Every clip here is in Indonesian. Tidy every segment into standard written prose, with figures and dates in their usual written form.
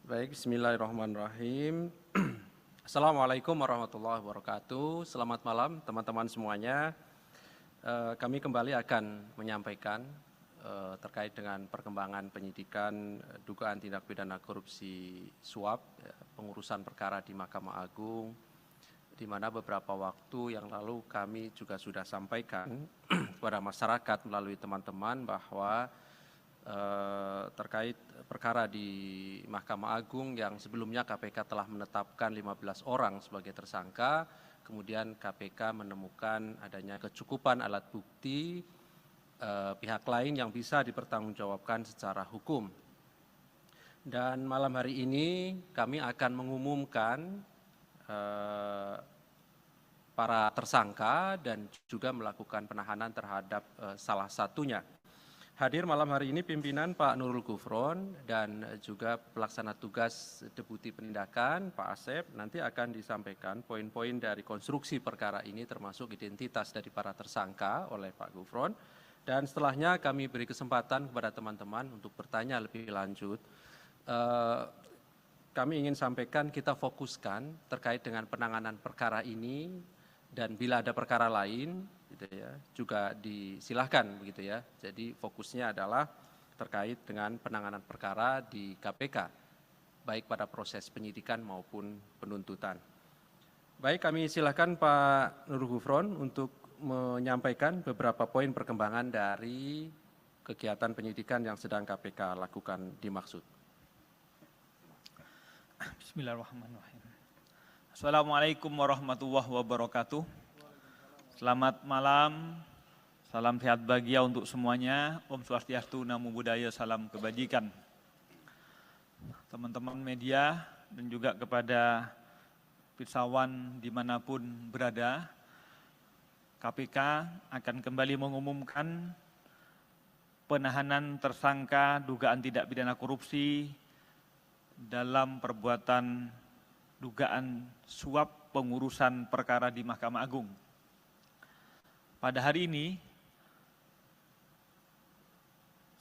Baik, bismillahirrahmanirrahim. Assalamualaikum warahmatullahi wabarakatuh. Selamat malam teman-teman semuanya. Kami kembali akan menyampaikan terkait dengan perkembangan penyidikan dugaan tindak pidana korupsi suap, pengurusan perkara di Mahkamah Agung, di mana beberapa waktu yang lalu kami juga sudah sampaikan kepada masyarakat melalui teman-teman bahwa terkait perkara di Mahkamah Agung yang sebelumnya KPK telah menetapkan 15 orang sebagai tersangka, kemudian KPK menemukan adanya kecukupan alat bukti pihak lain yang bisa dipertanggungjawabkan secara hukum. Dan malam hari ini kami akan mengumumkan para tersangka dan juga melakukan penahanan terhadap salah satunya. Hadir malam hari ini pimpinan Pak Nurul Gufron dan juga pelaksana tugas Deputi Penindakan Pak Asep. Nanti akan disampaikan poin-poin dari konstruksi perkara ini termasuk identitas dari para tersangka oleh Pak Gufron. Dan setelahnya kami beri kesempatan kepada teman-teman untuk bertanya lebih lanjut. Kami ingin sampaikan kita fokuskan terkait dengan penanganan perkara ini dan bila ada perkara lain gitu ya, juga disilahkan begitu ya. Jadi fokusnya adalah terkait dengan penanganan perkara di KPK, baik pada proses penyidikan maupun penuntutan. Baik, kami silahkan Pak Nurul Gufron untuk menyampaikan beberapa poin perkembangan dari kegiatan penyidikan yang sedang KPK lakukan dimaksud. Bismillahirrahmanirrahim. Assalamualaikum warahmatullahi wabarakatuh. Selamat malam, salam sehat bahagia untuk semuanya. Om Swastiastu, Namo Buddhaya, salam kebajikan. Teman-teman media dan juga kepada pirsawan dimanapun berada, KPK akan kembali mengumumkan penahanan tersangka dugaan tindak pidana korupsi dalam perbuatan dugaan suap pengurusan perkara di Mahkamah Agung. Pada hari ini,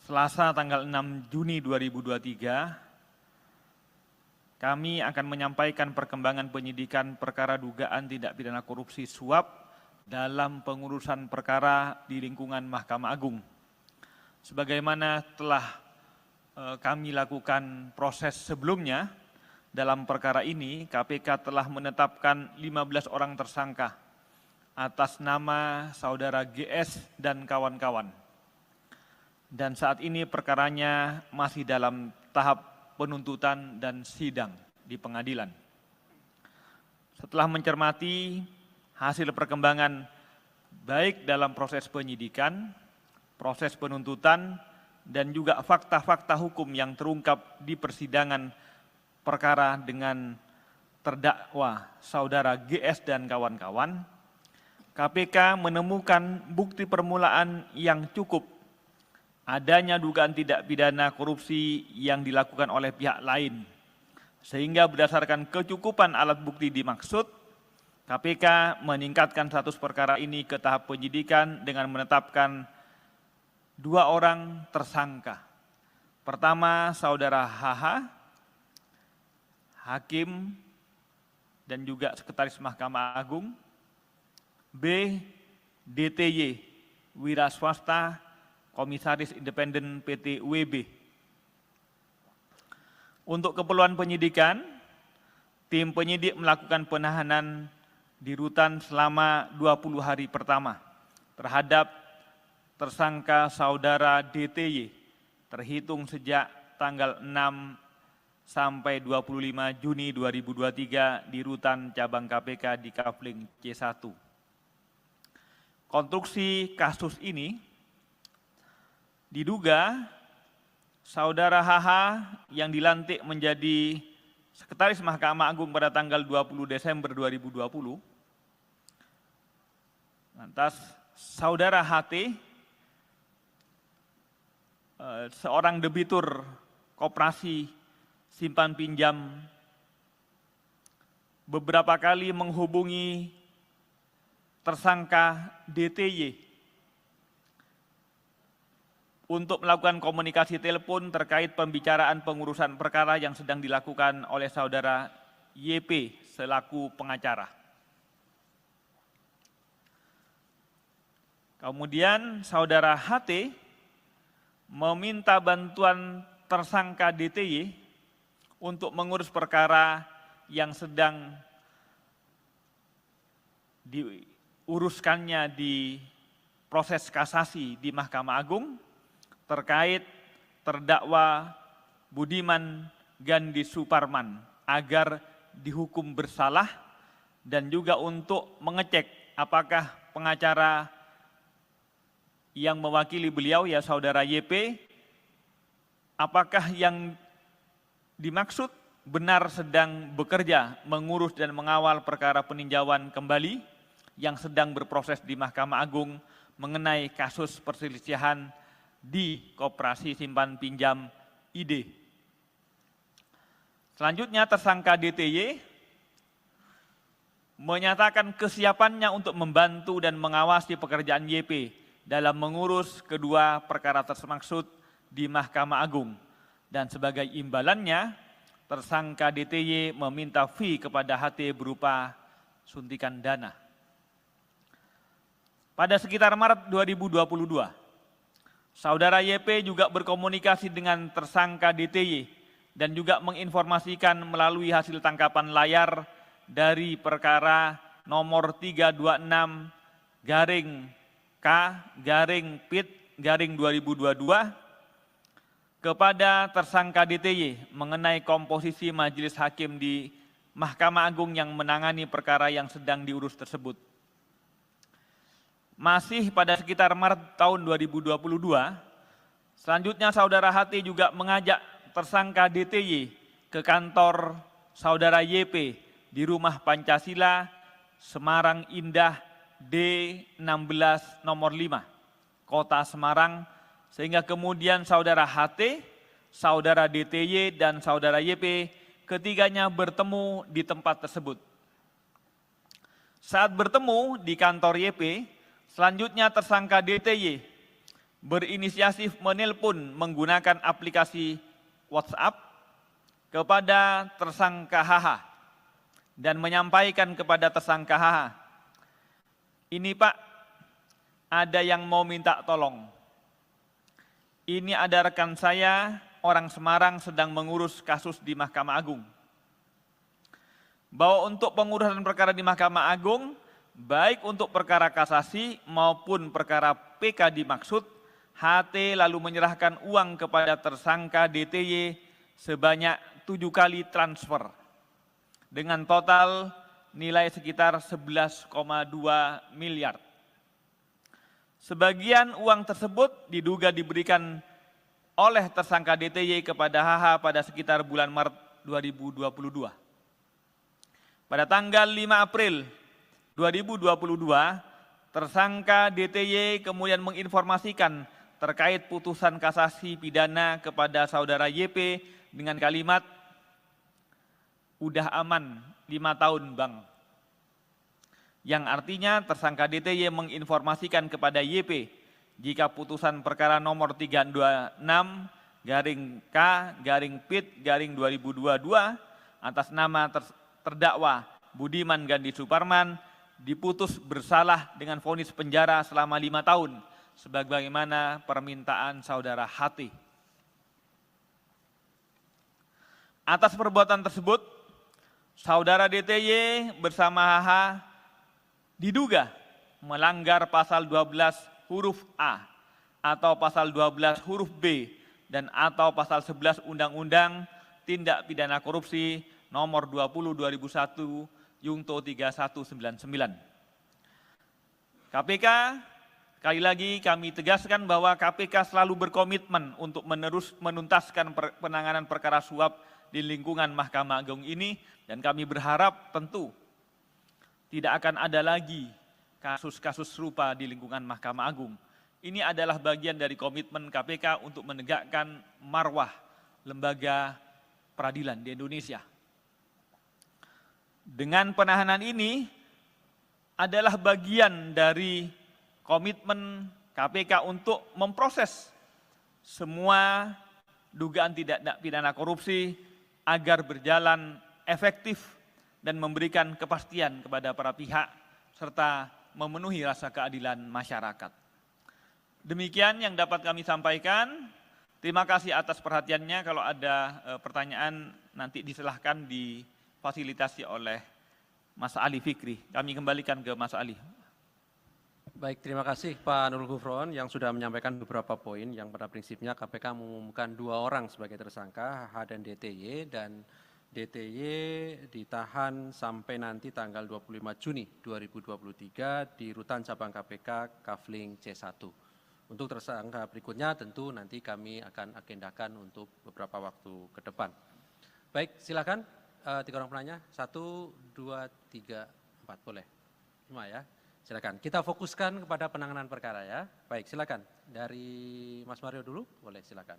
Selasa tanggal 6 Juni 2023, kami akan menyampaikan perkembangan penyidikan perkara dugaan tindak pidana korupsi suap dalam pengurusan perkara di lingkungan Mahkamah Agung. Sebagaimana telah kami lakukan proses sebelumnya, dalam perkara ini KPK telah menetapkan 15 orang tersangka atas nama saudara GS dan kawan-kawan. Dan saat ini perkaranya masih dalam tahap penuntutan dan sidang di pengadilan. Setelah mencermati hasil perkembangan baik dalam proses penyidikan, proses penuntutan, dan juga fakta-fakta hukum yang terungkap di persidangan perkara dengan terdakwa saudara GS dan kawan-kawan, KPK menemukan bukti permulaan yang cukup adanya dugaan tindak pidana korupsi yang dilakukan oleh pihak lain. Sehingga berdasarkan kecukupan alat bukti dimaksud, KPK meningkatkan status perkara ini ke tahap penyidikan dengan menetapkan 2 orang tersangka. Pertama, saudara HH, hakim dan juga sekretaris Mahkamah Agung. B. DTY, wira swasta, komisaris independen PT UEB. Untuk keperluan penyidikan, tim penyidik melakukan penahanan di rutan selama 20 hari pertama terhadap tersangka saudara DTY terhitung sejak tanggal 6 sampai 25 Juni 2023 di rutan cabang KPK di Kafling C1. Konstruksi kasus ini diduga saudara HH yang dilantik menjadi sekretaris Mahkamah Agung pada tanggal 20 Desember 2020. Lantas saudara HT, seorang debitur koperasi simpan pinjam, beberapa kali menghubungi tersangka DTY untuk melakukan komunikasi telepon terkait pembicaraan pengurusan perkara yang sedang dilakukan oleh saudara YP selaku pengacara. Kemudian saudara HT meminta bantuan tersangka DTY untuk mengurus perkara yang sedang diuruskannya di proses kasasi di Mahkamah Agung terkait terdakwa Budiman Gandhi Suparman agar dihukum bersalah dan juga untuk mengecek apakah pengacara yang mewakili beliau, ya saudara YP, apakah yang dimaksud benar sedang bekerja mengurus dan mengawal perkara peninjauan kembali yang sedang berproses di Mahkamah Agung mengenai kasus perselisihan di Koperasi Simpan Pinjam ID. Selanjutnya tersangka DTY menyatakan kesiapannya untuk membantu dan mengawasi pekerjaan YP dalam mengurus kedua perkara tersebut di Mahkamah Agung. Dan sebagai imbalannya, tersangka DTY meminta fee kepada HT berupa suntikan dana. Pada sekitar Maret 2022, saudara YP juga berkomunikasi dengan tersangka DTY dan juga menginformasikan melalui hasil tangkapan layar dari perkara nomor 326-K-PIT-2022 kepada tersangka DTY mengenai komposisi majelis hakim di Mahkamah Agung yang menangani perkara yang sedang diurus tersebut. Masih pada sekitar Maret tahun 2022, selanjutnya saudara HT juga mengajak tersangka DTY ke kantor saudara YP di Rumah Pancasila, Semarang Indah D16 nomor 5, Kota Semarang, sehingga kemudian saudara HT, saudara DTY, dan saudara YP ketiganya bertemu di tempat tersebut. Saat bertemu di kantor YP, selanjutnya tersangka DTY berinisiatif menelpon menggunakan aplikasi WhatsApp kepada tersangka HH dan menyampaikan kepada tersangka HH, "Ini Pak, ada yang mau minta tolong. Ini ada rekan saya, orang Semarang sedang mengurus kasus di Mahkamah Agung. Bahwa untuk pengurusan perkara di Mahkamah Agung, baik untuk perkara kasasi maupun perkara PK dimaksud, HT lalu menyerahkan uang kepada tersangka DTY sebanyak 7 kali transfer dengan total nilai sekitar 11,2 miliar. Sebagian uang tersebut diduga diberikan oleh tersangka DTY kepada HH pada sekitar bulan Maret 2022. Pada tanggal 5 April 2022, tersangka DTY kemudian menginformasikan terkait putusan kasasi pidana kepada saudara YP dengan kalimat, "Udah aman 5 tahun Bang." Yang artinya tersangka DTY menginformasikan kepada YP jika putusan perkara nomor 326-K-PIT-2022 atas nama terdakwa Budiman Gandhi Suparman diputus bersalah dengan vonis penjara selama 5 tahun sebagaimana permintaan saudara HT. Atas perbuatan tersebut, saudara DTY bersama HH diduga melanggar pasal 12 huruf A atau pasal 12 huruf B dan atau pasal 11 Undang-Undang Tindak Pidana Korupsi nomor 20/2001 Yungto 3199. KPK, sekali lagi kami tegaskan bahwa KPK selalu berkomitmen untuk menuntaskan penanganan perkara suap di lingkungan Mahkamah Agung ini, dan kami berharap tentu tidak akan ada lagi kasus-kasus serupa di lingkungan Mahkamah Agung. Ini adalah bagian dari komitmen KPK untuk menegakkan marwah lembaga peradilan di Indonesia. Dengan penahanan ini adalah bagian dari komitmen KPK untuk memproses semua dugaan tindak pidana korupsi agar berjalan efektif dan memberikan kepastian kepada para pihak serta memenuhi rasa keadilan masyarakat. Demikian yang dapat kami sampaikan. Terima kasih atas perhatiannya. Kalau ada pertanyaan nanti disilahkan difasilitasi oleh Mas Ali Fikri. Kami kembalikan ke Mas Ali. Baik, terima kasih Pak Nurul Gufron yang sudah menyampaikan beberapa poin yang pada prinsipnya KPK mengumumkan 2 orang sebagai tersangka, HH dan DTY, dan DTY ditahan sampai nanti tanggal 25 Juni 2023 di Rutan Cabang KPK Kafling C1. Untuk tersangka berikutnya tentu nanti kami akan agendakan untuk beberapa waktu ke depan. Baik, silakan 3 orang penanya, 1, 2, 3, 4, boleh. 5 ya. Silakan, kita fokuskan kepada penanganan perkara ya. Baik, silakan. Dari Mas Mario dulu, boleh silakan.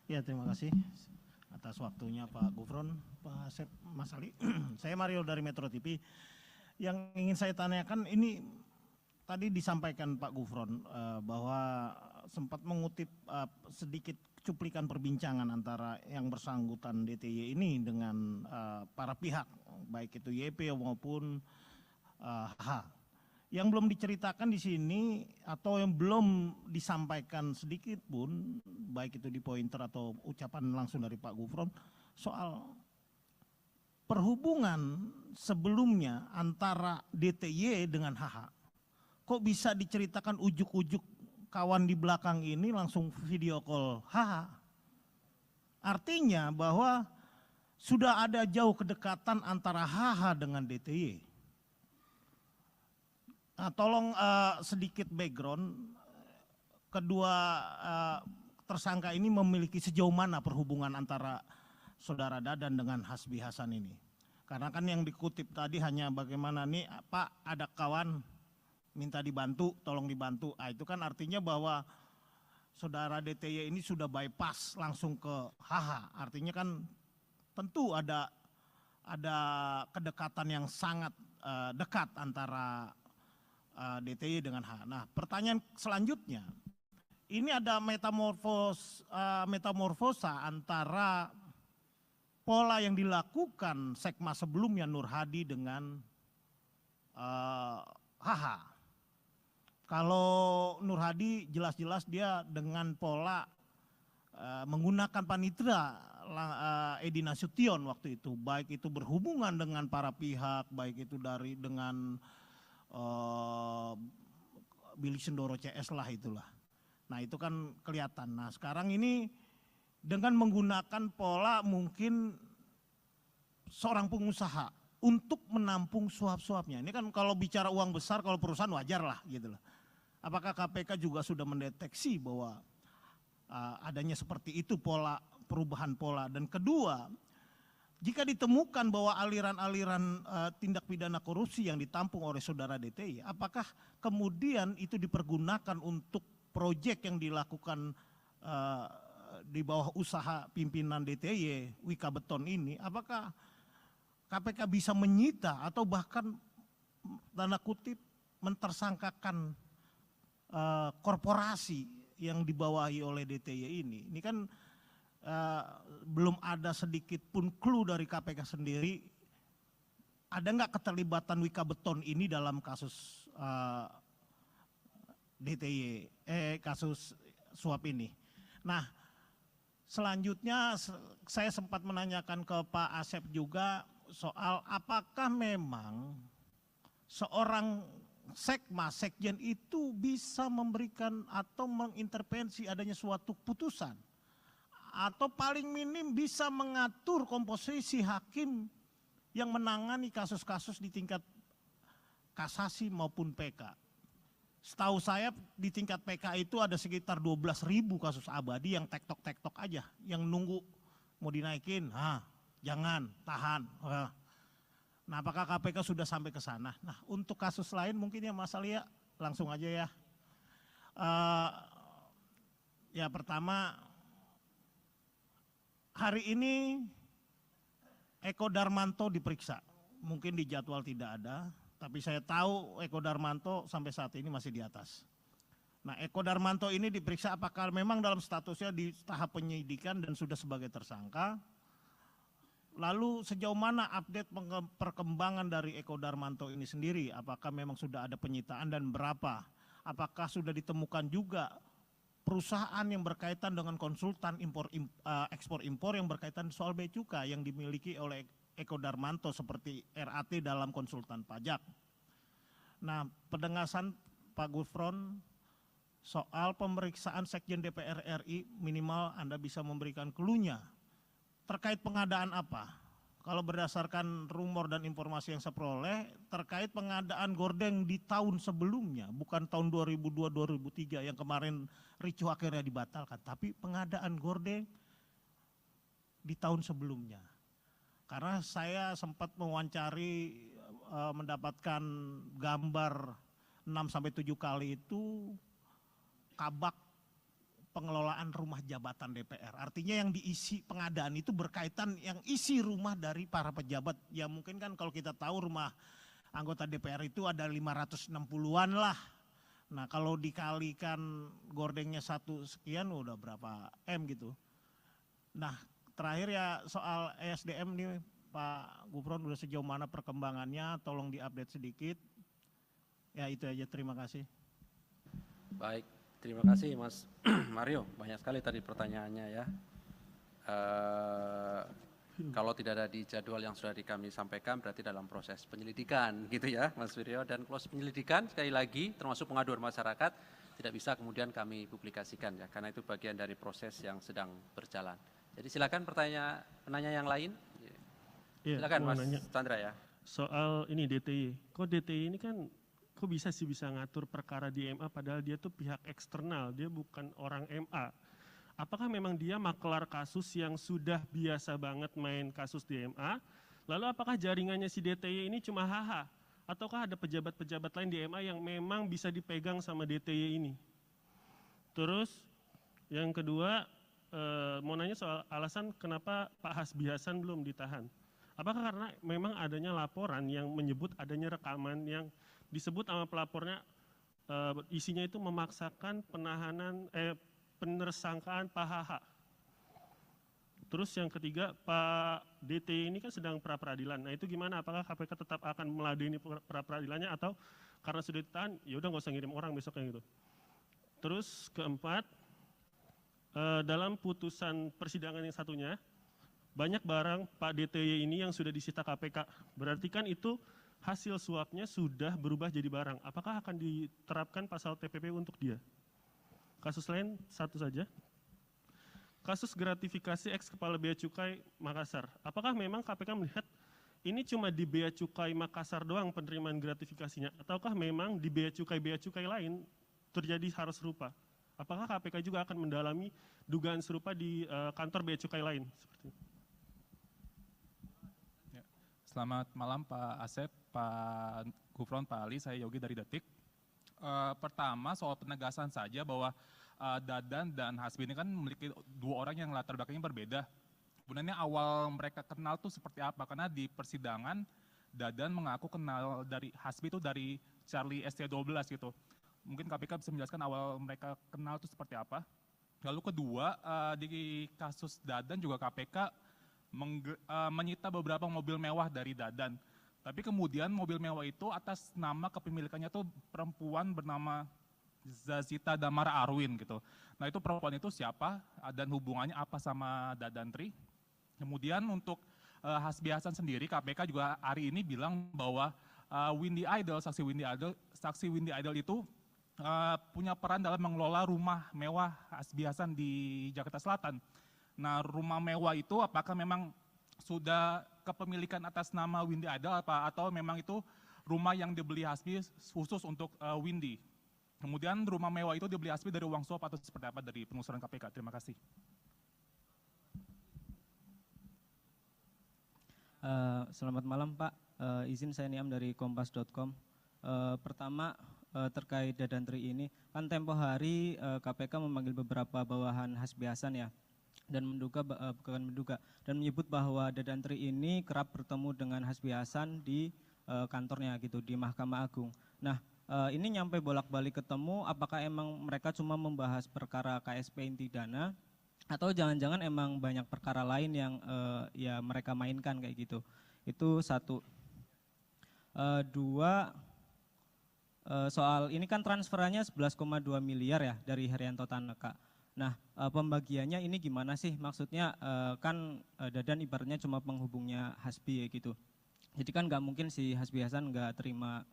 Ya, terima kasih atas waktunya Pak Gufron, Pak Asep, Mas Ali. Saya Mario dari Metro TV. Yang ingin saya tanyakan ini tadi disampaikan Pak Gufron bahwa sempat mengutip sedikit cuplikan perbincangan antara yang bersangkutan DTY ini dengan para pihak, baik itu YP maupun H. Yang belum diceritakan di sini atau yang belum disampaikan sedikit pun, baik itu di pointer atau ucapan langsung dari Pak Gufron, soal perhubungan sebelumnya antara DTY dengan HH. Kok bisa diceritakan ujuk-ujuk kawan di belakang ini langsung video call HH? Artinya bahwa sudah ada jauh kedekatan antara HH dengan DTY. Nah, tolong sedikit background, kedua tersangka ini memiliki sejauh mana perhubungan antara saudara Dadan dengan Hasbi Hasan ini. Karena kan yang dikutip tadi hanya bagaimana nih Pak ada kawan minta dibantu, tolong dibantu. Itu kan artinya bahwa saudara DTY ini sudah bypass langsung ke HH. Artinya kan tentu ada kedekatan yang sangat dekat antara DTY dengan H. Nah, pertanyaan selanjutnya, ini ada metamorfosa antara pola yang dilakukan Sekma sebelumnya Nur Hadi dengan HH. Kalau Nur Hadi jelas-jelas dia dengan pola menggunakan panitera Edi Nasution waktu itu, baik itu berhubungan dengan para pihak, baik itu dengan Billy Sendoro CS lah itulah. Nah itu kan kelihatan. Nah sekarang ini dengan menggunakan pola mungkin seorang pengusaha untuk menampung suap-suapnya. Ini kan kalau bicara uang besar, kalau perusahaan wajar lah gitu lah. Apakah KPK juga sudah mendeteksi bahwa adanya seperti itu pola, perubahan pola. Dan kedua, jika ditemukan bahwa aliran-aliran tindak pidana korupsi yang ditampung oleh saudara DTY, apakah kemudian itu dipergunakan untuk proyek yang dilakukan di bawah usaha pimpinan DTY, Wika Beton ini, apakah KPK bisa menyita atau bahkan tanda kutip mentersangkakan korporasi yang dibawahi oleh DTY ini? Ini kan belum ada sedikit pun clue dari KPK sendiri. Ada nggak keterlibatan Wika Beton ini dalam kasus DTY, kasus suap ini? Nah, selanjutnya saya sempat menanyakan ke Pak Asep juga soal apakah memang seorang Sekma, Sekjen itu bisa memberikan atau mengintervensi adanya suatu putusan, atau paling minim bisa mengatur komposisi hakim yang menangani kasus-kasus di tingkat kasasi maupun PK. Setahu saya di tingkat PK itu ada sekitar 12.000 kasus abadi yang tektok-tektok aja, yang nunggu mau dinaikin, jangan, tahan. Nah apakah KPK sudah sampai ke sana? Nah untuk kasus lain mungkin ya Mas Alia langsung aja ya. Ya pertama, hari ini Eko Darmanto diperiksa. Mungkin di jadwal tidak ada, tapi saya tahu Eko Darmanto sampai saat ini masih di atas. Nah, Eko Darmanto ini diperiksa apakah memang dalam statusnya di tahap penyidikan dan sudah sebagai tersangka. Lalu sejauh mana update perkembangan dari Eko Darmanto ini sendiri? Apakah memang sudah ada penyitaan dan berapa? Apakah sudah ditemukan juga perusahaan yang berkaitan dengan konsultan ekspor impor yang berkaitan soal bea cukai yang dimiliki oleh Eko Darmanto seperti RAT dalam konsultan pajak. Nah, penegasan Pak Gufron soal pemeriksaan Sekjen DPR RI minimal Anda bisa memberikan clue-nya terkait pengadaan apa. Kalau berdasarkan rumor dan informasi yang saya peroleh terkait pengadaan gordeng di tahun sebelumnya, bukan tahun 2002-2003 yang kemarin ricuh akhirnya dibatalkan, tapi pengadaan gordeng di tahun sebelumnya. Karena saya sempat mewawancari mendapatkan gambar 6-7 kali itu kabak pengelolaan rumah jabatan DPR. Artinya yang diisi pengadaan itu berkaitan yang isi rumah dari para pejabat. Ya mungkin kan kalau kita tahu rumah anggota DPR itu ada 560-an lah. Nah kalau dikalikan gordengnya 1 sekian udah berapa M gitu. Nah terakhir ya soal ESDM nih Pak Gufron udah sejauh mana perkembangannya, tolong diupdate sedikit. Ya itu aja, terima kasih. Baik. Terima kasih Mas Mario, banyak sekali tadi pertanyaannya ya. Kalau tidak ada di jadwal yang sudah kami sampaikan berarti dalam proses penyelidikan gitu ya Mas Wiryo. Dan proses penyelidikan sekali lagi termasuk pengaduan masyarakat tidak bisa kemudian kami publikasikan ya. Karena itu bagian dari proses yang sedang berjalan. Jadi silakan penanya yang lain. Silakan Mas Chandra ya. Soal ini DTY, kok DTY ini kan kok bisa ngatur perkara di MA padahal dia tuh pihak eksternal, dia bukan orang MA. Apakah memang dia maklar kasus yang sudah biasa banget main kasus di MA, lalu apakah jaringannya si DTY ini cuma HH? Ataukah ada pejabat-pejabat lain di MA yang memang bisa dipegang sama DTY ini? Terus yang kedua, mau nanya soal alasan kenapa Pak Hasbi Hasan belum ditahan. Apakah karena memang adanya laporan yang menyebut adanya rekaman yang disebut sama pelapornya isinya itu memaksakan penersangkaan Pak HH. Terus yang ketiga Pak DT ini kan sedang pra-peradilan. Nah itu gimana? Apakah KPK tetap akan meladeni pra-peradilannya atau karena sudah ditahan ya udah nggak usah ngirim orang besoknya gitu. Terus keempat dalam putusan persidangan yang satunya banyak barang Pak DTY ini yang sudah disita KPK. Berarti kan itu hasil suapnya sudah berubah jadi barang. Apakah akan diterapkan pasal TPP untuk dia? Kasus lain satu saja. Kasus gratifikasi ex Kepala Bea Cukai Makassar. Apakah memang KPK melihat ini cuma di Bea Cukai Makassar doang penerimaan gratifikasinya? Ataukah memang di Bea Cukai lain terjadi hal serupa? Apakah KPK juga akan mendalami dugaan serupa di kantor Bea Cukai lain? Seperti itu. Selamat malam Pak Asep, Pak Gufron, Pak Ali, saya Yogi dari Detik. Pertama soal penegasan saja bahwa Dadan dan Hasbi ini kan memiliki dua orang yang latar belakangnya berbeda. Sebenarnya awal mereka kenal tuh seperti apa? Karena di persidangan Dadan mengaku kenal dari Hasbi itu dari Charlie ST12 gitu. Mungkin KPK bisa menjelaskan awal mereka kenal itu seperti apa. Lalu kedua, di kasus Dadan juga KPK menyita beberapa mobil mewah dari Dadan. Tapi kemudian mobil mewah itu atas nama kepemilikannya tuh perempuan bernama Zazita Damar Arwin gitu. Nah itu perempuan itu siapa dan hubungannya apa sama Dadantri. Kemudian untuk Hasbi Hasan sendiri KPK juga hari ini bilang bahwa saksi Windy Idol itu punya peran dalam mengelola rumah mewah Hasbi Hasan di Jakarta Selatan. Nah rumah mewah itu apakah memang sudah kepemilikan atas nama Windy Idol atau memang itu rumah yang dibeli Hasbi khusus untuk Windy. Kemudian rumah mewah itu dibeli Hasbi dari uang suap atau seperti apa dari penelusuran KPK. Terima kasih. Selamat malam Pak, izin saya Niam dari kompas.com. Pertama terkait Dadantri ini. Kan tempo hari KPK memanggil beberapa bawahan Hasbi Hasan ya, dan bukan menduga, dan menyebut bahwa Dadantri ini kerap bertemu dengan Hasbi Hasan di kantornya gitu, di Mahkamah Agung. Nah, ini nyampe bolak-balik ketemu, apakah emang mereka cuma membahas perkara KSP inti dana, atau jangan-jangan emang banyak perkara lain yang ya mereka mainkan kayak gitu. Itu satu. Dua, soal ini kan transferannya 11,2 miliar ya dari Herianto Tanaka. Nah, pembagiannya ini gimana sih? Maksudnya kan Dadan ibaratnya cuma penghubungnya Hasbi ya gitu. Jadi kan nggak mungkin si Hasbi Hasan nggak terima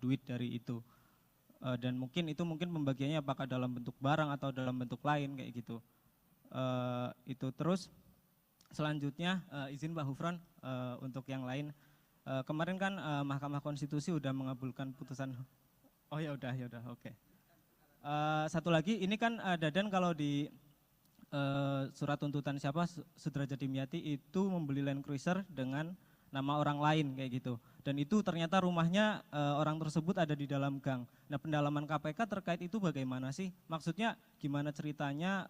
duit dari itu. Dan mungkin pembagiannya apakah dalam bentuk barang atau dalam bentuk lain kayak gitu. Itu terus selanjutnya izin Pak Hufron untuk yang lain. Kemarin kan Mahkamah Konstitusi udah mengabulkan putusan. Oh ya udah oke. Satu lagi ini kan Dadan kalau di surat tuntutan siapa Sudrajat Dimyati itu membeli Land Cruiser dengan nama orang lain kayak gitu. Dan itu ternyata rumahnya orang tersebut ada di dalam gang. Nah, pendalaman KPK terkait itu bagaimana sih? Maksudnya gimana ceritanya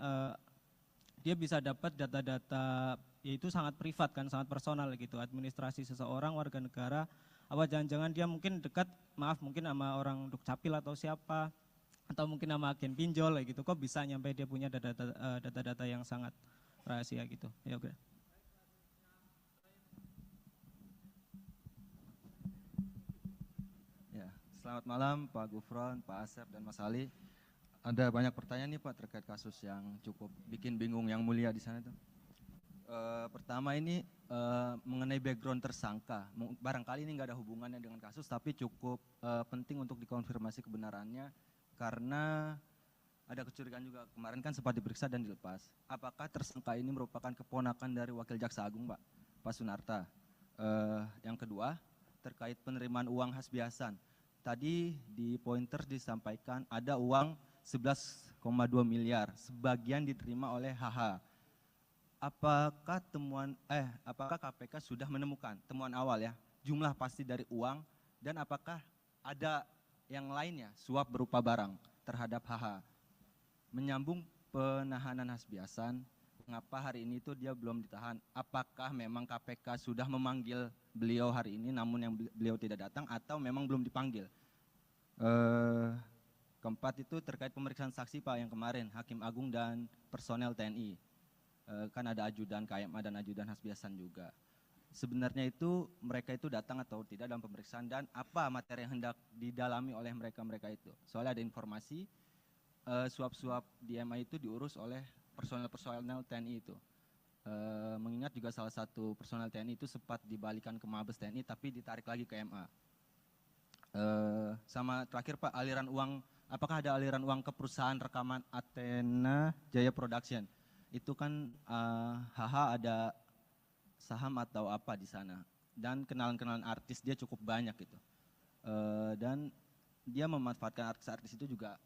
dia bisa dapat data-data, yaitu sangat privat kan, sangat personal gitu, administrasi seseorang warga negara, apa jangan-jangan dia mungkin dekat, mungkin sama orang Dukcapil atau siapa, atau mungkin sama agen pinjol gitu, kok bisa nyampe dia punya data-data yang sangat rahasia gitu. Ya oke. Ya, selamat malam Pak Gufron, Pak Asep dan Mas Ali. Ada banyak pertanyaan nih Pak terkait kasus yang cukup bikin bingung yang mulia di sana tuh. Pertama ini mengenai background tersangka. Barangkali ini nggak ada hubungannya dengan kasus, tapi cukup penting untuk dikonfirmasi kebenarannya karena ada kecurigaan juga. Kemarin kan sempat diperiksa dan dilepas. Apakah tersangka ini merupakan keponakan dari Wakil Jaksa Agung Pak Sunarta? Yang kedua terkait penerimaan uang Hasbi Hasan. Tadi di pointer disampaikan ada uang 11,2 miliar, sebagian diterima oleh HH. Apakah KPK sudah menemukan temuan awal ya, jumlah pasti dari uang, dan apakah ada yang lainnya suap berupa barang terhadap HH? Menyambung penahanan Hasbi Hasan, mengapa hari ini itu dia belum ditahan? Apakah memang KPK sudah memanggil beliau hari ini namun yang beliau tidak datang, atau memang belum dipanggil? Keempat itu terkait pemeriksaan saksi Pak yang kemarin, Hakim Agung dan personel TNI. Kan ada ajudan KMA dan ajudan Hasbi Hasan juga. Sebenarnya itu mereka itu datang atau tidak dalam pemeriksaan, dan apa materi yang hendak didalami oleh mereka itu. Soalnya ada informasi suap-suap di MA itu diurus oleh personel TNI itu. Mengingat juga salah satu personel TNI itu sempat dibalikan ke Mabes TNI tapi ditarik lagi ke MA. Sama terakhir Pak, aliran uang, apakah ada aliran uang ke perusahaan rekaman Athena Jaya Production? Itu kan HH ada saham atau apa di sana, dan kenalan-kenalan artis dia cukup banyak gitu. Dan dia memanfaatkan artis-artis itu juga,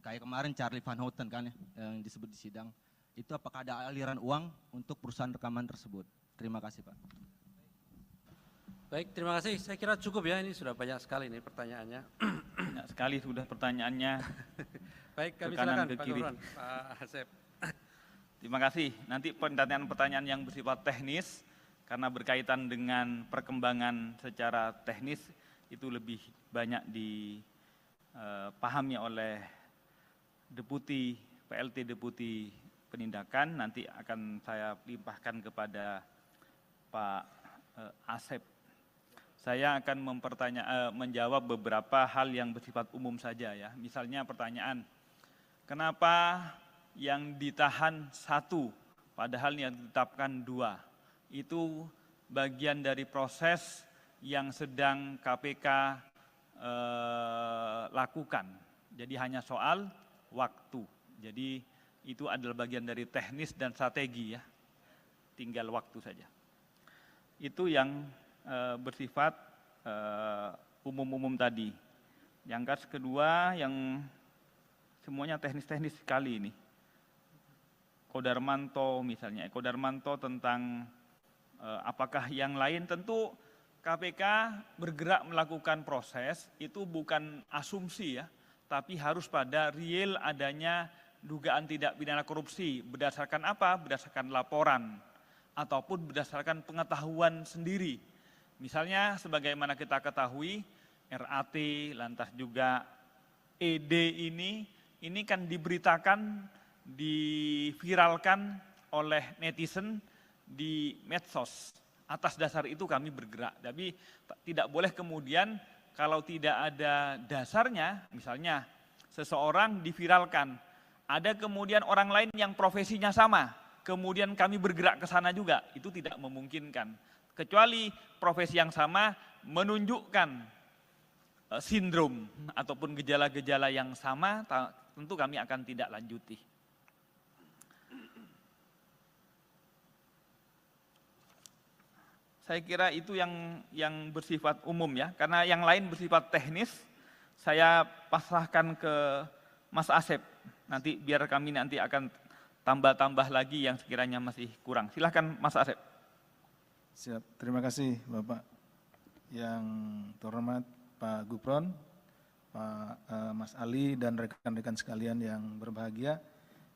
kayak kemarin Charlie Van Houten kan ya, yang disebut di sidang. Itu apakah ada aliran uang untuk perusahaan rekaman tersebut? Terima kasih Pak. Baik, terima kasih. Saya kira cukup ya, ini sudah banyak sekali nih pertanyaannya. Banyak sekali sudah pertanyaannya. Baik, kami Ke kanan, silakan ke Pak kiri. Gufron, Pak Asep. Terima kasih. Nanti pertanyaan-pertanyaan yang bersifat teknis, karena berkaitan dengan perkembangan secara teknis, itu lebih banyak dipahami oleh PLT Deputi Penindakan. Nanti akan saya limpahkan kepada Pak Asep. Saya akan menjawab beberapa hal yang bersifat umum saja ya. Misalnya pertanyaan, kenapa yang ditahan 1 padahal yang ditetapkan 2? Itu bagian dari proses yang sedang KPK lakukan. Jadi hanya soal waktu. Jadi itu adalah bagian dari teknis dan strategi ya. Tinggal waktu saja. Itu yang bersifat umum-umum tadi. Yang kedua yang semuanya teknis-teknis sekali ini. Kodarmanto misalnya, Kodarmanto tentang apakah yang lain, tentu KPK bergerak melakukan proses itu bukan asumsi ya, tapi harus pada real adanya dugaan tindak pidana korupsi. Berdasarkan apa? Berdasarkan laporan ataupun berdasarkan pengetahuan sendiri. Misalnya sebagaimana kita ketahui RAT, lantas juga ED ini kan diberitakan, diviralkan oleh netizen di medsos. Atas dasar itu kami bergerak. Tapi tidak boleh kemudian kalau tidak ada dasarnya, misalnya seseorang diviralkan, ada kemudian orang lain yang profesinya sama, kemudian kami bergerak ke sana juga, itu tidak memungkinkan. Kecuali profesi yang sama menunjukkan sindrom ataupun gejala-gejala yang sama, tentu kami akan tidak lanjuti. Saya kira itu yang bersifat umum ya, karena yang lain bersifat teknis, saya pasrahkan ke Mas Asep. Nanti biar kami nanti akan tambah-tambah lagi yang sekiranya masih kurang. Silahkan Mas Asep. Siap, terima kasih Bapak. Yang terhormat Pak Gufron, Pak Mas Ali dan rekan-rekan sekalian yang berbahagia,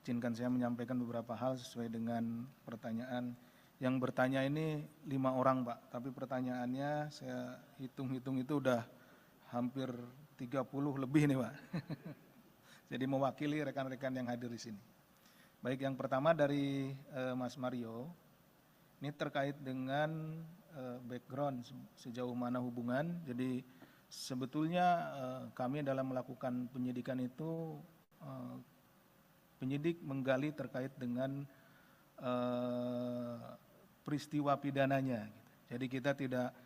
izinkan saya menyampaikan beberapa hal sesuai dengan pertanyaan. Yang bertanya ini 5 orang Pak, tapi pertanyaannya saya hitung-hitung itu udah hampir 30 lebih nih Pak. Jadi mewakili rekan-rekan yang hadir di sini. Baik, yang pertama dari Mas Mario, ini terkait dengan background sejauh mana hubungan. Jadi sebetulnya kami dalam melakukan penyidikan itu, penyidik menggali terkait dengan peristiwa pidananya. Jadi kita tidak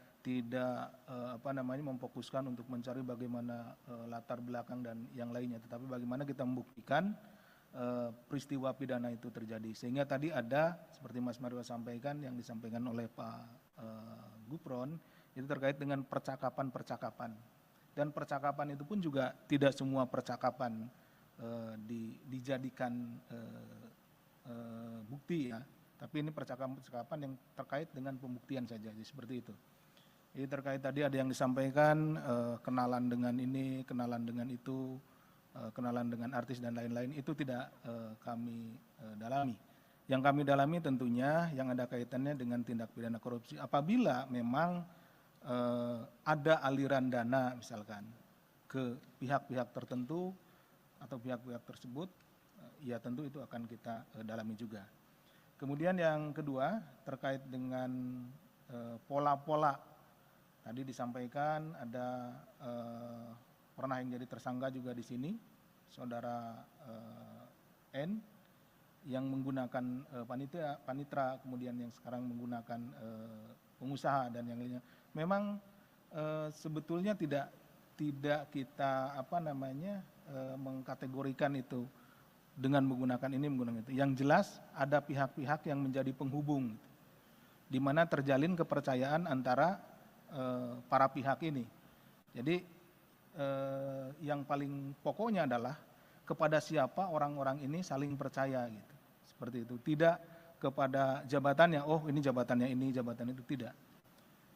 memfokuskan untuk mencari bagaimana latar belakang dan yang lainnya, tetapi bagaimana kita membuktikan peristiwa pidana itu terjadi. Sehingga tadi ada seperti Mas Mario sampaikan, yang disampaikan oleh Pak Gufron, itu terkait dengan percakapan-percakapan. Dan percakapan itu pun juga tidak semua percakapan dijadikan bukti ya. Tapi ini percakapan-percakapan yang terkait dengan pembuktian saja, jadi seperti itu. Jadi terkait tadi ada yang disampaikan kenalan dengan ini, kenalan dengan itu, kenalan dengan artis dan lain-lain, itu tidak kami dalami. Yang kami dalami tentunya yang ada kaitannya dengan tindak pidana korupsi. Apabila memang ada aliran dana misalkan ke pihak-pihak tertentu atau pihak-pihak tersebut, ya tentu itu akan kita dalami juga. Kemudian yang kedua terkait dengan pola-pola, tadi disampaikan ada pernah yang jadi tersangka juga di sini, saudara N, yang menggunakan panitra, kemudian yang sekarang menggunakan pengusaha dan yang lainnya. Memang sebetulnya tidak kita mengkategorikan itu dengan menggunakan ini, menggunakan itu. Yang jelas ada pihak-pihak yang menjadi penghubung, di mana terjalin kepercayaan antara para pihak ini. Jadi yang paling pokoknya adalah kepada siapa orang-orang ini saling percaya gitu. Seperti itu. Tidak kepada jabatannya, oh ini jabatannya ini, jabatan itu, tidak.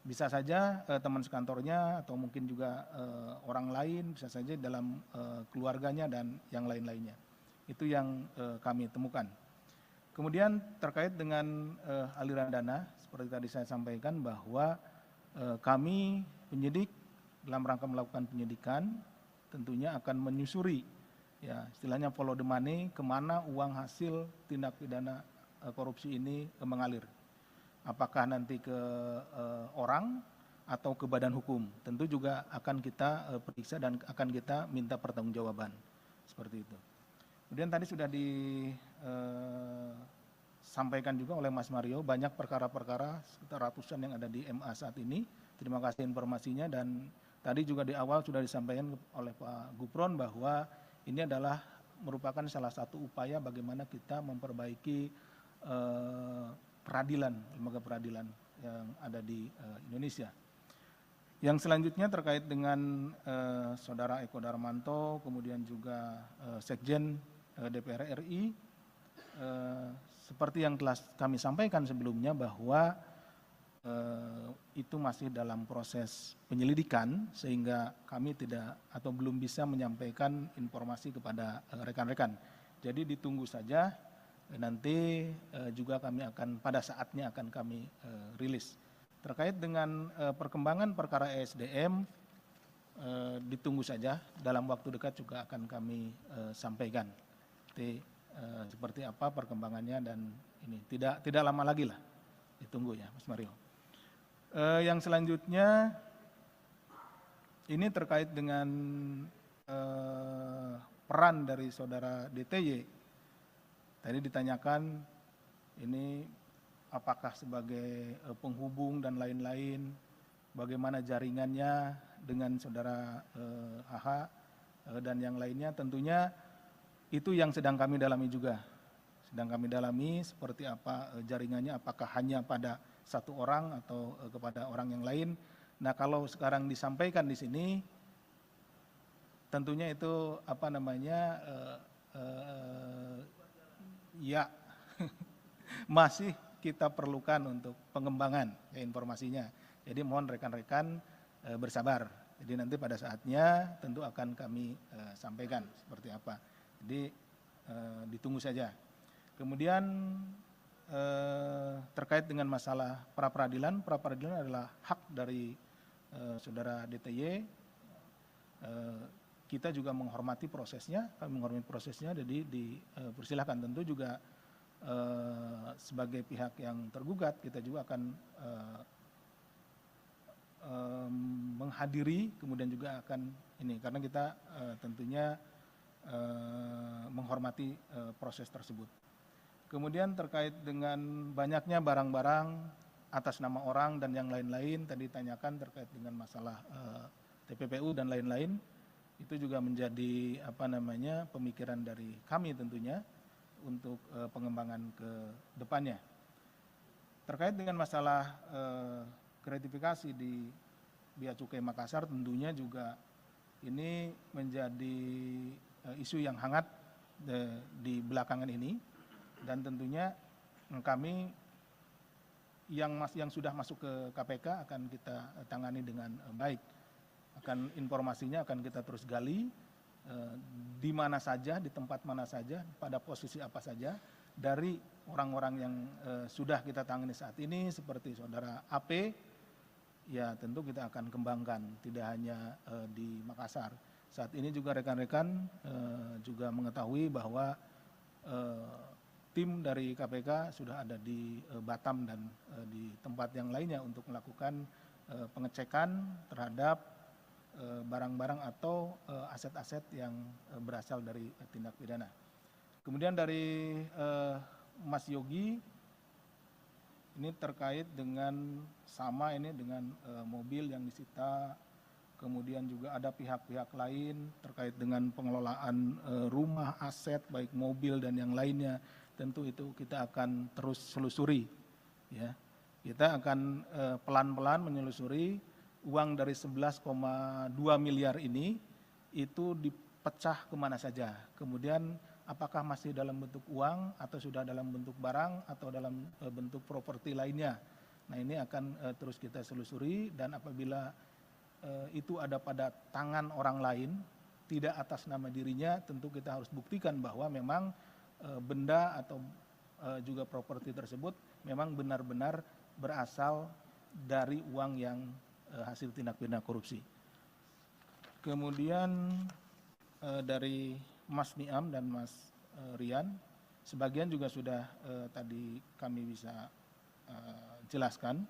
Bisa saja teman sekantornya atau mungkin juga orang lain, bisa saja dalam keluarganya dan yang lain-lainnya. Itu yang kami temukan. Kemudian terkait dengan aliran dana, seperti tadi saya sampaikan bahwa kami penyidik dalam rangka melakukan penyidikan tentunya akan menyusuri, ya istilahnya follow the money, kemana uang hasil tindak pidana korupsi ini mengalir. Apakah nanti ke orang atau ke badan hukum, tentu juga akan kita periksa dan akan kita minta pertanggungjawaban, seperti itu. Kemudian tadi sudah disampaikan juga oleh Mas Mario, banyak perkara-perkara sekitar ratusan yang ada di MA saat ini. Terima kasih informasinya, dan tadi juga di awal sudah disampaikan oleh Pak Gufron bahwa ini adalah merupakan salah satu upaya bagaimana kita memperbaiki peradilan, lembaga peradilan yang ada di Indonesia. Yang selanjutnya terkait dengan Saudara Eko Darmanto, kemudian juga Sekjen DPR RI, seperti yang telah kami sampaikan sebelumnya bahwa itu masih dalam proses penyelidikan sehingga kami tidak atau belum bisa menyampaikan informasi kepada rekan-rekan. Jadi ditunggu saja, nanti juga kami akan pada saatnya akan kami rilis. Terkait dengan perkembangan perkara ESDM, ditunggu saja, dalam waktu dekat juga akan kami sampaikan. Seperti apa perkembangannya, dan ini tidak lama lagi lah, ditunggu ya Mas Mario. Yang selanjutnya ini terkait dengan peran dari saudara DTY. Tadi ditanyakan ini apakah sebagai penghubung dan lain-lain, bagaimana jaringannya dengan saudara HH dan yang lainnya. Tentunya itu yang sedang kami dalami juga. Sedang kami dalami seperti apa jaringannya, apakah hanya pada satu orang atau kepada orang yang lain. Nah, kalau sekarang disampaikan di sini, tentunya itu apa namanya ya masih kita perlukan untuk pengembangan ya, informasinya. Jadi mohon rekan-rekan bersabar. Jadi nanti pada saatnya tentu akan kami sampaikan seperti apa. Jadi ditunggu saja. Kemudian terkait dengan masalah pra-peradilan adalah hak dari saudara DTY. Kita juga menghormati prosesnya, kami menghormati prosesnya, jadi dipersilahkan. Tentu juga sebagai pihak yang tergugat, kita juga akan menghadiri, kemudian juga akan ini, karena kita tentunya menghormati proses tersebut. Kemudian terkait dengan banyaknya barang-barang atas nama orang dan yang lain-lain, tadi ditanyakan terkait dengan masalah TPPU dan lain-lain, itu juga menjadi apa namanya pemikiran dari kami tentunya untuk pengembangan ke depannya. Terkait dengan masalah gratifikasi di Bea Cukai Makassar, tentunya juga ini menjadi isu yang hangat di belakangan ini, dan tentunya kami yang sudah masuk ke KPK akan kita tangani dengan baik. Akan informasinya akan kita terus gali di mana saja, di tempat mana saja, pada posisi apa saja, dari orang-orang yang sudah kita tangani saat ini seperti saudara AP, ya tentu kita akan kembangkan, tidak hanya di Makassar. Saat ini juga rekan-rekan juga mengetahui bahwa tim dari KPK sudah ada di Batam dan di tempat yang lainnya untuk melakukan pengecekan terhadap barang-barang atau aset-aset yang berasal dari tindak pidana. Kemudian dari Mas Yogi, ini terkait dengan sama ini dengan mobil yang disita, kemudian juga ada pihak-pihak lain terkait dengan pengelolaan rumah, aset, baik mobil dan yang lainnya. Tentu itu kita akan terus selusuri. Ya. Kita akan pelan-pelan menyelusuri uang dari 11,2 miliar ini itu dipecah kemana saja. Kemudian apakah masih dalam bentuk uang atau sudah dalam bentuk barang atau dalam bentuk properti lainnya. Nah ini akan terus kita selusuri, dan apabila itu ada pada tangan orang lain, tidak atas nama dirinya, tentu kita harus buktikan bahwa memang benda atau juga properti tersebut memang benar-benar berasal dari uang yang hasil tindak pidana korupsi. Kemudian dari Mas Niam dan Mas Rian, sebagian juga sudah tadi kami bisa jelaskan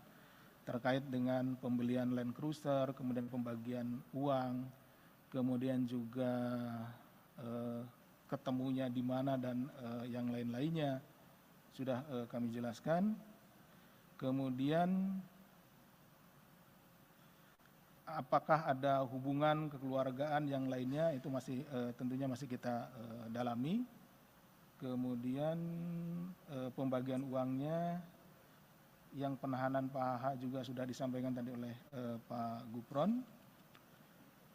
terkait dengan pembelian Land Cruiser, kemudian pembagian uang, kemudian juga ketemunya di mana dan yang lain-lainnya sudah kami jelaskan. Kemudian apakah ada hubungan kekeluargaan yang lainnya, itu masih tentunya masih kita dalami. Kemudian pembagian uangnya, yang penahanan Pak HH juga sudah disampaikan tadi oleh Pak Gufron.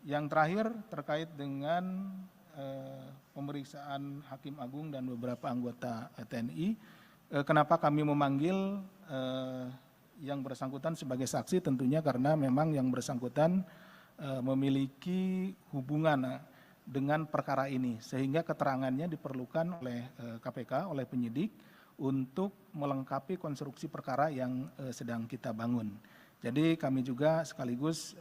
Yang terakhir terkait dengan pemeriksaan Hakim Agung dan beberapa anggota TNI. Kenapa kami memanggil yang bersangkutan sebagai saksi tentunya karena memang yang bersangkutan memiliki hubungan dengan perkara ini sehingga keterangannya diperlukan oleh KPK, oleh penyidik untuk melengkapi konstruksi perkara yang sedang kita bangun. Jadi kami juga sekaligus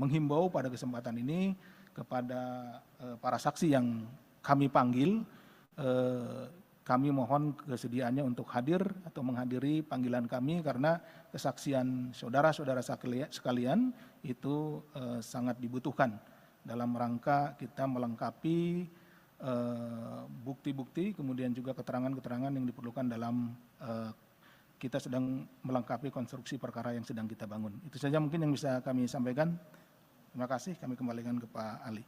menghimbau pada kesempatan ini kepada para saksi yang kami panggil, kami mohon kesediaannya untuk hadir atau menghadiri panggilan kami karena kesaksian saudara-saudara sekalian itu sangat dibutuhkan dalam rangka kita melengkapi bukti-bukti kemudian juga keterangan-keterangan yang diperlukan dalam kita sedang melengkapi konstruksi perkara yang sedang kita bangun. Itu saja mungkin yang bisa kami sampaikan. Terima kasih, kami kembalikan ke Pak Ali.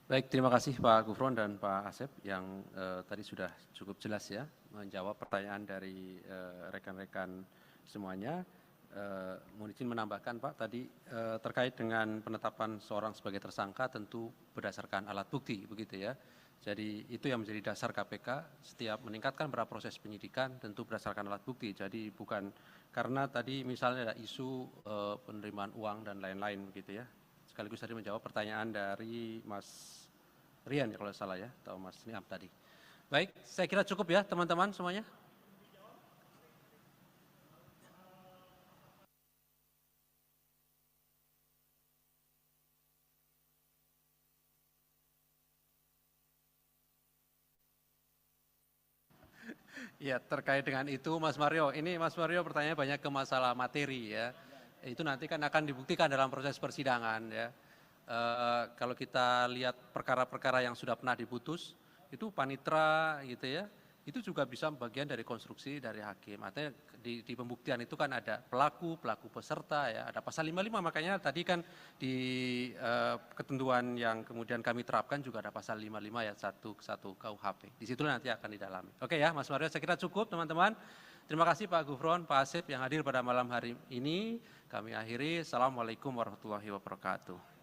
Baik, terima kasih Pak Gufron dan Pak Asep yang tadi sudah cukup jelas ya menjawab pertanyaan dari rekan-rekan semuanya. Mohon izin menambahkan Pak, tadi terkait dengan penetapan seorang sebagai tersangka tentu berdasarkan alat bukti begitu ya. Jadi itu yang menjadi dasar KPK setiap meningkatkan proses penyidikan tentu berdasarkan alat bukti. Jadi bukan karena tadi misalnya ada isu penerimaan uang dan lain-lain begitu ya. Sekaligus tadi menjawab pertanyaan dari Mas Rian ya kalau salah ya, atau Mas Niam tadi. Baik, saya kira cukup ya teman-teman semuanya. Ya, terkait dengan itu Mas Mario, ini Mas Mario pertanyaannya banyak ke masalah materi ya. Itu nanti kan akan dibuktikan dalam proses persidangan ya. Kalau kita lihat perkara-perkara yang sudah pernah diputus, itu panitra gitu ya, itu juga bisa bagian dari konstruksi dari hakim. Artinya di pembuktian itu kan ada pelaku peserta ya, ada pasal 55, makanya tadi kan di ketentuan yang kemudian kami terapkan juga ada pasal 55 ya 1 KUHP. Di situ nanti akan didalami. Oke ya Mas Mario, saya kira cukup teman-teman. Terima kasih Pak Gufron, Pak Asep yang hadir pada malam hari ini. Kami akhiri. Assalamualaikum warahmatullahi wabarakatuh.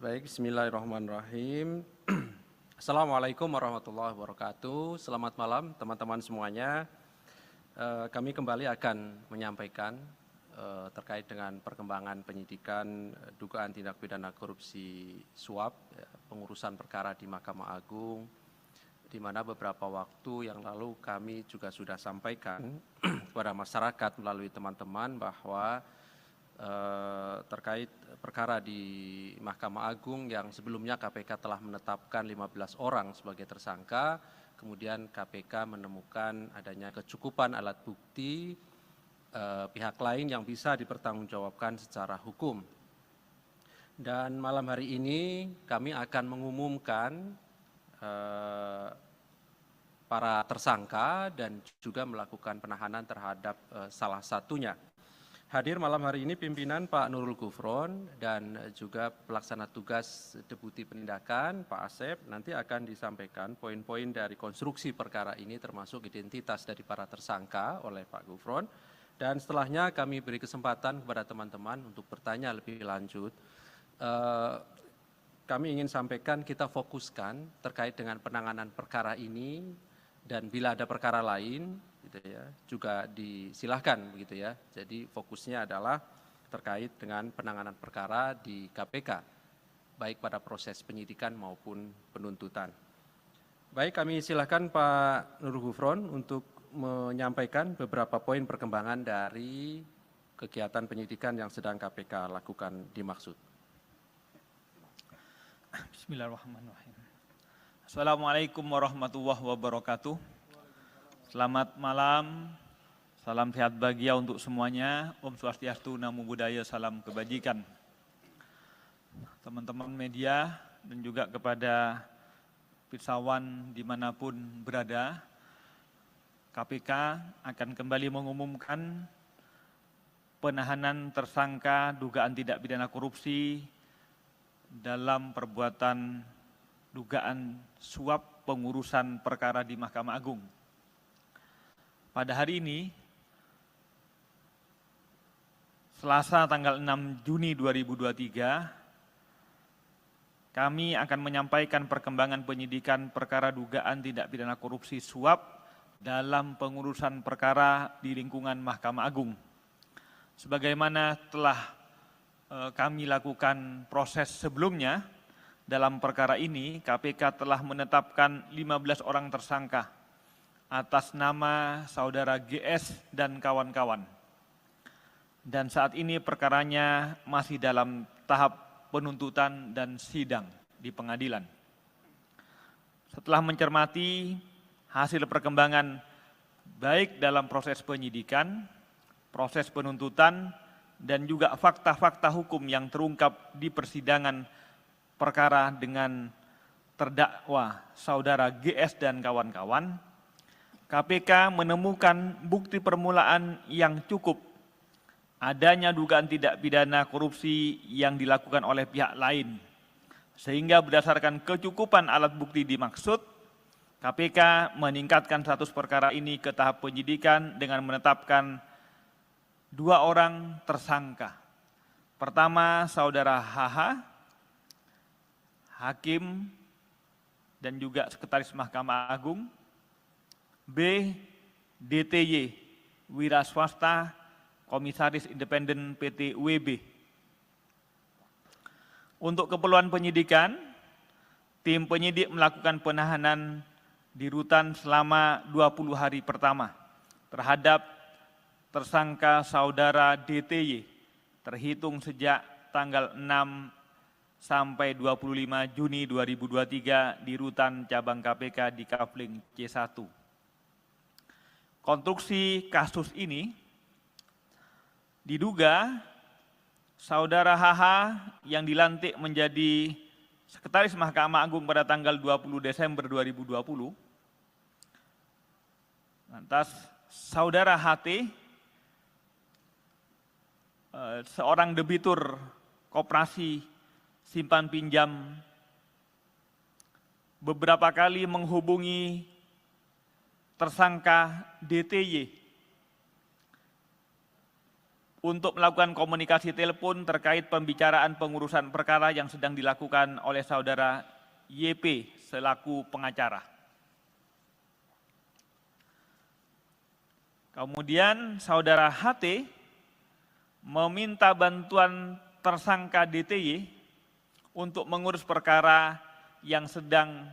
Baik, bismillahirrahmanirrahim. Assalamualaikum warahmatullahi wabarakatuh. Selamat malam teman-teman semuanya. Kami kembali akan menyampaikan terkait dengan perkembangan penyidikan dugaan tindak pidana korupsi suap, pengurusan perkara di Mahkamah Agung, di mana beberapa waktu yang lalu kami juga sudah sampaikan kepada masyarakat melalui teman-teman bahwa terkait perkara di Mahkamah Agung yang sebelumnya KPK telah menetapkan 15 orang sebagai tersangka, kemudian KPK menemukan adanya kecukupan alat bukti pihak lain yang bisa dipertanggungjawabkan secara hukum. Dan malam hari ini kami akan mengumumkan para tersangka dan juga melakukan penahanan terhadap salah satunya. Hadir malam hari ini pimpinan Pak Nurul Gufron dan juga pelaksana tugas Deputi Penindakan Pak Asep. Nanti akan disampaikan poin-poin dari konstruksi perkara ini termasuk identitas dari para tersangka oleh Pak Gufron. Dan setelahnya kami beri kesempatan kepada teman-teman untuk bertanya lebih lanjut. Kami ingin sampaikan kita fokuskan terkait dengan penanganan perkara ini dan bila ada perkara lain gitu ya, juga disilahkan begitu ya. Jadi fokusnya adalah terkait dengan penanganan perkara di KPK, baik pada proses penyidikan maupun penuntutan. Baik, kami silahkan Pak Nurul Gufron untuk menyampaikan beberapa poin perkembangan dari kegiatan penyidikan yang sedang KPK lakukan dimaksud. Bismillahirrahmanirrahim. Assalamualaikum warahmatullahi wabarakatuh. Selamat malam, salam sehat bahagia untuk semuanya. Om Swastiastu, Namo Buddhaya, salam kebajikan. Teman-teman media dan juga kepada pirsawan dimanapun berada, KPK akan kembali mengumumkan penahanan tersangka dugaan tindak pidana korupsi dalam perbuatan dugaan suap pengurusan perkara di Mahkamah Agung. Pada hari ini, Selasa tanggal 6 Juni 2023, kami akan menyampaikan perkembangan penyidikan perkara dugaan tindak pidana korupsi suap dalam pengurusan perkara di lingkungan Mahkamah Agung. Sebagaimana telah kami lakukan proses sebelumnya, dalam perkara ini KPK telah menetapkan 15 orang tersangka atas nama saudara GS dan kawan-kawan. Dan saat ini perkaranya masih dalam tahap penuntutan dan sidang di pengadilan. Setelah mencermati hasil perkembangan baik dalam proses penyidikan, proses penuntutan, dan juga fakta-fakta hukum yang terungkap di persidangan perkara dengan terdakwa saudara GS dan kawan-kawan, KPK menemukan bukti permulaan yang cukup adanya dugaan tindak pidana korupsi yang dilakukan oleh pihak lain. Sehingga berdasarkan kecukupan alat bukti dimaksud, KPK meningkatkan status perkara ini ke tahap penyidikan dengan menetapkan 2 orang tersangka. Pertama, saudara HH, Hakim dan juga Sekretaris Mahkamah Agung. B. DTY, Wira Swasta, Komisaris Independen PT UEB. Untuk keperluan penyidikan, tim penyidik melakukan penahanan di rutan selama 20 hari pertama terhadap tersangka saudara DTY terhitung sejak tanggal 6 sampai 25 Juni 2023 di rutan cabang KPK di Kafling C1. Konstruksi kasus ini diduga saudara HH yang dilantik menjadi Sekretaris Mahkamah Agung pada tanggal 20 Desember 2020. Lantas saudara HT, seorang debitur koperasi simpan pinjam, beberapa kali menghubungi tersangka DTY untuk melakukan komunikasi telepon terkait pembicaraan pengurusan perkara yang sedang dilakukan oleh saudara YP selaku pengacara. Kemudian saudara HT meminta bantuan tersangka DTY untuk mengurus perkara yang sedang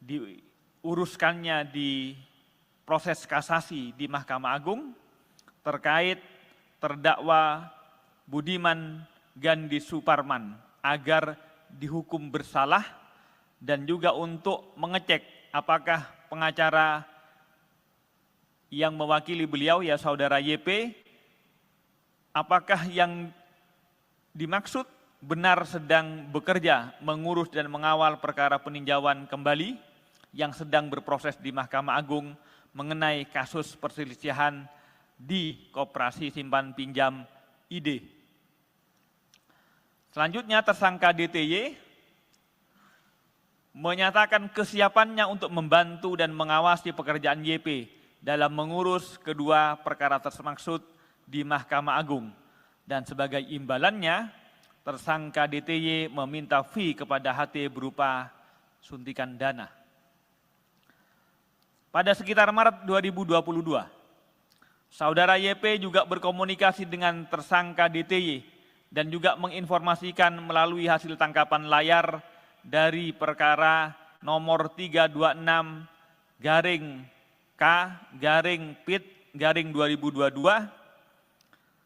diuruskannya di proses kasasi di Mahkamah Agung terkait terdakwa Budiman Gandhi Suparman agar dihukum bersalah dan juga untuk mengecek apakah pengacara yang mewakili beliau, ya saudara YP, apakah yang dimaksud benar sedang bekerja mengurus dan mengawal perkara peninjauan kembali yang sedang berproses di Mahkamah Agung mengenai kasus perselisihan di Koperasi Simpan Pinjam ID. Selanjutnya tersangka DTY menyatakan kesiapannya untuk membantu dan mengawasi pekerjaan YP dalam mengurus kedua perkara tersebut di Mahkamah Agung. Dan sebagai imbalannya, tersangka DTY meminta fee kepada HT berupa suntikan dana. Pada sekitar Maret 2022, saudara YP juga berkomunikasi dengan tersangka DTY dan juga menginformasikan melalui hasil tangkapan layar dari perkara nomor 326-K-PIT-2022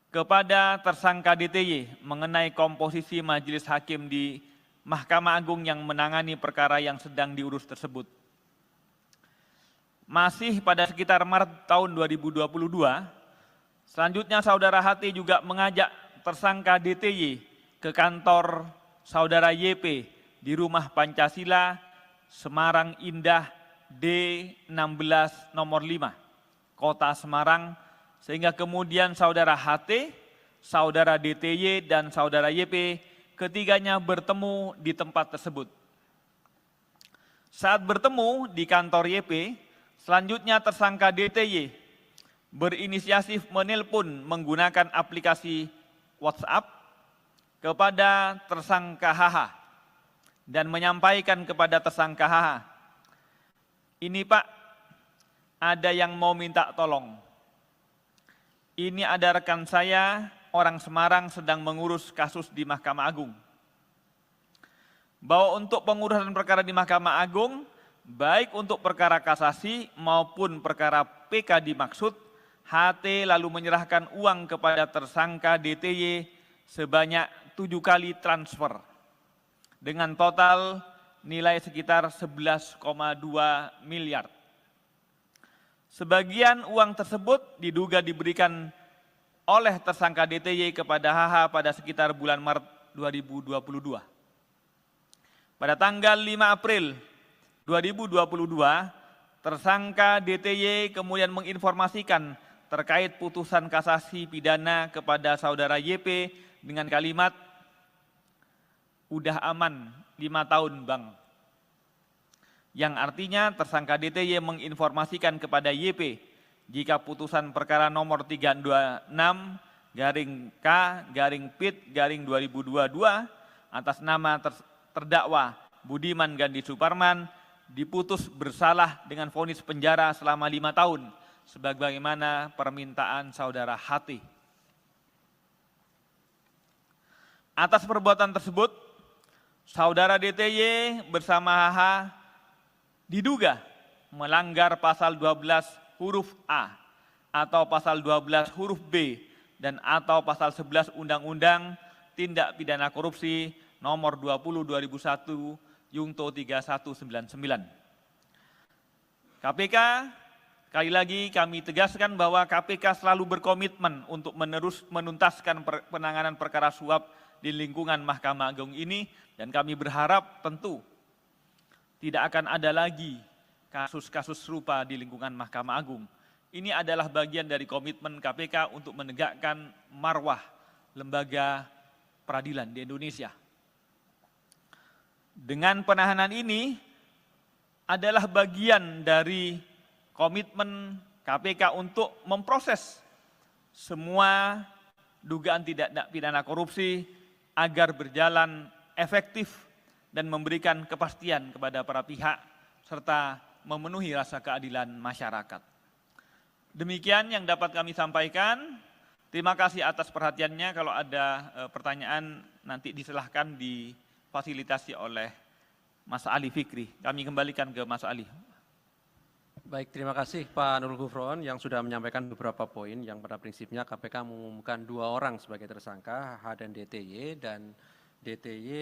kepada tersangka DTY mengenai komposisi majelis hakim di Mahkamah Agung yang menangani perkara yang sedang diurus tersebut. Masih pada sekitar Maret tahun 2022, selanjutnya saudara HT juga mengajak tersangka DTY ke kantor saudara YP di Rumah Pancasila, Semarang Indah D16 nomor 5, Kota Semarang, sehingga kemudian saudara HT, saudara DTY, dan saudara YP ketiganya bertemu di tempat tersebut. Saat bertemu di kantor YP, selanjutnya tersangka DTY berinisiatif menelpon menggunakan aplikasi WhatsApp kepada tersangka HH dan menyampaikan kepada tersangka HH, ini Pak, ada yang mau minta tolong. Ini ada rekan saya, orang Semarang sedang mengurus kasus di Mahkamah Agung. Bahwa untuk pengurusan perkara di Mahkamah Agung, baik untuk perkara kasasi maupun perkara PK dimaksud, HT lalu menyerahkan uang kepada tersangka DTY sebanyak 7 kali transfer dengan total nilai sekitar 11,2 miliar. Sebagian uang tersebut diduga diberikan oleh tersangka DTY kepada HH pada sekitar bulan Maret 2022. Pada tanggal 5 April 2022, tersangka DTY kemudian menginformasikan terkait putusan kasasi pidana kepada saudara YP dengan kalimat, udah aman 5 tahun Bang. Yang artinya tersangka DTY menginformasikan kepada YP jika putusan perkara nomor 326-K-PIT-2022 atas nama terdakwa Budiman Gandhi Suparman diputus bersalah dengan vonis penjara selama 5 tahun sebagaimana permintaan saudara HT. Atas perbuatan tersebut, saudara DTY bersama HH diduga melanggar pasal 12 huruf A atau pasal 12 huruf B dan atau pasal 11 Undang-Undang Tindak Pidana Korupsi nomor 20 2001 Yungto 3199. KPK, sekali lagi kami tegaskan bahwa KPK selalu berkomitmen untuk menuntaskan penanganan perkara suap di lingkungan Mahkamah Agung ini, dan kami berharap tentu tidak akan ada lagi kasus-kasus serupa di lingkungan Mahkamah Agung. Ini adalah bagian dari komitmen KPK untuk menegakkan marwah lembaga peradilan di Indonesia. Dengan penahanan ini adalah bagian dari komitmen KPK untuk memproses semua dugaan tindak pidana korupsi agar berjalan efektif dan memberikan kepastian kepada para pihak serta memenuhi rasa keadilan masyarakat. Demikian yang dapat kami sampaikan. Terima kasih atas perhatiannya. Kalau ada pertanyaan nanti disilahkan difasilitasi oleh Mas Ali Fikri. Kami kembalikan ke Mas Ali. Baik, terima kasih Pak Nurul Gufron yang sudah menyampaikan beberapa poin yang pada prinsipnya KPK mengumumkan 2 orang sebagai tersangka, HH dan DTY, dan DTY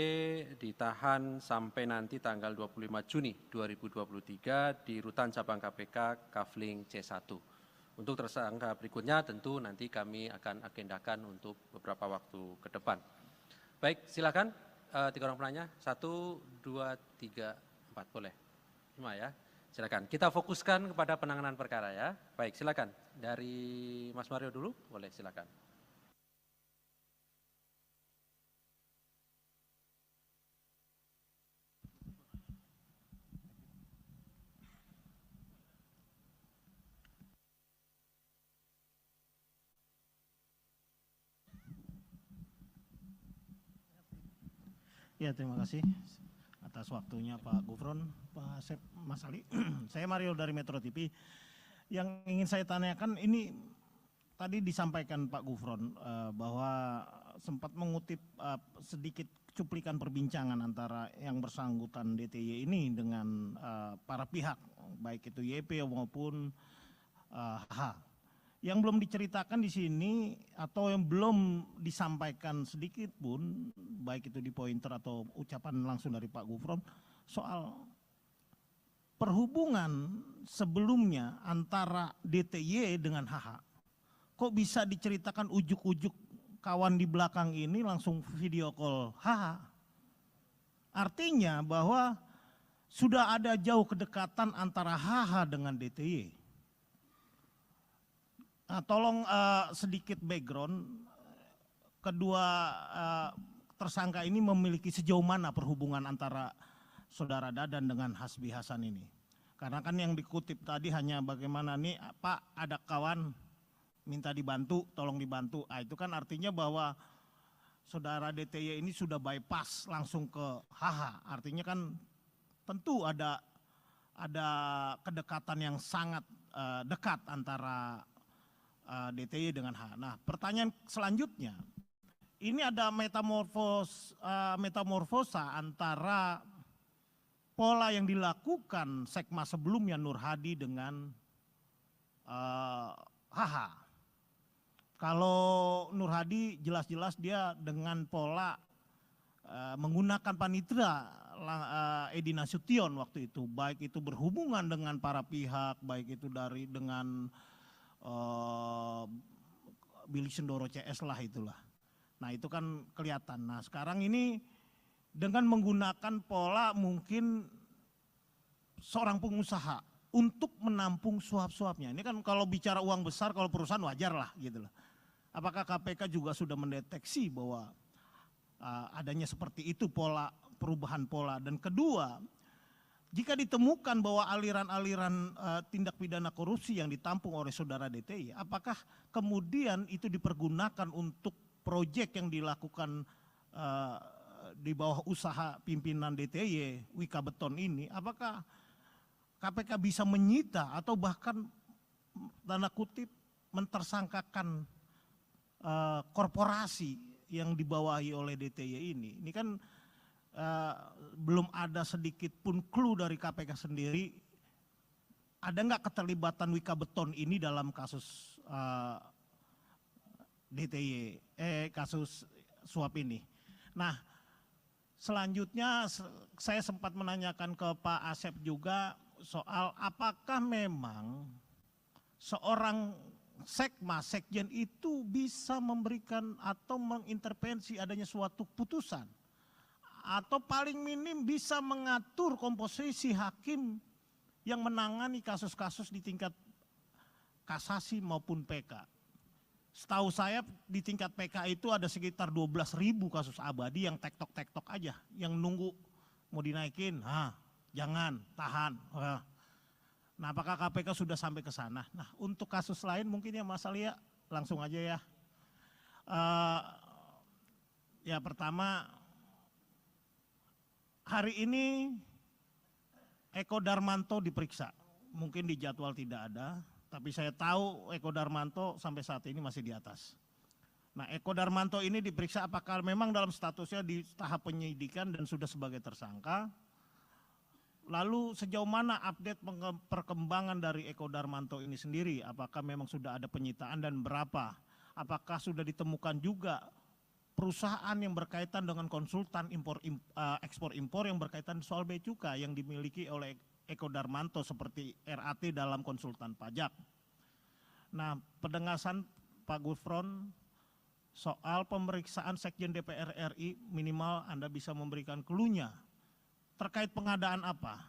ditahan sampai nanti tanggal 25 Juni 2023 di Rutan Cabang KPK Kafling C1. Untuk tersangka berikutnya tentu nanti kami akan agendakan untuk beberapa waktu ke depan. Baik, silakan 3 orang penanya, 1, 2, 3, 4, boleh. 5 ya. silakan. Kita fokuskan kepada penanganan perkara ya. Baik, silakan. Dari Mas Mario dulu, boleh silakan. Ya, terima kasih atas waktunya Pak Gufron, Pak Asep, Mas Ali. Saya Mario dari Metro TV. Yang ingin saya tanyakan ini tadi disampaikan Pak Gufron bahwa sempat mengutip sedikit cuplikan perbincangan antara yang bersangkutan DTY ini dengan para pihak, baik itu YP maupun H. Yang belum diceritakan di sini atau yang belum disampaikan sedikit pun, baik itu di pointer atau ucapan langsung dari Pak Gufron, soal perhubungan sebelumnya antara DTY dengan HH. Kok bisa diceritakan ujuk-ujuk kawan di belakang ini langsung video call HH? Artinya bahwa sudah ada jauh kedekatan antara HH dengan DTY. Nah, tolong sedikit background, kedua tersangka ini memiliki sejauh mana perhubungan antara saudara Dadan dengan Hasbi Hasan ini. Karena kan yang dikutip tadi hanya bagaimana nih Pak ada kawan minta dibantu, tolong dibantu. Itu kan artinya bahwa saudara DTY ini sudah bypass langsung ke HH. Artinya kan tentu ada kedekatan yang sangat dekat antara DTY dengan H. Nah, pertanyaan selanjutnya, ini ada metamorfosa antara pola yang dilakukan Sekma sebelumnya Nur Hadi dengan HH. Kalau Nur Hadi jelas-jelas dia dengan pola menggunakan panitera Edi Nasution waktu itu, baik itu berhubungan dengan para pihak, baik itu dengan Billy Sendoro CS lah itulah. Nah itu kan kelihatan. Nah sekarang ini dengan menggunakan pola mungkin seorang pengusaha untuk menampung suap-suapnya. Ini kan kalau bicara uang besar, kalau perusahaan wajar lah gitu loh. Apakah KPK juga sudah mendeteksi bahwa adanya seperti itu pola, perubahan pola. Dan kedua, jika ditemukan bahwa aliran-aliran tindak pidana korupsi yang ditampung oleh saudara DTY, apakah kemudian itu dipergunakan untuk proyek yang dilakukan di bawah usaha pimpinan DTY, Wika Beton ini, apakah KPK bisa menyita atau bahkan tanda kutip mentersangkakan korporasi yang dibawahi oleh DTY ini? Ini kan belum ada sedikit pun clue dari KPK sendiri, ada nggak keterlibatan Wika Beton ini dalam kasus DTY, kasus suap ini. Nah, selanjutnya saya sempat menanyakan ke Pak Asep juga soal apakah memang seorang Sekma, sekjen itu bisa memberikan atau mengintervensi adanya suatu putusan, atau paling minim bisa mengatur komposisi hakim yang menangani kasus-kasus di tingkat kasasi maupun PK. Setahu saya di tingkat PK itu ada sekitar 12.000 kasus abadi yang tektok-tektok aja, yang nunggu mau dinaikin, jangan, tahan. Nah apakah KPK sudah sampai ke sana? Nah untuk kasus lain mungkin ya Mas Alia langsung aja ya. Ya pertama, hari ini Eko Darmanto diperiksa, mungkin di jadwal tidak ada, tapi saya tahu Eko Darmanto sampai saat ini masih di atas. Nah Eko Darmanto ini diperiksa apakah memang dalam statusnya di tahap penyidikan dan sudah sebagai tersangka. Lalu sejauh mana update perkembangan dari Eko Darmanto ini sendiri, apakah memang sudah ada penyitaan dan berapa? Apakah sudah ditemukan juga perusahaan yang berkaitan dengan konsultan ekspor impor yang berkaitan soal bea cukai yang dimiliki oleh Eko Darmanto seperti RAT dalam konsultan pajak. Nah, pendengasan Pak Gufron soal pemeriksaan Sekjen DPR RI, minimal Anda bisa memberikan clue-nya terkait pengadaan apa.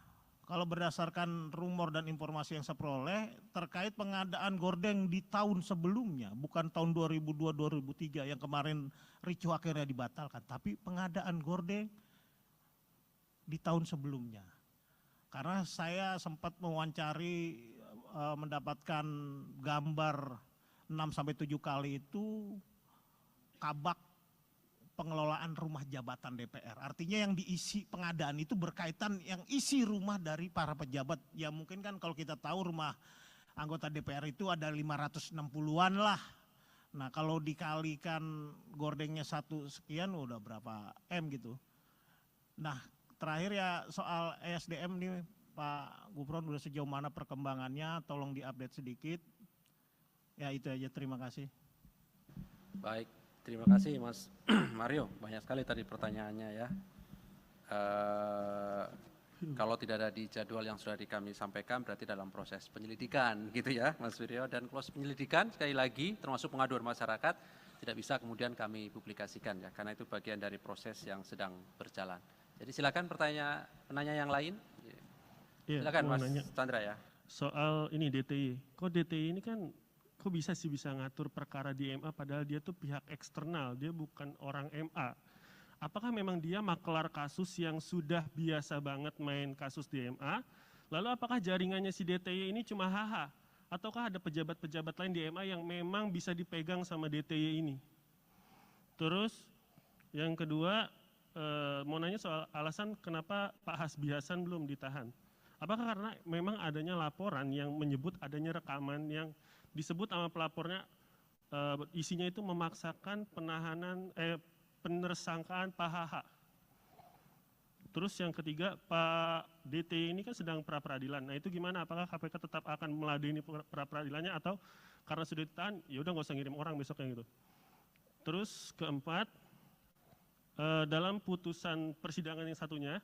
kalau berdasarkan rumor dan informasi yang saya peroleh terkait pengadaan gordeng di tahun sebelumnya, bukan tahun 2002-2003 yang kemarin ricuh akhirnya dibatalkan, tapi pengadaan gordeng di tahun sebelumnya. Karena saya sempat mewawancari, mendapatkan gambar 6-7 kali itu kabak pengelolaan rumah jabatan DPR. Artinya yang diisi pengadaan itu berkaitan yang isi rumah dari para pejabat. Ya mungkin kan kalau kita tahu rumah anggota DPR itu ada 560-an lah. Nah kalau dikalikan gordengnya 1 sekian udah berapa M gitu. Nah terakhir ya soal ESDM nih Pak Gufron, udah sejauh mana perkembangannya, tolong diupdate sedikit. Ya itu aja, terima kasih. Baik. Terima kasih Mas Mario, banyak sekali tadi pertanyaannya ya. Kalau tidak ada di jadwal yang sudah kami sampaikan berarti dalam proses penyelidikan gitu ya Mas Wiryo. Dan proses penyelidikan sekali lagi termasuk pengaduan masyarakat tidak bisa kemudian kami publikasikan ya, karena itu bagian dari proses yang sedang berjalan. Jadi silakan penanya yang lain. Silakan Mas Chandra ya. Soal ini DTI, kok DTI ini kan kok bisa ngatur perkara di MA padahal dia tuh pihak eksternal, dia bukan orang MA. Apakah memang dia makelar kasus yang sudah biasa banget main kasus di MA? Lalu apakah jaringannya si DTI ini cuma HH? Ataukah ada pejabat-pejabat lain di MA yang memang bisa dipegang sama DTI ini? Terus yang kedua, mau nanya soal alasan kenapa Pak Hasbi Hasan belum ditahan. Apakah karena memang adanya laporan yang menyebut adanya rekaman yang disebut sama pelapornya isinya itu memaksakan penersangkaan Pak HH. Terus yang ketiga, Pak DT ini kan sedang pra-peradilan. Nah itu gimana? Apakah KPK tetap akan meladeni pra-peradilannya atau karena sudah ditahan, ya udah nggak usah ngirim orang besoknya gitu. Terus keempat, dalam putusan persidangan yang satunya,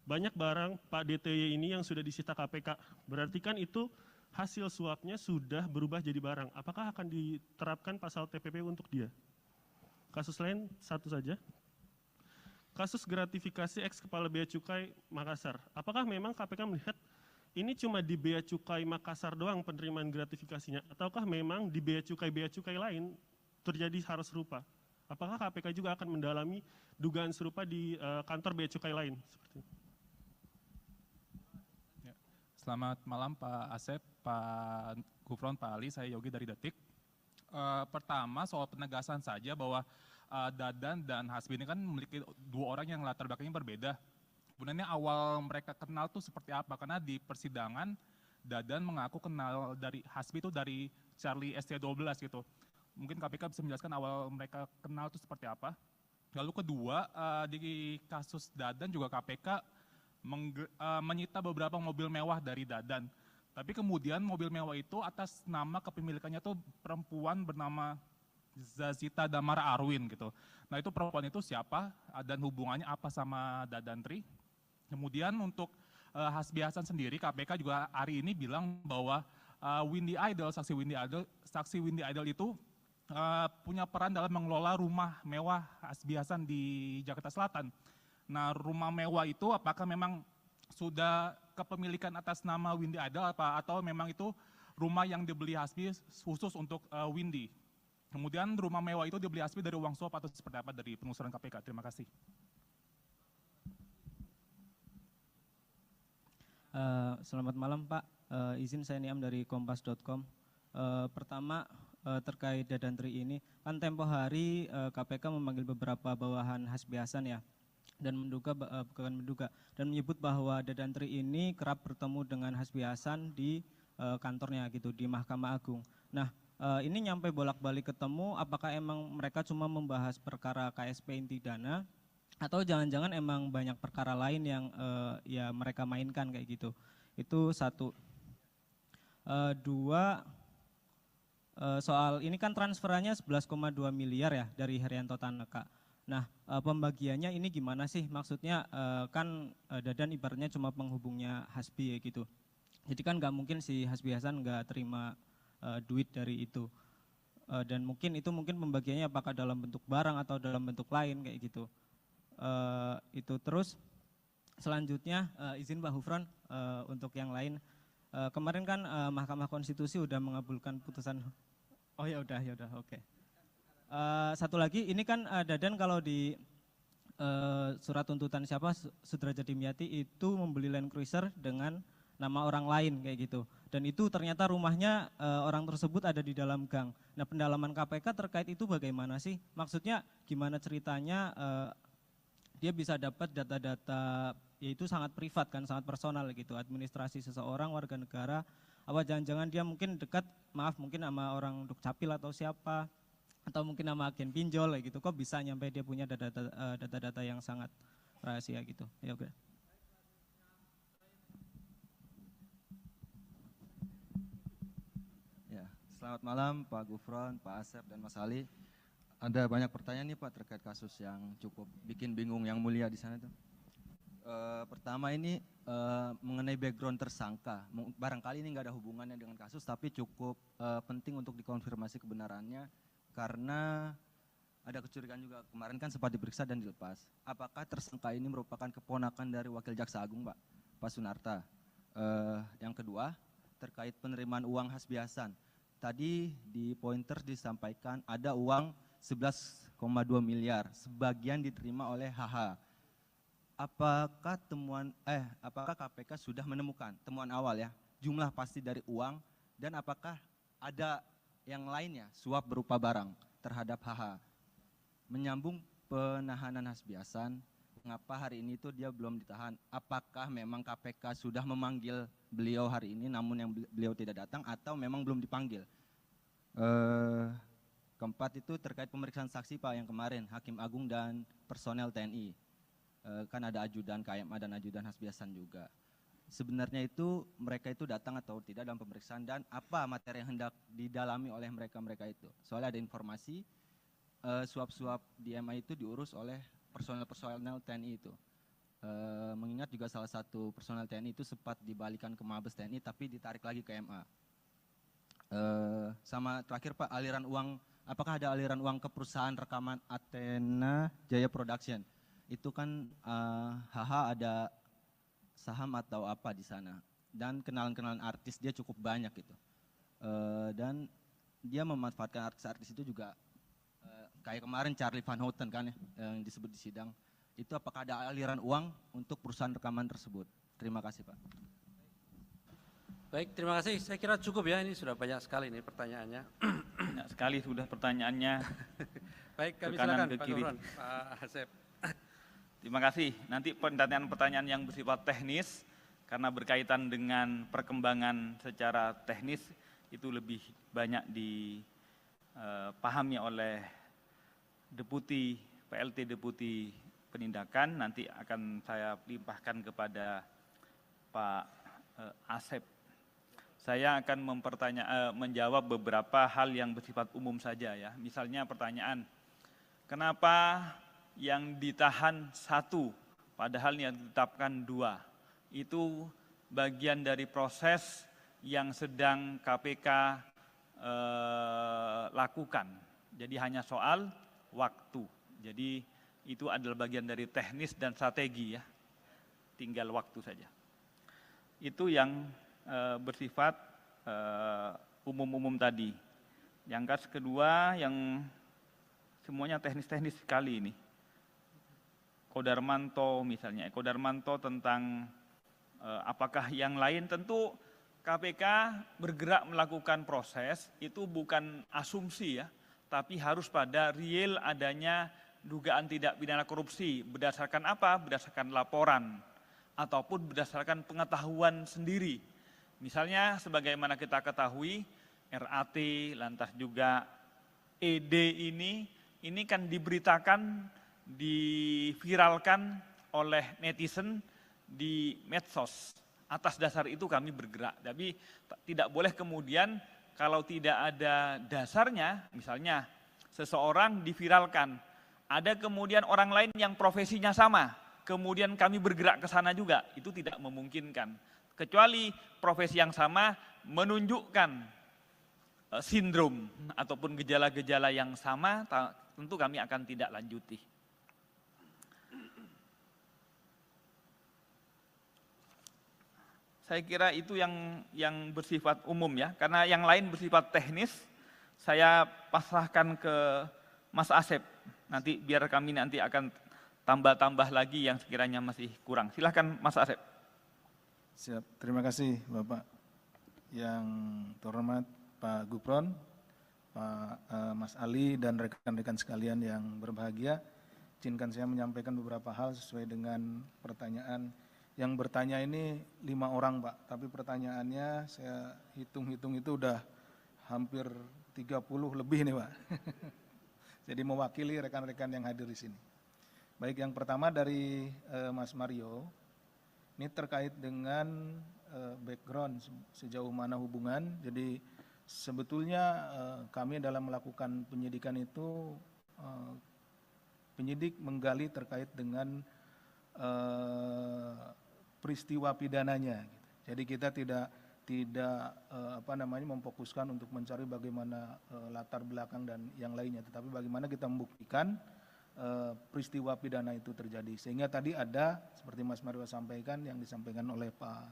banyak barang Pak DTY ini yang sudah disita KPK. Berarti kan itu hasil suapnya sudah berubah jadi barang. Apakah akan diterapkan pasal TPP untuk dia? Kasus lain satu saja. Kasus gratifikasi ex Kepala Bea Cukai Makassar. Apakah memang KPK melihat ini cuma di Bea Cukai Makassar doang penerimaan gratifikasinya? Ataukah memang di Bea Cukai lain terjadi hal serupa? Apakah KPK juga akan mendalami dugaan serupa di kantor Bea Cukai lain? Seperti itu. Selamat malam Pak Asep, Pak Gufron, Pak Ali, saya Yogi dari Detik. Pertama soal penegasan saja bahwa Dadan dan Hasbi ini kan memiliki dua orang yang latar belakangnya berbeda. Sebenarnya awal mereka kenal tuh seperti apa? Karena di persidangan Dadan mengaku kenal dari Hasbi itu dari Charlie ST12 gitu. Mungkin KPK bisa menjelaskan awal mereka kenal itu seperti apa. Lalu kedua, di kasus Dadan juga KPK menyita beberapa mobil mewah dari Dadan. Tapi kemudian mobil mewah itu atas nama kepemilikannya tuh perempuan bernama Zazita Damar Arwin gitu. Nah itu perempuan itu siapa dan hubungannya apa sama Dadantri. Kemudian untuk Hasbi Hasan sendiri KPK juga hari ini bilang bahwa saksi Windy Idol itu punya peran dalam mengelola rumah mewah Hasbi Hasan di Jakarta Selatan. Nah rumah mewah itu apakah memang sudah kepemilikan atas nama Windy Idol atau memang itu rumah yang dibeli Hasbi khusus untuk Windy? Kemudian rumah mewah itu dibeli Hasbi dari uang suap atau seperti apa dari penelusuran KPK? Terima kasih. Selamat malam Pak, izin saya Niam dari kompas.com. Pertama terkait Dadantri ini, kan tempo hari KPK memanggil beberapa bawahan Hasbi Hasan ya. Dan menyebut bahwa Dadantri ini kerap bertemu dengan Hasbi Hasan di kantornya gitu di Mahkamah Agung. Nah ini nyampe bolak-balik ketemu, apakah emang mereka cuma membahas perkara KSP inti dana atau jangan-jangan emang banyak perkara lain yang ya mereka mainkan kayak gitu? Itu satu. Dua, soal ini kan transferannya 11,2 miliar ya dari Herianto Tanaka. Nah pembagiannya ini gimana sih? Maksudnya kan Dadan ibaratnya cuma penghubungnya Hasbi ya gitu. Jadi kan nggak mungkin si Hasbi Hasan nggak terima duit dari itu. Dan mungkin pembagiannya apakah dalam bentuk barang atau dalam bentuk lain kayak gitu. Itu terus selanjutnya izin Pak Gufron untuk yang lain. Kemarin kan Mahkamah Konstitusi udah mengabulkan putusan. Oh ya udah, oke. Satu lagi, ini kan Dadan kalau di surat tuntutan siapa Sudrajat Dimyati itu membeli Land Cruiser dengan nama orang lain kayak gitu. Dan itu ternyata rumahnya orang tersebut ada di dalam gang. Nah, pendalaman KPK terkait itu bagaimana sih? Maksudnya gimana ceritanya dia bisa dapat data-data yaitu sangat privat kan, sangat personal gitu, administrasi seseorang warga negara. Apa jangan-jangan dia mungkin dekat, mungkin sama orang Dukcapil atau siapa, atau mungkin sama agen pinjol kayak gitu, kok bisa nyampe dia punya data-data yang sangat rahasia gitu. Ya oke. Ya, selamat malam Pak Gufron, Pak Asep dan Mas Ali. Ada banyak pertanyaan nih Pak terkait kasus yang cukup bikin bingung yang mulia di sana tuh. Pertama ini mengenai background tersangka. Barangkali ini nggak ada hubungannya dengan kasus, tapi cukup penting untuk dikonfirmasi kebenarannya. Karena ada kecurigaan juga, kemarin kan sempat diperiksa dan dilepas. Apakah tersangka ini merupakan keponakan dari Wakil Jaksa Agung Pak Sunarta? Yang kedua, terkait penerimaan uang Hasbi Hasan. Tadi di pointer disampaikan ada uang 11,2 miliar, sebagian diterima oleh HH. Apakah apakah KPK sudah menemukan temuan awal ya, jumlah pasti dari uang, dan apakah ada yang lainnya suap berupa barang terhadap HH? Menyambung penahanan Hasbi Hasan, mengapa hari ini itu dia belum ditahan? Apakah memang KPK sudah memanggil beliau hari ini namun yang beliau tidak datang, atau memang belum dipanggil? Keempat itu terkait pemeriksaan saksi Pak yang kemarin, Hakim Agung dan personel TNI. Kan ada ajudan KMA dan ajudan Hasbi Hasan juga. Sebenarnya itu mereka itu datang atau tidak dalam pemeriksaan, dan apa materi yang hendak didalami oleh mereka itu. Soalnya ada informasi suap-suap di MA itu diurus oleh personel TNI itu. Mengingat juga salah satu personel TNI itu sempat dibalikan ke Mabes TNI tapi ditarik lagi ke MA. Sama terakhir Pak, aliran uang, apakah ada aliran uang ke perusahaan rekaman Athena Jaya Production? Itu kan HH ada saham atau apa di sana, dan kenalan-kenalan artis dia cukup banyak gitu, dan dia memanfaatkan artis-artis itu juga, kayak kemarin Charlie Van Houten kan ya, yang disebut di sidang. Itu apakah ada aliran uang untuk perusahaan rekaman tersebut? Terima kasih Pak. Baik, terima kasih. Saya kira cukup ya, ini sudah banyak sekali nih pertanyaannya. Banyak sekali sudah pertanyaannya. Baik, kami Ke kanan, silakan ke Pak kiri. Gufron, Pak Asep. Terima kasih. Nanti pertanyaan-pertanyaan yang bersifat teknis, karena berkaitan dengan perkembangan secara teknis, itu lebih banyak dipahami oleh PLT Deputi Penindakan. Nanti akan saya limpahkan kepada Pak Asep. Saya akan menjawab beberapa hal yang bersifat umum saja ya. Misalnya pertanyaan, kenapa yang ditahan 1, padahal yang ditetapkan 2. Itu bagian dari proses yang sedang KPK lakukan. Jadi hanya soal waktu. Jadi itu adalah bagian dari teknis dan strategi ya. Tinggal waktu saja. Itu yang bersifat umum-umum tadi. Yang kedua yang semuanya teknis-teknis sekali ini. Kodarmanto misalnya, Kodarmanto tentang apakah yang lain, tentu KPK bergerak melakukan proses, itu bukan asumsi ya, tapi harus pada real adanya dugaan tindak pidana korupsi. Berdasarkan apa? Berdasarkan laporan, ataupun berdasarkan pengetahuan sendiri. Misalnya sebagaimana kita ketahui, RAT, lantas juga ED ini kan diberitakan, diviralkan oleh netizen di medsos. Atas dasar itu kami bergerak. Tapi tidak boleh kemudian kalau tidak ada dasarnya, misalnya seseorang diviralkan, ada kemudian orang lain yang profesinya sama, kemudian kami bergerak ke sana juga, itu tidak memungkinkan. Kecuali profesi yang sama menunjukkan sindrom ataupun gejala-gejala yang sama, tentu kami akan tidak lanjuti. Saya kira itu yang bersifat umum ya, karena yang lain bersifat teknis. Saya pasrahkan ke Mas Asep. Nanti biar kami nanti akan tambah-tambah lagi yang sekiranya masih kurang. Silahkan Mas Asep. Siap, terima kasih Bapak. Yang terhormat Pak Gufron, Mas Ali dan rekan-rekan sekalian yang berbahagia, izinkan saya menyampaikan beberapa hal sesuai dengan pertanyaan. Yang bertanya ini 5 orang Pak, tapi pertanyaannya saya hitung-hitung itu udah hampir 30 lebih nih Pak. Jadi mewakili rekan-rekan yang hadir di sini. Baik, yang pertama dari Mas Mario, ini terkait dengan background sejauh mana hubungan. Jadi sebetulnya kami dalam melakukan penyidikan itu, penyidik menggali terkait dengan peristiwa pidananya. Jadi kita tidak memfokuskan untuk mencari bagaimana latar belakang dan yang lainnya, tetapi bagaimana kita membuktikan peristiwa pidana itu terjadi. Sehingga tadi ada seperti Mas Mario sampaikan, yang disampaikan oleh Pak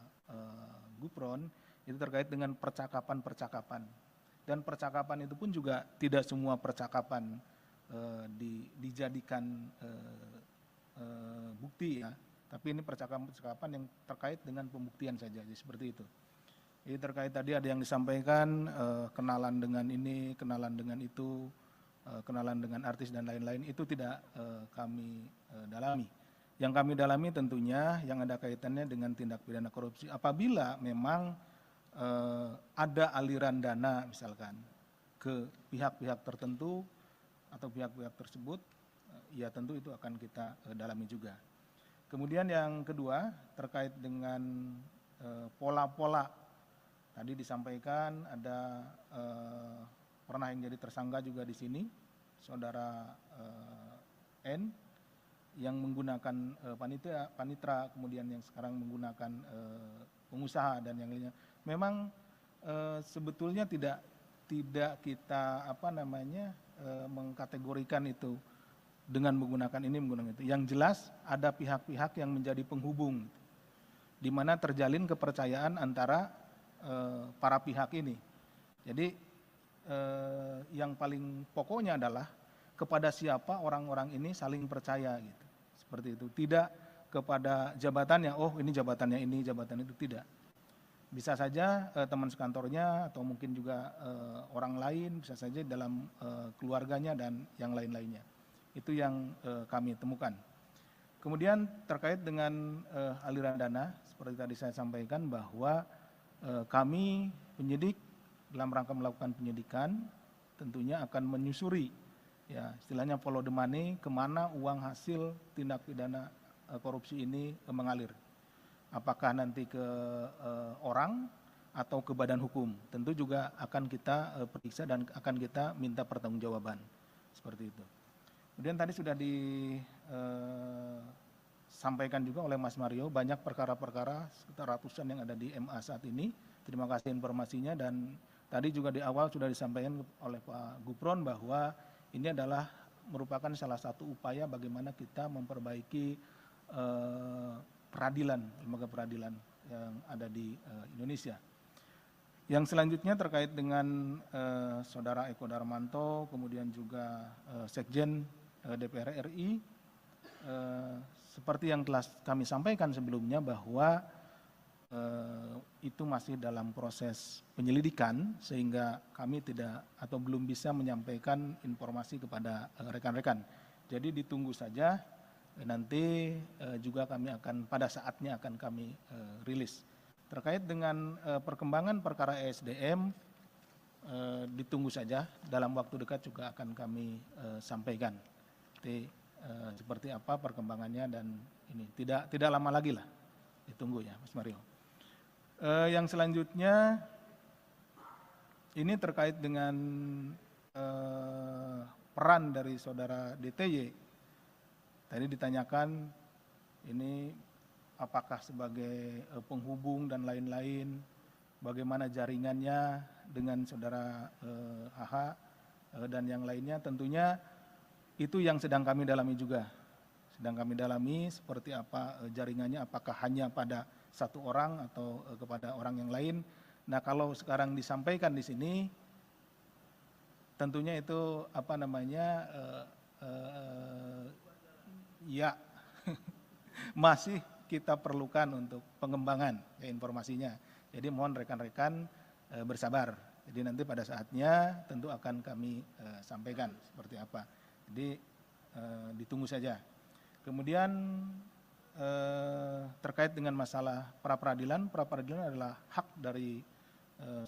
Gufron, itu terkait dengan percakapan-percakapan. Dan percakapan itu pun juga tidak semua percakapan dijadikan bukti ya, tapi ini percakapan-percakapan yang terkait dengan pembuktian saja, jadi seperti itu. Jadi terkait tadi ada yang disampaikan kenalan dengan ini, kenalan dengan itu, kenalan dengan artis dan lain-lain, itu tidak kami dalami. Yang kami dalami tentunya yang ada kaitannya dengan tindak pidana korupsi. Apabila memang ada aliran dana misalkan ke pihak-pihak tertentu atau pihak-pihak tersebut, ya tentu itu akan kita dalami juga. Kemudian yang kedua terkait dengan pola-pola, tadi disampaikan ada pernah yang jadi tersangka juga di sini, saudara N, yang menggunakan panitra, kemudian yang sekarang menggunakan pengusaha dan yang lainnya. Memang sebetulnya tidak kita mengkategorikan itu dengan menggunakan ini, menggunakan itu. Yang jelas ada pihak-pihak yang menjadi penghubung, di mana terjalin kepercayaan antara para pihak ini. Jadi yang paling pokoknya adalah kepada siapa orang-orang ini saling percaya gitu. Seperti itu. Tidak kepada jabatannya, oh ini jabatannya ini, jabatan itu, tidak. Bisa saja teman sekantornya atau mungkin juga orang lain, bisa saja dalam keluarganya dan yang lain-lainnya. Itu yang kami temukan. Kemudian terkait dengan aliran dana, seperti tadi saya sampaikan bahwa kami penyidik dalam rangka melakukan penyidikan tentunya akan menyusuri, ya istilahnya follow the money, kemana uang hasil tindak pidana korupsi ini mengalir. Apakah nanti ke orang atau ke badan hukum, tentu juga akan kita periksa dan akan kita minta pertanggungjawaban, seperti itu. Kemudian tadi sudah disampaikan juga oleh Mas Mario, banyak perkara-perkara sekitar ratusan yang ada di MA saat ini. Terima kasih informasinya, dan tadi juga di awal sudah disampaikan oleh Pak Gufron bahwa ini adalah merupakan salah satu upaya bagaimana kita memperbaiki peradilan, lembaga peradilan yang ada di Indonesia. Yang selanjutnya terkait dengan Saudara Eko Darmanto, kemudian juga Sekjen DPR RI, seperti yang telah kami sampaikan sebelumnya bahwa itu masih dalam proses penyelidikan, sehingga kami tidak atau belum bisa menyampaikan informasi kepada rekan-rekan. Jadi ditunggu saja, nanti juga kami akan pada saatnya akan kami rilis. Terkait dengan perkembangan perkara ESDM, ditunggu saja, dalam waktu dekat juga akan kami sampaikan. Jadi, seperti apa perkembangannya, dan ini tidak lama lagi lah, ditunggu ya Mas Mario. Yang selanjutnya ini terkait dengan peran dari saudara DTY. Tadi ditanyakan ini apakah sebagai penghubung dan lain-lain, bagaimana jaringannya dengan saudara AH dan yang lainnya. Tentunya itu yang sedang kami dalami juga. Sedang kami dalami seperti apa jaringannya, apakah hanya pada satu orang atau kepada orang yang lain. Nah, kalau sekarang disampaikan di sini, tentunya itu apa namanya ya masih kita perlukan untuk pengembangan ya, informasinya. Jadi mohon rekan-rekan bersabar. Jadi nanti pada saatnya tentu akan kami sampaikan seperti apa. Jadi ditunggu saja. Kemudian terkait dengan masalah pra-peradilan adalah hak dari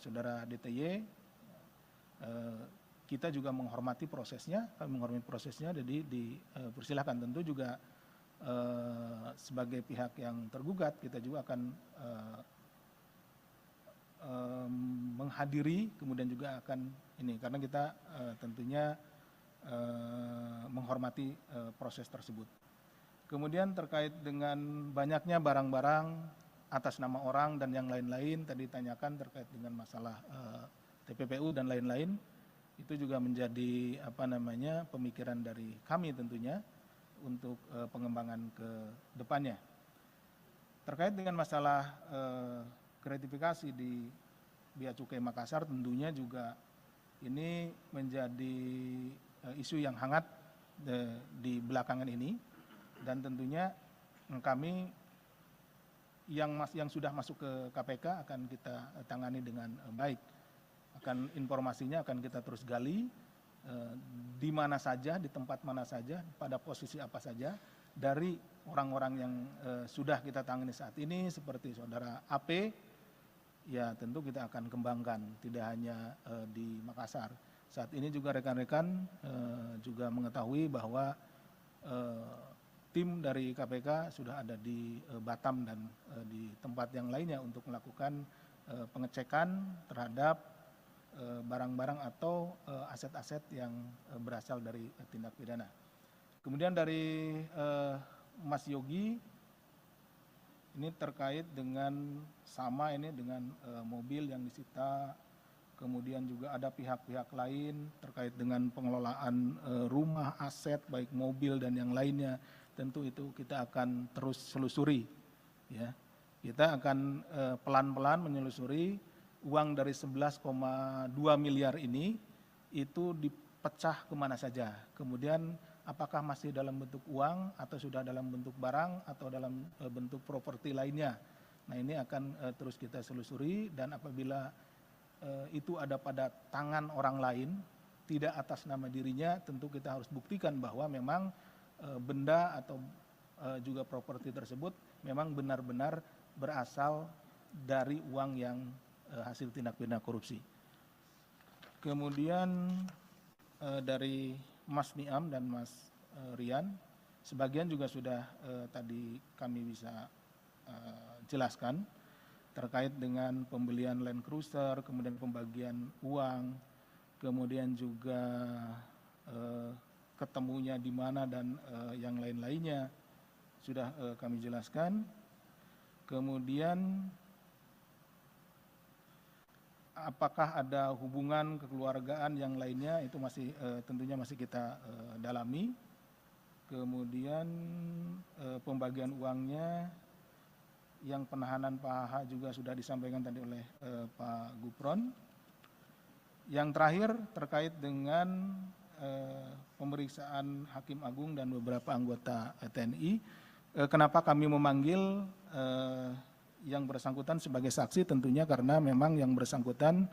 saudara DTY. Kita juga menghormati prosesnya, kami menghormati prosesnya, jadi dipersilahkan. Tentu juga sebagai pihak yang tergugat, kita juga akan menghadiri, kemudian juga akan ini, karena kita tentunya menghormati proses tersebut. Kemudian terkait dengan banyaknya barang-barang atas nama orang dan yang lain-lain, tadi ditanyakan terkait dengan masalah TPPU dan lain-lain, itu juga menjadi apa namanya pemikiran dari kami tentunya untuk pengembangan ke depannya. Terkait dengan masalah gratifikasi di Bea Cukai Makassar, tentunya juga ini menjadi isu yang hangat di belakangan ini, dan tentunya kami yang sudah masuk ke KPK akan kita tangani dengan baik. Akan informasinya akan kita terus gali di mana saja, di tempat mana saja, pada posisi apa saja, dari orang-orang yang sudah kita tangani saat ini seperti saudara AP, ya tentu kita akan kembangkan, tidak hanya di Makassar. Saat ini juga rekan-rekan juga mengetahui bahwa tim dari KPK sudah ada di Batam dan di tempat yang lainnya untuk melakukan pengecekan terhadap barang-barang atau aset-aset yang berasal dari tindak pidana. Kemudian dari Mas Yogi, ini terkait dengan sama ini dengan mobil yang disita, kemudian juga ada pihak-pihak lain terkait dengan pengelolaan rumah, aset, baik mobil dan yang lainnya. Tentu itu kita akan terus selusuri. Ya. Kita akan pelan-pelan menyelusuri uang dari 11,2 miliar ini itu dipecah kemana saja. Kemudian apakah masih dalam bentuk uang atau sudah dalam bentuk barang atau dalam bentuk properti lainnya. Nah ini akan terus kita selusuri, dan apabila itu ada pada tangan orang lain, tidak atas nama dirinya, tentu kita harus buktikan bahwa memang benda atau juga properti tersebut memang benar-benar berasal dari uang yang hasil tindak pidana korupsi. Kemudian dari Mas Niam dan Mas Rian, sebagian juga sudah tadi kami bisa jelaskan terkait dengan pembelian Land Cruiser, kemudian pembagian uang, kemudian juga ketemunya di mana dan yang lain-lainnya sudah kami jelaskan. Kemudian apakah ada hubungan kekeluargaan yang lainnya, itu masih tentunya masih kita dalami. Kemudian pembagian uangnya, yang penahanan Pak HH juga sudah disampaikan tadi oleh Pak Gufron. Yang terakhir terkait dengan pemeriksaan Hakim Agung dan beberapa anggota TNI. Kenapa kami memanggil yang bersangkutan sebagai saksi, tentunya karena memang yang bersangkutan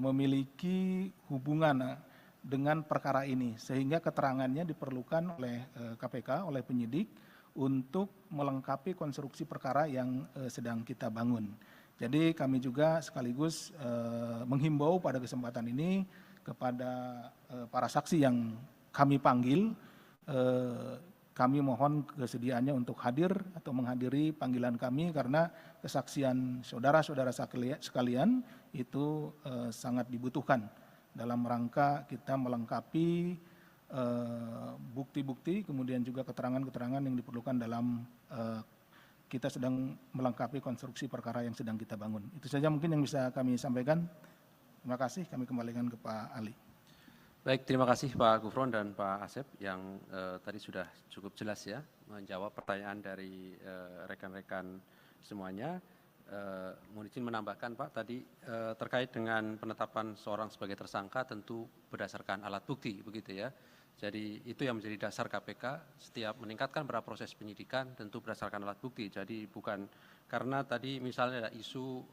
memiliki hubungan dengan perkara ini, sehingga keterangannya diperlukan oleh KPK, oleh penyidik untuk melengkapi konstruksi perkara yang sedang kita bangun. Jadi kami juga sekaligus menghimbau pada kesempatan ini kepada para saksi yang kami panggil, kami mohon kesediaannya untuk hadir atau menghadiri panggilan kami, karena kesaksian saudara-saudara sekalian itu sangat dibutuhkan dalam rangka kita melengkapi bukti-bukti, kemudian juga keterangan-keterangan yang diperlukan dalam kita sedang melengkapi konstruksi perkara yang sedang kita bangun. Itu saja mungkin yang bisa kami sampaikan. Terima kasih, kami kembalikan ke Pak Ali. Baik, terima kasih Pak Gufron dan Pak Asep yang tadi sudah cukup jelas ya menjawab pertanyaan dari rekan-rekan semuanya. Mohon izin menambahkan Pak tadi terkait dengan penetapan seorang sebagai tersangka tentu berdasarkan alat bukti begitu ya. Jadi itu yang menjadi dasar KPK setiap meningkatkan pada proses penyidikan tentu berdasarkan alat bukti. Jadi bukan karena tadi misalnya ada isu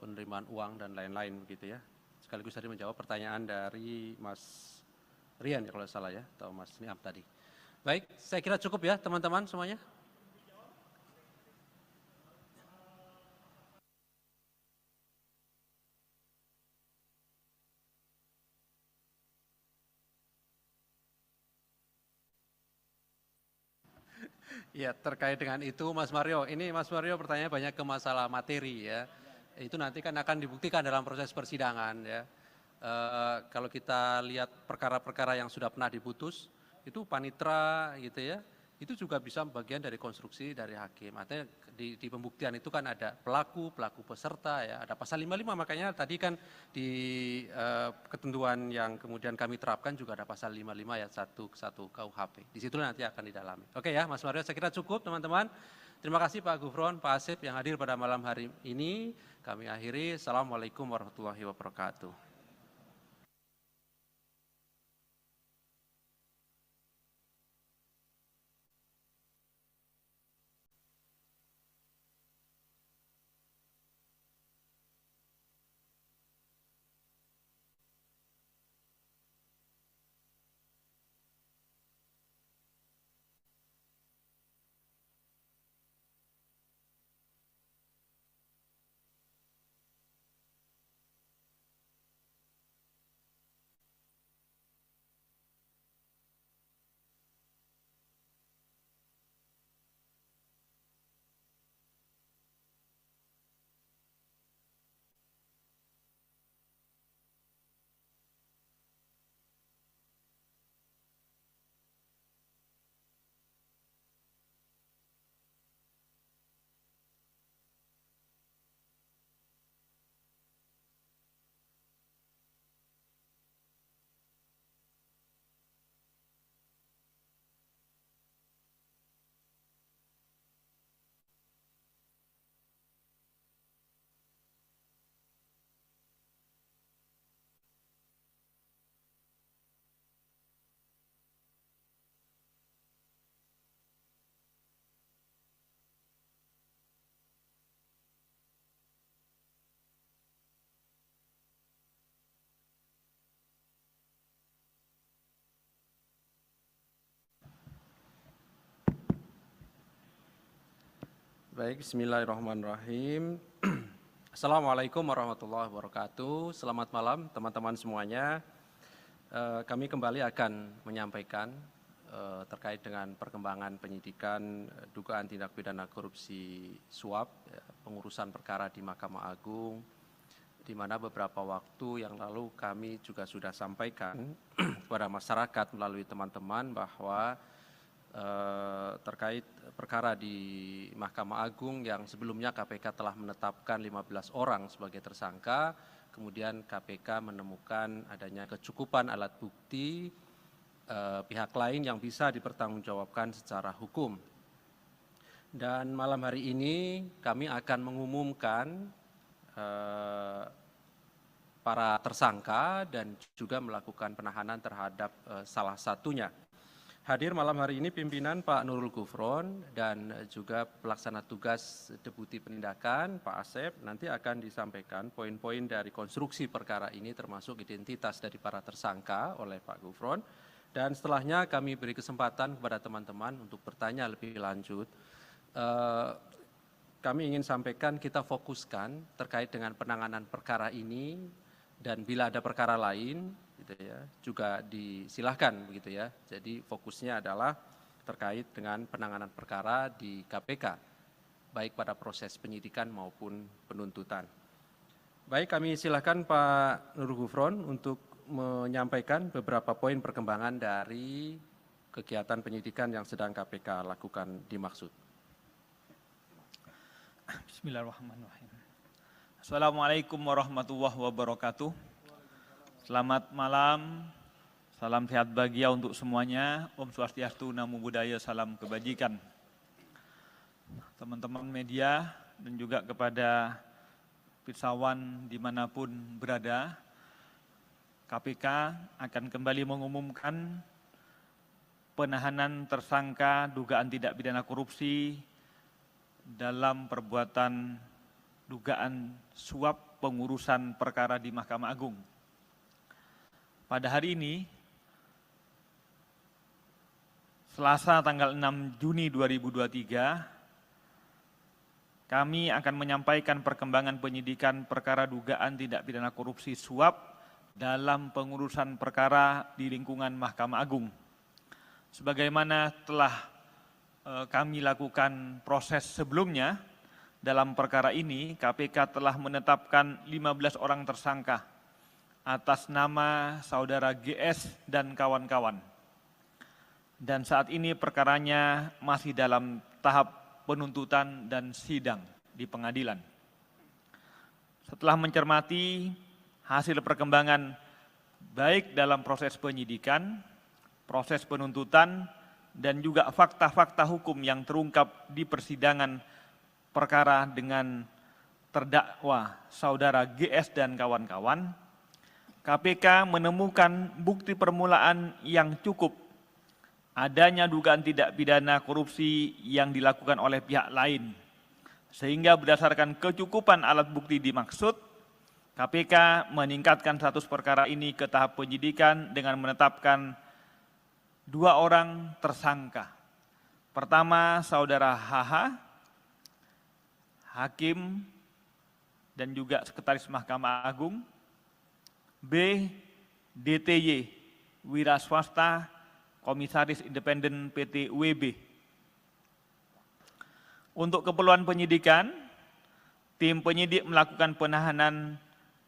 penerimaan uang dan lain-lain begitu ya. Sekaligus tadi menjawab pertanyaan dari Mas Rian ya kalau salah ya atau Mas Niam tadi. Baik, saya kira cukup ya teman-teman semuanya. Ya, terkait dengan itu Mas Mario, ini Mas Mario pertanyaannya banyak ke masalah materi ya. Itu nanti kan akan dibuktikan dalam proses persidangan ya. Kalau kita lihat perkara-perkara yang sudah pernah diputus, itu panitra gitu ya, itu juga bisa bagian dari konstruksi dari hakim. Artinya di pembuktian itu kan ada pelaku peserta ya, ada pasal 55 makanya tadi kan di ketentuan yang kemudian kami terapkan juga ada pasal 55 ayat 1 KUHP. Di situ nanti akan didalami. Oke ya Mas Mario, saya kira cukup teman-teman. Terima kasih Pak Gufron, Pak Asep yang hadir pada malam hari ini. Kami akhiri. Assalamualaikum warahmatullahi wabarakatuh. Baik, bismillahirrahmanirrahim. Assalamualaikum warahmatullahi wabarakatuh. Selamat malam teman-teman semuanya. Kami kembali akan menyampaikan terkait dengan perkembangan penyidikan dugaan tindak pidana korupsi suap, pengurusan perkara di Mahkamah Agung, di mana beberapa waktu yang lalu kami juga sudah sampaikan kepada masyarakat melalui teman-teman bahwa terkait perkara di Mahkamah Agung yang sebelumnya KPK telah menetapkan 15 orang sebagai tersangka, kemudian KPK menemukan adanya kecukupan alat bukti pihak lain yang bisa dipertanggungjawabkan secara hukum. Dan malam hari ini kami akan mengumumkan para tersangka dan juga melakukan penahanan terhadap salah satunya. Hadir malam hari ini pimpinan Pak Nurul Gufron dan juga pelaksana tugas Deputi Penindakan Pak Asep. Nanti akan disampaikan poin-poin dari konstruksi perkara ini termasuk identitas dari para tersangka oleh Pak Gufron. Dan setelahnya kami beri kesempatan kepada teman-teman untuk bertanya lebih lanjut. Kami ingin sampaikan kita fokuskan terkait dengan penanganan perkara ini dan bila ada perkara lain gitu ya, juga disilahkan begitu ya. Jadi fokusnya adalah terkait dengan penanganan perkara di KPK, baik pada proses penyidikan maupun penuntutan. Baik, kami silahkan Pak Nurul Gufron untuk menyampaikan beberapa poin perkembangan dari kegiatan penyidikan yang sedang KPK lakukan dimaksud. Bismillahirrahmanirrahim. Assalamualaikum warahmatullahi wabarakatuh. Selamat malam, salam sehat bahagia untuk semuanya. Om Swastiastu, Namo Buddhaya, salam kebajikan. Teman-teman media dan juga kepada pirsawan dimanapun berada, KPK akan kembali mengumumkan penahanan tersangka dugaan tindak pidana korupsi dalam perbuatan dugaan suap pengurusan perkara di Mahkamah Agung. Pada hari ini, Selasa tanggal 6 Juni 2023, kami akan menyampaikan perkembangan penyidikan perkara dugaan tindak pidana korupsi suap dalam pengurusan perkara di lingkungan Mahkamah Agung. Sebagaimana telah kami lakukan proses sebelumnya, dalam perkara ini KPK telah menetapkan 15 orang tersangka atas nama saudara GS dan kawan-kawan. Dan saat ini perkaranya masih dalam tahap penuntutan dan sidang di pengadilan. Setelah mencermati hasil perkembangan baik dalam proses penyidikan, proses penuntutan, dan juga fakta-fakta hukum yang terungkap di persidangan perkara dengan terdakwa saudara GS dan kawan-kawan, KPK menemukan bukti permulaan yang cukup adanya dugaan tidak pidana korupsi yang dilakukan oleh pihak lain. Sehingga berdasarkan kecukupan alat bukti dimaksud, KPK meningkatkan status perkara ini ke tahap penyidikan dengan menetapkan 2 orang tersangka. Pertama, saudara HH, Hakim dan juga Sekretaris Mahkamah Agung. B, DTY, Wira Swasta, Komisaris Independen PT UEB. Untuk keperluan penyidikan, tim penyidik melakukan penahanan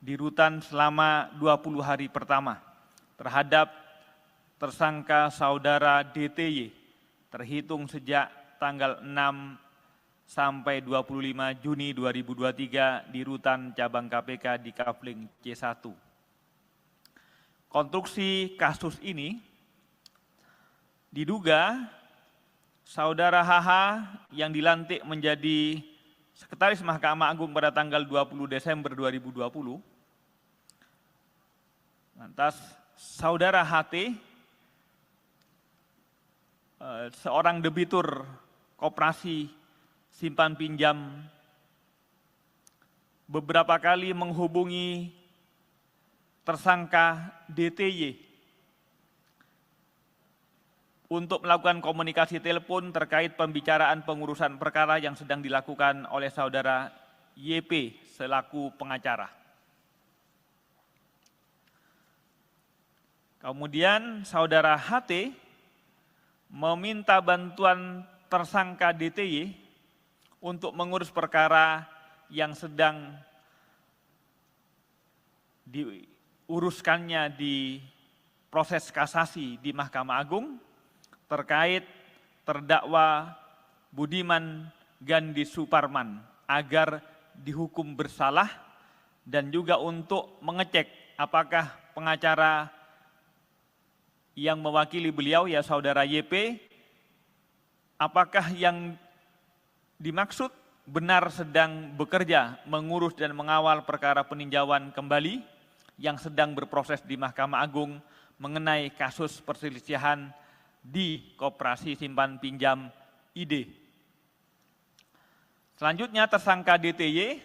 di rutan selama 20 hari pertama terhadap tersangka saudara DTY terhitung sejak tanggal 6 sampai 25 Juni 2023 di rutan cabang KPK di Kafling C1. Konstruksi kasus ini diduga saudara HH yang dilantik menjadi Sekretaris Mahkamah Agung pada tanggal 20 Desember 2020, lantas saudara HT, seorang debitur koperasi simpan pinjam, beberapa kali menghubungi tersangka DTY untuk melakukan komunikasi telepon terkait pembicaraan pengurusan perkara yang sedang dilakukan oleh saudara YP selaku pengacara. Kemudian saudara HT meminta bantuan tersangka DTY untuk mengurus perkara yang sedang diuruskannya di proses kasasi di Mahkamah Agung terkait terdakwa Budiman Gandhi Suparman agar dihukum bersalah dan juga untuk mengecek apakah pengacara yang mewakili beliau, ya saudara YP, apakah yang dimaksud benar sedang bekerja mengurus dan mengawal perkara peninjauan kembali yang sedang berproses di Mahkamah Agung mengenai kasus perselisihan di Koperasi Simpan Pinjam ID. Selanjutnya tersangka DTY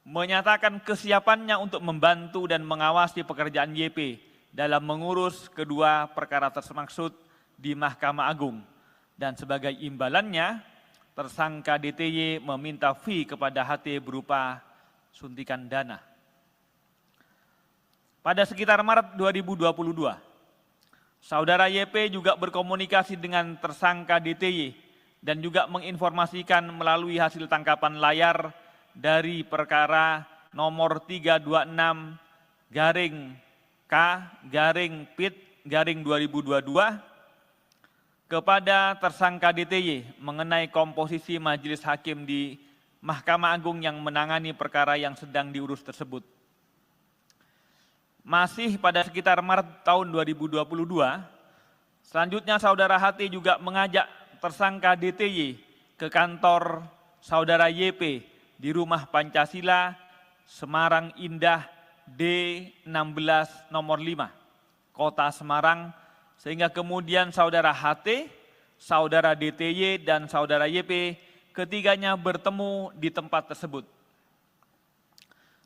menyatakan kesiapannya untuk membantu dan mengawasi pekerjaan YP dalam mengurus kedua perkara tersemaksud di Mahkamah Agung. Dan sebagai imbalannya, tersangka DTY meminta fee kepada HT berupa suntikan dana. Pada sekitar Maret 2022, saudara YP juga berkomunikasi dengan tersangka DTY dan juga menginformasikan melalui hasil tangkapan layar dari perkara nomor 326-K-PIT-2022 kepada tersangka DTY mengenai komposisi majelis hakim di Mahkamah Agung yang menangani perkara yang sedang diurus tersebut. Masih pada sekitar Maret tahun 2022, selanjutnya saudara HT juga mengajak tersangka DTY ke kantor Saudara YP di Rumah Pancasila, Semarang Indah D16 nomor 5, Kota Semarang, sehingga kemudian Saudara HT, Saudara DTY, dan Saudara YP ketiganya bertemu di tempat tersebut.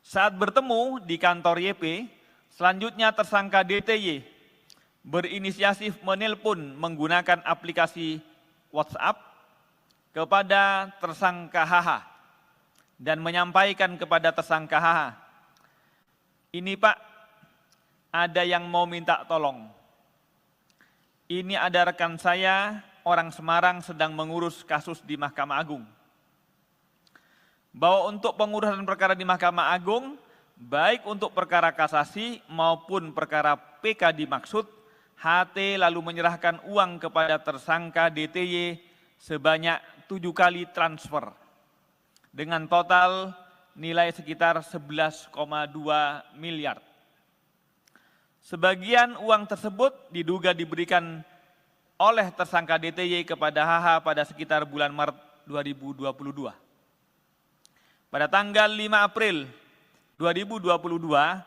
Saat bertemu di kantor YP, selanjutnya tersangka DTY berinisiatif menelpon menggunakan aplikasi WhatsApp kepada tersangka HH dan menyampaikan kepada tersangka HH, "Ini Pak, ada yang mau minta tolong. Ini ada rekan saya, orang Semarang sedang mengurus kasus di Mahkamah Agung. Bahwa untuk pengurusan perkara di Mahkamah Agung, baik untuk perkara kasasi maupun perkara PK dimaksud, HT lalu menyerahkan uang kepada tersangka DTY sebanyak 7 kali transfer dengan total nilai sekitar 11,2 miliar. Sebagian uang tersebut diduga diberikan oleh tersangka DTY kepada HH pada sekitar bulan Maret 2022. Pada tanggal 5 April 2022,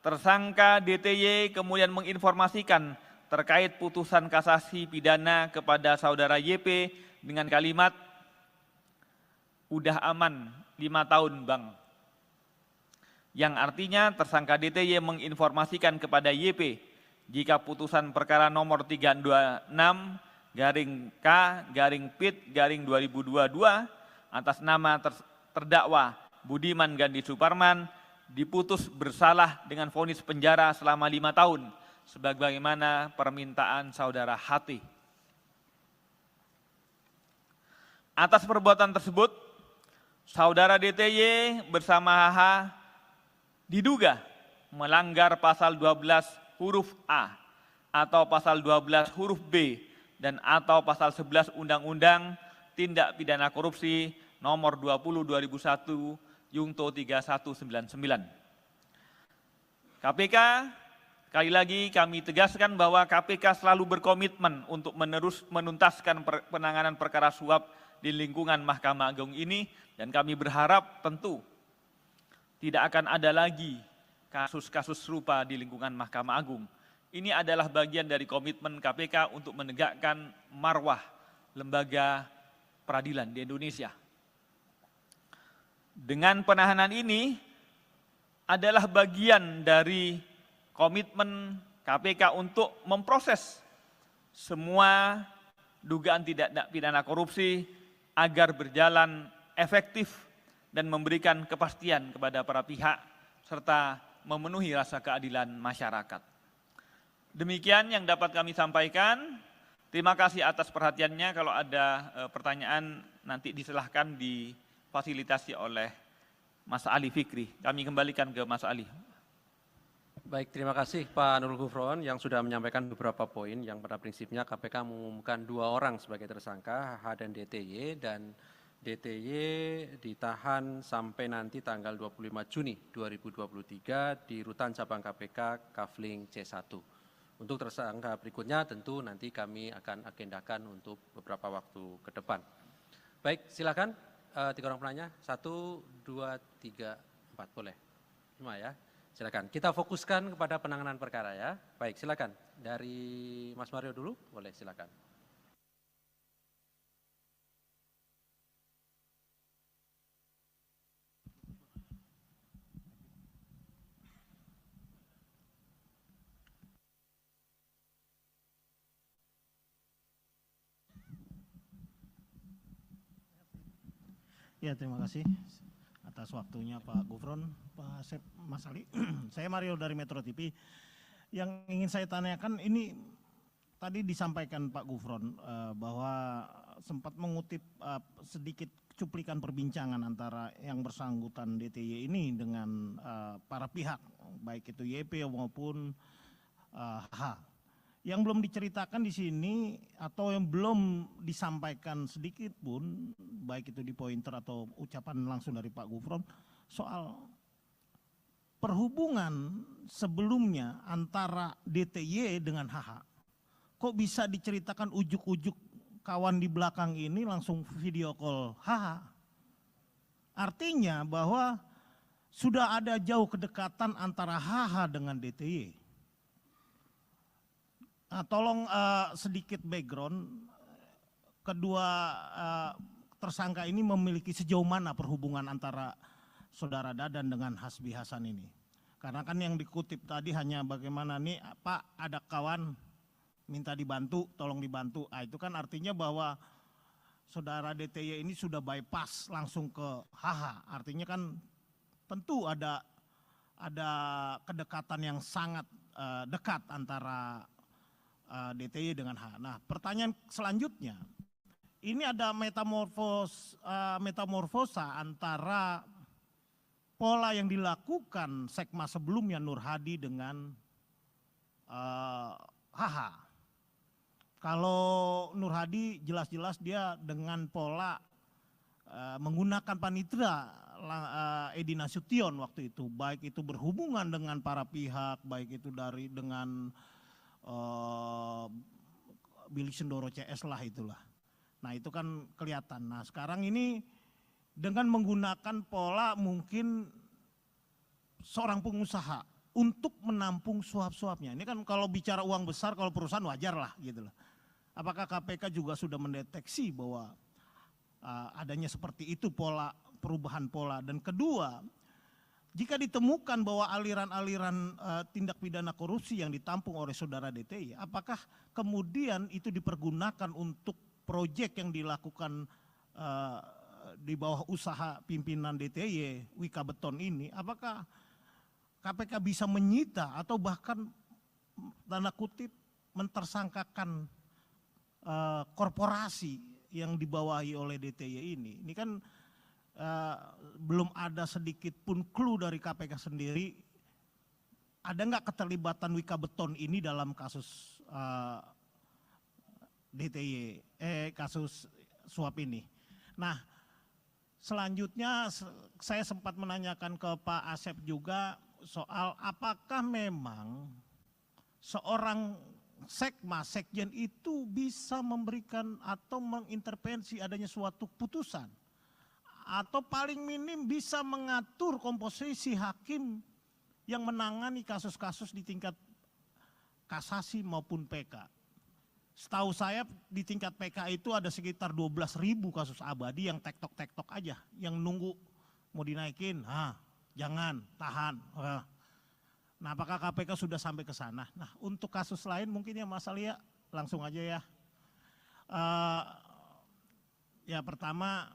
tersangka DTY kemudian menginformasikan terkait putusan kasasi pidana kepada saudara YP dengan kalimat, "Udah aman 5 tahun Bang." Yang artinya tersangka DTY menginformasikan kepada YP jika putusan perkara nomor 326-K-PIT-2022 atas nama terdakwa Budiman Gandhi Suparman diputus bersalah dengan vonis penjara selama 5 tahun sebagaimana permintaan saudara HT. Atas perbuatan tersebut, saudara DTY bersama HH diduga melanggar pasal 12 huruf A atau pasal 12 huruf B dan atau pasal 11 Undang-Undang Tindak Pidana Korupsi nomor 20 2001 Yungto 3199. KPK, sekali lagi kami tegaskan bahwa KPK selalu berkomitmen untuk menuntaskan penanganan perkara suap di lingkungan Mahkamah Agung ini, dan kami berharap tentu tidak akan ada lagi kasus-kasus serupa di lingkungan Mahkamah Agung. Ini adalah bagian dari komitmen KPK untuk menegakkan marwah lembaga peradilan di Indonesia. Dengan penahanan ini adalah bagian dari komitmen KPK untuk memproses semua dugaan tindak pidana korupsi agar berjalan efektif dan memberikan kepastian kepada para pihak serta memenuhi rasa keadilan masyarakat. Demikian yang dapat kami sampaikan. Terima kasih atas perhatiannya. Kalau ada pertanyaan nanti disilahkan difasilitasi oleh Mas Ali Fikri. Kami kembalikan ke Mas Ali. Baik, terima kasih Pak Nurul Gufron yang sudah menyampaikan beberapa poin yang pada prinsipnya KPK mengumumkan 2 orang sebagai tersangka, HH dan DTY, dan DTY ditahan sampai nanti tanggal 25 Juni 2023 di Rutan Cabang KPK Kafling C1. Untuk tersangka berikutnya tentu nanti kami akan agendakan untuk beberapa waktu ke depan. Baik, silakan 3 orang penanya, 1, 2, 3, 4, boleh. 5 ya. Silakan, kita fokuskan kepada penanganan perkara ya. Baik, silakan. Dari Mas Mario dulu, boleh silakan. Ya, terima kasih atas waktunya Pak Gufron, Pak Asep, Mas Ali. Saya Mario dari Metro TV. Yang ingin saya tanyakan ini tadi disampaikan Pak Gufron bahwa sempat mengutip sedikit cuplikan perbincangan antara yang bersangkutan DTY ini dengan para pihak, baik itu YP maupun H. Yang belum diceritakan di sini atau yang belum disampaikan sedikit pun, baik itu di pointer atau ucapan langsung dari Pak Gufron, soal perhubungan sebelumnya antara DTY dengan HH. Kok bisa diceritakan ujuk-ujuk kawan di belakang ini langsung video call HH? Artinya bahwa sudah ada jauh kedekatan antara HH dengan DTY. Nah, tolong sedikit background, kedua tersangka ini memiliki sejauh mana perhubungan antara saudara Dadan dengan Hasbi Hasan ini. Karena kan yang dikutip tadi hanya bagaimana nih Pak ada kawan minta dibantu, tolong dibantu. Itu kan artinya bahwa saudara DTY ini sudah bypass langsung ke HH. Artinya kan tentu ada kedekatan yang sangat dekat antara DTY dengan HH. Nah, pertanyaan selanjutnya, ini ada metamorfosa antara pola yang dilakukan Sekma sebelumnya Nur Hadi dengan HH. Kalau Nur Hadi jelas-jelas dia dengan pola menggunakan panitera Edi Nasution waktu itu, baik itu berhubungan dengan para pihak, baik itu dengan Billy Sendoro CS lah itulah. Nah itu kan kelihatan. Nah sekarang ini dengan menggunakan pola mungkin seorang pengusaha untuk menampung suap-suapnya. Ini kan kalau bicara uang besar, kalau perusahaan wajar lah gitu loh. Apakah KPK juga sudah mendeteksi bahwa adanya seperti itu pola, perubahan pola. Dan kedua, jika ditemukan bahwa aliran-aliran tindak pidana korupsi yang ditampung oleh saudara DTY, apakah kemudian itu dipergunakan untuk proyek yang dilakukan di bawah usaha pimpinan DTY, Wika Beton ini, apakah KPK bisa menyita atau bahkan tanda kutip mentersangkakan korporasi yang dibawahi oleh DTY ini? Ini kan belum ada sedikit pun clue dari KPK sendiri. Ada nggak keterlibatan Wika Beton ini dalam kasus DTY, kasus suap ini? Nah, selanjutnya saya sempat menanyakan ke Pak Asep juga soal apakah memang seorang Sekma, sekjen itu bisa memberikan atau mengintervensi adanya suatu putusan, atau paling minim bisa mengatur komposisi hakim yang menangani kasus-kasus di tingkat kasasi maupun PK. Setahu saya di tingkat PK itu ada sekitar 12.000 kasus abadi yang tektok-tektok aja, yang nunggu mau dinaikin, jangan, tahan. Nah, apakah KPK sudah sampai ke sana? Nah, untuk kasus lain mungkin ya Mas Alia langsung aja ya. Ya pertama,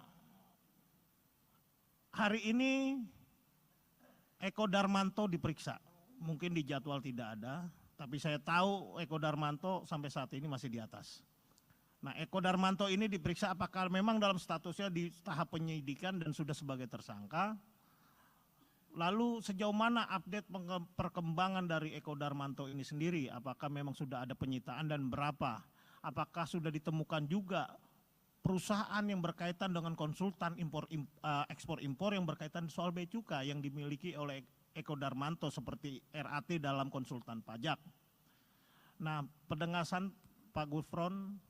hari ini Eko Darmanto diperiksa. Mungkin di jadwal tidak ada, tapi saya tahu Eko Darmanto sampai saat ini masih di atas. Nah, Eko Darmanto ini diperiksa apakah memang dalam statusnya di tahap penyidikan dan sudah sebagai tersangka. Lalu sejauh mana update perkembangan dari Eko Darmanto ini sendiri? Apakah memang sudah ada penyitaan dan berapa? Apakah sudah ditemukan juga perusahaan yang berkaitan dengan konsultan ekspor impor yang berkaitan soal bea cukai yang dimiliki oleh Eko Darmanto seperti RAT dalam konsultan pajak? Nah, pendengasan Pak Gufron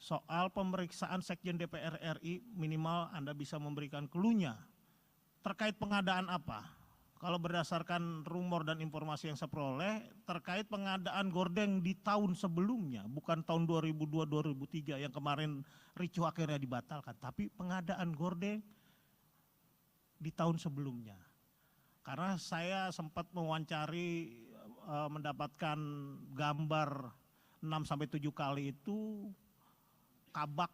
soal pemeriksaan Sekjen DPR RI, minimal Anda bisa memberikan clue-nya. Terkait pengadaan apa? Kalau berdasarkan rumor dan informasi yang saya peroleh, terkait pengadaan gordeng di tahun sebelumnya, bukan tahun 2002-2003 yang kemarin ricuh akhirnya dibatalkan, tapi pengadaan gordeng di tahun sebelumnya. Karena saya sempat mewawancari, mendapatkan gambar 6-7 kali itu kabak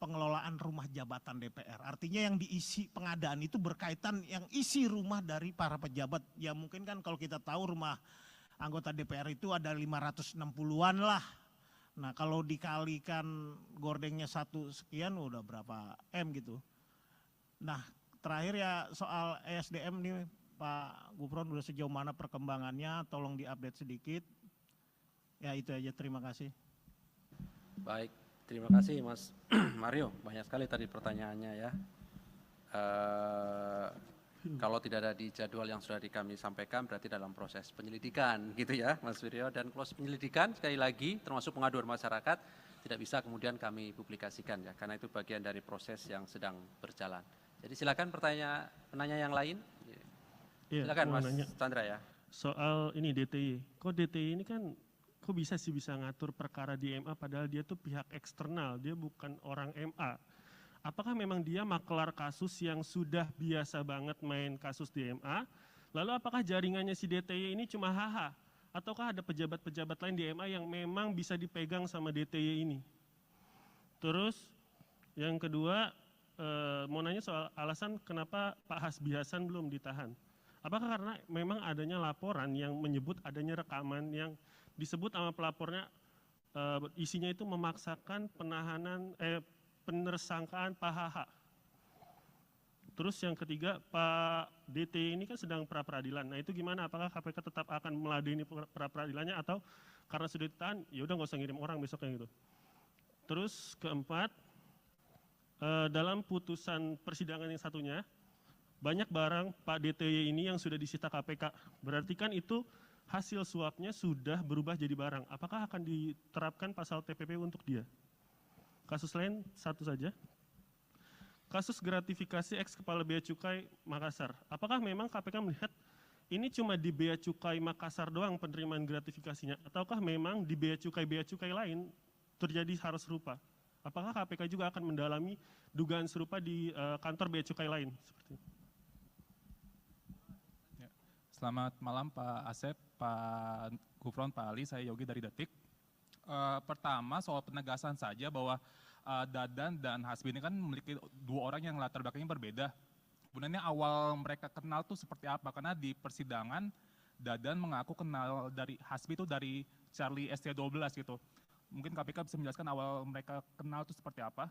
pengelolaan rumah jabatan DPR. Artinya yang diisi pengadaan itu berkaitan yang isi rumah dari para pejabat. Ya mungkin kan kalau kita tahu rumah anggota DPR itu ada 560-an lah. Nah kalau dikalikan gordengnya 1 sekian udah berapa M gitu. Nah terakhir ya soal ESDM nih Pak Gufron udah sejauh mana perkembangannya, tolong diupdate sedikit. Ya itu aja, terima kasih. Baik. Terima kasih Mas Mario, banyak sekali tadi pertanyaannya ya. Kalau tidak ada di jadwal yang sudah kami sampaikan berarti dalam proses penyelidikan gitu ya Mas Wiryo. Dan proses penyelidikan sekali lagi termasuk pengaduan masyarakat tidak bisa kemudian kami publikasikan ya. Karena itu bagian dari proses yang sedang berjalan. Jadi silakan penanya yang lain. Iya, Silakan mau Mas nanya. Chandra ya. Soal ini DTY, kok DTY ini kan kok bisa sih bisa ngatur perkara di MA padahal dia tuh pihak eksternal, dia bukan orang MA. Apakah memang dia makelar kasus yang sudah biasa banget main kasus di MA? Lalu apakah jaringannya si DTY ini cuma HH? Ataukah ada pejabat-pejabat lain di MA yang memang bisa dipegang sama DTY ini? Terus yang kedua, mau nanya soal alasan kenapa Pak Hasbi Hasan belum ditahan. Apakah karena memang adanya laporan yang menyebut adanya rekaman yang disebut sama pelapornya isinya itu memaksakan penersangkaan Pak HH. Terus yang ketiga, Pak DT ini kan sedang pra-peradilan. Nah itu gimana? Apakah KPK tetap akan meladeni pra-peradilannya atau karena sudah ditahan, ya udah nggak usah ngirim orang besoknya gitu. Terus keempat, dalam putusan persidangan yang satunya, banyak barang Pak DTY ini yang sudah disita KPK. Berarti kan itu hasil suapnya sudah berubah jadi barang. Apakah akan diterapkan pasal TPP untuk dia? Kasus lain satu saja. Kasus gratifikasi ex Kepala Bea Cukai Makassar. Apakah memang KPK melihat ini cuma di Bea Cukai Makassar doang penerimaan gratifikasinya? Ataukah memang di Bea Cukai lain terjadi hal serupa? Apakah KPK juga akan mendalami dugaan serupa di kantor Bea Cukai lain? Seperti itu. Selamat malam Pak Asep, Pak Gufron, Pak Ali, saya Yogi dari Detik. Pertama soal penegasan saja bahwa Dadan dan Hasbi ini kan memiliki dua orang yang latar belakangnya berbeda. Sebenarnya awal mereka kenal tuh seperti apa? Karena di persidangan Dadan mengaku kenal dari Hasbi itu dari Charlie ST12 gitu. Mungkin KPK bisa menjelaskan awal mereka kenal itu seperti apa.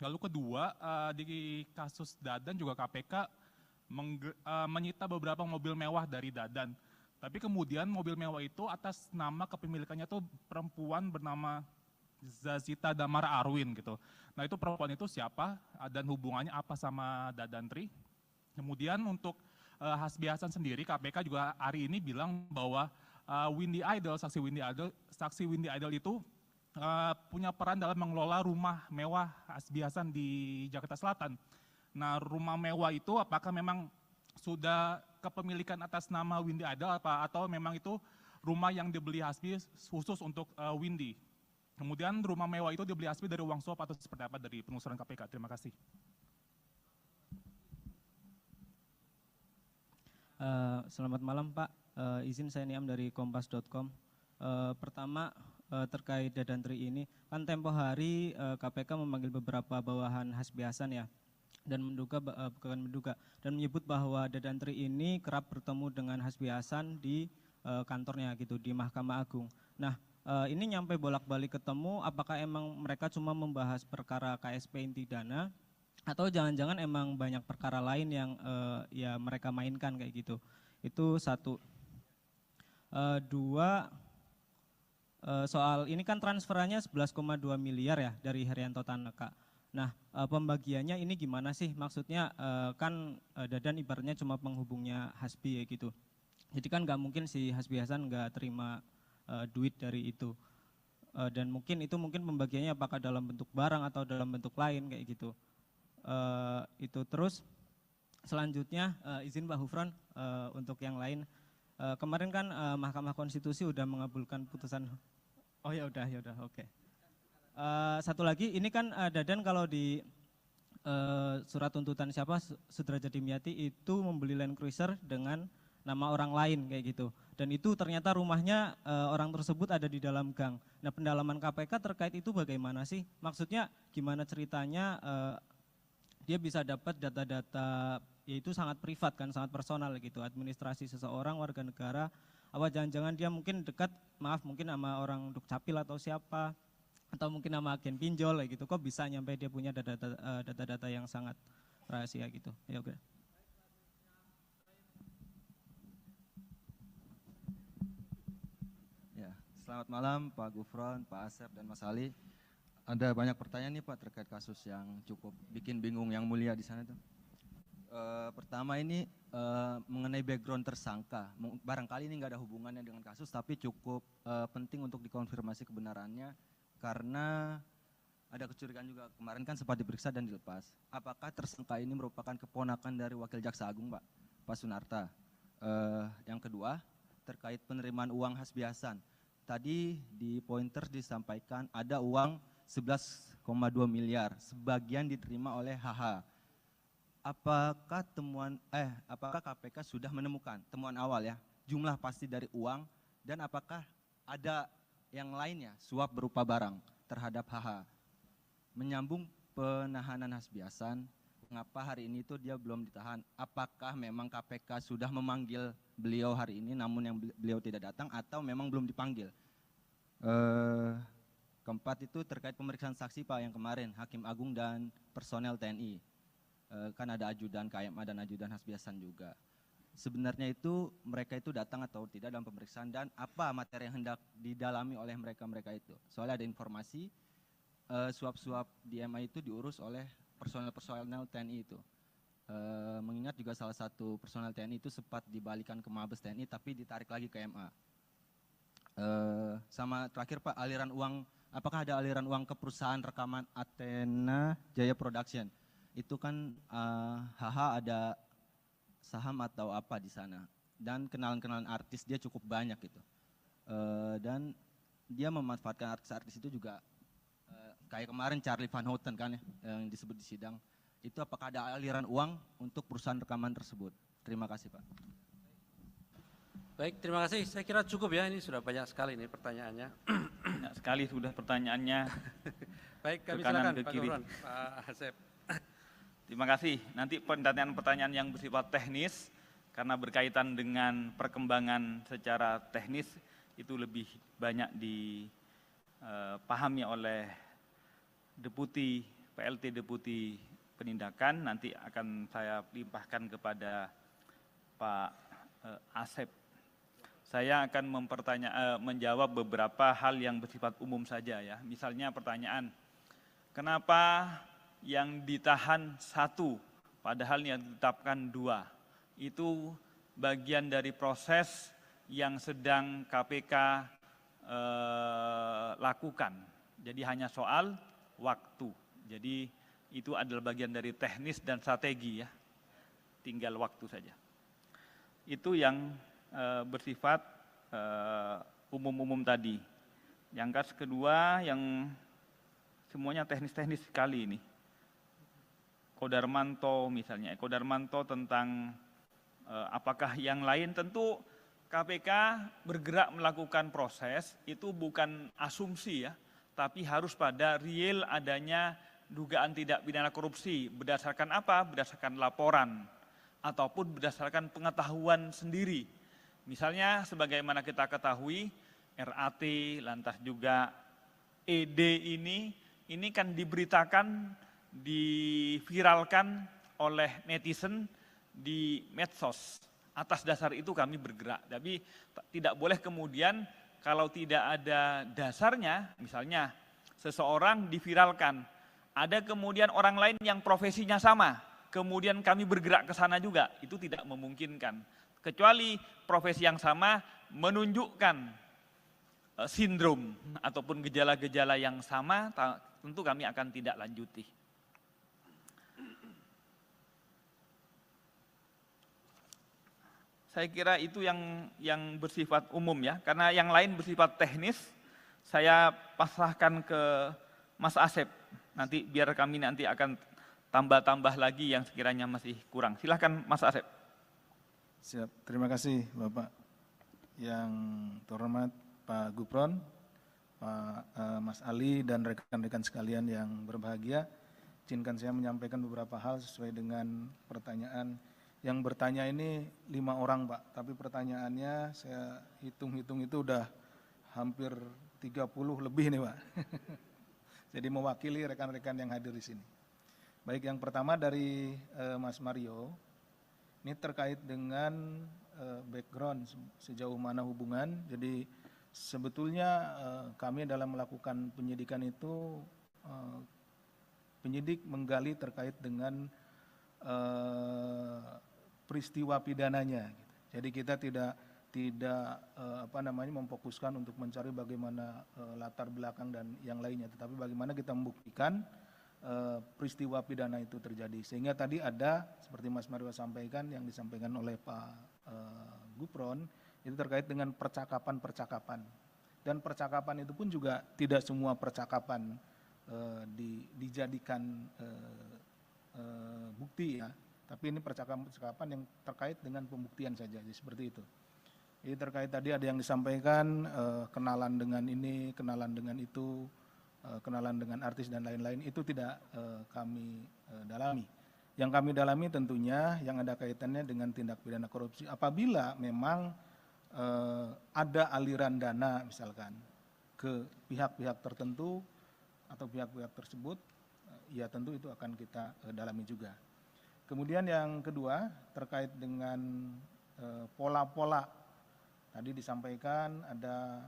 Lalu kedua, di kasus Dadan juga KPK menyita beberapa mobil mewah dari Dadan. Tapi kemudian mobil mewah itu atas nama kepemilikannya tuh perempuan bernama Zazita Damar Arwin gitu. Nah itu perempuan itu siapa dan hubungannya apa sama Dadantri. Kemudian untuk Hasbi Hasan sendiri KPK juga hari ini bilang bahwa saksi Windy Idol itu punya peran dalam mengelola rumah mewah Hasbi Hasan di Jakarta Selatan. Nah rumah mewah itu apakah memang sudah kepemilikan atas nama Windy Idol atau memang itu rumah yang dibeli Hasbi khusus untuk Windy. Kemudian rumah mewah itu dibeli Hasbi dari uang suap atau seperti apa dari penelusuran KPK? Terima kasih. Selamat malam Pak, izin saya Niam dari kompas.com. Pertama terkait Dadantri ini, kan tempo hari KPK memanggil beberapa bawahan Hasbi Hasan ya, dan dan menyebut bahwa Dadantri ini kerap bertemu dengan Hasbi Hasan di kantornya gitu di Mahkamah Agung. Nah ini nyampe bolak-balik ketemu, apakah emang mereka cuma membahas perkara KSP inti dana atau jangan-jangan emang banyak perkara lain yang ya mereka mainkan kayak gitu. Itu satu. Dua, soal ini kan transferannya 11,2 miliar ya dari Herianto Tanaka. Nah pembagiannya ini gimana sih? Maksudnya kan Dadan ibaratnya cuma penghubungnya Hasbi ya gitu. Jadi kan nggak mungkin si Hasbi Hasan nggak terima duit dari itu. Dan mungkin pembagiannya apakah dalam bentuk barang atau dalam bentuk lain kayak gitu. Itu terus selanjutnya izin Pak Gufron untuk yang lain. Kemarin kan Mahkamah Konstitusi udah mengabulkan putusan. Oh ya udah oke. Satu lagi ini kan Dadan kalau di surat tuntutan Sudrajat Dimyati itu membeli Land Cruiser dengan nama orang lain kayak gitu. Dan itu ternyata rumahnya orang tersebut ada di dalam gang. Nah pendalaman KPK terkait itu bagaimana sih? Maksudnya gimana ceritanya dia bisa dapat data-data yaitu sangat privat kan, sangat personal gitu, administrasi seseorang warga negara, apa jangan-jangan dia mungkin dekat, mungkin sama orang Dukcapil atau siapa, atau mungkin sama agen pinjol kayak gitu, kok bisa nyampe dia punya data-data yang sangat rahasia gitu. Ya oke. Ya, selamat malam Pak Gufron, Pak Asep dan Mas Ali. Ada banyak pertanyaan nih Pak terkait kasus yang cukup bikin bingung yang mulia di sana tuh. Pertama ini mengenai background tersangka, barangkali ini nggak ada hubungannya dengan kasus tapi cukup penting untuk dikonfirmasi kebenarannya karena ada kecurigaan juga. Kemarin kan sempat diperiksa dan dilepas. Apakah tersangka ini merupakan keponakan dari Wakil Jaksa Agung, Pak Sunarta? Yang kedua, terkait penerimaan uang Hasbi Hasan. Tadi di pointer disampaikan ada uang 11,2 miliar, sebagian diterima oleh HH. Apakah KPK sudah menemukan temuan awal ya, jumlah pasti dari uang, dan apakah ada yang lainnya suap berupa barang terhadap HH? Menyambung penahanan Hasbi Hasan, mengapa hari ini itu dia belum ditahan? Apakah memang KPK sudah memanggil beliau hari ini namun yang beliau tidak datang, atau memang belum dipanggil? Keempat itu terkait pemeriksaan saksi Pak yang kemarin, Hakim Agung dan personel TNI. Kan ada ajudan KMA dan ajudan Hasbi Hasan juga. Sebenarnya itu mereka itu datang atau tidak dalam pemeriksaan, dan apa materi yang hendak didalami oleh mereka itu. Soalnya ada informasi suap-suap di MA itu diurus oleh personel TNI itu. Mengingat juga salah satu personel TNI itu sempat dibalikan ke Mabes TNI tapi ditarik lagi ke MA. Sama terakhir Pak, aliran uang, apakah ada aliran uang ke perusahaan rekaman Athena Jaya Production? Itu kan HH ada saham atau apa di sana, dan kenalan-kenalan artis dia cukup banyak gitu, dan dia memanfaatkan artis-artis itu juga, kayak kemarin Charlie Van Houten kan ya, yang disebut di sidang. Itu apakah ada aliran uang untuk perusahaan rekaman tersebut? Terima kasih Pak. Baik, terima kasih. Saya kira cukup ya, ini sudah banyak sekali nih pertanyaannya. Banyak sekali sudah pertanyaannya. Baik, kami Ke kanan, silakan ke Pak kiri. Gufron, Pak Asep. Terima kasih. Nanti pertanyaan-pertanyaan yang bersifat teknis, karena berkaitan dengan perkembangan secara teknis, itu lebih banyak dipahami oleh PLT Deputi Penindakan. Nanti akan saya limpahkan kepada Pak Asep. Saya akan menjawab beberapa hal yang bersifat umum saja ya. Misalnya pertanyaan, kenapa yang ditahan 1, padahal yang ditetapkan 2? Itu bagian dari proses yang sedang KPK lakukan. Jadi hanya soal waktu. Jadi itu adalah bagian dari teknis dan strategi ya. Tinggal waktu saja. Itu yang bersifat umum-umum tadi. Yang kedua yang semuanya teknis-teknis sekali ini. Kodarmanto misalnya, Kodarmanto tentang apakah yang lain, tentu KPK bergerak melakukan proses, itu bukan asumsi ya, tapi harus pada real adanya dugaan tindak pidana korupsi. Berdasarkan apa? Berdasarkan laporan, ataupun berdasarkan pengetahuan sendiri. Misalnya sebagaimana kita ketahui, RAT, lantas juga ED ini kan diberitakan, diviralkan oleh netizen di medsos. Atas dasar itu kami bergerak. Tapi tidak boleh kemudian kalau tidak ada dasarnya, misalnya seseorang diviralkan, ada kemudian orang lain yang profesinya sama, kemudian kami bergerak ke sana juga, itu tidak memungkinkan. Kecuali profesi yang sama menunjukkan sindrom ataupun gejala-gejala yang sama, tentu kami akan tidak lanjuti. Saya kira itu yang bersifat umum ya, karena yang lain bersifat teknis, saya pasrahkan ke Mas Asep. Nanti biar kami nanti akan tambah-tambah lagi yang sekiranya masih kurang. Silahkan Mas Asep. Siap, terima kasih Bapak. Yang terhormat Pak Gufron, Pak Mas Ali dan rekan-rekan sekalian yang berbahagia, izinkan saya menyampaikan beberapa hal sesuai dengan pertanyaan. Yang bertanya ini 5 orang Pak, tapi pertanyaannya saya hitung-hitung itu udah hampir 30 lebih nih Pak. Jadi mewakili rekan-rekan yang hadir di sini. Baik, yang pertama dari Mas Mario, ini terkait dengan background sejauh mana hubungan. Jadi sebetulnya kami dalam melakukan penyidikan itu, penyidik menggali terkait dengan peristiwa pidananya. Jadi kita tidak memfokuskan untuk mencari bagaimana latar belakang dan yang lainnya, tetapi bagaimana kita membuktikan peristiwa pidana itu terjadi. Sehingga tadi ada seperti Mas Mario sampaikan, yang disampaikan oleh Pak Gufron, itu terkait dengan percakapan-percakapan. Dan percakapan itu pun juga tidak semua percakapan dijadikan bukti ya, tapi ini percakapan yang terkait dengan pembuktian saja, jadi seperti itu. Jadi terkait tadi ada yang disampaikan kenalan dengan ini, kenalan dengan itu, kenalan dengan artis dan lain-lain, itu tidak kami dalami. Yang kami dalami tentunya yang ada kaitannya dengan tindak pidana korupsi. Apabila memang ada aliran dana misalkan ke pihak-pihak tertentu atau pihak-pihak tersebut, ya tentu itu akan kita dalami juga. Kemudian yang kedua terkait dengan pola-pola, tadi disampaikan ada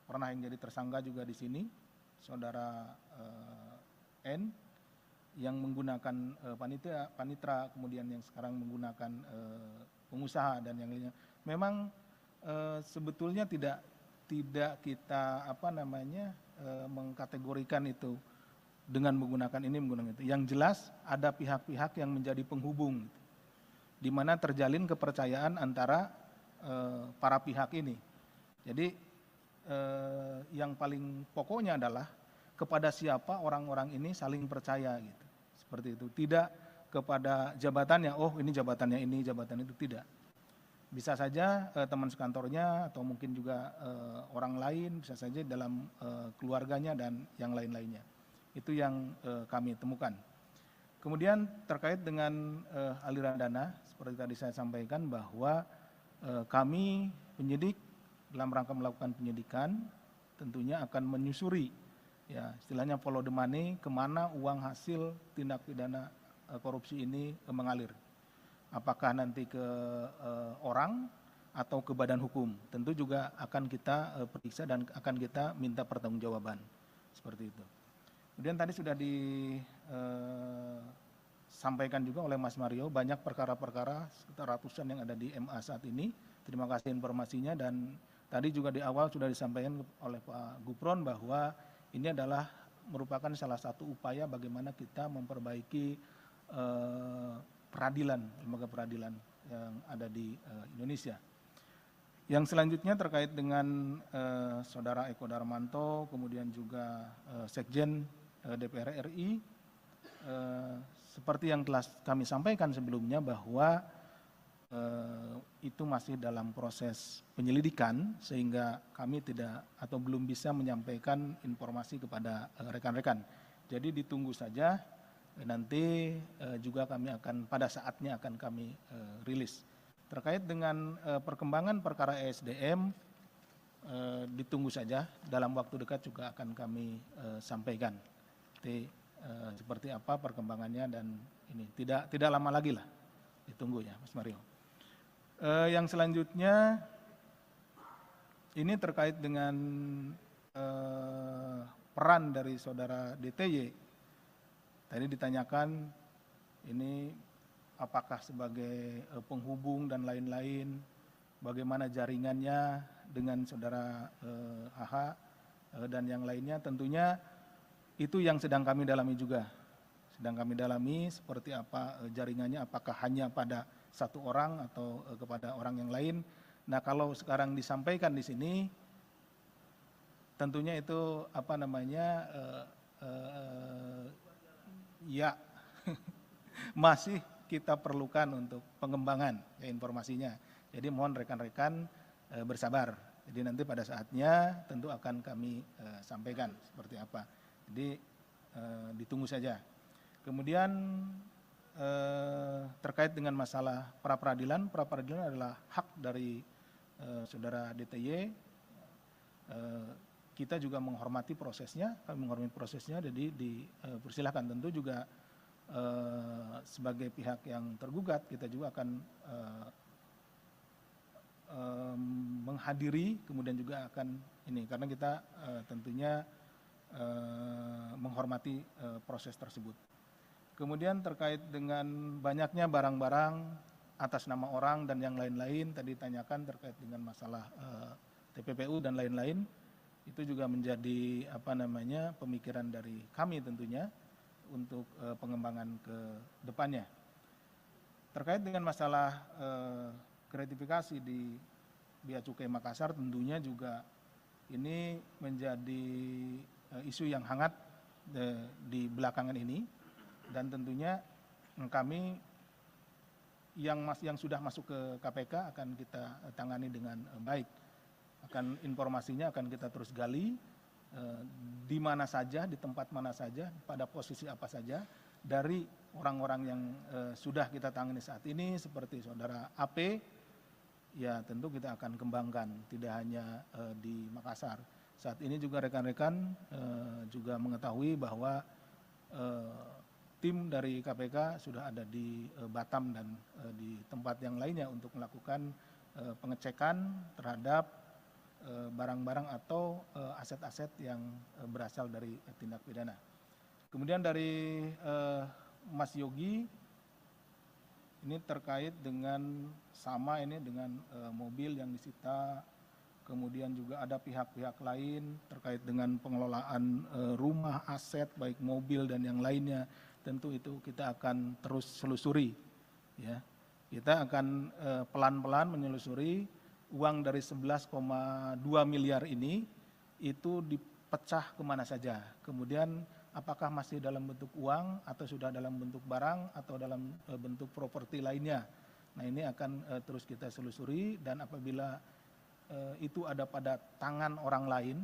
pernah yang jadi tersangka juga di sini, saudara N, yang menggunakan panitra, kemudian yang sekarang menggunakan pengusaha dan yang lainnya. Memang sebetulnya tidak kita mengkategorikan itu dengan menggunakan ini, menggunakan itu. Yang jelas ada pihak-pihak yang menjadi penghubung, di mana terjalin kepercayaan antara para pihak ini. Jadi yang paling pokoknya adalah kepada siapa orang-orang ini saling percaya gitu. Seperti itu. Tidak kepada jabatannya, oh ini jabatannya ini, jabatan itu, tidak. Bisa saja teman sekantornya atau mungkin juga orang lain, bisa saja dalam keluarganya dan yang lain-lainnya. Itu yang kami temukan. Kemudian terkait dengan aliran dana, seperti tadi saya sampaikan bahwa kami penyidik dalam rangka melakukan penyidikan tentunya akan menyusuri, ya istilahnya follow the money, kemana uang hasil tindak pidana korupsi ini mengalir. Apakah nanti ke orang atau ke badan hukum, tentu juga akan kita periksa dan akan kita minta pertanggungjawaban, seperti itu. Kemudian tadi sudah disampaikan juga oleh Mas Mario, banyak perkara-perkara sekitar ratusan yang ada di MA saat ini. Terima kasih informasinya, dan tadi juga di awal sudah disampaikan oleh Pak Gufron bahwa ini adalah merupakan salah satu upaya bagaimana kita memperbaiki peradilan, lembaga peradilan yang ada di Indonesia. Yang selanjutnya terkait dengan Saudara Eko Darmanto, kemudian juga Sekjen DPR RI, seperti yang telah kami sampaikan sebelumnya bahwa itu masih dalam proses penyelidikan, sehingga kami tidak atau belum bisa menyampaikan informasi kepada rekan-rekan. Jadi ditunggu saja, nanti juga kami akan pada saatnya akan kami rilis. Terkait dengan perkembangan perkara ESDM, ditunggu saja, dalam waktu dekat juga akan kami sampaikan. Jadi, seperti apa perkembangannya, dan ini tidak lama lagi lah, ditunggu ya Mas Mario. Yang selanjutnya ini terkait dengan peran dari saudara DTY. Tadi ditanyakan ini apakah sebagai penghubung dan lain-lain, bagaimana jaringannya dengan saudara AH dan yang lainnya. Tentunya itu yang sedang kami dalami juga. Sedang kami dalami seperti apa jaringannya, apakah hanya pada satu orang atau kepada orang yang lain. Nah, kalau sekarang disampaikan di sini, tentunya itu ya masih kita perlukan untuk pengembangan ya informasinya. Jadi mohon rekan-rekan bersabar. Jadi nanti pada saatnya tentu akan kami sampaikan seperti apa. Jadi ditunggu saja. Kemudian terkait dengan masalah pra-peradilan adalah hak dari saudara DTY. Kita juga menghormati prosesnya, kami menghormati prosesnya, jadi dipersilahkan. Tentu juga sebagai pihak yang tergugat, kita juga akan menghadiri, kemudian juga akan ini, karena kita tentunya menghormati proses tersebut. Kemudian terkait dengan banyaknya barang-barang atas nama orang dan yang lain-lain tadi tanyakan terkait dengan masalah TPPU dan lain-lain, itu juga menjadi pemikiran dari kami tentunya untuk pengembangan ke depannya. Terkait dengan masalah gratifikasi di Bea Cukai Makassar, tentunya juga ini menjadi isu yang hangat di belakangan ini, dan tentunya kami yang sudah masuk ke KPK akan kita tangani dengan baik. Informasinya akan kita terus gali di mana saja, di tempat mana saja, pada posisi apa saja dari orang-orang yang sudah kita tangani saat ini seperti saudara AP, ya tentu kita akan kembangkan tidak hanya di Makassar. Saat ini juga rekan-rekan juga mengetahui bahwa tim dari KPK sudah ada di Batam dan di tempat yang lainnya untuk melakukan pengecekan terhadap barang-barang atau aset-aset yang berasal dari tindak pidana. Kemudian dari Mas Yogi, ini terkait dengan dengan mobil yang disita, kemudian juga ada pihak-pihak lain terkait dengan pengelolaan rumah, aset, baik mobil dan yang lainnya. Tentu itu kita akan terus selusuri. Ya. Kita akan pelan-pelan menyelusuri uang dari 11,2 miliar ini itu dipecah kemana saja. Kemudian apakah masih dalam bentuk uang atau sudah dalam bentuk barang atau dalam bentuk properti lainnya. Nah ini akan terus kita selusuri, dan apabila itu ada pada tangan orang lain,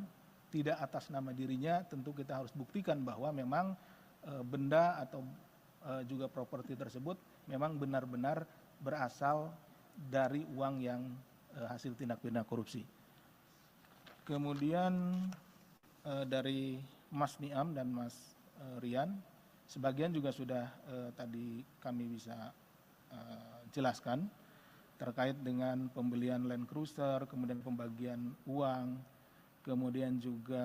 tidak atas nama dirinya, tentu kita harus buktikan bahwa memang benda atau juga properti tersebut memang benar-benar berasal dari uang yang hasil tindak pidana korupsi. Kemudian dari Mas Niam dan Mas Rian, sebagian juga sudah tadi kami bisa jelaskan terkait dengan pembelian Land Cruiser, kemudian pembagian uang, kemudian juga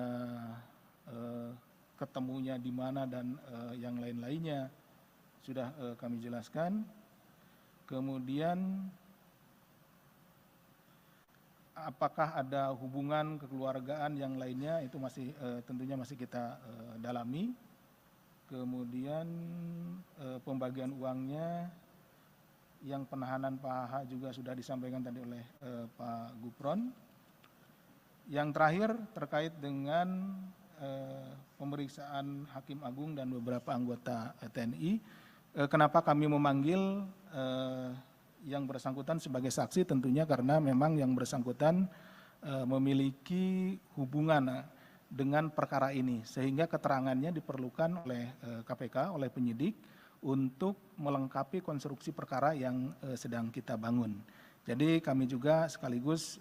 ketemunya di mana dan yang lain-lainnya sudah kami jelaskan. Kemudian apakah ada hubungan kekeluargaan yang lainnya, itu masih tentunya masih kita dalami. Kemudian pembagian uangnya, yang penahanan Pak HH juga sudah disampaikan tadi oleh Pak Gufron. Yang terakhir terkait dengan pemeriksaan Hakim Agung dan beberapa anggota TNI. Kenapa kami memanggil yang bersangkutan sebagai saksi, tentunya karena memang yang bersangkutan memiliki hubungan dengan perkara ini, sehingga keterangannya diperlukan oleh KPK, oleh penyidik untuk melengkapi konstruksi perkara yang sedang kita bangun. Jadi kami juga sekaligus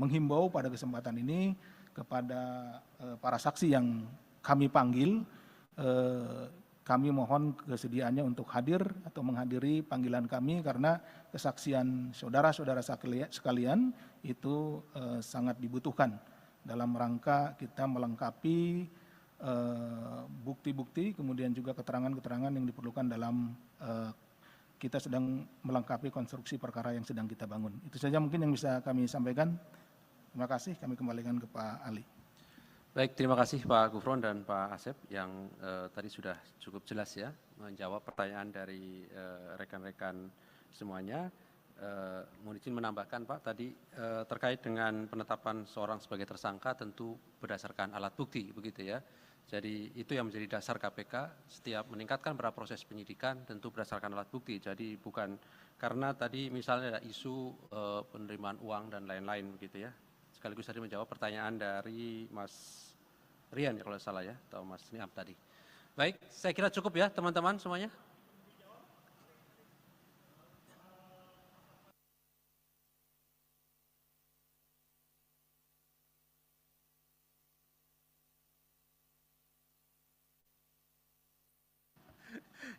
menghimbau pada kesempatan ini kepada para saksi yang kami panggil, kami mohon kesediaannya untuk hadir atau menghadiri panggilan kami, karena kesaksian saudara-saudara sekalian itu sangat dibutuhkan dalam rangka kita melengkapi bukti-bukti, kemudian juga keterangan-keterangan yang diperlukan dalam kita sedang melengkapi konstruksi perkara yang sedang kita bangun. Itu saja mungkin yang bisa kami sampaikan. Terima kasih, kami kembalikan ke Pak Ali. Baik, terima kasih Pak Gufron dan Pak Asep yang tadi sudah cukup jelas ya menjawab pertanyaan dari rekan-rekan semuanya. Mohon izin menambahkan Pak, tadi terkait dengan penetapan seorang sebagai tersangka tentu berdasarkan alat bukti begitu ya. Jadi itu yang menjadi dasar KPK setiap meningkatkan pada proses penyidikan tentu berdasarkan alat bukti. Jadi bukan karena tadi misalnya ada isu penerimaan uang dan lain-lain begitu ya. Sekaligus tadi menjawab pertanyaan dari Mas Rian ya kalau salah ya, atau Mas Niam tadi. Baik, saya kira cukup ya teman-teman semuanya.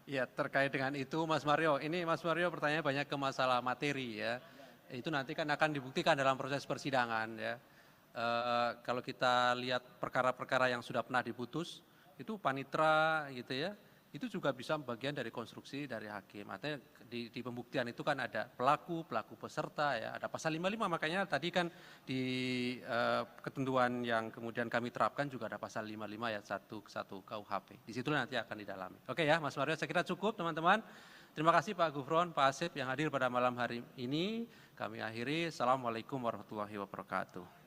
Ya, terkait dengan itu Mas Mario, ini Mas Mario pertanyaannya banyak ke masalah materi ya. Itu nanti kan akan dibuktikan dalam proses persidangan ya. Kalau kita lihat perkara-perkara yang sudah pernah diputus, itu panitra gitu ya, itu juga bisa bagian dari konstruksi dari hakim. Artinya di pembuktian itu kan ada pelaku peserta, ya, ada pasal 55, makanya tadi kan di ketentuan yang kemudian kami terapkan juga ada pasal 55 ayat 1 KUHP. Di situ nanti akan didalami. Oke ya, Mas Mario, saya kira cukup teman-teman. Terima kasih Pak Gufron, Pak Asep yang hadir pada malam hari ini. Kami akhiri. Assalamualaikum warahmatullahi wabarakatuh.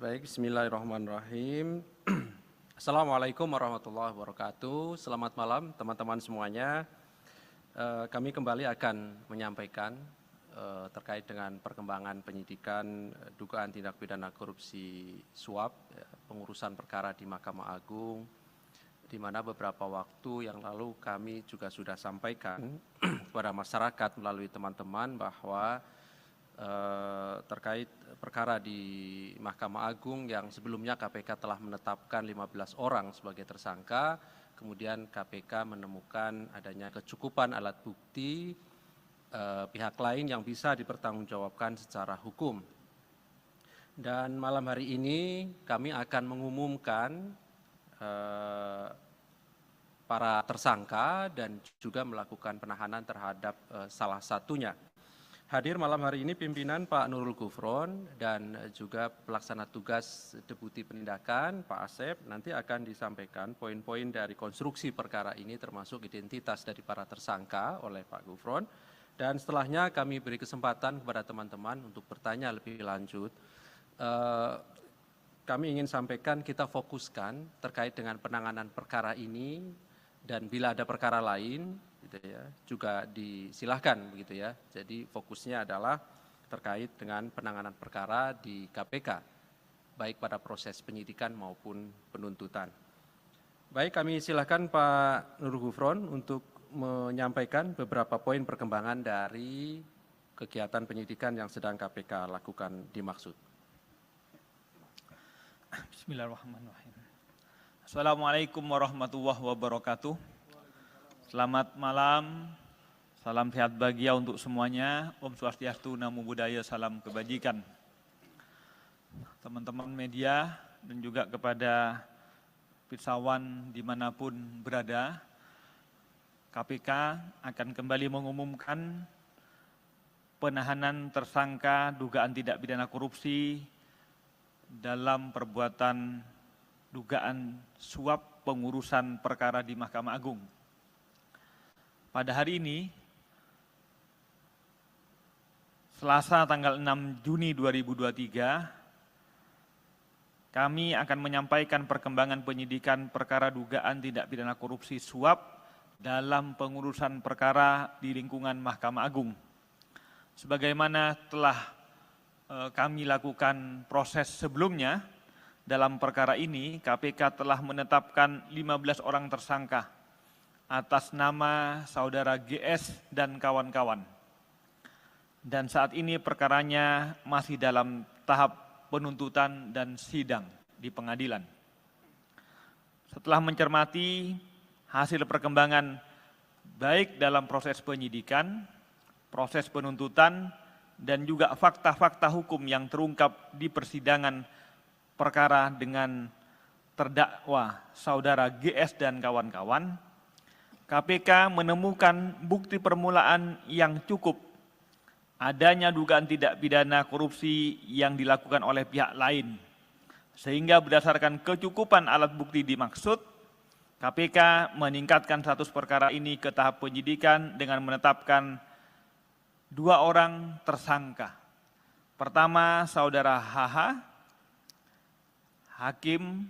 Baik, bismillahirrahmanirrahim. Assalamualaikum warahmatullahi wabarakatuh. Selamat malam teman-teman semuanya. Kami kembali akan menyampaikan terkait dengan perkembangan penyidikan dugaan tindak pidana korupsi suap, pengurusan perkara di Mahkamah Agung, di mana beberapa waktu yang lalu kami juga sudah sampaikan kepada masyarakat melalui teman-teman bahwa terkait perkara di Mahkamah Agung yang sebelumnya KPK telah menetapkan 15 orang sebagai tersangka, kemudian KPK menemukan adanya kecukupan alat bukti pihak lain yang bisa dipertanggungjawabkan secara hukum. Dan malam hari ini kami akan mengumumkan para tersangka dan juga melakukan penahanan terhadap salah satunya. Hadir malam hari ini pimpinan Pak Nurul Gufron dan juga pelaksana tugas Deputi Penindakan Pak Asep. Nanti akan disampaikan poin-poin dari konstruksi perkara ini termasuk identitas dari para tersangka oleh Pak Gufron. Dan setelahnya kami beri kesempatan kepada teman-teman untuk bertanya lebih lanjut. Kami ingin sampaikan kita fokuskan terkait dengan penanganan perkara ini dan bila ada perkara lain gitu ya, juga disilahkan begitu ya. Jadi fokusnya adalah terkait dengan penanganan perkara di KPK, baik pada proses penyidikan maupun penuntutan. Baik, kami silahkan Pak Nurul Gufron untuk menyampaikan beberapa poin perkembangan dari kegiatan penyidikan yang sedang KPK lakukan dimaksud. Bismillahirrahmanirrahim. Assalamualaikum warahmatullahi wabarakatuh. Selamat malam, salam sehat bahagia untuk semuanya. Om Swastiastu, Namo Buddhaya, salam kebajikan. Teman-teman media dan juga kepada pirsawan dimanapun berada, KPK akan kembali mengumumkan penahanan tersangka dugaan tindak pidana korupsi dalam perbuatan dugaan suap pengurusan perkara di Mahkamah Agung. Pada hari ini, Selasa tanggal 6 Juni 2023, kami akan menyampaikan perkembangan penyidikan perkara dugaan tindak pidana korupsi suap dalam pengurusan perkara di lingkungan Mahkamah Agung. Sebagaimana telah kami lakukan proses sebelumnya, dalam perkara ini KPK telah menetapkan 15 orang tersangka atas nama saudara GS dan kawan-kawan. dan saat ini perkaranya masih dalam tahap penuntutan dan sidang di pengadilan. Setelah mencermati hasil perkembangan baik dalam proses penyidikan, proses penuntutan, dan juga fakta-fakta hukum yang terungkap di persidangan perkara dengan terdakwa saudara GS dan kawan-kawan, KPK menemukan bukti permulaan yang cukup adanya dugaan tindak pidana korupsi yang dilakukan oleh pihak lain. Sehingga berdasarkan kecukupan alat bukti dimaksud, KPK meningkatkan status perkara ini ke tahap penyidikan dengan menetapkan 2 orang tersangka. Pertama, saudara HH, hakim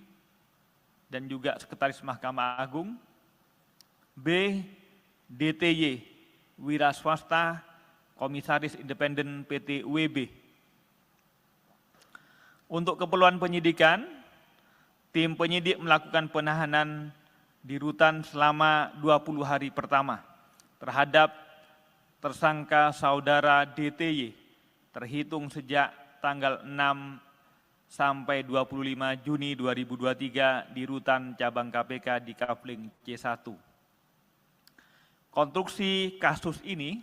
dan juga sekretaris Mahkamah Agung. B, DTY, wira swasta, komisaris independen PT UEB. Untuk keperluan penyidikan, tim penyidik melakukan penahanan di rutan selama 20 hari pertama terhadap tersangka saudara DTY terhitung sejak tanggal 6 sampai 25 Juni 2023 di rutan cabang KPK di Kafling C1. Konstruksi kasus ini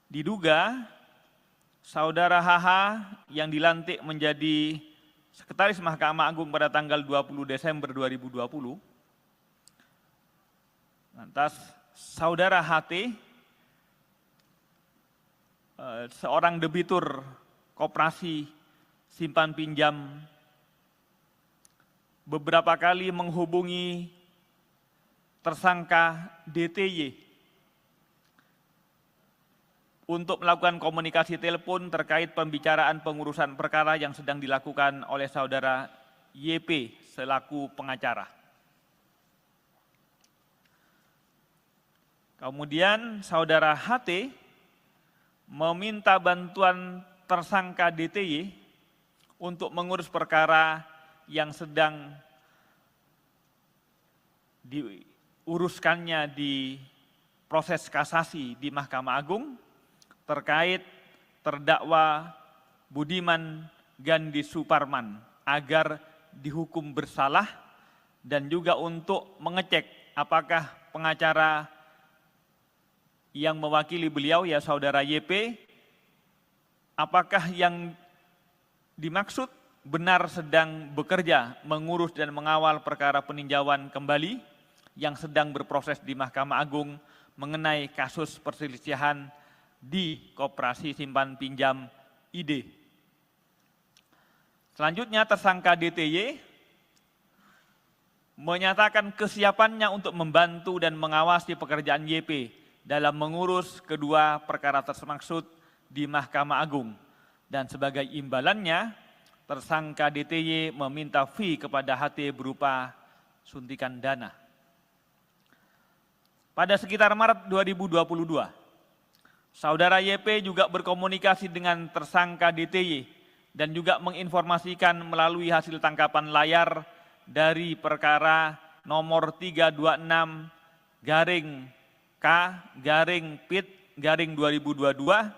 diduga saudara HH yang dilantik menjadi sekretaris Mahkamah Agung pada tanggal 20 Desember 2020, lantas saudara HT, seorang debitur koperasi simpan pinjam, beberapa kali menghubungi tersangka DTY untuk melakukan komunikasi telepon terkait pembicaraan pengurusan perkara yang sedang dilakukan oleh saudara YP selaku pengacara. Kemudian saudara HT meminta bantuan tersangka DTY untuk mengurus perkara yang sedang diuruskannya di proses kasasi di Mahkamah Agung terkait terdakwa Budiman Gandhi Suparman agar dihukum bersalah dan juga untuk mengecek apakah pengacara yang mewakili beliau, ya saudara YP, apakah yang dimaksud benar sedang bekerja mengurus dan mengawal perkara peninjauan kembali yang sedang berproses di Mahkamah Agung mengenai kasus perselisihan di Koperasi Simpan Pinjam ID. Selanjutnya tersangka DTY menyatakan kesiapannya untuk membantu dan mengawasi pekerjaan YP dalam mengurus kedua perkara tersemaksud di Mahkamah Agung. Dan sebagai imbalannya, tersangka DTY meminta fee kepada HT berupa suntikan dana. Pada sekitar Maret 2022, saudara YP juga berkomunikasi dengan tersangka DTY dan juga menginformasikan melalui hasil tangkapan layar dari perkara nomor 326-K-PIT-2022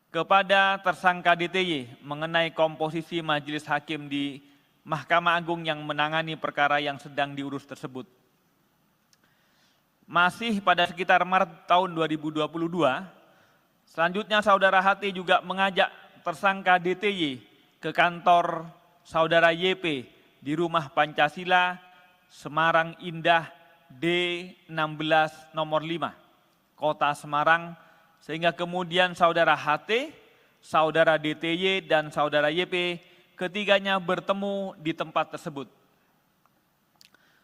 kepada tersangka DTY mengenai komposisi majelis hakim di Mahkamah Agung yang menangani perkara yang sedang diurus tersebut. Masih pada sekitar Maret tahun 2022, selanjutnya saudara HT juga mengajak tersangka DTY ke kantor saudara YP di Rumah Pancasila, Semarang Indah D16 nomor 5, Kota Semarang, sehingga kemudian saudara HT, saudara DTY, dan saudara YP ketiganya bertemu di tempat tersebut.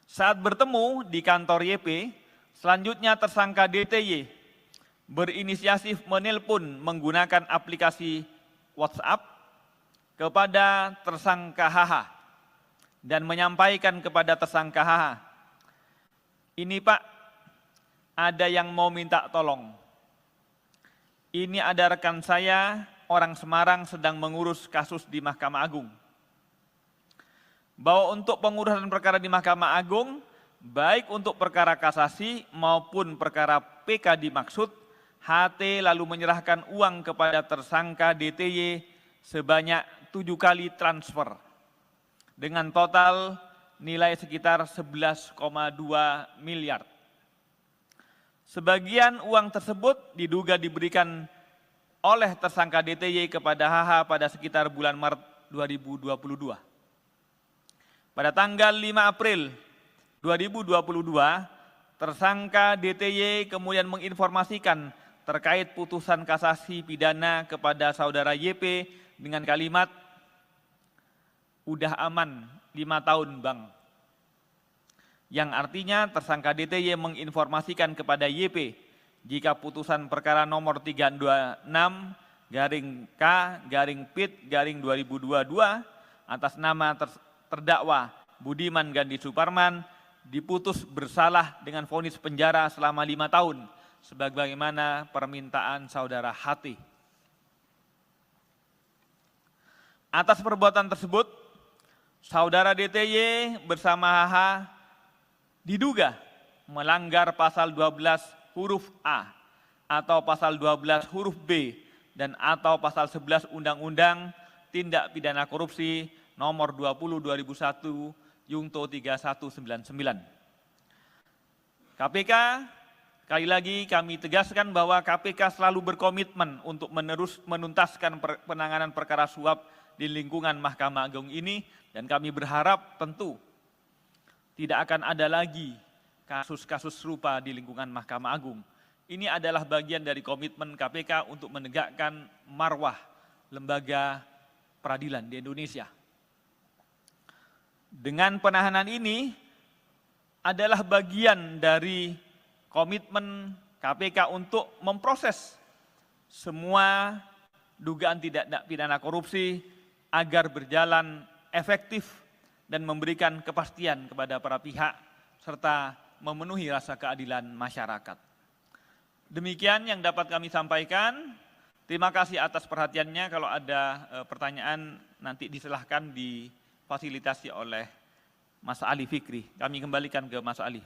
Saat bertemu di kantor YP, selanjutnya tersangka DTY berinisiatif menelpon menggunakan aplikasi WhatsApp kepada tersangka HH dan menyampaikan kepada tersangka HH, "Ini Pak, ada yang mau minta tolong. Ini ada rekan saya, orang Semarang sedang mengurus kasus di Mahkamah Agung. Bahwa untuk pengurusan perkara di Mahkamah Agung, baik untuk perkara kasasi maupun perkara PK dimaksud, HT lalu menyerahkan uang kepada tersangka DTY sebanyak 7 kali transfer dengan total nilai sekitar 11,2 miliar. Sebagian uang tersebut diduga diberikan oleh tersangka DTY kepada HH pada sekitar bulan Maret 2022. Pada tanggal 5 April 2022, tersangka DTY kemudian menginformasikan terkait putusan kasasi pidana kepada saudara YP dengan kalimat, "Udah aman 5 tahun Bang." Yang artinya tersangka DTY menginformasikan kepada YP jika putusan perkara nomor 326-K-PIT-2022 atas nama terdakwa Budiman Gandhi Suparman diputus bersalah dengan vonis penjara selama 5 tahun sebagaimana permintaan saudara HT. Atas perbuatan tersebut, saudara DTY bersama HH diduga melanggar pasal 12 huruf A atau pasal 12 huruf B dan atau pasal 11 Undang-Undang Tindak Pidana Korupsi nomor 20/2001 Yungto 3199. KPK, sekali lagi kami tegaskan bahwa KPK selalu berkomitmen untuk menuntaskan penanganan perkara suap di lingkungan Mahkamah Agung ini, dan kami berharap tentu tidak akan ada lagi kasus-kasus serupa di lingkungan Mahkamah Agung. Ini adalah bagian dari komitmen KPK untuk menegakkan marwah lembaga peradilan di Indonesia. Dengan penahanan ini adalah bagian dari komitmen KPK untuk memproses semua dugaan tindak pidana korupsi agar berjalan efektif dan memberikan kepastian kepada para pihak serta memenuhi rasa keadilan masyarakat. Demikian yang dapat kami sampaikan. Terima kasih atas perhatiannya. Kalau ada pertanyaan nanti disilahkan difasilitasi oleh Mas Ali Fikri. Kami kembalikan ke Mas Ali.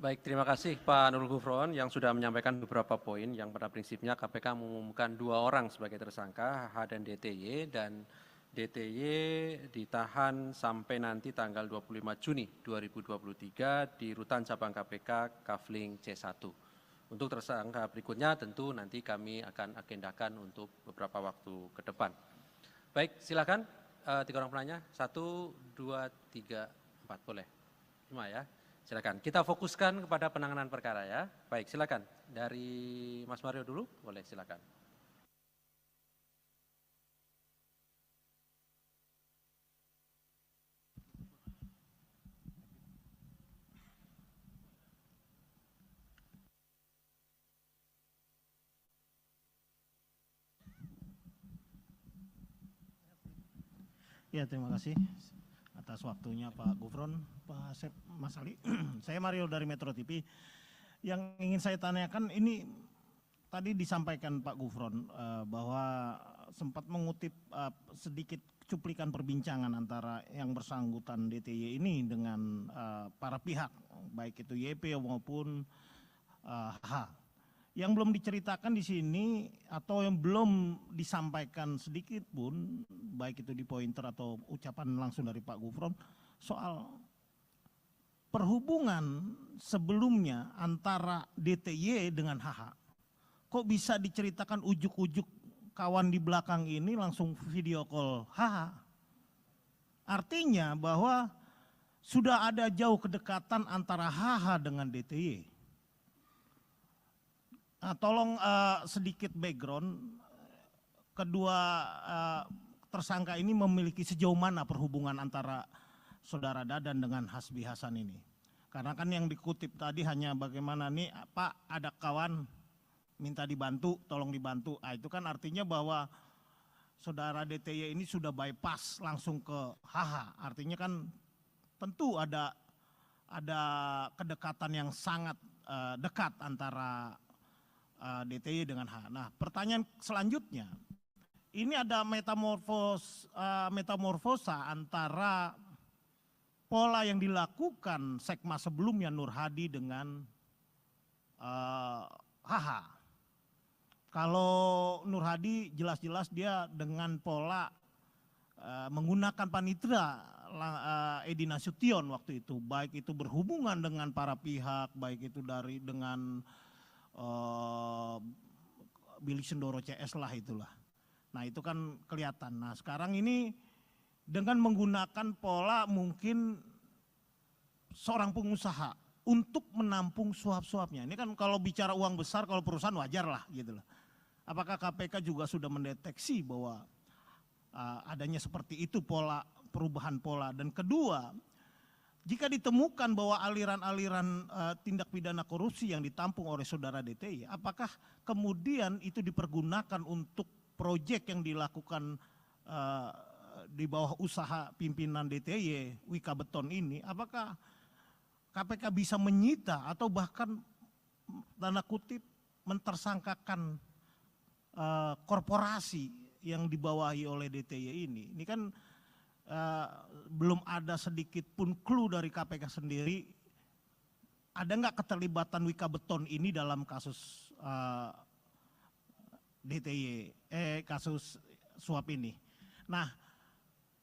Baik, terima kasih Pak Nurul Gufron yang sudah menyampaikan beberapa poin yang pada prinsipnya KPK mengumumkan 2 orang sebagai tersangka, HH dan DTY, dan DTY ditahan sampai nanti tanggal 25 Juni 2023 di Rutan Cabang KPK Kafling C1. Untuk tersangka berikutnya tentu nanti kami akan agendakan untuk beberapa waktu ke depan. Baik, silakan 3 orang penanya, 1, 2, 3, 4, boleh. 5 ya, silakan. Kita fokuskan kepada penanganan perkara ya. Baik, silakan. Dari Mas Mario dulu, boleh silakan. Ya, terima kasih atas waktunya Pak Gufron, Pak Asep, Mas Ali. Saya Mario dari Metro TV. Yang ingin saya tanyakan ini tadi disampaikan Pak Gufron bahwa sempat mengutip sedikit cuplikan perbincangan antara yang bersangkutan DTY ini dengan para pihak, baik itu YP maupun H. Yang belum diceritakan di sini atau yang belum disampaikan sedikit pun, baik itu di pointer atau ucapan langsung dari Pak Gufron, soal perhubungan sebelumnya antara DTY dengan HH. Kok bisa diceritakan ujuk-ujuk kawan di belakang ini langsung video call HH? Artinya bahwa sudah ada jauh kedekatan antara HH dengan DTY. Tolong sedikit background, kedua tersangka ini memiliki sejauh mana perhubungan antara saudara Dadan dengan Hasbi Hasan ini. Karena kan yang dikutip tadi hanya bagaimana nih Pak ada kawan minta dibantu, tolong dibantu. Itu kan artinya bahwa saudara DTY ini sudah bypass langsung ke HH. Artinya kan tentu ada kedekatan yang sangat dekat antara DTY dengan H. Nah, pertanyaan selanjutnya, ini ada metamorfosa antara pola yang dilakukan Sekma sebelumnya Nur Hadi dengan HH. Kalau Nur Hadi jelas-jelas dia dengan pola menggunakan panitera Edi Nasution waktu itu, baik itu berhubungan dengan para pihak, baik itu dengan Billy Sendoro CS lah itulah. Nah itu kan kelihatan. Nah sekarang ini dengan menggunakan pola mungkin seorang pengusaha untuk menampung suap-suapnya. Ini kan kalau bicara uang besar, kalau perusahaan wajar lah gitu loh. Apakah KPK juga sudah mendeteksi bahwa adanya seperti itu perubahan pola? Dan kedua, jika ditemukan bahwa aliran-aliran tindak pidana korupsi yang ditampung oleh saudara DTY, apakah kemudian itu dipergunakan untuk proyek yang dilakukan di bawah usaha pimpinan DTY, Wika Beton ini, apakah KPK bisa menyita atau bahkan tanda kutip mentersangkakan korporasi yang dibawahi oleh DTY ini? Ini kan belum ada sedikit pun clue dari KPK sendiri. Ada nggak keterlibatan Wika Beton ini dalam kasus DTY, kasus suap ini? Nah,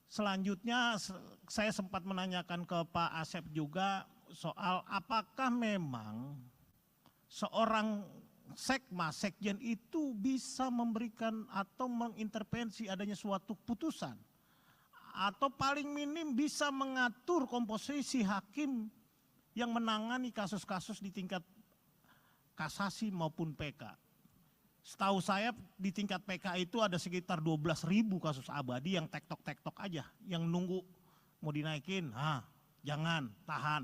selanjutnya saya sempat menanyakan ke Pak Asep juga soal apakah memang seorang sekjen itu bisa memberikan atau mengintervensi adanya suatu putusan, atau paling minim bisa mengatur komposisi hakim yang menangani kasus-kasus di tingkat kasasi maupun PK. Setahu saya di tingkat PK itu ada sekitar 12.000 kasus abadi yang tektok-tektok aja, yang nunggu mau dinaikin, jangan, tahan.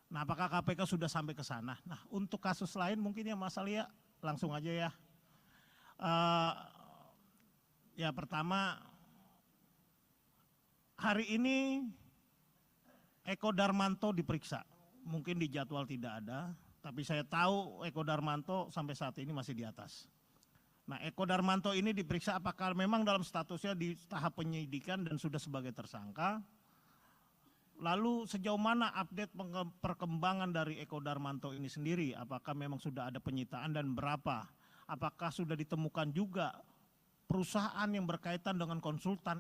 Nah apakah KPK sudah sampai ke sana? Nah untuk kasus lain mungkin ya Mas Alia langsung aja ya. Ya pertama, hari ini Eko Darmanto diperiksa. Mungkin di jadwal tidak ada, tapi saya tahu Eko Darmanto sampai saat ini masih di atas. Nah Eko Darmanto ini diperiksa apakah memang dalam statusnya di tahap penyidikan dan sudah sebagai tersangka. Lalu sejauh mana update perkembangan dari Eko Darmanto ini sendiri? Apakah memang sudah ada penyitaan dan berapa? Apakah sudah ditemukan juga perusahaan yang berkaitan dengan konsultan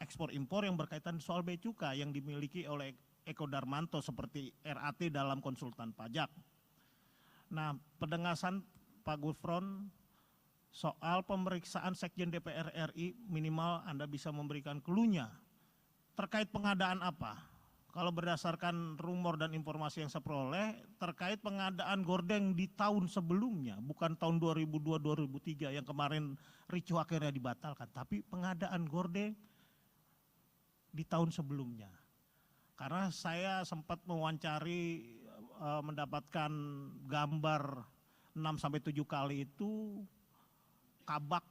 ekspor impor yang berkaitan soal bea cukai yang dimiliki oleh Eko Darmanto seperti RAT dalam konsultan pajak? Nah, penegasan Pak Gufron soal pemeriksaan Sekjen DPR RI minimal Anda bisa memberikan clue-nya. Terkait pengadaan apa? Kalau berdasarkan rumor dan informasi yang saya peroleh, terkait pengadaan gordeng di tahun sebelumnya, bukan tahun 2002-2003 yang kemarin ricuh akhirnya dibatalkan, tapi pengadaan gordeng di tahun sebelumnya. Karena saya sempat mewawancari, mendapatkan gambar 6-7 kali itu kabak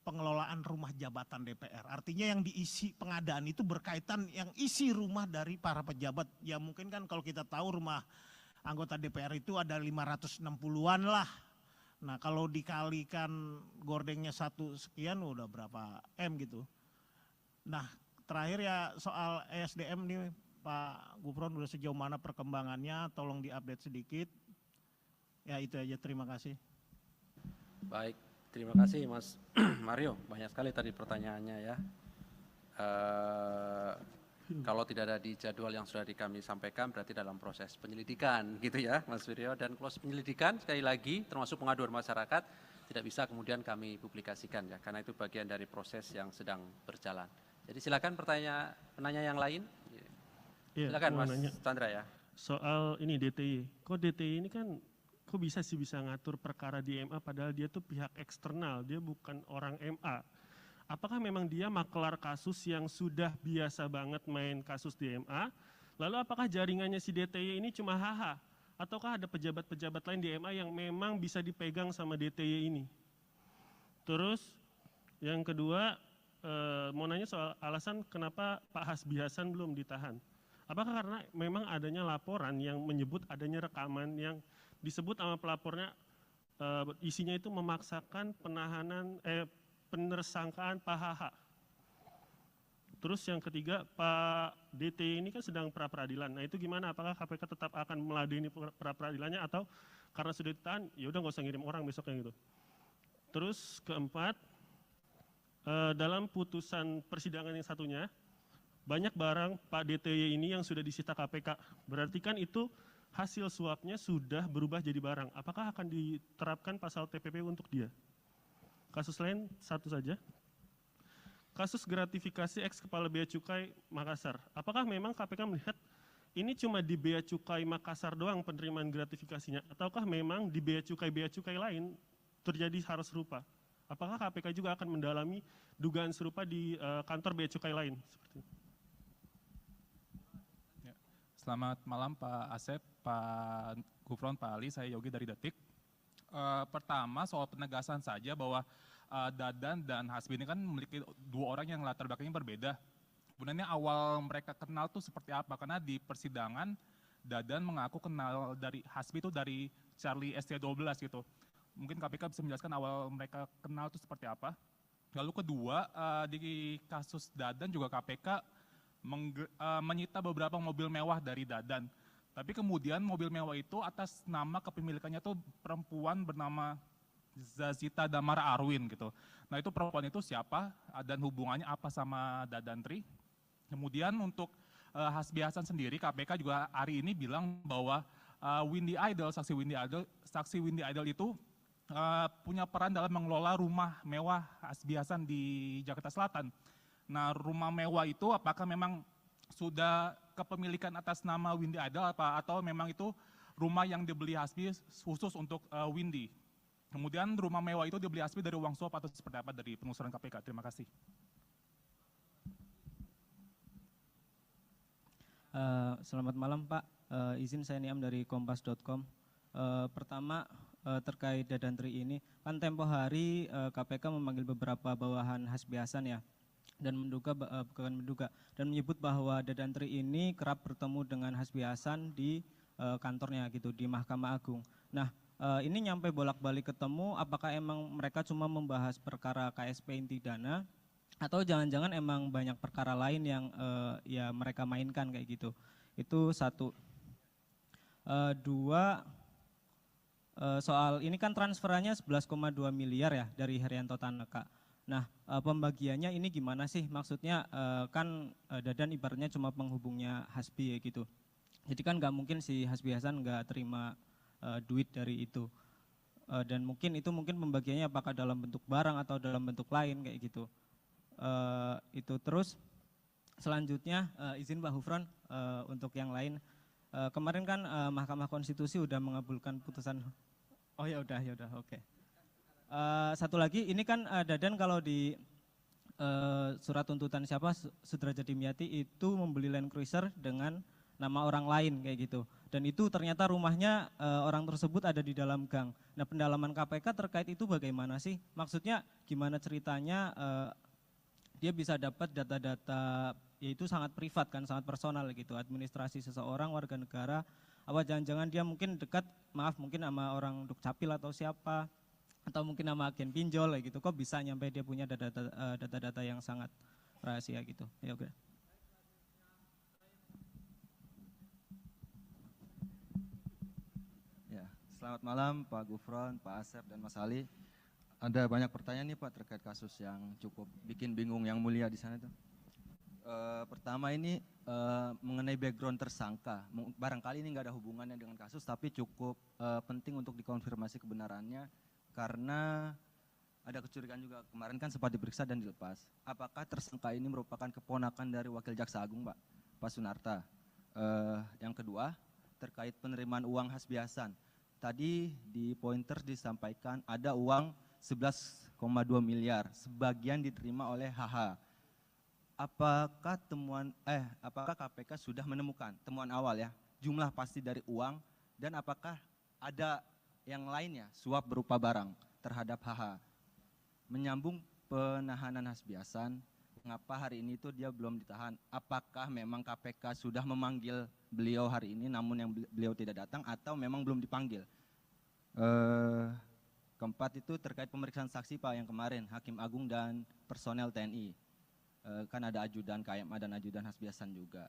pengelolaan rumah jabatan DPR. Artinya yang diisi pengadaan itu berkaitan yang isi rumah dari para pejabat. Ya mungkin kan kalau kita tahu rumah anggota DPR itu ada 560-an lah. Nah kalau dikalikan gordengnya 1 sekian udah berapa M gitu. Nah terakhir ya soal ESDM nih Pak Gufron udah sejauh mana perkembangannya, tolong diupdate sedikit. Ya itu aja, terima kasih. Baik. Terima kasih Mas Mario, banyak sekali tadi pertanyaannya ya. Kalau tidak ada di jadwal yang sudah kami sampaikan berarti dalam proses penyelidikan gitu ya Mas Wiryo. Dan proses penyelidikan sekali lagi termasuk pengaduan masyarakat tidak bisa kemudian kami publikasikan ya, karena itu bagian dari proses yang sedang berjalan. Jadi silakan penanya yang lain. Silakan Mas Chandra ya. Soal ini DTY, kok DTY ini kan kok bisa ngatur perkara di MA padahal dia tuh pihak eksternal, dia bukan orang MA. Apakah memang dia makelar kasus yang sudah biasa banget main kasus di MA? Lalu apakah jaringannya si DTY ini cuma HH? Ataukah ada pejabat-pejabat lain di MA yang memang bisa dipegang sama DTY ini? Terus yang kedua, mau nanya soal alasan kenapa Pak Hasbi Hasan belum ditahan. Apakah karena memang adanya laporan yang menyebut adanya rekaman yang disebut sama pelapornya isinya itu memaksakan penersangkaan Pak HH. Terus yang ketiga, Pak DT ini kan sedang pra-peradilan. Nah itu gimana? Apakah KPK tetap akan meladeni pra-peradilannya atau karena sudah ditahan, ya udah nggak usah ngirim orang besoknya gitu. Terus keempat, dalam putusan persidangan yang satunya, banyak barang Pak DTY ini yang sudah disita KPK. Berarti kan itu hasil suapnya sudah berubah jadi barang. Apakah akan diterapkan pasal TPP untuk dia? Kasus lain satu saja. Kasus gratifikasi ex Kepala Bea Cukai Makassar. Apakah memang KPK melihat ini cuma di Bea Cukai Makassar doang penerimaan gratifikasinya, ataukah memang di bea cukai lain terjadi hal serupa? Apakah KPK juga akan mendalami dugaan serupa di kantor bea cukai lain? Seperti itu. Ya. Selamat malam Pak Asep, Pak Gufron, Pak Ali, saya Yogi dari Detik. Pertama soal penegasan saja bahwa Dadan dan Hasbi ini kan memiliki dua orang yang latar belakangnya berbeda. Sebenarnya awal mereka kenal tuh seperti apa? Karena di persidangan Dadan mengaku kenal dari Hasbi itu dari Charlie ST12 gitu. Mungkin KPK bisa menjelaskan awal mereka kenal itu seperti apa. Lalu kedua, di kasus Dadan juga KPK menyita beberapa mobil mewah dari Dadan. Tapi kemudian mobil mewah itu atas nama kepemilikannya tuh perempuan bernama Zazita Damara Arwin gitu. Nah itu perempuan itu siapa dan hubungannya apa sama Dadan Tri? Kemudian untuk Hasbi Hasan sendiri, KPK juga hari ini bilang bahwa Windy Idol, saksi Windy Idol itu punya peran dalam mengelola rumah mewah Hasbi Hasan di Jakarta Selatan. Nah rumah mewah itu apakah memang sudah kepemilikan atas nama Windy Idol atau memang itu rumah yang dibeli Hasbi khusus untuk Windy? Kemudian rumah mewah itu dibeli Hasbi dari uang suap atau seperti apa dari penelusuran KPK? Terima kasih. Selamat malam Pak, izin saya Niam dari kompas.com. Pertama terkait Dadan Tri ini, kan tempo hari KPK memanggil beberapa bawahan Hasbi Hasan ya, dan dan menyebut bahwa Dadan Tri ini kerap bertemu dengan Hasbi Hasan di kantornya gitu, di Mahkamah Agung. Nah ini nyampe bolak-balik ketemu, apakah emang mereka cuma membahas perkara KSP inti dana, atau jangan-jangan emang banyak perkara lain yang ya mereka mainkan kayak gitu. Itu satu. Dua, soal ini kan transferannya 11,2 miliar ya dari Herianto Tanaka. Nah pembagiannya ini gimana sih? Maksudnya kan Dadan ibaratnya cuma penghubungnya Hasbi ya gitu. Jadi kan nggak mungkin si Hasbi Hasan nggak terima duit dari itu. Dan mungkin pembagiannya apakah dalam bentuk barang atau dalam bentuk lain kayak gitu. Itu terus selanjutnya izin Pak Gufron untuk yang lain, kemarin kan Mahkamah Konstitusi udah mengabulkan putusan. Oh ya udah oke. Satu lagi ini kan Dadan kalau di surat tuntutan siapa Sudrajat Dimyati itu membeli Land Cruiser dengan nama orang lain kayak gitu, dan itu ternyata rumahnya orang tersebut ada di dalam gang. Nah pendalaman KPK terkait itu bagaimana sih? Maksudnya gimana ceritanya dia bisa dapat data-data, yaitu sangat privat kan, sangat personal gitu, administrasi seseorang warga negara, apa jangan-jangan dia mungkin dekat, mungkin sama orang Dukcapil atau siapa, atau mungkin sama agen pinjol gitu, kok bisa nyampe dia punya data-data yang sangat rahasia gitu. Ya oke. Ya, selamat malam Pak Gufron, Pak Asep dan Mas Ali. Ada banyak pertanyaan nih Pak terkait kasus yang cukup bikin bingung yang mulia di sana itu. Pertama ini mengenai background tersangka. Barangkali ini nggak ada hubungannya dengan kasus, tapi cukup penting untuk dikonfirmasi kebenarannya karena ada kecurigaan juga. Kemarin kan sempat diperiksa dan dilepas. Apakah tersangka ini merupakan keponakan dari Wakil Jaksa Agung Pak Sunarta? Yang kedua terkait penerimaan uang Hasbi Hasan. Tadi di pointer disampaikan ada uang 11,2 miliar, sebagian diterima oleh HH. Apakah KPK sudah menemukan temuan awal ya, jumlah pasti dari uang, dan apakah ada yang lainnya suap berupa barang terhadap HH? Menyambung penahanan Hasbi Hasan, mengapa hari ini itu dia belum ditahan? Apakah memang KPK sudah memanggil beliau hari ini namun yang beliau tidak datang, atau memang belum dipanggil? Keempat itu terkait pemeriksaan saksi Pak yang kemarin, Hakim Agung dan personel TNI. Kan ada ajudan KMA dan ajudan Hasbi Hasan juga.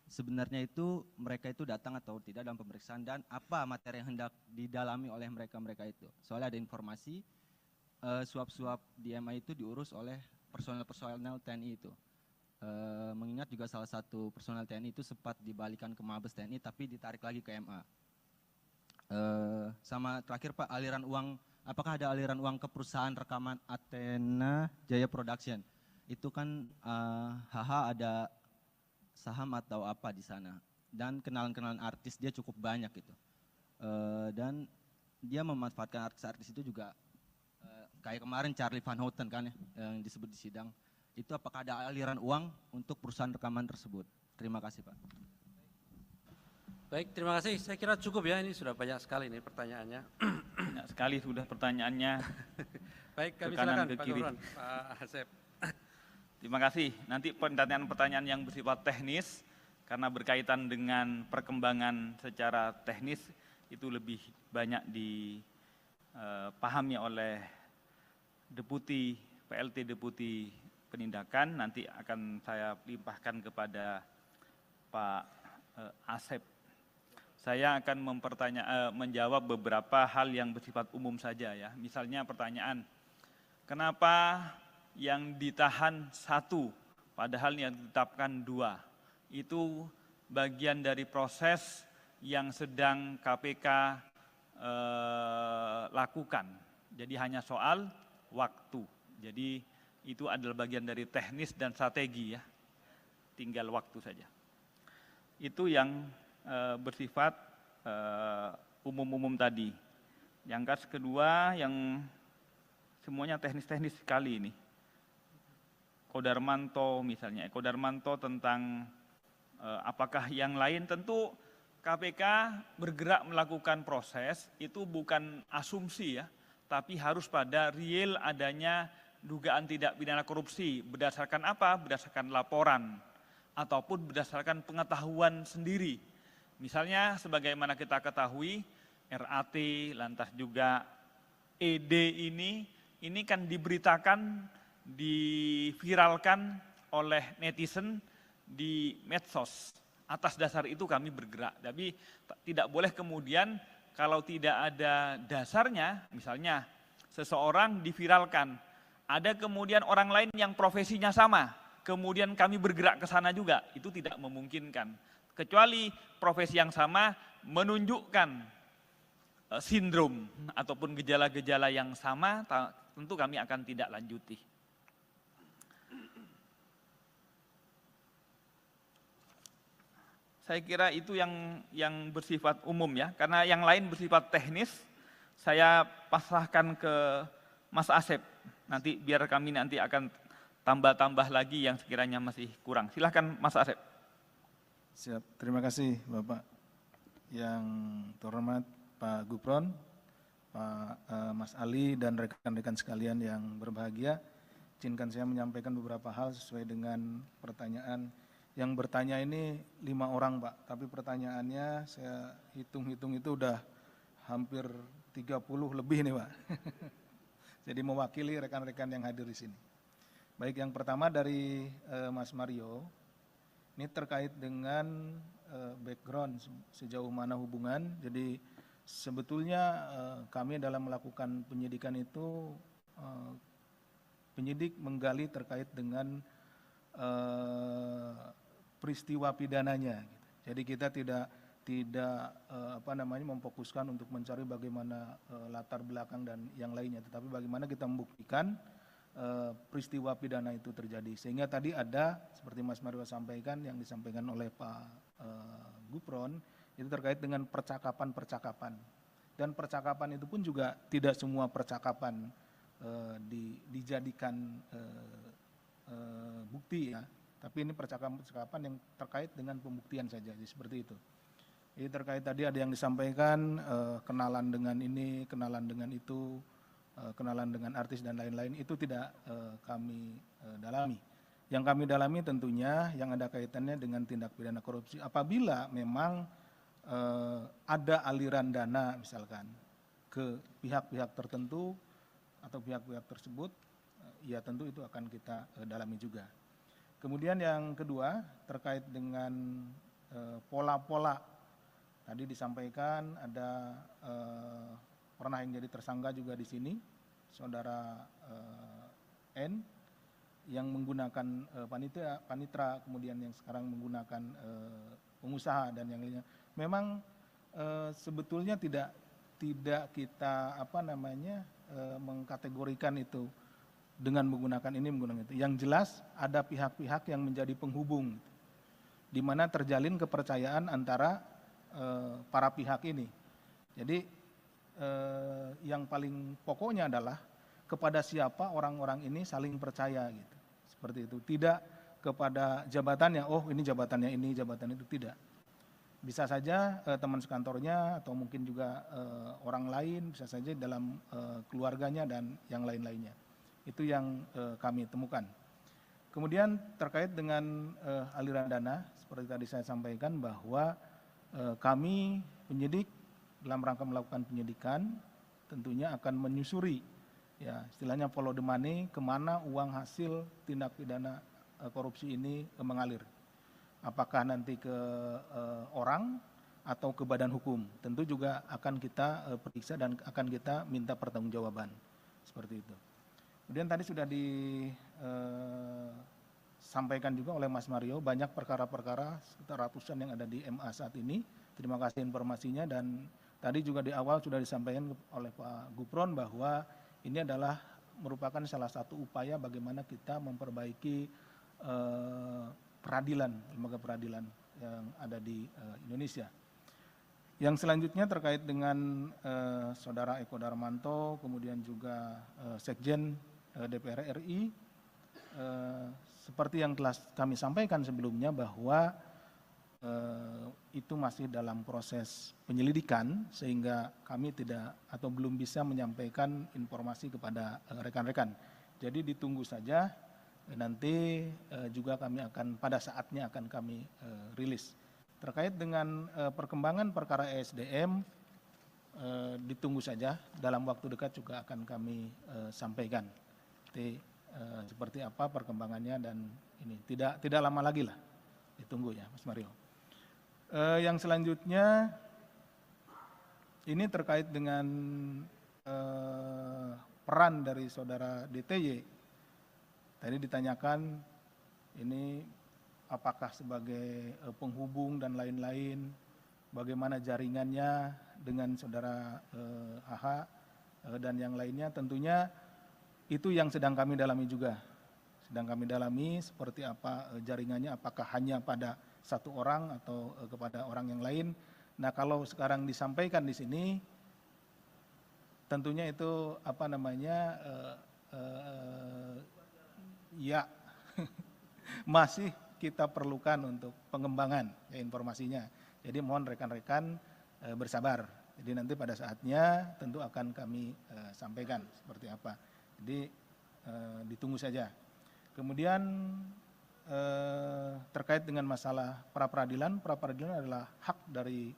sebenarnya itu mereka itu datang atau tidak dalam pemeriksaan dan apa materi yang hendak didalami oleh mereka itu. Soalnya ada informasi suap-suap di MA itu diurus oleh personel TNI itu. Mengingat juga salah satu personel TNI itu sempat dibalikan ke Mabes TNI tapi ditarik lagi ke MA. Sama terakhir Pak, aliran uang, apakah ada aliran uang ke perusahaan rekaman Athena Jaya Production? Itu kan HH ada saham atau apa di sana, dan kenalan-kenalan artis dia cukup banyak gitu, dan dia memanfaatkan artis-artis itu juga, kayak kemarin Charlie Van Houten kan ya, yang disebut di sidang, itu apakah ada aliran uang untuk perusahaan rekaman tersebut? Terima kasih Pak. Baik, terima kasih. Saya kira cukup ya, ini sudah banyak sekali nih pertanyaannya. Banyak sekali sudah pertanyaannya. Baik, kami Ke kanan, silakan ke Pak kiri. Gufron, Pak Asep. Terima kasih. Nanti pertanyaan-pertanyaan yang bersifat teknis, karena berkaitan dengan perkembangan secara teknis, itu lebih banyak dipahami oleh Deputi, PLT Deputi Penindakan. Nanti akan saya limpahkan kepada Pak Asep. Saya akan menjawab beberapa hal yang bersifat umum saja ya. Misalnya pertanyaan, kenapa yang ditahan 1, padahal yang ditetapkan 2. Itu bagian dari proses yang sedang KPK lakukan. Jadi hanya soal waktu. Jadi itu adalah bagian dari teknis dan strategi ya. Tinggal waktu saja. Itu yang bersifat umum-umum tadi. Yang kedua yang semuanya teknis-teknis sekali ini. Kodarmanto misalnya, Kodarmanto tentang apakah yang lain, tentu KPK bergerak melakukan proses, itu bukan asumsi ya, tapi harus pada real adanya dugaan tindak pidana korupsi. Berdasarkan apa? Berdasarkan laporan, ataupun berdasarkan pengetahuan sendiri. Misalnya sebagaimana kita ketahui, RAT, lantas juga ED ini kan diberitakan, diviralkan oleh netizen di medsos. Atas dasar itu kami bergerak. Tapi tidak boleh kemudian kalau tidak ada dasarnya, misalnya seseorang diviralkan, ada kemudian orang lain yang profesinya sama, kemudian kami bergerak ke sana juga, itu tidak memungkinkan. Kecuali profesi yang sama menunjukkan sindrom ataupun gejala-gejala yang sama, tentu kami akan tidak lanjuti. Saya kira itu yang bersifat umum ya, karena yang lain bersifat teknis, saya pasrahkan ke Mas Asep. Nanti biar kami nanti akan tambah-tambah lagi yang sekiranya masih kurang. Silahkan Mas Asep. Siap, terima kasih Bapak. Yang terhormat Pak Gufron, Pak Mas Ali dan rekan-rekan sekalian yang berbahagia, izinkan saya menyampaikan beberapa hal sesuai dengan pertanyaan. Yang bertanya ini 5 orang Pak, tapi pertanyaannya saya hitung-hitung itu udah hampir 30 lebih nih Pak. Jadi mewakili rekan-rekan yang hadir di sini. Baik, yang pertama dari Mas Mario, ini terkait dengan background sejauh mana hubungan. Jadi sebetulnya kami dalam melakukan penyidikan itu, penyidik menggali terkait dengan peristiwa pidananya. Jadi kita tidak memfokuskan untuk mencari bagaimana latar belakang dan yang lainnya, tetapi bagaimana kita membuktikan peristiwa pidana itu terjadi. Sehingga tadi ada seperti Mas Mario sampaikan, yang disampaikan oleh Pak Gufron, itu terkait dengan percakapan-percakapan. Dan percakapan itu pun juga tidak semua percakapan dijadikan bukti ya. Tapi ini percakapan-percakapan yang terkait dengan pembuktian saja, jadi seperti itu. Jadi terkait tadi ada yang disampaikan kenalan dengan ini, kenalan dengan itu, kenalan dengan artis dan lain-lain, itu tidak kami dalami. Yang kami dalami tentunya yang ada kaitannya dengan tindak pidana korupsi. Apabila memang ada aliran dana misalkan ke pihak-pihak tertentu atau pihak-pihak tersebut, ya tentu itu akan kita dalami juga. Kemudian yang kedua terkait dengan pola-pola. Tadi disampaikan ada pernah yang jadi tersangka juga di sini, saudara N, yang menggunakan panitra, kemudian yang sekarang menggunakan pengusaha dan yang lainnya. Memang sebetulnya tidak kita mengkategorikan itu dengan menggunakan ini menggunakan itu. Yang jelas ada pihak-pihak yang menjadi penghubung, di mana terjalin kepercayaan antara para pihak ini. Jadi yang paling pokoknya adalah kepada siapa orang-orang ini saling percaya gitu. Seperti itu. Tidak kepada jabatannya, oh ini jabatannya ini, jabatan itu, tidak. Bisa saja teman sekantornya atau mungkin juga orang lain, bisa saja dalam keluarganya dan yang lain-lainnya. Itu yang kami temukan. Kemudian terkait dengan aliran dana, seperti tadi saya sampaikan bahwa kami penyidik dalam rangka melakukan penyidikan tentunya akan menyusuri, ya istilahnya follow the money, kemana uang hasil tindak pidana korupsi ini mengalir. Apakah nanti ke orang atau ke badan hukum, tentu juga akan kita periksa dan akan kita minta pertanggungjawaban, seperti itu. Kemudian tadi sudah disampaikan juga oleh Mas Mario, banyak perkara-perkara sekitar ratusan yang ada di MA saat ini. Terima kasih informasinya, dan tadi juga di awal sudah disampaikan oleh Pak Gufron bahwa ini adalah merupakan salah satu upaya bagaimana kita memperbaiki peradilan, lembaga peradilan yang ada di Indonesia. Yang selanjutnya terkait dengan Saudara Eko Darmanto, kemudian juga Sekjen DPR RI, seperti yang telah kami sampaikan sebelumnya bahwa itu masih dalam proses penyelidikan, sehingga kami tidak atau belum bisa menyampaikan informasi kepada rekan-rekan. Jadi ditunggu saja, nanti juga kami akan pada saatnya akan kami rilis. Terkait dengan perkembangan perkara ESDM, ditunggu saja, dalam waktu dekat juga akan kami sampaikan. Jadi, seperti apa perkembangannya, dan ini tidak lama lagi lah, ditunggu ya Mas Mario. Yang selanjutnya ini terkait dengan peran dari saudara DTY. Tadi ditanyakan ini apakah sebagai penghubung dan lain-lain, bagaimana jaringannya dengan saudara AH dan yang lainnya. Tentunya itu yang sedang kami dalami juga. Sedang kami dalami seperti apa jaringannya, apakah hanya pada satu orang atau kepada orang yang lain. Nah, kalau sekarang disampaikan di sini, tentunya itu ya masih kita perlukan untuk pengembangan ya informasinya. Jadi mohon rekan-rekan bersabar. Jadi nanti pada saatnya tentu akan kami sampaikan seperti apa. Jadi ditunggu saja. Kemudian terkait dengan masalah pra-peradilan adalah hak dari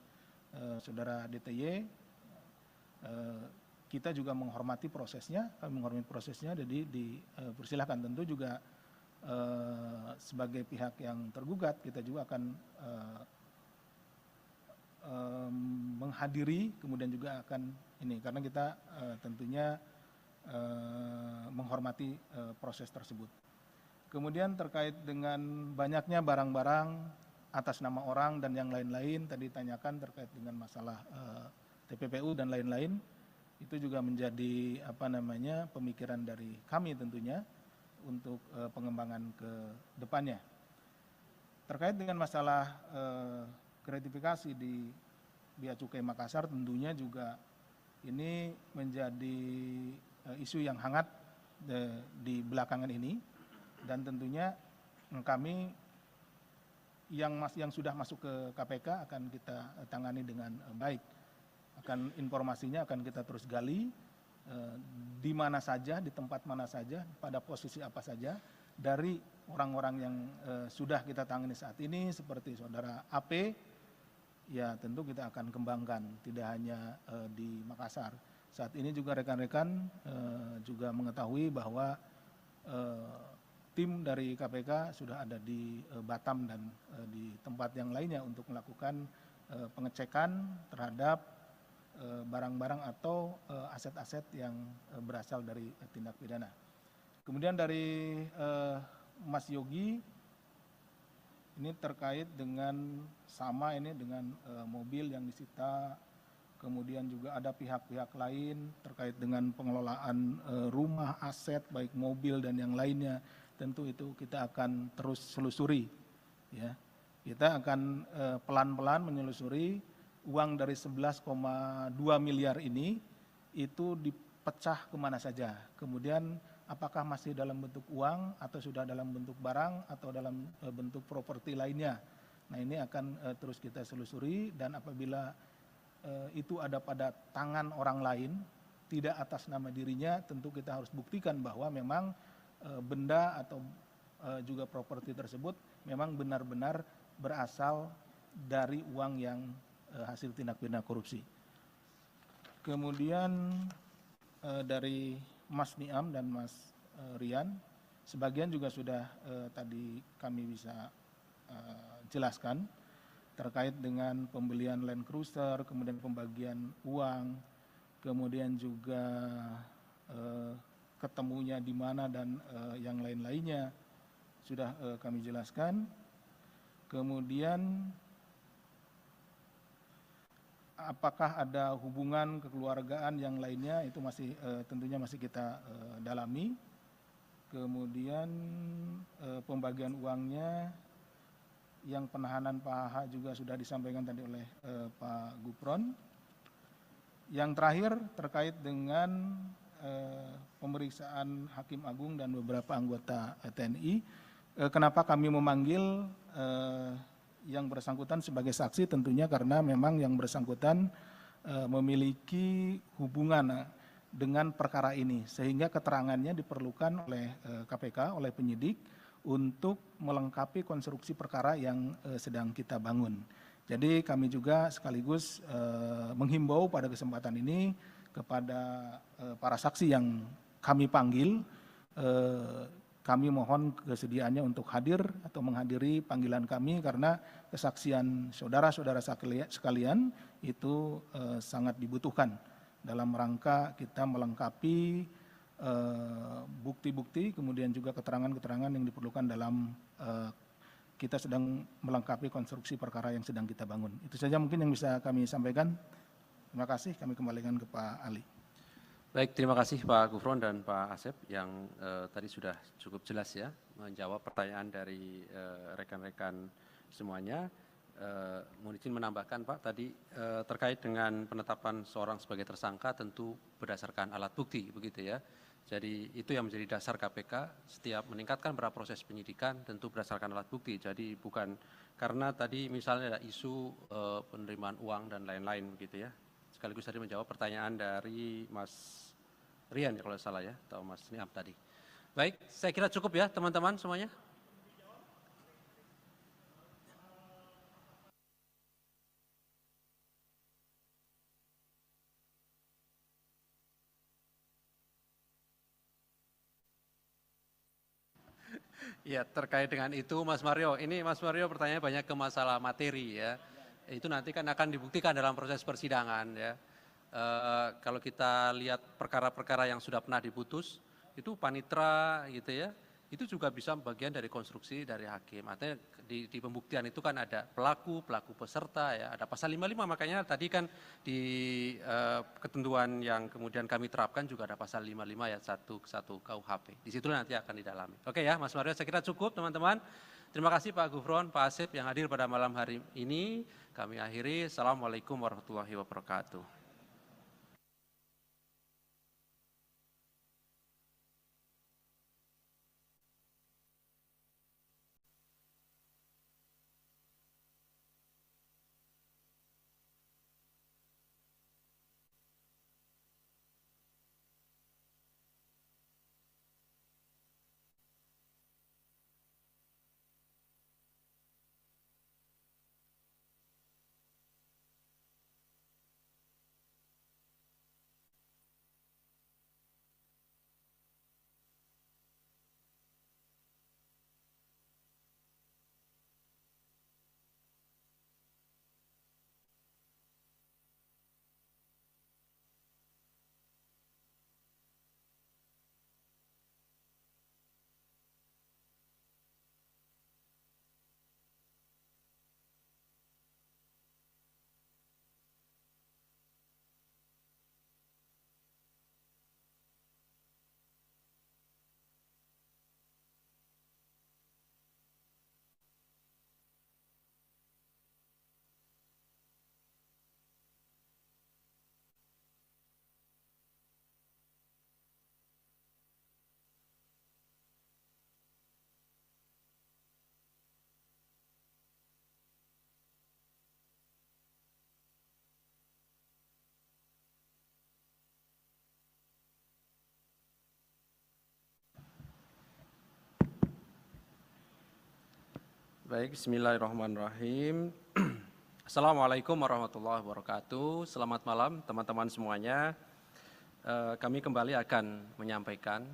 saudara DTY. Kita juga menghormati prosesnya, kami menghormati prosesnya, jadi dipersilahkan. Tentu juga sebagai pihak yang tergugat, kita juga akan menghadiri, kemudian juga akan ini, karena kita tentunya menghormati proses tersebut. Kemudian terkait dengan banyaknya barang-barang atas nama orang dan yang lain-lain, tadi ditanyakan terkait dengan masalah TPPU dan lain-lain, itu juga menjadi pemikiran dari kami tentunya untuk pengembangan ke depannya. Terkait dengan masalah gratifikasi di Bea Cukai Makassar, tentunya juga ini menjadi isu yang hangat di belakangan ini, dan tentunya kami yang sudah masuk ke KPK akan kita tangani dengan baik. Akan informasinya akan kita terus gali di mana saja, di tempat mana saja, pada posisi apa saja, dari orang-orang yang sudah kita tangani saat ini seperti saudara AP, ya tentu kita akan kembangkan, tidak hanya di Makassar. Saat ini juga rekan-rekan juga mengetahui bahwa tim dari KPK sudah ada di Batam dan di tempat yang lainnya untuk melakukan pengecekan terhadap barang-barang atau aset-aset yang berasal dari tindak pidana. Kemudian dari Mas Yogi, ini terkait dengan sama ini dengan mobil yang disita, kemudian juga ada pihak-pihak lain terkait dengan pengelolaan rumah, aset, baik mobil dan yang lainnya. Tentu itu kita akan terus selusuri. Ya. Kita akan pelan-pelan menyelusuri uang dari 11,2 miliar ini itu dipecah kemana saja. Kemudian apakah masih dalam bentuk uang atau sudah dalam bentuk barang atau dalam bentuk properti lainnya. Nah ini akan terus kita selusuri dan apabila itu ada pada tangan orang lain, tidak atas nama dirinya, tentu kita harus buktikan bahwa memang benda atau juga properti tersebut memang benar-benar berasal dari uang yang hasil tindak pidana korupsi. Kemudian dari Mas Niam dan Mas Rian, sebagian juga sudah tadi kami bisa jelaskan terkait dengan pembelian Land Cruiser, kemudian pembagian uang, kemudian juga ketemunya di mana dan yang lain-lainnya sudah kami jelaskan. Kemudian apakah ada hubungan kekeluargaan yang lainnya itu masih tentunya masih kita dalami. Kemudian pembagian uangnya yang penahanan Pak HH juga sudah disampaikan tadi oleh Pak Gufron. Yang terakhir terkait dengan pemeriksaan Hakim Agung dan beberapa anggota TNI. Kenapa kami memanggil yang bersangkutan sebagai saksi? Tentunya karena memang yang bersangkutan memiliki hubungan dengan perkara ini, sehingga keterangannya diperlukan oleh KPK, oleh penyidik untuk melengkapi konstruksi perkara yang sedang kita bangun. Jadi kami juga sekaligus menghimbau pada kesempatan ini kepada para saksi yang kami panggil, kami mohon kesediaannya untuk hadir atau menghadiri panggilan kami karena kesaksian saudara-saudara sekalian itu sangat dibutuhkan dalam rangka kita melengkapi bukti-bukti, kemudian juga keterangan-keterangan yang diperlukan dalam kita sedang melengkapi konstruksi perkara yang sedang kita bangun. Itu saja mungkin yang bisa kami sampaikan. Terima kasih, kami kembalikan ke Pak Ali. Baik, terima kasih Pak Gufron dan Pak Asep yang tadi sudah cukup jelas ya menjawab pertanyaan dari rekan-rekan semuanya. Mohon izin menambahkan Pak, tadi terkait dengan penetapan seorang sebagai tersangka tentu berdasarkan alat bukti begitu ya. Jadi itu yang menjadi dasar KPK setiap meningkatkan proses penyidikan tentu berdasarkan alat bukti. Jadi bukan karena tadi misalnya ada isu penerimaan uang dan lain-lain begitu ya. Sekaligus tadi menjawab pertanyaan dari Mas Rian ya kalau salah ya, atau Mas Niam tadi. Baik, saya kira cukup ya teman-teman semuanya. Ya, terkait dengan itu Mas Mario, ini Mas Mario pertanyaannya banyak ke masalah materi ya. Itu nanti kan akan dibuktikan dalam proses persidangan ya. Kalau kita lihat perkara-perkara yang sudah pernah diputus, itu panitra gitu ya, itu juga bisa bagian dari konstruksi dari hakim. Artinya di pembuktian itu kan ada pelaku peserta ya, ada pasal 55, makanya tadi kan di ketentuan yang kemudian kami terapkan juga ada pasal 55 ya 1 KUHP. Di situ nanti akan didalami. Oke ya Mas Mario, saya kira cukup teman-teman. Terima kasih Pak Gufron, Pak Asep yang hadir pada malam hari ini. Kami akhiri. Assalamualaikum warahmatullahi wabarakatuh. Baik, bismillahirrahmanirrahim. Assalamualaikum warahmatullahi wabarakatuh. Selamat malam teman-teman semuanya. Kami kembali akan menyampaikan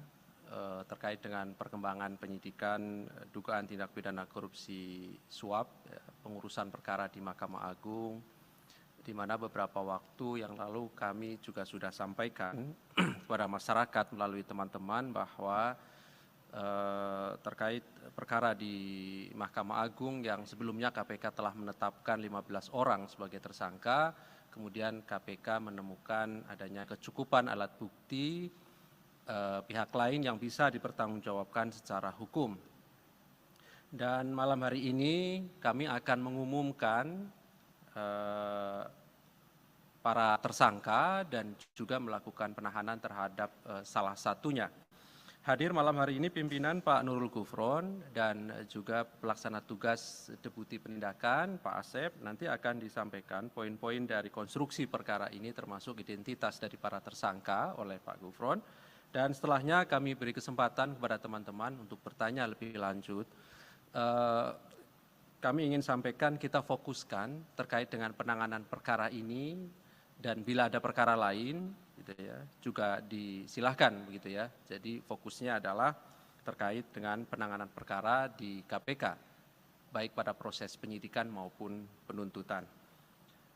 terkait dengan perkembangan penyidikan dugaan tindak pidana korupsi suap, pengurusan perkara di Mahkamah Agung, di mana beberapa waktu yang lalu kami juga sudah sampaikan kepada masyarakat melalui teman-teman bahwa terkait perkara di Mahkamah Agung yang sebelumnya KPK telah menetapkan 15 orang sebagai tersangka, kemudian KPK menemukan adanya kecukupan alat bukti pihak lain yang bisa dipertanggungjawabkan secara hukum. Dan malam hari ini kami akan mengumumkan para tersangka dan juga melakukan penahanan terhadap salah satunya. Hadir malam hari ini pimpinan Pak Nurul Gufron dan juga pelaksana tugas Deputi Penindakan Pak Asep. Nanti akan disampaikan poin-poin dari konstruksi perkara ini termasuk identitas dari para tersangka oleh Pak Gufron. Dan setelahnya kami beri kesempatan kepada teman-teman untuk bertanya lebih lanjut. Kami ingin sampaikan kita fokuskan terkait dengan penanganan perkara ini dan bila ada perkara lain gitu ya, juga disilahkan begitu ya. Jadi fokusnya adalah terkait dengan penanganan perkara di KPK, baik pada proses penyidikan maupun penuntutan.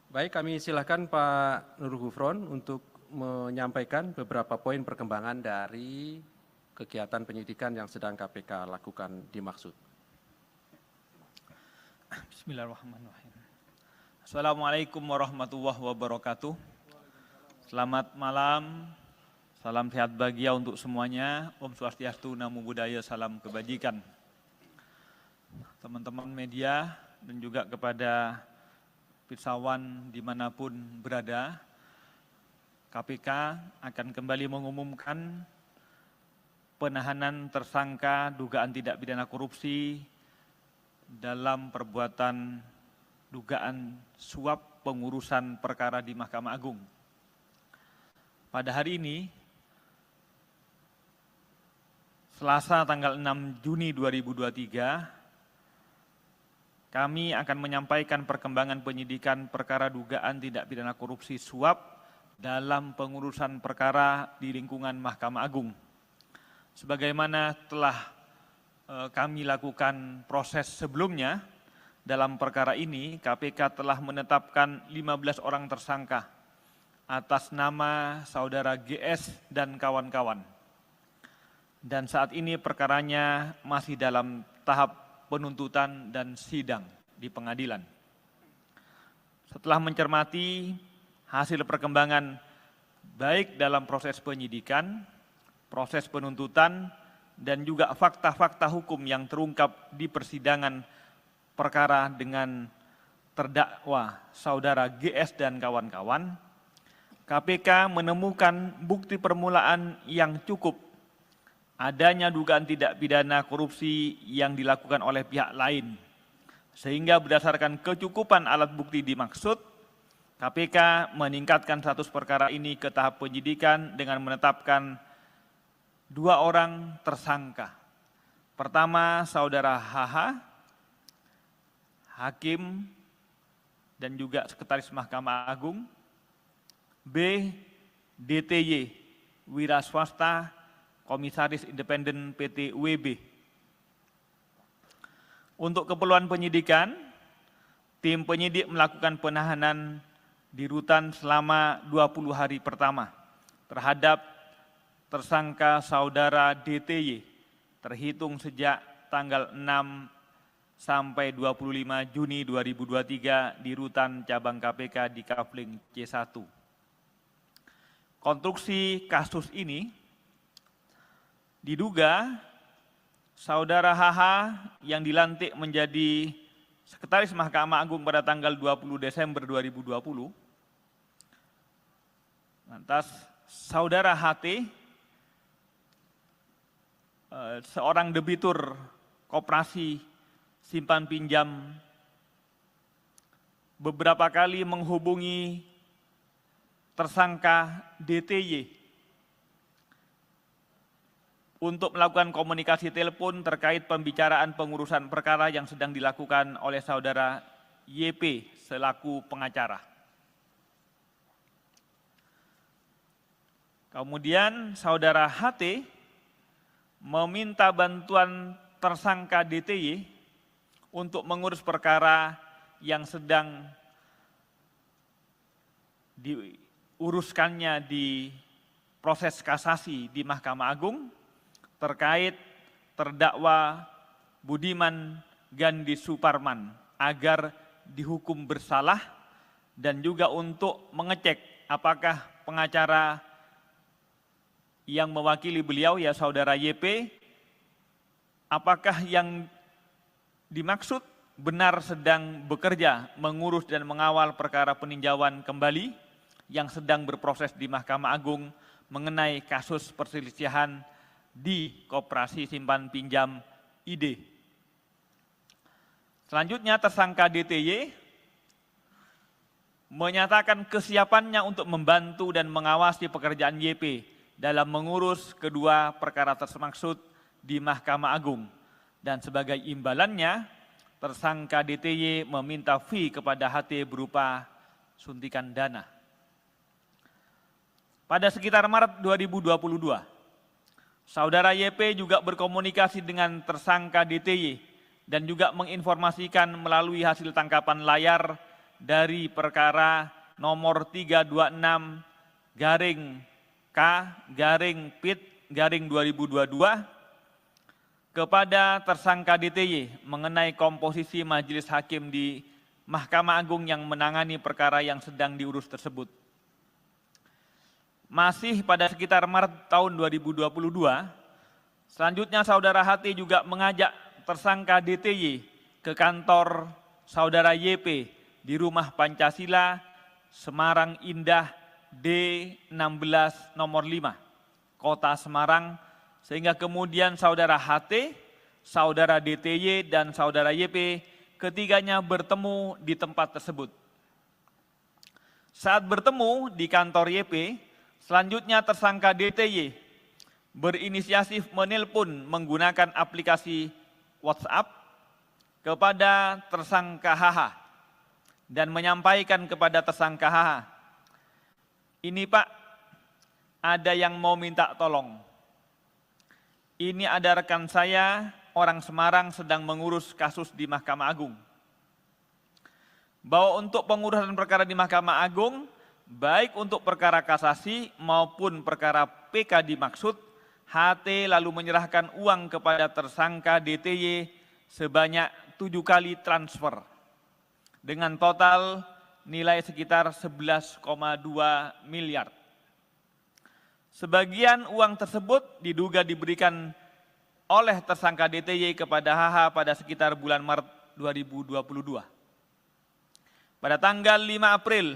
Baik, kami silahkan Pak Nurul Gufron untuk menyampaikan beberapa poin perkembangan dari kegiatan penyidikan yang sedang KPK lakukan dimaksud. Bismillahirrahmanirrahim. Assalamualaikum warahmatullahi wabarakatuh. Selamat malam, salam sehat bahagia untuk semuanya. Om Swastiastu, Namo Buddhaya, salam kebajikan. Teman-teman media dan juga kepada pirsawan dimanapun berada, KPK akan kembali mengumumkan penahanan tersangka dugaan tindak pidana korupsi dalam perbuatan dugaan suap pengurusan perkara di Mahkamah Agung. Pada hari ini, Selasa tanggal 6 Juni 2023, kami akan menyampaikan perkembangan penyidikan perkara dugaan tindak pidana korupsi suap dalam pengurusan perkara di lingkungan Mahkamah Agung. Sebagaimana telah kami lakukan proses sebelumnya, dalam perkara ini KPK telah menetapkan 15 orang tersangka atas nama saudara GS dan kawan-kawan. Dan saat ini perkaranya masih dalam tahap penuntutan dan sidang di pengadilan. Setelah mencermati hasil perkembangan baik dalam proses penyidikan, proses penuntutan, dan juga fakta-fakta hukum yang terungkap di persidangan perkara dengan terdakwa saudara GS dan kawan-kawan, KPK menemukan bukti permulaan yang cukup adanya dugaan tindak pidana korupsi yang dilakukan oleh pihak lain. Sehingga berdasarkan kecukupan alat bukti dimaksud, KPK meningkatkan status perkara ini ke tahap penyidikan dengan menetapkan 2 orang tersangka. Pertama, saudara HH, hakim dan juga sekretaris Mahkamah Agung. B. DTY, wira swasta, komisaris independen PT UEB. Untuk keperluan penyidikan, tim penyidik melakukan penahanan di rutan selama 20 hari pertama terhadap tersangka saudara DTY terhitung sejak tanggal 6 sampai 25 Juni 2023 di rutan cabang KPK di Kafling C1. Konstruksi kasus ini diduga saudara HH yang dilantik menjadi sekretaris Mahkamah Agung pada tanggal 20 Desember 2020. Lantas saudara HT, seorang debitur koperasi simpan pinjam, beberapa kali menghubungi tersangka DTY untuk melakukan komunikasi telepon terkait pembicaraan pengurusan perkara yang sedang dilakukan oleh saudara YP selaku pengacara. Kemudian saudara HT meminta bantuan tersangka DTY untuk mengurus perkara yang sedang diuruskannya di proses kasasi di Mahkamah Agung terkait terdakwa Budiman Gandhi Suparman agar dihukum bersalah dan juga untuk mengecek apakah pengacara yang mewakili beliau, ya saudara YP, apakah yang dimaksud benar sedang bekerja mengurus dan mengawal perkara peninjauan kembali yang sedang berproses di Mahkamah Agung mengenai kasus perselisihan di Koperasi Simpan Pinjam ID. Selanjutnya tersangka DTY menyatakan kesiapannya untuk membantu dan mengawasi pekerjaan YP dalam mengurus kedua perkara tersebut di Mahkamah Agung. Dan sebagai imbalannya, tersangka DTY meminta fee kepada HT berupa suntikan dana. Pada sekitar Maret 2022, saudara YP juga berkomunikasi dengan tersangka DTY dan juga menginformasikan melalui hasil tangkapan layar dari perkara nomor 326-K-PIT-2022 kepada tersangka DTY mengenai komposisi majelis hakim di Mahkamah Agung yang menangani perkara yang sedang diurus tersebut. Masih pada sekitar Maret tahun 2022, selanjutnya saudara HT juga mengajak tersangka DTY ke kantor saudara YP di Rumah Pancasila, Semarang Indah D16 nomor 5, Kota Semarang, sehingga kemudian saudara HT, saudara DTY, dan saudara YP ketiganya bertemu di tempat tersebut. Saat bertemu di kantor YP, selanjutnya tersangka DTY berinisiatif menelpon menggunakan aplikasi WhatsApp kepada tersangka HH dan menyampaikan kepada tersangka HH, "Ini Pak, ada yang mau minta tolong. Ini ada rekan saya, orang Semarang sedang mengurus kasus di Mahkamah Agung. Bahwa untuk pengurusan perkara di Mahkamah Agung, baik untuk perkara kasasi maupun perkara PK dimaksud, HT lalu menyerahkan uang kepada tersangka DTY sebanyak 7 kali transfer dengan total nilai sekitar 11,2 miliar. Sebagian uang tersebut diduga diberikan oleh tersangka DTY kepada HH pada sekitar bulan Maret 2022. Pada tanggal 5 April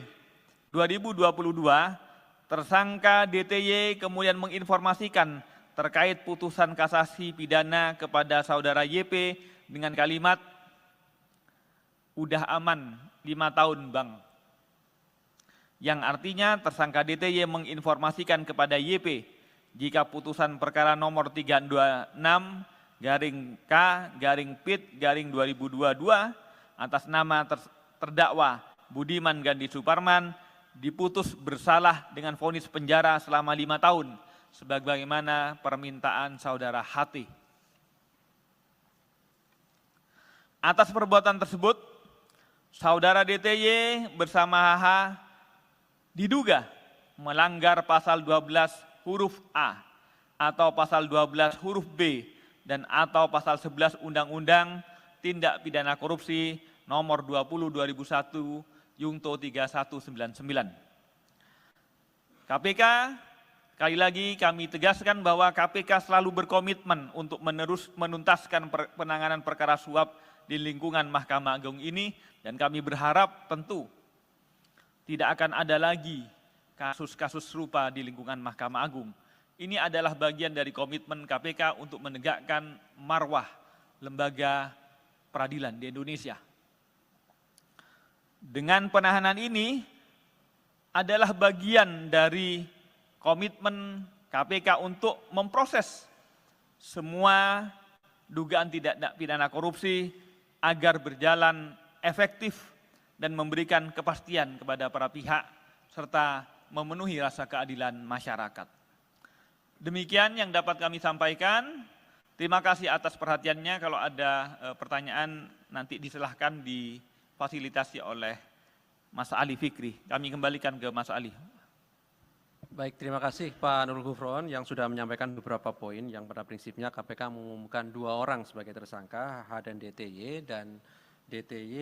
2022, tersangka DTY kemudian menginformasikan terkait putusan kasasi pidana kepada saudara YP dengan kalimat, "Udah aman 5 tahun Bang." Yang artinya tersangka DTY menginformasikan kepada YP jika putusan perkara nomor 326-K-PIT-2022 atas nama terdakwa Budiman Gandhi Suparman diputus bersalah dengan vonis penjara selama 5 tahun sebagaimana permintaan saudara HT. Atas perbuatan tersebut, saudara DTY bersama HH diduga melanggar pasal 12 huruf A atau pasal 12 huruf B dan atau pasal 11 Undang-Undang Tindak Pidana Korupsi nomor 20/2001 Yungto 3199. KPK, sekali lagi kami tegaskan bahwa KPK selalu berkomitmen untuk menuntaskan penanganan perkara suap di lingkungan Mahkamah Agung ini, dan kami berharap tentu tidak akan ada lagi kasus-kasus serupa di lingkungan Mahkamah Agung. Ini adalah bagian dari komitmen KPK untuk menegakkan marwah lembaga peradilan di Indonesia. Dengan penahanan ini adalah bagian dari komitmen KPK untuk memproses semua dugaan tindak pidana korupsi agar berjalan efektif dan memberikan kepastian kepada para pihak serta memenuhi rasa keadilan masyarakat. Demikian yang dapat kami sampaikan. Terima kasih atas perhatiannya. Kalau ada pertanyaan nanti disilahkan difasilitasi oleh Mas Ali Fikri. Kami kembalikan ke Mas Ali. Baik, terima kasih Pak Nurul Gufron yang sudah menyampaikan beberapa poin yang pada prinsipnya KPK mengumumkan 2 orang sebagai tersangka, H dan DTY, dan DTY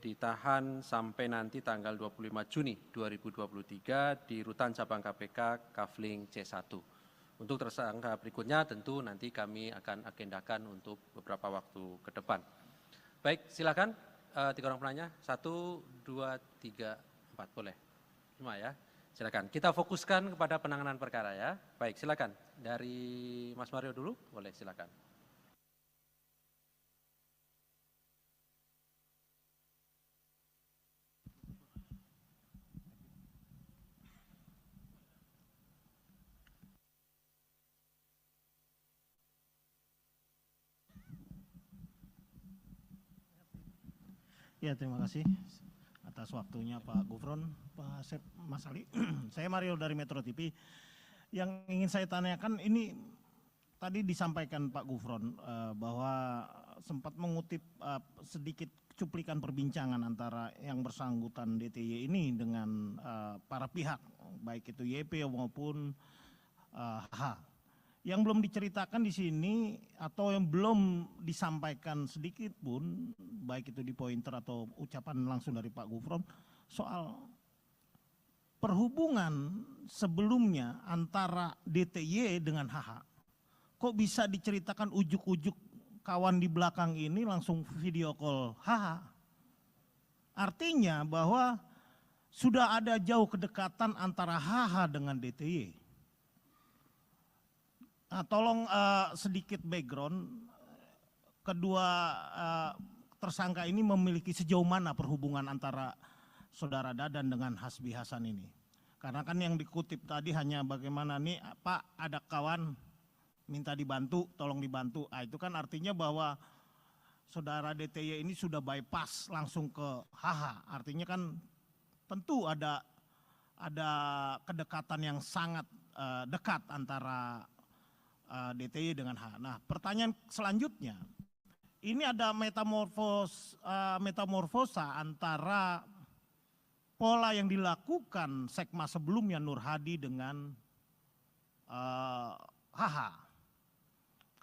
ditahan sampai nanti tanggal 25 Juni 2023 di Rutan Cabang KPK Kafling C1. Untuk tersangka berikutnya tentu nanti kami akan agendakan untuk beberapa waktu ke depan. Baik, silakan 3 orang penanya. 1, 2, 3, 4, boleh. 5 ya. Silakan. Kita fokuskan kepada penanganan perkara ya. Baik, silakan. Dari Mas Mario dulu, boleh silakan. Ya, terima kasih atas waktunya Pak Gufron, Pak Asep, Mas Ali. Saya Mario dari Metro TV. Yang ingin saya tanyakan ini tadi disampaikan Pak Gufron bahwa sempat mengutip sedikit cuplikan perbincangan antara yang bersangkutan DTY ini dengan para pihak, baik itu YP maupun H. Yang belum diceritakan di sini atau yang belum disampaikan sedikit pun, baik itu di pointer atau ucapan langsung dari Pak Gufron, soal perhubungan sebelumnya antara DTY dengan HH. Kok bisa diceritakan ujuk-ujuk kawan di belakang ini langsung video call HH? Artinya bahwa sudah ada jauh kedekatan antara HH dengan DTY. Nah, tolong sedikit background, kedua tersangka ini memiliki sejauh mana perhubungan antara saudara Dadan dengan Hasbi Hasan ini. Karena kan yang dikutip tadi hanya bagaimana nih Pak ada kawan minta dibantu, tolong dibantu. Itu kan artinya bahwa saudara DTY ini sudah bypass langsung ke HH. Artinya kan tentu ada kedekatan yang sangat dekat antara DTY dengan H. Nah, pertanyaan selanjutnya, ini ada metamorfosa antara pola yang dilakukan Sekma sebelumnya Nur Hadi dengan HH.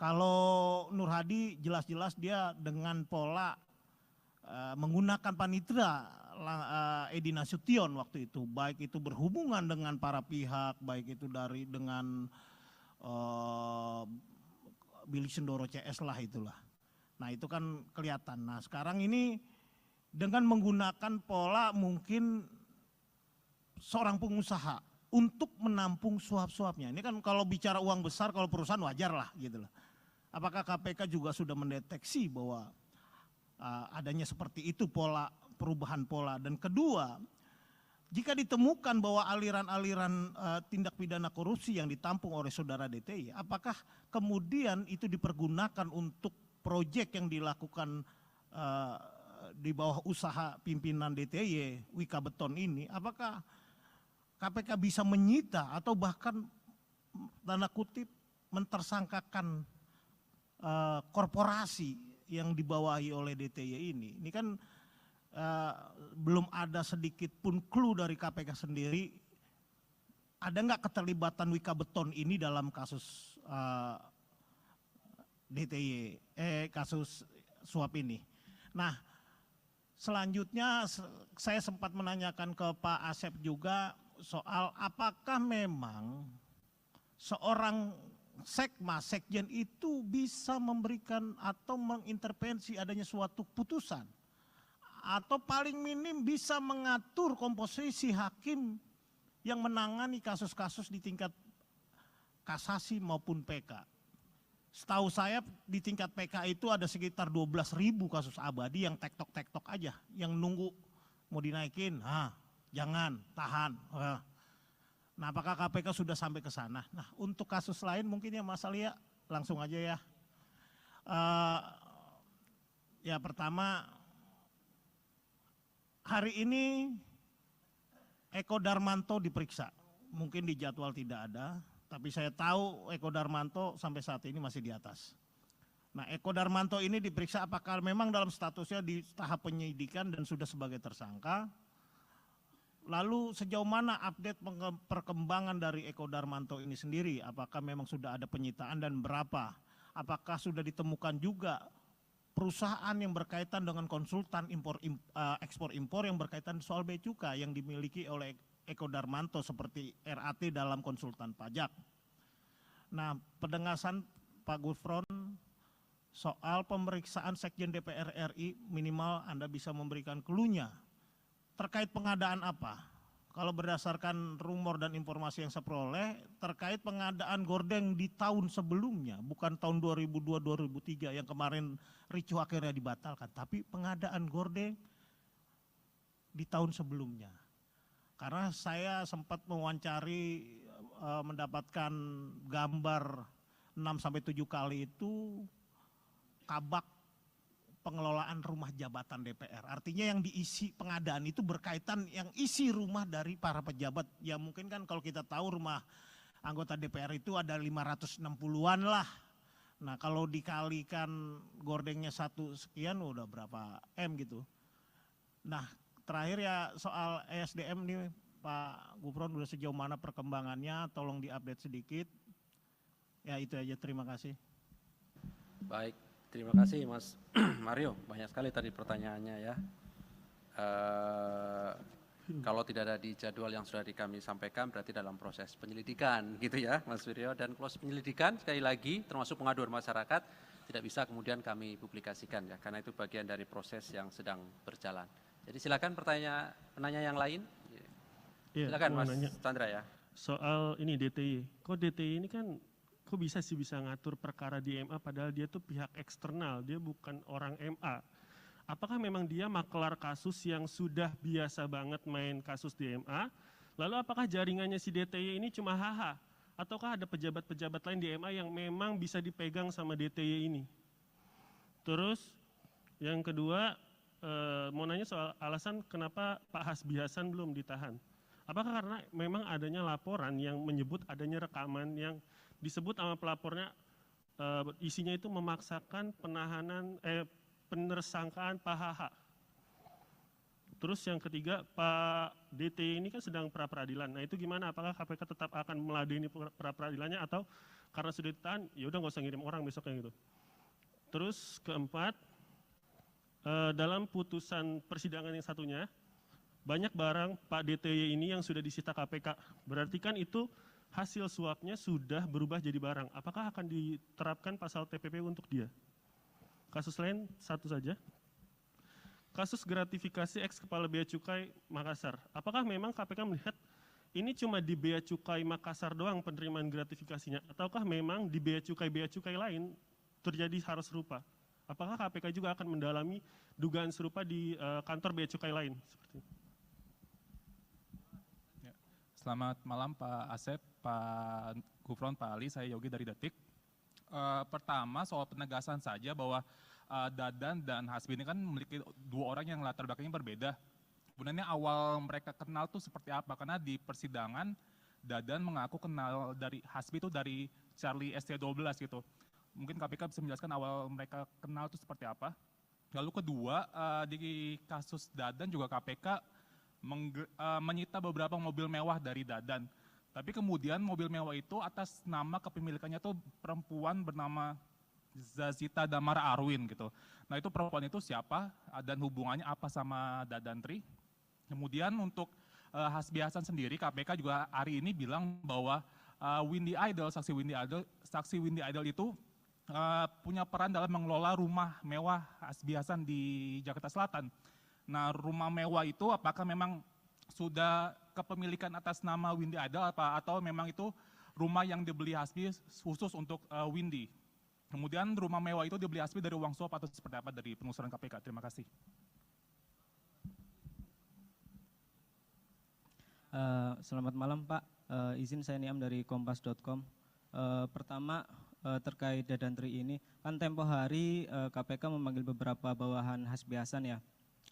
Kalau Nur Hadi jelas-jelas dia dengan pola menggunakan panitera Edi Nasution waktu itu, baik itu berhubungan dengan para pihak, baik itu dengan Billy Sindoro CS lah itulah. Nah itu kan kelihatan. Nah sekarang ini dengan menggunakan pola mungkin seorang pengusaha untuk menampung suap-suapnya. Ini kan kalau bicara uang besar, kalau perusahaan wajar lah gitu lah. Apakah KPK juga sudah mendeteksi bahwa adanya seperti itu pola, perubahan pola. Dan kedua, jika ditemukan bahwa aliran-aliran tindak pidana korupsi yang ditampung oleh saudara DTY, apakah kemudian itu dipergunakan untuk proyek yang dilakukan di bawah usaha pimpinan DTY, Wika Beton ini, apakah KPK bisa menyita atau bahkan tanda kutip mentersangkakan korporasi yang dibawahi oleh DTY ini? Ini kan belum ada sedikit pun clue dari KPK sendiri, ada nggak keterlibatan Wika Beton ini dalam kasus DTY, kasus suap ini. Nah, selanjutnya saya sempat menanyakan ke Pak Asep juga soal apakah memang seorang Sekma, Sekjen itu bisa memberikan atau mengintervensi adanya suatu putusan, atau paling minim bisa mengatur komposisi hakim yang menangani kasus-kasus di tingkat kasasi maupun PK. Setahu saya di tingkat PK itu ada sekitar 12.000 kasus abadi yang tektok-tektok aja, yang nunggu mau dinaikin, jangan, tahan. Nah apakah KPK sudah sampai ke sana? Nah untuk kasus lain mungkin ya Mas Alia langsung aja ya. Ya pertama, hari ini Eko Darmanto diperiksa. Mungkin di jadwal tidak ada, tapi saya tahu Eko Darmanto sampai saat ini masih di atas. Nah, Eko Darmanto ini diperiksa apakah memang dalam statusnya di tahap penyidikan dan sudah sebagai tersangka. Lalu sejauh mana update perkembangan dari Eko Darmanto ini sendiri? Apakah memang sudah ada penyitaan dan berapa? Apakah sudah ditemukan juga perusahaan yang berkaitan dengan konsultan ekspor-impor yang berkaitan soal bea cukai yang dimiliki oleh Eko Darmanto seperti RAT dalam konsultan pajak. Nah, penegasan Pak Gufron soal pemeriksaan Sekjen DPR RI minimal Anda bisa memberikan clue-nya terkait pengadaan apa. Kalau berdasarkan rumor dan informasi yang saya peroleh terkait pengadaan gordeng di tahun sebelumnya, bukan tahun 2002-2003 yang kemarin ricuh akhirnya dibatalkan, tapi pengadaan gordeng di tahun sebelumnya. Karena saya sempat mewawancari mendapatkan gambar 6-7 kali itu kabak pengelolaan rumah jabatan DPR. Artinya yang diisi pengadaan itu berkaitan yang isi rumah dari para pejabat. Ya mungkin kan kalau kita tahu rumah anggota DPR itu ada 560-an lah. Nah kalau dikalikan gordengnya 1 sekian udah berapa M gitu. Nah terakhir ya soal ESDM nih Pak Gufron udah sejauh mana perkembangannya, tolong diupdate sedikit. Ya itu aja, terima kasih. Baik. Terima kasih Mas Mario, banyak sekali tadi pertanyaannya ya. Kalau tidak ada di jadwal yang sudah kami sampaikan berarti dalam proses penyelidikan gitu ya Mas Wiryo. Dan proses penyelidikan sekali lagi termasuk pengaduan masyarakat tidak bisa kemudian kami publikasikan ya. Karena itu bagian dari proses yang sedang berjalan. Jadi silakan penanya yang lain. Ya, silakan Mas nanya. Chandra ya. Soal ini DTI, kok DTI ini kan kok bisa ngatur perkara di MA padahal dia tuh pihak eksternal, dia bukan orang MA. Apakah memang dia maklar kasus yang sudah biasa banget main kasus di MA? Lalu apakah jaringannya si DTI ini cuma HH? Ataukah ada pejabat-pejabat lain di MA yang memang bisa dipegang sama DTI ini? Terus yang kedua, mau nanya soal alasan kenapa Pak Hasbi Hasan belum ditahan. Apakah karena memang adanya laporan yang menyebut adanya rekaman yang disebut sama pelapornya isinya itu memaksakan penersangkaan Pak HH. Terus yang ketiga, Pak DT ini kan sedang pra-peradilan. Nah itu gimana? Apakah KPK tetap akan meladeni pra-peradilannya atau karena sudah ditahan, ya udah nggak usah ngirim orang besoknya gitu. Terus keempat, dalam putusan persidangan yang satunya, banyak barang Pak DTY ini yang sudah disita KPK. Berarti kan itu hasil suapnya sudah berubah jadi barang. Apakah akan diterapkan pasal TPP untuk dia? Kasus lain satu saja. Kasus gratifikasi ex Kepala Bea Cukai Makassar. Apakah memang KPK melihat ini cuma di Bea Cukai Makassar doang penerimaan gratifikasinya? Ataukah memang di Bea Cukai lain terjadi hal serupa? Apakah KPK juga akan mendalami dugaan serupa di kantor Bea Cukai lain? Seperti itu. Selamat malam Pak Asep, Pak Gufron, Pak Ali, saya Yogi dari Detik. Pertama soal penegasan saja bahwa Dadan dan Hasbi ini kan memiliki dua orang yang latar belakangnya berbeda. Sebenarnya awal mereka kenal tuh seperti apa? Karena di persidangan Dadan mengaku kenal dari Hasbi itu dari Charlie ST12 gitu. Mungkin KPK bisa menjelaskan awal mereka kenal itu seperti apa. Lalu kedua, di kasus Dadan juga KPK menyita beberapa mobil mewah dari Dadan. Tapi kemudian mobil mewah itu atas nama kepemilikannya tuh perempuan bernama Zazita Damar Arwin gitu. Nah itu perempuan itu siapa dan hubungannya apa sama Dadantri. Kemudian untuk Hasbi Hasan sendiri KPK juga hari ini bilang bahwa saksi Windy Idol itu punya peran dalam mengelola rumah mewah Hasbi Hasan di Jakarta Selatan. Nah rumah mewah itu apakah memang sudah kepemilikan atas nama Windy Idol atau memang itu rumah yang dibeli Hasbi khusus untuk Windy? Kemudian rumah mewah itu dibeli Hasbi dari uang suap atau seperti apa dari penelusuran KPK? Terima kasih. Selamat malam Pak, izin saya Niam dari kompas.com. Pertama terkait Dadantri ini. Kan tempo hari KPK memanggil beberapa bawahan Hasbi Hasan ya,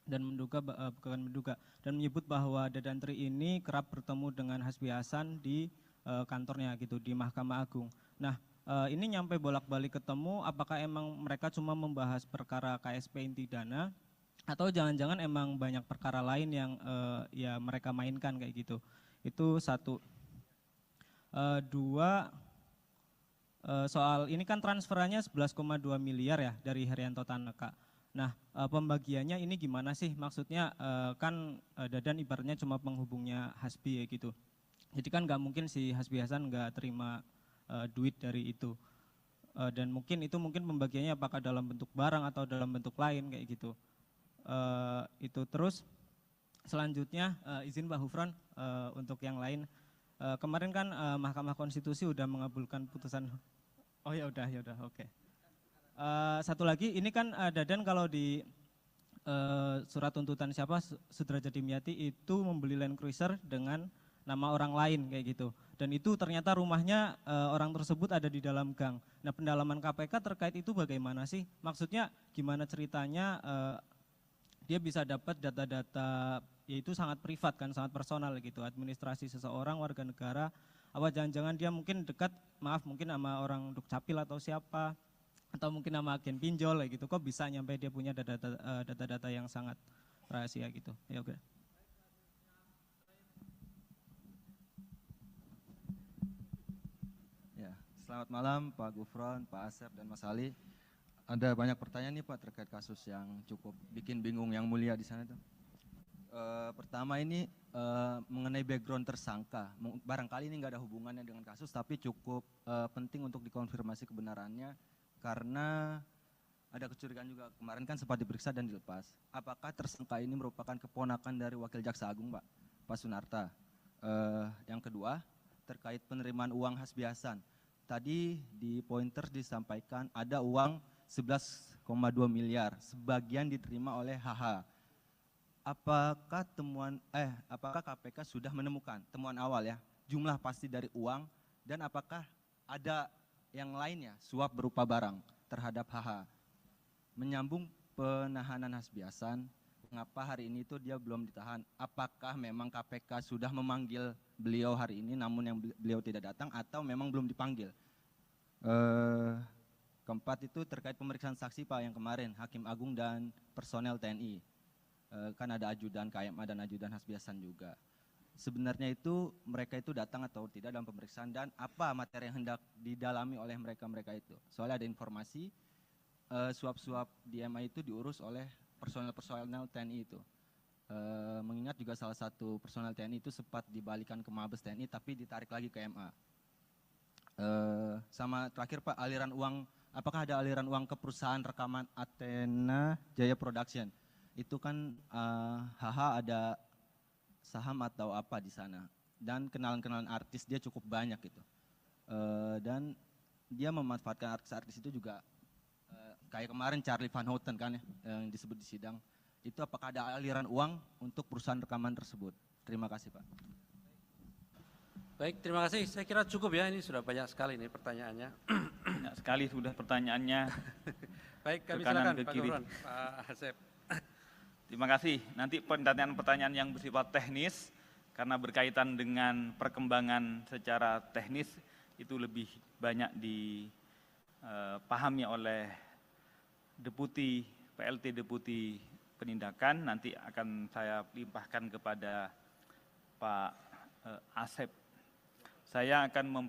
dan bukan menduga, dan menyebut bahwa Dadantri ini kerap bertemu dengan Hasbi Hasan di kantornya gitu, di Mahkamah Agung. Nah, ini nyampe bolak-balik ketemu, apakah emang mereka cuma membahas perkara KSP inti dana, atau jangan-jangan emang banyak perkara lain yang ya mereka mainkan kayak gitu. Itu satu. Dua, soal ini kan transferannya 11,2 miliar ya dari Herianto Tanaka. Nah, pembagiannya ini gimana sih? Maksudnya kan Dadan ibaratnya cuma penghubungnya Hasbi ya gitu. Jadi kan nggak mungkin si Hasbi Hasan nggak terima duit dari itu. Dan mungkin pembagiannya apakah dalam bentuk barang atau dalam bentuk lain kayak gitu. Itu terus selanjutnya izin Pak Gufron untuk yang lain. Kemarin kan Mahkamah Konstitusi udah mengabulkan putusan. Oh ya udah oke. Satu lagi ini kan Dadan kalau di surat tuntutan Sudrajat Dimyati itu membeli Land Cruiser dengan nama orang lain kayak gitu. Dan itu ternyata rumahnya orang tersebut ada di dalam gang. Nah, pendalaman KPK terkait itu bagaimana sih? Maksudnya gimana ceritanya dia bisa dapat data-data, yaitu sangat privat kan, sangat personal gitu, administrasi seseorang warga negara, apa jangan-jangan dia mungkin dekat, mungkin sama orang Dukcapil atau siapa, atau mungkin sama agen pinjol gitu, kok bisa nyampe dia punya data-data yang sangat rahasia gitu. Ya oke. Ya, selamat malam Pak Gufron, Pak Asep dan Mas Ali. Ada banyak pertanyaan nih Pak terkait kasus yang cukup bikin bingung yang mulia di sana tuh. Pertama ini mengenai background tersangka. Barangkali ini nggak ada hubungannya dengan kasus, tapi cukup penting untuk dikonfirmasi kebenarannya karena ada kecurigaan juga. Kemarin kan sempat diperiksa dan dilepas. Apakah tersangka ini merupakan keponakan dari Wakil Jaksa Agung Pak Sunarta? Yang kedua terkait penerimaan uang Hasbi Hasan. Tadi di pointer disampaikan ada uang 11,2 miliar, sebagian diterima oleh HH. Apakah KPK sudah menemukan temuan awal ya, jumlah pasti dari uang, dan apakah ada yang lainnya suap berupa barang terhadap HH? Menyambung penahanan Hasbi Hasan, mengapa hari ini itu dia belum ditahan? Apakah memang KPK sudah memanggil beliau hari ini namun yang beliau tidak datang, atau memang belum dipanggil? Keempat itu terkait pemeriksaan saksi Pak yang kemarin, Hakim Agung dan personel TNI. Kan ada ajudan KMA dan ajudan Hasbi Hasan juga. Sebenarnya itu mereka itu datang atau tidak dalam pemeriksaan, dan apa materi yang hendak didalami oleh mereka itu. Soalnya ada informasi suap-suap di MA itu diurus oleh personel TNI itu. Mengingat juga salah satu personel TNI itu sempat dibalikan ke Mabes TNI tapi ditarik lagi ke MA. Sama terakhir Pak, aliran uang, apakah ada aliran uang ke perusahaan rekaman Athena Jaya Production? Itu kan HH ada saham atau apa di sana, dan kenalan-kenalan artis dia cukup banyak gitu. Dan dia memanfaatkan artis-artis itu juga, kayak kemarin Charlie Van Houten kan ya, yang disebut di sidang. Itu apakah ada aliran uang untuk perusahaan rekaman tersebut? Terima kasih Pak. Baik, terima kasih. Saya kira cukup ya, ini sudah banyak sekali nih pertanyaannya. Banyak sekali sudah pertanyaannya. Baik, kami ke kanan, silakan ke Pak kiri. Gufron, Pak Asep. Terima kasih. Nanti pertanyaan-pertanyaan yang bersifat teknis, karena berkaitan dengan perkembangan secara teknis, itu lebih banyak dipahami oleh PLT Deputi Penindakan. Nanti akan saya limpahkan kepada Pak Asep. Saya akan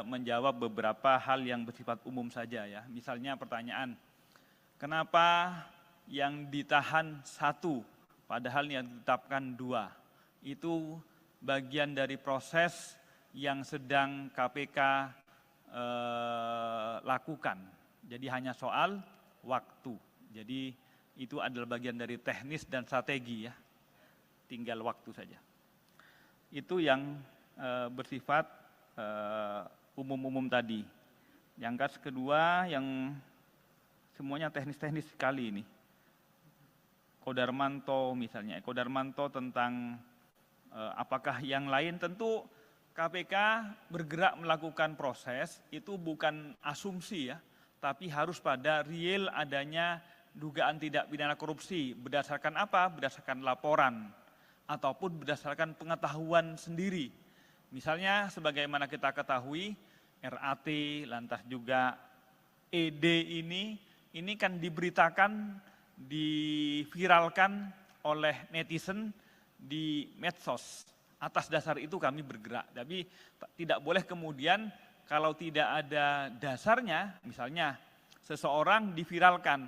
menjawab beberapa hal yang bersifat umum saja ya. Misalnya pertanyaan, kenapa yang ditahan 1 padahal yang ditetapkan 2? Itu bagian dari proses yang sedang KPK lakukan. Jadi hanya soal waktu. Jadi itu adalah bagian dari teknis dan strategi ya. Tinggal waktu saja. Itu yang bersifat umum-umum tadi. Yang kedua yang semuanya teknis-teknis sekali ini. Kodarmanto misalnya, Kodarmanto tentang apakah yang lain, tentu KPK bergerak melakukan proses itu bukan asumsi ya, tapi harus pada real adanya dugaan tindak pidana korupsi. Berdasarkan apa? Berdasarkan laporan ataupun berdasarkan pengetahuan sendiri. Misalnya sebagaimana kita ketahui RAT, lantas juga ED ini kan diberitakan, diviralkan oleh netizen di medsos. Atas dasar itu kami bergerak. Tapi tidak boleh kemudian kalau tidak ada dasarnya, misalnya seseorang diviralkan,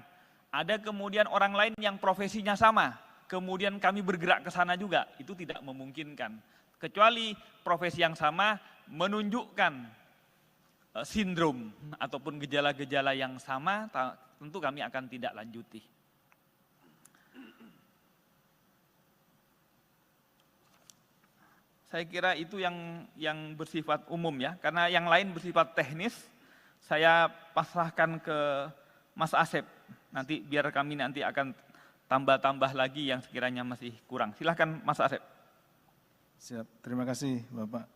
ada kemudian orang lain yang profesinya sama, kemudian kami bergerak ke sana juga, itu tidak memungkinkan. Kecuali profesi yang sama menunjukkan sindrom ataupun gejala-gejala yang sama, tentu kami akan tidak lanjuti. Saya kira itu yang bersifat umum ya, karena yang lain bersifat teknis, saya pasrahkan ke Mas Asep. Nanti biar kami nanti akan tambah-tambah lagi yang sekiranya masih kurang. Silahkan Mas Asep. Siap, terima kasih Bapak.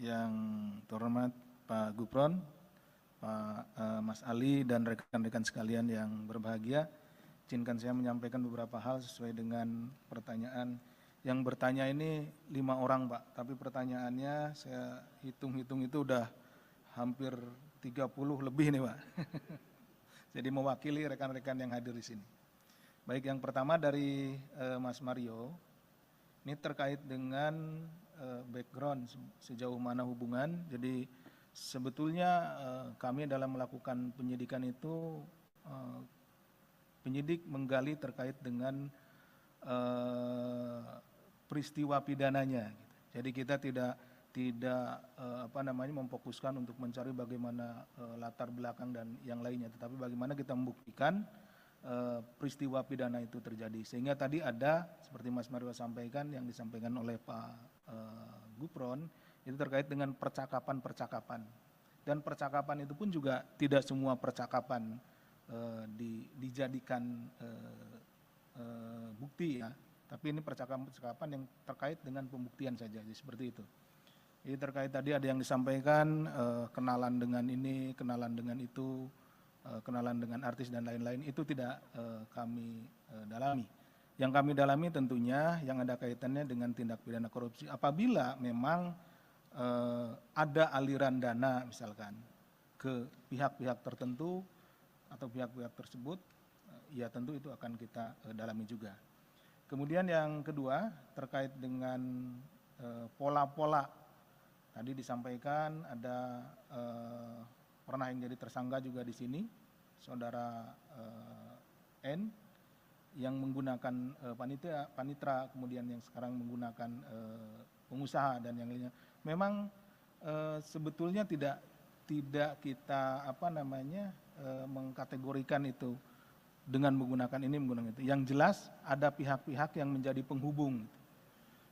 Yang terhormat Pak Gufron, Pak Mas Ali dan rekan-rekan sekalian yang berbahagia, izinkan saya menyampaikan beberapa hal sesuai dengan pertanyaan. Yang bertanya ini 5 orang Pak, tapi pertanyaannya saya hitung-hitung itu udah hampir 30 lebih nih Pak. Jadi mewakili rekan-rekan yang hadir di sini. Baik, yang pertama dari Mas Mario, ini terkait dengan background sejauh mana hubungan. Jadi sebetulnya kami dalam melakukan penyidikan itu, penyidik menggali terkait dengan peristiwa pidananya. Jadi kita tidak memfokuskan untuk mencari bagaimana latar belakang dan yang lainnya, tetapi bagaimana kita membuktikan peristiwa pidana itu terjadi. Sehingga tadi ada seperti Mas Mario sampaikan, yang disampaikan oleh Pak Gufron, itu terkait dengan percakapan-percakapan. Dan percakapan itu pun juga tidak semua percakapan dijadikan bukti ya. Tapi ini percakapan-percakapan yang terkait dengan pembuktian saja, jadi seperti itu. Jadi terkait tadi ada yang disampaikan kenalan dengan ini, kenalan dengan itu, kenalan dengan artis dan lain-lain, itu tidak kami dalami. Yang kami dalami tentunya yang ada kaitannya dengan tindak pidana korupsi. Apabila memang ada aliran dana misalkan ke pihak-pihak tertentu atau pihak-pihak tersebut, ya tentu itu akan kita dalami juga. Kemudian yang kedua terkait dengan pola-pola, tadi disampaikan ada pernah yang jadi tersangka juga di sini, saudara N, yang menggunakan panitra, kemudian yang sekarang menggunakan pengusaha dan yang lainnya. Memang sebetulnya tidak kita mengkategorikan itu dengan menggunakan ini, menggunakan itu. Yang jelas ada pihak-pihak yang menjadi penghubung,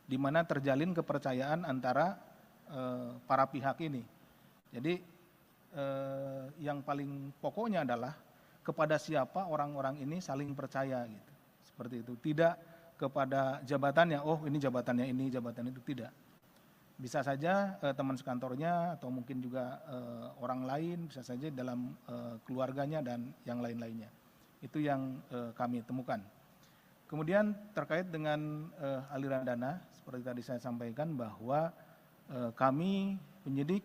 di mana terjalin kepercayaan antara para pihak ini. Jadi yang paling pokoknya adalah kepada siapa orang-orang ini saling percaya gitu. Seperti itu. Tidak kepada jabatannya, oh ini jabatannya ini, jabatan itu, tidak. Bisa saja teman sekantornya atau mungkin juga orang lain, bisa saja dalam keluarganya dan yang lain-lainnya. Itu yang kami temukan. Kemudian terkait dengan aliran dana, seperti tadi saya sampaikan bahwa kami penyidik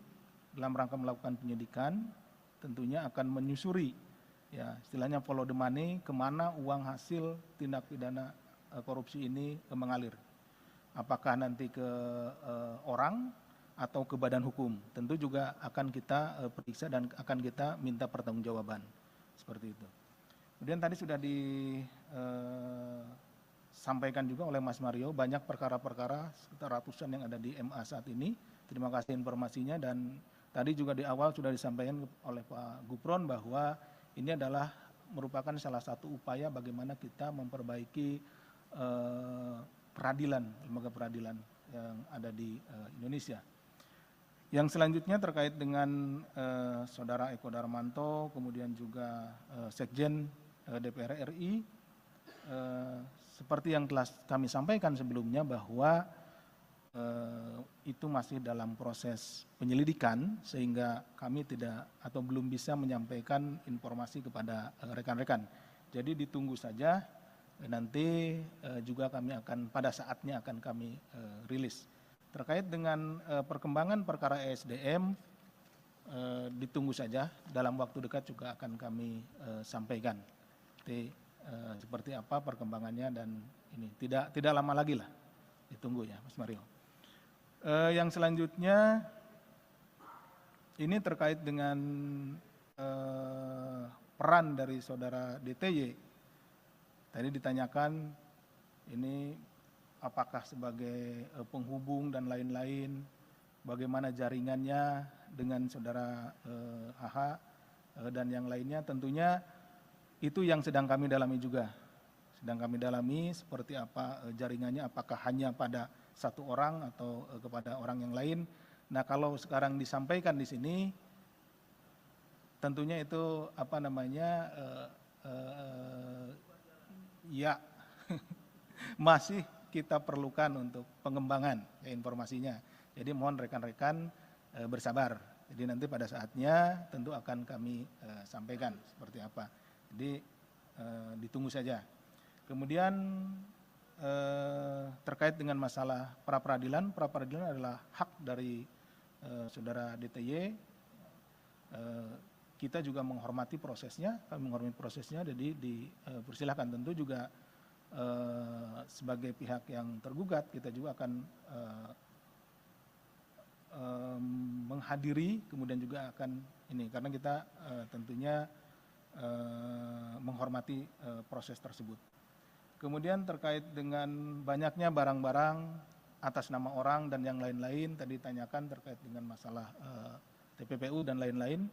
dalam rangka melakukan penyidikan tentunya akan menyusuri, ya istilahnya follow the money, kemana uang hasil tindak pidana korupsi ini mengalir. Apakah nanti ke orang atau ke badan hukum, tentu juga akan kita periksa dan akan kita minta pertanggungjawaban, seperti itu. Kemudian tadi sudah disampaikan juga oleh Mas Mario, banyak perkara-perkara sekitar ratusan yang ada di MA saat ini. Terima kasih informasinya, dan tadi juga di awal sudah disampaikan oleh Pak Gufron bahwa ini adalah merupakan salah satu upaya bagaimana kita memperbaiki peradilan, lembaga peradilan yang ada di Indonesia. Yang selanjutnya terkait dengan Saudara Eko Darmanto, kemudian juga Sekjen DPR RI, seperti yang telah kami sampaikan sebelumnya bahwa itu masih dalam proses penyelidikan sehingga kami tidak atau belum bisa menyampaikan informasi kepada rekan-rekan. Jadi ditunggu saja, nanti juga kami akan pada saatnya akan kami rilis. Terkait dengan perkembangan perkara ESDM, ditunggu saja, dalam waktu dekat juga akan kami sampaikan. Seperti apa perkembangannya, dan ini tidak lama lagi lah, ditunggu ya Mas Mario. Yang selanjutnya ini terkait dengan peran dari saudara DTY. Tadi ditanyakan ini apakah sebagai penghubung dan lain-lain, bagaimana jaringannya dengan saudara HH dan yang lainnya. Tentunya itu yang sedang kami dalami juga. Sedang kami dalami seperti apa jaringannya, apakah hanya pada satu orang atau kepada orang yang lain. Nah, kalau sekarang disampaikan di sini, tentunya itu apa namanya ya masih kita perlukan untuk pengembangan ya, informasinya. Jadi mohon rekan-rekan bersabar. Jadi nanti pada saatnya tentu akan kami sampaikan seperti apa. Jadi ditunggu saja. Kemudian terkait dengan masalah pra-peradilan adalah hak dari saudara DTY. Kita juga menghormati prosesnya, kami menghormati prosesnya, jadi dipersilahkan. Tentu juga sebagai pihak yang tergugat, kita juga akan menghadiri, kemudian juga akan ini, karena kita tentunya menghormati proses tersebut. Kemudian terkait dengan banyaknya barang-barang atas nama orang dan yang lain-lain, tadi ditanyakan terkait dengan masalah TPPU dan lain-lain,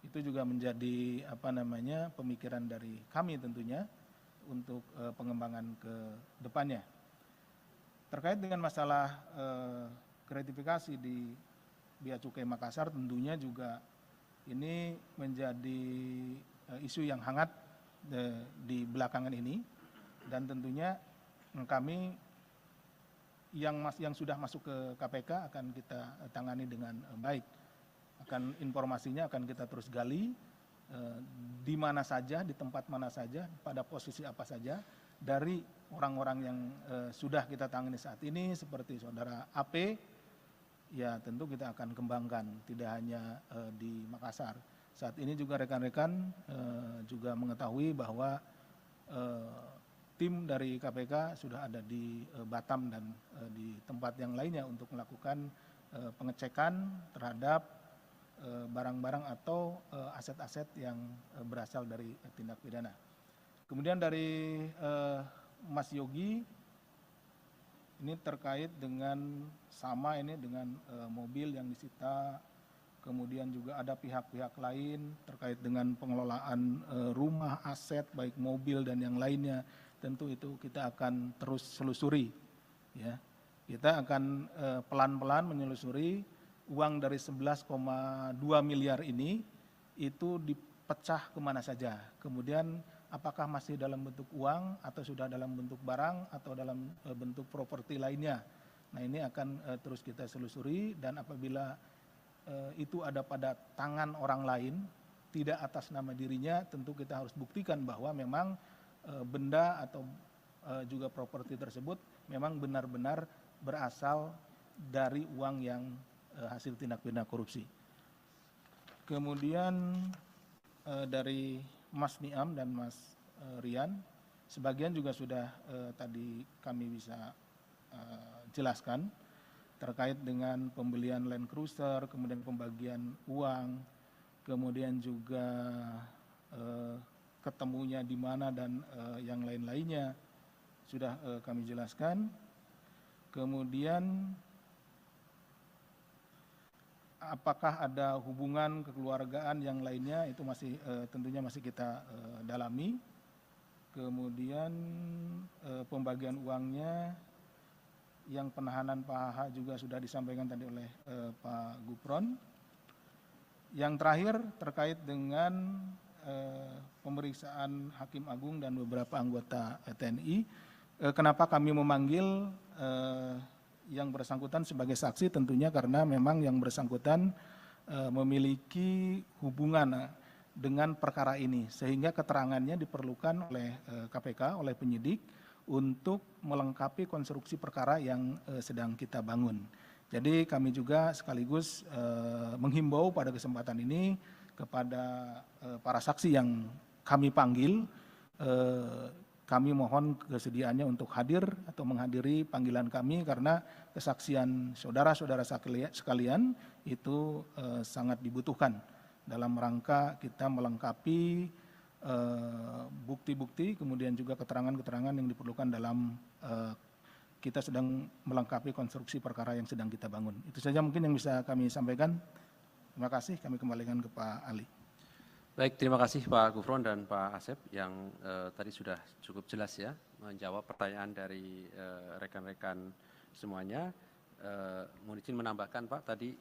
itu juga menjadi apa namanya pemikiran dari kami tentunya untuk pengembangan ke depannya. Terkait dengan masalah gratifikasi di Bea Cukai Makassar, tentunya juga ini menjadi isu yang hangat di belakangan ini, dan tentunya kami yang sudah masuk ke KPK akan kita tangani dengan baik. Akan informasinya akan kita terus gali di mana saja, di tempat mana saja, pada posisi apa saja, dari orang-orang yang sudah kita tangani saat ini seperti saudara AP, ya tentu kita akan kembangkan, tidak hanya di Makassar. Saat ini juga rekan-rekan juga mengetahui bahwa tim dari KPK sudah ada di Batam dan di tempat yang lainnya untuk melakukan pengecekan terhadap barang-barang atau aset-aset yang berasal dari tindak pidana. Kemudian dari Mas Yogi, ini terkait dengan sama ini dengan mobil yang disita, kemudian juga ada pihak-pihak lain terkait dengan pengelolaan rumah, aset, baik mobil dan yang lainnya. Tentu itu kita akan terus selusuri. Ya. Kita akan pelan-pelan menyelusuri uang dari 11,2 miliar ini itu dipecah kemana saja. Kemudian apakah masih dalam bentuk uang atau sudah dalam bentuk barang atau dalam bentuk properti lainnya. Nah ini akan terus kita selusuri, dan apabila itu ada pada tangan orang lain, tidak atas nama dirinya, tentu kita harus buktikan bahwa memang benda atau juga properti tersebut memang benar-benar berasal dari uang yang hasil tindak pidana korupsi. Kemudian dari Mas Niam dan Mas Rian, sebagian juga sudah tadi kami bisa jelaskan terkait dengan pembelian Land Cruiser, kemudian pembagian uang, kemudian juga ketemunya di mana dan yang lain-lainnya sudah kami jelaskan. Kemudian apakah ada hubungan kekeluargaan yang lainnya, itu masih tentunya masih kita dalami. Kemudian pembagian uangnya, yang penahanan Pak HH juga sudah disampaikan tadi oleh Pak Gufron. Yang terakhir terkait dengan pemeriksaan Hakim Agung dan beberapa anggota TNI. Kenapa kami memanggil yang bersangkutan sebagai saksi tentunya karena memang yang bersangkutan memiliki hubungan dengan perkara ini sehingga keterangannya diperlukan oleh KPK, oleh penyidik untuk melengkapi konstruksi perkara yang sedang kita bangun. Jadi kami juga sekaligus menghimbau pada kesempatan ini kepada para saksi yang kami panggil, kami mohon kesediaannya untuk hadir atau menghadiri panggilan kami karena kesaksian saudara-saudara sekalian itu sangat dibutuhkan dalam rangka kita melengkapi bukti-bukti kemudian juga keterangan-keterangan yang diperlukan dalam kita sedang melengkapi konstruksi perkara yang sedang kita bangun. Itu saja mungkin yang bisa kami sampaikan. Terima kasih, kami kembalikan ke Pak Ali. Baik, terima kasih Pak Gufron dan Pak Asep yang tadi sudah cukup jelas ya menjawab pertanyaan dari rekan-rekan semuanya. Mohon izin menambahkan Pak, tadi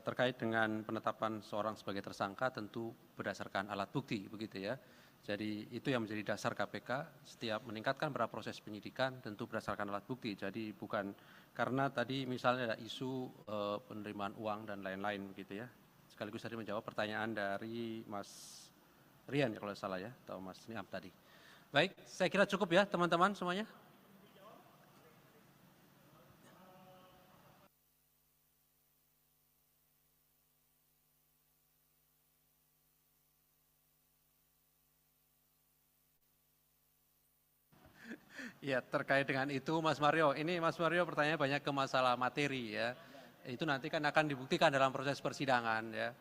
terkait dengan penetapan seorang sebagai tersangka tentu berdasarkan alat bukti begitu ya. Jadi itu yang menjadi dasar KPK setiap meningkatkan pada proses penyidikan tentu berdasarkan alat bukti. Jadi bukan karena tadi misalnya ada isu penerimaan uang dan lain-lain begitu ya. Sekaligus tadi menjawab pertanyaan dari Mas Rian ya kalau salah ya, atau Mas Niam tadi. Baik, saya kira cukup ya teman-teman semuanya. Ya, terkait dengan itu Mas Mario, ini Mas Mario pertanyaannya banyak ke masalah materi ya. Itu nanti kan akan dibuktikan dalam proses persidangan ya.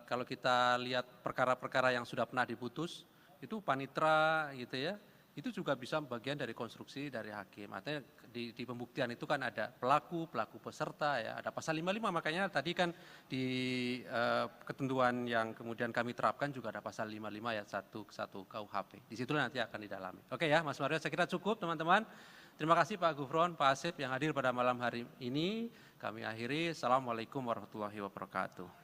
Kalau kita lihat perkara-perkara yang sudah pernah diputus, itu panitra gitu ya, itu juga bisa bagian dari konstruksi dari hakim. Artinya di pembuktian itu kan ada pelaku peserta ya, ada pasal 55, makanya tadi kan di ketentuan yang kemudian kami terapkan juga ada pasal 55 ayat 1 KUHP. Di situ nanti akan didalami. Oke ya Mas Mario, saya kira cukup teman-teman. Terima kasih Pak Gufron, Pak Asep yang hadir pada malam hari ini. Kami akhiri. Assalamualaikum warahmatullahi wabarakatuh.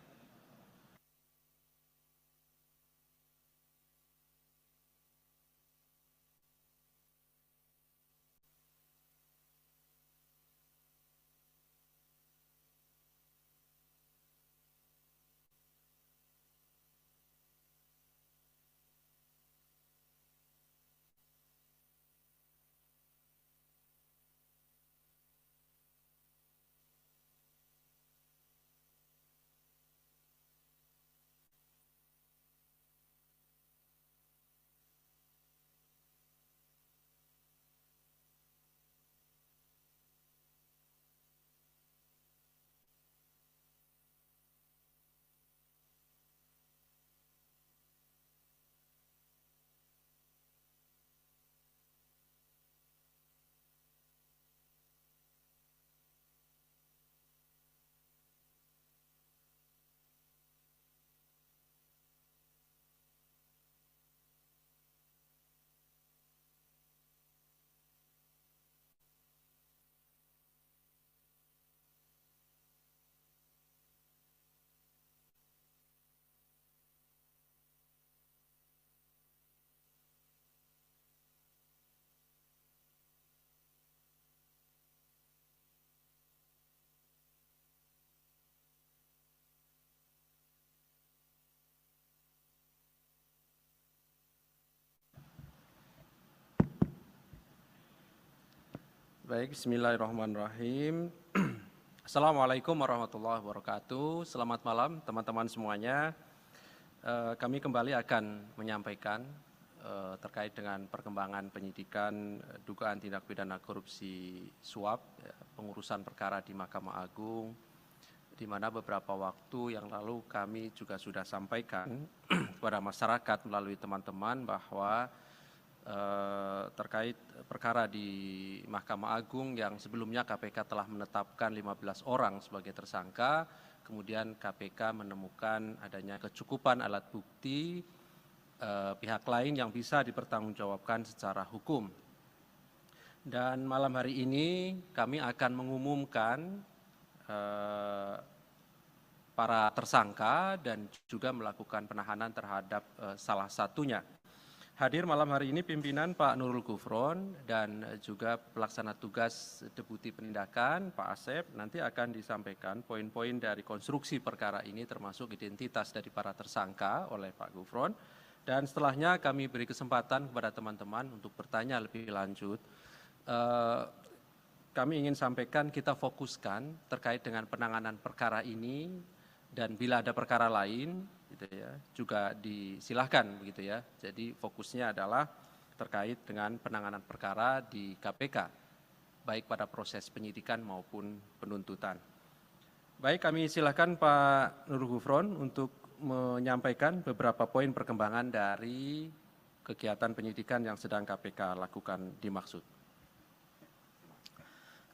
Baik, bismillahirrahmanirrahim. Assalamualaikum warahmatullahi wabarakatuh. Selamat malam teman-teman semuanya. Kami kembali akan menyampaikan terkait dengan perkembangan penyidikan dugaan tindak pidana korupsi suap, pengurusan perkara di Mahkamah Agung, di mana beberapa waktu yang lalu kami juga sudah sampaikan kepada masyarakat melalui teman-teman bahwa terkait perkara di Mahkamah Agung yang sebelumnya KPK telah menetapkan 15 orang sebagai tersangka, kemudian KPK menemukan adanya kecukupan alat bukti pihak lain yang bisa dipertanggungjawabkan secara hukum. Dan malam hari ini kami akan mengumumkan para tersangka dan juga melakukan penahanan terhadap salah satunya. Hadir malam hari ini pimpinan Pak Nurul Gufron dan juga pelaksana tugas Deputi Penindakan Pak Asep. Nanti akan disampaikan poin-poin dari konstruksi perkara ini termasuk identitas dari para tersangka oleh Pak Gufron. Dan setelahnya kami beri kesempatan kepada teman-teman untuk bertanya lebih lanjut. Kami ingin sampaikan kita fokuskan terkait dengan penanganan perkara ini dan bila ada perkara lain gitu ya, juga disilahkan begitu ya. Jadi fokusnya adalah terkait dengan penanganan perkara di KPK, baik pada proses penyidikan maupun penuntutan. Baik, kami silahkan Pak Nurul Gufron untuk menyampaikan beberapa poin perkembangan dari kegiatan penyidikan yang sedang KPK lakukan dimaksud.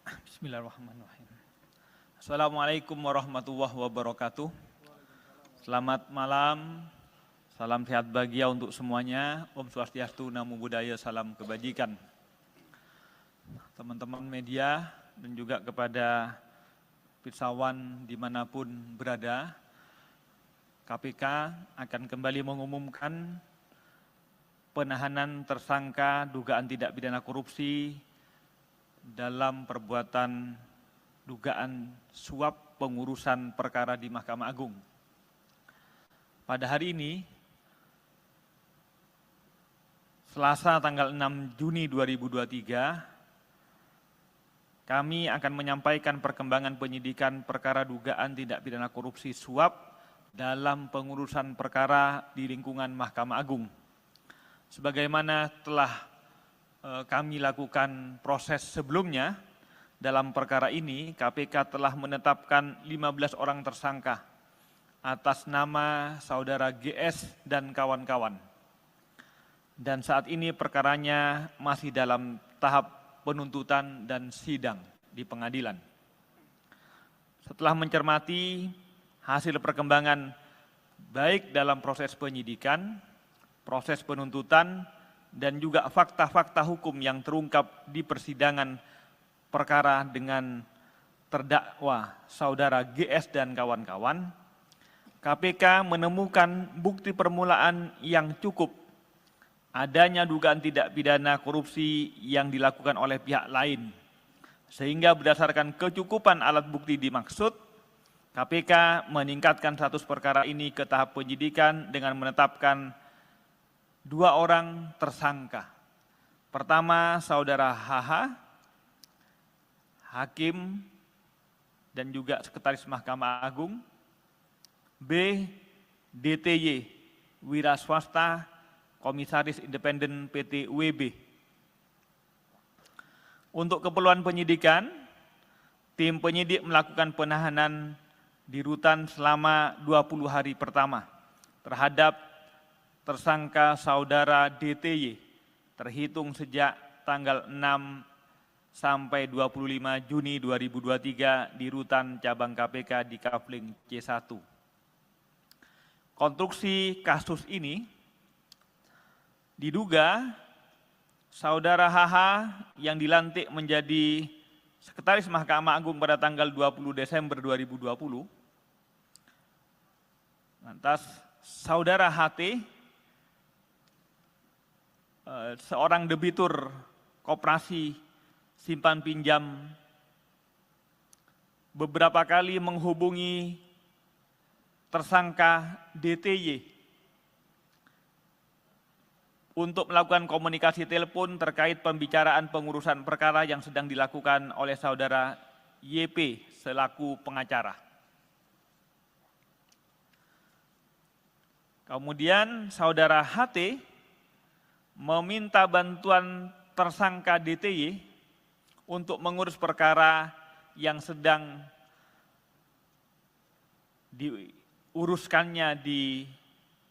Bismillahirrahmanirrahim. Assalamualaikum warahmatullahi wabarakatuh. Selamat malam, salam sehat bahagia untuk semuanya. Om Swastiastu, Namo Buddhaya, salam kebajikan. Teman-teman media dan juga kepada pirsawan dimanapun berada, KPK akan kembali mengumumkan penahanan tersangka dugaan tindak pidana korupsi dalam perbuatan dugaan suap pengurusan perkara di Mahkamah Agung. Pada hari ini, Selasa tanggal 6 Juni 2023, kami akan menyampaikan perkembangan penyidikan perkara dugaan tindak pidana korupsi suap dalam pengurusan perkara di lingkungan Mahkamah Agung. Sebagaimana telah kami lakukan proses sebelumnya, dalam perkara ini KPK telah menetapkan 15 orang tersangka atas nama saudara GS dan kawan-kawan. Dan saat ini perkaranya masih dalam tahap penuntutan dan sidang di pengadilan. Setelah mencermati hasil perkembangan baik dalam proses penyidikan, proses penuntutan, dan juga fakta-fakta hukum yang terungkap di persidangan perkara dengan terdakwa saudara GS dan kawan-kawan, KPK menemukan bukti permulaan yang cukup adanya dugaan tindak pidana korupsi yang dilakukan oleh pihak lain. Sehingga berdasarkan kecukupan alat bukti dimaksud, KPK meningkatkan status perkara ini ke tahap penyidikan dengan menetapkan 2 orang tersangka. Pertama, saudara HH, hakim dan juga sekretaris Mahkamah Agung. B. DTY, wira swasta, komisaris independen PT UEB. Untuk keperluan penyidikan, tim penyidik melakukan penahanan di rutan selama 20 hari pertama terhadap tersangka saudara DTY terhitung sejak tanggal 6 sampai 25 Juni 2023 di rutan cabang KPK di Kafling C1. Konstruksi kasus ini diduga saudara HH yang dilantik menjadi sekretaris Mahkamah Agung pada tanggal 20 Desember 2020. Lantas saudara HT, seorang debitur koperasi simpan pinjam, beberapa kali menghubungi tersangka DTY untuk melakukan komunikasi telepon terkait pembicaraan pengurusan perkara yang sedang dilakukan oleh saudara YP selaku pengacara. Kemudian saudara HT meminta bantuan tersangka DTY untuk mengurus perkara yang sedang diuruskannya di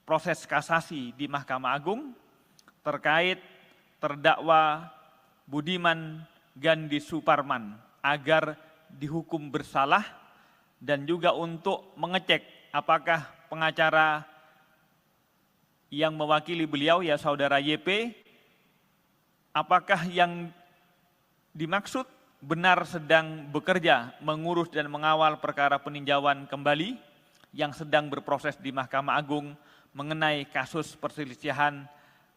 proses kasasi di Mahkamah Agung terkait terdakwa Budiman Gandhi Suparman agar dihukum bersalah dan juga untuk mengecek apakah pengacara yang mewakili beliau ya saudara YP, apakah yang dimaksud benar sedang bekerja mengurus dan mengawal perkara peninjauan kembali yang sedang berproses di Mahkamah Agung mengenai kasus perselisihan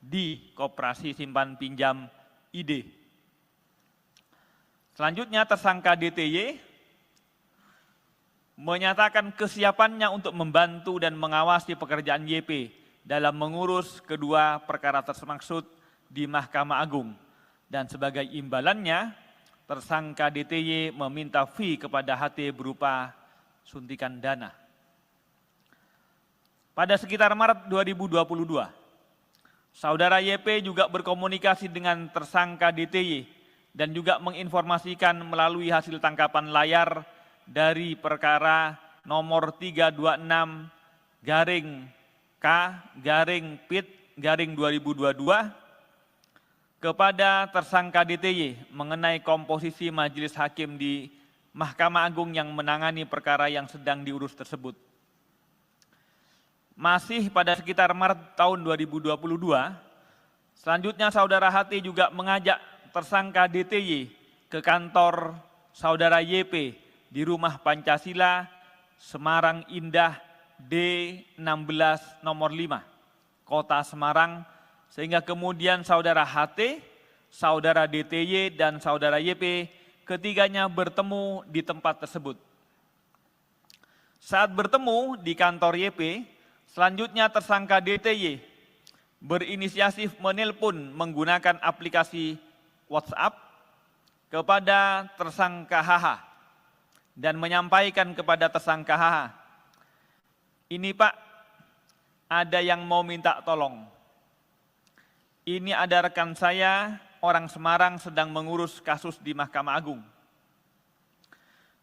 di Koperasi Simpan Pinjam ID. Selanjutnya tersangka DTY menyatakan kesiapannya untuk membantu dan mengawasi pekerjaan YP dalam mengurus kedua perkara tersebut di Mahkamah Agung. Dan sebagai imbalannya, tersangka DTY meminta fee kepada HT berupa suntikan dana. Pada sekitar Maret 2022, saudara YP juga berkomunikasi dengan tersangka DTY dan juga menginformasikan melalui hasil tangkapan layar dari perkara nomor 326-K-PIT-2022 kepada tersangka DTY mengenai komposisi majelis hakim di Mahkamah Agung yang menangani perkara yang sedang diurus tersebut. Masih pada sekitar Maret tahun 2022, selanjutnya saudara HT juga mengajak tersangka DTY ke kantor saudara YP di Rumah Pancasila, Semarang Indah, D16 nomor 5, Kota Semarang, sehingga kemudian saudara HT, saudara DTY, dan saudara YP ketiganya bertemu di tempat tersebut. Saat bertemu di kantor YP, selanjutnya tersangka DTY berinisiatif menelpon menggunakan aplikasi WhatsApp kepada tersangka HH dan menyampaikan kepada tersangka HH, "Ini Pak, ada yang mau minta tolong. Ini ada rekan saya, orang Semarang sedang mengurus kasus di Mahkamah Agung.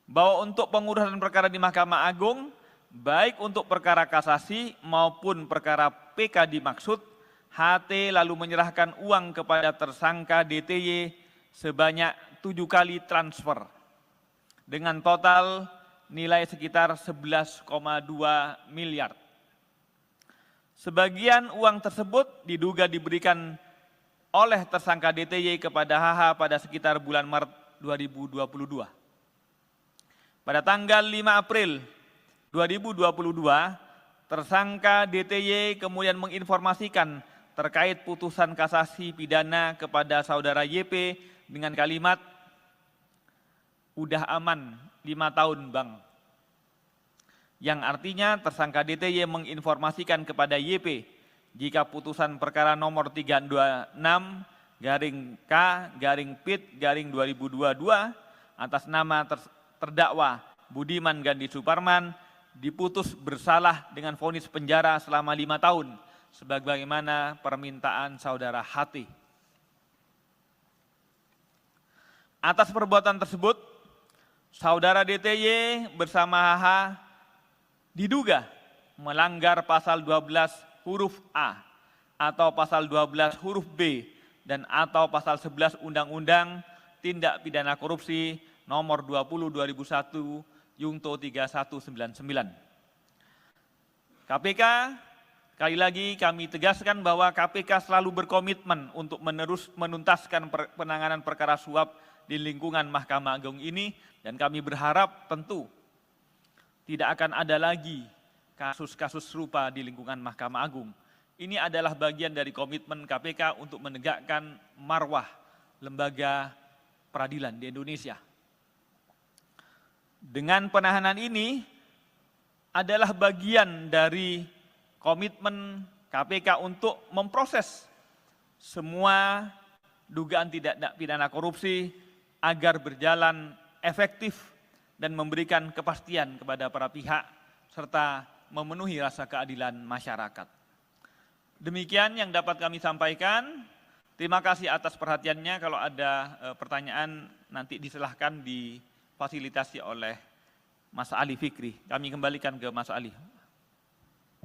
Bahwa untuk pengurusan perkara di Mahkamah Agung, baik untuk perkara kasasi maupun perkara PK dimaksud, HT lalu menyerahkan uang kepada tersangka DTY sebanyak 7 kali transfer dengan total nilai sekitar 11,2 miliar. Sebagian uang tersebut diduga diberikan oleh tersangka DTY kepada HH pada sekitar bulan Maret 2022. Pada tanggal 5 April 2022, tersangka DTY kemudian menginformasikan terkait putusan kasasi pidana kepada saudara YP dengan kalimat, "Udah aman 5 tahun Bang." Yang artinya tersangka DTY menginformasikan kepada YP jika putusan perkara nomor 326-K-PIT-2022 atas nama terdakwa Budiman Gandhi Suparman diputus bersalah dengan vonis penjara selama 5 tahun sebagaimana permintaan saudara HT. Atas perbuatan tersebut, saudara DTY bersama HH diduga melanggar pasal 12 huruf A atau pasal 12 huruf B dan atau pasal 11 Undang-Undang Tindak Pidana Korupsi nomor 20/2001 Yungto 3199. KPK, sekali lagi kami tegaskan bahwa KPK selalu berkomitmen untuk menuntaskan penanganan perkara suap di lingkungan Mahkamah Agung ini, dan kami berharap tentu tidak akan ada lagi kasus-kasus serupa di lingkungan Mahkamah Agung. Ini adalah bagian dari komitmen KPK untuk menegakkan marwah lembaga peradilan di Indonesia. Dengan penahanan ini adalah bagian dari komitmen KPK untuk memproses semua dugaan tindak pidana korupsi agar berjalan efektif dan memberikan kepastian kepada para pihak serta memenuhi rasa keadilan masyarakat. Demikian yang dapat kami sampaikan. Terima kasih atas perhatiannya. Kalau ada pertanyaan nanti disilahkan difasilitasi oleh Mas Ali Fikri. Kami kembalikan ke Mas Ali.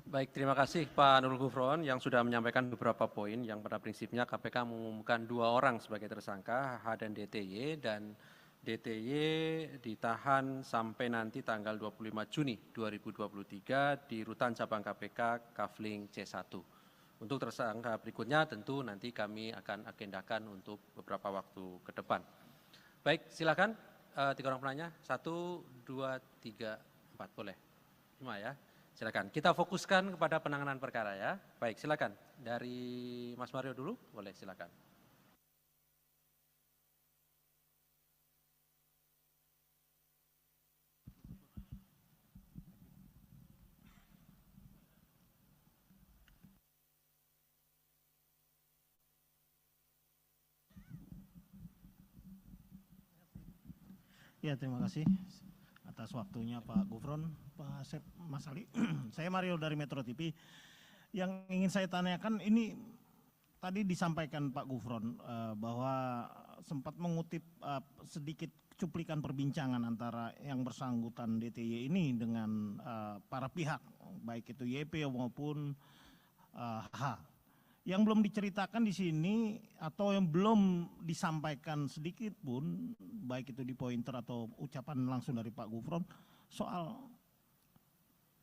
Baik, terima kasih Pak Nurul Gufron yang sudah menyampaikan beberapa poin yang pada prinsipnya KPK mengumumkan 2 orang sebagai tersangka, HH dan DTY, dan DTY ditahan sampai nanti tanggal 25 Juni 2023 di Rutan Cabang KPK Kafling C1. Untuk tersangka berikutnya tentu nanti kami akan agendakan untuk beberapa waktu ke depan. Baik, silakan 3 orang penanya. 1, 2, 3, 4, boleh. 5 ya. silakan. Kita fokuskan kepada penanganan perkara ya. Baik, silakan. Dari Mas Mario dulu, boleh silakan. Ya, terima kasih atas waktunya Pak Gufron, Pak Asep, Mas Ali. Saya Mario dari Metro TV. Yang ingin saya tanyakan ini tadi disampaikan Pak Gufron bahwa sempat mengutip sedikit cuplikan perbincangan antara yang bersangkutan DTY ini dengan para pihak, baik itu YP maupun H. Yang belum diceritakan di sini atau yang belum disampaikan sedikit pun, baik itu di pointer atau ucapan langsung dari Pak Gufron, soal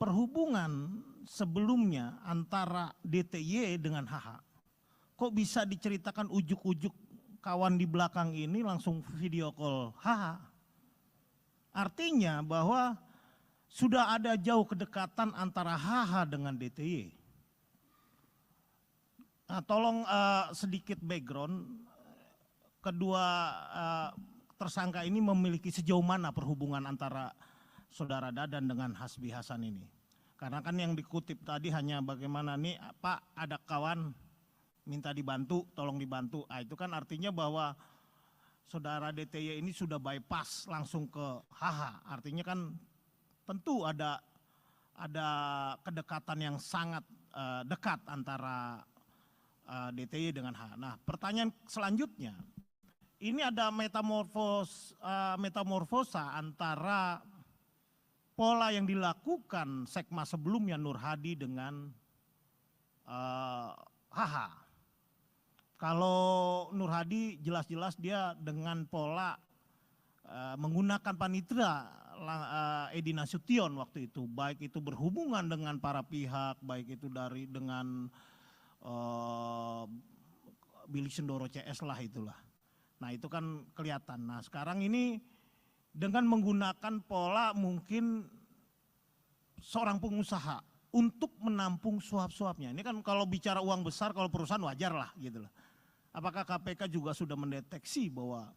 perhubungan sebelumnya antara DTY dengan HH. Kok bisa diceritakan ujuk-ujuk kawan di belakang ini langsung video call HH? Artinya bahwa sudah ada jauh kedekatan antara HH dengan DTY. Nah, tolong sedikit background, kedua tersangka ini memiliki sejauh mana perhubungan antara saudara Dadan dengan Hasbi Hasan ini. Karena kan yang dikutip tadi hanya bagaimana nih Pak ada kawan minta dibantu, tolong dibantu. Itu kan artinya bahwa saudara DTY ini sudah bypass langsung ke HH. Artinya kan tentu ada kedekatan yang sangat dekat antara DTY dengan H. Nah, pertanyaan selanjutnya, ini ada metamorfosa antara pola yang dilakukan Sekma sebelumnya Nur Hadi dengan HH. Kalau Nur Hadi jelas-jelas dia dengan pola menggunakan panitera Edi Nasution waktu itu, baik itu berhubungan dengan para pihak, baik itu dengan Billy Sendoro CS lah itulah. Nah itu kan kelihatan. Nah sekarang ini dengan menggunakan pola mungkin seorang pengusaha untuk menampung suap-suapnya. Ini kan kalau bicara uang besar, kalau perusahaan wajar lah gitu lah. Apakah KPK juga sudah mendeteksi bahwa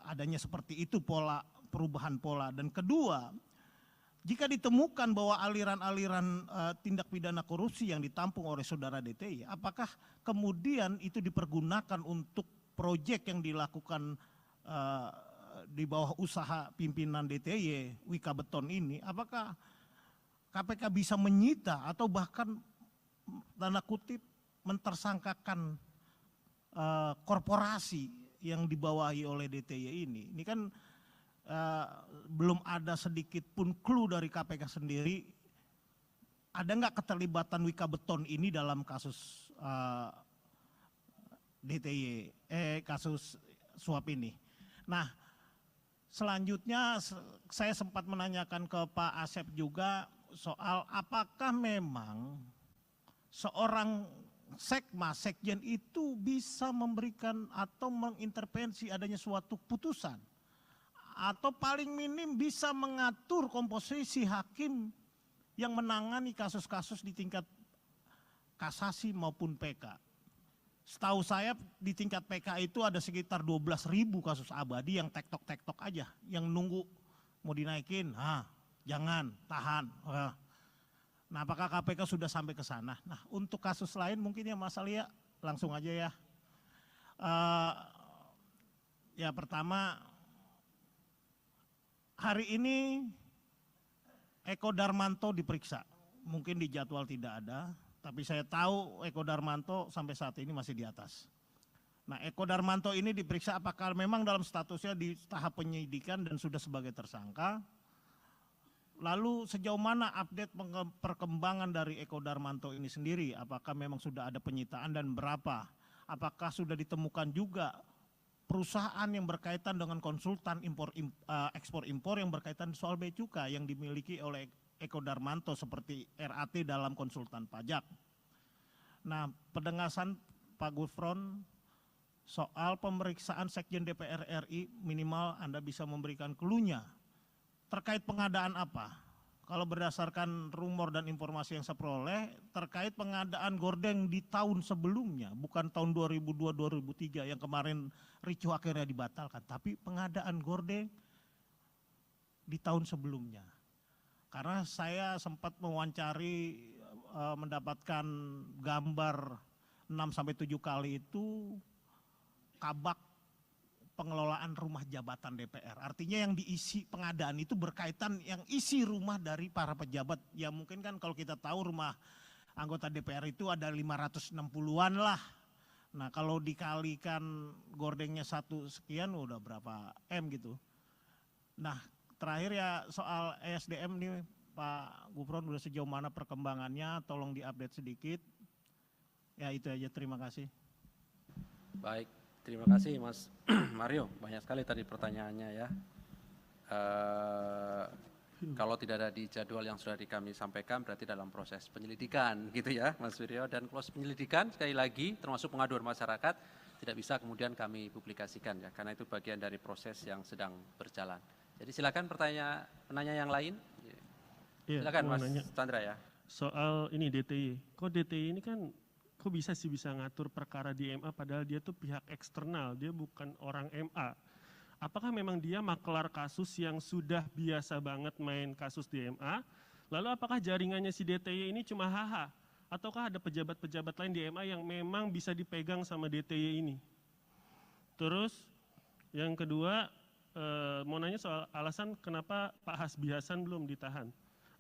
adanya seperti itu pola, perubahan pola. Dan kedua, jika ditemukan bahwa aliran-aliran tindak pidana korupsi yang ditampung oleh saudara DTY, apakah kemudian itu dipergunakan untuk proyek yang dilakukan di bawah usaha pimpinan DTY, Wika Beton ini, apakah KPK bisa menyita atau bahkan tanda kutip mentersangkakan korporasi yang dibawahi oleh DTY ini? Ini kan belum ada sedikit pun clue dari KPK sendiri. Ada nggak keterlibatan Wika Beton ini dalam kasus DTY, kasus suap ini? Nah, selanjutnya saya sempat menanyakan ke Pak Asep juga soal apakah memang seorang sekjen itu bisa memberikan atau mengintervensi adanya suatu putusan, atau paling minim bisa mengatur komposisi hakim yang menangani kasus-kasus di tingkat kasasi maupun PK. Setahu saya di tingkat PK itu ada sekitar 12.000 kasus abadi yang tektok-tektok aja, yang nunggu mau dinaikin, jangan, tahan. Nah apakah KPK sudah sampai ke sana? Nah untuk kasus lain mungkin ya Mas Alia langsung aja ya. Ya pertama, hari ini Eko Darmanto diperiksa, mungkin di jadwal tidak ada, tapi saya tahu Eko Darmanto sampai saat ini masih di atas. Nah Eko Darmanto ini diperiksa apakah memang dalam statusnya di tahap penyidikan dan sudah sebagai tersangka. Lalu sejauh mana update perkembangan dari Eko Darmanto ini sendiri, apakah memang sudah ada penyitaan dan berapa? Apakah sudah ditemukan juga perusahaan yang berkaitan dengan konsultan ekspor impor yang berkaitan soal bea cukai yang dimiliki oleh Eko Darmanto seperti RAT dalam konsultan pajak. Nah, pendengasan Pak Gufron soal pemeriksaan Sekjen DPR RI minimal Anda bisa memberikan clue-nya terkait pengadaan apa. kalau berdasarkan rumor dan informasi yang saya peroleh terkait pengadaan gordeng di tahun sebelumnya, bukan tahun 2002-2003 yang kemarin ricuh akhirnya dibatalkan, tapi pengadaan gordeng di tahun sebelumnya. Karena saya sempat mewawancari, mendapatkan gambar 6-7 kali itu kabak pengelolaan rumah jabatan DPR. Artinya yang diisi pengadaan itu berkaitan yang isi rumah dari para pejabat. Ya mungkin kan kalau kita tahu rumah anggota DPR itu ada 560-an lah. Nah kalau dikalikan gordengnya 1 sekian udah berapa M gitu. Nah terakhir ya soal ESDM nih Pak Gufron, udah sejauh mana perkembangannya, tolong diupdate sedikit. Ya itu aja, terima kasih. Baik. Terima kasih Mas Mario, banyak sekali tadi pertanyaannya ya. Kalau tidak ada di jadwal yang sudah kami sampaikan berarti dalam proses penyelidikan gitu ya Mas Wiryo. Dan proses penyelidikan sekali lagi termasuk pengaduan masyarakat tidak bisa kemudian kami publikasikan ya, karena itu bagian dari proses yang sedang berjalan. Jadi silakan penanya yang lain. Iya, Silakan Mas nanya. Chandra ya. Soal ini DTY, kok DTY ini kan kok bisa ngatur perkara di MA padahal dia tuh pihak eksternal, dia bukan orang MA. Apakah memang dia maklar kasus yang sudah biasa banget main kasus di MA? Lalu apakah jaringannya si DTY ini cuma HH? Ataukah ada pejabat-pejabat lain di MA yang memang bisa dipegang sama DTY ini? Terus yang kedua, mau nanya soal alasan kenapa Pak Hasbi Hasan belum ditahan.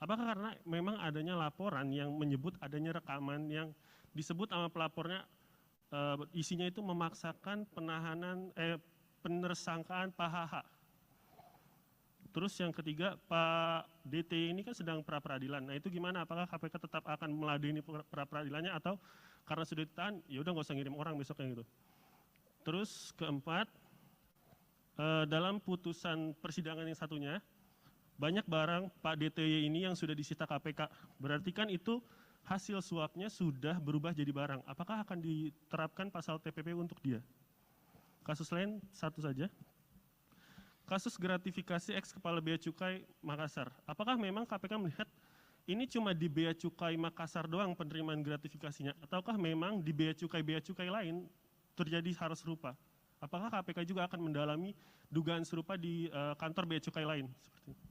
Apakah karena memang adanya laporan yang menyebut adanya rekaman yang disebut sama pelapornya isinya itu memaksakan penersangkaan Pak HH. Terus yang ketiga, Pak DT ini kan sedang pra-peradilan. Nah itu gimana? Apakah KPK tetap akan meladeni pra-peradilannya atau karena sudah ditahan, ya udah nggak usah ngirim orang besoknya gitu. Terus keempat, dalam putusan persidangan yang satunya, banyak barang Pak DTY ini yang sudah disita KPK. Berarti kan itu hasil suapnya sudah berubah jadi barang. Apakah akan diterapkan pasal TPP untuk dia? Kasus lain satu saja. Kasus gratifikasi ex Kepala Bea Cukai Makassar. Apakah memang KPK melihat ini cuma di Bea Cukai Makassar doang penerimaan gratifikasinya? Ataukah memang di Bea Cukai lain terjadi hal serupa? Apakah KPK juga akan mendalami dugaan serupa di kantor Bea Cukai lain? Seperti itu.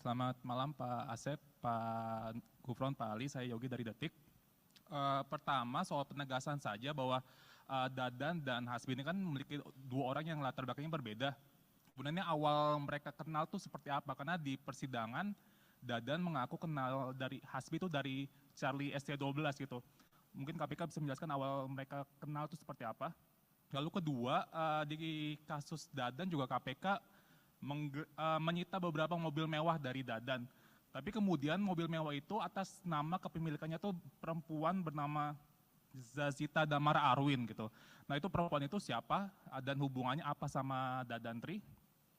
Selamat malam Pak Asep, Pak Gufron, Pak Ali, saya Yogi dari Detik. Pertama soal penegasan saja bahwa Dadan dan Hasbi ini kan memiliki 2 orang yang latar belakangnya berbeda. Sebenarnya awal mereka kenal tuh seperti apa? Karena di persidangan Dadan mengaku kenal dari Hasbi itu dari Charlie ST12 gitu. Mungkin KPK bisa menjelaskan awal mereka kenal itu seperti apa. Lalu kedua, di kasus Dadan juga KPK menyita beberapa mobil mewah dari Dadan. Tapi kemudian mobil mewah itu atas nama kepemilikannya tuh perempuan bernama Zazita Damara Arwin gitu. Nah itu perempuan itu siapa dan hubungannya apa sama Dadantri.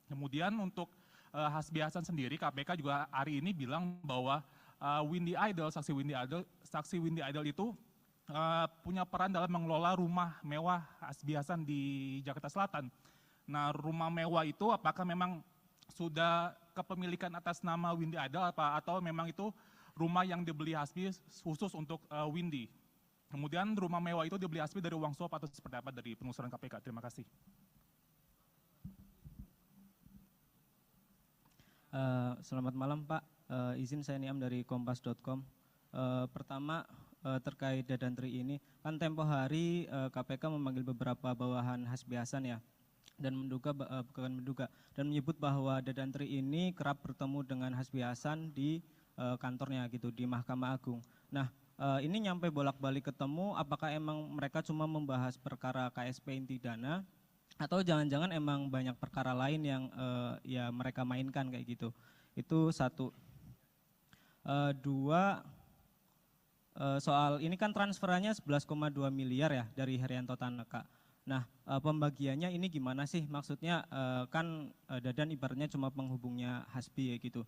Kemudian untuk Hasbi Hasan sendiri KPK juga hari ini bilang bahwa saksi Windy Idol itu punya peran dalam mengelola rumah mewah Hasbi Hasan di Jakarta Selatan. Nah rumah mewah itu apakah memang sudah kepemilikan atas nama Windy Idol atau memang itu rumah yang dibeli Hasbi khusus untuk Windy? Kemudian rumah mewah itu dibeli Hasbi dari uang suap atau seperti apa dari penelusuran KPK? Terima kasih. Selamat malam Pak, izin saya Niam dari kompas.com. Pertama terkait Dadantri ini, kan tempo hari KPK memanggil beberapa bawahan Hasbi Hasan ya, dan dan menyebut bahwa Dadantri ini kerap bertemu dengan Hasbi Hasan di kantornya gitu di Mahkamah Agung. Nah ini nyampe bolak-balik ketemu, apakah emang mereka cuma membahas perkara KSP inti dana atau jangan-jangan emang banyak perkara lain yang ya mereka mainkan kayak gitu? Itu satu. Dua, soal ini kan transferannya 11,2 miliar ya dari Herianto Tanaka. Nah pembagiannya ini gimana sih? Maksudnya kan Dadan ibaratnya cuma penghubungnya Hasbi ya gitu.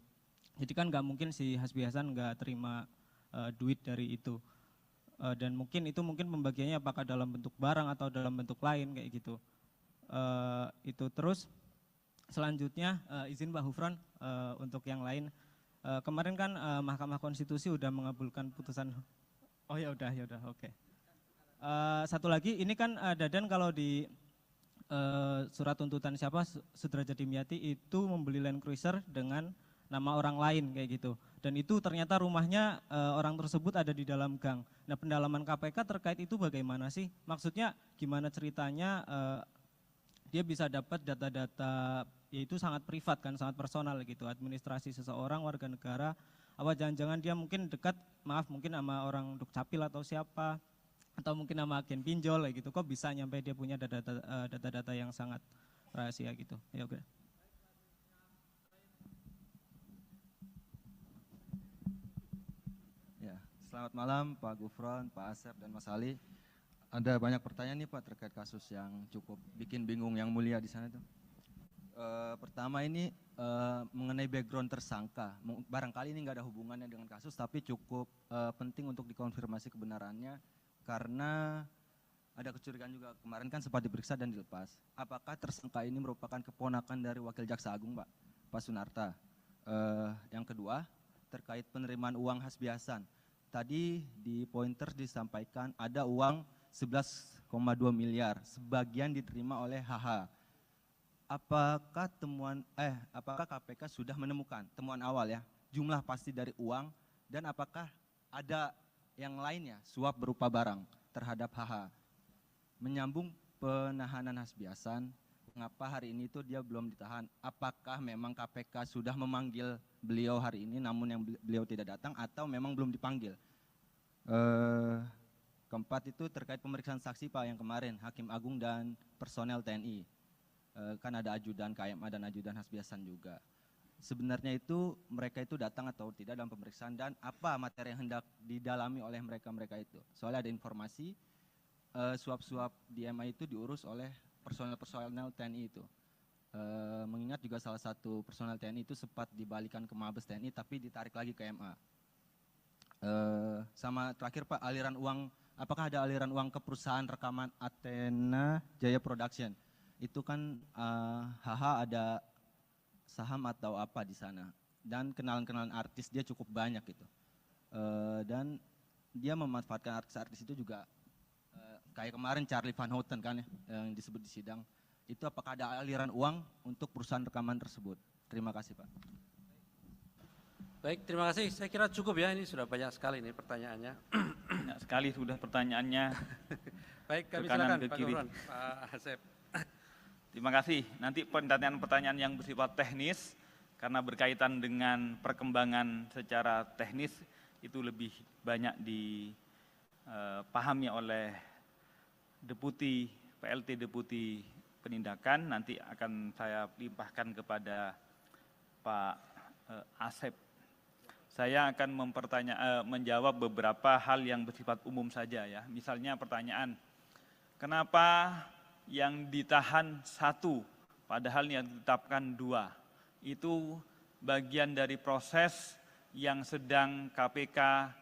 Jadi kan nggak mungkin si Hasbi Hasan nggak terima duit dari itu. Dan mungkin pembagiannya apakah dalam bentuk barang atau dalam bentuk lain kayak gitu. Itu terus selanjutnya izin Pak Gufron untuk yang lain. Kemarin kan Mahkamah Konstitusi udah mengabulkan putusan. Oh ya udah, oke. Satu lagi, ini kan Dadan kalau di surat tuntutan siapa Sudrajat Dimyati itu membeli Land Cruiser dengan nama orang lain kayak gitu. Dan itu ternyata rumahnya orang tersebut ada di dalam gang. Nah, pendalaman KPK terkait itu bagaimana sih? Maksudnya gimana ceritanya dia bisa dapat data-data, yaitu sangat privat kan, sangat personal gitu, administrasi seseorang warga negara. Apa jangan-jangan dia mungkin dekat, mungkin sama orang Dukcapil atau siapa, atau mungkin sama agen pinjol gitu. Kok bisa nyampe dia punya data-data yang sangat rahasia gitu. Ya oke. Selamat malam Pak Gufron, Pak Asep, dan Mas Ali. Ada banyak pertanyaan nih Pak terkait kasus yang cukup bikin bingung yang mulia di sana itu. Pertama ini mengenai background tersangka. Barangkali ini nggak ada hubungannya dengan kasus, tapi cukup penting untuk dikonfirmasi kebenarannya karena ada kecurigaan juga. Kemarin kan sempat diperiksa dan dilepas. Apakah tersangka ini merupakan keponakan dari Wakil Jaksa Agung Pak Sunarta? Yang kedua, terkait penerimaan uang Hasbiasan. Tadi di pointer disampaikan ada uang 11,2 miliar, sebagian diterima oleh HH. Apakah apakah KPK sudah menemukan temuan awal ya, jumlah pasti dari uang, dan apakah ada yang lainnya suap berupa barang terhadap HH? Menyambung penahanan Hasbiasan, mengapa hari ini itu dia belum ditahan? Apakah memang KPK sudah memanggil beliau hari ini namun yang beliau tidak datang, atau memang belum dipanggil? Keempat itu terkait pemeriksaan saksi Pak yang kemarin, Hakim Agung dan personel TNI. Kan ada ajudan KMA dan ajudan Hasbiasan juga. Sebenarnya itu mereka itu datang atau tidak dalam pemeriksaan, dan apa materi yang hendak didalami oleh mereka itu? Soalnya ada informasi suap-suap di MA itu diurus oleh personel TNI itu. Mengingat juga salah satu personel TNI itu sempat dibalikan ke Mabes TNI tapi ditarik lagi ke MA. Sama terakhir Pak, aliran uang, apakah ada aliran uang ke perusahaan rekaman Athena Jaya Production? Itu kan HH ada saham atau apa di sana, dan kenalan-kenalan artis dia cukup banyak gitu. Dan dia memanfaatkan artis-artis itu juga, kayak kemarin Charlie Van Houten kan ya, yang disebut di sidang. Itu apakah ada aliran uang untuk perusahaan rekaman tersebut? Terima kasih Pak. Baik, terima kasih. Saya kira cukup ya, ini sudah banyak sekali nih pertanyaannya. Banyak sekali sudah pertanyaannya. Baik, kami ke kanan, silakan ke Pak kiri. Gufron, Pak Asep. Terima kasih. Nanti pertanyaan-pertanyaan yang bersifat teknis, karena berkaitan dengan perkembangan secara teknis, itu lebih banyak dipahami oleh PLT Deputi Penindakan. Nanti akan saya limpahkan kepada Pak Asep. Saya akan menjawab beberapa hal yang bersifat umum saja ya. Misalnya pertanyaan, kenapa yang ditahan 1 padahal yang ditetapkan 2? Itu bagian dari proses yang sedang KPK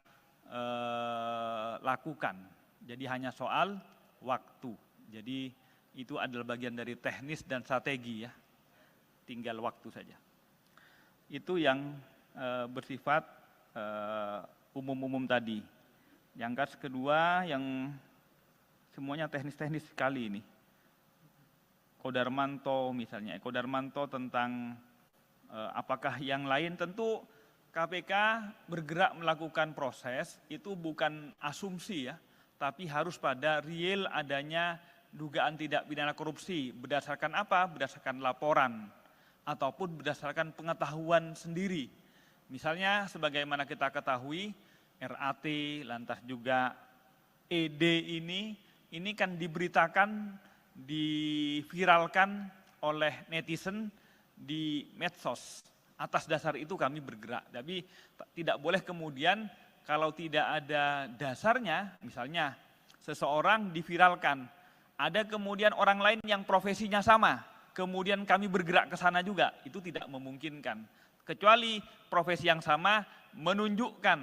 lakukan. Jadi hanya soal waktu. Jadi itu adalah bagian dari teknis dan strategi ya. Tinggal waktu saja. Itu yang bersifat umum-umum tadi. Yang kedua yang semuanya teknis-teknis sekali ini. Kodarmanto misalnya, Kodarmanto tentang apakah yang lain, tentu KPK bergerak melakukan proses, itu bukan asumsi ya, tapi harus pada real adanya dugaan tindak pidana korupsi. Berdasarkan apa? Berdasarkan laporan ataupun berdasarkan pengetahuan sendiri. Misalnya sebagaimana kita ketahui RAT, lantas juga ED ini kan diberitakan, diviralkan oleh netizen di medsos. Atas dasar itu kami bergerak. Tapi tidak boleh kemudian kalau tidak ada dasarnya, misalnya seseorang diviralkan, ada kemudian orang lain yang profesinya sama, kemudian kami bergerak ke sana juga, itu tidak memungkinkan. Kecuali profesi yang sama menunjukkan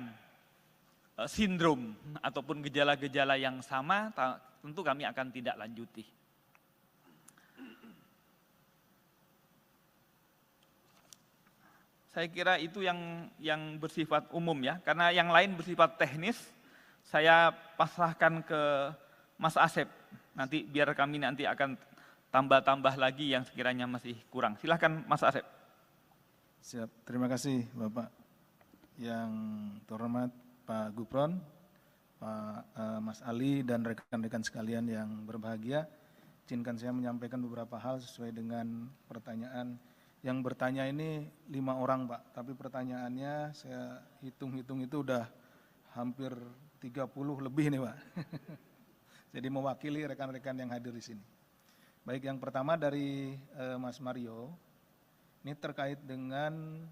sindrom ataupun gejala-gejala yang sama, tentu kami akan tidak lanjuti. Saya kira itu yang bersifat umum ya, karena yang lain bersifat teknis. Saya pasrahkan ke Mas Asep. Nanti biar kami nanti akan tambah-tambah lagi yang sekiranya masih kurang. Silahkan Mas Asep. Siap, terima kasih Bapak. Yang terhormat Pak Gufron, Pak Mas Ali dan rekan-rekan sekalian yang berbahagia. Izinkan saya menyampaikan beberapa hal sesuai dengan pertanyaan. Yang bertanya ini 5 orang Pak, tapi pertanyaannya saya hitung-hitung itu udah hampir 30 lebih nih Pak. Jadi mewakili rekan-rekan yang hadir di sini. Baik, yang pertama dari Mas Mario, ini terkait dengan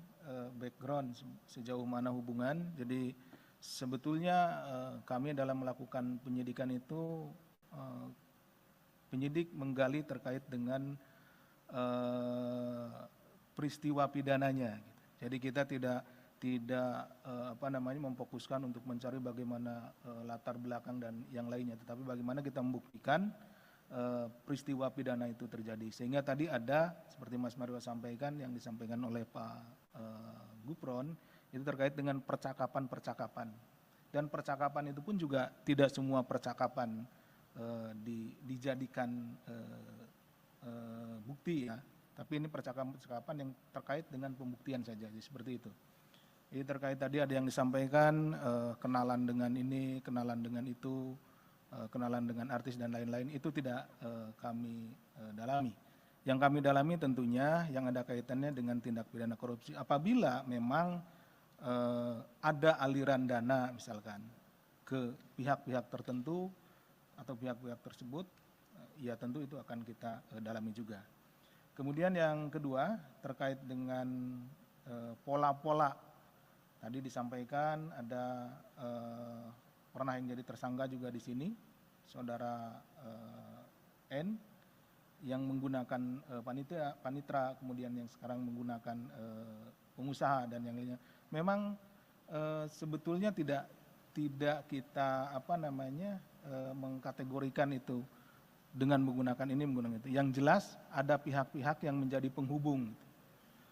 background sejauh mana hubungan. Jadi sebetulnya kami dalam melakukan penyidikan itu, penyidik menggali terkait dengan peristiwa pidananya. Jadi kita tidak memfokuskan untuk mencari bagaimana latar belakang dan yang lainnya, tetapi bagaimana kita membuktikan peristiwa pidana itu terjadi. Sehingga tadi ada seperti Mas Mario sampaikan, yang disampaikan oleh Pak Gufron itu terkait dengan percakapan-percakapan. Dan percakapan itu pun juga tidak semua percakapan dijadikan bukti ya. Tapi ini percakapan-percakapan yang terkait dengan pembuktian saja, jadi seperti itu. Jadi terkait tadi ada yang disampaikan kenalan dengan ini, kenalan dengan itu, kenalan dengan artis dan lain-lain, itu tidak kami dalami. Yang kami dalami tentunya yang ada kaitannya dengan tindak pidana korupsi. Apabila memang ada aliran dana misalkan ke pihak-pihak tertentu atau pihak-pihak tersebut, ya tentu itu akan kita dalami juga. Kemudian yang kedua terkait dengan pola-pola, tadi disampaikan ada pernah yang jadi tersangka juga di sini, saudara N, yang menggunakan panitra, kemudian yang sekarang menggunakan pengusaha dan yang lainnya. Memang sebetulnya tidak kita mengkategorikan itu dengan menggunakan ini, menggunakan itu. Yang jelas ada pihak-pihak yang menjadi penghubung,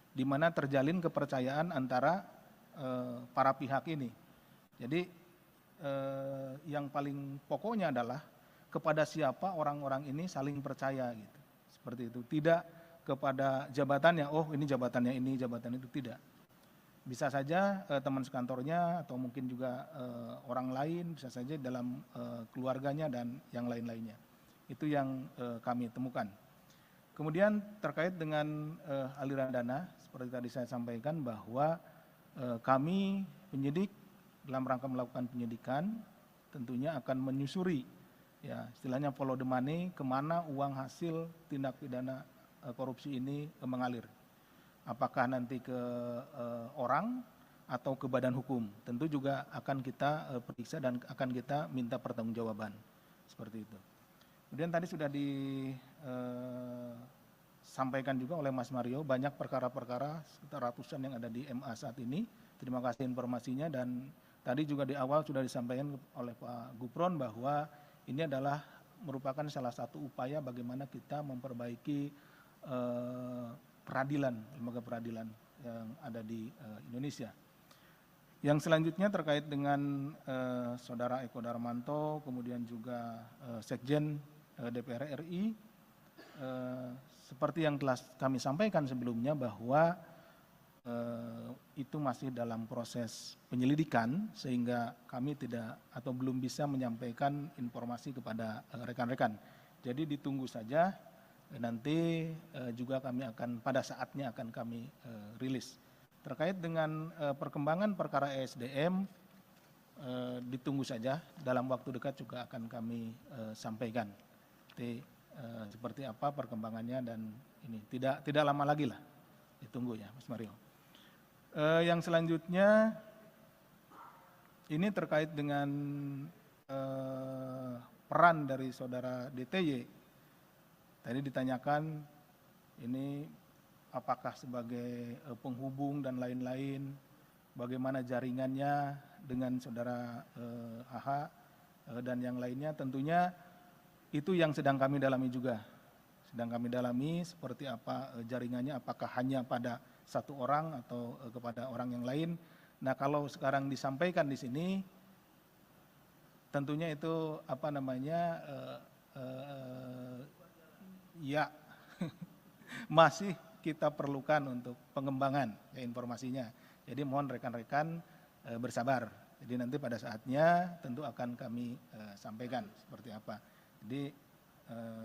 di mana terjalin kepercayaan antara para pihak ini. Jadi yang paling pokoknya adalah kepada siapa orang-orang ini saling percaya gitu. Seperti itu. Tidak kepada jabatannya, oh ini jabatannya ini, jabatan itu, tidak. Bisa saja teman sekantornya atau mungkin juga orang lain, bisa saja dalam keluarganya dan yang lain-lainnya. Itu yang kami temukan. Kemudian terkait dengan aliran dana, seperti tadi saya sampaikan bahwa kami penyidik dalam rangka melakukan penyidikan tentunya akan menyusuri, ya istilahnya follow the money, kemana uang hasil tindak pidana korupsi ini mengalir. Apakah nanti ke orang atau ke badan hukum, tentu juga akan kita periksa dan akan kita minta pertanggungjawaban, seperti itu. Kemudian tadi sudah disampaikan juga oleh Mas Mario, banyak perkara-perkara sekitar ratusan yang ada di MA saat ini. Terima kasih informasinya, dan tadi juga di awal sudah disampaikan oleh Pak Gufron bahwa ini adalah merupakan salah satu upaya bagaimana kita memperbaiki peradilan, lembaga peradilan yang ada di Indonesia. Yang selanjutnya terkait dengan Saudara Eko Darmanto, kemudian juga Sekjen DPR RI, seperti yang telah kami sampaikan sebelumnya bahwa itu masih dalam proses penyelidikan, sehingga kami tidak atau belum bisa menyampaikan informasi kepada rekan-rekan. Jadi ditunggu saja, nanti juga kami akan pada saatnya akan kami rilis. Terkait dengan perkembangan perkara ESDM, ditunggu saja, dalam waktu dekat juga akan kami sampaikan. Seperti apa perkembangannya, dan ini tidak lama lagi lah, ditunggu ya Mas Mario. Yang selanjutnya ini terkait dengan peran dari saudara DTY. Tadi ditanyakan ini apakah sebagai penghubung dan lain-lain, bagaimana jaringannya dengan saudara AH dan yang lainnya. Tentunya itu yang sedang kami dalami juga. Sedang kami dalami seperti apa jaringannya, apakah hanya pada satu orang atau kepada orang yang lain. Nah, kalau sekarang disampaikan di sini, tentunya itu apa namanya ya masih kita perlukan untuk pengembangan ya, informasinya. Jadi mohon rekan-rekan bersabar. Jadi nanti pada saatnya tentu akan kami sampaikan seperti apa. Jadi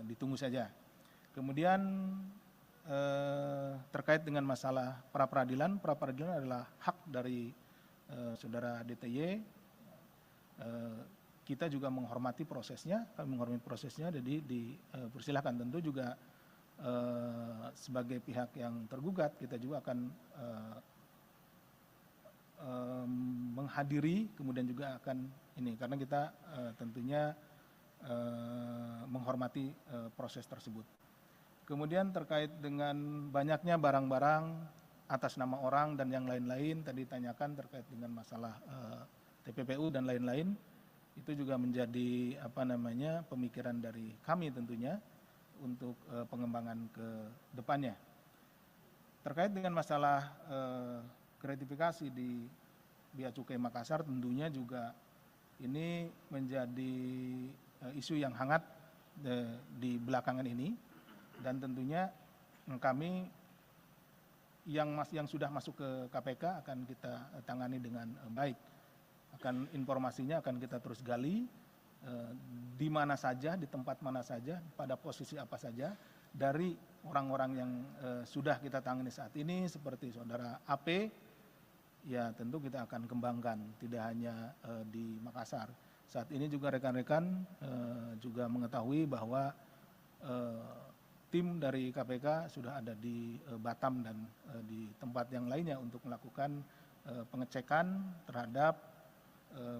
ditunggu saja. Kemudian terkait dengan masalah pra peradilan adalah hak dari saudara DTY. Kita juga menghormati prosesnya, kami menghormati prosesnya, jadi dipersilahkan. Tentu juga sebagai pihak yang tergugat, kita juga akan menghadiri, kemudian juga akan ini, karena kita tentunya menghormati proses tersebut. Kemudian terkait dengan banyaknya barang-barang atas nama orang dan yang lain-lain, tadi ditanyakan terkait dengan masalah TPPU dan lain-lain, itu juga menjadi apa namanya pemikiran dari kami tentunya untuk pengembangan ke depannya. Terkait dengan masalah gratifikasi di Bea Cukai Makassar, tentunya juga ini menjadi isu yang hangat di belakangan ini, dan tentunya kami yang sudah masuk ke KPK akan kita tangani dengan baik. Akan informasinya akan kita terus gali di mana saja, di tempat mana saja, pada posisi apa saja, dari orang-orang yang sudah kita tangani saat ini seperti saudara AP, ya tentu kita akan kembangkan, tidak hanya di Makassar. Saat ini juga rekan-rekan juga mengetahui bahwa tim dari KPK sudah ada di Batam dan di tempat yang lainnya untuk melakukan pengecekan terhadap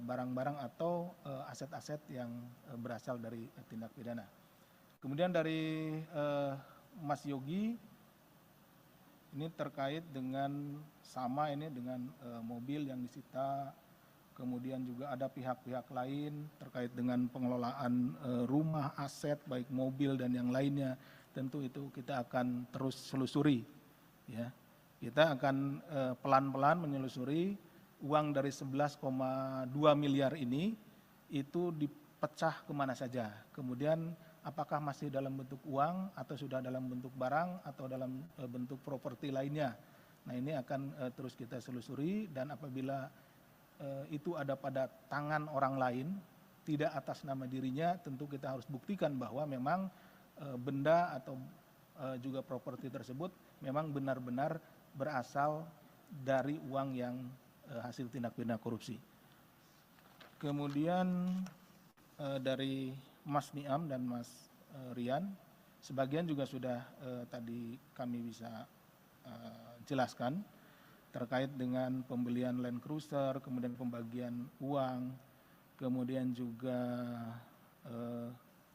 barang-barang atau aset-aset yang berasal dari tindak pidana. Kemudian dari Mas Yogi, ini terkait dengan sama ini dengan mobil yang disita, kemudian juga ada pihak-pihak lain terkait dengan pengelolaan rumah, aset, baik mobil dan yang lainnya. Tentu itu kita akan terus selusuri. Ya. Kita akan pelan-pelan menyelusuri uang dari 11,2 miliar ini itu dipecah kemana saja. Kemudian apakah masih dalam bentuk uang atau sudah dalam bentuk barang atau dalam bentuk properti lainnya. Nah ini akan terus kita selusuri, dan apabila itu ada pada tangan orang lain, tidak atas nama dirinya, tentu kita harus buktikan bahwa memang benda atau juga properti tersebut memang benar-benar berasal dari uang yang hasil tindak pidana korupsi. Kemudian dari Mas Niam dan Mas Rian, sebagian juga sudah tadi kami bisa jelaskan terkait dengan pembelian Land Cruiser, kemudian pembagian uang, kemudian juga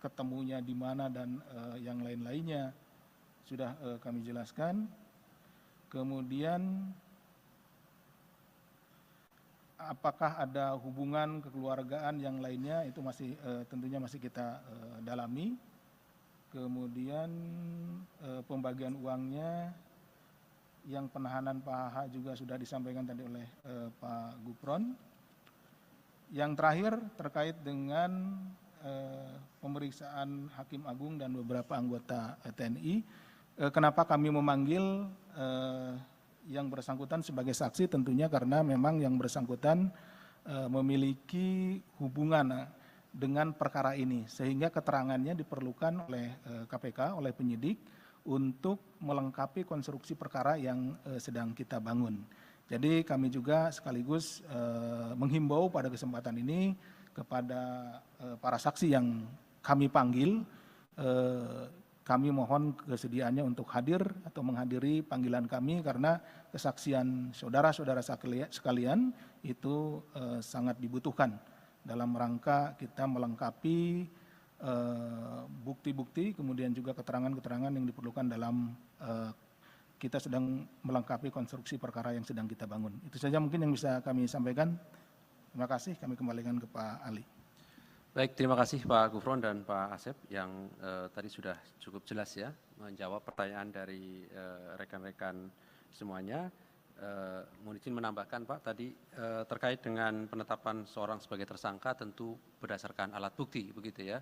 ketemunya di mana dan yang lain-lainnya sudah kami jelaskan. Kemudian apakah ada hubungan kekeluargaan yang lainnya, itu masih tentunya masih kita dalami. Kemudian pembagian uangnya, yang penahanan Pak HH juga sudah disampaikan tadi oleh Pak Gufron. Yang terakhir terkait dengan pemeriksaan Hakim Agung dan beberapa anggota TNI. Kenapa kami memanggil yang bersangkutan sebagai saksi, tentunya karena memang yang bersangkutan memiliki hubungan dengan perkara ini, sehingga keterangannya diperlukan oleh KPK, oleh penyidik untuk melengkapi konstruksi perkara yang sedang kita bangun. Jadi kami juga sekaligus menghimbau pada kesempatan ini kepada para saksi yang kami panggil, kami mohon kesediaannya untuk hadir atau menghadiri panggilan kami, karena kesaksian saudara-saudara sekalian itu sangat dibutuhkan dalam rangka kita melengkapi bukti-bukti, kemudian juga keterangan-keterangan yang diperlukan dalam kita sedang melengkapi konstruksi perkara yang sedang kita bangun. Itu saja mungkin yang bisa kami sampaikan. Terima kasih, kami kembalikan ke Pak Ali. Baik, terima kasih Pak Gufron dan Pak Asep yang tadi sudah cukup jelas ya menjawab pertanyaan dari rekan-rekan semuanya. Mohon izin menambahkan Pak, tadi terkait dengan penetapan seorang sebagai tersangka tentu berdasarkan alat bukti, begitu ya.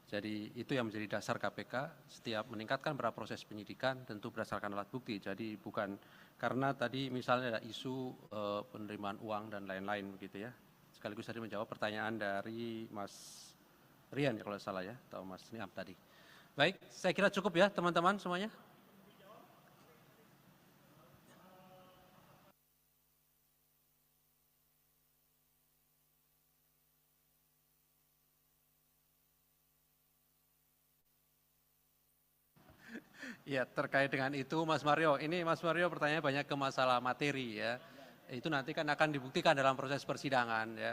Jadi itu yang menjadi dasar KPK setiap meningkatkan pada proses penyidikan tentu berdasarkan alat bukti. Jadi bukan karena tadi misalnya ada isu penerimaan uang dan lain-lain, begitu ya. Sekaligus tadi menjawab pertanyaan dari Mas Rian ya kalau salah ya, atau Mas Niam tadi. Baik, saya kira cukup ya teman-teman semuanya. Ya, terkait dengan itu Mas Mario, ini Mas Mario pertanyaannya banyak ke masalah materi ya. Itu nanti kan akan dibuktikan dalam proses persidangan ya.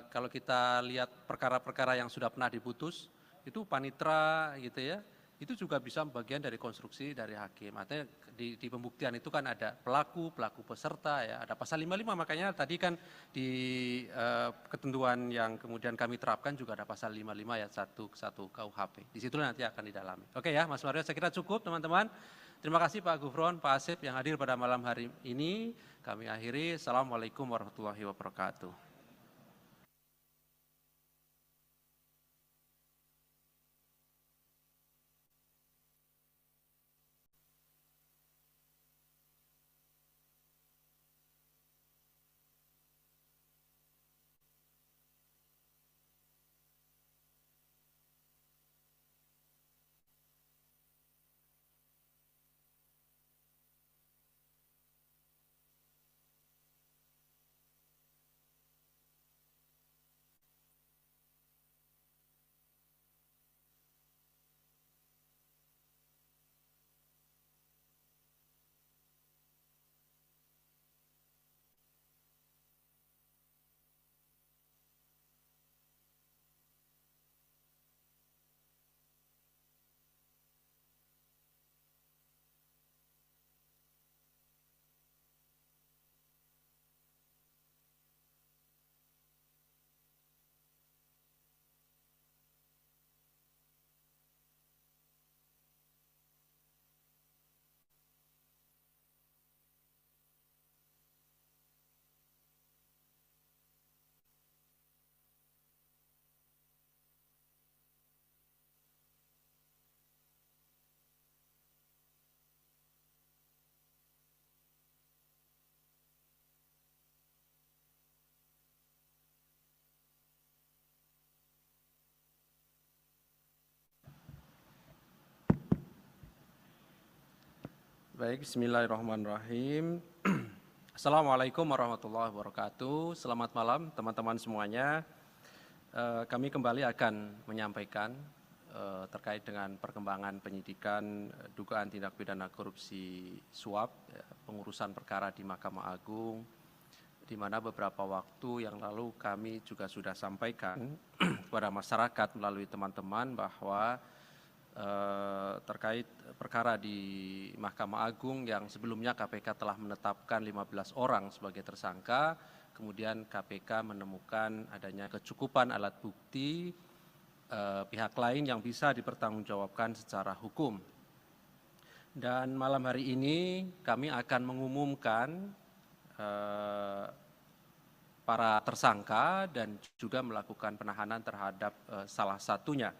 Kalau kita lihat perkara-perkara yang sudah pernah diputus, itu panitra gitu ya, itu juga bisa bagian dari konstruksi dari hakim. Artinya di pembuktian itu kan ada pelaku peserta ya, ada pasal 55, makanya tadi kan di ketentuan yang kemudian kami terapkan juga ada pasal 55 ayat 1 KUHP. Di situ nanti akan didalami. Oke ya Mas Mario, saya kira cukup teman-teman. Terima kasih Pak Gufron, Pak Asep yang hadir pada malam hari ini. Kami akhiri. Assalamualaikum warahmatullahi wabarakatuh. Baik, bismillahirrahmanirrahim. Assalamualaikum warahmatullahi wabarakatuh. Selamat malam teman-teman semuanya. Kami kembali akan menyampaikan terkait dengan perkembangan penyidikan dugaan tindak pidana korupsi suap, pengurusan perkara di Mahkamah Agung, di mana beberapa waktu yang lalu kami juga sudah sampaikan kepada masyarakat melalui teman-teman bahwa terkait perkara di Mahkamah Agung yang sebelumnya KPK telah menetapkan 15 orang sebagai tersangka, kemudian KPK menemukan adanya kecukupan alat bukti pihak lain yang bisa dipertanggungjawabkan secara hukum. Dan malam hari ini kami akan mengumumkan para tersangka dan juga melakukan penahanan terhadap salah satunya.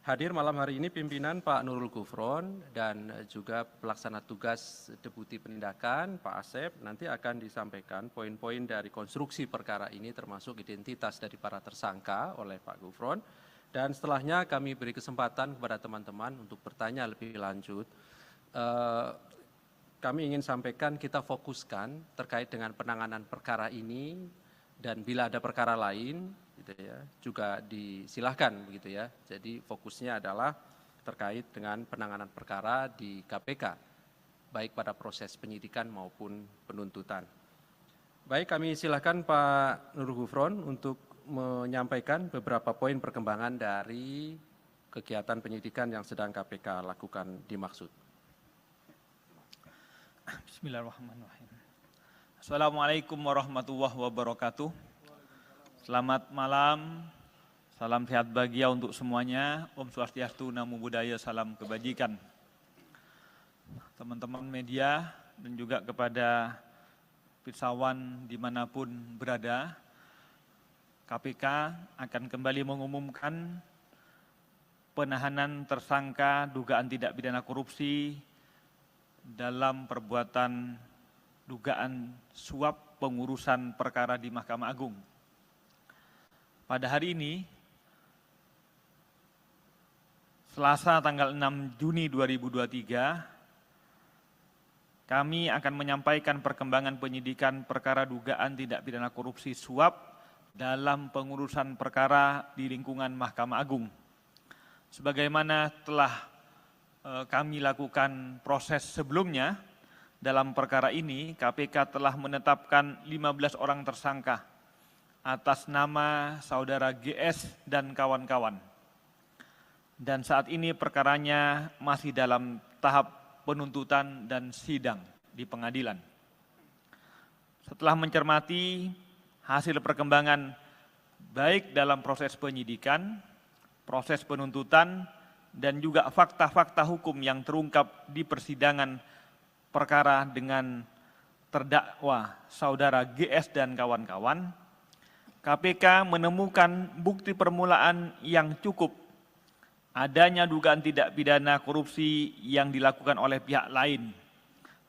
Hadir malam hari ini pimpinan Pak Nurul Gufron dan juga pelaksana tugas Deputi Penindakan Pak Asep. Nanti akan disampaikan poin-poin dari konstruksi perkara ini termasuk identitas dari para tersangka oleh Pak Gufron. Dan setelahnya kami beri kesempatan kepada teman-teman untuk bertanya lebih lanjut. Kami ingin sampaikan kita fokuskan terkait dengan penanganan perkara ini dan bila ada perkara lain gitu ya, juga disilahkan begitu ya. Jadi fokusnya adalah terkait dengan penanganan perkara di KPK, baik pada proses penyidikan maupun penuntutan. Baik, kami silahkan Pak Nurul Gufron untuk menyampaikan beberapa poin perkembangan dari kegiatan penyidikan yang sedang KPK lakukan dimaksud. Bismillahirrahmanirrahim. Assalamualaikum warahmatullahi wabarakatuh. Selamat malam, salam sehat bahagia untuk semuanya. Om Swastiastu, Namo Buddhaya, salam kebajikan. Teman-teman media, dan juga kepada pirsawan dimanapun berada, KPK akan kembali mengumumkan penahanan tersangka dugaan tindak pidana korupsi dalam perbuatan dugaan suap pengurusan perkara di Mahkamah Agung. Pada hari ini, Selasa tanggal 6 Juni 2023, kami akan menyampaikan perkembangan penyidikan perkara dugaan tindak pidana korupsi suap dalam pengurusan perkara di lingkungan Mahkamah Agung. Sebagaimana telah kami lakukan proses sebelumnya, dalam perkara ini KPK telah menetapkan 15 orang tersangka atas nama saudara GS dan kawan-kawan. Dan saat ini perkaranya masih dalam tahap penuntutan dan sidang di pengadilan. Setelah mencermati hasil perkembangan baik dalam proses penyidikan, proses penuntutan, dan juga fakta-fakta hukum yang terungkap di persidangan perkara dengan terdakwa saudara GS dan kawan-kawan, KPK menemukan bukti permulaan yang cukup adanya dugaan tindak pidana korupsi yang dilakukan oleh pihak lain.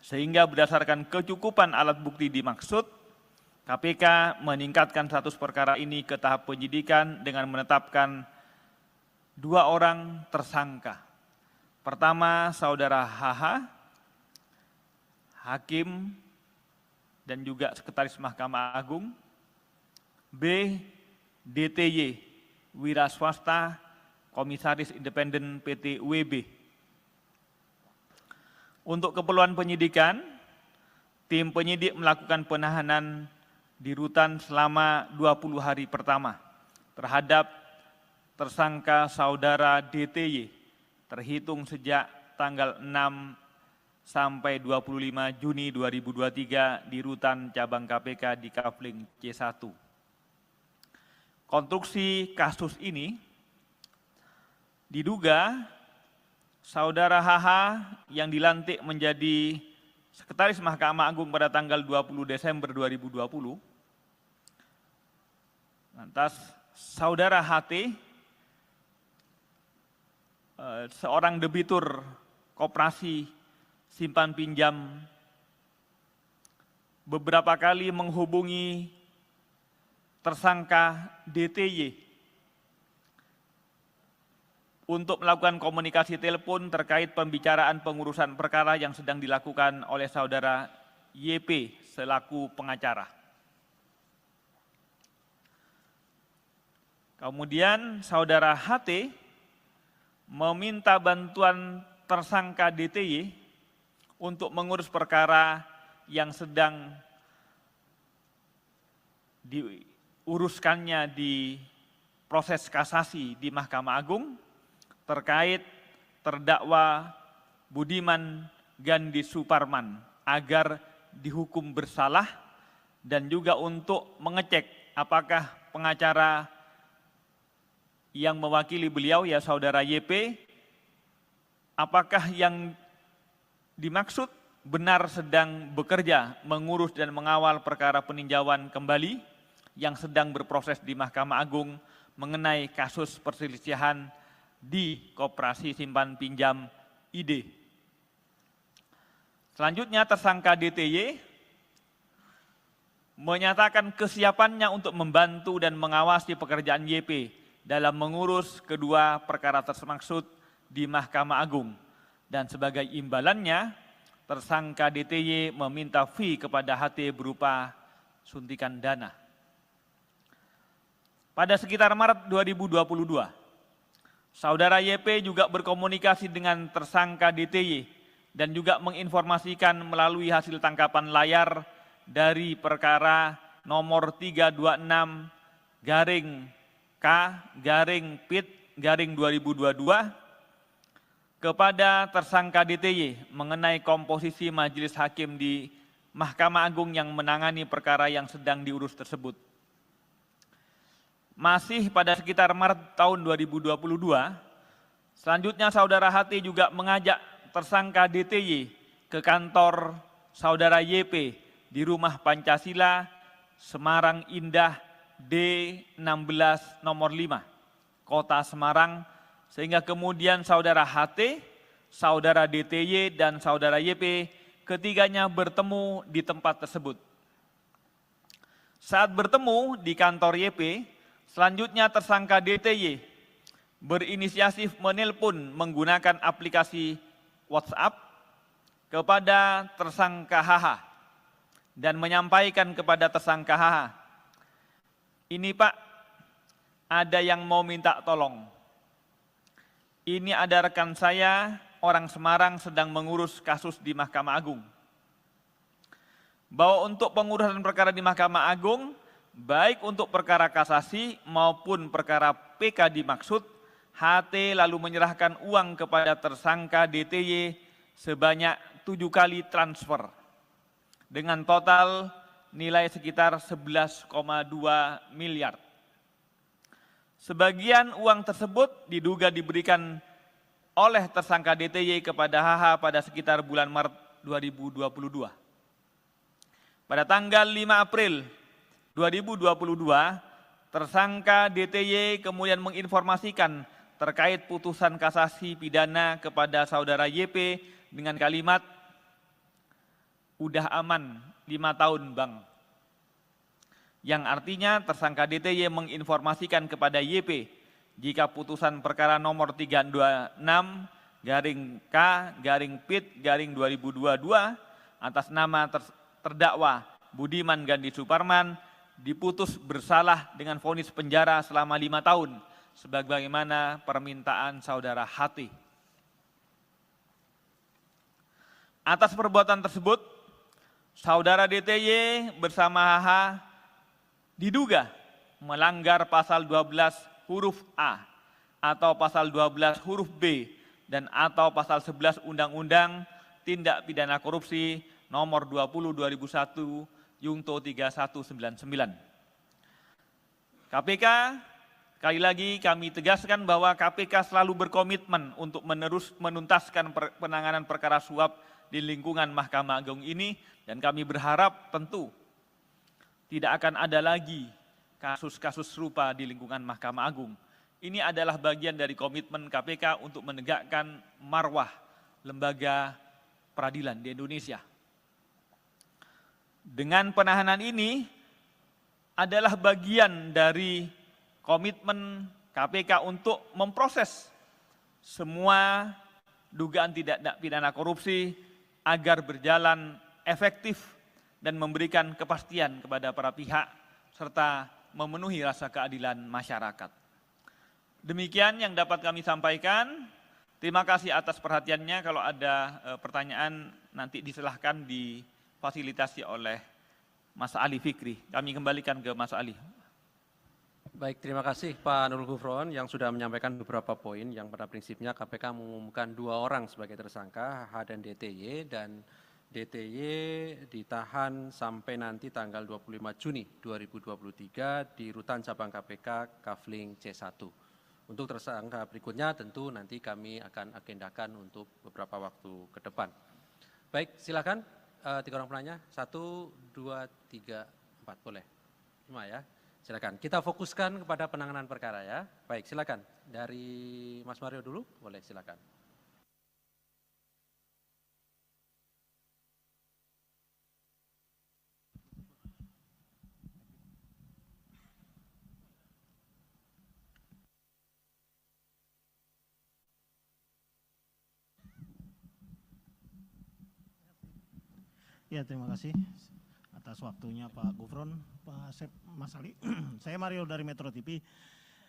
Sehingga berdasarkan kecukupan alat bukti dimaksud, KPK meningkatkan status perkara ini ke tahap penyidikan dengan menetapkan 2 orang tersangka. Pertama, saudara HH, Hakim dan juga Sekretaris Mahkamah Agung. B, DTY, Wira Swasta, Komisaris Independen PT UEB. Untuk keperluan penyidikan, tim penyidik melakukan penahanan di rutan selama 20 hari pertama terhadap tersangka saudara DTY terhitung sejak tanggal 6 sampai 25 Juni 2023 di rutan cabang KPK di Kafling C1. Konstruksi kasus ini diduga saudara HH yang dilantik menjadi Sekretaris Mahkamah Agung pada tanggal 20 Desember 2020. Lantas saudara HT, seorang debitur koperasi simpan pinjam, beberapa kali menghubungi tersangka DTY untuk melakukan komunikasi telepon terkait pembicaraan pengurusan perkara yang sedang dilakukan oleh saudara YP selaku pengacara. Kemudian saudara HT meminta bantuan tersangka DTY untuk mengurus perkara yang sedang diuruskannya di proses kasasi di Mahkamah Agung terkait terdakwa Budiman Gandhi Suparman agar dihukum bersalah dan juga untuk mengecek apakah pengacara yang mewakili beliau, ya saudara YP, apakah yang dimaksud benar sedang bekerja mengurus dan mengawal perkara peninjauan kembali yang sedang berproses di Mahkamah Agung mengenai kasus perselisihan di Koperasi Simpan Pinjam ID. Selanjutnya tersangka DTY menyatakan kesiapannya untuk membantu dan mengawasi pekerjaan YP dalam mengurus kedua perkara tersebut di Mahkamah Agung. Dan sebagai imbalannya, tersangka DTY meminta fee kepada HT berupa suntikan dana. Pada sekitar Maret 2022, saudara YP juga berkomunikasi dengan tersangka DTY dan juga menginformasikan melalui hasil tangkapan layar dari perkara nomor 326-K-PIT-2022 kepada tersangka DTY mengenai komposisi majelis hakim di Mahkamah Agung yang menangani perkara yang sedang diurus tersebut. Masih pada sekitar Maret tahun 2022, selanjutnya saudara HT juga mengajak tersangka DTY ke kantor Saudara YP di Rumah Pancasila, Semarang Indah D16 nomor 5, Kota Semarang, sehingga kemudian Saudara HT, Saudara DTY, dan Saudara YP ketiganya bertemu di tempat tersebut. Saat bertemu di kantor YP, selanjutnya tersangka DTY berinisiatif menelpon menggunakan aplikasi WhatsApp kepada tersangka HH dan menyampaikan kepada tersangka HH, "Ini Pak, ada yang mau minta tolong. Ini ada rekan saya, orang Semarang sedang mengurus kasus di Mahkamah Agung. Bahwa untuk pengurusan perkara di Mahkamah Agung, baik untuk perkara kasasi maupun perkara PK dimaksud, HT lalu menyerahkan uang kepada tersangka DTY sebanyak 7 kali transfer dengan total nilai sekitar 11,2 miliar. Sebagian uang tersebut diduga diberikan oleh tersangka DTY kepada HH pada sekitar bulan Maret 2022. Pada tanggal 5 April 2022, tersangka DTY kemudian menginformasikan terkait putusan kasasi pidana kepada saudara YP dengan kalimat, "Udah aman 5 tahun Bang." Yang artinya tersangka DTY menginformasikan kepada YP jika putusan perkara nomor 326-K-PIT-2022 atas nama terdakwa Budiman Gandhi Suparman diputus bersalah dengan vonis penjara selama 5 tahun sebagaimana permintaan saudara HT. Atas perbuatan tersebut, saudara DTY bersama HH diduga melanggar pasal 12 huruf A atau pasal 12 huruf B dan atau pasal 11 Undang-Undang Tindak Pidana Korupsi nomor 20/2001 Yungto 3199. KPK, sekali lagi kami tegaskan bahwa KPK selalu berkomitmen untuk menuntaskan penanganan perkara suap di lingkungan Mahkamah Agung ini, dan kami berharap tentu tidak akan ada lagi kasus-kasus serupa di lingkungan Mahkamah Agung. Ini adalah bagian dari komitmen KPK untuk menegakkan marwah lembaga peradilan di Indonesia. Dengan penahanan ini adalah bagian dari komitmen KPK untuk memproses semua dugaan tindak pidana korupsi agar berjalan efektif dan memberikan kepastian kepada para pihak serta memenuhi rasa keadilan masyarakat. Demikian yang dapat kami sampaikan. Terima kasih atas perhatiannya. Kalau ada pertanyaan nanti disilahkan difasilitasi oleh Mas Ali Fikri. Kami kembalikan ke Mas Ali. Baik, terima kasih Pak Nurul Gufron yang sudah menyampaikan beberapa poin yang pada prinsipnya KPK mengumumkan 2 orang sebagai tersangka, HH dan DTY, dan DTY ditahan sampai nanti tanggal 25 Juni 2023 di Rutan Cabang KPK Kafling C1. Untuk tersangka berikutnya tentu nanti kami akan agendakan untuk beberapa waktu ke depan. Baik, silakan 3 orang penanya. 1, 2, 3, 4 boleh. 5 ya. Silakan. Kita fokuskan kepada penanganan perkara ya. Baik, silakan. Dari Mas Mario dulu, boleh silakan. Ya, terima kasih atas waktunya Pak Gufron, Pak Asep, Mas Ali. Saya Mario dari Metro TV.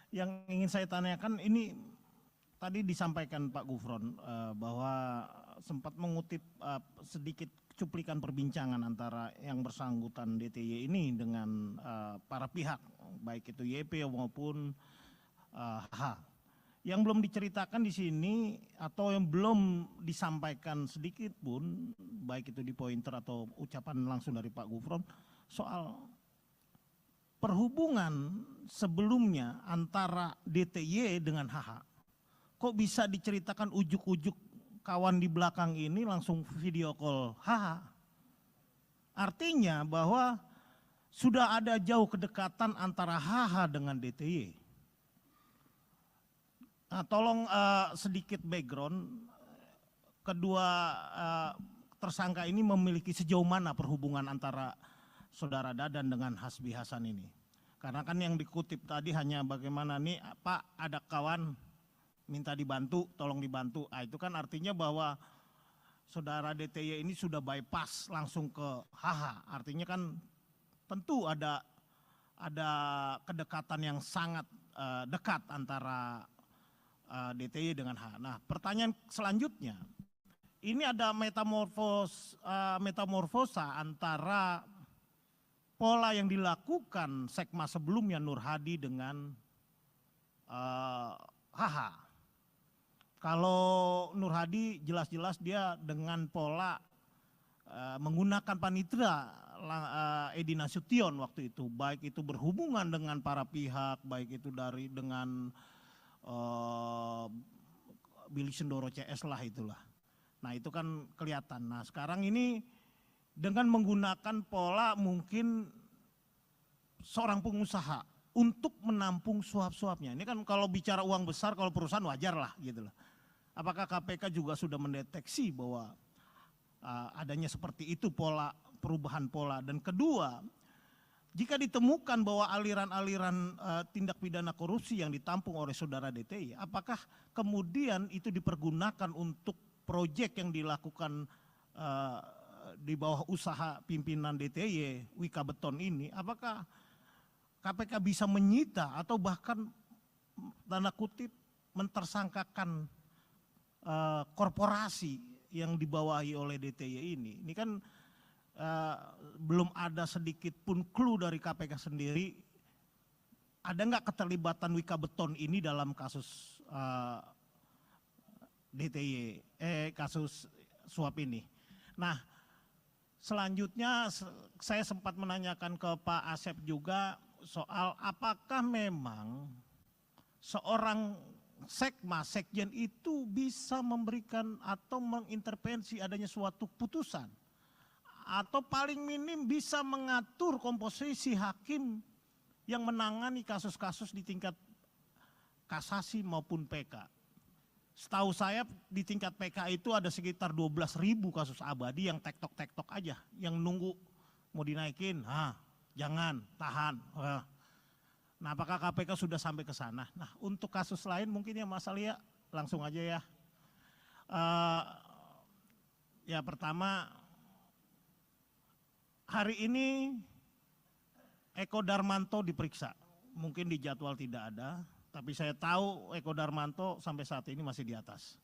Yang ingin saya tanyakan ini tadi disampaikan Pak Gufron bahwa sempat mengutip sedikit cuplikan perbincangan antara yang bersangkutan DTY ini dengan para pihak, baik itu YP maupun HH. Yang belum diceritakan di sini atau yang belum disampaikan sedikit pun, baik itu di pointer atau ucapan langsung dari Pak Gufron, soal perhubungan sebelumnya antara DTY dengan HH. Kok bisa diceritakan ujuk-ujuk kawan di belakang ini langsung video call HH? Artinya bahwa sudah ada jauh kedekatan antara HH dengan DTY. Nah, tolong sedikit background, kedua tersangka ini memiliki sejauh mana perhubungan antara saudara Dadan dengan Hasbi Hasan ini. Karena kan yang dikutip tadi hanya bagaimana nih Pak ada kawan minta dibantu, tolong dibantu. Nah, itu kan artinya bahwa saudara DTY ini sudah bypass langsung ke HH. Artinya kan tentu ada kedekatan yang sangat dekat antara DTY dengan HH. Nah, pertanyaan selanjutnya, ini ada metamorfosa antara pola yang dilakukan Sekma sebelumnya Nur Hadi dengan HH. Kalau Nur Hadi jelas-jelas dia dengan pola menggunakan panitera Edi Nasution waktu itu, baik itu berhubungan dengan para pihak, baik itu dengan Billy Sendoro CS lah itulah. Nah itu kan kelihatan. Nah sekarang ini dengan menggunakan pola mungkin seorang pengusaha untuk menampung suap-suapnya. Ini kan kalau bicara uang besar, kalau perusahaan wajar lah gitu lah. Apakah KPK juga sudah mendeteksi bahwa adanya seperti itu perubahan pola? Dan kedua, jika ditemukan bahwa aliran-aliran tindak pidana korupsi yang ditampung oleh saudara DTY, apakah kemudian itu dipergunakan untuk proyek yang dilakukan di bawah usaha pimpinan DTY, Wika Beton ini, apakah KPK bisa menyita atau bahkan tanda kutip mentersangkakan korporasi yang dibawahi oleh DTY ini? Ini kan belum ada sedikit pun clue dari KPK sendiri. Ada nggak keterlibatan Wika Beton ini dalam kasus DTY, kasus suap ini? Nah, selanjutnya saya sempat menanyakan ke Pak Asep juga soal apakah memang seorang sekjen itu bisa memberikan atau mengintervensi adanya suatu putusan, atau paling minim bisa mengatur komposisi hakim yang menangani kasus-kasus di tingkat kasasi maupun PK. Setahu saya di tingkat PK itu ada sekitar 12.000 kasus abadi yang tektok-tektok aja, yang nunggu mau dinaikin, jangan, tahan. Nah apakah KPK sudah sampai ke sana? Nah untuk kasus lain mungkin ya Mas Alia langsung aja ya. Ya pertama, hari ini Eko Darmanto diperiksa, mungkin di jadwal tidak ada, tapi saya tahu Eko Darmanto sampai saat ini masih di atas.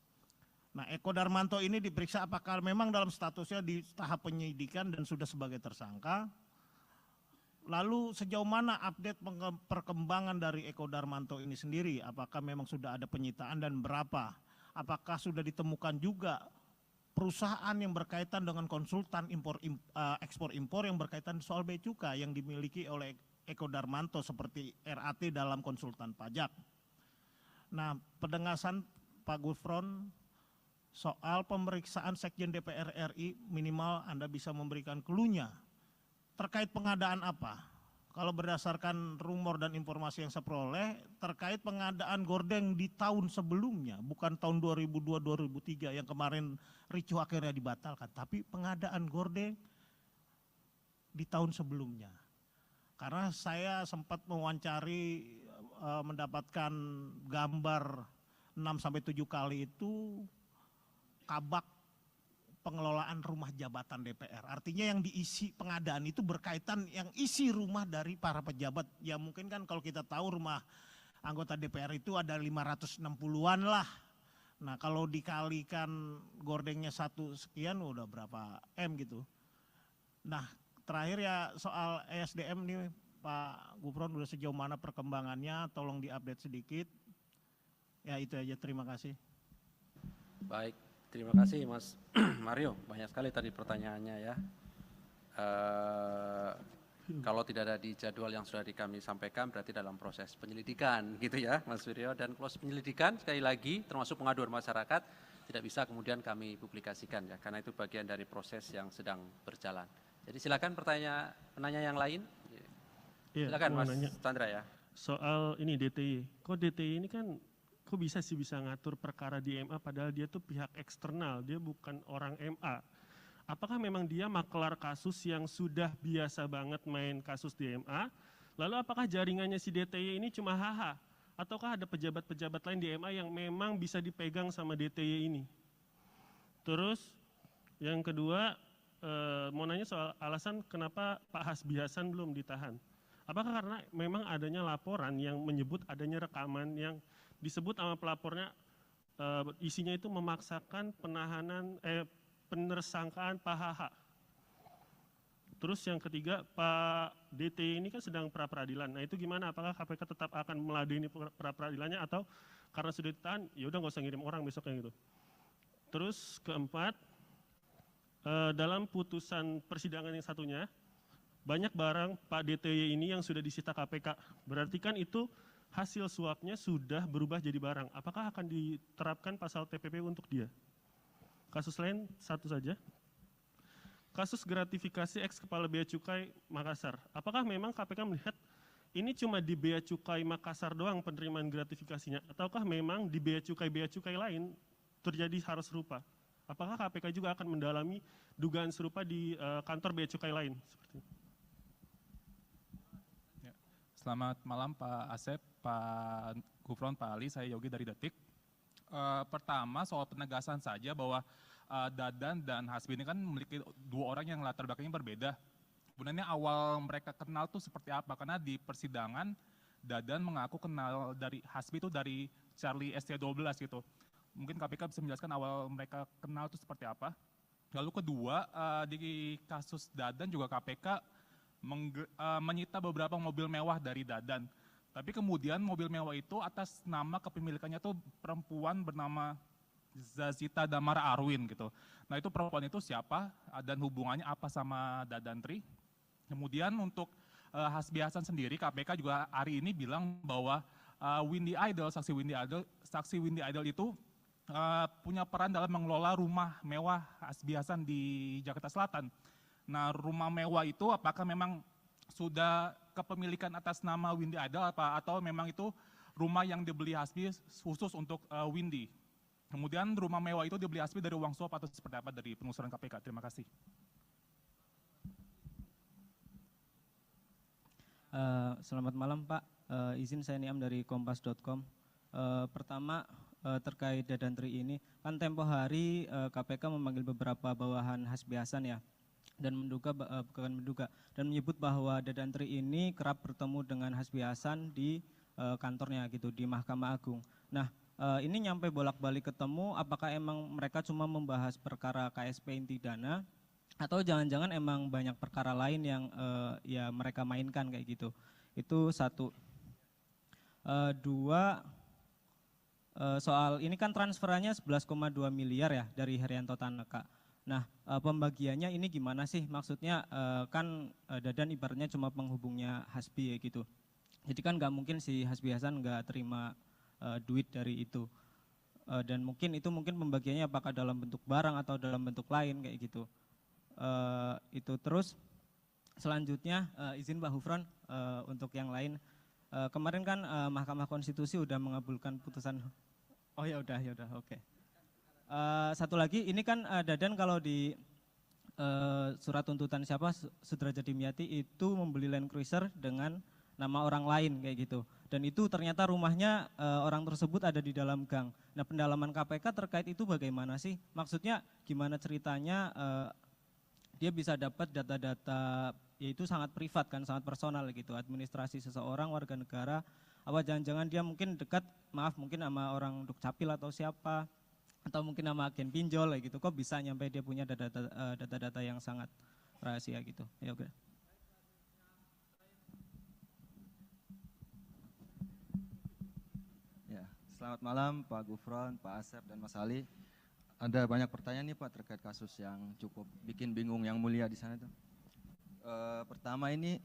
Nah Eko Darmanto ini diperiksa apakah memang dalam statusnya di tahap penyidikan dan sudah sebagai tersangka. Lalu sejauh mana update perkembangan dari Eko Darmanto ini sendiri? Apakah memang sudah ada penyitaan dan berapa? Apakah sudah ditemukan juga perusahaan yang berkaitan dengan konsultan ekspor-impor yang berkaitan soal bea cukai yang dimiliki oleh Eko Darmanto seperti RAT dalam konsultan pajak? Nah, penegasan Pak Gufron soal pemeriksaan Sekjen DPR RI minimal Anda bisa memberikan clue-nya. Terkait pengadaan apa? Kalau berdasarkan rumor dan informasi yang saya peroleh, terkait pengadaan gordeng di tahun sebelumnya, bukan tahun 2002-2003 yang kemarin ricuh akhirnya dibatalkan, tapi pengadaan gordeng di tahun sebelumnya. Karena saya sempat mewawancari, mendapatkan gambar 6-7 kali itu kabak pengelolaan rumah jabatan DPR. Artinya yang diisi pengadaan itu berkaitan yang isi rumah dari para pejabat. Ya mungkin kan kalau kita tahu rumah anggota DPR itu ada 560-an lah. Nah kalau dikalikan gordengnya 1 sekian udah berapa M gitu. Nah terakhir ya soal ESDM nih Pak Gufron, udah sejauh mana perkembangannya, tolong diupdate sedikit. Ya itu aja, terima kasih. Baik. Terima kasih Mas Mario, banyak sekali tadi pertanyaannya ya. Kalau tidak ada di jadwal yang sudah kami sampaikan berarti dalam proses penyelidikan gitu ya Mas Wiryo. Dan proses penyelidikan sekali lagi termasuk pengaduan masyarakat tidak bisa kemudian kami publikasikan ya, karena itu bagian dari proses yang sedang berjalan. Jadi silakan penanya yang lain. Iya, Silakan mau Mas nanya. Chandra ya. Soal ini DTY. Kok DTY ini kan kok bisa sih bisa ngatur perkara di MA padahal dia tuh pihak eksternal, dia bukan orang MA. Apakah memang dia maklar kasus yang sudah biasa banget main kasus di MA? Lalu apakah jaringannya si DTY ini cuma HH? Ataukah ada pejabat-pejabat lain di MA yang memang bisa dipegang sama DTY ini? Terus yang kedua, mau nanya soal alasan kenapa Pak Hasbi Hasan belum ditahan. Apakah karena memang adanya laporan yang menyebut adanya rekaman yang disebut sama pelapornya isinya itu memaksakan penersangkaan Pak HH. Terus yang ketiga, Pak DT ini kan sedang pra-peradilan. Nah itu gimana? Apakah KPK tetap akan meladeni pra-peradilannya atau karena sudah ditahan, ya udah nggak usah ngirim orang besoknya gitu. Terus keempat, dalam putusan persidangan yang satunya, banyak barang Pak DTY ini yang sudah disita KPK. Berarti kan itu hasil suapnya sudah berubah jadi barang. Apakah akan diterapkan pasal TPP untuk dia? Kasus lain satu saja. Kasus gratifikasi ex Kepala Bea Cukai Makassar. Apakah memang KPK melihat ini cuma di Bea Cukai Makassar doang penerimaan gratifikasinya? Ataukah memang di Bea Cukai lain terjadi hal serupa? Apakah KPK juga akan mendalami dugaan serupa di kantor Bea Cukai lain? Seperti itu. Selamat malam Pak Asep, Pak Gufron, Pak Ali, saya Yogi dari Detik. Pertama soal penegasan saja bahwa Dadan dan Hasbi ini kan memiliki dua orang yang latar belakangnya berbeda. Sebenarnya awal mereka kenal tuh seperti apa? Karena di persidangan Dadan mengaku kenal dari Hasbi itu dari Charlie ST12 gitu. Mungkin KPK bisa menjelaskan awal mereka kenal itu seperti apa. Lalu kedua, di kasus Dadan juga KPK menyita beberapa mobil mewah dari Dadan. Tapi kemudian mobil mewah itu atas nama kepemilikannya tuh perempuan bernama Zazita Damar Arwin gitu. Nah itu perempuan itu siapa dan hubungannya apa sama Dadantri. Kemudian untuk Hasbi Hasan sendiri KPK juga hari ini bilang bahwa saksi Windy Idol itu punya peran dalam mengelola rumah mewah Hasbi Hasan di Jakarta Selatan. Nah rumah mewah itu apakah memang sudah kepemilikan atas nama Windy Idol atau memang itu rumah yang dibeli Hasbi khusus untuk Windy. Kemudian rumah mewah itu dibeli Hasbi dari uang suap atau seperti apa dari penelusuran KPK? Terima kasih. Selamat malam Pak, izin saya Niam dari kompas.com. Pertama terkait Dadantri ini, kan tempo hari KPK memanggil beberapa bawahan Hasbi Hasan ya, dan menduga dan menyebut bahwa Dadantri ini kerap bertemu dengan Hasbi Hasan di kantornya gitu di Mahkamah Agung. Nah ini nyampe bolak-balik ketemu, apakah emang mereka cuma membahas perkara KSP inti dana atau jangan-jangan emang banyak perkara lain yang ya mereka mainkan kayak gitu. Itu satu. Dua, soal ini kan transferannya 11,2 miliar ya dari Herianto Tanaka. Nah pembagiannya ini gimana sih? Maksudnya kan Dadan ibaratnya cuma penghubungnya Hasbi ya gitu. Jadi kan nggak mungkin si Hasbi Hasan nggak terima duit dari itu. Dan mungkin pembagiannya apakah dalam bentuk barang atau dalam bentuk lain kayak gitu. Itu terus selanjutnya izin Pak Gufron untuk yang lain. Kemarin kan Mahkamah Konstitusi udah mengabulkan putusan. Oh ya udah oke. Satu lagi ini kan Dadan kalau di surat tuntutan Sudrajat Dimyati itu membeli Land Cruiser dengan nama orang lain kayak gitu. Dan itu ternyata rumahnya orang tersebut ada di dalam gang. Nah pendalaman KPK terkait itu bagaimana sih? Maksudnya gimana ceritanya dia bisa dapat data-data, yaitu sangat privat kan, sangat personal gitu, administrasi seseorang warga negara, apa jangan-jangan dia mungkin dekat, mungkin sama orang Dukcapil atau siapa, atau mungkin sama agen pinjol gitu, kok bisa nyampe dia punya data-data yang sangat rahasia gitu. Ya oke. Ya, selamat malam Pak Gufron, Pak Asep dan Mas Ali. Ada banyak pertanyaan nih Pak terkait kasus yang cukup bikin bingung yang mulia di sana tuh. Pertama ini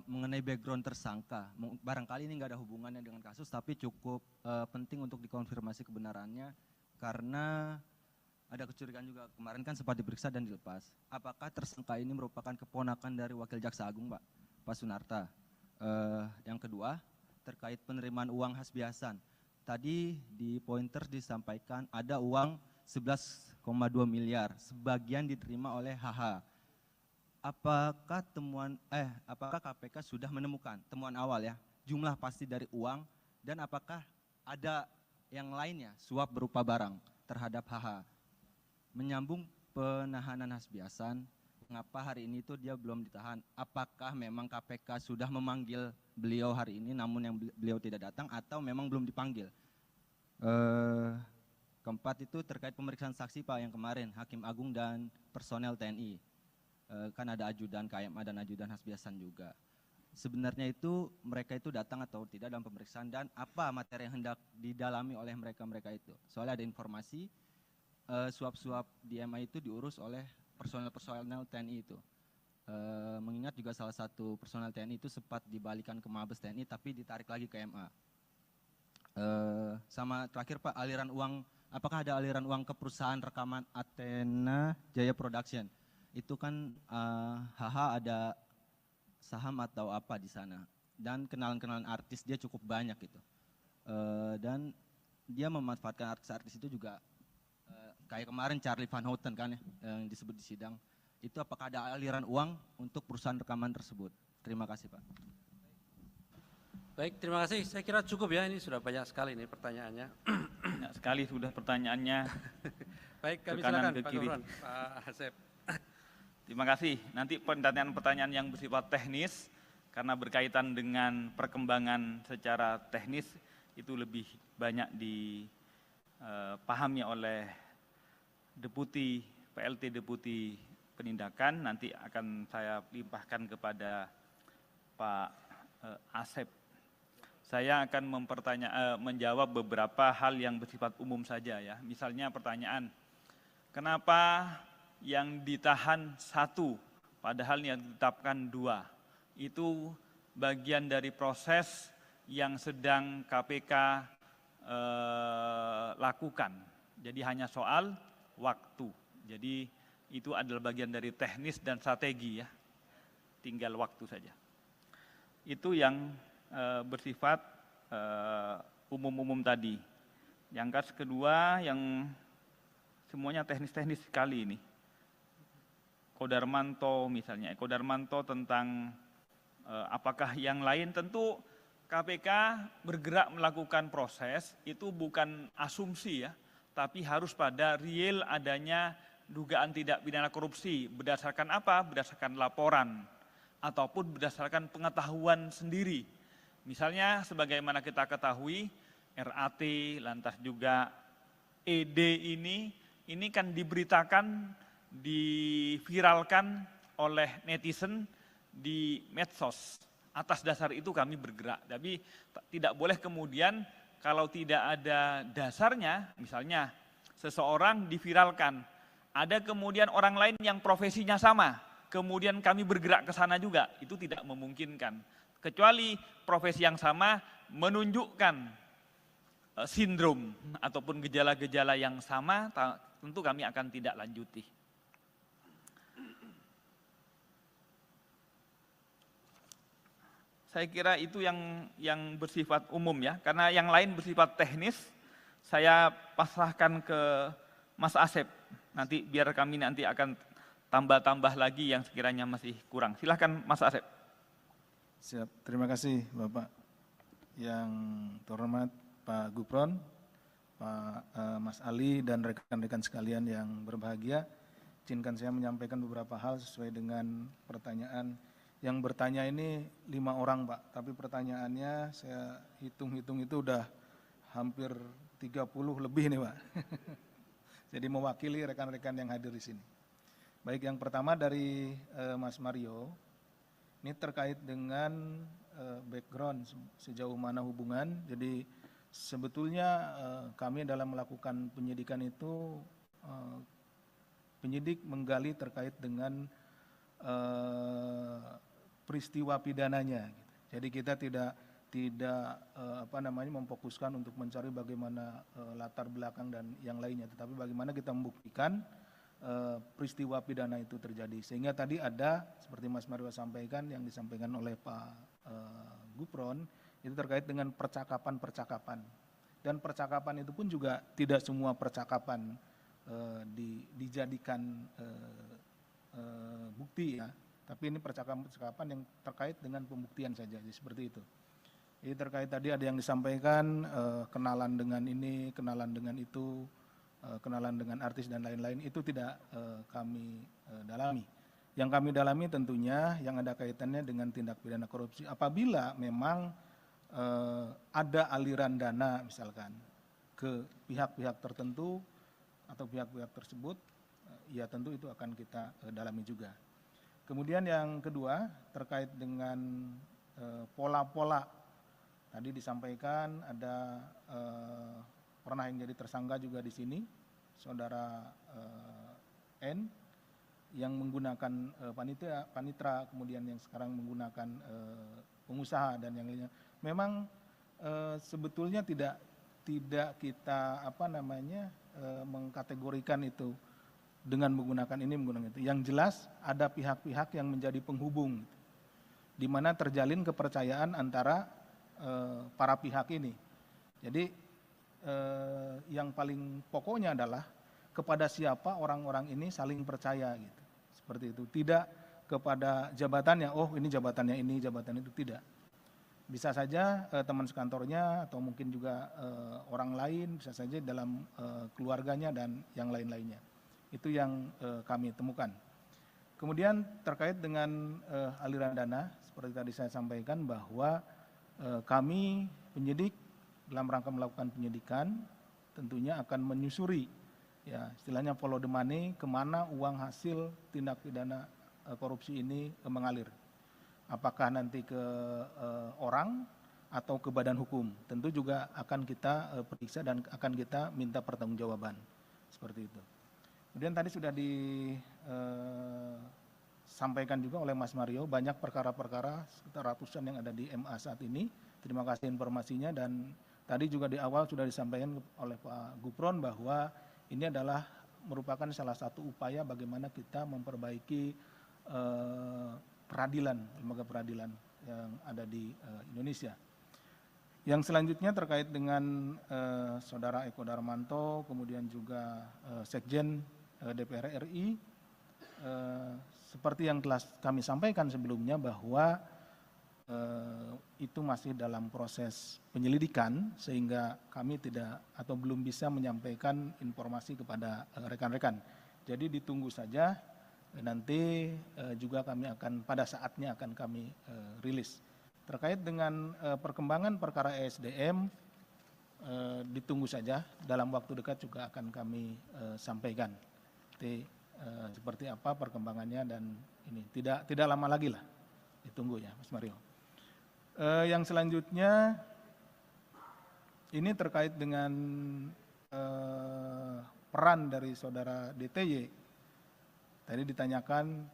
mengenai background tersangka. Barangkali ini nggak ada hubungannya dengan kasus, tapi cukup penting untuk dikonfirmasi kebenarannya karena ada kecurigaan juga, kemarin kan sempat diperiksa dan dilepas. Apakah tersangka ini merupakan keponakan dari Wakil Jaksa Agung, Pak Sunarta? Yang kedua, terkait penerimaan uang Hasbiasan. Tadi di pointer disampaikan ada uang 11,2 miliar, sebagian diterima oleh HH. Apakah apakah KPK sudah menemukan temuan awal ya, jumlah pasti dari uang, dan apakah ada yang lainnya suap berupa barang terhadap HH? Menyambung penahanan Hasbiasan, mengapa hari ini itu dia belum ditahan? Apakah memang KPK sudah memanggil beliau hari ini namun yang beliau tidak datang, atau memang belum dipanggil? Keempat itu terkait pemeriksaan saksi Pak yang kemarin, Hakim Agung dan personel TNI. Kan ada ajudan KMA dan ajudan Hasbiasan juga. Sebenarnya itu mereka itu datang atau tidak dalam pemeriksaan, dan apa materi yang hendak didalami oleh mereka itu? Soalnya ada informasi suap-suap di MA itu diurus oleh personel TNI itu. Mengingat juga salah satu personel TNI itu sempat dibalikan ke Mabes TNI tapi ditarik lagi ke MA. Sama terakhir Pak, aliran uang, apakah ada aliran uang ke perusahaan rekaman Athena Jaya Production? Itu kan HH ada saham atau apa di sana, dan kenalan-kenalan artis dia cukup banyak gitu. Dan dia memanfaatkan artis-artis itu juga, kayak kemarin Charlie Van Houten kan ya, yang disebut di sidang. Itu apakah ada aliran uang untuk perusahaan rekaman tersebut? Terima kasih Pak. Baik, terima kasih. Saya kira cukup ya, ini sudah banyak sekali ini pertanyaannya. Banyak sekali sudah pertanyaannya. Baik, kami Ke kanan, silakan ke Pak kiri. Gufron, Pak Asep. Terima kasih. Nanti pertanyaan-pertanyaan yang bersifat teknis, karena berkaitan dengan perkembangan secara teknis, itu lebih banyak dipahami oleh PLT Deputi Penindakan. Nanti akan saya limpahkan kepada Pak Asep. Saya akan menjawab beberapa hal yang bersifat umum saja ya. Misalnya pertanyaan, kenapa yang ditahan 1 padahal yang ditetapkan 2? Itu bagian dari proses yang sedang KPK lakukan. Jadi hanya soal waktu. Jadi itu adalah bagian dari teknis dan strategi ya. Tinggal waktu saja. Itu yang bersifat umum-umum tadi. Yang kedua yang semuanya teknis-teknis sekali ini. Kodarmanto misalnya, Kodarmanto tentang apakah yang lain, tentu KPK bergerak melakukan proses, itu bukan asumsi ya, tapi harus pada real adanya dugaan tindak pidana korupsi. Berdasarkan apa? Berdasarkan laporan, ataupun berdasarkan pengetahuan sendiri. Misalnya sebagaimana kita ketahui, RAT, lantas juga ED ini kan diberitakan, diviralkan oleh netizen di medsos. Atas dasar itu kami bergerak. Tapi tidak boleh kemudian kalau tidak ada dasarnya, misalnya seseorang diviralkan, ada kemudian orang lain yang profesinya sama, kemudian kami bergerak ke sana juga, itu tidak memungkinkan. Kecuali profesi yang sama menunjukkan sindrom ataupun gejala-gejala yang sama, tentu kami akan tidak lanjuti. Saya kira itu yang bersifat umum ya, karena yang lain bersifat teknis, saya pasrahkan ke Mas Asep. Nanti biar kami nanti akan tambah-tambah lagi yang sekiranya masih kurang. Silahkan Mas Asep. Siap, terima kasih Bapak. Yang terhormat Pak Gufron, Pak Mas Ali dan rekan-rekan sekalian yang berbahagia, izinkan saya menyampaikan beberapa hal sesuai dengan pertanyaan. Yang bertanya ini 5 orang Pak, tapi pertanyaannya saya hitung-hitung itu udah hampir 30 lebih nih Pak. Jadi mewakili rekan-rekan yang hadir di sini. Baik, yang pertama dari Mas Mario, ini terkait dengan background sejauh mana hubungan. Jadi sebetulnya kami dalam melakukan penyidikan itu, penyidik menggali terkait dengan peristiwa pidananya. Jadi kita tidak memfokuskan untuk mencari bagaimana latar belakang dan yang lainnya, tetapi bagaimana kita membuktikan peristiwa pidana itu terjadi. Sehingga tadi ada seperti Mas Mario sampaikan, yang disampaikan oleh Pak Gufron itu terkait dengan percakapan-percakapan, dan percakapan itu pun juga tidak semua percakapan dijadikan bukti ya, tapi ini percakapan-percakapan yang terkait dengan pembuktian saja, jadi seperti itu. Jadi terkait tadi ada yang disampaikan kenalan dengan ini, kenalan dengan itu, kenalan dengan artis dan lain-lain, itu tidak kami dalami. Yang kami dalami tentunya yang ada kaitannya dengan tindak pidana korupsi. Apabila memang ada aliran dana misalkan ke pihak-pihak tertentu atau pihak-pihak tersebut, ya tentu itu akan kita dalami juga. Kemudian yang kedua terkait dengan pola-pola. Tadi disampaikan ada pernah yang jadi tersangka juga di sini, saudara N, yang menggunakan panitra, kemudian yang sekarang menggunakan pengusaha dan yang lainnya. Memang sebetulnya tidak kita mengkategorikan itu dengan menggunakan ini, menggunakan itu. Yang jelas ada pihak-pihak yang menjadi penghubung, di mana terjalin kepercayaan antara para pihak ini. Jadi yang paling pokoknya adalah kepada siapa orang-orang ini saling percaya gitu. Seperti itu. Tidak kepada jabatannya, oh ini jabatannya ini, jabatan itu, tidak. Bisa saja teman sekantornya atau mungkin juga orang lain, bisa saja dalam keluarganya dan yang lain-lainnya. Itu yang kami temukan. Kemudian terkait dengan aliran dana, seperti tadi saya sampaikan bahwa kami penyidik dalam rangka melakukan penyidikan tentunya akan menyusuri, ya istilahnya follow the money, kemana uang hasil tindak pidana korupsi ini mengalir. Apakah nanti ke orang atau ke badan hukum, tentu juga akan kita periksa dan akan kita minta pertanggungjawaban, seperti itu. Kemudian tadi sudah sampaikan juga oleh Mas Mario, banyak perkara-perkara sekitar ratusan yang ada di MA saat ini. Terima kasih informasinya, dan tadi juga di awal sudah disampaikan oleh Pak Gufron bahwa ini adalah merupakan salah satu upaya bagaimana kita memperbaiki peradilan, lembaga peradilan yang ada di Indonesia. Yang selanjutnya terkait dengan Saudara Eko Darmanto, kemudian juga Sekjen DPR RI, seperti yang telah kami sampaikan sebelumnya bahwa itu masih dalam proses penyelidikan, sehingga kami tidak atau belum bisa menyampaikan informasi kepada rekan-rekan. Jadi ditunggu saja, nanti juga kami akan pada saatnya akan kami rilis. Terkait dengan perkembangan perkara ESDM, ditunggu saja, dalam waktu dekat juga akan kami sampaikan. Seperti apa perkembangannya, dan ini tidak lama lagi lah, ditunggu ya Mas Mario. Yang selanjutnya ini terkait dengan peran dari saudara DTY. Tadi ditanyakan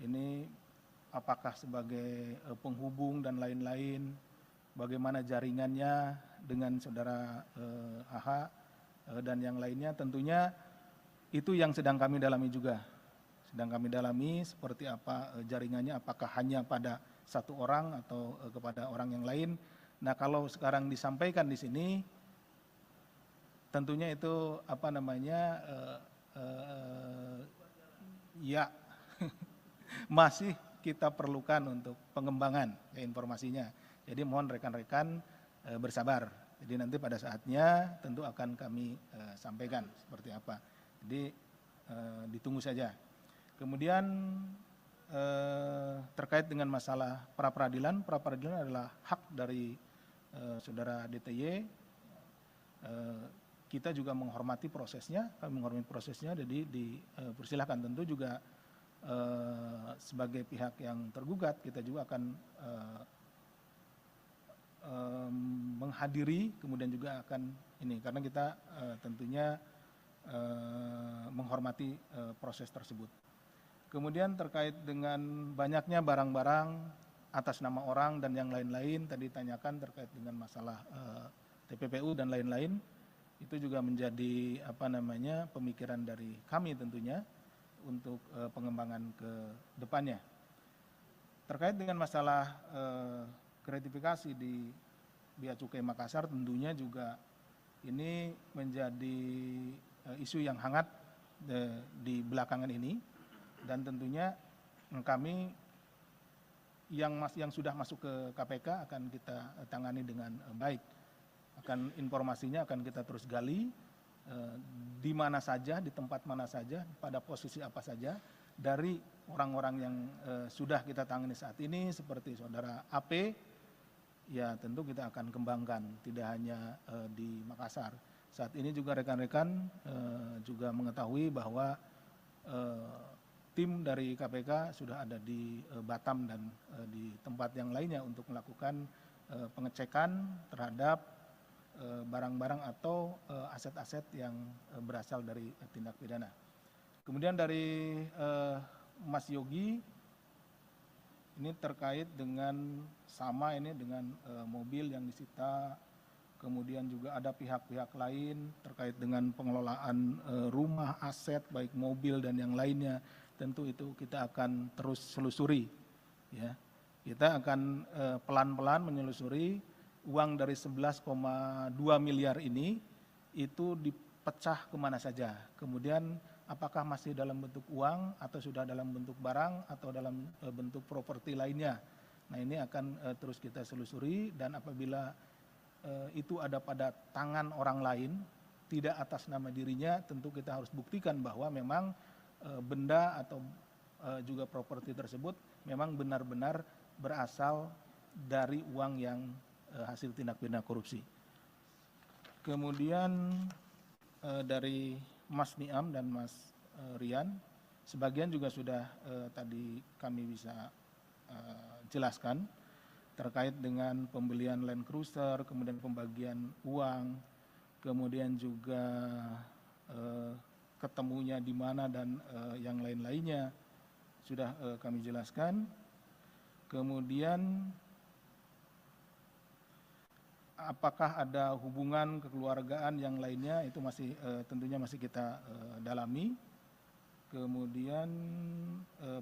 ini apakah sebagai penghubung dan lain-lain, bagaimana jaringannya dengan saudara AH dan yang lainnya. Tentunya itu yang sedang kami dalami juga. Sedang kami dalami seperti apa jaringannya, apakah hanya pada satu orang atau kepada orang yang lain. Nah, kalau sekarang disampaikan di sini, tentunya itu ya masih kita perlukan untuk pengembangan informasinya. Jadi mohon rekan-rekan bersabar. Jadi nanti pada saatnya tentu akan kami sampaikan seperti apa. Jadi ditunggu saja. Kemudian terkait dengan masalah pra-peradilan adalah hak dari saudara DTY. Kita juga menghormati prosesnya, kami menghormati prosesnya, jadi dipersilahkan. Tentu juga sebagai pihak yang tergugat, kita juga akan menghadiri, kemudian juga akan ini, karena kita tentunya menghormati proses tersebut. Kemudian terkait dengan banyaknya barang-barang atas nama orang dan yang lain-lain tadi tanyakan terkait dengan masalah TPPU dan lain-lain, itu juga menjadi pemikiran dari kami tentunya untuk pengembangan ke depannya. Terkait dengan masalah gratifikasi di Bea Cukai Makassar, tentunya juga ini menjadi isu yang hangat di belakangan ini, dan tentunya kami yang sudah masuk ke KPK akan kita tangani dengan baik. Informasinya akan kita terus gali di mana saja, di tempat mana saja, pada posisi apa saja, dari orang-orang yang sudah kita tangani saat ini seperti saudara AP, ya tentu kita akan kembangkan, tidak hanya di Makassar. Saat ini juga rekan-rekan juga mengetahui bahwa tim dari KPK sudah ada di Batam dan di tempat yang lainnya untuk melakukan pengecekan terhadap barang-barang atau aset-aset yang berasal dari tindak pidana. Kemudian dari Mas Yogi, ini terkait dengan dengan mobil yang disita, kemudian juga ada pihak-pihak lain terkait dengan pengelolaan rumah, aset, baik mobil dan yang lainnya. Tentu itu kita akan terus selusuri. Ya. Kita akan pelan-pelan menyelusuri uang dari 11,2 miliar ini itu dipecah kemana saja. Kemudian apakah masih dalam bentuk uang atau sudah dalam bentuk barang atau dalam bentuk properti lainnya. Nah ini akan terus kita selusuri, dan apabila itu ada pada tangan orang lain, tidak atas nama dirinya, tentu kita harus buktikan bahwa memang benda atau juga properti tersebut memang benar-benar berasal dari uang yang hasil tindak pidana korupsi. Kemudian dari Mas Niam dan Mas Rian, sebagian juga sudah tadi kami bisa jelaskan terkait dengan pembelian Land Cruiser, kemudian pembagian uang, kemudian juga ketemunya di mana dan yang lain-lainnya sudah kami jelaskan. Kemudian apakah ada hubungan kekeluargaan yang lainnya, itu masih tentunya masih kita dalami. Kemudian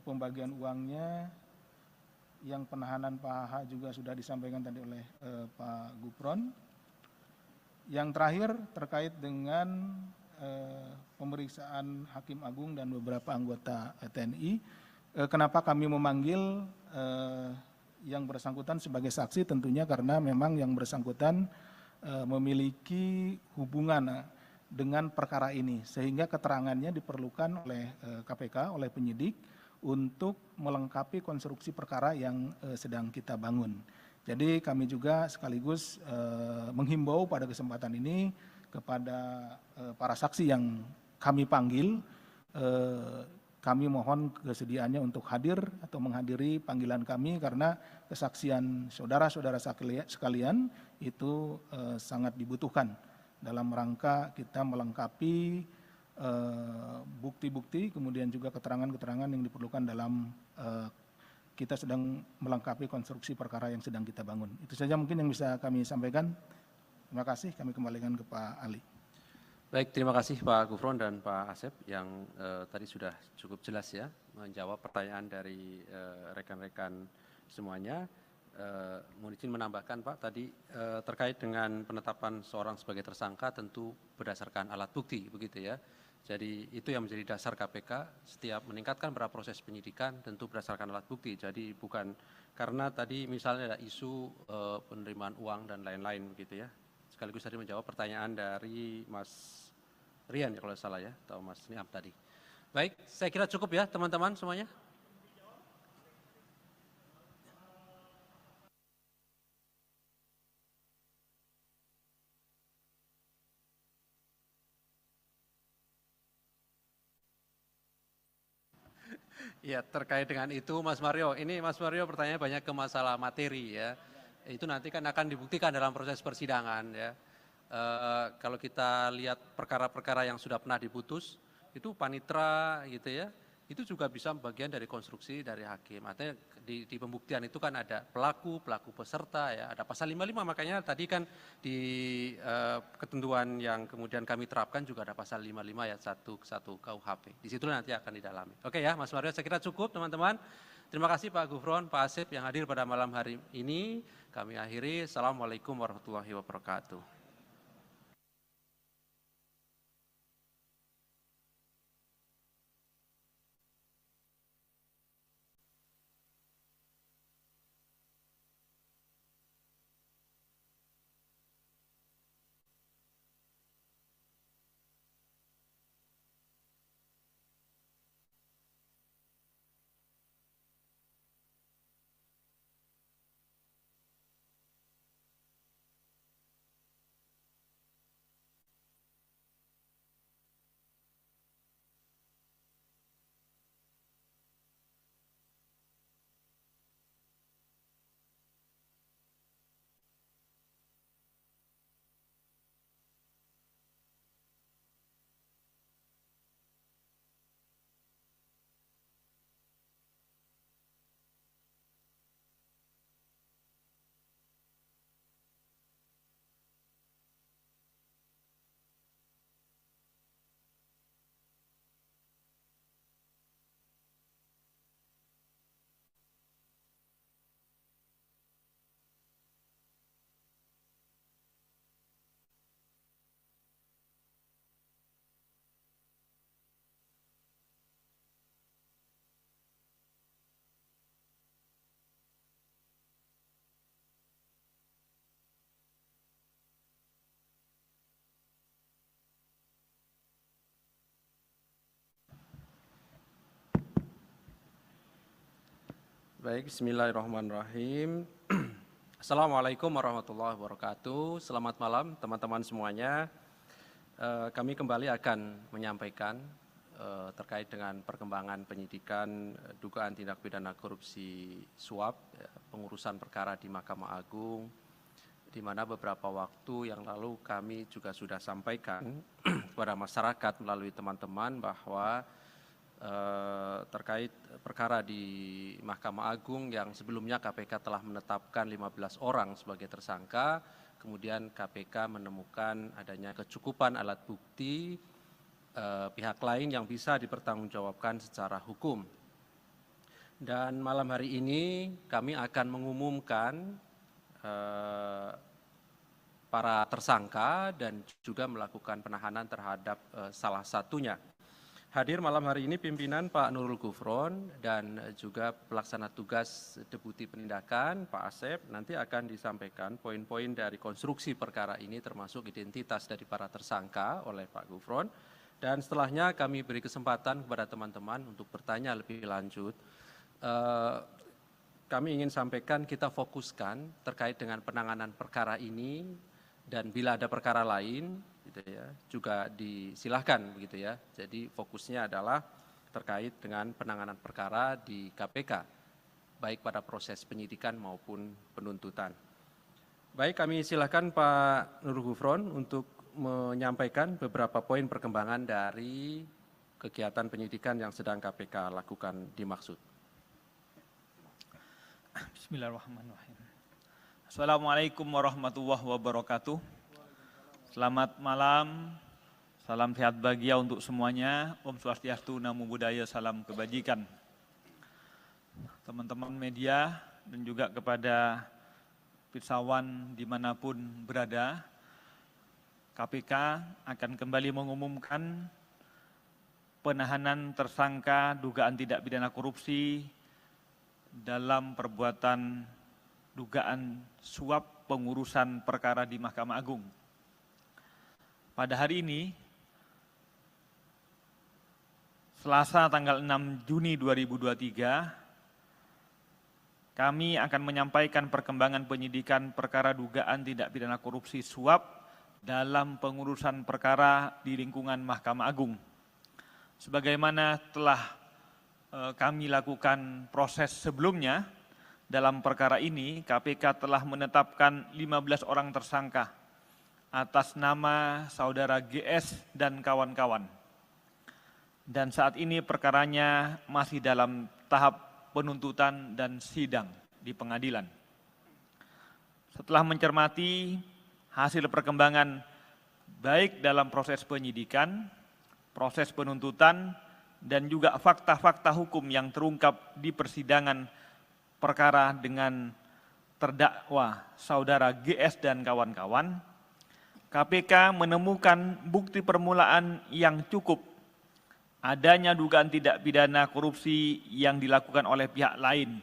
pembagian uangnya, yang penahanan Pak HH juga sudah disampaikan tadi oleh Pak Gufron. Yang terakhir terkait dengan pemeriksaan Hakim Agung dan beberapa anggota TNI. Kenapa kami memanggil yang bersangkutan sebagai saksi? Tentunya karena memang yang bersangkutan memiliki hubungan dengan perkara ini, sehingga keterangannya diperlukan oleh KPK, oleh penyidik untuk melengkapi konstruksi perkara yang sedang kita bangun. Jadi kami juga sekaligus menghimbau pada kesempatan ini kepada para saksi yang kami panggil, kami mohon kesediaannya untuk hadir atau menghadiri panggilan kami, karena kesaksian saudara-saudara sekalian itu sangat dibutuhkan dalam rangka kita melengkapi bukti-bukti, kemudian juga keterangan-keterangan yang diperlukan dalam kita sedang melengkapi konstruksi perkara yang sedang kita bangun. Itu saja mungkin yang bisa kami sampaikan. Terima kasih, kami kembalikan ke Pak Ali. Baik, terima kasih Pak Gufron dan Pak Asep yang tadi sudah cukup jelas ya menjawab pertanyaan dari rekan-rekan semuanya. Mohon izin menambahkan Pak, tadi terkait dengan penetapan seorang sebagai tersangka tentu berdasarkan alat bukti, begitu ya. Jadi itu yang menjadi dasar KPK setiap meningkatkan proses penyidikan tentu berdasarkan alat bukti. Jadi bukan karena tadi misalnya ada isu penerimaan uang dan lain-lain begitu ya. Sekaligus tadi menjawab pertanyaan dari Mas Rian ya kalau salah ya, atau Mas Niam tadi. Baik, saya kira cukup ya teman-teman semuanya. Ya, terkait dengan itu Mas Mario, ini Mas Mario pertanyaannya banyak ke masalah materi ya. Itu nanti kan akan dibuktikan dalam proses persidangan ya. Kalau kita lihat perkara-perkara yang sudah pernah diputus, itu panitra gitu ya, itu juga bisa bagian dari konstruksi dari hakim. Artinya di pembuktian itu kan ada pelaku peserta, ya, ada pasal 55, makanya tadi kan di ketentuan yang kemudian kami terapkan juga ada pasal 55 ayat 1 KUHP. Di situ nanti akan didalami. Oke ya, Mas Mario, saya kira cukup teman-teman. Terima kasih Pak Gufron, Pak Asep yang hadir pada malam hari ini. Kami akhiri. Assalamualaikum warahmatullahi wabarakatuh. Baik, bismillahirrahmanirrahim. Assalamualaikum warahmatullahi wabarakatuh. Selamat malam teman-teman semuanya. Kami kembali akan menyampaikan terkait dengan perkembangan penyidikan dugaan tindak pidana korupsi suap, pengurusan perkara di Mahkamah Agung, di mana beberapa waktu yang lalu kami juga sudah sampaikan kepada masyarakat melalui teman-teman bahwa terkait perkara di Mahkamah Agung yang sebelumnya KPK telah menetapkan 15 orang sebagai tersangka, kemudian KPK menemukan adanya kecukupan alat bukti pihak lain yang bisa dipertanggungjawabkan secara hukum. Dan malam hari ini kami akan mengumumkan para tersangka dan juga melakukan penahanan terhadap salah satunya. Hadir malam hari ini pimpinan Pak Nurul Gufron dan juga pelaksana tugas Deputi Penindakan Pak Asep. Nanti akan disampaikan poin-poin dari konstruksi perkara ini termasuk identitas dari para tersangka oleh Pak Gufron. Dan setelahnya kami beri kesempatan kepada teman-teman untuk bertanya lebih lanjut. Kami ingin sampaikan kita fokuskan terkait dengan penanganan perkara ini dan bila ada perkara lain gitu ya, juga disilahkan begitu ya. Jadi fokusnya adalah terkait dengan penanganan perkara di KPK, baik pada proses penyidikan maupun penuntutan. Baik, kami silahkan Pak Nurul Gufron untuk menyampaikan beberapa poin perkembangan dari kegiatan penyidikan yang sedang KPK lakukan dimaksud. Bismillahirrahmanirrahim. Assalamualaikum warahmatullahi wabarakatuh. Selamat malam, salam sehat bahagia untuk semuanya. Om Swastiastu, Namo Buddhaya, salam kebajikan. Teman-teman media dan juga kepada pirsawan dimanapun berada, KPK akan kembali mengumumkan penahanan tersangka dugaan tindak pidana korupsi dalam perbuatan dugaan suap pengurusan perkara di Mahkamah Agung. Pada hari ini, Selasa tanggal 6 Juni 2023, kami akan menyampaikan perkembangan penyidikan perkara dugaan tindak pidana korupsi suap dalam pengurusan perkara di lingkungan Mahkamah Agung. Sebagaimana telah kami lakukan proses sebelumnya, dalam perkara ini KPK telah menetapkan 15 orang tersangka atas nama saudara GS dan kawan-kawan. dan saat ini perkaranya masih dalam tahap penuntutan dan sidang di pengadilan. Setelah mencermati hasil perkembangan baik dalam proses penyidikan, proses penuntutan, dan juga fakta-fakta hukum yang terungkap di persidangan perkara dengan terdakwa saudara GS dan kawan-kawan, KPK menemukan bukti permulaan yang cukup adanya dugaan tindak pidana korupsi yang dilakukan oleh pihak lain.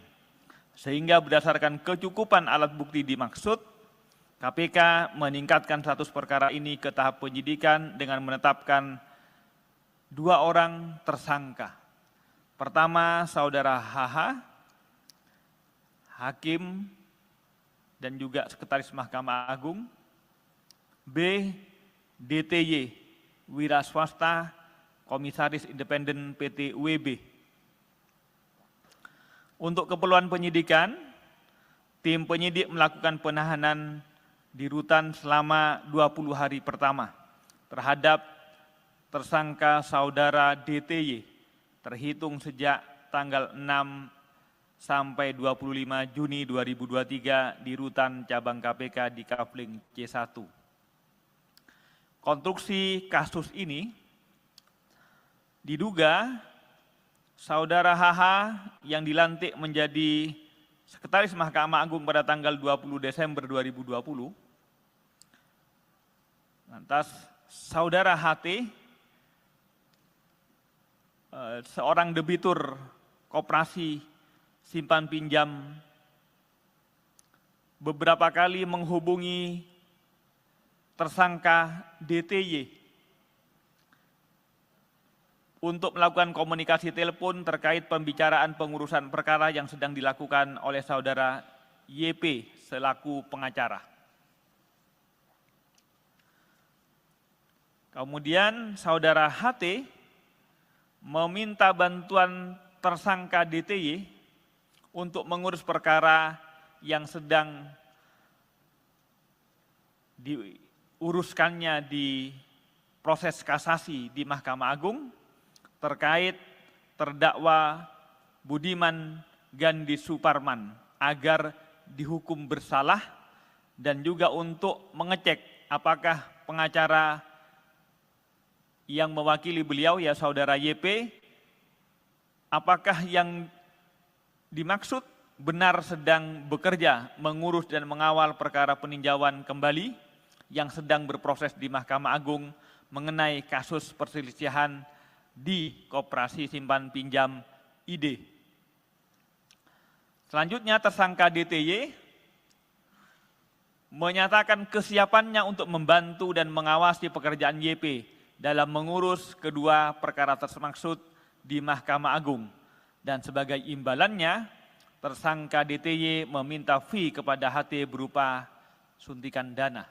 Sehingga berdasarkan kecukupan alat bukti dimaksud, KPK meningkatkan status perkara ini ke tahap penyidikan dengan menetapkan 2 orang tersangka. Pertama, saudara HH, hakim dan juga sekretaris Mahkamah Agung. B, DTY, wira swasta, komisaris independen PT UEB. Untuk keperluan penyidikan, tim penyidik melakukan penahanan di rutan selama 20 hari pertama terhadap tersangka saudara DTY terhitung sejak tanggal 6 sampai 25 Juni 2023 di rutan cabang KPK di Kafling C1. Konstruksi kasus ini diduga saudara HH yang dilantik menjadi Sekretaris Mahkamah Agung pada tanggal 20 Desember 2020, lantas saudara HT, seorang debitur koperasi simpan pinjam, beberapa kali menghubungi tersangka DTY untuk melakukan komunikasi telepon terkait pembicaraan pengurusan perkara yang sedang dilakukan oleh saudara YP selaku pengacara. Kemudian saudara HT meminta bantuan tersangka DTY untuk mengurus perkara yang sedang diuruskannya di proses kasasi di Mahkamah Agung terkait terdakwa Budiman Gandhi Suparman agar dihukum bersalah dan juga untuk mengecek apakah pengacara yang mewakili beliau, ya saudara YP, apakah yang dimaksud benar sedang bekerja mengurus dan mengawal perkara peninjauan kembali yang sedang berproses di Mahkamah Agung mengenai kasus perselisihan di Koperasi Simpan Pinjam ID. Selanjutnya tersangka DTY menyatakan kesiapannya untuk membantu dan mengawasi pekerjaan YP dalam mengurus kedua perkara tersebut di Mahkamah Agung. Dan sebagai imbalannya, tersangka DTY meminta fee kepada HT berupa suntikan dana.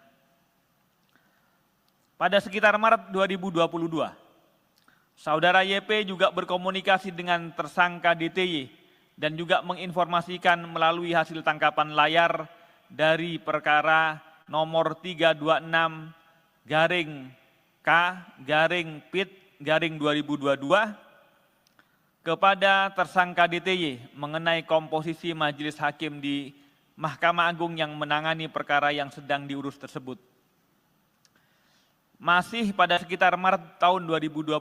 Pada sekitar Maret 2022, saudara YP juga berkomunikasi dengan tersangka DTY dan juga menginformasikan melalui hasil tangkapan layar dari perkara nomor 326-K-PIT-2022 kepada tersangka DTY mengenai komposisi majelis hakim di Mahkamah Agung yang menangani perkara yang sedang diurus tersebut. Masih pada sekitar Maret tahun 2022,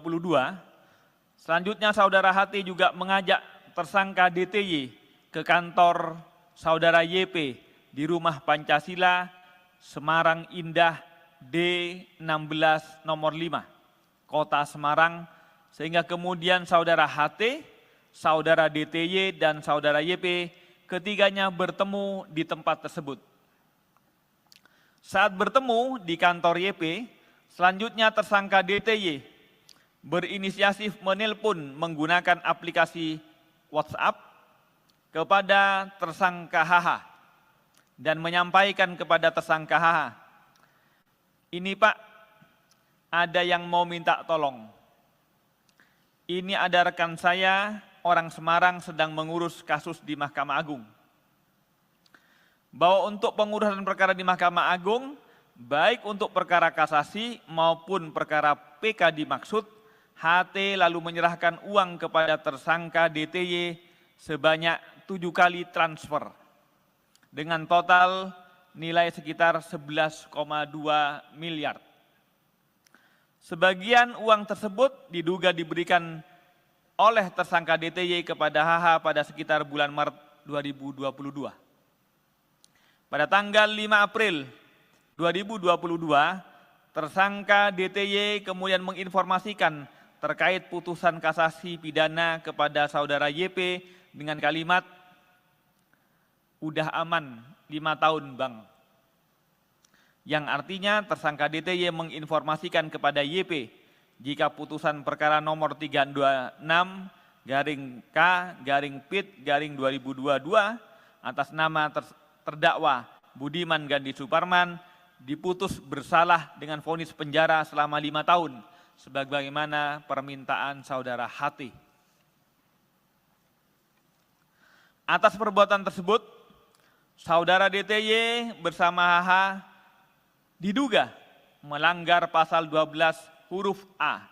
selanjutnya saudara HT juga mengajak tersangka DTY ke kantor saudara YP di Rumah Pancasila, Semarang Indah D16 nomor 5, Kota Semarang, sehingga kemudian saudara HT, saudara DTY, dan saudara YP ketiganya bertemu di tempat tersebut. Saat bertemu di kantor YP, selanjutnya tersangka DTY berinisiatif menelpon menggunakan aplikasi WhatsApp kepada tersangka HH dan menyampaikan kepada tersangka HH, "Ini Pak, ada yang mau minta tolong. Ini ada rekan saya, orang Semarang sedang mengurus kasus di Mahkamah Agung. Bahwa untuk pengurusan perkara di Mahkamah Agung, baik untuk perkara kasasi maupun perkara PK dimaksud, HT lalu menyerahkan uang kepada tersangka DTY sebanyak 7 kali transfer dengan total nilai sekitar 11,2 miliar. Sebagian uang tersebut diduga diberikan oleh tersangka DTY kepada HH pada sekitar bulan Maret 2022. Pada tanggal 5 April 2022, tersangka DTY kemudian menginformasikan terkait putusan kasasi pidana kepada saudara YP dengan kalimat, "Udah aman 5 tahun Bang." Yang artinya tersangka DTY menginformasikan kepada YP jika putusan perkara nomor 326-K-PIT-2022 atas nama terdakwa Budiman Gandhi Suparman diputus bersalah dengan vonis penjara selama 5 tahun sebagaimana permintaan saudara HT. Atas perbuatan tersebut, saudara DTY bersama HH diduga melanggar pasal 12 huruf A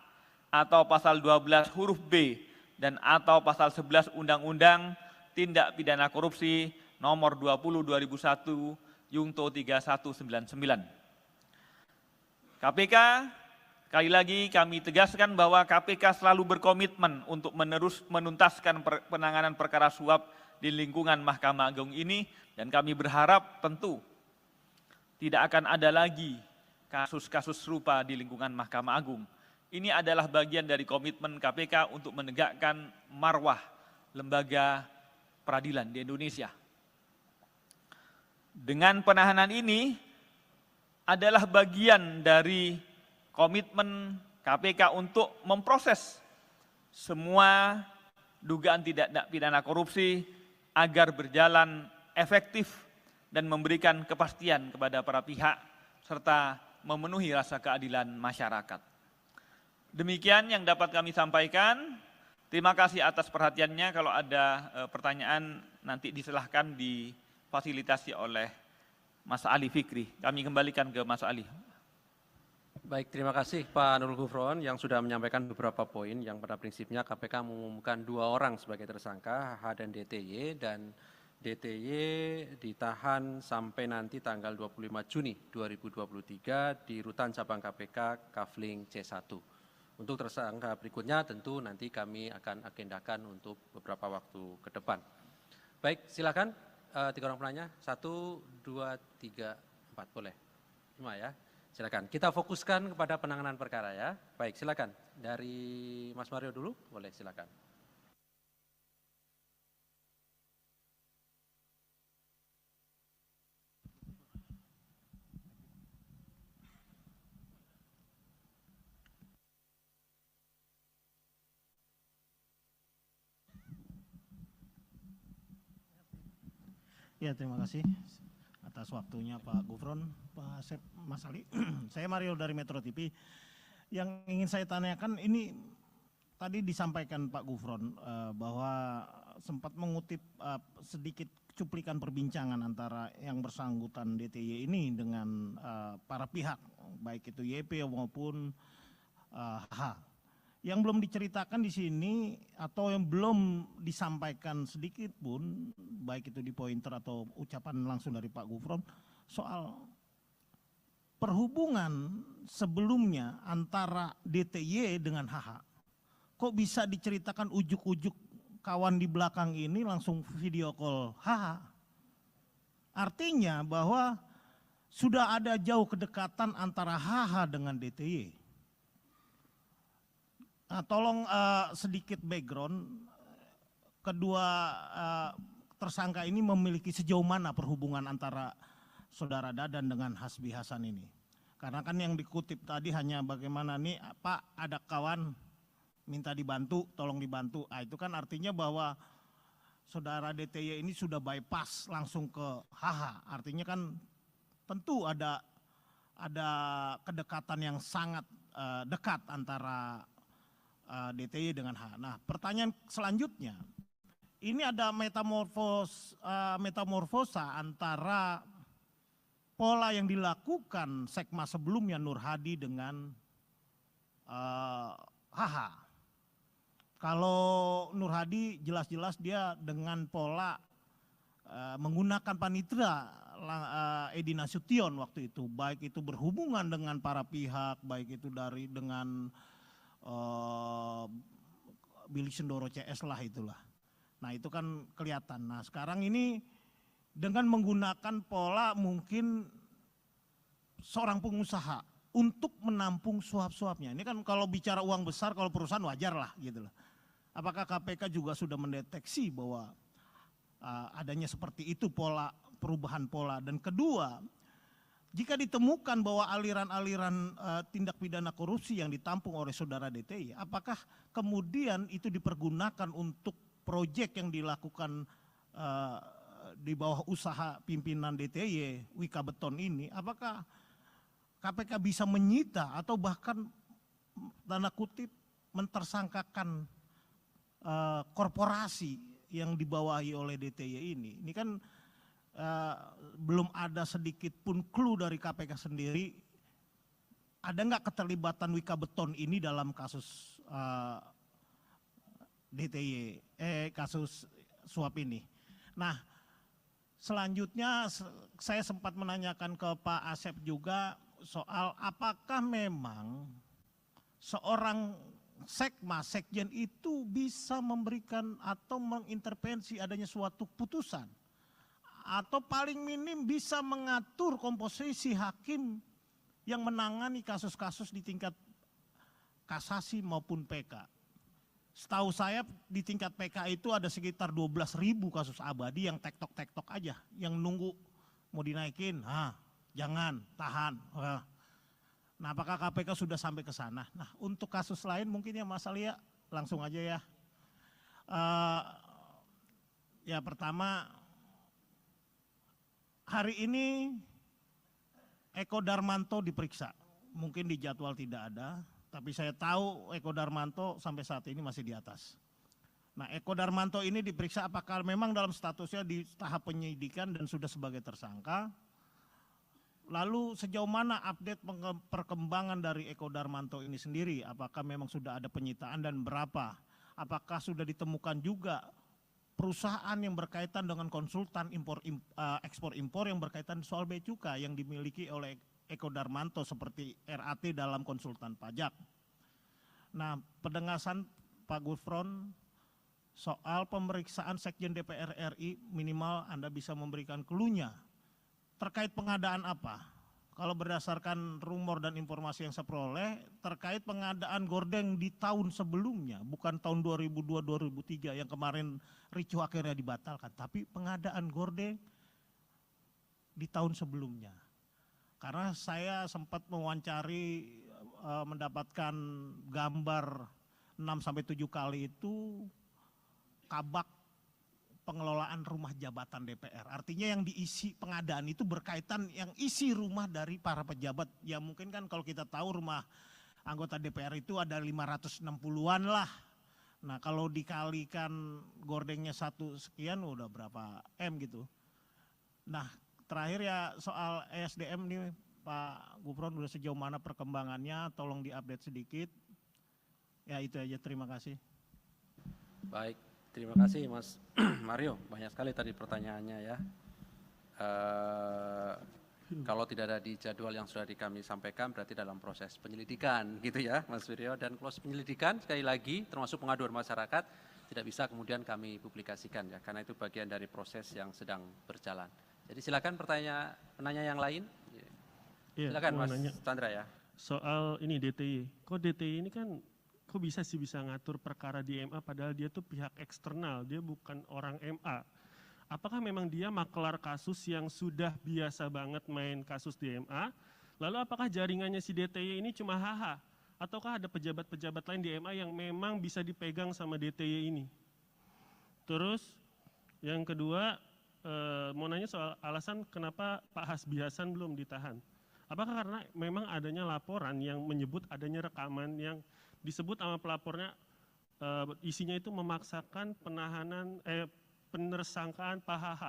atau pasal 12 huruf B dan atau pasal 11 Undang-Undang Tindak Pidana Korupsi nomor 20 2001 Yungto 3199. KPK, sekali lagi kami tegaskan bahwa KPK selalu berkomitmen untuk menuntaskan penanganan perkara suap di lingkungan Mahkamah Agung ini, dan kami berharap tentu tidak akan ada lagi kasus-kasus serupa di lingkungan Mahkamah Agung. Ini adalah bagian dari komitmen KPK untuk menegakkan marwah lembaga peradilan di Indonesia. Dengan penahanan ini adalah bagian dari komitmen KPK untuk memproses semua dugaan tindak pidana korupsi agar berjalan efektif dan memberikan kepastian kepada para pihak serta memenuhi rasa keadilan masyarakat. Demikian yang dapat kami sampaikan. Terima kasih atas perhatiannya. Kalau ada pertanyaan nanti disilahkan difasilitasi oleh Mas Ali Fikri. Kami kembalikan ke Mas Ali. Baik, terima kasih Pak Nurul Gufron yang sudah menyampaikan beberapa poin yang pada prinsipnya KPK mengumumkan 2 orang sebagai tersangka, HH dan DTY, dan DTY ditahan sampai nanti tanggal 25 Juni 2023 di Rutan Cabang KPK Kafling C1. Untuk tersangka berikutnya tentu nanti kami akan agendakan untuk beberapa waktu ke depan. Baik, silakan 3 orang penanya. 1, 2, 3, 4, boleh. 5 ya. Silakan. Kita fokuskan kepada penanganan perkara ya. Baik, silakan. Dari Mas Mario dulu, boleh silakan. Ya, terima kasih atas waktunya Pak Gufron, Pak Asep, Mas Ali. Saya Mario dari Metro TV. Yang ingin saya tanyakan ini tadi disampaikan Pak Gufron bahwa sempat mengutip sedikit cuplikan perbincangan antara yang bersangkutan DTY ini dengan para pihak, baik itu YP maupun H. Yang belum diceritakan di sini atau yang belum disampaikan sedikit pun, baik itu di pointer atau ucapan langsung dari Pak Gufron, soal perhubungan sebelumnya antara DTY dengan HH. Kok bisa diceritakan ujuk-ujuk kawan di belakang ini langsung video call HH? Artinya bahwa sudah ada jauh kedekatan antara HH dengan DTY. Nah, tolong sedikit background, kedua tersangka ini memiliki sejauh mana perhubungan antara saudara Dadan dengan Hasbi Hasan ini. Karena kan yang dikutip tadi hanya bagaimana nih Pak ada kawan minta dibantu, tolong dibantu. Itu kan artinya bahwa saudara DTY ini sudah bypass langsung ke HH. Artinya kan tentu ada kedekatan yang sangat dekat antara DTY dengan H. Nah, pertanyaan selanjutnya, ini ada metamorfosa antara pola yang dilakukan Sekma sebelumnya Nur Hadi dengan HH. Kalau Nur Hadi jelas-jelas dia dengan pola menggunakan panitera Edi Nasution waktu itu, baik itu berhubungan dengan para pihak, baik itu dengan Billy Sindoro CS lah itulah. Nah itu kan kelihatan. Nah sekarang ini dengan menggunakan pola mungkin seorang pengusaha untuk menampung suap-suapnya. Ini kan kalau bicara uang besar, kalau perusahaan wajar lah gitu lah. Apakah KPK juga sudah mendeteksi bahwa adanya seperti itu pola, perubahan pola. Dan kedua, jika ditemukan bahwa aliran-aliran tindak pidana korupsi yang ditampung oleh saudara DTY, apakah kemudian itu dipergunakan untuk proyek yang dilakukan di bawah usaha pimpinan DTY, Wika Beton ini, apakah KPK bisa menyita atau bahkan tanda kutip mentersangkakan korporasi yang dibawahi oleh DTY ini? Ini kan belum ada sedikit pun clue dari KPK sendiri. Ada nggak keterlibatan Wika Beton ini dalam kasus DTY, kasus suap ini? Nah, selanjutnya saya sempat menanyakan ke Pak Asep juga soal apakah memang seorang sekjen itu bisa memberikan atau mengintervensi adanya suatu putusan, atau paling minim bisa mengatur komposisi hakim yang menangani kasus-kasus di tingkat kasasi maupun PK. Setahu saya di tingkat PK itu ada sekitar 12.000 kasus abadi yang tektok-tektok aja, yang nunggu mau dinaikin, jangan, tahan. Nah apakah KPK sudah sampai ke sana? Nah untuk kasus lain mungkin ya Mas Alia langsung aja ya. Ya pertama, hari ini Eko Darmanto diperiksa. Mungkin di jadwal tidak ada, tapi saya tahu Eko Darmanto sampai saat ini masih di atas. Nah Eko Darmanto ini diperiksa apakah memang dalam statusnya di tahap penyidikan dan sudah sebagai tersangka. Lalu sejauh mana update perkembangan dari Eko Darmanto ini sendiri? Apakah memang sudah ada penyitaan dan berapa? Apakah sudah ditemukan juga perusahaan yang berkaitan dengan konsultan ekspor impor yang berkaitan soal bea cukai yang dimiliki oleh Eko Darmanto seperti RAT dalam konsultan pajak? Nah, penegasan Pak Gufron soal pemeriksaan Sekjen DPR RI minimal Anda bisa memberikan clue-nya. Terkait pengadaan apa? Kalau berdasarkan rumor dan informasi yang saya peroleh, terkait pengadaan gordeng di tahun sebelumnya, bukan tahun 2002-2003 yang kemarin ricuh akhirnya dibatalkan, tapi pengadaan gordeng di tahun sebelumnya. Karena saya sempat mewawancari, mendapatkan gambar 6-7 kali itu kabak pengelolaan rumah jabatan DPR. Artinya yang diisi pengadaan itu berkaitan yang isi rumah dari para pejabat. Ya mungkin kan kalau kita tahu rumah anggota DPR itu ada 560-an lah. Nah kalau dikalikan gordengnya 1 sekian udah berapa M gitu. Nah terakhir ya soal ESDM nih Pak Gufron, udah sejauh mana perkembangannya, tolong diupdate sedikit. Ya itu aja, terima kasih. Baik. Terima kasih Mas Mario, banyak sekali tadi pertanyaannya ya. Kalau tidak ada di jadwal yang sudah kami sampaikan berarti dalam proses penyelidikan gitu ya Mas Wiryo. Dan proses penyelidikan sekali lagi termasuk pengaduan masyarakat tidak bisa kemudian kami publikasikan ya, karena itu bagian dari proses yang sedang berjalan. Jadi silakan penanya yang lain. Iya, Silakan Mas nanya. Chandra ya. Soal ini DTY, kok DTY ini kan kok bisa sih bisa ngatur perkara di MA padahal dia tuh pihak eksternal, dia bukan orang MA. Apakah memang dia makelar kasus yang sudah biasa banget main kasus di MA? Lalu apakah jaringannya si DTY ini cuma HH? Ataukah ada pejabat-pejabat lain di MA yang memang bisa dipegang sama DTY ini? Terus yang kedua, mau nanya soal alasan kenapa Pak Hasbi Hasan belum ditahan. Apakah karena memang adanya laporan yang menyebut adanya rekaman yang disebut sama pelapornya isinya itu memaksakan penahanan penersangkaan Pak HH.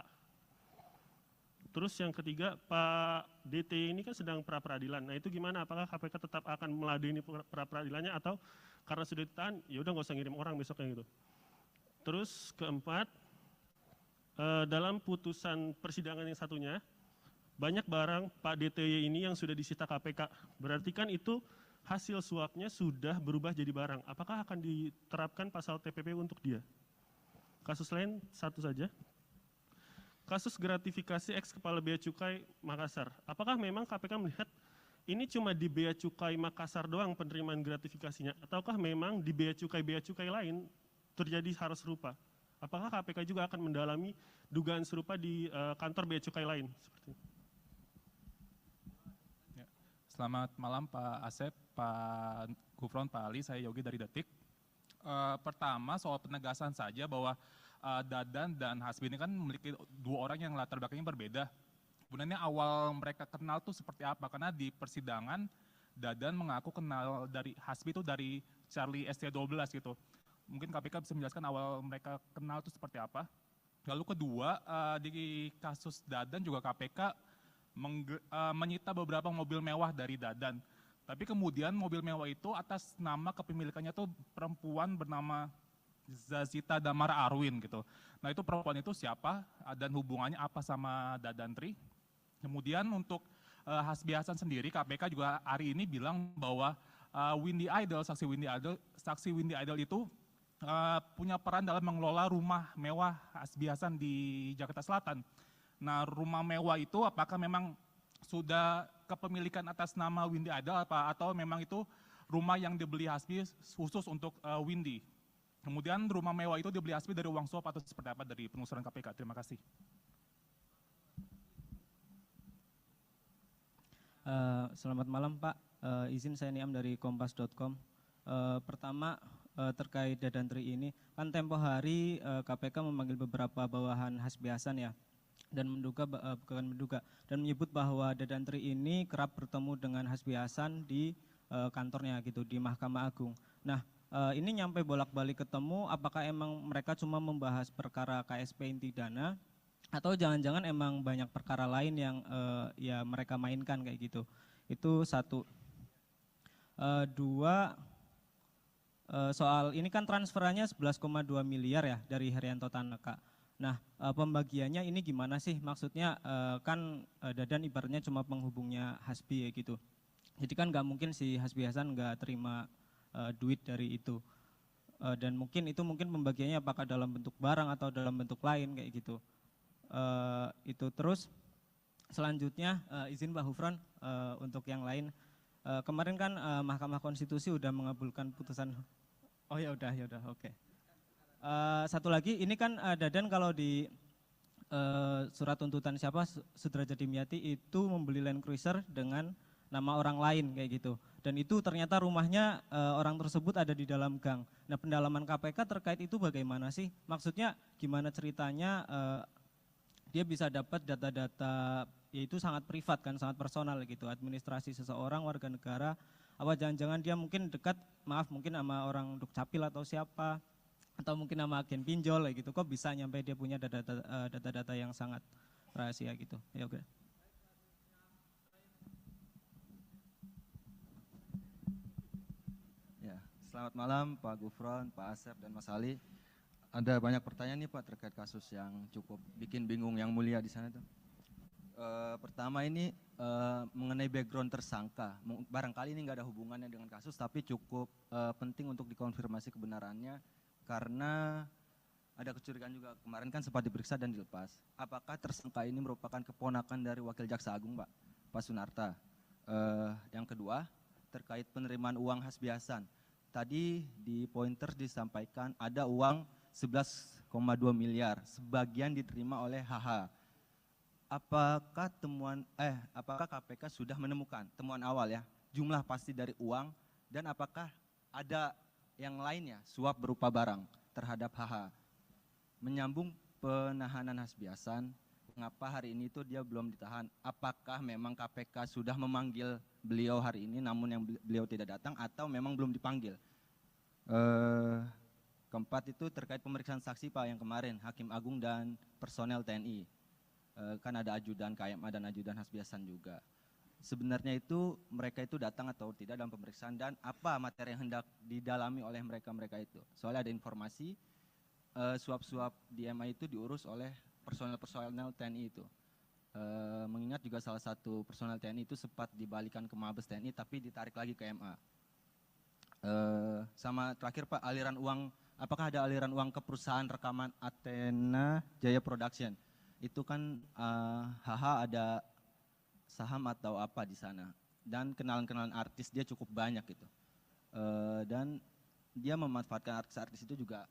Terus yang ketiga, Pak DT ini kan sedang pra-peradilan. Nah itu gimana? Apakah KPK tetap akan meladeni pra-peradilannya atau karena sudah ditahan, ya udah nggak usah ngirim orang besoknya gitu. Terus keempat, dalam putusan persidangan yang satunya, banyak barang Pak DTY ini yang sudah disita KPK. Berarti kan itu hasil suapnya sudah berubah jadi barang. Apakah akan diterapkan pasal TPP untuk dia? Kasus lain satu saja. Kasus gratifikasi ex Kepala Bea Cukai Makassar. Apakah memang KPK melihat ini cuma di Bea Cukai Makassar doang penerimaan gratifikasinya? Ataukah memang di bea cukai lain terjadi hal serupa? Apakah KPK juga akan mendalami dugaan serupa di kantor Bea Cukai lain? Seperti itu. Selamat malam Pak Asep, Pak Gufron, Pak Ali, saya Yogi dari Detik. Pertama soal penegasan saja bahwa Dadan dan Hasbi ini kan memiliki dua orang yang latar belakangnya berbeda. Sebenarnya awal mereka kenal tuh seperti apa? Karena di persidangan Dadan mengaku kenal dari Hasbi itu dari Charlie ST12 gitu. Mungkin KPK bisa menjelaskan awal mereka kenal itu seperti apa. Lalu kedua, di kasus Dadan juga KPK menyita beberapa mobil mewah dari Dadan. Tapi kemudian mobil mewah itu atas nama kepemilikannya tuh perempuan bernama Zazita Damara Arwin gitu. Nah itu perempuan itu siapa dan hubungannya apa sama Dadantri. Kemudian untuk Hasbi Hasan sendiri KPK juga hari ini bilang bahwa saksi Windy Idol itu punya peran dalam mengelola rumah mewah Hasbi Hasan di Jakarta Selatan. Nah rumah mewah itu apakah memang sudah kepemilikan atas nama Windy Idol atau memang itu rumah yang dibeli Hasbi khusus untuk Windy? Kemudian rumah mewah itu dibeli Hasbi dari uang suap atau seperti apa dari penelusuran KPK? Terima kasih. Selamat malam Pak, izin saya Niam dari kompas.com. Pertama terkait Dadantri ini, kan tempo hari KPK memanggil beberapa bawahan Hasbi Hasan ya, dan dan menyebut bahwa Dadantri ini kerap bertemu dengan Hasbi Hasan di kantornya gitu, di Mahkamah Agung. Nah ini nyampe bolak-balik ketemu, apakah emang mereka cuma membahas perkara KSP inti dana atau jangan-jangan emang banyak perkara lain yang ya mereka mainkan kayak gitu. Itu satu. Dua, soal ini kan transferannya 11,2 miliar ya dari Herianto Tanaka. Nah pembagiannya ini gimana sih? Maksudnya kan Dadan ibaratnya cuma penghubungnya Hasbi ya gitu. Jadi kan nggak mungkin si Hasbi Hasan nggak terima duit dari itu, dan mungkin pembagiannya apakah dalam bentuk barang atau dalam bentuk lain kayak gitu. Itu terus selanjutnya izin Pak Gufron untuk yang lain, kemarin kan Mahkamah Konstitusi udah mengabulkan putusan. Oh ya udah oke. Satu lagi ini kan Dadan kalau di surat tuntutan Sudrajat Dimyati itu membeli Land Cruiser dengan nama orang lain kayak gitu. Dan itu ternyata rumahnya orang tersebut ada di dalam gang. Nah pendalaman KPK terkait itu bagaimana sih? Maksudnya gimana ceritanya dia bisa dapat data-data, yaitu sangat privat kan, sangat personal gitu, administrasi seseorang warga negara. Apa jangan-jangan dia mungkin dekat, mungkin sama orang Dukcapil atau siapa, atau mungkin sama agen pinjol gitu. Kok bisa nyampe dia punya data-data yang sangat rahasia gitu. Ya oke. Selamat malam Pak Gufron, Pak Asep, dan Mas Ali. Ada banyak pertanyaan nih Pak terkait kasus yang cukup bikin bingung yang mulia di sana tuh. Pertama ini mengenai background tersangka. Barangkali ini nggak ada hubungannya dengan kasus, tapi cukup penting untuk dikonfirmasi kebenarannya karena ada kecurigaan juga. Kemarin kan sempat diperiksa dan dilepas. Apakah tersangka ini merupakan keponakan dari Wakil Jaksa Agung Pak Sunarta? Yang kedua terkait penerimaan uang Hasbi Hasan. Tadi di pointer disampaikan ada uang 11,2 miliar, sebagian diterima oleh HH. Apakah KPK sudah menemukan temuan awal ya, jumlah pasti dari uang, dan apakah ada yang lainnya suap berupa barang terhadap HH? Menyambung penahanan Hasbi Hasan, mengapa hari ini itu dia belum ditahan? Apakah memang KPK sudah memanggil beliau hari ini namun yang beliau tidak datang atau memang belum dipanggil? Keempat itu terkait pemeriksaan saksi Pak yang kemarin, Hakim Agung dan personel TNI. kan ada ajudan KMA dan ajudan Hasbiasan juga. Sebenarnya itu mereka itu datang atau tidak dalam pemeriksaan dan apa materi yang hendak didalami oleh mereka itu. Soalnya ada informasi suap-suap di MA itu diurus oleh personel-personel TNI itu. Mengingat juga salah satu personel TNI itu sempat dibalikan ke Mabes TNI tapi ditarik lagi ke MA. Sama terakhir Pak, aliran uang, apakah ada aliran uang ke perusahaan rekaman Athena Jaya Production? Itu kan HH ada saham atau apa di sana, dan kenalan-kenalan artis dia cukup banyak gitu, dan dia memanfaatkan artis-artis itu juga,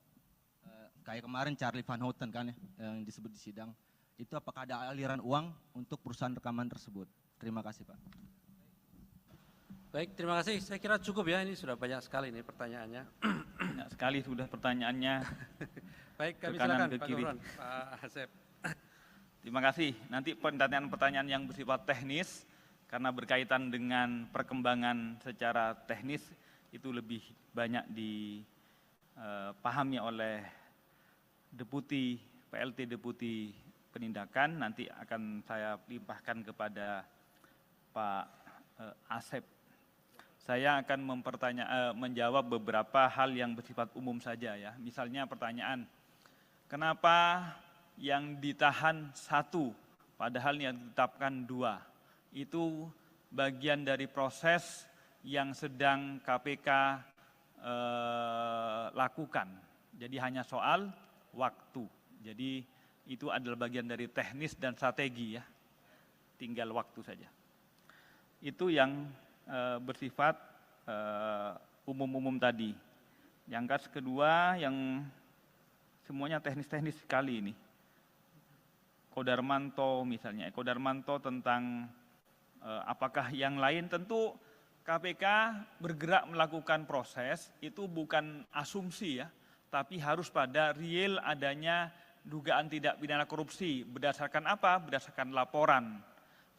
kayak kemarin Charlie Van Houten kan ya, yang disebut di sidang, itu apakah ada aliran uang untuk perusahaan rekaman tersebut? Terima kasih Pak. Baik, terima kasih. Saya kira cukup ya, ini sudah banyak sekali nih pertanyaannya. Banyak sekali sudah pertanyaannya. Baik, kami Ke kanan, silakan ke Pak kiri. Gufron, Pak Asep. Terima kasih. Nanti pertanyaan-pertanyaan yang bersifat teknis, karena berkaitan dengan perkembangan secara teknis, itu lebih banyak dipahami oleh Deputi, PLT Deputi Penindakan, nanti akan saya limpahkan kepada Pak Asep. Saya akan menjawab beberapa hal yang bersifat umum saja ya. Misalnya pertanyaan, kenapa yang ditahan 1, padahal yang ditetapkan 2. Itu bagian dari proses yang sedang KPK lakukan. Jadi hanya soal waktu. Jadi itu adalah bagian dari teknis dan strategi ya. Tinggal waktu saja. Itu yang bersifat umum-umum tadi. Yang kedua yang semuanya teknis-teknis sekali ini. Eko Darmanto misalnya, Eko Darmanto tentang apakah yang lain, tentu KPK bergerak melakukan proses, itu bukan asumsi ya, tapi harus pada real adanya dugaan tindak pidana korupsi. Berdasarkan apa? Berdasarkan laporan,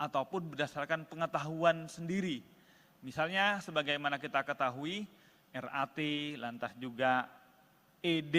ataupun berdasarkan pengetahuan sendiri. Misalnya sebagaimana kita ketahui, RAT, lantas juga ED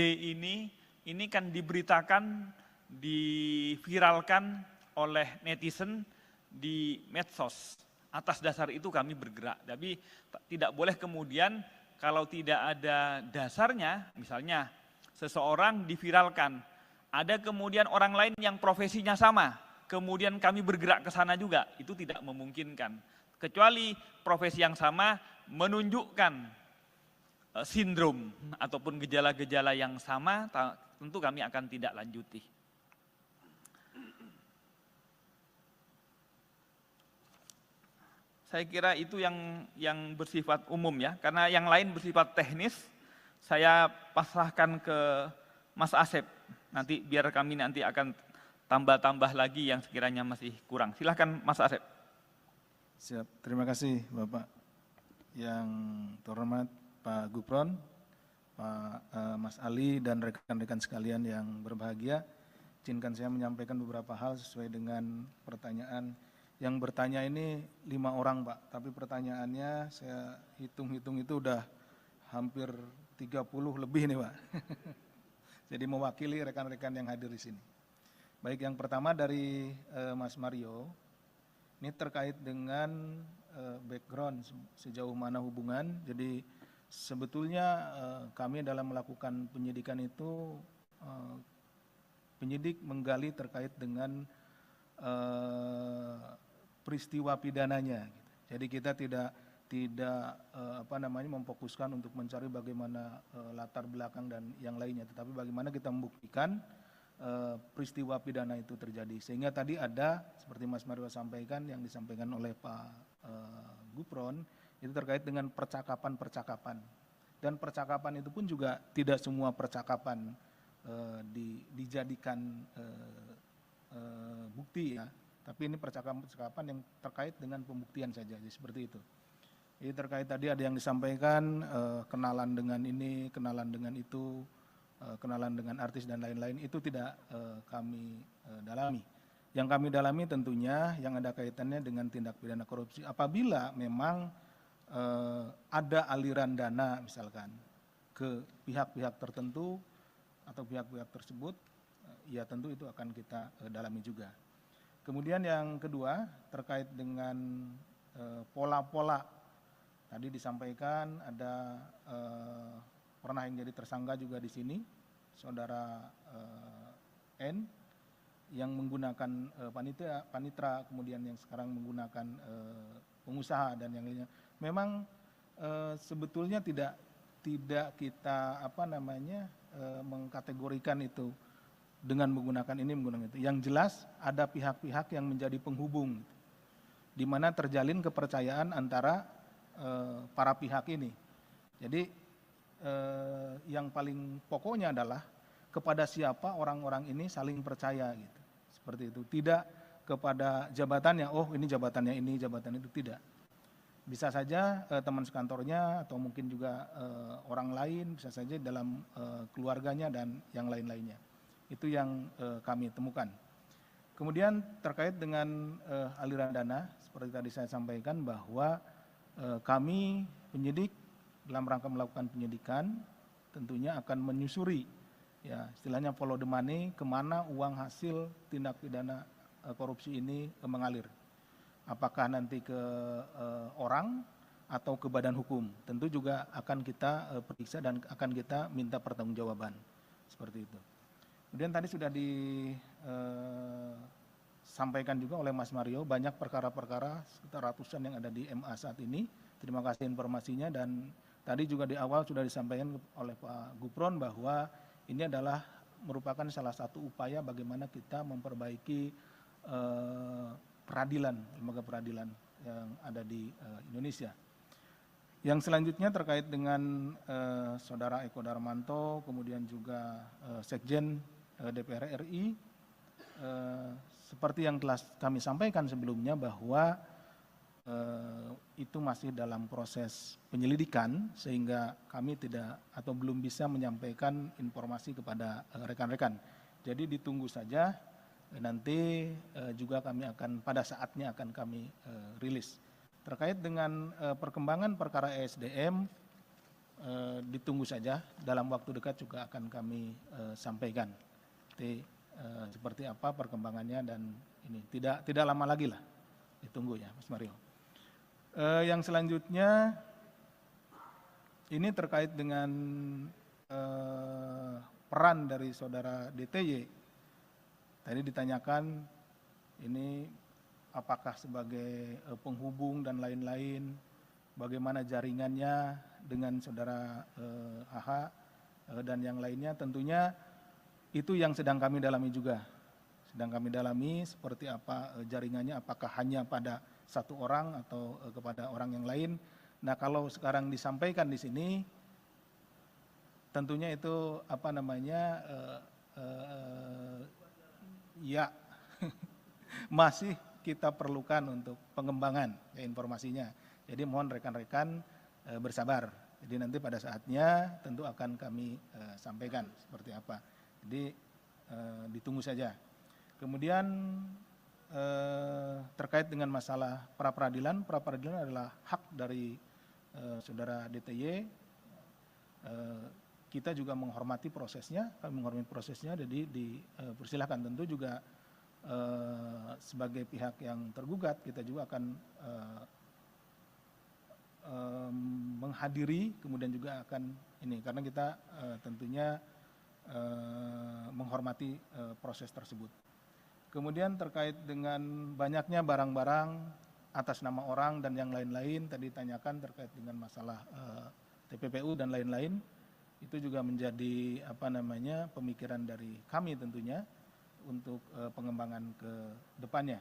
ini kan diberitakan, diviralkan oleh netizen di medsos. Atas dasar itu kami bergerak. Tapi tidak boleh kemudian kalau tidak ada dasarnya, misalnya seseorang diviralkan, ada kemudian orang lain yang profesinya sama, kemudian kami bergerak ke sana juga, itu tidak memungkinkan. Kecuali profesi yang sama menunjukkan sindrom ataupun gejala-gejala yang sama, tentu kami akan tidak lanjuti. Saya kira itu yang bersifat umum ya, karena yang lain bersifat teknis, saya pasrahkan ke Mas Asep. Nanti biar kami nanti akan tambah-tambah lagi yang sekiranya masih kurang. Silahkan Mas Asep. Siap, terima kasih Bapak. Yang terhormat Pak Gufron, Pak Mas Ali dan rekan-rekan sekalian yang berbahagia, izinkan saya menyampaikan beberapa hal sesuai dengan pertanyaan. Yang bertanya ini 5 orang Pak, tapi pertanyaannya saya hitung-hitung itu udah hampir 30 lebih nih Pak. Jadi mewakili rekan-rekan yang hadir di sini. Baik, yang pertama dari Mas Mario, ini terkait dengan background sejauh mana hubungan. Jadi sebetulnya kami dalam melakukan penyidikan itu, penyidik menggali terkait dengan peristiwa pidananya. Jadi kita tidak memfokuskan untuk mencari bagaimana latar belakang dan yang lainnya, tetapi bagaimana kita membuktikan peristiwa pidana itu terjadi. Sehingga tadi ada seperti Mas Mario sampaikan, yang disampaikan oleh Pak Gufron, itu terkait dengan percakapan-percakapan. Dan percakapan itu pun juga tidak semua percakapan dijadikan bukti ya. Tapi ini percakapan-percakapan yang terkait dengan pembuktian saja, jadi seperti itu. Jadi terkait tadi ada yang disampaikan kenalan dengan ini, kenalan dengan itu, kenalan dengan artis dan lain-lain, itu tidak kami dalami. Yang kami dalami tentunya yang ada kaitannya dengan tindak pidana korupsi. Apabila memang ada aliran dana misalkan ke pihak-pihak tertentu atau pihak-pihak tersebut, ya tentu itu akan kita dalami juga. Kemudian yang kedua terkait dengan pola-pola, tadi disampaikan ada pernah yang jadi tersangka juga di sini, saudara N, yang menggunakan panitra, kemudian yang sekarang menggunakan pengusaha dan yang lainnya. Memang sebetulnya tidak kita mengkategorikan itu dengan menggunakan ini menggunakan itu. Yang jelas ada pihak-pihak yang menjadi penghubung, di mana terjalin kepercayaan antara para pihak ini. Jadi yang paling pokoknya adalah kepada siapa orang-orang ini saling percaya gitu. Seperti itu. Tidak kepada jabatannya, oh ini jabatannya ini, jabatan itu, tidak. Bisa saja teman sekantornya atau mungkin juga orang lain, bisa saja dalam keluarganya dan yang lain-lainnya. Itu yang kami temukan. Kemudian terkait dengan aliran dana, seperti tadi saya sampaikan bahwa kami penyidik dalam rangka melakukan penyidikan tentunya akan menyusuri, ya istilahnya follow the money, kemana uang hasil tindak pidana korupsi ini mengalir. Apakah nanti ke orang atau ke badan hukum, tentu juga akan kita periksa dan akan kita minta pertanggungjawaban, seperti itu. Kemudian tadi sudah disampaikan juga oleh Mas Mario, banyak perkara-perkara sekitar ratusan yang ada di MA saat ini. Terima kasih informasinya, dan tadi juga di awal sudah disampaikan oleh Pak Gufron bahwa ini adalah merupakan salah satu upaya bagaimana kita memperbaiki peradilan, lembaga peradilan yang ada di Indonesia. Yang selanjutnya terkait dengan Saudara Eko Darmanto, kemudian juga Sekjen DPR RI, seperti yang telah kami sampaikan sebelumnya bahwa itu masih dalam proses penyelidikan, sehingga kami tidak atau belum bisa menyampaikan informasi kepada rekan-rekan. Jadi ditunggu saja, nanti juga kami akan pada saatnya akan kami rilis. Terkait dengan perkembangan perkara ESDM, ditunggu saja, dalam waktu dekat juga akan kami sampaikan. Seperti apa perkembangannya, dan ini tidak lama lagi lah, ditunggu ya Mas Mario. Yang selanjutnya ini terkait dengan peran dari saudara DTY. Tadi ditanyakan ini apakah sebagai penghubung dan lain-lain, bagaimana jaringannya dengan saudara AH dan yang lainnya. Tentunya itu yang sedang kami dalami juga. Sedang kami dalami seperti apa jaringannya, apakah hanya pada satu orang atau kepada orang yang lain. Nah, kalau sekarang disampaikan di sini, tentunya itu ya masih kita perlukan untuk pengembangan ya, informasinya. Jadi mohon rekan-rekan bersabar. Jadi nanti pada saatnya tentu akan kami sampaikan seperti apa. Jadi ditunggu saja. Kemudian terkait dengan masalah pra-peradilan adalah hak dari saudara DTY. Kita juga menghormati prosesnya, kami menghormati prosesnya, jadi dipersilahkan. Tentu juga sebagai pihak yang tergugat, kita juga akan menghadiri, kemudian juga akan ini, karena kita tentunya menghormati proses tersebut. Kemudian terkait dengan banyaknya barang-barang atas nama orang dan yang lain-lain, tadi ditanyakan terkait dengan masalah TPPU dan lain-lain. Itu juga menjadi pemikiran dari kami tentunya untuk pengembangan ke depannya.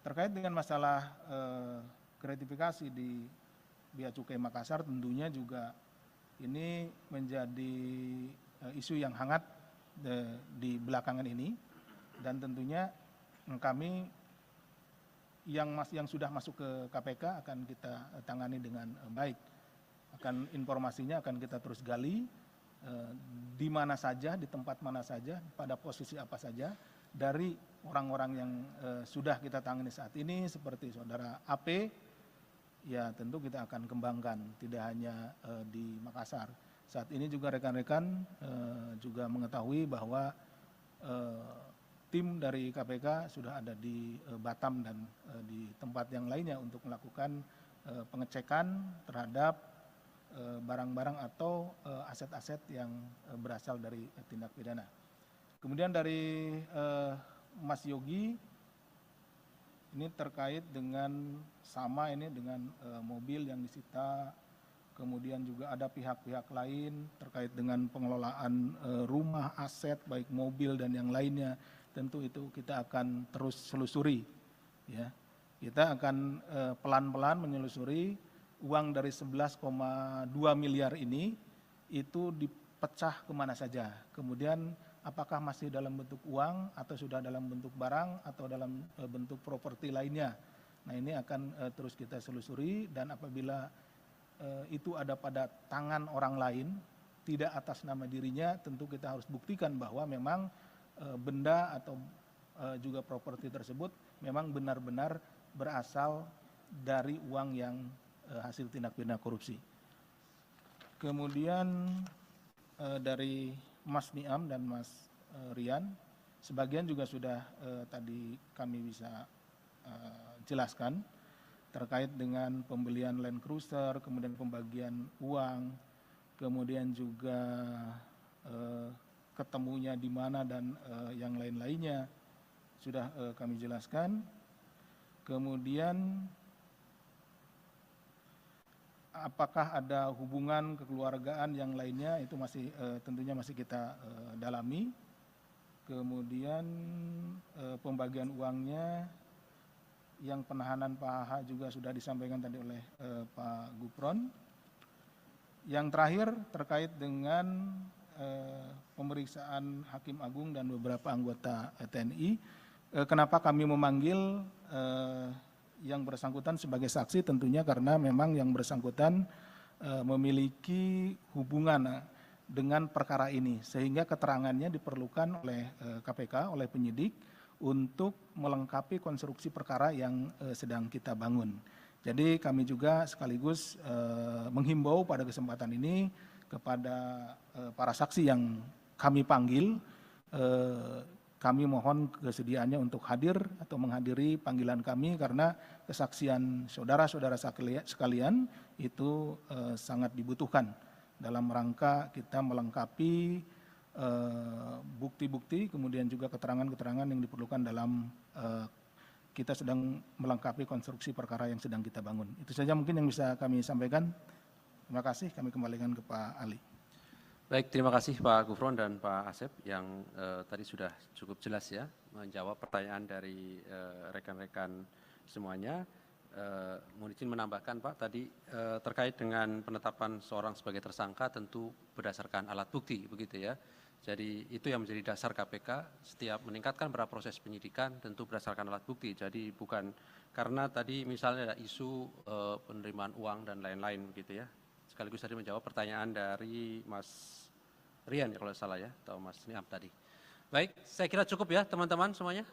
Terkait dengan masalah gratifikasi di Bea Cukai Makassar, tentunya juga ini menjadi isu yang hangat di belakangan ini, dan tentunya kami yang sudah masuk ke KPK akan kita tangani dengan baik. Akan informasinya akan kita terus gali di mana saja, di tempat mana saja, pada posisi apa saja, dari orang-orang yang sudah kita tangani saat ini seperti saudara AP, ya tentu kita akan kembangkan, tidak hanya di Makassar. Saat ini juga rekan-rekan juga mengetahui bahwa tim dari KPK sudah ada di Batam dan di tempat yang lainnya untuk melakukan pengecekan terhadap barang-barang atau aset-aset yang berasal dari tindak pidana. Kemudian dari Mas Yogi, ini terkait dengan dengan mobil yang disita, kemudian juga ada pihak-pihak lain terkait dengan pengelolaan rumah, aset, baik mobil dan yang lainnya. Tentu itu kita akan terus selusuri. Ya. Kita akan pelan-pelan menyelusuri uang dari 11,2 miliar ini itu dipecah kemana saja. Kemudian apakah masih dalam bentuk uang atau sudah dalam bentuk barang atau dalam bentuk properti lainnya. Nah ini akan terus kita selusuri dan apabila itu ada pada tangan orang lain, tidak atas nama dirinya, tentu kita harus buktikan bahwa memang benda atau juga properti tersebut memang benar-benar berasal dari uang yang hasil tindak pidana korupsi. Kemudian dari Mas Niam dan Mas Rian, sebagian juga sudah tadi kami bisa jelaskan terkait dengan pembelian Land Cruiser, kemudian pembagian uang, kemudian juga ketemunya di mana dan yang lain-lainnya sudah kami jelaskan. Kemudian apakah ada hubungan kekeluargaan yang lainnya itu masih tentunya masih kita dalami. Kemudian pembagian uangnya yang penahanan Pak HH juga sudah disampaikan tadi oleh Pak Gufron. Yang terakhir terkait dengan pemeriksaan Hakim Agung dan beberapa anggota TNI. Kenapa kami memanggil yang bersangkutan sebagai saksi? Tentunya karena memang yang bersangkutan memiliki hubungan dengan perkara ini, sehingga keterangannya diperlukan oleh KPK, oleh penyidik untuk melengkapi konstruksi perkara yang sedang kita bangun. Jadi kami juga sekaligus menghimbau pada kesempatan ini kepada para saksi yang kami panggil, kami mohon kesediaannya untuk hadir atau menghadiri panggilan kami karena kesaksian saudara-saudara sekalian itu sangat dibutuhkan dalam rangka kita melengkapi bukti-bukti, kemudian juga keterangan-keterangan yang diperlukan dalam kita sedang melengkapi konstruksi perkara yang sedang kita bangun. Itu saja mungkin yang bisa kami sampaikan. Terima kasih, kami kembalikan ke Pak Ali. Baik, terima kasih Pak Gufron dan Pak Asep yang tadi sudah cukup jelas ya menjawab pertanyaan dari rekan-rekan semuanya. Mohon izin menambahkan Pak, tadi terkait dengan penetapan seorang sebagai tersangka tentu berdasarkan alat bukti begitu ya. Jadi itu yang menjadi dasar KPK setiap meningkatkan pada proses penyidikan tentu berdasarkan alat bukti. Jadi bukan karena tadi misalnya ada isu penerimaan uang dan lain-lain begitu ya. Sekaligus tadi menjawab pertanyaan dari Mas Rian ya kalau salah ya, atau Mas Niam tadi. Baik, saya kira cukup ya teman-teman semuanya.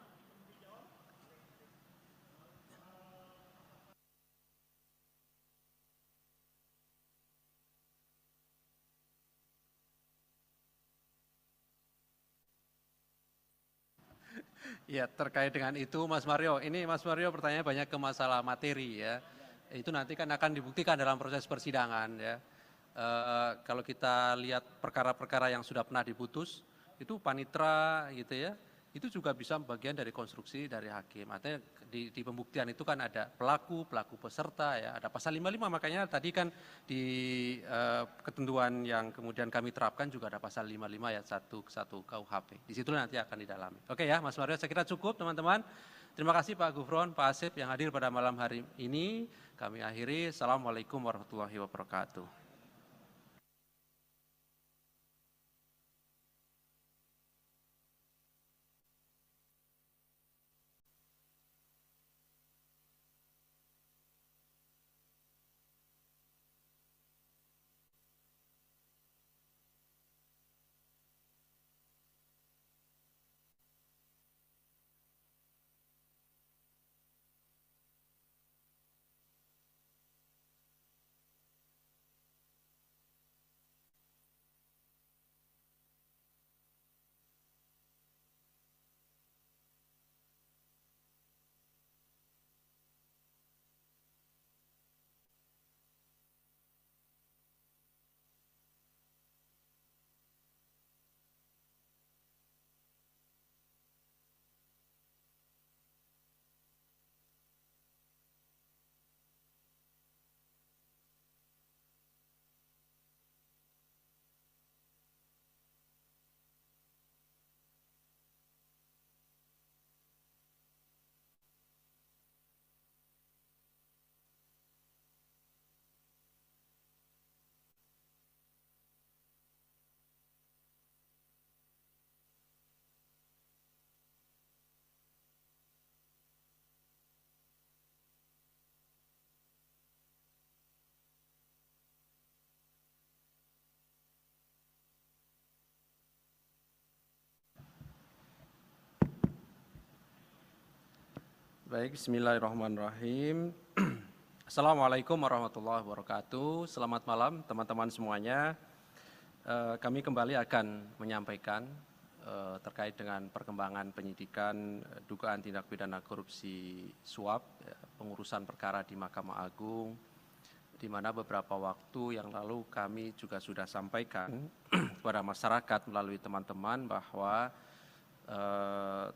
Ya, terkait dengan itu Mas Mario, ini Mas Mario pertanyaannya banyak ke masalah materi ya. Itu nanti kan akan dibuktikan dalam proses persidangan ya. Kalau kita lihat perkara-perkara yang sudah pernah diputus, itu panitra gitu ya, itu juga bisa bagian dari konstruksi dari hakim. Artinya di pembuktian itu kan ada pelaku peserta ya, ada pasal 55, makanya tadi kan di ketentuan yang kemudian kami terapkan juga ada pasal 55 ayat 1 KUHP. Di situ nanti akan didalami. Oke ya Mas Mario, saya kira cukup teman-teman. Terima kasih Pak Gufron, Pak Asep yang hadir pada malam hari ini. Kami akhiri. Assalamualaikum warahmatullahi wabarakatuh. Baik, bismillahirrahmanirrahim. Assalamualaikum warahmatullahi wabarakatuh. Selamat malam teman-teman semuanya. Kami kembali akan menyampaikan terkait dengan perkembangan penyidikan dugaan tindak pidana korupsi suap, pengurusan perkara di Mahkamah Agung, di mana beberapa waktu yang lalu kami juga sudah sampaikan kepada masyarakat melalui teman-teman bahwa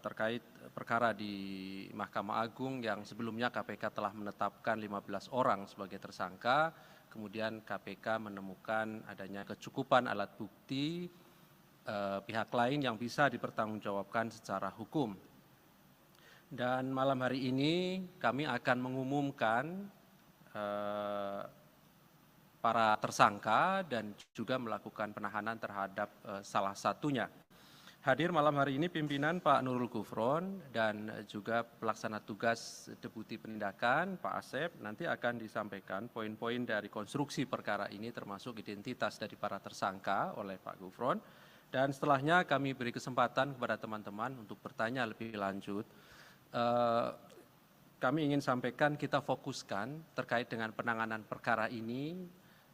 terkait perkara di Mahkamah Agung yang sebelumnya KPK telah menetapkan 15 orang sebagai tersangka, kemudian KPK menemukan adanya kecukupan alat bukti pihak lain yang bisa dipertanggungjawabkan secara hukum. Dan malam hari ini kami akan mengumumkan para tersangka dan juga melakukan penahanan terhadap salah satunya. Hadir malam hari ini pimpinan Pak Nurul Gufron dan juga pelaksana tugas Deputi Penindakan Pak Asep. Nanti akan disampaikan poin-poin dari konstruksi perkara ini termasuk identitas dari para tersangka oleh Pak Gufron. Dan setelahnya kami beri kesempatan kepada teman-teman untuk bertanya lebih lanjut. Kami ingin sampaikan kita fokuskan terkait dengan penanganan perkara ini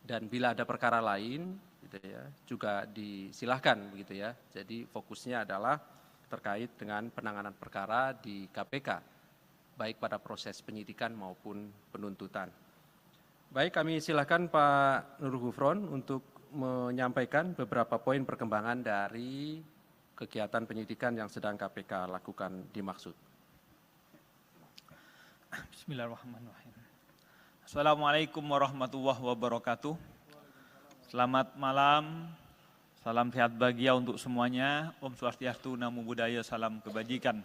dan bila ada perkara lain gitu ya, juga disilahkan begitu ya. Jadi fokusnya adalah terkait dengan penanganan perkara di KPK, baik pada proses penyidikan maupun penuntutan. Baik, kami silahkan Pak Nurul Gufron untuk menyampaikan beberapa poin perkembangan dari kegiatan penyidikan yang sedang KPK lakukan dimaksud. Bismillahirrahmanirrahim. Assalamualaikum warahmatullahi wabarakatuh. Selamat malam, salam sehat bahagia untuk semuanya. Om Swastiastu, Namo Buddhaya, salam kebajikan.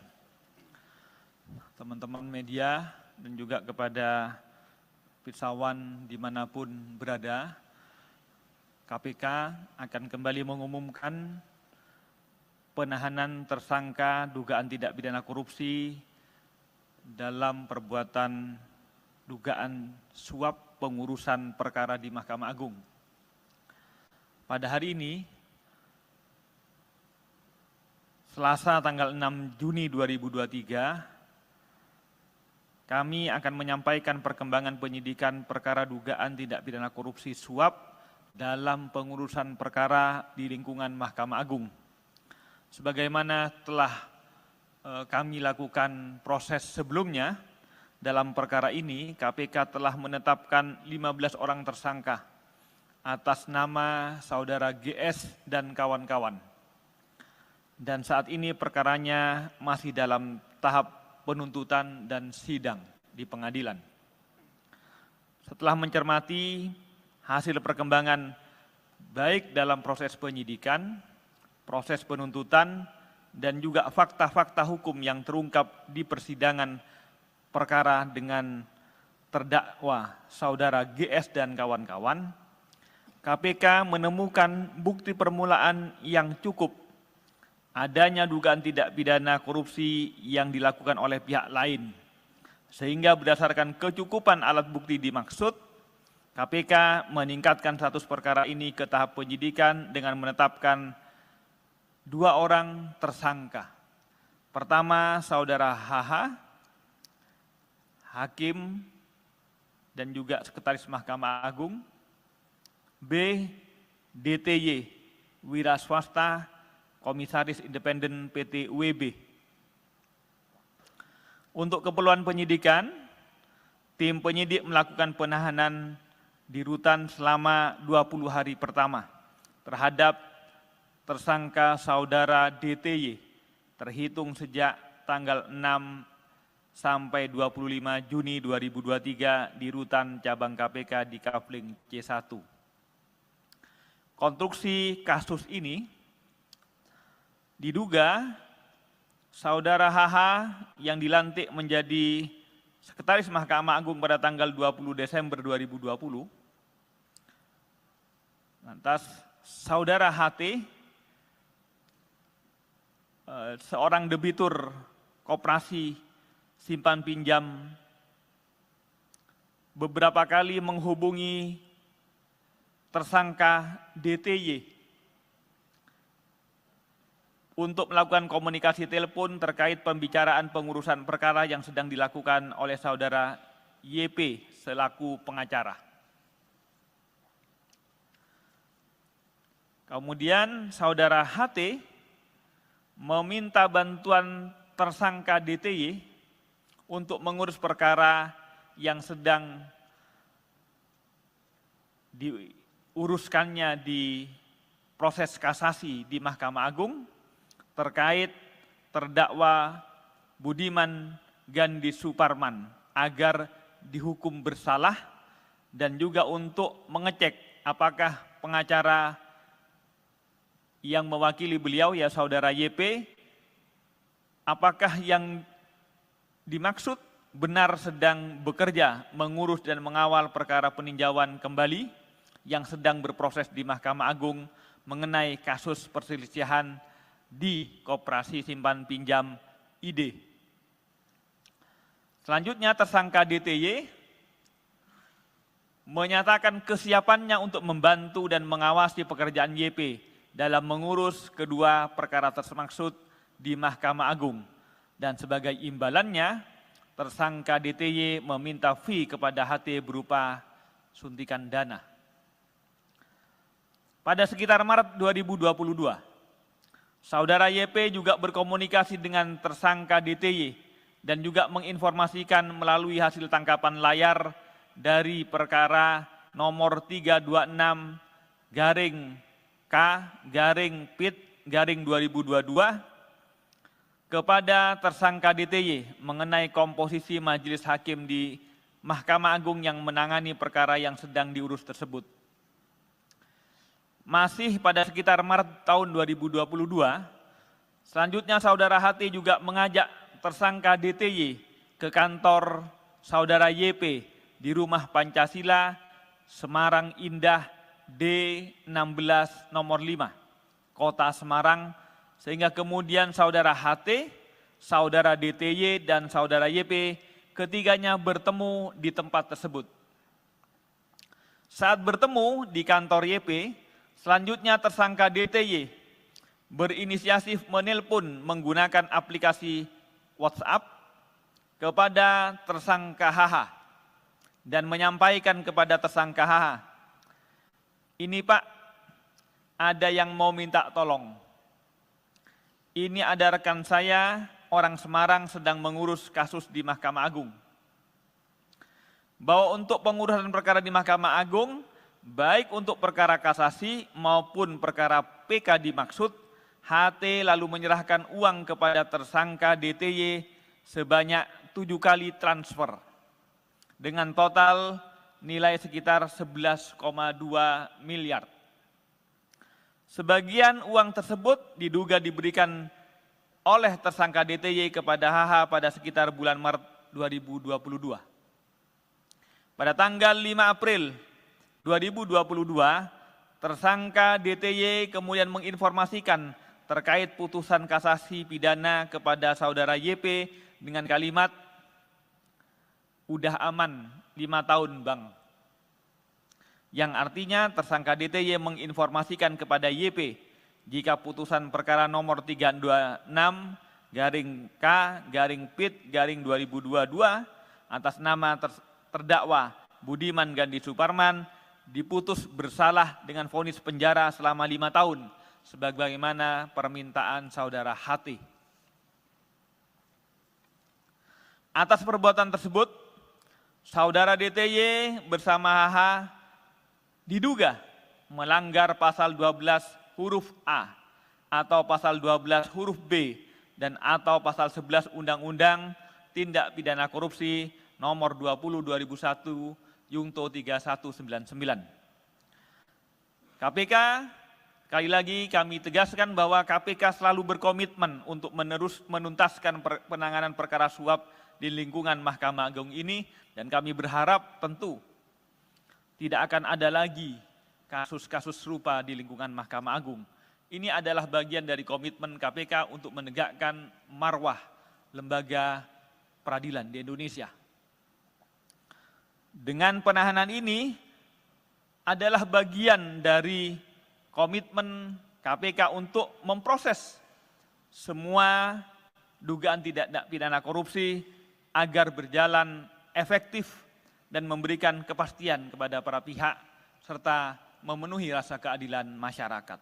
Teman-teman media dan juga kepada pirsawan dimanapun berada, KPK akan kembali mengumumkan penahanan tersangka dugaan tindak pidana korupsi dalam perbuatan dugaan suap pengurusan perkara di Mahkamah Agung. Pada hari ini, Selasa tanggal 6 Juni 2023, kami akan menyampaikan perkembangan penyidikan perkara dugaan tindak pidana korupsi suap dalam pengurusan perkara di lingkungan Mahkamah Agung. Sebagaimana telah kami lakukan proses sebelumnya, dalam perkara ini KPK telah menetapkan 15 orang tersangka atas nama saudara GS dan kawan-kawan. Dan saat ini perkaranya masih dalam tahap penuntutan dan sidang di pengadilan. Setelah mencermati hasil perkembangan baik dalam proses penyidikan, proses penuntutan, dan juga fakta-fakta hukum yang terungkap di persidangan perkara dengan terdakwa saudara GS dan kawan-kawan, KPK menemukan bukti permulaan yang cukup adanya dugaan tindak pidana korupsi yang dilakukan oleh pihak lain. Sehingga berdasarkan kecukupan alat bukti dimaksud, KPK meningkatkan status perkara ini ke tahap penyidikan dengan menetapkan 2 orang tersangka. Pertama, saudara HH, hakim dan juga sekretaris Mahkamah Agung. B. DTY, wira swasta, komisaris independen PT UEB. Untuk keperluan penyidikan, tim penyidik melakukan penahanan di rutan selama 20 hari pertama terhadap tersangka saudara DTY terhitung sejak tanggal 6 sampai 25 Juni 2023 di rutan cabang KPK di Kafling C1. Konstruksi kasus ini diduga saudara HH yang dilantik menjadi sekretaris Mahkamah Agung pada tanggal 20 Desember 2020. Lantas saudara HT, seorang debitur koperasi simpan pinjam, beberapa kali menghubungi tersangka DTY untuk melakukan komunikasi telepon terkait pembicaraan pengurusan perkara yang sedang dilakukan oleh saudara YP selaku pengacara. Kemudian saudara HT meminta bantuan tersangka DTY untuk mengurus perkara yang sedang diuruskannya di proses kasasi di Mahkamah Agung terkait terdakwa Budiman Gandhi Suparman agar dihukum bersalah dan juga untuk mengecek apakah pengacara yang mewakili beliau, ya saudara YP, apakah yang dimaksud benar sedang bekerja mengurus dan mengawal perkara peninjauan kembali yang sedang berproses di Mahkamah Agung mengenai kasus perselisihan di Koperasi Simpan Pinjam ID. Selanjutnya tersangka DTY menyatakan kesiapannya untuk membantu dan mengawasi pekerjaan YP dalam mengurus kedua perkara tersebut di Mahkamah Agung. Dan sebagai imbalannya, tersangka DTY meminta fee kepada HT berupa suntikan dana. Pada sekitar Maret 2022, saudara YP juga berkomunikasi dengan tersangka DTY dan juga menginformasikan melalui hasil tangkapan layar dari perkara nomor 326-K-PIT-2022 kepada tersangka DTY mengenai komposisi majelis hakim di Mahkamah Agung yang menangani perkara yang sedang diurus tersebut. Masih pada sekitar Maret tahun 2022, selanjutnya saudara HT juga mengajak tersangka DTY ke kantor saudara YP di Rumah Pancasila, Semarang Indah D16 nomor 5, Kota Semarang, sehingga kemudian saudara HT, saudara DTY, dan saudara YP ketiganya bertemu di tempat tersebut. Saat bertemu di kantor YP, selanjutnya tersangka DTY berinisiatif menelpon menggunakan aplikasi WhatsApp kepada tersangka HH dan menyampaikan kepada tersangka HH, "Ini Pak, ada yang mau minta tolong. Ini ada rekan saya, orang Semarang sedang mengurus kasus di Mahkamah Agung. Bahwa untuk pengurusan perkara di Mahkamah Agung, baik untuk perkara kasasi maupun perkara PK dimaksud, HT lalu menyerahkan uang kepada tersangka DTY sebanyak 7 kali transfer dengan total nilai sekitar 11,2 miliar. Sebagian uang tersebut diduga diberikan oleh tersangka DTY kepada HH pada sekitar bulan Maret 2022. Pada tanggal 5 April 2022, tersangka DTY kemudian menginformasikan terkait putusan kasasi pidana kepada saudara YP dengan kalimat, "Udah aman 5 tahun Bang." Yang artinya tersangka DTY menginformasikan kepada YP jika putusan perkara nomor 326-K-PIT-2022 atas nama terdakwa Budiman Gandhi Suparman diputus bersalah dengan vonis penjara selama 5 tahun sebagaimana permintaan saudara HT. Atas perbuatan tersebut, saudara DTY bersama HH diduga melanggar pasal 12 huruf A atau pasal 12 huruf B dan atau pasal 11 Undang-Undang Tindak Pidana Korupsi nomor 20/2001 Yungto 3199. KPK, sekali lagi kami tegaskan bahwa KPK selalu berkomitmen untuk menuntaskan penanganan perkara suap di lingkungan Mahkamah Agung ini, dan kami berharap tentu tidak akan ada lagi kasus-kasus serupa di lingkungan Mahkamah Agung. Ini adalah bagian dari komitmen KPK untuk menegakkan marwah lembaga peradilan di Indonesia. Dengan penahanan ini adalah bagian dari komitmen KPK untuk memproses semua dugaan tindak pidana korupsi agar berjalan efektif dan memberikan kepastian kepada para pihak serta memenuhi rasa keadilan masyarakat.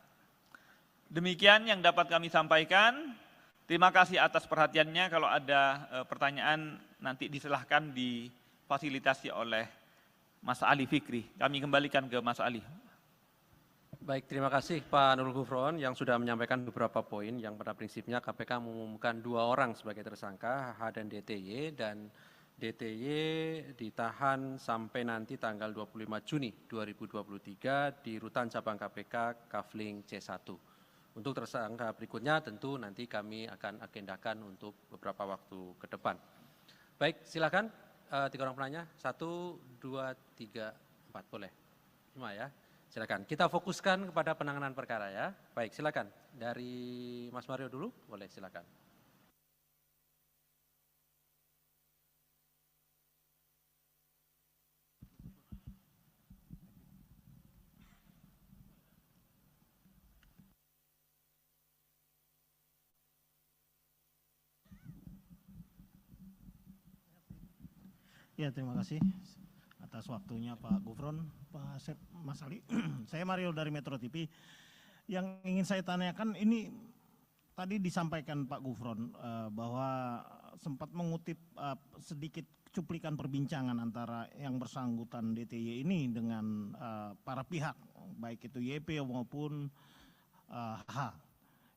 Demikian yang dapat kami sampaikan. Terima kasih atas perhatiannya. Kalau ada pertanyaan nanti disilahkan difasilitasi oleh Mas Ali Fikri. Kami kembalikan ke Mas Ali. Baik, terima kasih Pak Nurul Gufron yang sudah menyampaikan beberapa poin yang pada prinsipnya KPK mengumumkan 2 orang sebagai tersangka, HH dan DTY, dan DTY ditahan sampai nanti tanggal 25 Juni 2023 di Rutan Cabang KPK Kafling C1. Untuk tersangka berikutnya tentu nanti kami akan agendakan untuk beberapa waktu ke depan. Baik, silakan 3 orang penanya, 1, 2, 3, 4, boleh. 5 ya. Silakan. Kita fokuskan kepada penanganan perkara ya. Baik, silakan. Dari Mas Mario dulu, boleh silakan. Ya, terima kasih atas waktunya Pak Gufron, Pak Asep, Mas Ali. Saya Mario dari Metro TV. Yang ingin saya tanyakan ini tadi disampaikan Pak Gufron bahwa sempat mengutip sedikit cuplikan perbincangan antara yang bersangkutan DTY ini dengan para pihak, baik itu YP maupun H.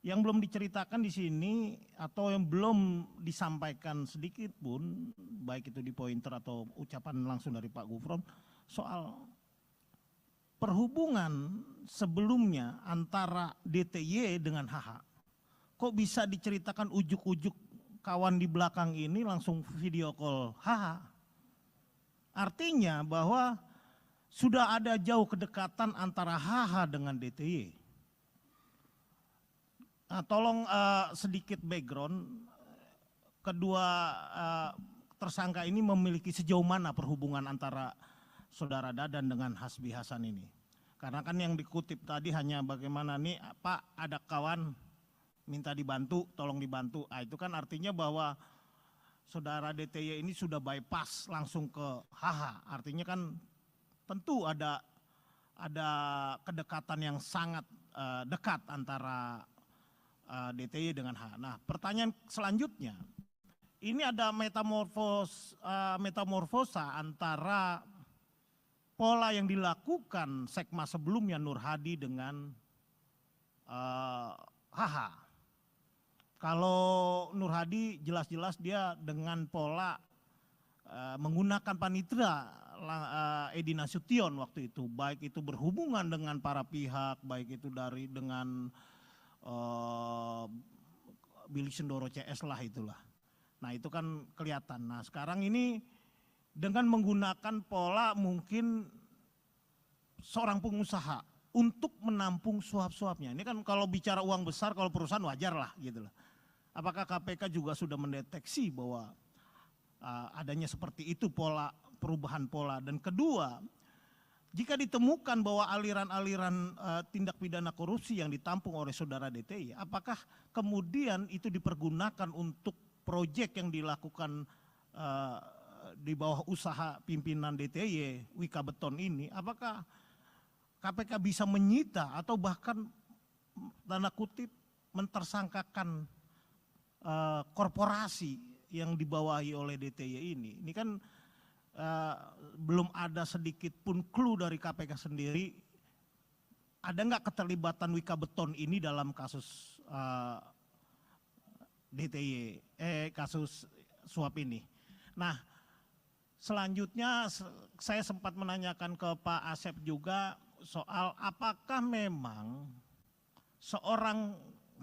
Yang belum diceritakan di sini atau yang belum disampaikan sedikit pun, baik itu di pointer atau ucapan langsung dari Pak Gufron, soal perhubungan sebelumnya antara DTY dengan HH. Kok bisa diceritakan ujuk-ujuk kawan di belakang ini langsung video call HH? Artinya bahwa sudah ada jauh kedekatan antara HH dengan DTY. Nah, tolong sedikit background, kedua tersangka ini memiliki sejauh mana perhubungan antara saudara Dadan dengan Hasbi Hasan ini. Karena kan yang dikutip tadi hanya bagaimana nih Pak ada kawan minta dibantu, tolong dibantu. Itu kan artinya bahwa saudara DTY ini sudah bypass langsung ke HH. Artinya kan tentu ada kedekatan yang sangat dekat antara DTY dengan H. Nah, pertanyaan selanjutnya, ini ada metamorfosa antara pola yang dilakukan Sekma sebelumnya Nur Hadi dengan HH. Kalau Nur Hadi jelas-jelas dia dengan pola menggunakan panitera Edi Nasution waktu itu, baik itu berhubungan dengan para pihak, baik itu dengan Billy Sindoro CS lah itulah. Nah itu kan kelihatan. Nah sekarang ini dengan menggunakan pola mungkin seorang pengusaha untuk menampung suap-suapnya. Ini kan kalau bicara uang besar, kalau perusahaan wajar lah gitu lah. Apakah KPK juga sudah mendeteksi bahwa adanya seperti itu pola, perubahan pola. Dan kedua, jika ditemukan bahwa aliran-aliran tindak pidana korupsi yang ditampung oleh saudara DTY, apakah kemudian itu dipergunakan untuk proyek yang dilakukan di bawah usaha pimpinan DTY, Wika Beton ini, apakah KPK bisa menyita atau bahkan tanda kutip mentersangkakan korporasi yang dibawahi oleh DTY ini? Ini kan belum ada sedikit pun clue dari KPK sendiri, ada nggak keterlibatan Wika Beton ini dalam kasus DTY, kasus suap ini. Nah, selanjutnya saya sempat menanyakan ke Pak Asep juga soal apakah memang seorang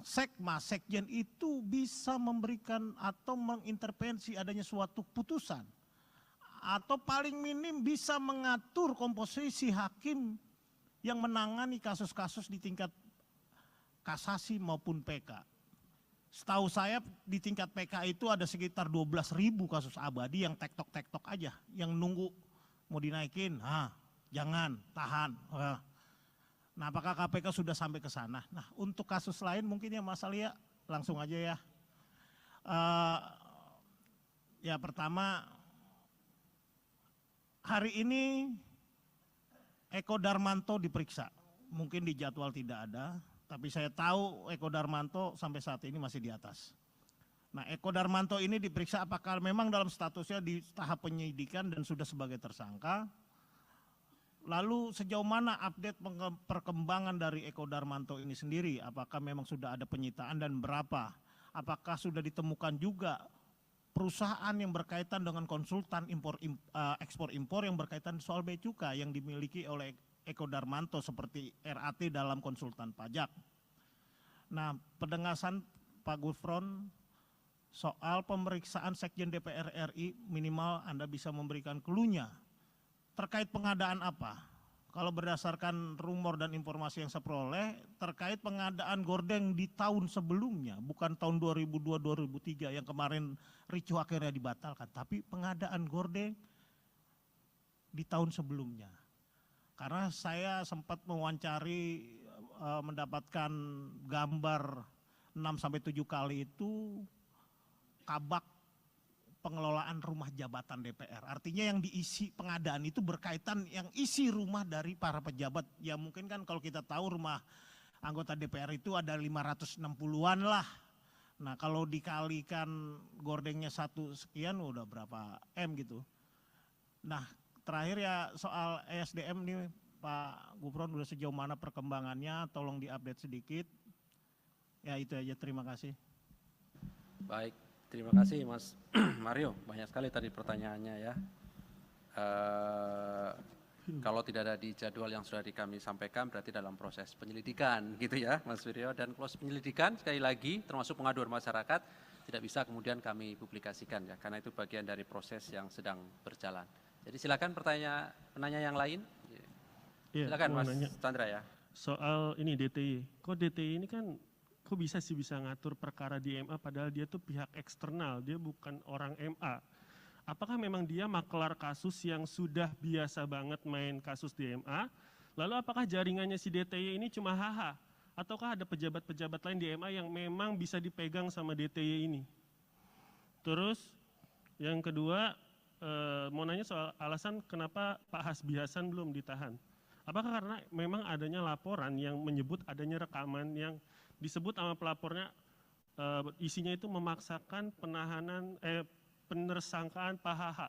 Sekma, Sekjen itu bisa memberikan atau mengintervensi adanya suatu putusan, atau paling minim bisa mengatur komposisi hakim yang menangani kasus-kasus di tingkat kasasi maupun PK. Setahu saya di tingkat PK itu ada sekitar 12.000 kasus abadi yang tektok-tektok aja, yang nunggu mau dinaikin, jangan, tahan. Nah apakah KPK sudah sampai ke sana? Nah untuk kasus lain mungkin ya Mas Alia langsung aja ya. Ya pertama, hari ini Eko Darmanto diperiksa. Mungkin di jadwal tidak ada, tapi saya tahu Eko Darmanto sampai saat ini masih di atas. Nah, Eko Darmanto ini diperiksa apakah memang dalam statusnya di tahap penyidikan dan sudah sebagai tersangka. Lalu sejauh mana update perkembangan dari Eko Darmanto ini sendiri? Apakah memang sudah ada penyitaan dan berapa? Apakah sudah ditemukan juga perusahaan yang berkaitan dengan konsultan ekspor-impor yang berkaitan soal bea cukai yang dimiliki oleh Eko Darmanto seperti RAT dalam konsultan pajak. Nah, penegasan Pak Gufron soal pemeriksaan Sekjen DPR RI minimal Anda bisa memberikan clue-nya terkait pengadaan apa. Kalau berdasarkan rumor dan informasi yang saya peroleh terkait pengadaan gordeng di tahun sebelumnya, bukan tahun 2002-2003 yang kemarin ricuh akhirnya dibatalkan, tapi pengadaan gordeng di tahun sebelumnya. Karena saya sempat mewawancari mendapatkan gambar 6-7 kali itu kabak pengelolaan rumah jabatan DPR. Artinya yang diisi pengadaan itu berkaitan yang isi rumah dari para pejabat. Ya mungkin kan kalau kita tahu rumah anggota DPR itu ada 560-an lah. Nah kalau dikalikan gordengnya 1 sekian udah berapa M gitu. Nah terakhir ya soal ESDM nih Pak Gufron udah sejauh mana perkembangannya, tolong diupdate sedikit. Ya itu aja, terima kasih. Baik. Terima kasih Mas Mario, banyak sekali tadi pertanyaannya ya. Kalau tidak ada di jadwal yang sudah kami sampaikan berarti dalam proses penyelidikan gitu ya Mas Wiryo. Dan proses penyelidikan sekali lagi termasuk pengaduan masyarakat tidak bisa kemudian kami publikasikan ya. Karena itu bagian dari proses yang sedang berjalan. Jadi silakan penanya yang lain. Iya, Silakan Mas nanya. Chandra ya. Soal ini DTI, kok DTI ini kan kok bisa ngatur perkara di MA padahal dia tuh pihak eksternal, dia bukan orang MA. Apakah memang dia maklar kasus yang sudah biasa banget main kasus di MA? Lalu apakah jaringannya si DTI ini cuma HH? Ataukah ada pejabat-pejabat lain di MA yang memang bisa dipegang sama DTI ini? Terus yang kedua, mau nanya soal alasan kenapa Pak Hasbi Hasan belum ditahan. Apakah karena memang adanya laporan yang menyebut adanya rekaman yang disebut sama pelapornya isinya itu memaksakan penersangkaan Pak HH.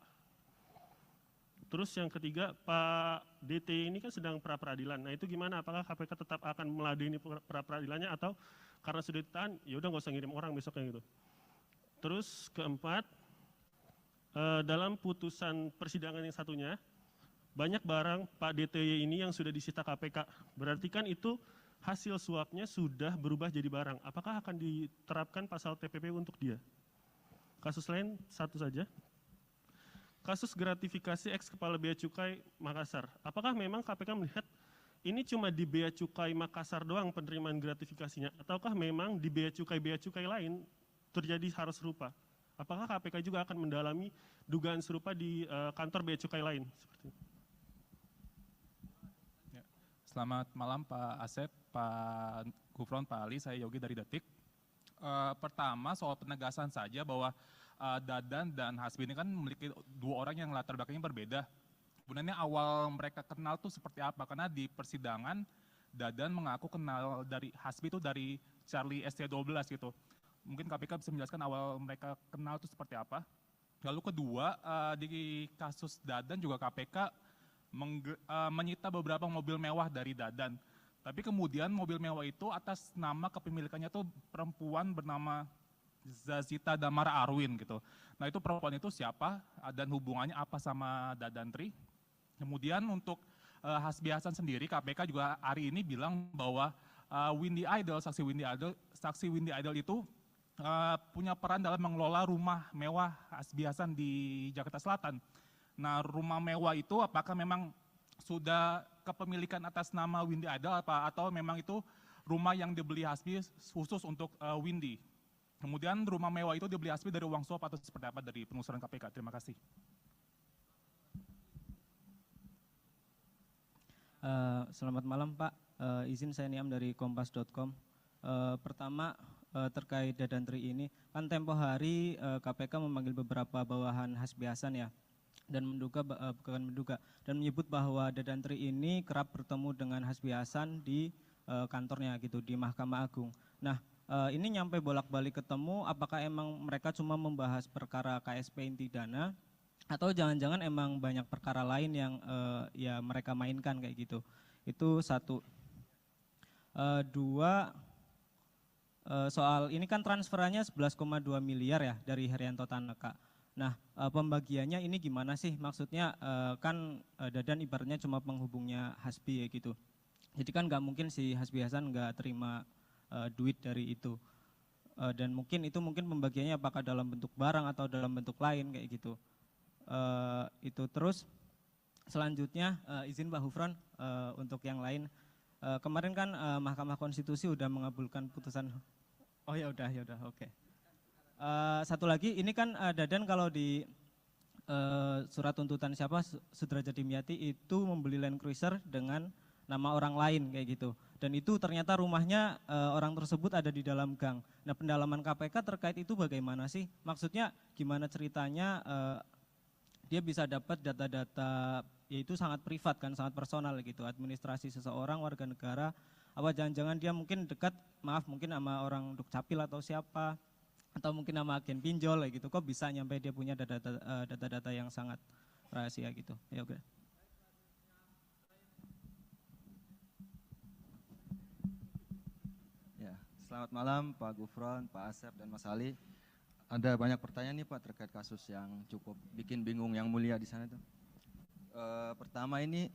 Terus yang ketiga, Pak DT ini kan sedang pra-peradilan. Nah itu gimana? Apakah KPK tetap akan meladeni pra-peradilannya atau karena sudah ditahan, ya udah nggak usah ngirim orang besoknya gitu. Terus keempat, dalam putusan persidangan yang satunya, banyak barang Pak DTY ini yang sudah disita KPK. Berarti kan itu hasil suapnya sudah berubah jadi barang. Apakah akan diterapkan pasal TPP untuk dia? Kasus lain satu saja. Kasus gratifikasi ex Kepala Bea Cukai Makassar. Apakah memang KPK melihat ini cuma di Bea Cukai Makassar doang penerimaan gratifikasinya? Ataukah memang di Bea Cukai lain terjadi hal serupa? Apakah KPK juga akan mendalami dugaan serupa di kantor Bea Cukai lain? Seperti itu. Selamat malam Pak Asep, Pak Gufron, Pak Ali, saya Yogi dari Detik. Pertama soal penegasan saja bahwa Dadan dan Hasbi ini kan memiliki dua orang yang latar belakangnya berbeda. Sebenarnya awal mereka kenal tuh seperti apa? Karena di persidangan Dadan mengaku kenal dari Hasbi itu dari Charlie ST12 gitu. Mungkin KPK bisa menjelaskan awal mereka kenal itu seperti apa. Lalu kedua, di kasus Dadan juga KPK menyita beberapa mobil mewah dari Dadan. Tapi kemudian mobil mewah itu atas nama kepemilikannya tuh perempuan bernama Zazita Damara Arwin gitu. Nah itu perempuan itu siapa dan hubungannya apa sama Dadantri. Kemudian untuk Hasbi Hasan sendiri KPK juga hari ini bilang bahwa saksi Windy Idol itu punya peran dalam mengelola rumah mewah Hasbi Hasan di Jakarta Selatan. Nah rumah mewah itu apakah memang sudah kepemilikan atas nama Windy Idol atau memang itu rumah yang dibeli Hasbi khusus untuk Windy? Kemudian rumah mewah itu dibeli Hasbi dari uang suap atau seperti apa dari penelusuran KPK? Terima kasih. Selamat malam Pak, izin saya Niam dari kompas.com. Pertama terkait Dadantri ini. Kan tempo hari KPK memanggil beberapa bawahan Hasbi Hasan ya, dan bukan menduga, dan menyebut bahwa Dadantri ini kerap bertemu dengan Hasbi Hasan di kantornya gitu, di Mahkamah Agung. Nah, ini nyampe bolak-balik ketemu, apakah emang mereka cuma membahas perkara KSP inti dana, atau jangan-jangan emang banyak perkara lain yang ya mereka mainkan kayak gitu. Itu satu. Dua, soal ini kan transferannya 11,2 miliar ya dari Herianto Tanaka. Nah, pembagiannya ini gimana sih? Maksudnya kan Dadan ibaratnya cuma penghubungnya Hasbi ya gitu. Jadi kan nggak mungkin si Hasbi Hasan nggak terima duit dari itu. Dan mungkin pembagiannya apakah dalam bentuk barang atau dalam bentuk lain kayak gitu. Itu terus selanjutnya izin Pak Gufron untuk yang lain. Kemarin kan Mahkamah Konstitusi udah mengabulkan putusan. Oh ya udah oke. Satu lagi ini kan Dadan kalau di surat tuntutan Sudrajat Dimyati itu membeli Land Cruiser dengan nama orang lain kayak gitu. Dan itu ternyata rumahnya orang tersebut ada di dalam gang. Nah, pendalaman KPK terkait itu bagaimana sih? Maksudnya gimana ceritanya dia bisa dapat data-data, yaitu sangat privat kan, sangat personal gitu, administrasi seseorang warga negara, apa jangan-jangan dia mungkin dekat, mungkin sama orang Dukcapil atau siapa, atau mungkin sama agen pinjol gitu, kok bisa nyampe dia punya data-data yang sangat rahasia gitu. Ya oke. Ya, selamat malam Pak Gufron, Pak Asep dan Mas Ali. Ada banyak pertanyaan nih Pak terkait kasus yang cukup bikin bingung yang mulia di sana tuh. Pertama ini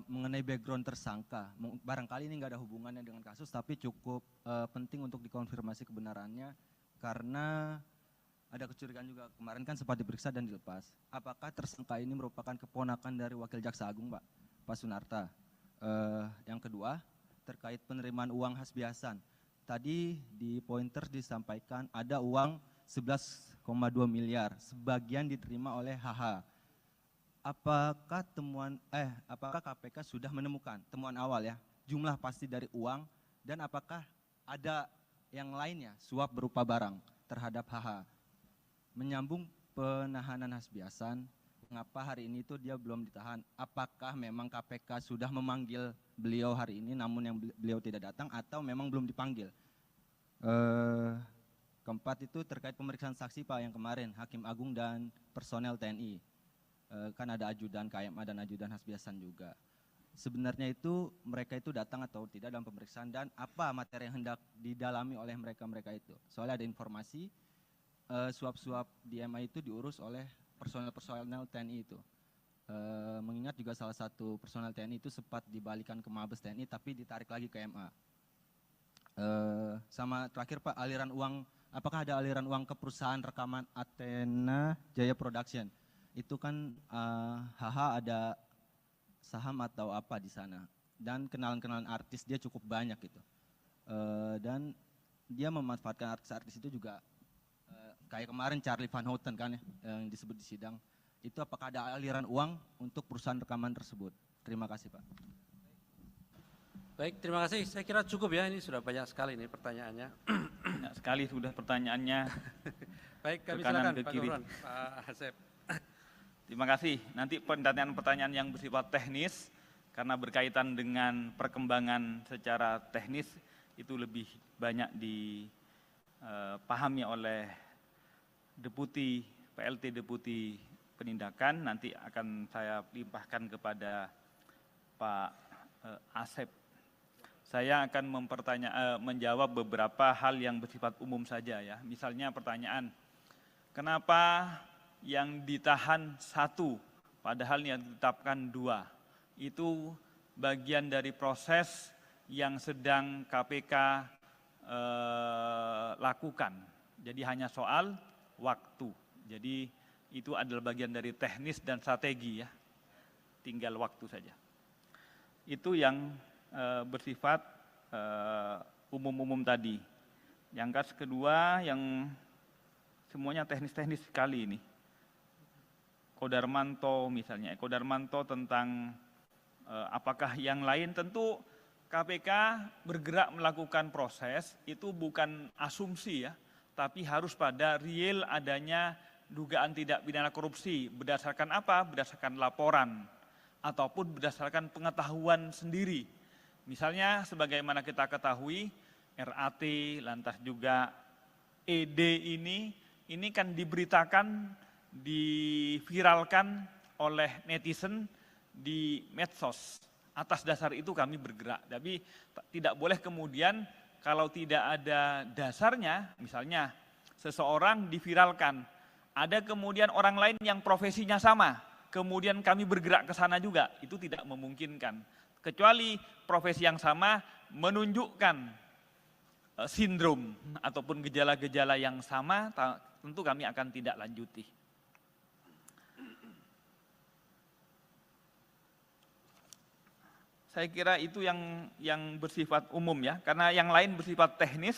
mengenai background tersangka. Barangkali ini nggak ada hubungannya dengan kasus, tapi cukup penting untuk dikonfirmasi kebenarannya karena ada kecurigaan juga. Kemarin kan sempat diperiksa dan dilepas. Apakah tersangka ini merupakan keponakan dari Wakil Jaksa Agung Pak Sunarta? Yang kedua terkait penerimaan uang Hasbi Hasan. Tadi di pointer disampaikan ada uang 11,2 miliar, sebagian diterima oleh HH. Apakah KPK sudah menemukan temuan awal ya, jumlah pasti dari uang, dan apakah ada yang lainnya suap berupa barang terhadap HH? Menyambung penahanan Hasbi Hasan, mengapa hari ini itu dia belum ditahan? Apakah memang KPK sudah memanggil beliau hari ini namun yang beliau tidak datang, atau memang belum dipanggil? Keempat itu terkait pemeriksaan saksi Pak yang kemarin, Hakim Agung dan personel TNI. Kan ada ajudan KMA dan ajudan Hasbi Hasan juga. Sebenarnya itu mereka itu datang atau tidak dalam pemeriksaan, dan apa materi yang hendak didalami oleh mereka itu. Soalnya ada informasi suap-suap di MA itu diurus oleh personel TNI itu. Mengingat juga salah satu personel TNI itu sempat dibalikan ke Mabes TNI tapi ditarik lagi ke MA. Sama terakhir Pak, aliran uang, apakah ada aliran uang ke perusahaan rekaman Athena Jaya Production? Itu kan HH ada saham atau apa di sana, dan kenalan-kenalan artis dia cukup banyak gitu. Dan dia memanfaatkan artis-artis itu juga, kayak kemarin Charlie Van Houten kan ya, yang disebut di sidang. Itu apakah ada aliran uang untuk perusahaan rekaman tersebut? Terima kasih Pak. Baik, terima kasih. Saya kira cukup ya, ini sudah banyak sekali nih pertanyaannya. Banyak sekali sudah pertanyaannya. Baik, kami ke kanan, silakan ke Pak kiri. Gufron, Pak Asep. Terima kasih. Nanti pertanyaan-pertanyaan yang bersifat teknis, karena berkaitan dengan perkembangan secara teknis, itu lebih banyak dipahami oleh PLT Deputi Penindakan. Nanti akan saya limpahkan kepada Pak Asep. Saya akan menjawab beberapa hal yang bersifat umum saja ya. Misalnya pertanyaan, kenapa yang ditahan 1 padahal yang ditetapkan 2? Itu bagian dari proses yang sedang KPK lakukan. Jadi hanya soal waktu. Jadi itu adalah bagian dari teknis dan strategi ya. Tinggal waktu saja. Itu yang bersifat umum-umum tadi. Yang kedua yang semuanya teknis-teknis sekali ini. Kodarmanto misalnya, Kodarmanto tentang apakah yang lain, tentu KPK bergerak melakukan proses itu bukan asumsi ya, tapi harus pada real adanya dugaan tindak pidana korupsi. Berdasarkan apa? Berdasarkan laporan ataupun berdasarkan pengetahuan sendiri. Misalnya sebagaimana kita ketahui RAT, lantas juga ED ini kan diberitakan, diviralkan oleh netizen di medsos. Atas dasar itu kami bergerak. Tapi tidak boleh kemudian kalau tidak ada dasarnya, misalnya seseorang diviralkan, ada kemudian orang lain yang profesinya sama, kemudian kami bergerak ke sana juga, itu tidak memungkinkan. Kecuali profesi yang sama menunjukkan sindrom ataupun gejala-gejala yang sama, tentu kami akan tidak lanjuti. Saya kira itu yang bersifat umum ya, karena yang lain bersifat teknis,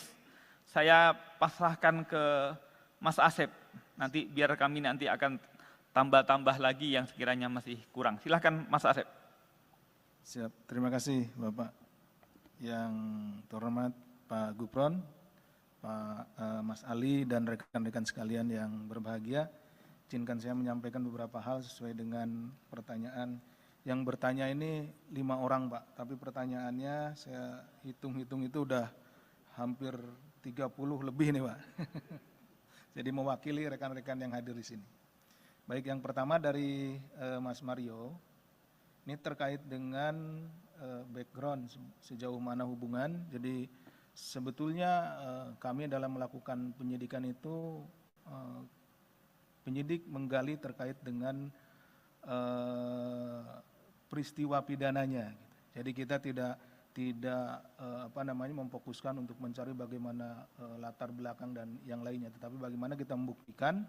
saya pasrahkan ke Mas Asep. Nanti biar kami nanti akan tambah-tambah lagi yang sekiranya masih kurang. Silahkan Mas Asep. Siap, terima kasih Bapak. Yang terhormat Pak Gufron, Pak Mas Ali dan rekan-rekan sekalian yang berbahagia, izinkan saya menyampaikan beberapa hal sesuai dengan pertanyaan. Yang bertanya ini 5 orang Pak, tapi pertanyaannya saya hitung-hitung itu udah hampir 30 lebih nih Pak. Jadi mewakili rekan-rekan yang hadir di sini. Baik, yang pertama dari Mas Mario, ini terkait dengan background sejauh mana hubungan. Jadi sebetulnya kami dalam melakukan penyidikan itu, penyidik menggali terkait dengan peristiwa pidananya. Jadi kita tidak memfokuskan untuk mencari bagaimana latar belakang dan yang lainnya, tetapi bagaimana kita membuktikan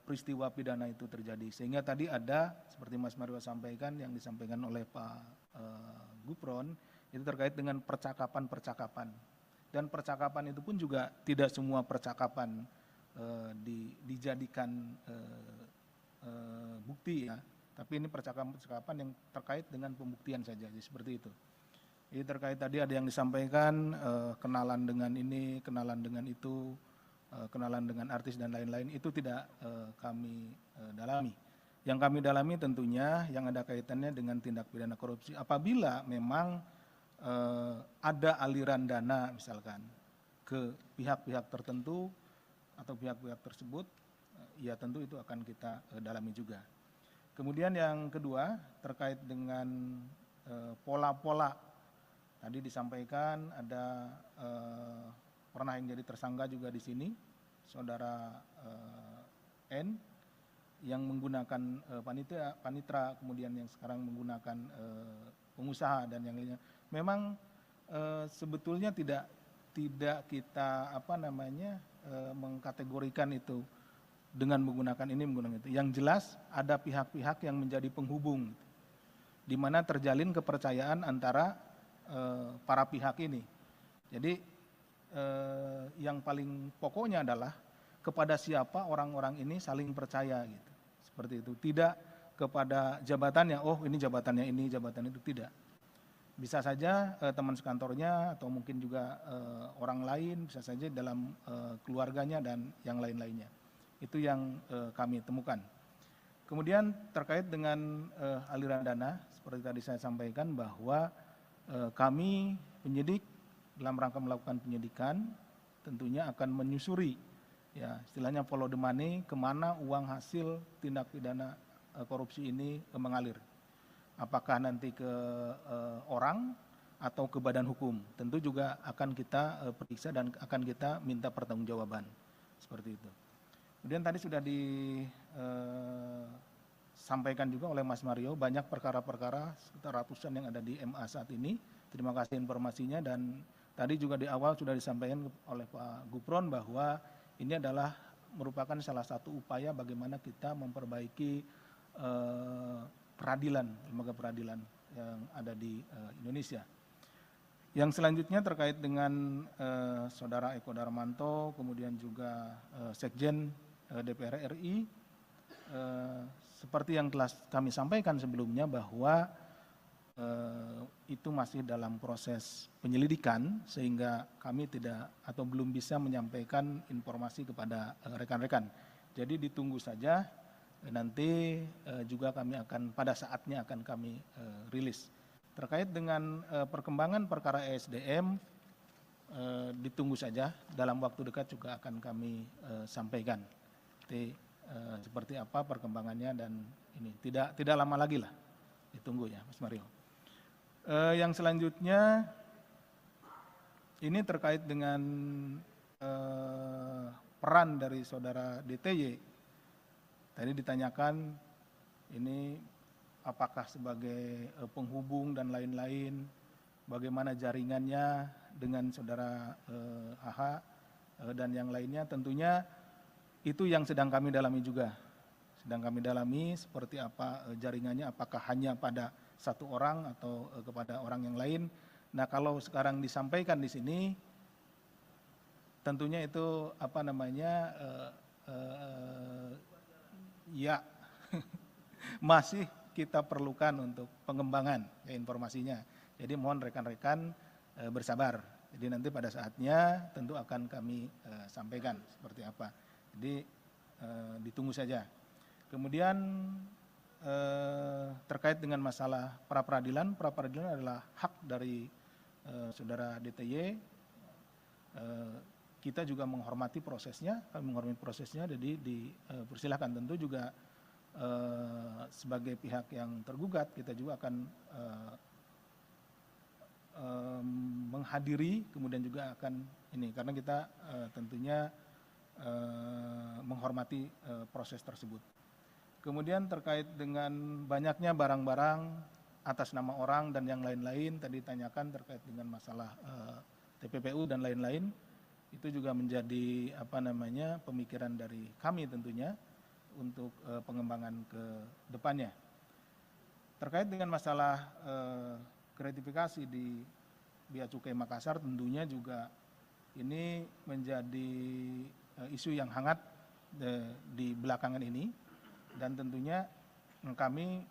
peristiwa pidana itu terjadi. Sehingga tadi ada seperti Mas Mario sampaikan, yang disampaikan oleh Pak Gufron, itu terkait dengan percakapan-percakapan. Dan percakapan itu pun juga tidak semua percakapan dijadikan bukti ya. Tapi ini percakapan-percakapan yang terkait dengan pembuktian saja, jadi seperti itu. Jadi terkait tadi ada yang disampaikan kenalan dengan ini, kenalan dengan itu, kenalan dengan artis dan lain-lain, itu tidak kami dalami. Yang kami dalami tentunya yang ada kaitannya dengan tindak pidana korupsi. Apabila memang ada aliran dana misalkan ke pihak-pihak tertentu atau pihak-pihak tersebut, ya tentu itu akan kita dalami juga. Kemudian yang kedua terkait dengan pola-pola, tadi disampaikan ada pernah yang jadi tersangka juga di sini, saudara N, yang menggunakan panitra, kemudian yang sekarang menggunakan pengusaha dan yang lainnya. Memang sebetulnya tidak kita mengkategorikan itu dengan menggunakan ini, menggunakan itu. Yang jelas ada pihak-pihak yang menjadi penghubung, di mana terjalin kepercayaan antara para pihak ini. Jadi yang paling pokoknya adalah kepada siapa orang-orang ini saling percaya gitu. Seperti itu. Tidak kepada jabatannya, oh ini jabatannya ini, jabatan itu, tidak. Bisa saja teman sekantornya atau mungkin juga orang lain, bisa saja dalam keluarganya dan yang lain-lainnya. Itu yang kami temukan. Kemudian terkait dengan aliran dana, seperti tadi saya sampaikan bahwa kami penyidik dalam rangka melakukan penyidikan tentunya akan menyusuri, ya istilahnya follow the money, kemana uang hasil tindak pidana korupsi ini mengalir. Apakah nanti ke orang atau ke badan hukum, tentu juga akan kita periksa dan akan kita minta pertanggungjawaban, seperti itu. Kemudian tadi sudah disampaikan juga oleh Mas Mario, banyak perkara-perkara sekitar ratusan yang ada di MA saat ini. Terima kasih informasinya, dan tadi juga di awal sudah disampaikan oleh Pak Gufron bahwa ini adalah merupakan salah satu upaya bagaimana kita memperbaiki peradilan, lembaga peradilan yang ada di Indonesia. Yang selanjutnya terkait dengan Saudara Eko Darmanto, kemudian juga Sekjen DPR RI, seperti yang telah kami sampaikan sebelumnya bahwa itu masih dalam proses penyelidikan sehingga kami tidak atau belum bisa menyampaikan informasi kepada rekan-rekan. Jadi ditunggu saja, nanti juga kami akan pada saatnya akan kami rilis. Terkait dengan perkembangan perkara ESDM, ditunggu saja, dalam waktu dekat juga akan kami sampaikan. Jadi, seperti apa perkembangannya dan ini tidak lama lagi lah, ditunggu ya Mas Mario. Yang selanjutnya ini terkait dengan peran dari saudara DTY. Tadi ditanyakan ini apakah sebagai penghubung dan lain-lain, bagaimana jaringannya dengan saudara AH dan yang lainnya. Tentunya itu yang sedang kami dalami juga. Sedang kami dalami seperti apa jaringannya, apakah hanya pada satu orang atau kepada orang yang lain. Nah, kalau sekarang disampaikan di sini, tentunya itu apa namanya ya masih kita perlukan untuk pengembangan ya, informasinya. Jadi mohon rekan-rekan bersabar. Jadi nanti pada saatnya tentu akan kami sampaikan seperti apa. Jadi ditunggu saja. Kemudian terkait dengan masalah pra-peradilan adalah hak dari saudara DTY. Kita juga menghormati prosesnya, kami menghormati prosesnya, jadi dipersilahkan. Tentu juga sebagai pihak yang tergugat, kita juga akan menghadiri, kemudian juga akan ini, karena kita tentunya menghormati proses tersebut. Kemudian terkait dengan banyaknya barang-barang atas nama orang dan yang lain-lain, tadi ditanyakan terkait dengan masalah TPPU dan lain-lain, itu juga menjadi apa namanya pemikiran dari kami tentunya untuk pengembangan ke depannya. Terkait dengan masalah gratifikasi di Bea Cukai Makassar, tentunya juga ini menjadi isu yang hangat di belakangan ini, dan tentunya kami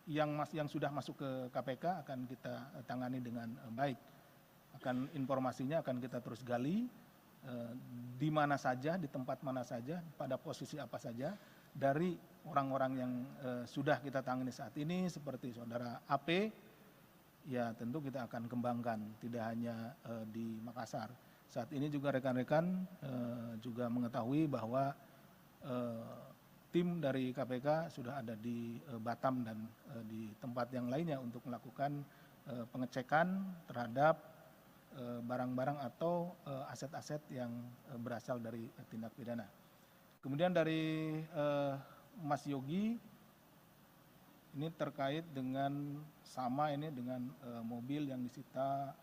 yang sudah masuk ke KPK akan kita tangani dengan baik. Akan informasinya akan kita terus gali di mana saja, di tempat mana saja, pada posisi apa saja, dari orang-orang yang sudah kita tangani saat ini seperti saudara AP, ya tentu kita akan kembangkan, tidak hanya di Makassar. Saat ini juga rekan-rekan juga mengetahui bahwa tim dari KPK sudah ada di Batam dan di tempat yang lainnya untuk melakukan pengecekan terhadap barang-barang atau aset-aset yang berasal dari tindak pidana. Kemudian dari Mas Yogi, ini terkait dengan sama ini dengan mobil yang disita,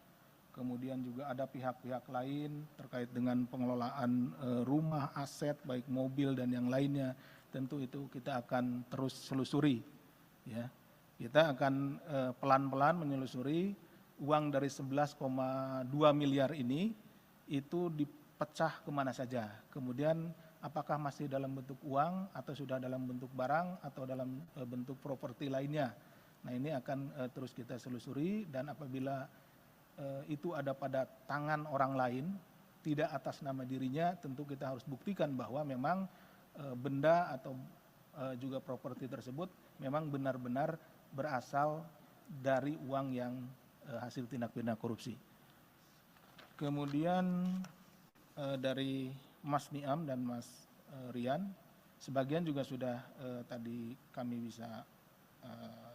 kemudian juga ada pihak-pihak lain terkait dengan pengelolaan rumah, aset, baik mobil dan yang lainnya. Tentu itu kita akan terus selusuri. Ya. Kita akan pelan-pelan menyelusuri uang dari 11,2 miliar ini itu dipecah kemana saja. Kemudian apakah masih dalam bentuk uang atau sudah dalam bentuk barang atau dalam bentuk properti lainnya. Nah ini akan terus kita selusuri, dan apabila itu ada pada tangan orang lain, tidak atas nama dirinya, tentu kita harus buktikan bahwa memang benda atau juga properti tersebut memang benar-benar berasal dari uang yang hasil tindak pidana korupsi. Kemudian dari Mas Niam dan Mas Rian, sebagian juga sudah tadi kami bisa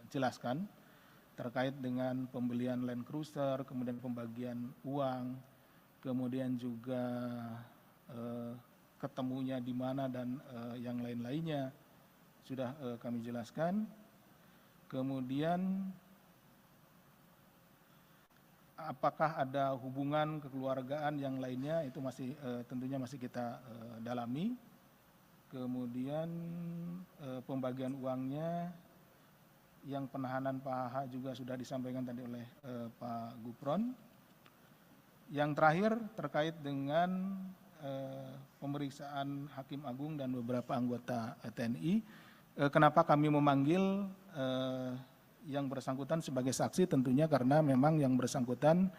jelaskan terkait dengan pembelian Land Cruiser, kemudian pembagian uang, kemudian juga ketemunya di mana dan yang lain-lainnya sudah kami jelaskan. Kemudian apakah ada hubungan kekeluargaan yang lainnya, itu masih tentunya masih kita dalami. Kemudian pembagian uangnya, yang penahanan Pak HH juga sudah disampaikan tadi oleh Pak Gufron. Yang terakhir terkait dengan pemeriksaan Hakim Agung dan beberapa anggota TNI. Kenapa kami memanggil yang bersangkutan sebagai saksi tentunya karena memang yang bersangkutan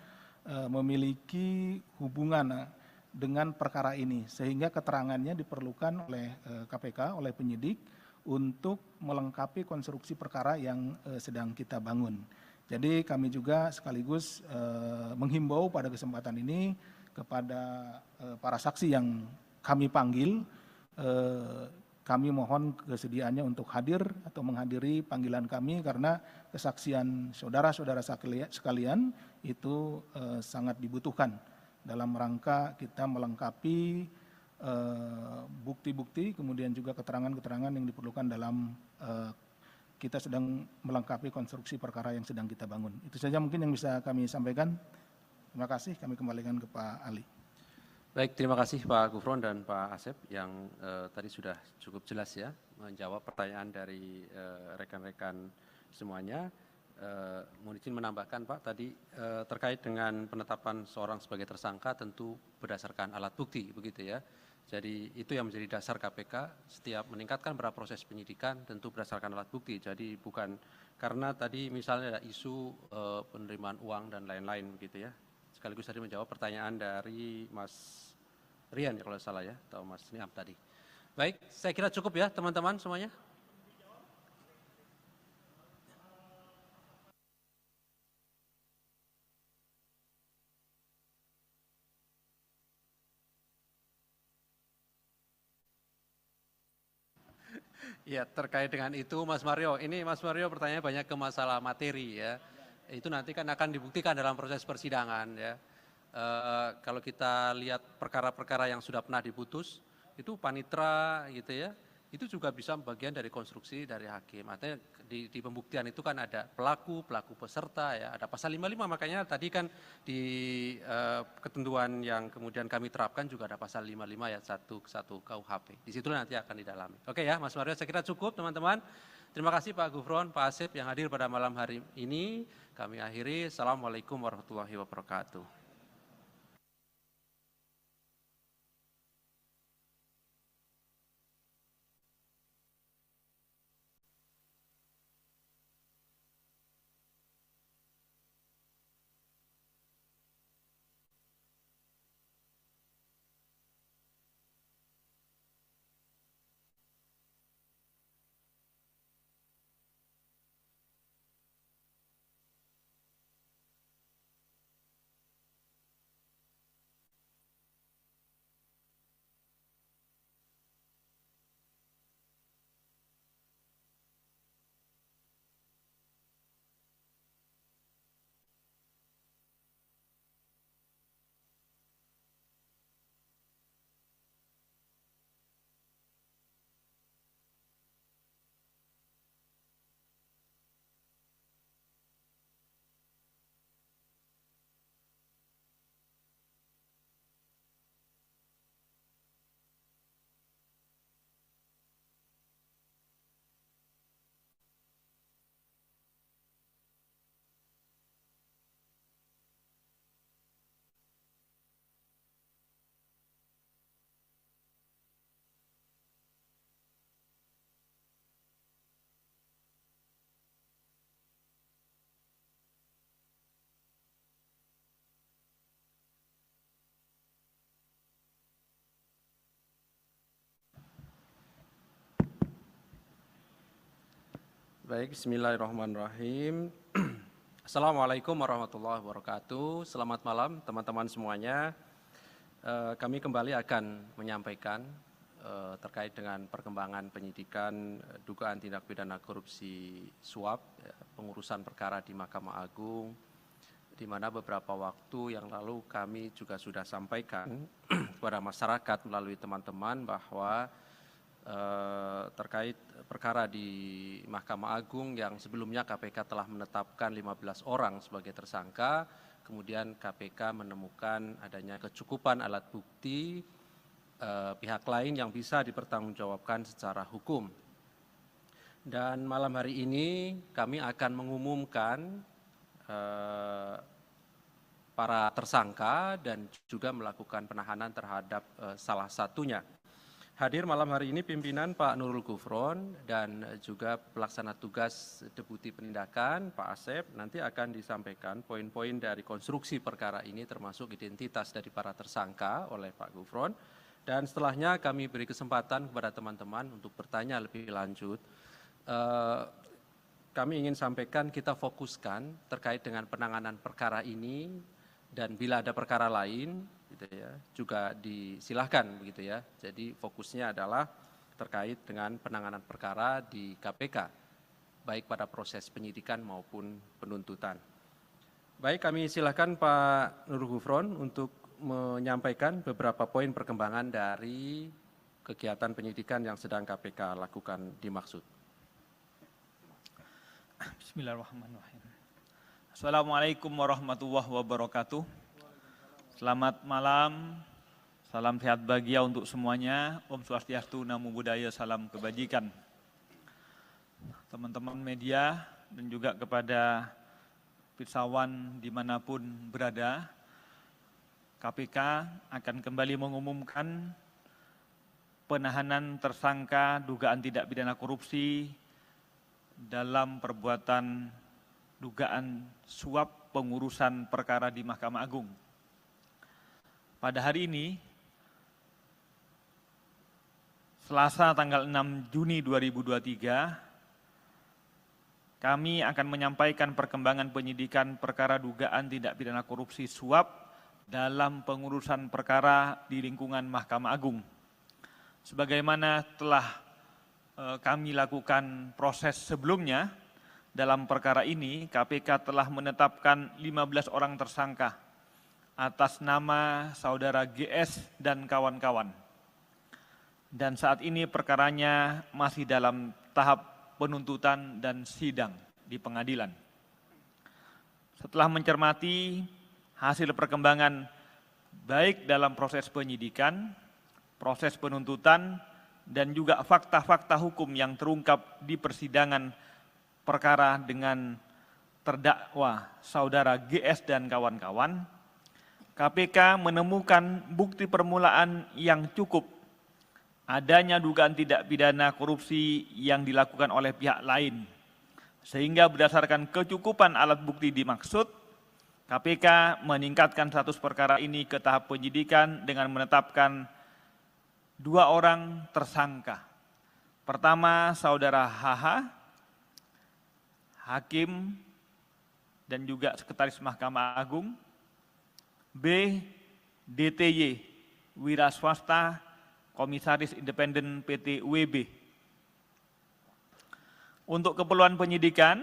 memiliki hubungan dengan perkara ini sehingga keterangannya diperlukan oleh KPK, oleh penyidik untuk melengkapi konstruksi perkara yang sedang kita bangun. Jadi kami juga sekaligus menghimbau pada kesempatan ini kepada para saksi yang kami panggil, kami mohon kesediaannya untuk hadir atau menghadiri panggilan kami karena kesaksian saudara-saudara sekalian itu sangat dibutuhkan dalam rangka kita melengkapi bukti-bukti kemudian juga keterangan-keterangan yang diperlukan dalam kita sedang melengkapi konstruksi perkara yang sedang kita bangun. Itu saja mungkin yang bisa kami sampaikan. Terima kasih, kami kembalikan ke Pak Ali. Baik, terima kasih Pak Gufron dan Pak Asep yang tadi sudah cukup jelas ya menjawab pertanyaan dari rekan-rekan semuanya. Mohon izin menambahkan Pak, tadi terkait dengan penetapan seorang sebagai tersangka tentu berdasarkan alat bukti begitu ya. Jadi itu yang menjadi dasar KPK setiap meningkatkan proses penyidikan tentu berdasarkan alat bukti. Jadi bukan karena tadi misalnya ada isu penerimaan uang dan lain-lain begitu ya. Sekaligus tadi menjawab pertanyaan dari Mas Rian ya kalau salah ya, atau Mas Niam tadi. Baik, saya kira cukup ya teman-teman semuanya. Ya, terkait dengan itu Mas Mario, ini Mas Mario pertanyaannya banyak ke masalah materi ya. Itu nanti kan akan dibuktikan dalam proses persidangan ya. Kalau kita lihat perkara-perkara yang sudah pernah diputus, itu panitra gitu ya, itu juga bisa bagian dari konstruksi dari hakim. Artinya di pembuktian itu kan ada pelaku peserta ya, ada pasal 55, makanya tadi kan di ketentuan yang kemudian kami terapkan juga ada pasal 55 ya 1 KUHP. Di situ nanti akan didalami. Oke ya Mas Mario, saya kira cukup teman-teman. Terima kasih Pak Gufron, Pak Asep yang hadir pada malam hari ini. Kami akhiri. Assalamualaikum warahmatullahi wabarakatuh. Baik, bismillahirrahmanirrahim. Assalamualaikum warahmatullahi wabarakatuh. Selamat malam teman-teman semuanya. Kami kembali akan menyampaikan terkait dengan perkembangan penyidikan dugaan tindak pidana korupsi suap, pengurusan perkara di Mahkamah Agung, di mana beberapa waktu yang lalu kami juga sudah sampaikan kepada masyarakat melalui teman-teman bahwa terkait perkara di Mahkamah Agung yang sebelumnya KPK telah menetapkan 15 orang sebagai tersangka, kemudian KPK menemukan adanya kecukupan alat bukti pihak lain yang bisa dipertanggungjawabkan secara hukum. Dan malam hari ini kami akan mengumumkan para tersangka dan juga melakukan penahanan terhadap salah satunya. Hadir malam hari ini pimpinan Pak Nurul Gufron dan juga pelaksana tugas Deputi Penindakan Pak Asep. Nanti akan disampaikan poin-poin dari konstruksi perkara ini termasuk identitas dari para tersangka oleh Pak Gufron. Dan setelahnya kami beri kesempatan kepada teman-teman untuk bertanya lebih lanjut. Kami ingin sampaikan kita fokuskan terkait dengan penanganan perkara ini dan bila ada perkara lain gitu ya, juga disilahkan begitu ya. Jadi fokusnya adalah terkait dengan penanganan perkara di KPK, baik pada proses penyidikan maupun penuntutan. Baik, kami silahkan Pak Nurul Gufron untuk menyampaikan beberapa poin perkembangan dari kegiatan penyidikan yang sedang KPK lakukan dimaksud. Bismillahirrahmanirrahim. Assalamualaikum warahmatullahi wabarakatuh. Selamat malam, salam sehat bahagia untuk semuanya. Om Swastiastu, Namo Buddhaya, salam kebajikan. Teman-teman media dan juga kepada pirsawan dimanapun berada, KPK akan kembali mengumumkan penahanan tersangka dugaan tindak pidana korupsi dalam perbuatan dugaan suap pengurusan perkara di Mahkamah Agung. Pada hari ini, Selasa tanggal 6 Juni 2023, kami akan menyampaikan perkembangan penyidikan perkara dugaan tindak pidana korupsi suap dalam pengurusan perkara di lingkungan Mahkamah Agung. Sebagaimana telah kami lakukan proses sebelumnya, dalam perkara ini KPK telah menetapkan 15 orang tersangka atas nama saudara GS dan kawan-kawan. Dan saat ini perkaranya masih dalam tahap penuntutan dan sidang di pengadilan. Setelah mencermati hasil perkembangan baik dalam proses penyidikan, proses penuntutan, dan juga fakta-fakta hukum yang terungkap di persidangan perkara dengan terdakwa saudara GS dan kawan-kawan, KPK menemukan bukti permulaan yang cukup adanya dugaan tindak pidana korupsi yang dilakukan oleh pihak lain. Sehingga berdasarkan kecukupan alat bukti dimaksud, KPK meningkatkan status perkara ini ke tahap penyidikan dengan menetapkan 2 orang tersangka. Pertama, saudara HH, hakim dan juga sekretaris Mahkamah Agung. B. DTY, wira swasta, komisaris independen PT UEB. Untuk keperluan penyidikan,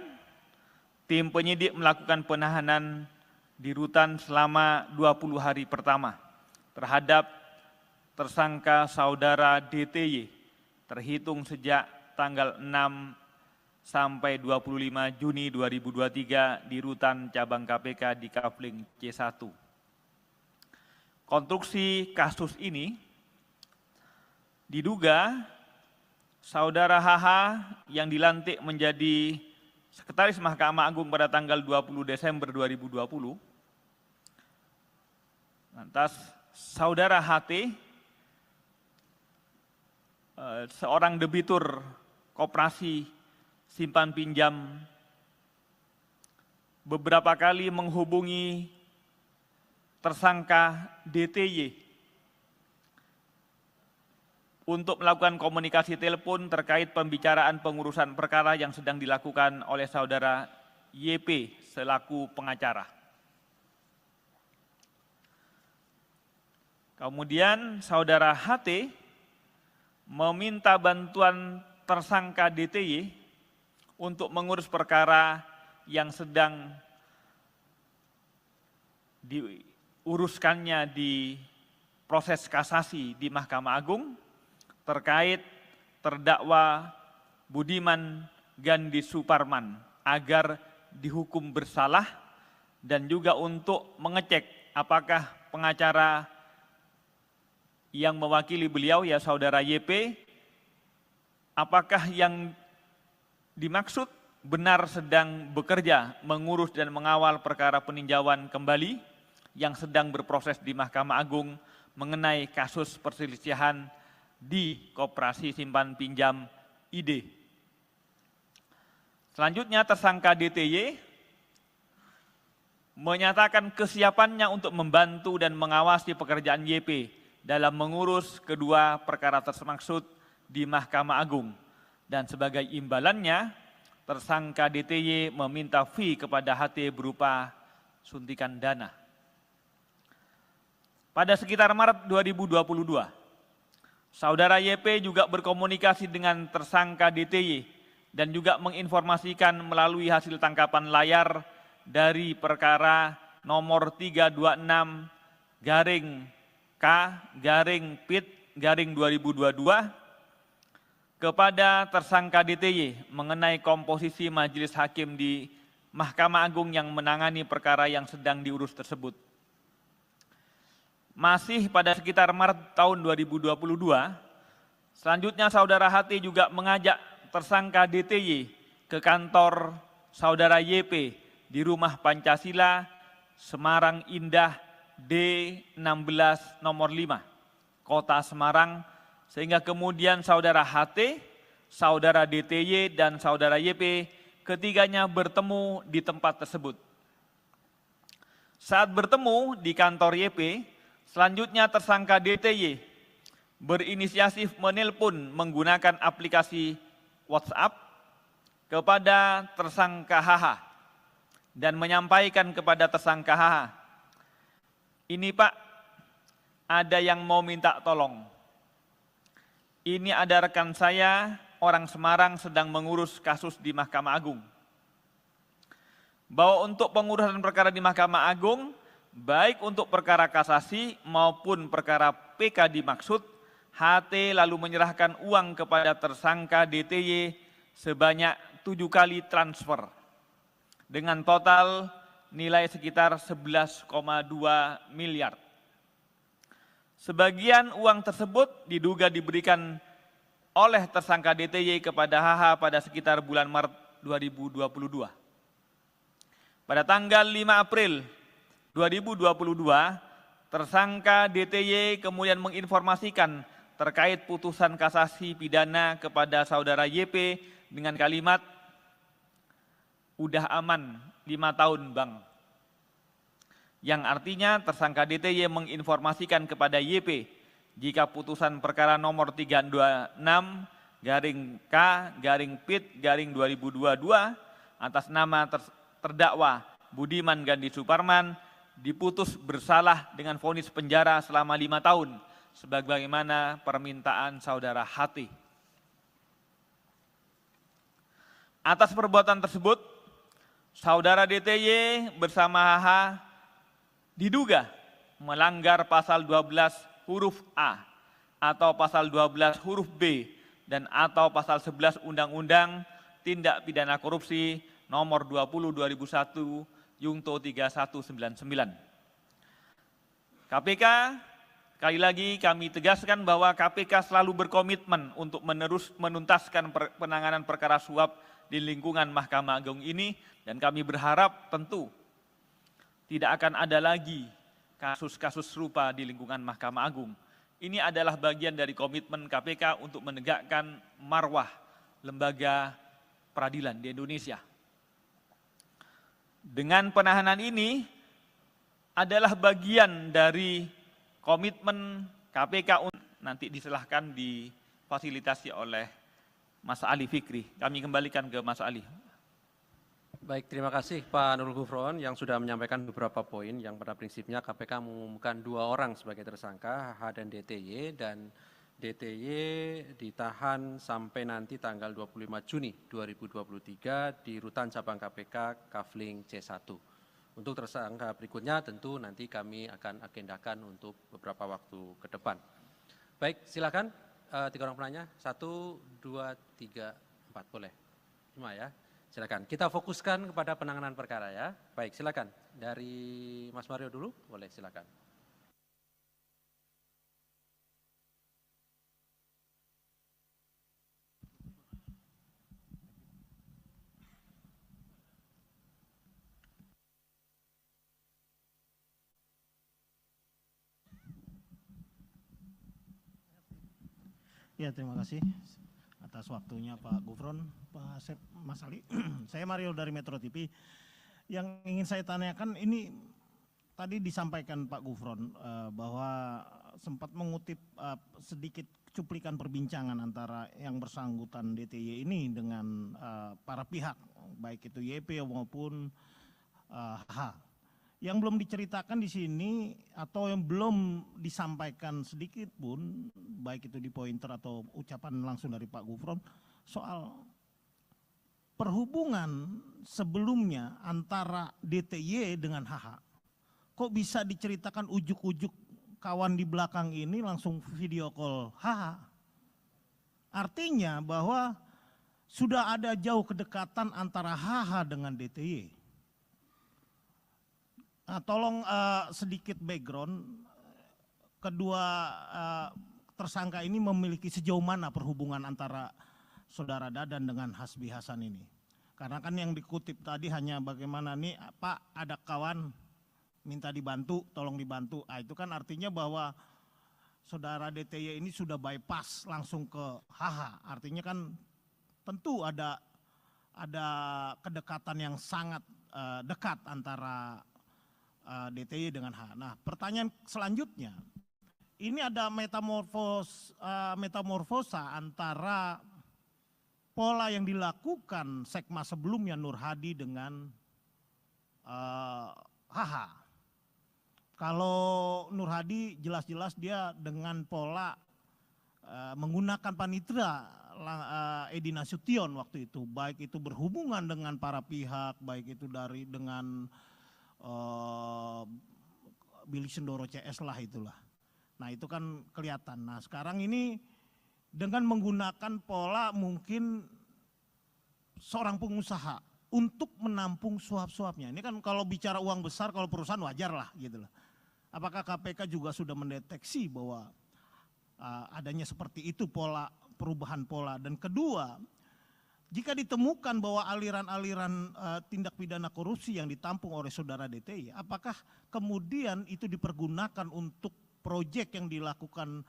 tim penyidik melakukan penahanan di rutan selama 20 hari pertama terhadap tersangka saudara DTY terhitung sejak tanggal 6 sampai 25 Juni 2023 di rutan cabang KPK di Kafling C1. Konstruksi kasus ini diduga saudara HH yang dilantik menjadi sekretaris Mahkamah Agung pada tanggal 20 Desember 2020. Lantas saudara HT, seorang debitur koperasi simpan pinjam, beberapa kali menghubungi tersangka DTY untuk melakukan komunikasi telepon terkait pembicaraan pengurusan perkara yang sedang dilakukan oleh saudara YP selaku pengacara. Kemudian saudara HT meminta bantuan tersangka DTY untuk mengurus perkara yang sedang diuruskannya di proses kasasi di Mahkamah Agung terkait terdakwa Budiman Gandhi Suparman agar dihukum bersalah dan juga untuk mengecek apakah pengacara yang mewakili beliau ya saudara YP, apakah yang dimaksud benar sedang bekerja mengurus dan mengawal perkara peninjauan kembali yang sedang berproses di Mahkamah Agung mengenai kasus perselisihan di Koperasi Simpan Pinjam ID. Selanjutnya tersangka DTY menyatakan kesiapannya untuk membantu dan mengawasi pekerjaan YP dalam mengurus kedua perkara tersebut di Mahkamah Agung. Dan sebagai imbalannya, tersangka DTY meminta fee kepada HT berupa suntikan dana. Pada sekitar Maret 2022, saudara YP juga berkomunikasi dengan tersangka DTY dan juga menginformasikan melalui hasil tangkapan layar dari perkara nomor 326-K-PIT-2022 kepada tersangka DTY mengenai komposisi majelis hakim di Mahkamah Agung yang menangani perkara yang sedang diurus tersebut. Masih pada sekitar Maret tahun 2022, selanjutnya saudara HT juga mengajak tersangka DTY ke kantor saudara YP di Rumah Pancasila, Semarang Indah D16 nomor 5, Kota Semarang, sehingga kemudian saudara HT, saudara DTY, dan saudara YP ketiganya bertemu di tempat tersebut. Saat bertemu di kantor YP, selanjutnya tersangka DTY berinisiatif menelpon menggunakan aplikasi WhatsApp kepada tersangka HH dan menyampaikan kepada tersangka HH, "Ini Pak, ada yang mau minta tolong. Ini ada rekan saya, orang Semarang sedang mengurus kasus di Mahkamah Agung. Bahwa untuk pengurusan perkara di Mahkamah Agung, baik untuk perkara kasasi maupun perkara PK dimaksud, HT lalu menyerahkan uang kepada tersangka DTY sebanyak 7 kali transfer dengan total nilai sekitar 11,2 miliar. Sebagian uang tersebut diduga diberikan oleh tersangka DTY kepada HH pada sekitar bulan Maret 2022. Pada tanggal 5 April 2022, tersangka DTY kemudian menginformasikan terkait putusan kasasi pidana kepada saudara YP dengan kalimat, "Udah aman 5 tahun Bang." Yang artinya tersangka DTY menginformasikan kepada YP jika putusan perkara nomor 326-K-PIT-2022 atas nama terdakwa Budiman Gandhi Suparman diputus bersalah dengan vonis penjara selama 5 tahun sebagaimana permintaan saudara HT. Atas perbuatan tersebut, saudara DTY bersama HH diduga melanggar pasal 12 huruf A atau pasal 12 huruf B dan atau pasal 11 Undang-Undang Tindak Pidana Korupsi nomor 20/2001 Yungto 3199. KPK, sekali lagi kami tegaskan bahwa KPK selalu berkomitmen untuk menuntaskan penanganan perkara suap di lingkungan Mahkamah Agung ini, dan kami berharap tentu tidak akan ada lagi kasus-kasus serupa di lingkungan Mahkamah Agung. Ini adalah bagian dari komitmen KPK untuk menegakkan marwah lembaga peradilan di Indonesia. Dengan penahanan ini adalah bagian dari komitmen KPK untuk nanti disilahkan difasilitasi oleh Mas Ali Fikri. Kami kembalikan ke Mas Ali. Baik, terima kasih Pak Nurul Gufron yang sudah menyampaikan beberapa poin yang pada prinsipnya KPK mengumumkan 2 orang sebagai tersangka, HH dan DTY, dan DTY ditahan sampai nanti tanggal 25 Juni 2023 di Rutan Cabang KPK Kafling C1. Untuk tersangka berikutnya tentu nanti kami akan agendakan untuk beberapa waktu ke depan. Baik, silakan 3 orang penanya, 1, 2, 3, 4, boleh. 5 ya, silakan. Kita fokuskan kepada penanganan perkara ya. Baik, silakan. Dari Mas Mario dulu, boleh silakan. Ya, terima kasih atas waktunya Pak Gufron, Pak Asep, Mas Ali. Saya Mario dari Metro TV. Yang ingin saya tanyakan ini tadi disampaikan Pak Gufron bahwa sempat mengutip sedikit cuplikan perbincangan antara yang bersangkutan DTY ini dengan para pihak, baik itu YP maupun H. Yang belum diceritakan di sini atau yang belum disampaikan sedikit pun, baik itu di pointer atau ucapan langsung dari Pak Gufron, soal perhubungan sebelumnya antara DTY dengan HH. Kok bisa diceritakan ujuk-ujuk kawan di belakang ini langsung video call HH? Artinya bahwa sudah ada jauh kedekatan antara HH dengan DTY. Nah, tolong sedikit background, kedua tersangka ini memiliki sejauh mana perhubungan antara saudara Dadan dengan Hasbi Hasan ini. Karena kan yang dikutip tadi hanya bagaimana nih Pak ada kawan minta dibantu, tolong dibantu. Itu kan artinya bahwa saudara DTY ini sudah bypass langsung ke HH. Artinya kan tentu ada kedekatan yang sangat dekat antara DTY dengan H. Nah, pertanyaan selanjutnya, ini ada metamorfosa antara pola yang dilakukan Sekma sebelumnya Nur Hadi dengan HH. Kalau Nur Hadi jelas-jelas dia dengan pola menggunakan panitera Edi Nasution waktu itu, baik itu berhubungan dengan para pihak, baik itu dengan Billy Sendoro CS lah itulah. Nah itu kan kelihatan. Nah sekarang ini dengan menggunakan pola mungkin seorang pengusaha untuk menampung suap-suapnya. Ini kan kalau bicara uang besar, kalau perusahaan wajar lah gitu lah. Apakah KPK juga sudah mendeteksi bahwa adanya seperti itu pola, perubahan pola. Dan kedua, jika ditemukan bahwa aliran-aliran tindak pidana korupsi yang ditampung oleh saudara DTY, apakah kemudian itu dipergunakan untuk proyek yang dilakukan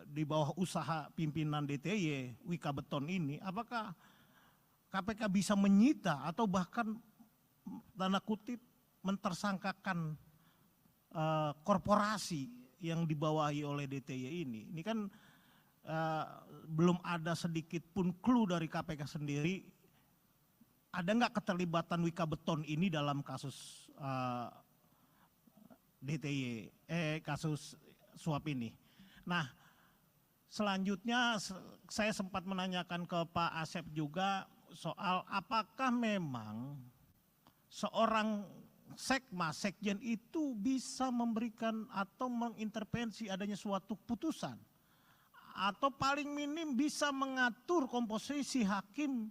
di bawah usaha pimpinan DTY, Wika Beton ini, apakah KPK bisa menyita atau bahkan tanda kutip mentersangkakan korporasi yang dibawahi oleh DTY ini? Ini kan belum ada sedikit pun clue dari KPK sendiri, ada nggak keterlibatan Wika Beton ini dalam kasus DTY, kasus suap ini. Nah, selanjutnya saya sempat menanyakan ke Pak Asep juga soal apakah memang seorang Sekma, Sekjen itu bisa memberikan atau mengintervensi adanya suatu putusan, atau paling minim bisa mengatur komposisi hakim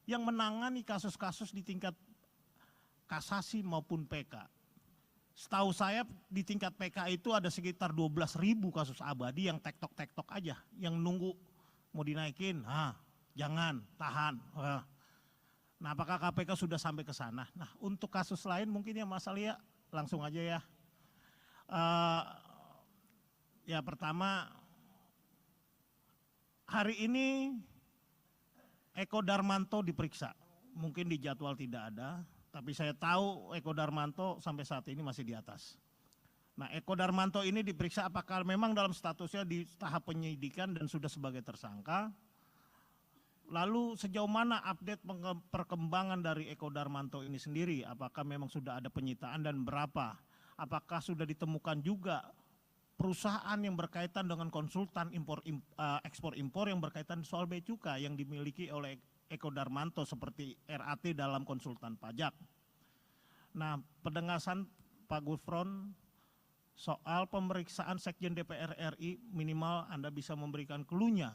yang menangani kasus-kasus di tingkat kasasi maupun PK. Setahu saya di tingkat PK itu ada sekitar 12.000 kasus abadi yang tektok-tektok aja, yang nunggu mau dinaikin, jangan, tahan. Nah apakah KPK sudah sampai ke sana? Nah untuk kasus lain mungkin ya Mas Alia langsung aja ya. Ya pertama, hari ini Eko Darmanto diperiksa, mungkin di jadwal tidak ada, tapi saya tahu Eko Darmanto sampai saat ini masih di atas. Nah Eko Darmanto ini diperiksa apakah memang dalam statusnya di tahap penyidikan dan sudah sebagai tersangka. Lalu sejauh mana update perkembangan dari Eko Darmanto ini sendiri, apakah memang sudah ada penyitaan dan berapa? Apakah sudah ditemukan juga perusahaan yang berkaitan dengan konsultan ekspor impor yang berkaitan soal bea cukai yang dimiliki oleh Eko Darmanto seperti RAT dalam konsultan pajak. Nah, pendengasan Pak Gufron soal pemeriksaan Sekjen DPR RI, minimal Anda bisa memberikan clue-nya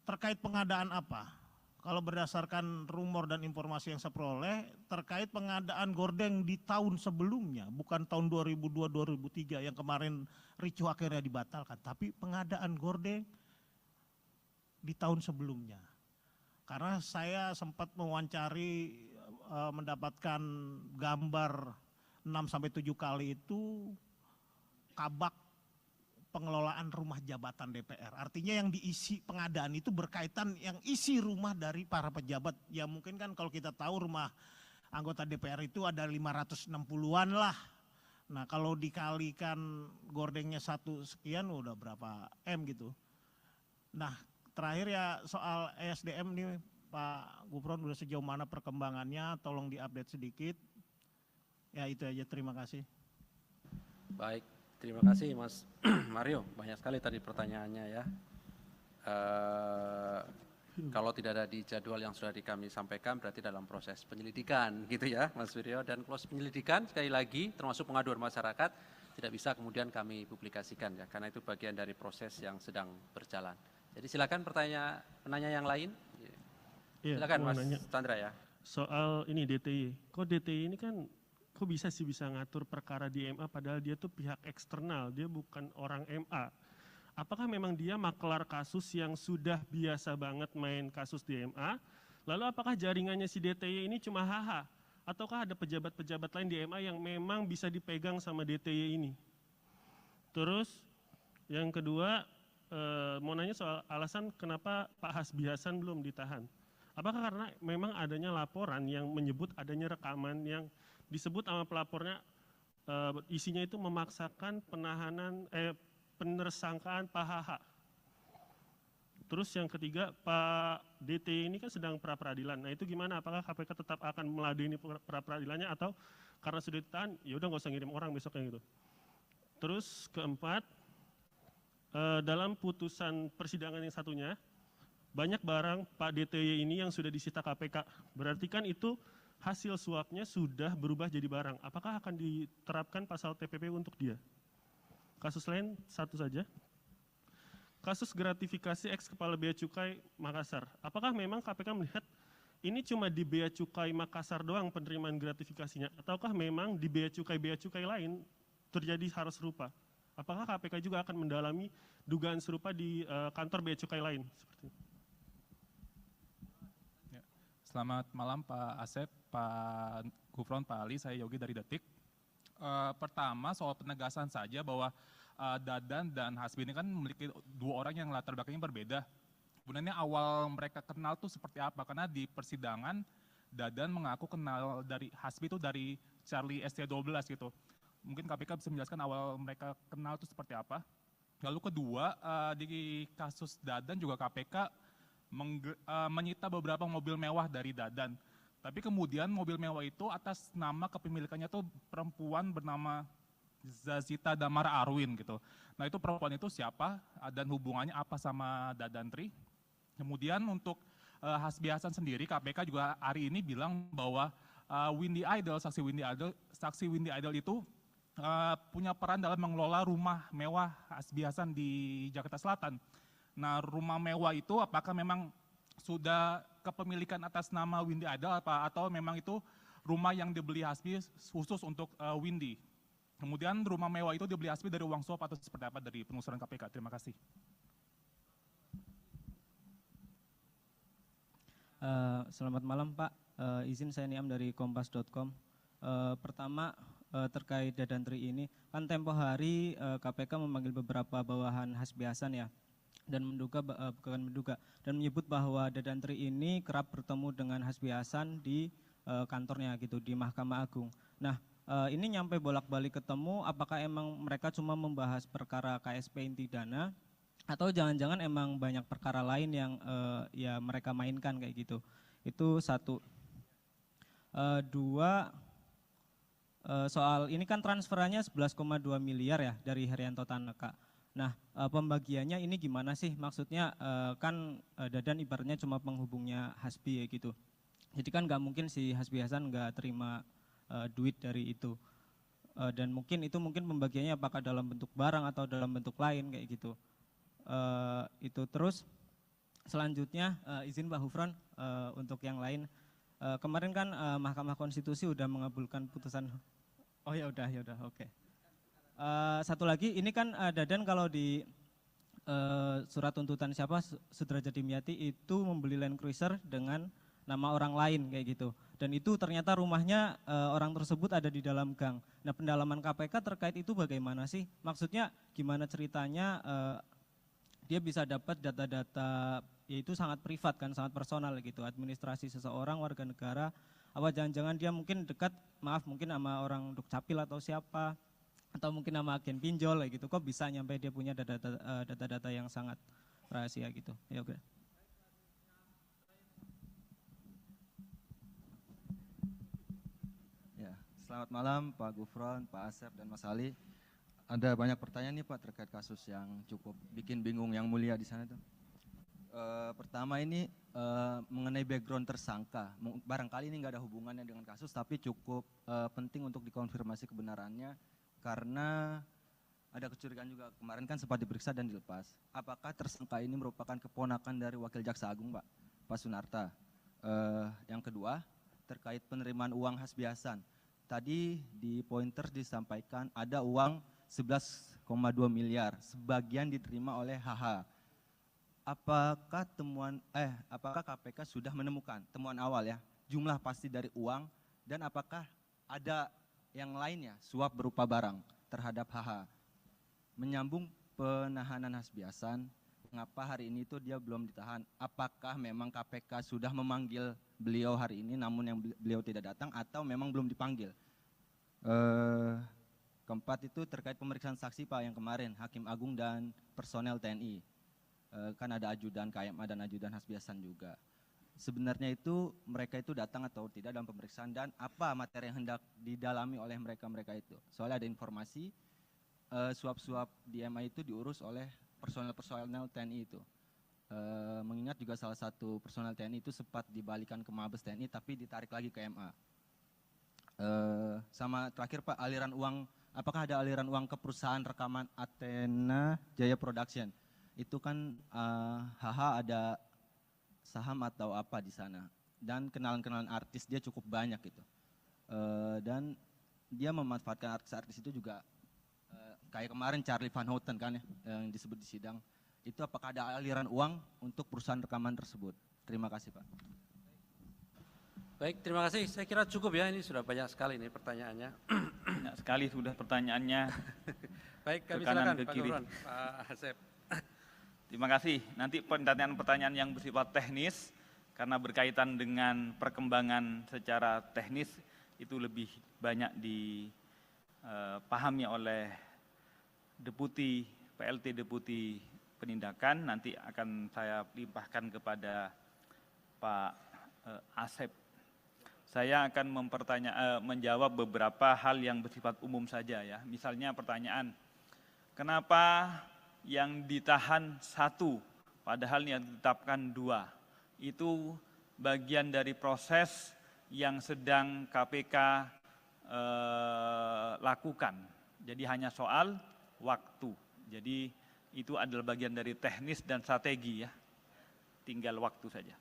terkait pengadaan apa. Kalau berdasarkan rumor dan informasi yang saya peroleh terkait pengadaan gordeng di tahun sebelumnya, bukan tahun 2002-2003 yang kemarin ricuh akhirnya dibatalkan, tapi pengadaan gordeng di tahun sebelumnya. Karena saya sempat mewawancari, mendapatkan gambar 6-7 kali itu kabak pengelolaan rumah jabatan DPR. Artinya yang diisi pengadaan itu berkaitan yang isi rumah dari para pejabat. Ya mungkin kan kalau kita tahu rumah anggota DPR itu ada 560-an lah. Nah kalau dikalikan gordengnya 1 sekian udah berapa M gitu. Nah terakhir ya soal ESDM nih Pak Gufron udah sejauh mana perkembangannya, tolong diupdate sedikit. Ya itu aja, terima kasih. Baik. Terima kasih Mas Mario, banyak sekali tadi pertanyaannya ya. Kalau tidak ada di jadwal yang sudah kami sampaikan berarti dalam proses penyelidikan gitu ya Mas Wiryo. Dan proses penyelidikan sekali lagi termasuk pengaduan masyarakat tidak bisa kemudian kami publikasikan ya, karena itu bagian dari proses yang sedang berjalan. Jadi silakan penanya yang lain. Silakan Mas Chandra ya. Soal ini DTY, kok DTY ini kan kok bisa ngatur perkara di MA padahal dia tuh pihak eksternal, dia bukan orang MA. Apakah memang dia makelar kasus yang sudah biasa banget main kasus di MA? Lalu apakah jaringannya si DTY ini cuma HH? Ataukah ada pejabat-pejabat lain di MA yang memang bisa dipegang sama DTY ini? Terus yang kedua, mau nanya soal alasan kenapa Pak Hasbi Hasan belum ditahan. Apakah karena memang adanya laporan yang menyebut adanya rekaman yang disebut sama pelapornya isinya itu memaksakan penersangkaan Pak HH. Terus yang ketiga, Pak DT ini kan sedang pra-peradilan. Nah itu gimana? Apakah KPK tetap akan meladeni pra-peradilannya atau karena sudah ditahan, ya udah nggak usah ngirim orang besoknya gitu. Terus keempat, dalam putusan persidangan yang satunya, banyak barang Pak DTY ini yang sudah disita KPK. Berarti kan itu hasil suapnya sudah berubah jadi barang. Apakah akan diterapkan pasal TPP untuk dia? Kasus lain satu saja. Kasus gratifikasi ex Kepala Bea Cukai Makassar. Apakah memang KPK melihat ini cuma di Bea Cukai Makassar doang penerimaan gratifikasinya? Ataukah memang di Bea Cukai lain terjadi hal serupa? Apakah KPK juga akan mendalami dugaan serupa di kantor Bea Cukai lain? Seperti itu. Selamat malam Pak Asep, Pak Gufron, Pak Ali, saya Yogi dari Detik. Pertama soal penegasan saja bahwa Dadan dan Hasbi ini kan memiliki dua orang yang latar belakangnya berbeda. Sebenarnya awal mereka kenal tuh seperti apa? Karena di persidangan Dadan mengaku kenal dari Hasbi itu dari Charlie ST12 gitu. Mungkin KPK bisa menjelaskan awal mereka kenal itu seperti apa. Lalu kedua, di kasus Dadan juga KPK menyita beberapa mobil mewah dari Dadan. Tapi kemudian mobil mewah itu atas nama kepemilikannya tuh perempuan bernama Zazita Damar Arwin gitu. Nah itu perempuan itu siapa dan hubungannya apa sama Dadantri. Kemudian untuk Hasbi Hasan sendiri KPK juga hari ini bilang bahwa saksi Windy Idol itu punya peran dalam mengelola rumah mewah Hasbi Hasan di Jakarta Selatan. Nah rumah mewah itu apakah memang sudah kepemilikan atas nama Windy Idol atau memang itu rumah yang dibeli Hasbi khusus untuk Windy. Kemudian rumah mewah itu dibeli Hasbi dari uang suap atau seperti apa dari penelusuran KPK? Terima kasih. Selamat malam Pak, izin saya Niam dari kompas.com. Pertama terkait Dadantri ini, kan tempo hari KPK memanggil beberapa bawahan Hasbi Hasan ya. Dan menyebut bahwa Dadantri ini kerap bertemu dengan Hasbi Hasan di kantornya gitu di Mahkamah Agung. Nah ini nyampe bolak-balik ketemu, apakah emang mereka cuma membahas perkara KSP inti dana atau jangan-jangan emang banyak perkara lain yang ya mereka mainkan kayak gitu? Itu satu. Dua, soal ini kan transferannya 11,2 miliar ya dari Herianto Tanaka. Nah pembagiannya ini gimana sih? Maksudnya kan Dadan ibaratnya cuma penghubungnya Hasbi ya gitu. Jadi kan nggak mungkin si Hasbi Hasan nggak terima duit dari itu. Dan mungkin pembagiannya apakah dalam bentuk barang atau dalam bentuk lain kayak gitu. Itu terus selanjutnya izin Pak Gufron untuk yang lain. Kemarin kan Mahkamah Konstitusi udah mengabulkan putusan. Oh ya udah oke. Satu lagi, ini kan Dadan kalau di surat tuntutan Sudrajat Dimyati itu membeli Land Cruiser dengan nama orang lain kayak gitu. Dan itu ternyata rumahnya orang tersebut ada di dalam gang. Nah, pendalaman KPK terkait itu bagaimana sih? Maksudnya gimana ceritanya dia bisa dapat data-data, yaitu sangat privat kan, sangat personal gitu, administrasi seseorang, warga negara. Apa jangan-jangan dia mungkin dekat, mungkin sama orang Dukcapil atau siapa, atau mungkin sama agen pinjol gitu. Kok bisa nyampe dia punya data-data yang sangat rahasia gitu. Ya, oke. Selamat malam Pak Gufron, Pak Asep, dan Mas Ali. Ada banyak pertanyaan nih Pak terkait kasus yang cukup bikin bingung yang mulia di sana tuh. Pertama ini mengenai background tersangka. Barangkali ini nggak ada hubungannya dengan kasus, tapi cukup penting untuk dikonfirmasi kebenarannya karena ada kecurigaan juga. Kemarin kan sempat diperiksa dan dilepas. Apakah tersangka ini merupakan keponakan dari Wakil Jaksa Agung Pak Sunarta? Yang kedua, terkait penerimaan uang Hasbiasan. Tadi di pointer disampaikan ada uang 11,2 miliar, sebagian diterima oleh HH. Apakah KPK sudah menemukan temuan awal ya, jumlah pasti dari uang, dan apakah ada yang lainnya, suap berupa barang terhadap HH? Menyambung penahanan Hasbiasan, mengapa hari ini itu dia belum ditahan? Apakah memang KPK sudah memanggil beliau hari ini namun yang beliau tidak datang, atau memang belum dipanggil? Keempat itu terkait pemeriksaan saksi Pak yang kemarin, Hakim Agung dan personel TNI. Kan ada ajudan KMA dan ajudan Hasbiasan juga. Sebenarnya itu mereka itu datang atau tidak dalam pemeriksaan, dan apa materi yang hendak didalami oleh mereka itu? Soalnya ada informasi suap-suap di MA itu diurus oleh personel TNI itu. Mengingat juga salah satu personel TNI itu sempat dibalikan ke Mabes TNI tapi ditarik lagi ke MA. Sama terakhir Pak, aliran uang, apakah ada aliran uang ke perusahaan rekaman Athena Jaya Production? Itu kan HH ada saham atau apa di sana, dan kenalan-kenalan artis dia cukup banyak gitu. Dan dia memanfaatkan artis-artis itu juga, kayak kemarin Charlie Van Houten kan ya, yang disebut di sidang. Itu apakah ada aliran uang untuk perusahaan rekaman tersebut? Terima kasih Pak. Baik, terima kasih. Saya kira cukup ya, ini sudah banyak sekali nih pertanyaannya. Banyak sekali sudah pertanyaannya. Baik, kami ke kanan, silakan ke Pak kiri. Gufron, Pak Asep. Terima kasih. Nanti pertanyaan-pertanyaan yang bersifat teknis, karena berkaitan dengan perkembangan secara teknis, itu lebih banyak dipahami oleh PLT Deputi Penindakan. Nanti akan saya limpahkan kepada Pak Asep. Saya akan menjawab beberapa hal yang bersifat umum saja ya. Misalnya pertanyaan, kenapa yang ditahan 1 padahal yang ditetapkan 2? Itu bagian dari proses yang sedang KPK lakukan. Jadi hanya soal waktu. Jadi itu adalah bagian dari teknis dan strategi ya. Tinggal waktu saja.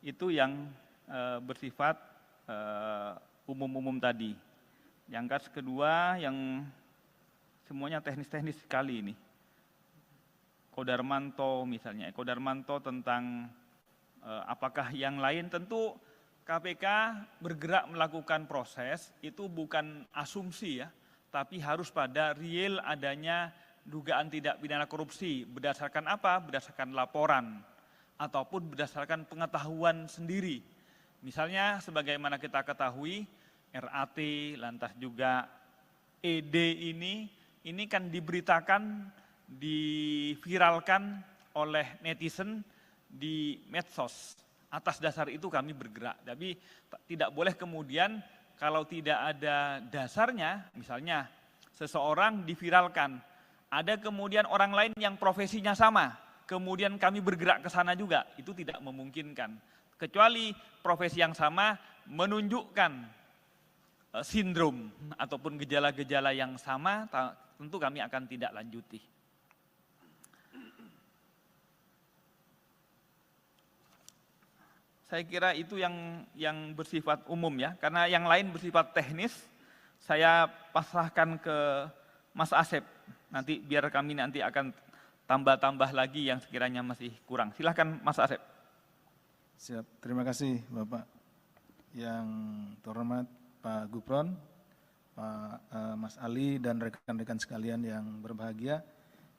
Itu yang bersifat umum-umum tadi. Yang kedua yang semuanya teknis-teknis sekali ini. Kodarmanto misalnya, Kodarmanto tentang apakah yang lain, tentu KPK bergerak melakukan proses, itu bukan asumsi ya, tapi harus pada real adanya dugaan tindak pidana korupsi. Berdasarkan apa? Berdasarkan laporan, ataupun berdasarkan pengetahuan sendiri. Misalnya sebagaimana kita ketahui, RAT, lantas juga ED ini kan diberitakan, diviralkan oleh netizen di medsos. Atas dasar itu kami bergerak. Tapi tidak boleh kemudian kalau tidak ada dasarnya, misalnya seseorang diviralkan, ada kemudian orang lain yang profesinya sama, kemudian kami bergerak ke sana juga, itu tidak memungkinkan. Kecuali profesi yang sama menunjukkan sindrom ataupun gejala-gejala yang sama, tentu kami akan tidak lanjuti. Saya kira itu yang bersifat umum ya, karena yang lain bersifat teknis, saya pasrahkan ke Mas Asep. Nanti biar kami nanti akan tambah-tambah lagi yang sekiranya masih kurang. Silahkan Mas Asep. Siap, terima kasih Bapak. yang terhormat Pak Gufron, Pak Mas Ali dan rekan-rekan sekalian yang berbahagia,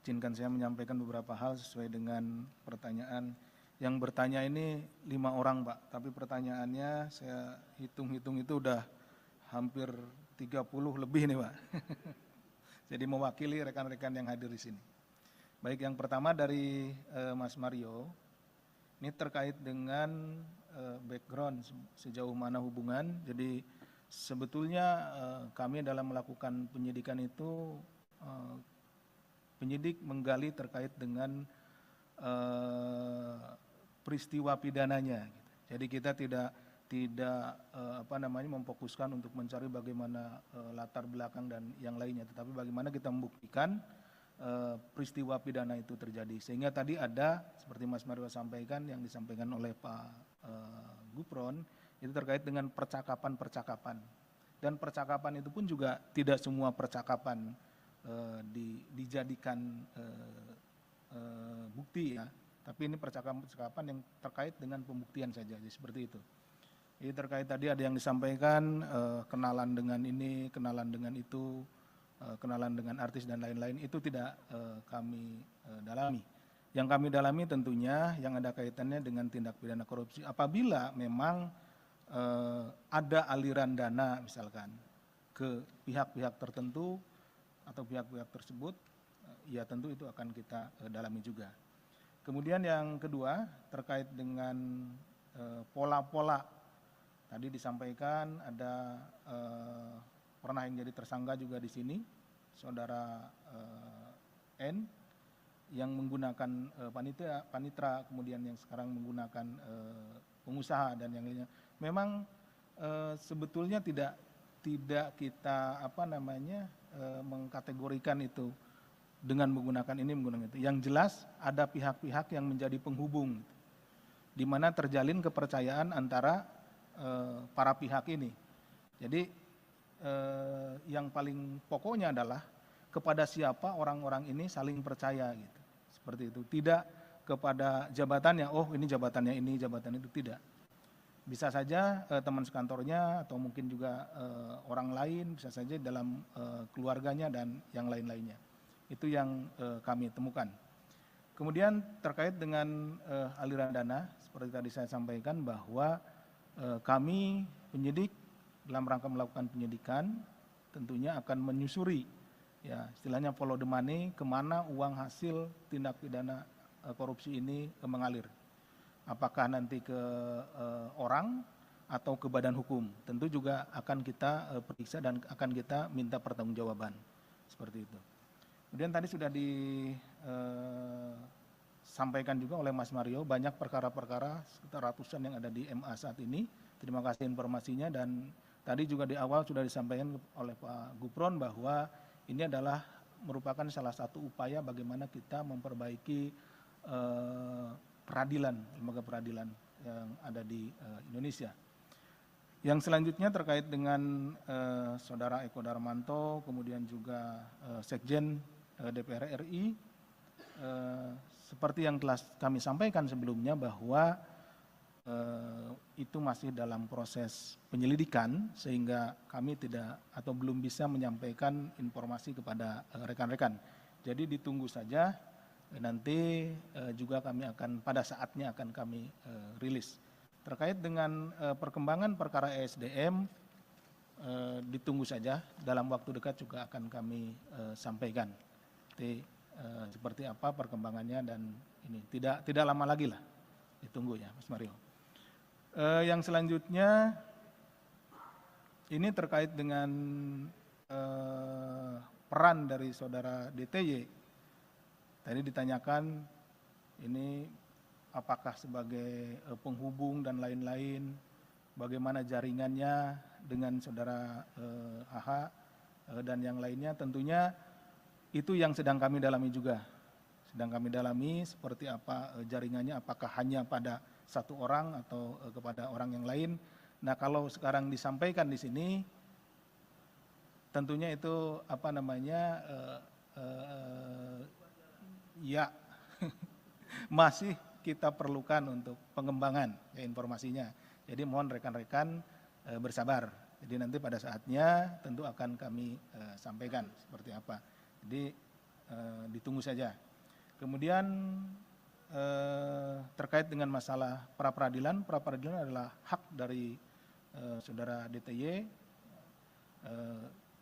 izinkan saya menyampaikan beberapa hal sesuai dengan pertanyaan. Yang bertanya ini 5 orang Pak, tapi pertanyaannya saya hitung-hitung itu udah hampir 30 lebih nih Pak. Jadi mewakili rekan-rekan yang hadir di sini. Baik, yang pertama dari Mas Mario, ini terkait dengan background sejauh mana hubungan. Jadi sebetulnya kami dalam melakukan penyidikan itu, penyidik menggali terkait dengan peristiwa pidananya. Jadi kita tidak memfokuskan untuk mencari bagaimana latar belakang dan yang lainnya, tetapi bagaimana kita membuktikan peristiwa pidana itu terjadi. Sehingga tadi ada seperti Mas Mario sampaikan, yang disampaikan oleh Pak Gufron itu terkait dengan percakapan-percakapan. Dan percakapan itu pun juga tidak semua percakapan dijadikan bukti ya. Tapi ini percakapan-percakapan yang terkait dengan pembuktian saja, jadi seperti itu. Jadi terkait tadi ada yang disampaikan kenalan dengan ini, kenalan dengan itu, kenalan dengan artis dan lain-lain, itu tidak kami dalami. Yang kami dalami tentunya yang ada kaitannya dengan tindak pidana korupsi. Apabila memang ada aliran dana misalkan ke pihak-pihak tertentu atau pihak-pihak tersebut, ya tentu itu akan kita dalami juga. Kemudian yang kedua terkait dengan pola-pola, tadi disampaikan ada pernah yang jadi tersangka juga di sini, saudara N, yang menggunakan panitra, kemudian yang sekarang menggunakan pengusaha dan yang lainnya. Memang sebetulnya tidak kita mengkategorikan itu dengan menggunakan ini, menggunakan itu. Yang jelas ada pihak-pihak yang menjadi penghubung, di mana terjalin kepercayaan antara para pihak ini. Jadi yang paling pokoknya adalah kepada siapa orang-orang ini saling percaya gitu. Seperti itu. Tidak kepada jabatannya, oh ini jabatannya ini, jabatan itu, tidak. Bisa saja teman sekantornya atau mungkin juga orang lain, bisa saja dalam keluarganya dan yang lain-lainnya. Itu yang kami temukan. Kemudian terkait dengan aliran dana, seperti tadi saya sampaikan bahwa kami penyidik dalam rangka melakukan penyidikan tentunya akan menyusuri, ya istilahnya follow the money, kemana uang hasil tindak pidana korupsi ini mengalir. Apakah nanti ke orang atau ke badan hukum, tentu juga akan kita periksa dan akan kita minta pertanggungjawaban, seperti itu. Kemudian tadi sudah disampaikan juga oleh Mas Mario, banyak perkara-perkara sekitar ratusan yang ada di MA saat ini. Terima kasih informasinya, dan tadi juga di awal sudah disampaikan oleh Pak Gufron bahwa ini adalah merupakan salah satu upaya bagaimana kita memperbaiki peradilan, lembaga peradilan yang ada di Indonesia. Yang selanjutnya terkait dengan Saudara Eko Darmanto, kemudian juga Sekjen DPR RI, seperti yang telah kami sampaikan sebelumnya bahwa itu masih dalam proses penyelidikan, sehingga kami tidak atau belum bisa menyampaikan informasi kepada rekan-rekan. Jadi ditunggu saja, nanti juga kami akan pada saatnya akan kami rilis. Terkait dengan perkembangan perkara ESDM, ditunggu saja, dalam waktu dekat juga akan kami sampaikan. Seperti apa perkembangannya, dan ini tidak lama lagi lah, ditunggu ya Mas Mario. Yang selanjutnya ini terkait dengan peran dari saudara DTY. Tadi ditanyakan ini apakah sebagai penghubung dan lain-lain, bagaimana jaringannya dengan saudara AH dan yang lainnya. Tentunya itu yang sedang kami dalami juga. Sedang kami dalami seperti apa jaringannya, apakah hanya pada satu orang atau kepada orang yang lain. Nah, kalau sekarang disampaikan di sini, tentunya itu ya masih kita perlukan untuk pengembangan ya informasinya. Jadi mohon rekan-rekan bersabar. Jadi nanti pada saatnya tentu akan kami sampaikan seperti apa. Jadi ditunggu saja. Kemudian terkait dengan masalah pra-peradilan adalah hak dari saudara DTY.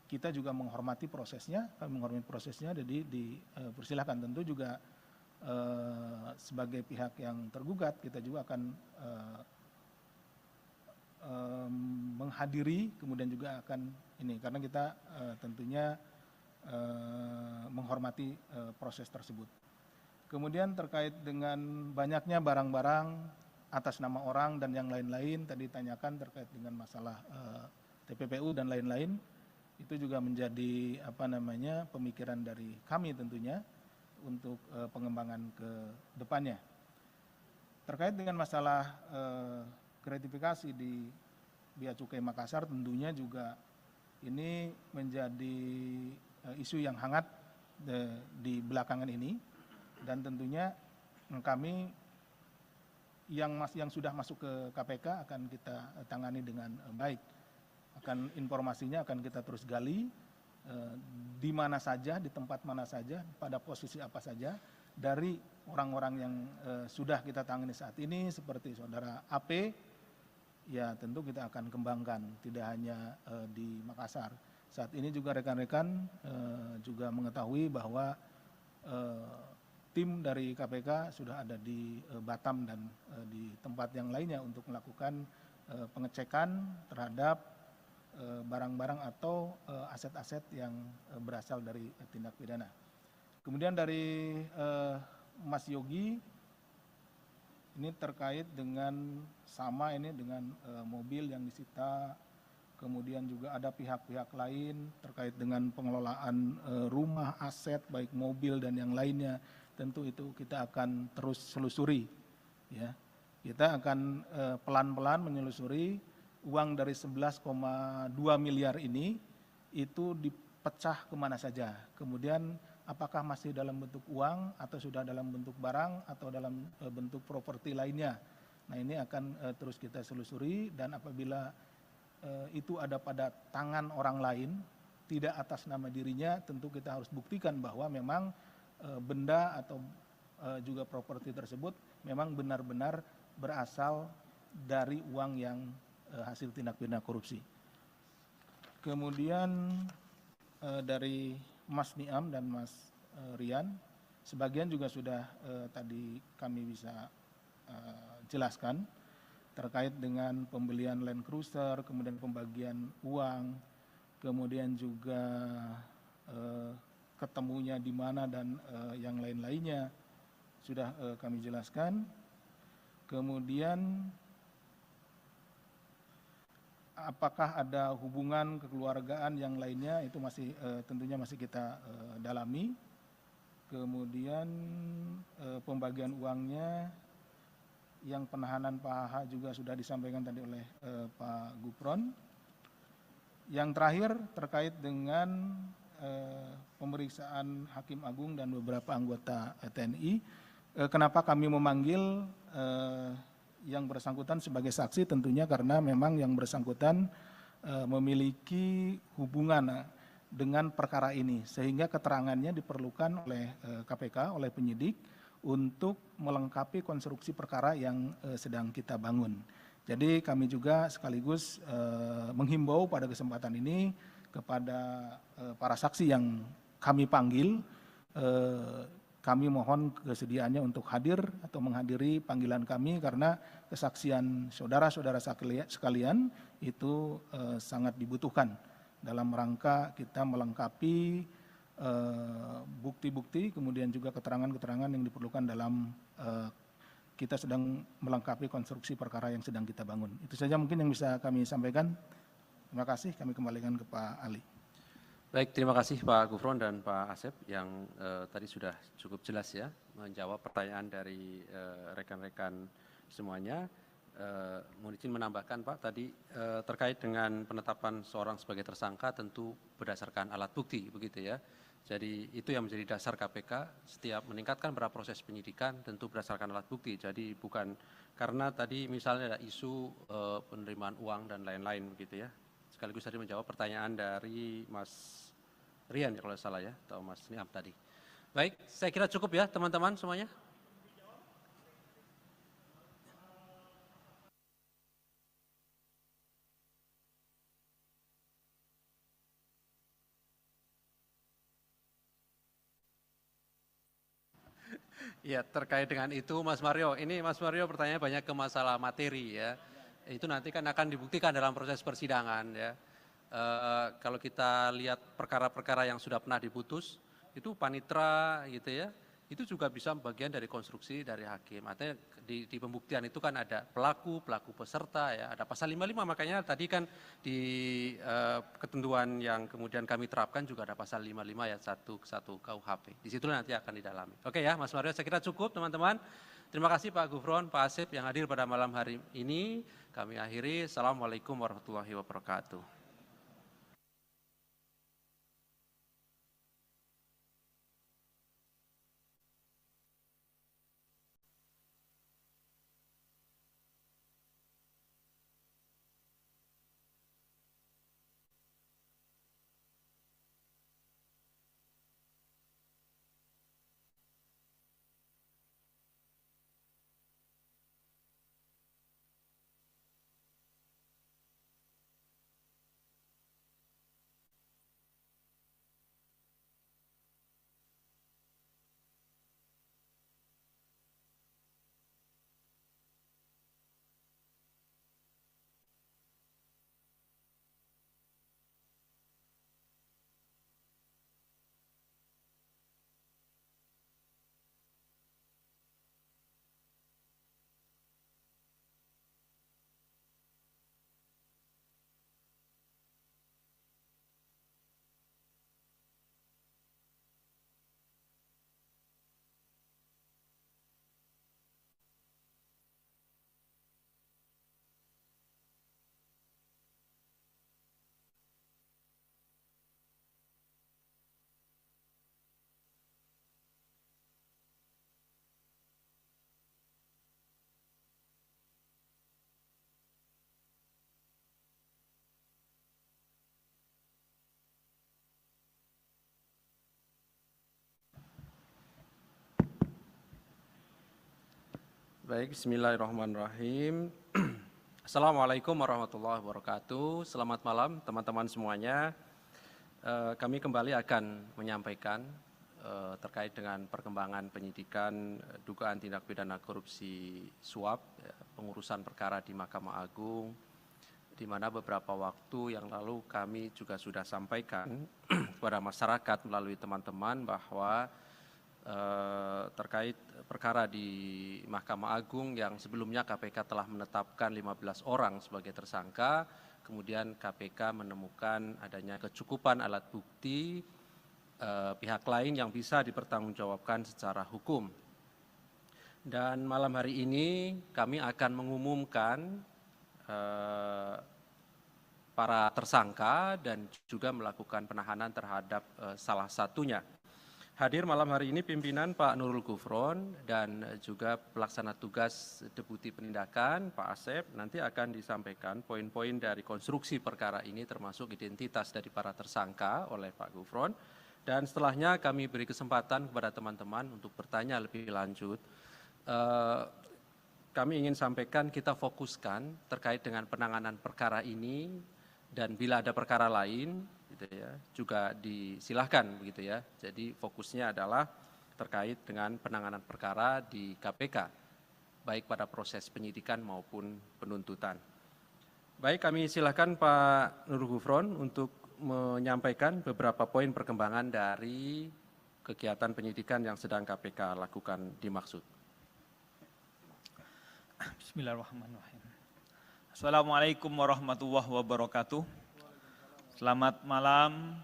Kita juga menghormati prosesnya, jadi dipersilahkan. Tentu juga sebagai pihak yang tergugat kita juga akan menghadiri, kemudian juga akan ini karena kita tentunya menghormati proses tersebut. Kemudian terkait dengan banyaknya barang-barang atas nama orang dan yang lain-lain, tadi ditanyakan terkait dengan masalah TPPU dan lain-lain, itu juga menjadi pemikiran dari kami tentunya untuk pengembangan ke depannya. Terkait dengan masalah gratifikasi di Bea Cukai Makassar, tentunya juga ini menjadi isu yang hangat di belakangan ini, dan tentunya kami yang sudah masuk ke KPK akan kita tangani dengan baik. Informasinya akan kita terus gali di mana saja, di tempat mana saja, pada posisi apa saja dari orang-orang yang sudah kita tangani saat ini seperti saudara AP. Ya tentu kita akan kembangkan, tidak hanya di Makassar. Saat ini juga rekan-rekan juga mengetahui bahwa tim dari KPK sudah ada di Batam dan di tempat yang lainnya untuk melakukan pengecekan terhadap barang-barang atau aset-aset yang berasal dari tindak pidana. Kemudian dari Mas Yogi, ini terkait dengan dengan mobil yang disita, kemudian juga ada pihak-pihak lain terkait dengan pengelolaan rumah, aset, baik mobil dan yang lainnya. Tentu itu kita akan terus selusuri. Ya. Kita akan pelan-pelan menyelusuri uang dari 11,2 miliar ini itu dipecah kemana saja. Kemudian apakah masih dalam bentuk uang atau sudah dalam bentuk barang atau dalam bentuk properti lainnya. Nah ini akan terus kita selusuri, dan apabila itu ada pada tangan orang lain, tidak atas nama dirinya, tentu kita harus buktikan bahwa memang benda atau juga properti tersebut memang benar-benar berasal dari uang yang hasil tindak pidana korupsi. Kemudian dari Mas Niam dan Mas Rian, sebagian juga sudah tadi kami bisa jelaskan terkait dengan pembelian Land Cruiser, kemudian pembagian uang, kemudian juga ketemunya di mana dan yang lain-lainnya sudah kami jelaskan. Kemudian apakah ada hubungan kekeluargaan yang lainnya, itu masih tentunya masih kita dalami. Kemudian pembagian uangnya, yang penahanan Pak HH juga sudah disampaikan tadi oleh Pak Gufron. Yang terakhir terkait dengan pemeriksaan Hakim Agung dan beberapa anggota TNI. Kenapa kami memanggil yang bersangkutan sebagai saksi? Tentunya karena memang yang bersangkutan memiliki hubungan dengan perkara ini, sehingga keterangannya diperlukan oleh KPK, oleh penyidik untuk melengkapi konstruksi perkara yang sedang kita bangun. Jadi kami juga sekaligus menghimbau pada kesempatan ini kepada para saksi yang kami panggil, kami mohon kesediaannya untuk hadir atau menghadiri panggilan kami, karena kesaksian saudara-saudara sekalian itu sangat dibutuhkan dalam rangka kita melengkapi bukti-bukti, kemudian juga keterangan-keterangan yang diperlukan dalam kita sedang melengkapi konstruksi perkara yang sedang kita bangun. Itu saja mungkin yang bisa kami sampaikan. Terima kasih, kami kembalikan ke Pak Ali. Baik, terima kasih Pak Gufron dan Pak Asep yang tadi sudah cukup jelas ya menjawab pertanyaan dari rekan-rekan semuanya. mohon izin menambahkan Pak, tadi terkait dengan penetapan seorang sebagai tersangka tentu berdasarkan alat bukti, begitu ya. Jadi itu yang menjadi dasar KPK setiap meningkatkan pada proses penyidikan tentu berdasarkan alat bukti. Jadi bukan karena tadi misalnya ada isu penerimaan uang dan lain-lain, begitu ya. Sekaligus tadi menjawab pertanyaan dari Mas Rian ya kalau salah ya, atau Mas Niam tadi. Baik, saya kira cukup ya teman-teman semuanya. Ya, terkait dengan itu Mas Mario, ini Mas Mario pertanyaannya banyak ke masalah materi ya. Itu nanti kan akan dibuktikan dalam proses persidangan ya. Kalau kita lihat perkara-perkara yang sudah pernah diputus, itu panitra gitu ya, itu juga bisa bagian dari konstruksi dari hakim. Artinya di pembuktian itu kan ada pelaku peserta ya, ada pasal 55, makanya tadi kan di ketentuan yang kemudian kami terapkan juga ada pasal 55 ya 1 KUHP. Di situ nanti akan didalami. Oke ya Mas Mario, saya kira cukup teman-teman. Terima kasih Pak Gufron, Pak Asep yang hadir pada malam hari ini. Kami akhiri. Assalamualaikum warahmatullahi wabarakatuh. Baik, bismillahirrahmanirrahim. Assalamualaikum warahmatullahi wabarakatuh. Selamat malam teman-teman semuanya. Kami kembali akan menyampaikan terkait dengan perkembangan penyidikan dugaan tindak pidana korupsi suap, pengurusan perkara di Mahkamah Agung, di mana beberapa waktu yang lalu kami juga sudah sampaikan kepada masyarakat melalui teman-teman bahwa terkait perkara di Mahkamah Agung yang sebelumnya KPK telah menetapkan 15 orang sebagai tersangka, kemudian KPK menemukan adanya kecukupan alat bukti pihak lain yang bisa dipertanggungjawabkan secara hukum. Dan malam hari ini kami akan mengumumkan para tersangka dan juga melakukan penahanan terhadap salah satunya. Hadir malam hari ini pimpinan Pak Nurul Gufron dan juga pelaksana tugas Deputi Penindakan Pak Asep. Nanti akan disampaikan poin-poin dari konstruksi perkara ini termasuk identitas dari para tersangka oleh Pak Gufron. Dan setelahnya kami beri kesempatan kepada teman-teman untuk bertanya lebih lanjut. Kami ingin sampaikan kita fokuskan terkait dengan penanganan perkara ini dan bila ada perkara lain gitu ya, juga disilahkan begitu ya. Jadi fokusnya adalah terkait dengan penanganan perkara di KPK, baik pada proses penyidikan maupun penuntutan. Baik, kami silahkan Pak Nurul Gufron untuk menyampaikan beberapa poin perkembangan dari kegiatan penyidikan yang sedang KPK lakukan dimaksud. Bismillahirrahmanirrahim. Assalamualaikum warahmatullahi wabarakatuh. Selamat malam,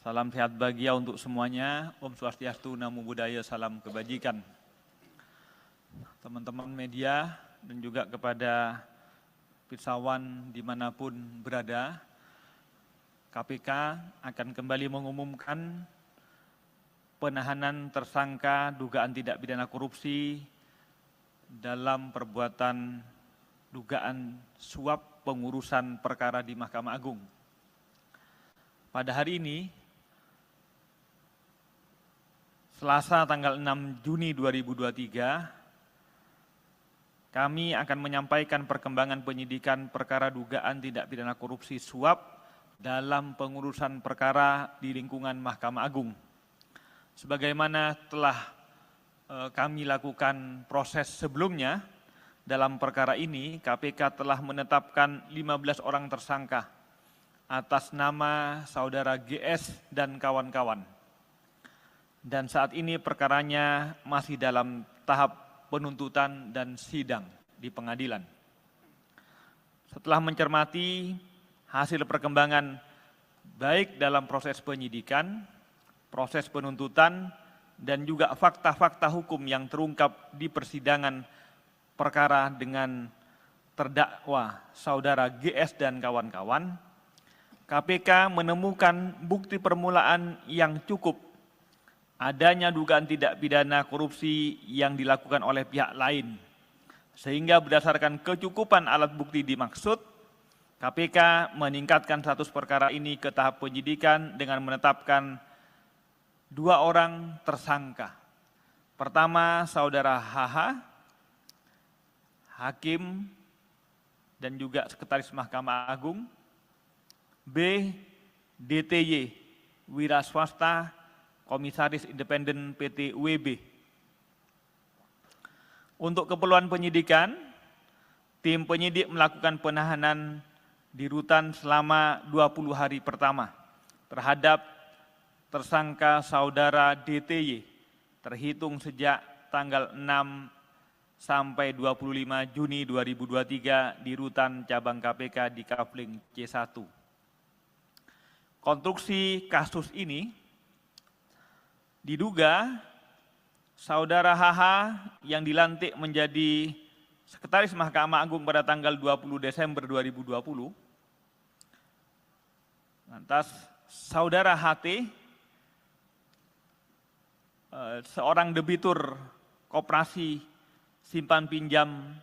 salam sehat bahagia untuk semuanya. Om Swastiastu, Namo Buddhaya, salam kebajikan. Teman-teman media, dan juga kepada pirsawan dimanapun berada, KPK akan kembali mengumumkan penahanan tersangka dugaan tindak pidana korupsi dalam perbuatan dugaan suap pengurusan perkara di Mahkamah Agung. Pada hari ini, Selasa tanggal 6 Juni 2023, kami akan menyampaikan perkembangan penyidikan perkara dugaan tindak pidana korupsi suap dalam pengurusan perkara di lingkungan Mahkamah Agung. Sebagaimana telah kami lakukan proses sebelumnya, dalam perkara ini KPK telah menetapkan 15 orang tersangka atas nama saudara GS dan kawan-kawan. Dan saat ini perkaranya masih dalam tahap penuntutan dan sidang di pengadilan. Setelah mencermati hasil perkembangan baik dalam proses penyidikan, proses penuntutan, dan juga fakta-fakta hukum yang terungkap di persidangan perkara dengan terdakwa saudara GS dan kawan-kawan, KPK menemukan bukti permulaan yang cukup adanya dugaan tindak pidana korupsi yang dilakukan oleh pihak lain. Sehingga berdasarkan kecukupan alat bukti dimaksud, KPK meningkatkan status perkara ini ke tahap penyidikan dengan menetapkan 2 orang tersangka. Pertama, saudara HH, Hakim dan juga Sekretaris Mahkamah Agung. B, DTY, Wira Swasta, Komisaris Independen PT UEB. Untuk keperluan penyidikan, tim penyidik melakukan penahanan di rutan selama 20 hari pertama terhadap tersangka saudara DTY terhitung sejak tanggal 6 sampai 25 Juni 2023 di rutan cabang KPK di Kafling C1. Konstruksi kasus ini diduga saudara HH yang dilantik menjadi Sekretaris Mahkamah Agung pada tanggal 20 Desember 2020, lantas saudara HT, seorang debitur koperasi simpan pinjam,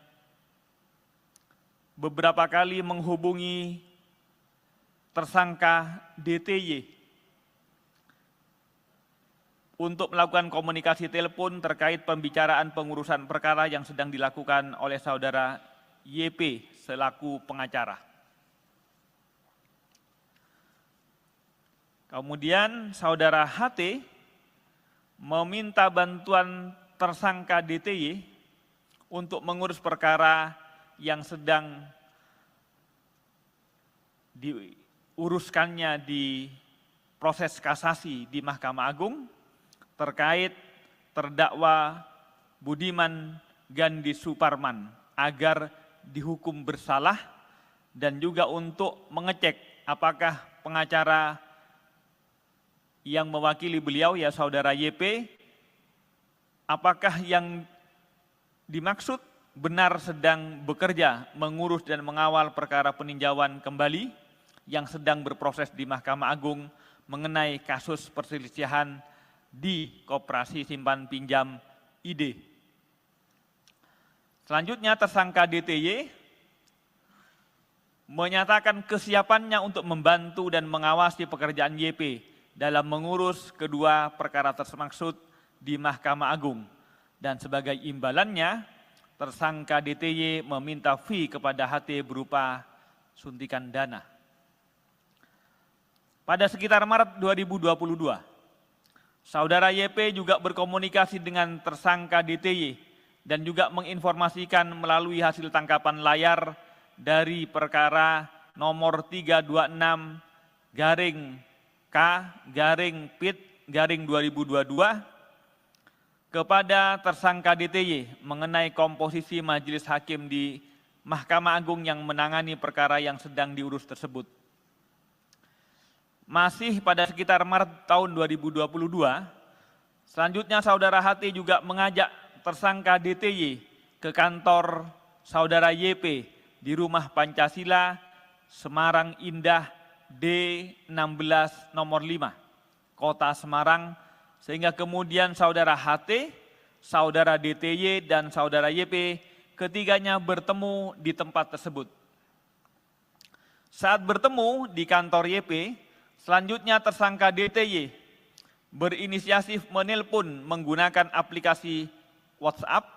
beberapa kali menghubungi tersangka DTY untuk melakukan komunikasi telepon terkait pembicaraan pengurusan perkara yang sedang dilakukan oleh saudara YP selaku pengacara. Kemudian saudara HT meminta bantuan tersangka DTY untuk mengurus perkara yang sedang diuruskannya di proses kasasi di Mahkamah Agung terkait terdakwa Budiman Gandhi Suparman agar dihukum bersalah dan juga untuk mengecek apakah pengacara yang mewakili beliau, ya saudara YP, apakah yang dimaksud benar sedang bekerja mengurus dan mengawal perkara peninjauan kembali yang sedang berproses di Mahkamah Agung mengenai kasus perselisihan di Koperasi Simpan Pinjam ID. Selanjutnya tersangka DTY menyatakan kesiapannya untuk membantu dan mengawasi pekerjaan YP dalam mengurus kedua perkara tersebut di Mahkamah Agung. Dan sebagai imbalannya, tersangka DTY meminta fee kepada HT berupa suntikan dana. Pada sekitar Maret 2022, saudara YP juga berkomunikasi dengan tersangka DTY dan juga menginformasikan melalui hasil tangkapan layar dari perkara nomor 326-K-PIT-2022 kepada tersangka DTY mengenai komposisi majelis hakim di Mahkamah Agung yang menangani perkara yang sedang diurus tersebut. Masih pada sekitar Maret tahun 2022, selanjutnya saudara HT juga mengajak tersangka DTY ke kantor Saudara YP di Rumah Pancasila, Semarang Indah D16 nomor 5, Kota Semarang, sehingga kemudian Saudara HT, Saudara DTY, dan Saudara YP ketiganya bertemu di tempat tersebut. Saat bertemu di kantor YP, selanjutnya tersangka DTY berinisiatif menelpon menggunakan aplikasi WhatsApp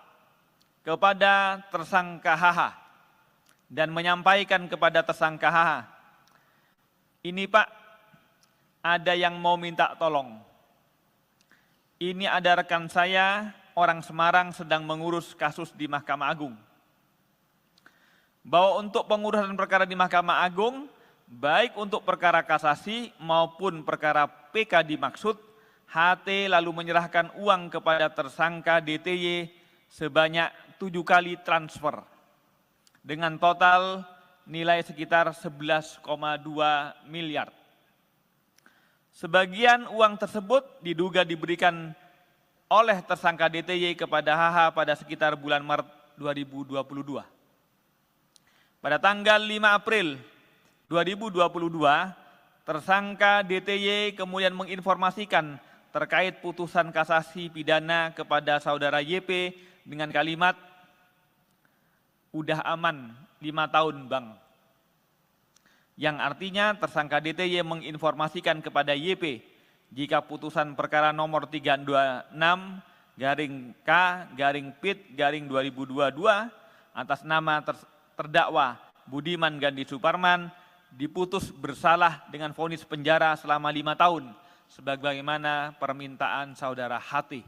kepada tersangka HH dan menyampaikan kepada tersangka HH, "Ini Pak, ada yang mau minta tolong. Ini ada rekan saya, orang Semarang sedang mengurus kasus di Mahkamah Agung. Bahwa untuk pengurusan perkara di Mahkamah Agung, baik untuk perkara kasasi maupun perkara PK dimaksud, HT lalu menyerahkan uang kepada tersangka DTY sebanyak 7 kali transfer dengan total nilai sekitar 11,2 miliar. Sebagian uang tersebut diduga diberikan oleh tersangka DTY kepada HH pada sekitar bulan Maret 2022. Pada tanggal 5 April 2022, tersangka DTY kemudian menginformasikan terkait putusan kasasi pidana kepada saudara YP dengan kalimat, "Udah aman 5 tahun Bang." Yang artinya tersangka DTY menginformasikan kepada YP jika putusan perkara nomor 326-K-PIT-2022 atas nama terdakwa Budiman Gandhi Suparman diputus bersalah dengan vonis penjara selama 5 tahun sebagaimana permintaan saudara HT.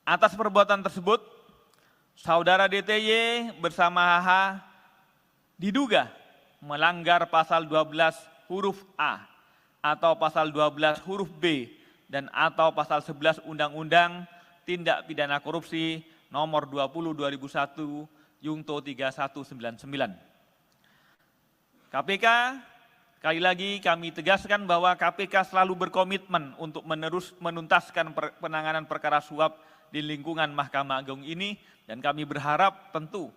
Atas perbuatan tersebut, saudara DTY bersama HH diduga melanggar pasal 12 huruf A atau pasal 12 huruf B dan atau pasal 11 Undang-Undang Tindak Pidana Korupsi nomor 20/2001 Yungto 3199. KPK, sekali lagi kami tegaskan bahwa KPK selalu berkomitmen untuk menuntaskan penanganan perkara suap di lingkungan Mahkamah Agung ini, dan kami berharap tentu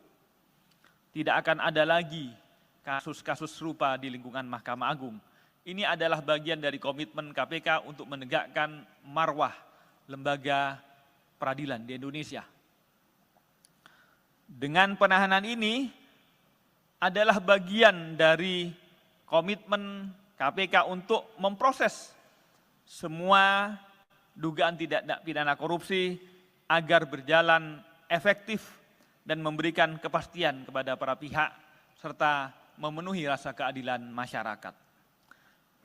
tidak akan ada lagi kasus-kasus serupa di lingkungan Mahkamah Agung. Ini adalah bagian dari komitmen KPK untuk menegakkan marwah lembaga peradilan di Indonesia. Dengan penahanan ini adalah bagian dari komitmen KPK untuk memproses semua dugaan tindak pidana korupsi agar berjalan efektif dan memberikan kepastian kepada para pihak serta memenuhi rasa keadilan masyarakat.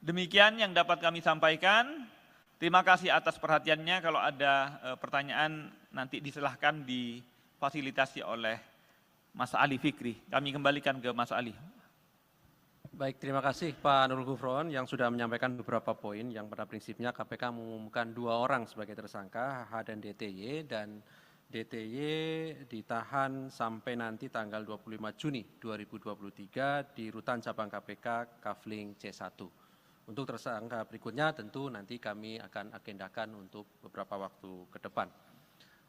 Demikian yang dapat kami sampaikan. Terima kasih atas perhatiannya. Kalau ada pertanyaan nanti disilahkan difasilitasi oleh Mas Ali Fikri. Kami kembalikan ke Mas Ali. Baik, terima kasih Pak Nurul Gufron yang sudah menyampaikan beberapa poin yang pada prinsipnya KPK mengumumkan 2 orang sebagai tersangka, HH dan DTY, dan DTY ditahan sampai nanti tanggal 25 Juni 2023 di Rutan Cabang KPK Kafling C1. Untuk tersangka berikutnya tentu nanti kami akan agendakan untuk beberapa waktu ke depan.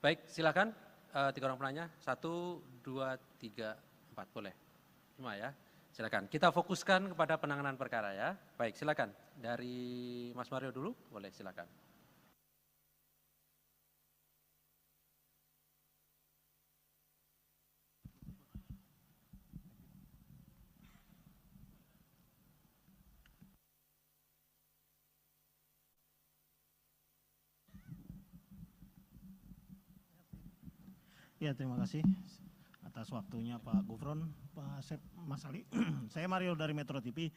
Baik, silakan 3 orang penanya, 1, 2, 3, 4, boleh. 5 ya, silakan. Kita fokuskan kepada penanganan perkara ya. Baik, silakan. Dari Mas Mario dulu, boleh silakan. Ya, terima kasih atas waktunya Pak Gufron, Pak Asep, Mas Ali. Saya Mario dari Metro TV.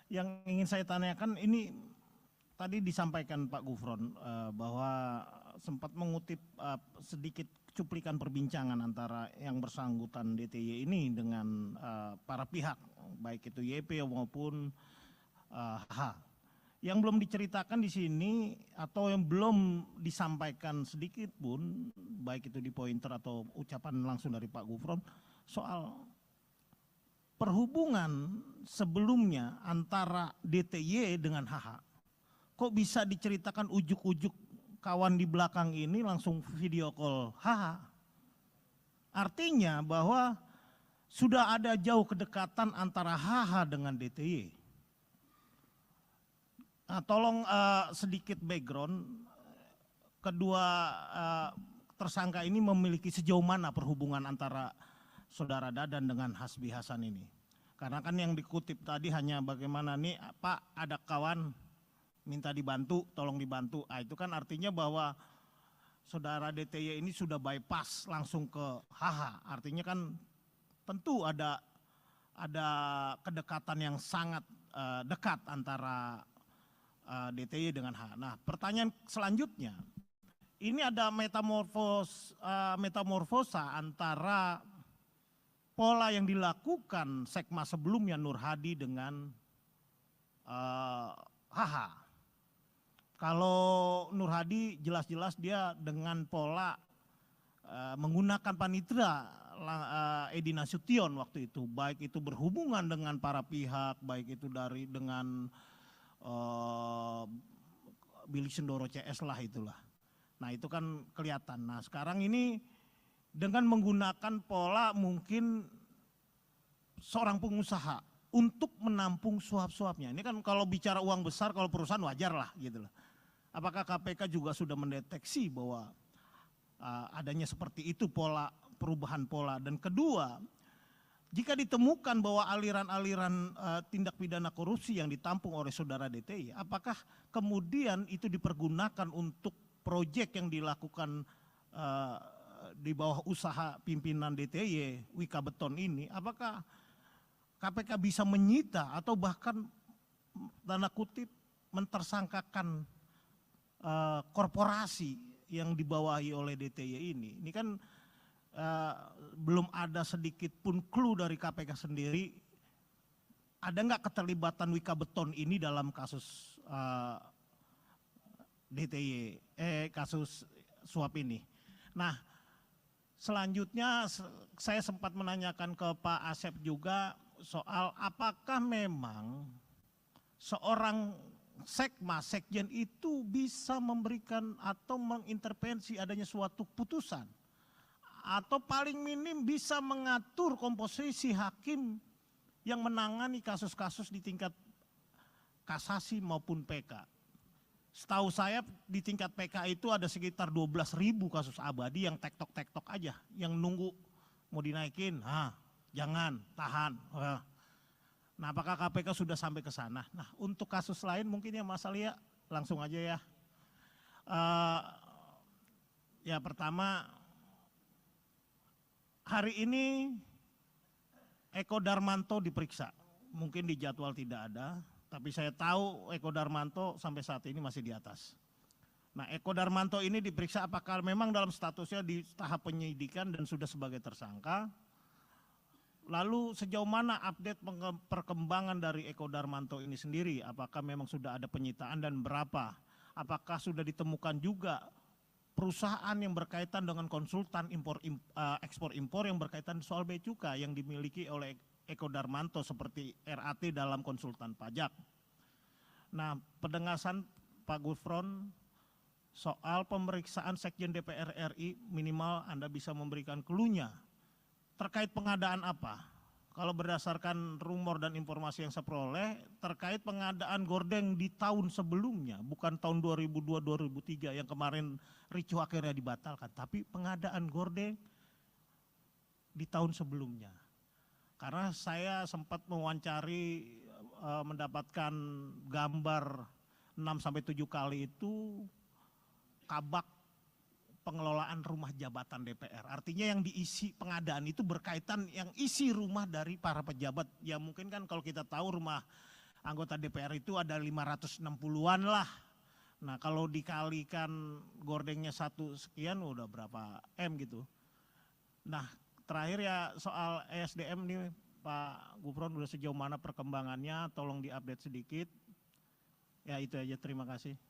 Yang ingin saya tanyakan ini tadi disampaikan Pak Gufron bahwa sempat mengutip sedikit cuplikan perbincangan antara yang bersangkutan DTY ini dengan para pihak, baik itu YP maupun H. Yang belum diceritakan di sini atau yang belum disampaikan sedikit pun, baik itu di pointer atau ucapan langsung dari Pak Gufron, soal perhubungan sebelumnya antara DTY dengan HH. Kok bisa diceritakan ujuk-ujuk kawan di belakang ini langsung video call HH? Artinya bahwa sudah ada jauh kedekatan antara HH dengan DTY. Nah, tolong sedikit background, kedua tersangka ini memiliki sejauh mana perhubungan antara saudara Dadan dengan Hasbi Hasan ini. Karena kan yang dikutip tadi hanya bagaimana nih Pak ada kawan minta dibantu, tolong dibantu. Itu kan artinya bahwa saudara DTY ini sudah bypass langsung ke HH. Artinya kan tentu ada kedekatan yang sangat dekat antara DTY dengan HH. Nah, pertanyaan selanjutnya, ini ada metamorfosa antara pola yang dilakukan Sekma sebelumnya Nur Hadi dengan HH. Kalau Nur Hadi jelas-jelas dia dengan pola menggunakan panitera Edi Nasution waktu itu, baik itu berhubungan dengan para pihak, baik itu dengan Billy Sindoro CS lah itulah. Nah itu kan kelihatan. Nah sekarang ini dengan menggunakan pola mungkin seorang pengusaha untuk menampung suap-suapnya. Ini kan kalau bicara uang besar, kalau perusahaan wajar lah gitu lah. Apakah KPK juga sudah mendeteksi bahwa adanya seperti itu pola, perubahan pola. Dan kedua, jika ditemukan bahwa aliran-aliran tindak pidana korupsi yang ditampung oleh saudara DTY, apakah kemudian itu dipergunakan untuk proyek yang dilakukan di bawah usaha pimpinan DTY, Wika Beton ini, apakah KPK bisa menyita atau bahkan tanda kutip mentersangkakan korporasi yang dibawahi oleh DTY ini? Ini kan belum ada sedikit pun clue dari KPK sendiri. Ada nggak keterlibatan Wika Beton ini dalam kasus DTY, kasus suap ini? Nah, selanjutnya saya sempat menanyakan ke Pak Asep juga soal apakah memang seorang Sekma, sekjen itu bisa memberikan atau mengintervensi adanya suatu putusan, atau paling minim bisa mengatur komposisi hakim yang menangani kasus-kasus di tingkat kasasi maupun PK. Setahu saya di tingkat PK itu ada sekitar 12.000 kasus abadi yang tektok-tektok aja, yang nunggu mau dinaikin, jangan, tahan. Nah apakah KPK sudah sampai ke sana? Nah untuk kasus lain mungkin ya Mas Alia langsung aja ya. Ya pertama, hari ini Eko Darmanto diperiksa, mungkin di jadwal tidak ada, tapi saya tahu Eko Darmanto sampai saat ini masih di atas. Nah Eko Darmanto ini diperiksa apakah memang dalam statusnya di tahap penyidikan dan sudah sebagai tersangka. Lalu sejauh mana update perkembangan dari Eko Darmanto ini sendiri? Apakah memang sudah ada penyitaan dan berapa? Apakah sudah ditemukan juga perusahaan yang berkaitan dengan konsultan ekspor impor yang berkaitan soal bea cukai yang dimiliki oleh Eko Darmanto seperti RAT dalam konsultan pajak? Nah, pendengasan Pak Gufron soal pemeriksaan Sekjen DPR RI, minimal Anda bisa memberikan clue-nya. Terkait pengadaan apa? Kalau berdasarkan rumor dan informasi yang saya peroleh, terkait pengadaan gordeng di tahun sebelumnya, bukan tahun 2002-2003 yang kemarin ricuh akhirnya dibatalkan, tapi pengadaan gordeng di tahun sebelumnya. Karena saya sempat mewawancari, mendapatkan gambar 6-7 kali itu kabak pengelolaan rumah jabatan DPR. Artinya yang diisi pengadaan itu berkaitan yang isi rumah dari para pejabat. Ya mungkin kan kalau kita tahu rumah anggota DPR itu ada 560-an lah. Nah kalau dikalikan gordengnya 1 sekian udah berapa M gitu. Nah terakhir ya soal ESDM nih Pak Gufron, udah sejauh mana perkembangannya, tolong diupdate sedikit. Ya itu aja, terima kasih.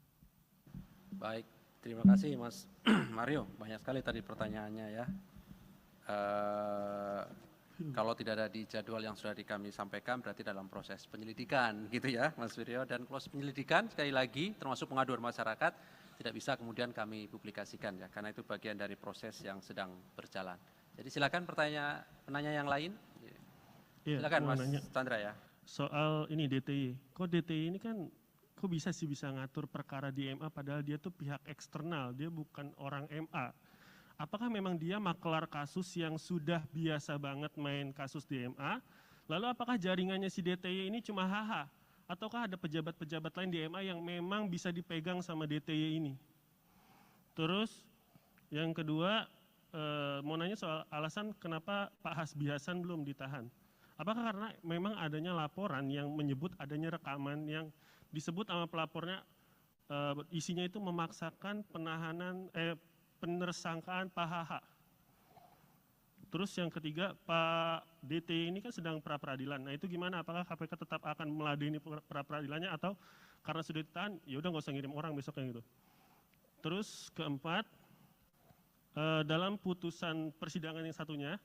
Baik. Terima kasih Mas Mario, banyak sekali tadi pertanyaannya ya. Kalau tidak ada di jadwal yang sudah kami sampaikan berarti dalam proses penyelidikan gitu ya Mas Wiryo. Dan proses penyelidikan sekali lagi termasuk pengaduan masyarakat tidak bisa kemudian kami publikasikan ya, karena itu bagian dari proses yang sedang berjalan. Jadi silakan penanya yang lain. Iya, Silakan mau Mas nanya. Chandra ya. Soal ini DTY. Kok DTY ini kan kok bisa sih bisa ngatur perkara di MA padahal dia tuh pihak eksternal, dia bukan orang MA. Apakah memang dia maklar kasus yang sudah biasa banget main kasus di MA? Lalu apakah jaringannya si DTY ini cuma HH? Ataukah ada pejabat-pejabat lain di MA yang memang bisa dipegang sama DTY ini? Terus yang kedua, mau nanya soal alasan kenapa Pak Hasbi Hasan belum ditahan. Apakah karena memang adanya laporan yang menyebut adanya rekaman yang disebut sama pelapornya isinya itu memaksakan penersangkaan Pak HH. Terus yang ketiga, Pak DT ini kan sedang pra-peradilan. Nah itu gimana? Apakah KPK tetap akan meladeni pra-peradilannya atau karena sudah ditahan, ya udah nggak usah ngirim orang besoknya gitu. Terus keempat, dalam putusan persidangan yang satunya,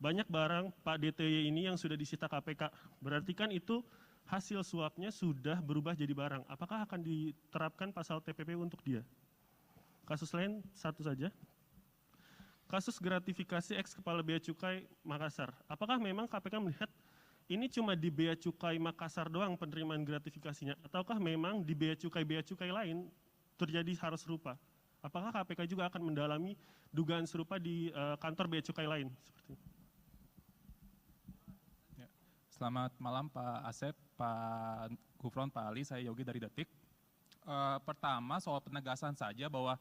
banyak barang Pak DTY ini yang sudah disita KPK. Berarti kan itu hasil suapnya sudah berubah jadi barang. Apakah akan diterapkan pasal TPP untuk dia? Kasus lain satu saja. Kasus gratifikasi ex Kepala Bea Cukai Makassar. Apakah memang KPK melihat ini cuma di Bea Cukai Makassar doang penerimaan gratifikasinya? Ataukah memang di Bea Cukai lain terjadi hal serupa? Apakah KPK juga akan mendalami dugaan serupa di kantor Bea Cukai lain? Seperti itu. Selamat malam Pak Asep, Pak Gufron, Pak Ali, saya Yogi dari Detik. Pertama soal penegasan saja bahwa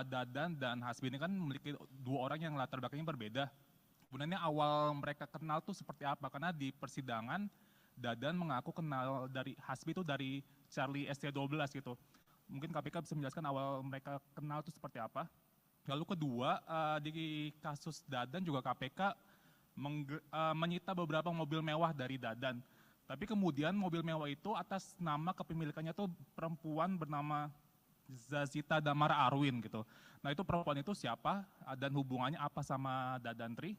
Dadan dan Hasbi ini kan memiliki dua orang yang latar belakangnya berbeda. Sebenarnya awal mereka kenal tuh seperti apa? Karena di persidangan Dadan mengaku kenal dari Hasbi itu dari Charlie ST12 gitu. Mungkin KPK bisa menjelaskan awal mereka kenal itu seperti apa. Lalu kedua, di kasus Dadan juga KPK menyita beberapa mobil mewah dari Dadan. Tapi kemudian mobil mewah itu atas nama kepemilikannya tuh perempuan bernama Zazita Damara Arwin gitu. Nah itu perempuan itu siapa dan hubungannya apa sama Dadantri.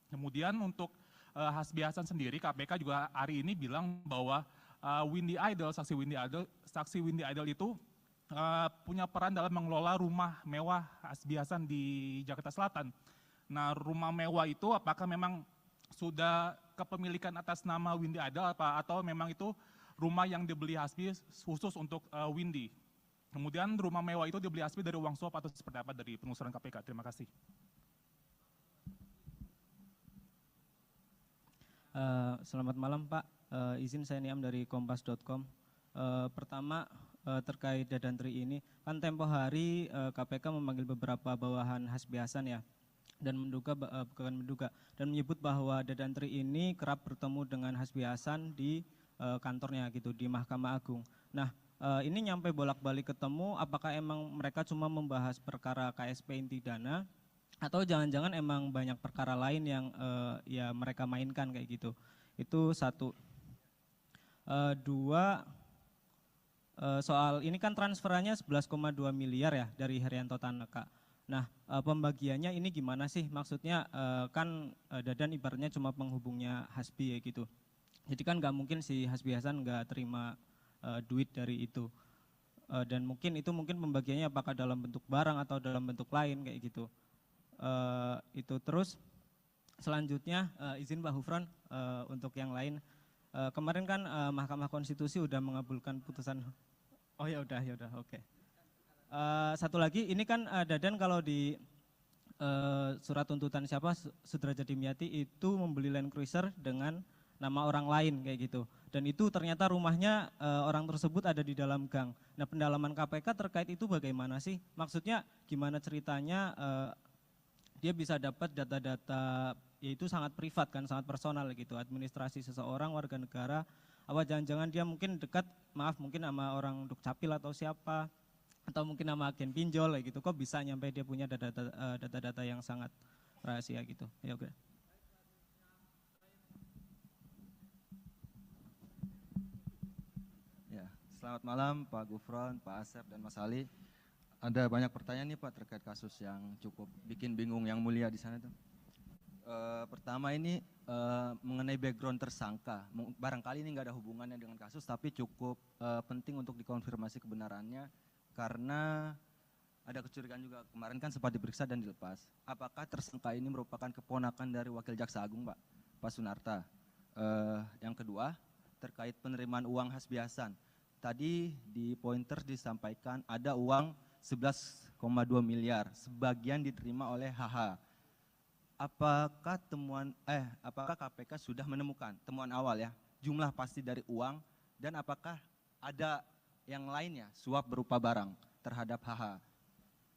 Kemudian untuk Hasbi Hasan sendiri KPK juga hari ini bilang bahwa saksi Windy Idol itu punya peran dalam mengelola rumah mewah Hasbi Hasan di Jakarta Selatan. Nah rumah mewah itu apakah memang sudah kepemilikan atas nama Windy Idol atau memang itu rumah yang dibeli Hasbi khusus untuk Windy. Kemudian rumah mewah itu dibeli Hasbi dari uang suap atau seperti apa dari penelusuran KPK? Terima kasih. Selamat malam Pak, izin saya Niam dari kompas.com. Pertama terkait Dadantri ini, kan tempo hari KPK memanggil beberapa bawahan Hasbi Hasan ya, dan dan menyebut bahwa Dadantri ini kerap bertemu dengan Hasbi Hasan di kantornya gitu, di Mahkamah Agung. Nah ini nyampe bolak-balik ketemu, apakah emang mereka cuma membahas perkara KSP inti dana atau jangan-jangan emang banyak perkara lain yang ya mereka mainkan kayak gitu. Itu satu. Dua, soal ini kan transferannya 11,2 miliar ya dari Herianto Tanaka. Nah pembagiannya ini gimana sih? Maksudnya kan Dadan ibaratnya cuma penghubungnya Hasbi ya gitu. Jadi kan nggak mungkin si Hasbi Hasan nggak terima duit dari itu, dan mungkin pembagiannya apakah dalam bentuk barang atau dalam bentuk lain kayak gitu. Itu terus selanjutnya izin Pak Gufron untuk yang lain, kemarin kan Mahkamah Konstitusi udah mengabulkan putusan. Oh ya udah oke. Satu lagi ini kan Dadan kalau di surat tuntutan Sudrajat Dimyati itu membeli Land Cruiser dengan nama orang lain kayak gitu, dan itu ternyata rumahnya orang tersebut ada di dalam gang. Nah pendalaman KPK terkait itu bagaimana sih? Maksudnya gimana ceritanya dia bisa dapat data-data, yaitu sangat privat kan, sangat personal gitu, administrasi seseorang warga negara. Apa jangan-jangan dia mungkin dekat, mungkin sama orang Dukcapil atau siapa, atau mungkin sama agen pinjol kayak gitu, kok bisa nyampe dia punya data-data yang sangat rahasia gitu. Ya oke. Selamat malam Pak Gufron, Pak Asep, dan Mas Ali. Ada banyak pertanyaan nih Pak terkait kasus yang cukup bikin bingung yang mulia di sana tuh. Pertama ini mengenai background tersangka. Barangkali ini nggak ada hubungannya dengan kasus, tapi cukup penting untuk dikonfirmasi kebenarannya karena ada kecurigaan juga, kemarin kan sempat diperiksa dan dilepas. Apakah tersangka ini merupakan keponakan dari Wakil Jaksa Agung, Pak Sunarta? Yang kedua, terkait penerimaan uang Hasbiasan. Tadi di pointer disampaikan ada uang 11,2 miliar, sebagian diterima oleh HH. Apakah apakah KPK sudah menemukan temuan awal ya, jumlah pasti dari uang, dan apakah ada yang lainnya suap berupa barang terhadap HH?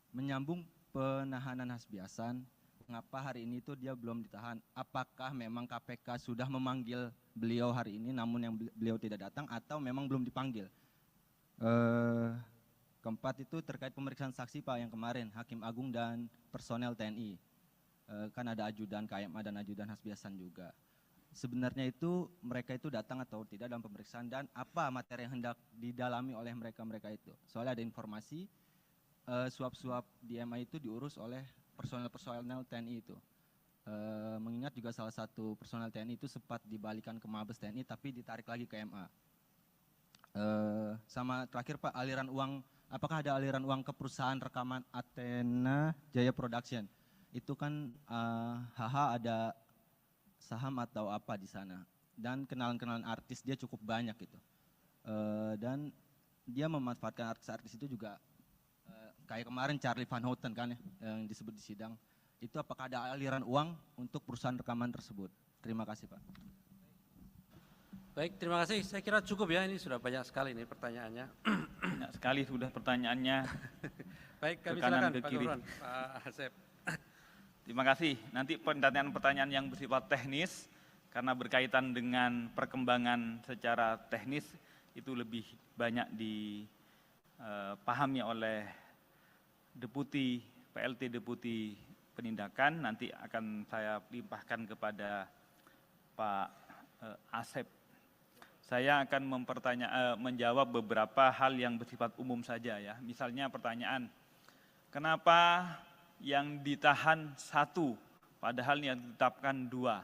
Menyambung penahanan Hasbiasan, mengapa hari ini itu dia belum ditahan? Apakah memang KPK sudah memanggil beliau hari ini namun yang beliau tidak datang, atau memang belum dipanggil? Keempat itu terkait pemeriksaan saksi Pak yang kemarin, Hakim Agung dan personel TNI. Kan ada ajudan KMA dan ajudan Hasbiasan juga. Sebenarnya itu mereka itu datang atau tidak dalam pemeriksaan, dan apa materi yang hendak didalami oleh mereka itu? Soalnya ada informasi suap-suap di MA itu diurus oleh personel TNI itu. Mengingat juga salah satu personel TNI itu sempat dibalikan ke Mabes TNI tapi ditarik lagi ke MA. Sama terakhir Pak, aliran uang, apakah ada aliran uang ke perusahaan rekaman Athena Jaya Production? Itu kan HH ada saham atau apa di sana, dan kenalan-kenalan artis dia cukup banyak gitu. Dan dia memanfaatkan artis-artis itu juga, kayak kemarin Charlie Van Houten kan ya, yang disebut di sidang. Itu apakah ada aliran uang untuk perusahaan rekaman tersebut? Terima kasih Pak. Baik, terima kasih. Saya kira cukup ya, ini sudah banyak sekali nih pertanyaannya. Banyak sekali sudah pertanyaannya. Baik, kami Ke kanan, silakan ke Pak kiri. Gufron, Pak Asep. Terima kasih. Nanti pertanyaan-pertanyaan yang bersifat teknis, karena berkaitan dengan perkembangan secara teknis, itu lebih banyak dipahami oleh PLT Deputi Penindakan. Nanti akan saya limpahkan kepada Pak Asep. Saya akan menjawab beberapa hal yang bersifat umum saja ya. Misalnya pertanyaan, kenapa yang ditahan 1 padahal yang ditetapkan 2?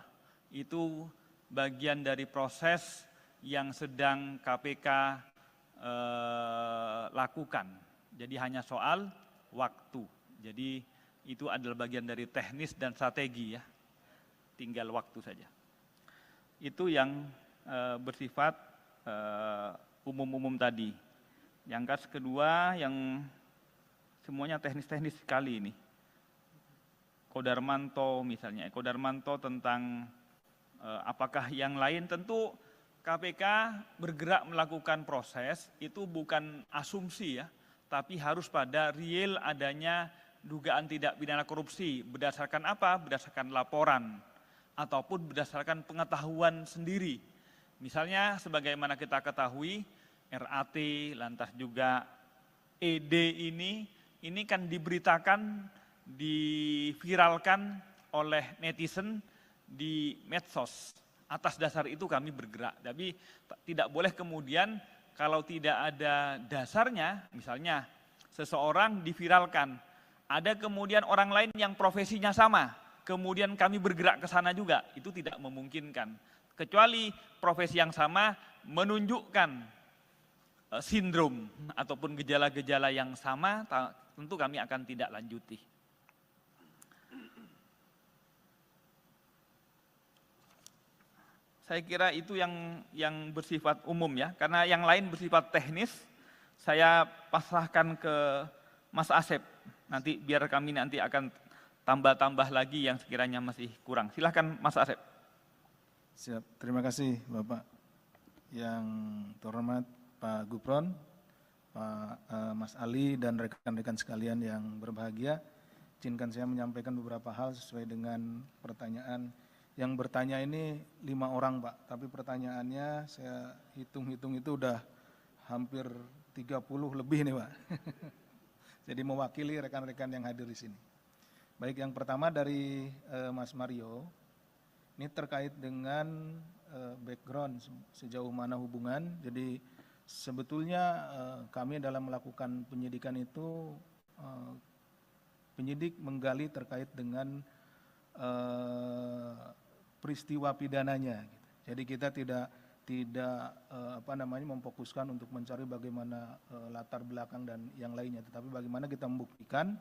Itu bagian dari proses yang sedang KPK lakukan. Jadi hanya soal waktu. Jadi itu adalah bagian dari teknis dan strategi ya. Tinggal waktu saja. Itu yang bersifat umum-umum tadi. Yang kedua yang semuanya teknis-teknis sekali ini. Kodarmanto misalnya, Kodarmanto tentang apakah yang lain, tentu KPK bergerak melakukan proses, itu bukan asumsi ya, tapi harus pada real adanya dugaan tidak pidana korupsi. Berdasarkan apa? Berdasarkan laporan, ataupun berdasarkan pengetahuan sendiri. Misalnya sebagaimana kita ketahui, RAT, lantas juga ED ini kan diberitakan, diviralkan oleh netizen di medsos. Atas dasar itu kami bergerak. Tapi tidak boleh kemudian kalau tidak ada dasarnya, misalnya seseorang diviralkan, ada kemudian orang lain yang profesinya sama, kemudian kami bergerak ke sana juga, itu tidak memungkinkan. Kecuali profesi yang sama menunjukkan sindrom ataupun gejala-gejala yang sama, tentu kami akan tidak lanjuti. Saya kira itu yang bersifat umum ya, karena yang lain bersifat teknis, saya pasrahkan ke Mas Asep. Nanti biar kami nanti akan tambah-tambah lagi yang sekiranya masih kurang. Silahkan Mas Asep. Siap, terima kasih Bapak. Yang terhormat Pak Gufron, Pak Mas Ali dan rekan-rekan sekalian yang berbahagia, izinkan saya menyampaikan beberapa hal sesuai dengan pertanyaan. Yang bertanya ini 5 orang Pak, tapi pertanyaannya saya hitung-hitung itu udah hampir 30 lebih nih Pak. Jadi mewakili rekan-rekan yang hadir di sini. Baik, yang pertama dari Mas Mario, ini terkait dengan background sejauh mana hubungan. Jadi sebetulnya kami dalam melakukan penyidikan itu, penyidik menggali terkait dengan peristiwa pidananya. Jadi kita tidak memfokuskan untuk mencari bagaimana latar belakang dan yang lainnya, tetapi bagaimana kita membuktikan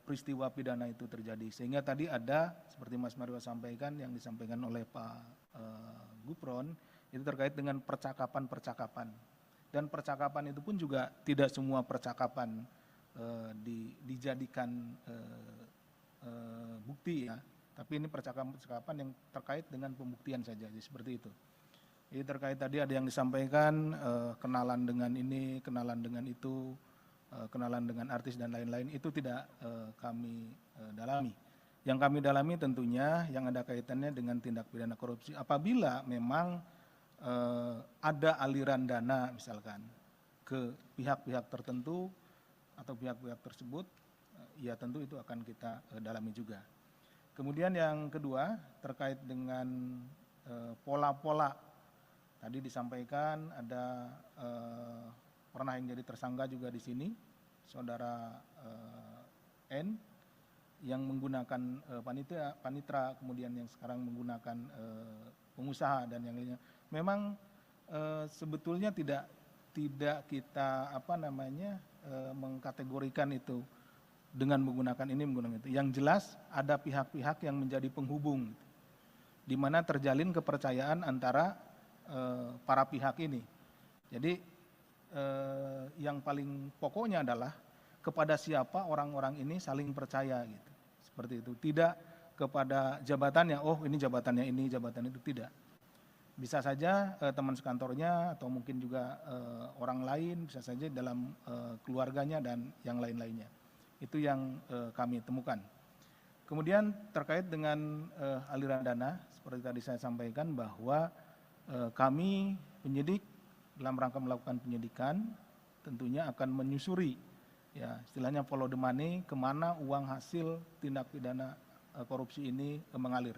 peristiwa pidana itu terjadi. Sehingga tadi ada seperti Mas Mario sampaikan, yang disampaikan oleh Pak Gufron itu terkait dengan percakapan-percakapan, dan percakapan itu pun juga tidak semua percakapan dijadikan bukti ya, tapi ini percakapan-percakapan yang terkait dengan pembuktian saja, jadi seperti itu. Jadi terkait tadi ada yang disampaikan kenalan dengan ini, kenalan dengan itu, kenalan dengan artis dan lain-lain, itu tidak kami dalami. Yang kami dalami tentunya yang ada kaitannya dengan tindak pidana korupsi. Apabila memang ada aliran dana misalkan ke pihak-pihak tertentu atau pihak-pihak tersebut, ya tentu itu akan kita dalami juga. Kemudian yang kedua terkait dengan pola-pola. Tadi disampaikan ada pernah yang jadi tersangka juga di sini, saudara N, yang menggunakan panitra, kemudian yang sekarang menggunakan pengusaha dan yang lainnya. Memang sebetulnya tidak kita mengkategorikan itu dengan menggunakan ini menggunakan itu. Yang jelas ada pihak-pihak yang menjadi penghubung, di mana terjalin kepercayaan antara para pihak ini. Jadi yang paling pokoknya adalah kepada siapa orang-orang ini saling percaya gitu. Seperti itu. Tidak kepada jabatannya, oh ini jabatannya ini, jabatan itu, tidak. Bisa saja teman sekantornya atau mungkin juga orang lain, bisa saja dalam keluarganya dan yang lain-lainnya. Itu yang kami temukan. Kemudian terkait dengan aliran dana, seperti tadi saya sampaikan bahwa kami penyidik dalam rangka melakukan penyidikan tentunya akan menyusuri, ya istilahnya follow the money, kemana uang hasil tindak pidana korupsi ini mengalir.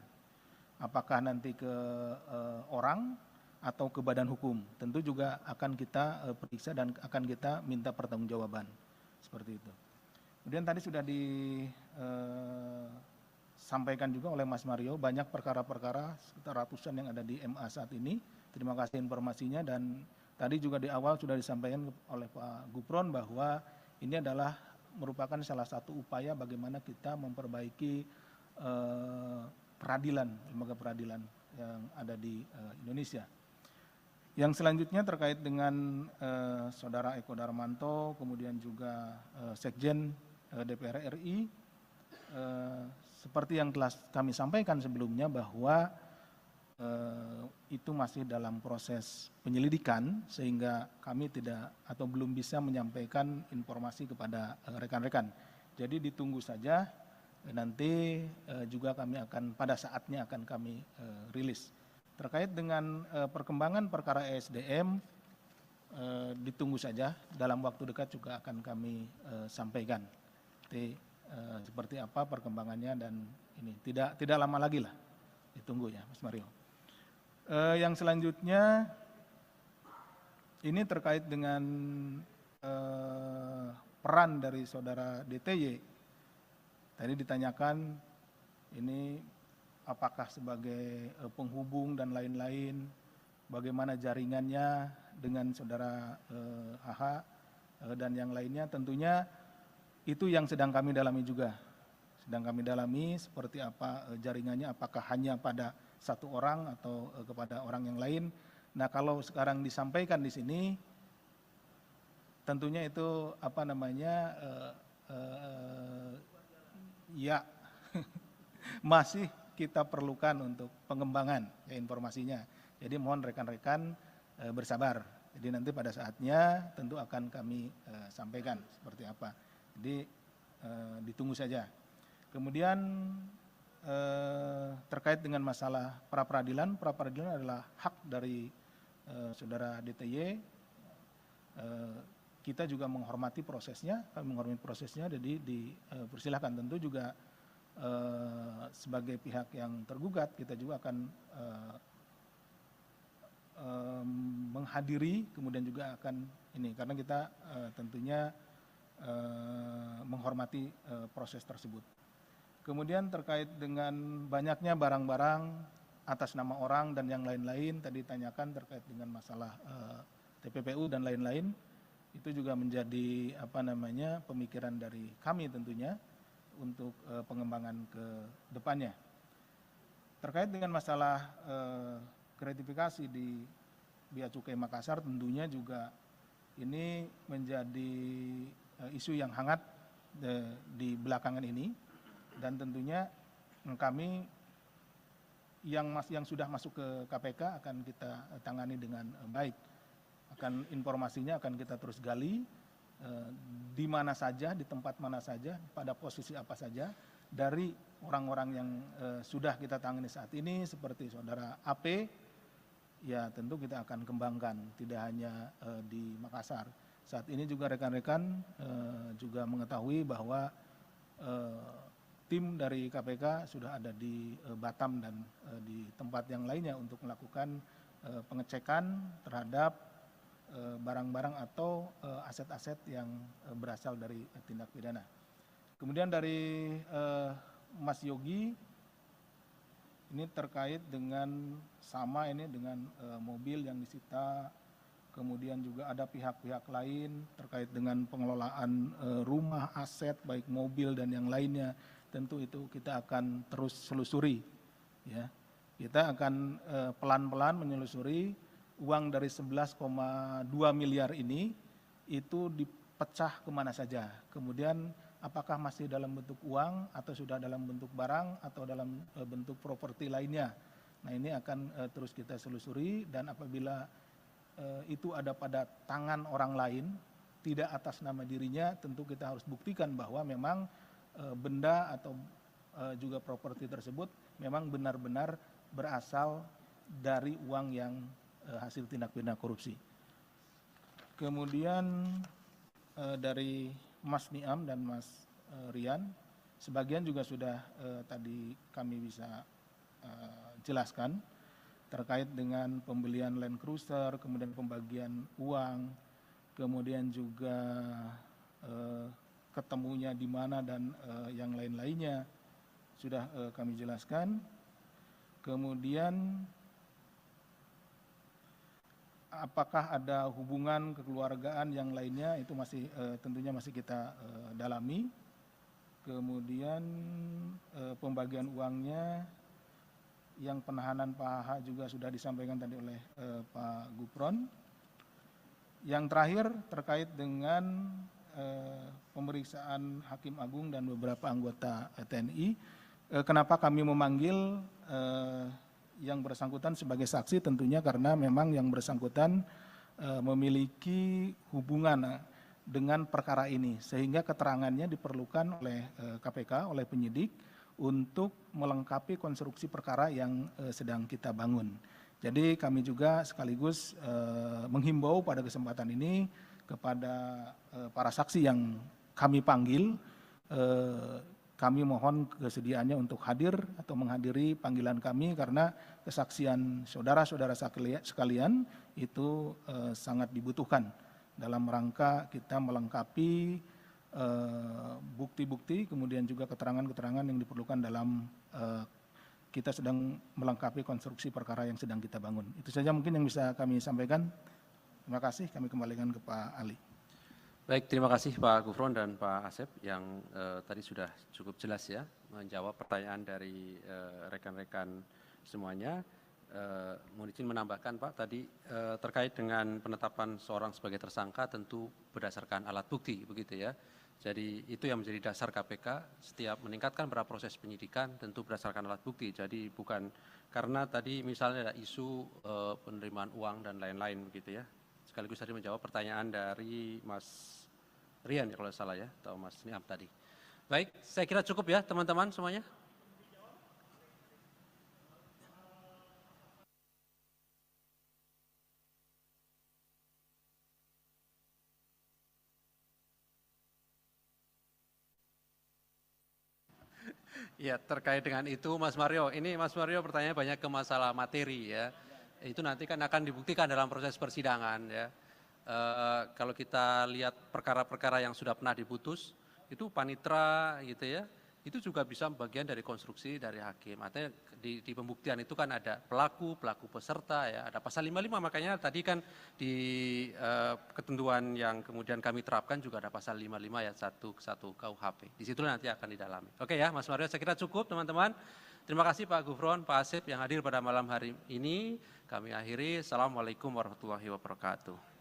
Apakah nanti ke orang atau ke badan hukum, tentu juga akan kita periksa dan akan kita minta pertanggungjawaban, seperti itu. Kemudian tadi sudah sampaikan juga oleh Mas Mario, banyak perkara-perkara sekitar ratusan yang ada di MA saat ini. Terima kasih informasinya, dan tadi juga di awal sudah disampaikan oleh Pak Gufron bahwa ini adalah merupakan salah satu upaya bagaimana kita memperbaiki peradilan, lembaga peradilan yang ada di Indonesia. Yang selanjutnya terkait dengan Saudara Eko Darmanto, kemudian juga Sekjen DPR RI, seperti yang telah kami sampaikan sebelumnya bahwa itu masih dalam proses penyelidikan, sehingga kami tidak atau belum bisa menyampaikan informasi kepada rekan-rekan. Jadi ditunggu saja, nanti juga kami akan pada saatnya akan kami rilis. Terkait dengan perkembangan perkara ESDM, ditunggu saja, dalam waktu dekat juga akan kami sampaikan. Seperti apa perkembangannya, dan ini tidak lama lagi lah, ditunggu ya Mas Mario. Yang selanjutnya ini terkait dengan peran dari saudara DTY. Tadi ditanyakan ini apakah sebagai penghubung dan lain-lain, bagaimana jaringannya dengan saudara HH dan yang lainnya. Tentunya itu yang sedang kami dalami juga. Sedang kami dalami seperti apa jaringannya, apakah hanya pada satu orang atau kepada orang yang lain. Nah, kalau sekarang disampaikan di sini, tentunya itu ya masih kita perlukan untuk pengembangan ya informasinya. Jadi mohon rekan-rekan bersabar. Jadi nanti pada saatnya tentu akan kami sampaikan seperti apa. Jadi ditunggu saja. Kemudian terkait dengan masalah pra-peradilan adalah hak dari saudara DTY. Kita juga menghormati prosesnya, jadi dipersilahkan. Tentu juga sebagai pihak yang tergugat, kita juga akan menghadiri, kemudian juga akan ini, karena kita tentunya menghormati proses tersebut. Kemudian terkait dengan banyaknya barang-barang atas nama orang dan yang lain-lain tadi tanyakan terkait dengan masalah TPPU dan lain-lain, itu juga menjadi pemikiran dari kami tentunya untuk pengembangan ke depannya. Terkait dengan masalah gratifikasi di Bea Cukai Makassar, tentunya juga ini menjadi isu yang hangat di belakangan ini, dan tentunya kami yang sudah masuk ke KPK akan kita tangani dengan baik. Informasinya akan kita terus gali di mana saja, di tempat mana saja, pada posisi apa saja, dari orang-orang yang sudah kita tangani saat ini seperti saudara AP, ya tentu kita akan kembangkan, tidak hanya di Makassar. Saat ini juga rekan-rekan juga mengetahui bahwa tim dari KPK sudah ada di Batam dan di tempat yang lainnya untuk melakukan pengecekan terhadap barang-barang atau aset-aset yang berasal dari tindak pidana. Kemudian dari Mas Yogi, ini terkait dengan dengan mobil yang disita, kemudian juga ada pihak-pihak lain terkait dengan pengelolaan rumah, aset, baik mobil dan yang lainnya. Tentu itu kita akan terus selusuri. Ya. Kita akan pelan-pelan menyelusuri uang dari 11,2 miliar ini itu dipecah kemana saja. Kemudian apakah masih dalam bentuk uang atau sudah dalam bentuk barang atau dalam bentuk properti lainnya. Nah ini akan terus kita selusuri, dan apabila itu ada pada tangan orang lain, tidak atas nama dirinya, tentu kita harus buktikan bahwa memang benda atau juga properti tersebut memang benar-benar berasal dari uang yang hasil tindak pidana korupsi. Kemudian dari Mas Niam dan Mas Rian, sebagian juga sudah tadi kami bisa jelaskan terkait dengan pembelian Land Cruiser, kemudian pembagian uang, kemudian juga ketemunya di mana dan yang lain-lainnya sudah kami jelaskan. Kemudian apakah ada hubungan kekeluargaan yang lainnya, itu masih tentunya masih kita dalami. Kemudian pembagian uangnya, yang penahanan Pak HH juga sudah disampaikan tadi oleh Pak Gufron. Yang terakhir terkait dengan pemeriksaan Hakim Agung dan beberapa anggota TNI. Kenapa kami memanggil yang bersangkutan sebagai saksi? Tentunya karena memang yang bersangkutan memiliki hubungan dengan perkara ini, sehingga keterangannya diperlukan oleh KPK, oleh penyidik untuk melengkapi konstruksi perkara yang sedang kita bangun. Jadi kami juga sekaligus menghimbau pada kesempatan ini kepada para saksi yang kami panggil, kami mohon kesediaannya untuk hadir atau menghadiri panggilan kami, karena kesaksian saudara-saudara sekalian itu sangat dibutuhkan dalam rangka kita melengkapi bukti-bukti, kemudian juga keterangan-keterangan yang diperlukan dalam kita sedang melengkapi konstruksi perkara yang sedang kita bangun. Itu saja mungkin yang bisa kami sampaikan. Terima kasih, kami kembalikan ke Pak Ali. Baik, terima kasih Pak Gufron dan Pak Asep yang tadi sudah cukup jelas ya menjawab pertanyaan dari rekan-rekan semuanya. Mohon izin menambahkan Pak, tadi terkait dengan penetapan seorang sebagai tersangka tentu berdasarkan alat bukti begitu ya. Jadi itu yang menjadi dasar KPK setiap meningkatkan proses penyidikan tentu berdasarkan alat bukti. Jadi bukan karena tadi misalnya ada isu penerimaan uang dan lain-lain begitu ya. Sekaligus tadi menjawab pertanyaan dari Mas Rian ya kalau salah ya, atau Mas Niam tadi. Baik, saya kira cukup ya teman-teman semuanya. Ya, terkait dengan itu Mas Mario, ini Mas Mario pertanyaannya banyak ke masalah materi ya. Itu nanti kan akan dibuktikan dalam proses persidangan ya. Kalau kita lihat perkara-perkara yang sudah pernah diputus, itu panitra gitu ya, itu juga bisa bagian dari konstruksi dari hakim. Artinya di pembuktian itu kan ada pelaku peserta, ya, ada pasal 55, makanya tadi kan di ketentuan yang kemudian kami terapkan juga ada pasal 55 ayat 1 KUHP. Di situ nanti akan didalami. Oke ya, Mas Mario, saya kira cukup teman-teman. Terima kasih Pak Gufron, Pak Asep yang hadir pada malam hari ini. Kami akhiri. Assalamualaikum warahmatullahi wabarakatuh.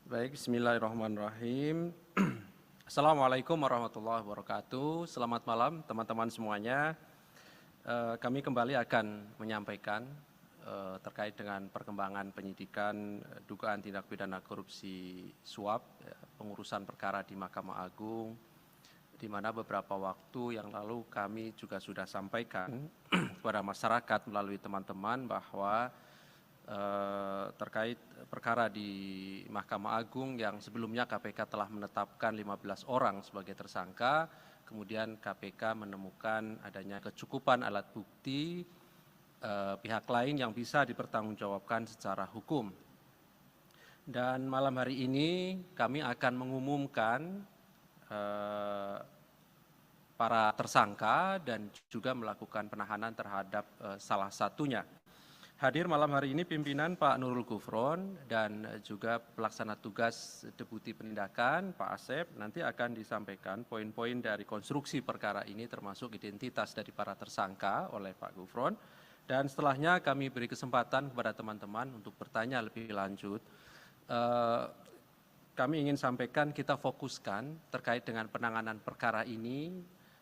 Baik, bismillahirrahmanirrahim. Assalamualaikum warahmatullahi wabarakatuh. Selamat malam teman-teman semuanya. Kami kembali akan menyampaikan terkait dengan perkembangan penyidikan dugaan tindak pidana korupsi suap, pengurusan perkara di Mahkamah Agung, di mana beberapa waktu yang lalu kami juga sudah sampaikan kepada masyarakat melalui teman-teman bahwa terkait perkara di Mahkamah Agung yang sebelumnya KPK telah menetapkan 15 orang sebagai tersangka, kemudian KPK menemukan adanya kecukupan alat bukti pihak lain yang bisa dipertanggungjawabkan secara hukum. Dan malam hari ini kami akan mengumumkan para tersangka dan juga melakukan penahanan terhadap salah satunya. Hadir malam hari ini pimpinan Pak Nurul Gufron dan juga pelaksana tugas Deputi Penindakan Pak Asep. Nanti akan disampaikan poin-poin dari konstruksi perkara ini termasuk identitas dari para tersangka oleh Pak Gufron. Dan setelahnya kami beri kesempatan kepada teman-teman untuk bertanya lebih lanjut. Kami ingin sampaikan kita fokuskan terkait dengan penanganan perkara ini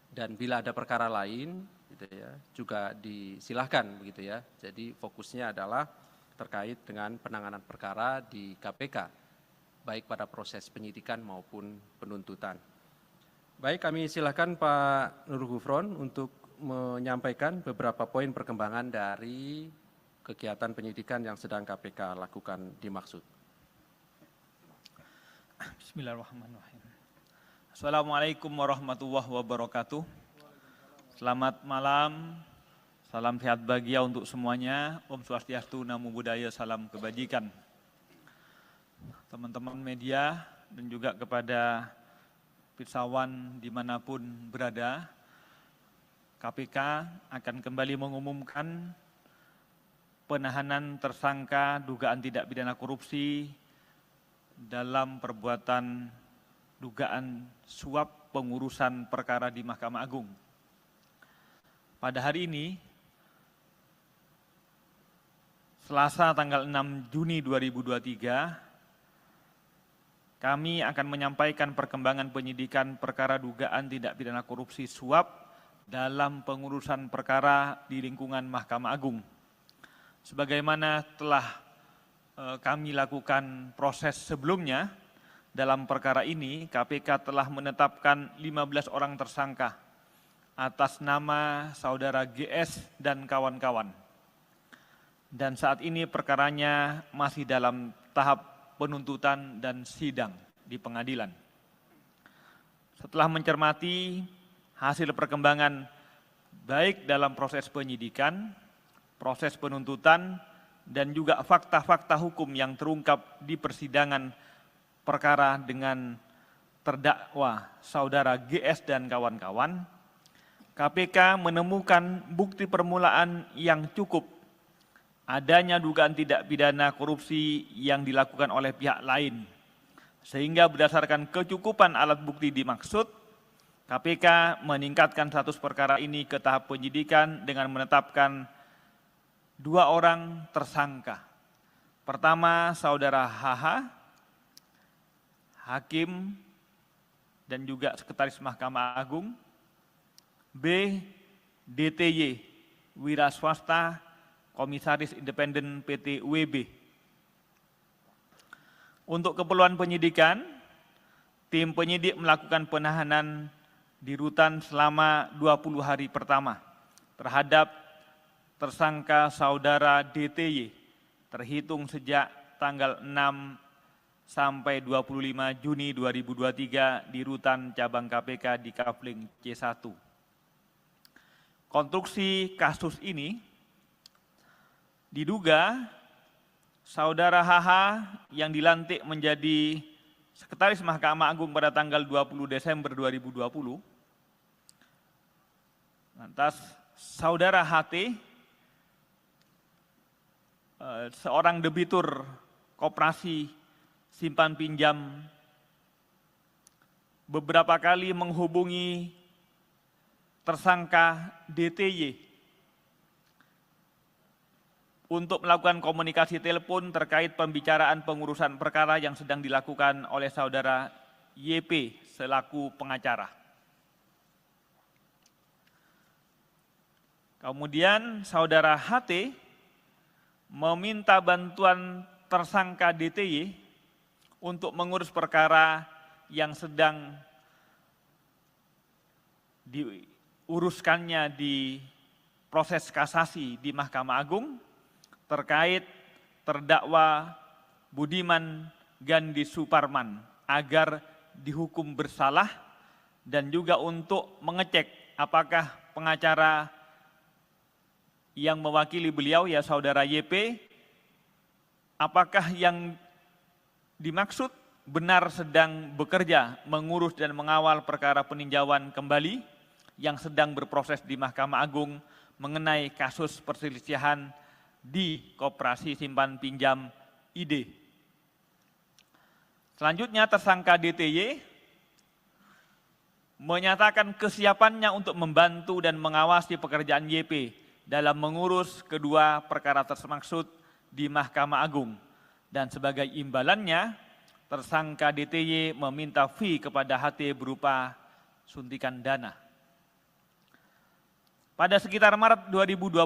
dan bila ada perkara lain gitu ya, juga disilahkan begitu ya. Jadi fokusnya adalah terkait dengan penanganan perkara di KPK, baik pada proses penyidikan maupun penuntutan. Baik, kami silahkan Pak Nurul Gufron untuk menyampaikan beberapa poin perkembangan dari kegiatan penyidikan yang sedang KPK lakukan dimaksud. Bismillahirrahmanirrahim. Assalamualaikum warahmatullahi wabarakatuh. Selamat malam, salam sehat bahagia untuk semuanya. Om Swastiastu, Namo Buddhaya, salam kebajikan. Teman-teman media dan juga kepada pirsawan dimanapun berada, KPK akan kembali mengumumkan penahanan tersangka dugaan tindak pidana korupsi dalam perbuatan dugaan suap pengurusan perkara di Mahkamah Agung. Pada hari ini, Selasa tanggal 6 Juni 2023, kami akan menyampaikan perkembangan penyidikan perkara dugaan tindak pidana korupsi suap dalam pengurusan perkara di lingkungan Mahkamah Agung. Sebagaimana telah kami lakukan proses sebelumnya, dalam perkara ini KPK telah menetapkan 15 orang tersangka atas nama saudara GS dan kawan-kawan. dan saat ini perkaranya masih dalam tahap penuntutan dan sidang di pengadilan. Setelah mencermati hasil perkembangan baik dalam proses penyidikan, proses penuntutan, dan juga fakta-fakta hukum yang terungkap di persidangan perkara dengan terdakwa saudara GS dan kawan-kawan, KPK menemukan bukti permulaan yang cukup adanya dugaan tidak pidana korupsi yang dilakukan oleh pihak lain. Sehingga berdasarkan kecukupan alat bukti dimaksud, KPK meningkatkan status perkara ini ke tahap penyidikan dengan menetapkan 2 orang tersangka. Pertama, saudara HH, Hakim dan juga Sekretaris Mahkamah Agung. B, DTY, Wira Swasta, Komisaris Independen PT UEB. Untuk keperluan penyidikan, tim penyidik melakukan penahanan di rutan selama 20 hari pertama terhadap tersangka saudara DTY terhitung sejak tanggal 6 sampai 25 Juni 2023 di rutan cabang KPK di Kafling C1. Konstruksi kasus ini diduga saudara HH yang dilantik menjadi Sekretaris Mahkamah Agung pada tanggal 20 Desember 2020, lantas saudara HT, seorang debitur koperasi simpan pinjam, beberapa kali menghubungi tersangka DTY untuk melakukan komunikasi telepon terkait pembicaraan pengurusan perkara yang sedang dilakukan oleh saudara YP selaku pengacara. Kemudian saudara HT meminta bantuan tersangka DTY untuk mengurus perkara yang sedang diuruskannya di proses kasasi di Mahkamah Agung terkait terdakwa Budiman Gandhi Suparman agar dihukum bersalah dan juga untuk mengecek apakah pengacara yang mewakili beliau, ya saudara YP, apakah yang dimaksud benar sedang bekerja mengurus dan mengawal perkara peninjauan kembali yang sedang berproses di Mahkamah Agung mengenai kasus perselisihan di Koperasi Simpan Pinjam ID. Selanjutnya tersangka DTY menyatakan kesiapannya untuk membantu dan mengawasi pekerjaan YP dalam mengurus kedua perkara tersebut di Mahkamah Agung. Dan sebagai imbalannya, tersangka DTY meminta fee kepada HT berupa suntikan dana. Pada sekitar Maret 2022,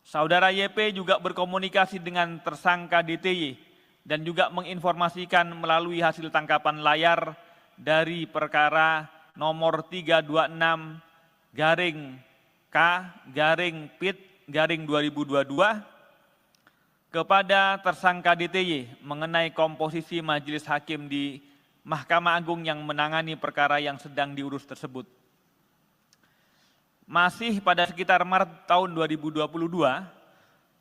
saudara YP juga berkomunikasi dengan tersangka DTY dan juga menginformasikan melalui hasil tangkapan layar dari perkara nomor 326-K-PIT-2022 kepada tersangka DTY mengenai komposisi majelis hakim di Mahkamah Agung yang menangani perkara yang sedang diurus tersebut. Masih pada sekitar Maret tahun 2022,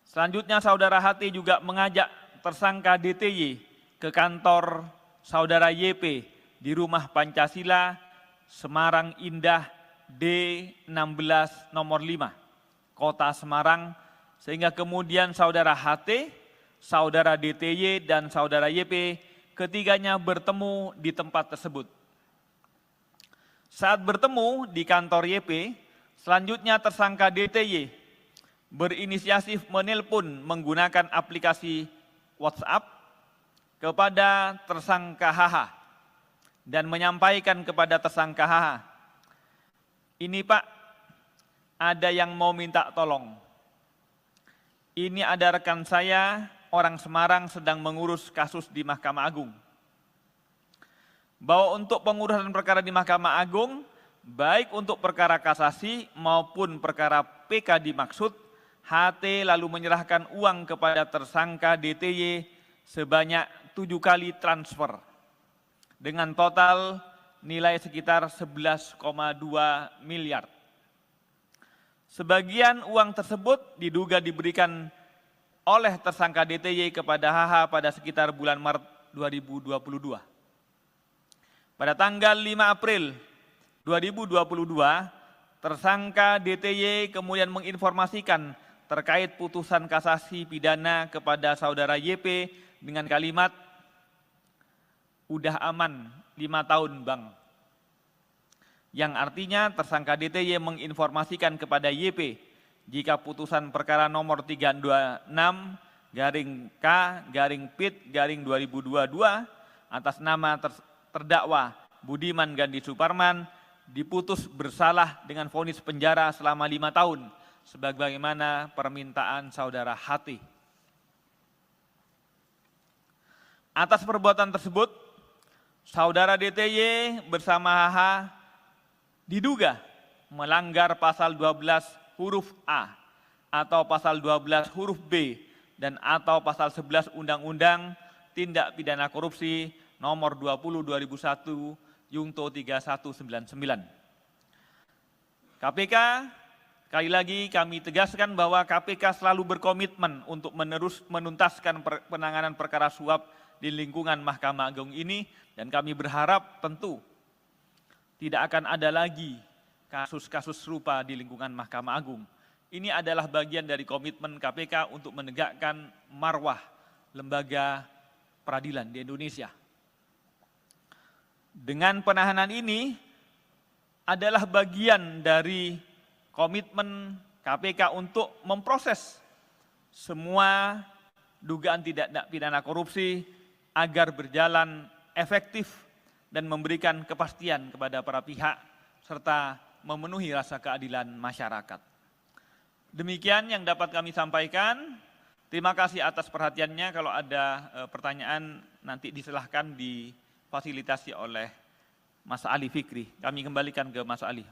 selanjutnya saudara HT juga mengajak tersangka DTY ke kantor saudara YP di Rumah Pancasila, Semarang Indah D16 nomor 5, Kota Semarang, sehingga kemudian saudara HT, saudara DTY, dan saudara YP ketiganya bertemu di tempat tersebut. Saat bertemu di kantor YP, selanjutnya tersangka DTY berinisiatif menelpon menggunakan aplikasi WhatsApp kepada tersangka HH dan menyampaikan kepada tersangka HH, "Ini Pak, ada yang mau minta tolong. Ini ada rekan saya, orang Semarang sedang mengurus kasus di Mahkamah Agung. Bahwa untuk pengurusan perkara di Mahkamah Agung, baik untuk perkara kasasi maupun perkara PK dimaksud, HT lalu menyerahkan uang kepada tersangka DTY sebanyak 7 kali transfer dengan total nilai sekitar 11,2 miliar. Sebagian uang tersebut diduga diberikan oleh tersangka DTY kepada HH pada sekitar bulan Maret 2022. Pada tanggal 5 April 2022, tersangka DTY kemudian menginformasikan terkait putusan kasasi pidana kepada saudara YP dengan kalimat, "Udah aman 5 tahun Bang." Yang artinya tersangka DTY menginformasikan kepada YP jika putusan perkara nomor 326-K-PIT-2022 atas nama terdakwa Budiman Gandhi Suparman diputus bersalah dengan vonis penjara selama 5 tahun sebagaimana permintaan saudara HT. Atas perbuatan tersebut, saudara DTY bersama HH diduga melanggar pasal 12 huruf A atau pasal 12 huruf B dan atau pasal 11 Undang-Undang Tindak Pidana Korupsi nomor 20/2001 Yungto 3199. KPK, sekali lagi kami tegaskan bahwa KPK selalu berkomitmen untuk menuntaskan penanganan perkara suap di lingkungan Mahkamah Agung ini, dan kami berharap tentu tidak akan ada lagi kasus-kasus serupa di lingkungan Mahkamah Agung. Ini adalah bagian dari komitmen KPK untuk menegakkan marwah lembaga peradilan di Indonesia. Dengan penahanan ini adalah bagian dari komitmen KPK untuk memproses semua dugaan tindak pidana korupsi agar berjalan efektif dan memberikan kepastian kepada para pihak serta memenuhi rasa keadilan masyarakat. Demikian yang dapat kami sampaikan. Terima kasih atas perhatiannya. Kalau ada pertanyaan nanti disilahkan difasilitasi oleh Mas Ali Fikri. Kami kembalikan ke Mas Ali.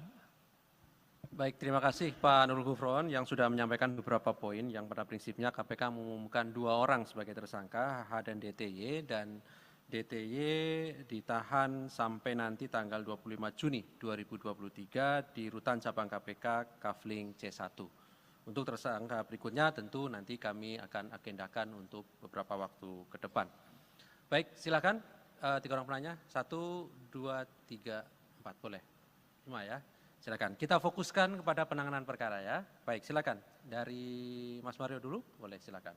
Baik, terima kasih Pak Nurul Gufron yang sudah menyampaikan beberapa poin yang pada prinsipnya KPK mengumumkan 2 orang sebagai tersangka, HH dan DTY, dan DTY ditahan sampai nanti tanggal 25 Juni 2023 di Rutan Cabang KPK Kafling C1. Untuk tersangka berikutnya tentu nanti kami akan agendakan untuk beberapa waktu ke depan. Baik, silakan 3 orang penanya. 1, 2, 3, 4, boleh. 5 ya. Silakan. Kita fokuskan kepada penanganan perkara ya. Baik, silakan. Dari Mas Mario dulu, boleh silakan.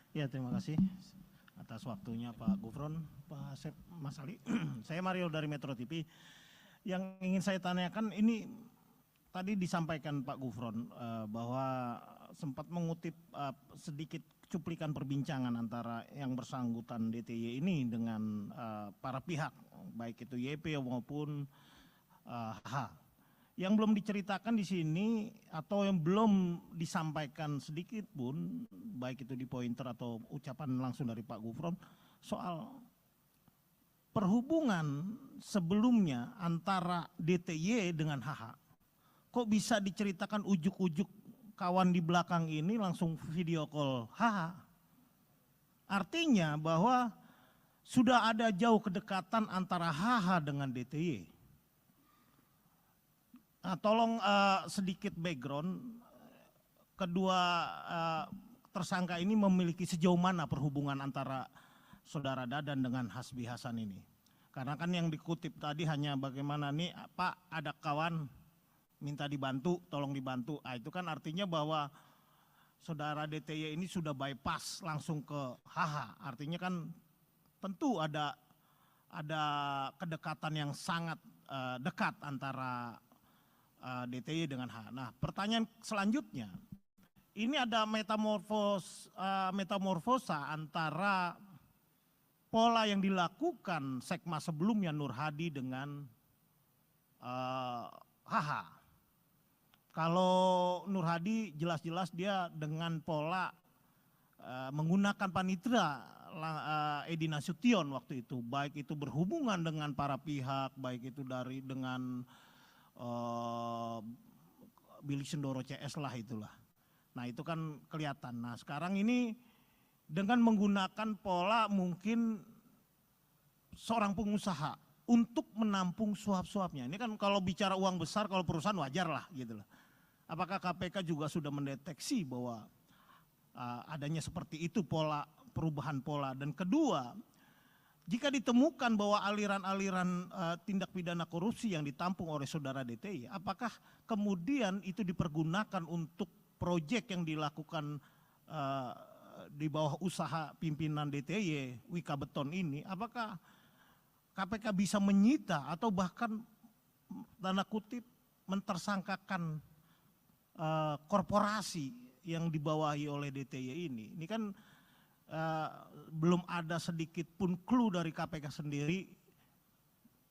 Ya, terima kasih atas waktunya Pak Gufron, Pak Asep, Mas Ali. Saya Mario dari Metro TV. Yang ingin saya tanyakan ini tadi disampaikan Pak Gufron bahwa sempat mengutip sedikit cuplikan perbincangan antara yang bersangkutan DTY ini dengan para pihak, baik itu YP maupun H. Yang belum diceritakan di sini atau yang belum disampaikan sedikit pun, baik itu di pointer atau ucapan langsung dari Pak Gufron, soal perhubungan sebelumnya antara DTY dengan HH. Kok bisa diceritakan ujuk-ujuk kawan di belakang ini langsung video call HH? Artinya bahwa sudah ada jauh kedekatan antara HH dengan DTY. Nah, tolong sedikit background, kedua tersangka ini memiliki sejauh mana perhubungan antara saudara Dadan dengan Hasbi Hasan ini. Karena kan yang dikutip tadi hanya bagaimana nih Pak ada kawan minta dibantu, tolong dibantu. Itu kan artinya bahwa saudara DTY ini sudah bypass langsung ke HH. Artinya kan tentu ada kedekatan yang sangat dekat antara DTY dengan H. Nah, pertanyaan selanjutnya, ini ada metamorfosa antara pola yang dilakukan Sekma sebelumnya Nur Hadi dengan HH. Kalau Nur Hadi jelas-jelas dia dengan pola menggunakan panitera Edi Nasution waktu itu, baik itu berhubungan dengan para pihak, baik itu dengan Billy Sindoro CS lah itulah. Nah itu kan kelihatan. Nah sekarang ini dengan menggunakan pola mungkin seorang pengusaha untuk menampung suap-suapnya. Ini kan kalau bicara uang besar, kalau perusahaan wajar lah gitu lah. Apakah KPK juga sudah mendeteksi bahwa adanya seperti itu pola, perubahan pola. Dan kedua, jika ditemukan bahwa aliran-aliran tindak pidana korupsi yang ditampung oleh saudara DTY, apakah kemudian itu dipergunakan untuk proyek yang dilakukan di bawah usaha pimpinan DTY, Wika Beton ini, apakah KPK bisa menyita atau bahkan tanda kutip mentersangkakan korporasi yang dibawahi oleh DTY ini? Ini kan belum ada sedikit pun clue dari KPK sendiri.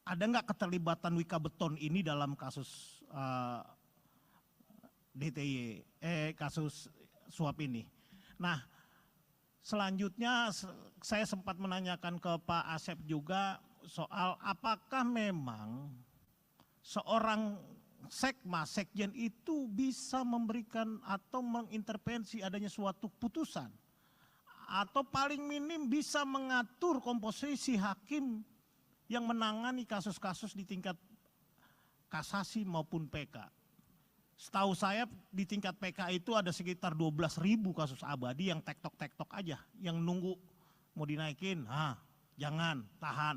Ada nggak keterlibatan Wika Beton ini dalam kasus DTY, kasus suap ini? Nah, selanjutnya saya sempat menanyakan ke Pak Asep juga soal apakah memang seorang sekjen itu bisa memberikan atau mengintervensi adanya suatu putusan, atau paling minim bisa mengatur komposisi hakim yang menangani kasus-kasus di tingkat kasasi maupun PK. Setahu saya di tingkat PK itu ada sekitar 12.000 kasus abadi yang tektok-tektok aja, yang nunggu mau dinaikin, jangan, tahan.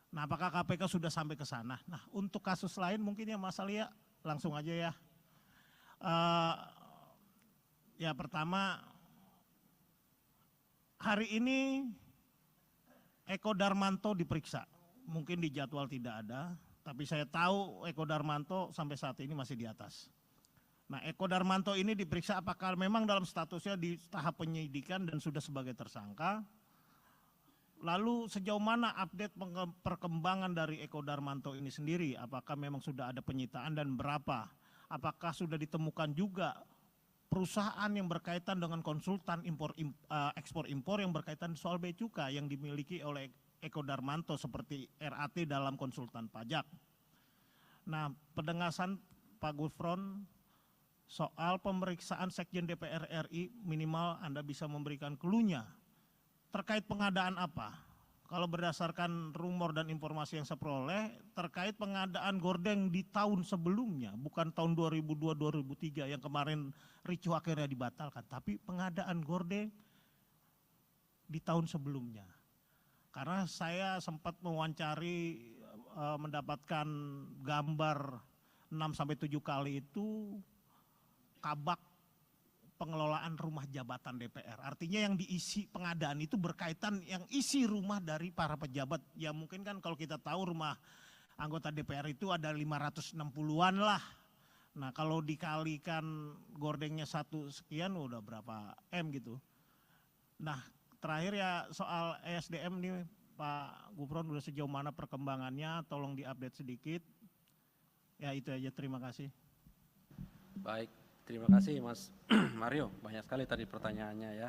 Nah apakah KPK sudah sampai ke sana? Nah untuk kasus lain mungkin ya Mas Alia langsung aja ya. Ya pertama, hari ini Eko Darmanto diperiksa. Mungkin di jadwal tidak ada, tapi saya tahu Eko Darmanto sampai saat ini masih di atas. Nah Eko Darmanto ini diperiksa apakah memang dalam statusnya di tahap penyidikan dan sudah sebagai tersangka. Lalu sejauh mana update perkembangan dari Eko Darmanto ini sendiri? Apakah memang sudah ada penyitaan dan berapa? Apakah sudah ditemukan juga perusahaan yang berkaitan dengan konsultan ekspor impor yang berkaitan soal bea cukai yang dimiliki oleh Eko Darmanto seperti RAT dalam konsultan pajak? Nah, penegasan Pak Gufron soal pemeriksaan Sekjen DPR RI minimal Anda bisa memberikan clue-nya. Terkait pengadaan apa? Kalau berdasarkan rumor dan informasi yang saya peroleh, terkait pengadaan gordeng di tahun sebelumnya, bukan tahun 2002-2003 yang kemarin ricuh akhirnya dibatalkan, tapi pengadaan gordeng di tahun sebelumnya. Karena saya sempat mewawancari, mendapatkan gambar 6-7 kali itu kabak pengelolaan rumah jabatan DPR. Artinya yang diisi pengadaan itu berkaitan yang isi rumah dari para pejabat. Ya mungkin kan kalau kita tahu rumah anggota DPR itu ada 560-an lah. Nah kalau dikalikan gordengnya 1 sekian udah berapa M gitu. Nah terakhir ya soal ESDM nih Pak Gufron udah sejauh mana perkembangannya, tolong diupdate sedikit. Ya itu aja, terima kasih. Baik. Terima kasih Mas Mario, banyak sekali tadi pertanyaannya ya.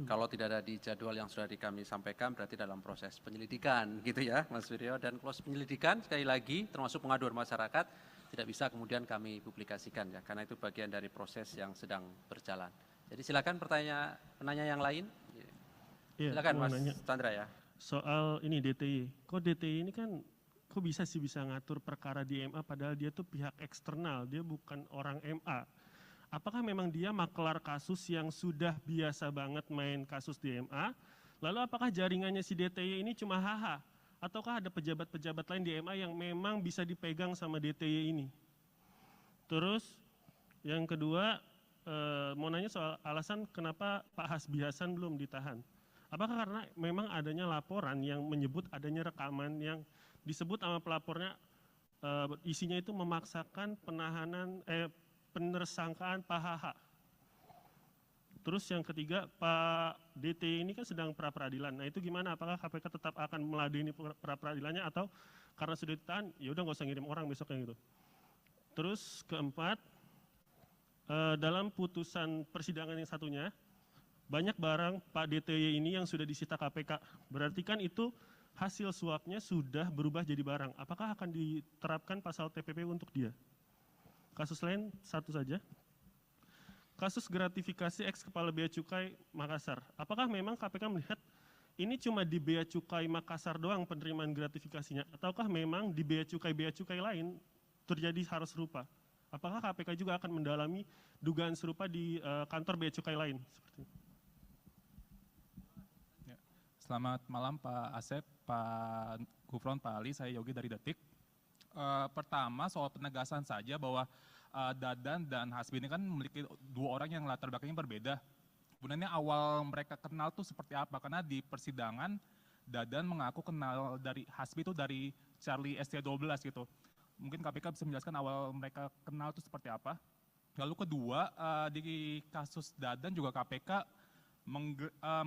Kalau tidak ada di jadwal yang sudah kami sampaikan berarti dalam proses penyelidikan gitu ya Mas Wiryo. Dan proses penyelidikan sekali lagi termasuk pengaduan masyarakat tidak bisa kemudian kami publikasikan ya, karena itu bagian dari proses yang sedang berjalan. Jadi silakan penanya yang lain. Ya, silakan Mas nanya. Chandra ya. Soal ini DTY, kok DTY ini kan kok bisa ngatur perkara di MA padahal dia tuh pihak eksternal, dia bukan orang MA. Apakah memang dia maklar kasus yang sudah biasa banget main kasus di MA, lalu apakah jaringannya si DTY ini cuma HH? Ataukah ada pejabat-pejabat lain di MA yang memang bisa dipegang sama DTY ini? Terus yang kedua, mau nanya soal alasan kenapa Pak Hasbi Hasan belum ditahan. Apakah karena memang adanya laporan yang menyebut adanya rekaman yang disebut sama pelapornya isinya itu memaksakan penersangkaan Pak HH. Terus yang ketiga, Pak DT ini kan sedang pra-peradilan. Nah itu gimana? Apakah KPK tetap akan meladeni pra-peradilannya atau karena sudah ditahan, ya udah nggak usah ngirim orang besoknya gitu. Terus keempat, dalam putusan persidangan yang satunya, banyak barang Pak DTY ini yang sudah disita KPK. Berarti kan itu hasil suapnya sudah berubah jadi barang. Apakah akan diterapkan pasal TPP untuk dia? Kasus lain satu saja. Kasus gratifikasi ex Kepala Bea Cukai Makassar. Apakah memang KPK melihat ini cuma di Bea Cukai Makassar doang penerimaan gratifikasinya? Ataukah memang di bea cukai lain terjadi hal serupa? Apakah KPK juga akan mendalami dugaan serupa di kantor bea cukai lain? Seperti itu. Selamat malam Pak Asep, Pak Gufron, Pak Ali, saya Yogi dari Detik. Pertama soal penegasan saja bahwa Dadan dan Hasbi ini kan memiliki dua orang yang latar belakangnya berbeda. Sebenarnya awal mereka kenal tuh seperti apa? Karena di persidangan Dadan mengaku kenal dari Hasbi itu dari Charlie ST12 gitu. Mungkin KPK bisa menjelaskan awal mereka kenal itu seperti apa. Lalu kedua, di kasus Dadan juga KPK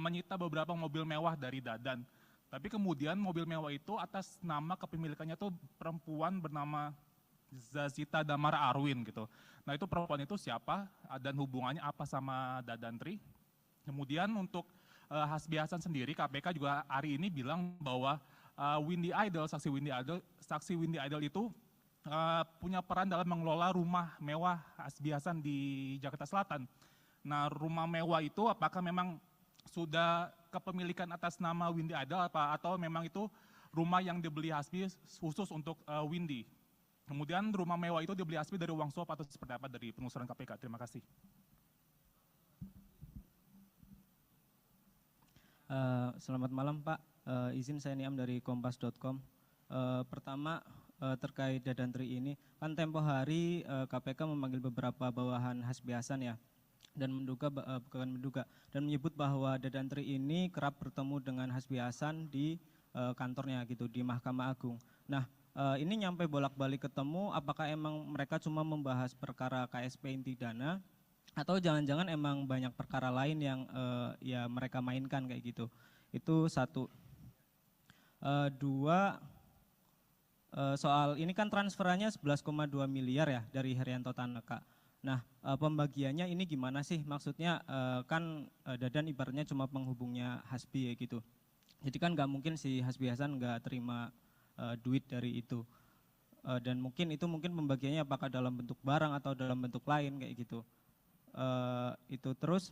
menyita beberapa mobil mewah dari Dadan. Tapi kemudian mobil mewah itu atas nama kepemilikannya tuh perempuan bernama Zazita Damara Arwin gitu. Nah itu perempuan itu siapa dan hubungannya apa sama Dadantri. Kemudian untuk Hasbi Hasan sendiri KPK juga hari ini bilang bahwa saksi Windy Idol itu punya peran dalam mengelola rumah mewah Hasbi Hasan di Jakarta Selatan. Nah rumah mewah itu apakah memang sudah kepemilikan atas nama Windy Idol atau memang itu rumah yang dibeli Hasbi khusus untuk Windy? Kemudian rumah mewah itu dibeli Hasbi dari uang suap atau seperti apa dari penelusuran KPK? Terima kasih. Selamat malam Pak, izin saya Niam dari kompas.com. Pertama terkait Dadantri ini, kan tempo hari KPK memanggil beberapa bawahan Hasbi Hasan ya, dan dan menyebut bahwa Dadantri ini kerap bertemu dengan Hasbi Hasan di kantornya gitu di Mahkamah Agung. Nah ini nyampe bolak-balik ketemu, apakah emang mereka cuma membahas perkara KSP inti dana atau jangan-jangan emang banyak perkara lain yang ya mereka mainkan kayak gitu? Itu satu. Dua, soal ini kan transferannya 11,2 miliar ya dari Herianto Tanaka. Nah pembagiannya ini gimana sih? Maksudnya kan Dadan ibaratnya cuma penghubungnya Hasbi ya gitu. Jadi kan nggak mungkin si Hasbi Hasan nggak terima duit dari itu. Dan mungkin pembagiannya apakah dalam bentuk barang atau dalam bentuk lain kayak gitu. Itu terus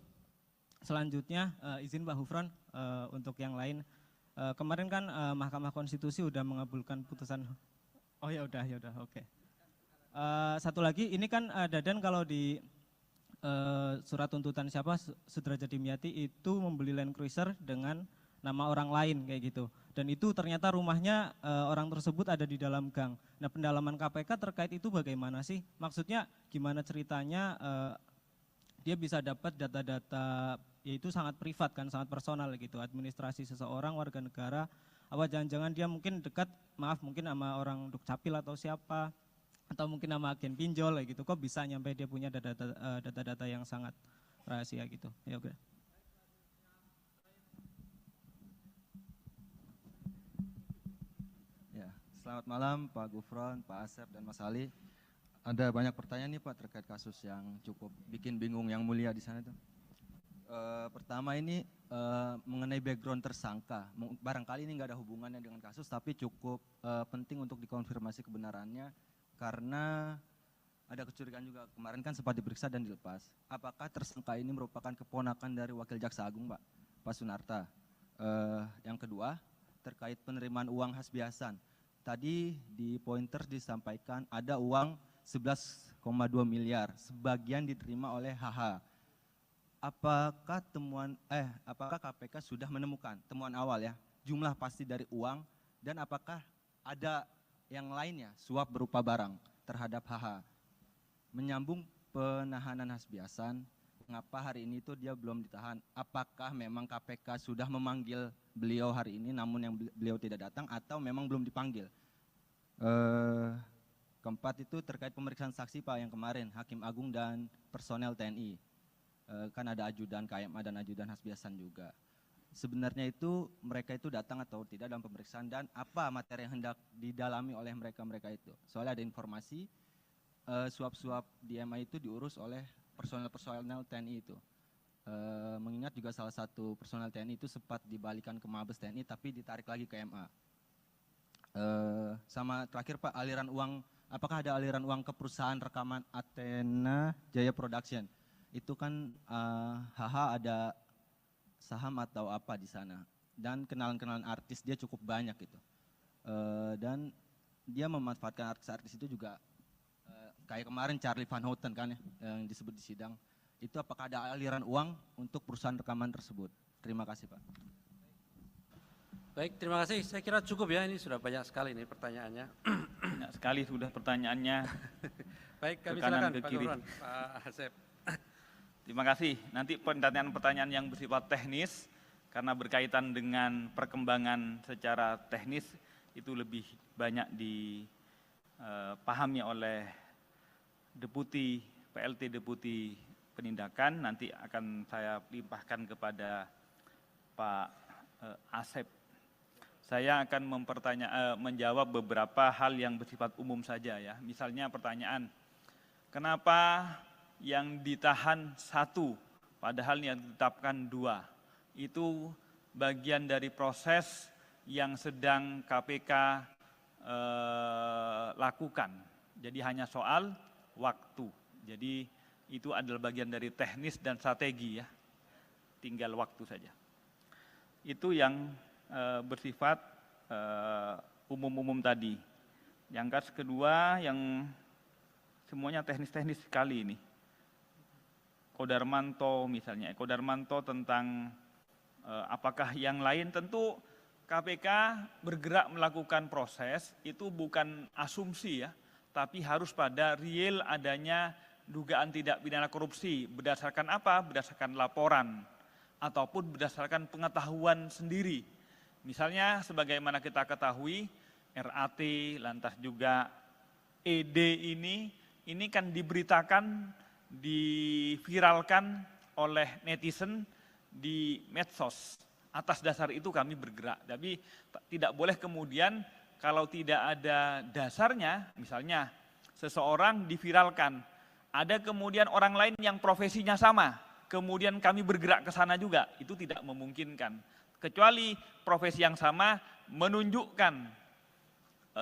selanjutnya izin Pak Gufron untuk yang lain. Kemarin kan Mahkamah Konstitusi udah mengabulkan putusan. Oh ya udah oke. Satu lagi ini kan Dadan kalau di surat tuntutan Sudrajat Dimyati itu membeli Land Cruiser dengan nama orang lain kayak gitu. Dan itu ternyata rumahnya orang tersebut ada di dalam gang. Nah pendalaman KPK terkait itu bagaimana sih? Maksudnya gimana ceritanya dia bisa dapat data-data, yaitu sangat privat kan, sangat personal gitu, administrasi seseorang warga negara, apa jangan-jangan dia mungkin dekat, mungkin sama orang Dukcapil atau siapa, atau mungkin sama agen pinjol gitu, kok bisa nyampe dia punya data-data yang sangat rahasia gitu. Ya oke. Ya, selamat malam Pak Gufron, Pak Asep dan Mas Ali. Ada banyak pertanyaan nih Pak terkait kasus yang cukup bikin bingung yang mulia di sana tuh. Pertama ini mengenai background tersangka. Barangkali ini nggak ada hubungannya dengan kasus, tapi cukup penting untuk dikonfirmasi kebenarannya karena ada kecurigaan juga kemarin kan sempat diperiksa dan dilepas. Apakah tersangka ini merupakan keponakan dari Wakil Jaksa Agung Pak Sunarta? Yang kedua terkait penerimaan uang Hasbi Hasan. Tadi di pointers disampaikan ada uang 11,2 miliar, sebagian diterima oleh HH. Apakah KPK sudah menemukan temuan awal ya, jumlah pasti dari uang dan apakah ada yang lainnya suap berupa barang terhadap HH? Menyambung penahanan Hasbi Hasan, mengapa hari ini itu dia belum ditahan? Apakah memang KPK sudah memanggil beliau hari ini namun yang beliau tidak datang atau memang belum dipanggil? Keempat itu terkait pemeriksaan saksi Pak yang kemarin, Hakim Agung dan personel TNI. Kan ada ajudan KMA dan ajudan Hasbi Hasan juga. sebenarnya itu mereka itu datang atau tidak dalam pemeriksaan dan apa materi yang hendak didalami oleh mereka itu. Soalnya ada informasi suap-suap di MA itu diurus oleh personel TNI itu. Mengingat juga salah satu personel TNI itu sempat dibalikan ke Mabes TNI tapi ditarik lagi ke MA. Sama terakhir Pak, aliran uang, apakah ada aliran uang ke perusahaan rekaman Athena Jaya Production? Itu kan HH ada saham atau apa di sana, dan kenalan-kenalan artis dia cukup banyak gitu, dan dia memanfaatkan artis-artis itu juga, kayak kemarin Charlie Van Houten kan ya, yang disebut di sidang, itu apakah ada aliran uang untuk perusahaan rekaman tersebut? Terima kasih Pak. Baik, terima kasih. Saya kira cukup ya, ini sudah banyak sekali nih pertanyaannya. Banyak sekali sudah pertanyaannya. Baik, kami Ke kanan, silakan ke Pak kiri. Gufron, Pak Asep. Terima kasih. Nanti pertanyaan-pertanyaan yang bersifat teknis, karena berkaitan dengan perkembangan secara teknis, itu lebih banyak dipahami oleh PLT Deputi Penindakan. Nanti akan saya limpahkan kepada Pak Asep. Saya akan menjawab beberapa hal yang bersifat umum saja ya. Misalnya pertanyaan, kenapa yang ditahan 1 padahal yang ditetapkan 2? Itu bagian dari proses yang sedang KPK lakukan. Jadi hanya soal waktu. Jadi itu adalah bagian dari teknis dan strategi ya. Tinggal waktu saja. Itu yang bersifat umum-umum tadi. Yang kedua yang semuanya teknis-teknis sekali ini. Kodarmanto misalnya, Kodarmanto tentang apakah yang lain, tentu KPK bergerak melakukan proses, itu bukan asumsi ya, tapi harus pada real adanya dugaan tindak pidana korupsi. Berdasarkan apa? Berdasarkan laporan, ataupun berdasarkan pengetahuan sendiri. Misalnya sebagaimana kita ketahui, RAT, lantas juga ED ini kan diberitakan, diviralkan oleh netizen di medsos. Atas dasar itu kami bergerak. Tapi tidak boleh kemudian kalau tidak ada dasarnya, misalnya seseorang diviralkan, ada kemudian orang lain yang profesinya sama, kemudian kami bergerak ke sana juga, itu tidak memungkinkan. Kecuali profesi yang sama menunjukkan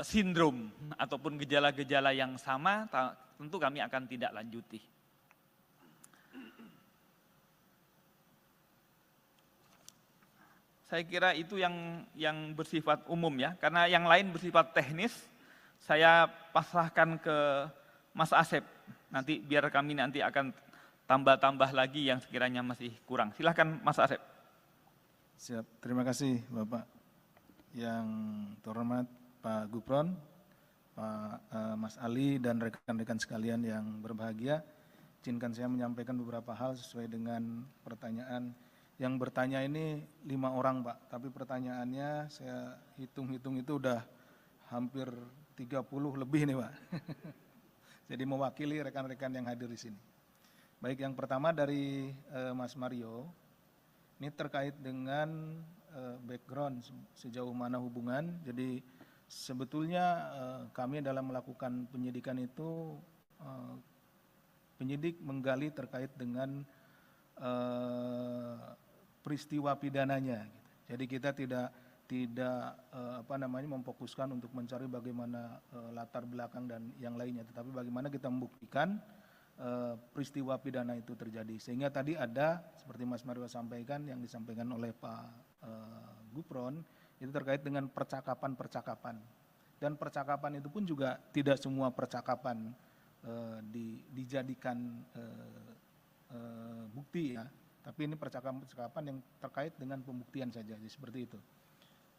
sindrom ataupun gejala-gejala yang sama, tentu kami akan tidak lanjuti. Saya kira itu yang bersifat umum ya, karena yang lain bersifat teknis, saya pasrahkan ke Mas Asep. Nanti biar kami nanti akan tambah-tambah lagi yang sekiranya masih kurang. Silahkan Mas Asep. Siap, terima kasih Bapak. Yang terhormat Pak Gufron, Pak Mas Ali dan rekan-rekan sekalian yang berbahagia, izinkan saya menyampaikan beberapa hal sesuai dengan pertanyaan. Yang bertanya ini 5 orang Pak, tapi pertanyaannya saya hitung-hitung itu udah hampir 30 lebih nih Pak. Jadi mewakili rekan-rekan yang hadir di sini. Baik, yang pertama dari Mas Mario, ini terkait dengan background sejauh mana hubungan. Jadi sebetulnya kami dalam melakukan penyidikan itu, penyidik menggali terkait dengan peristiwa pidananya. Jadi kita tidak memfokuskan untuk mencari bagaimana latar belakang dan yang lainnya, tetapi bagaimana kita membuktikan peristiwa pidana itu terjadi. Sehingga tadi ada seperti Mas Mario sampaikan, yang disampaikan oleh Pak Gufron, itu terkait dengan percakapan-percakapan. Dan percakapan itu pun juga tidak semua percakapan dijadikan bukti ya, tapi ini percakapan-percakapan yang terkait dengan pembuktian saja, jadi seperti itu.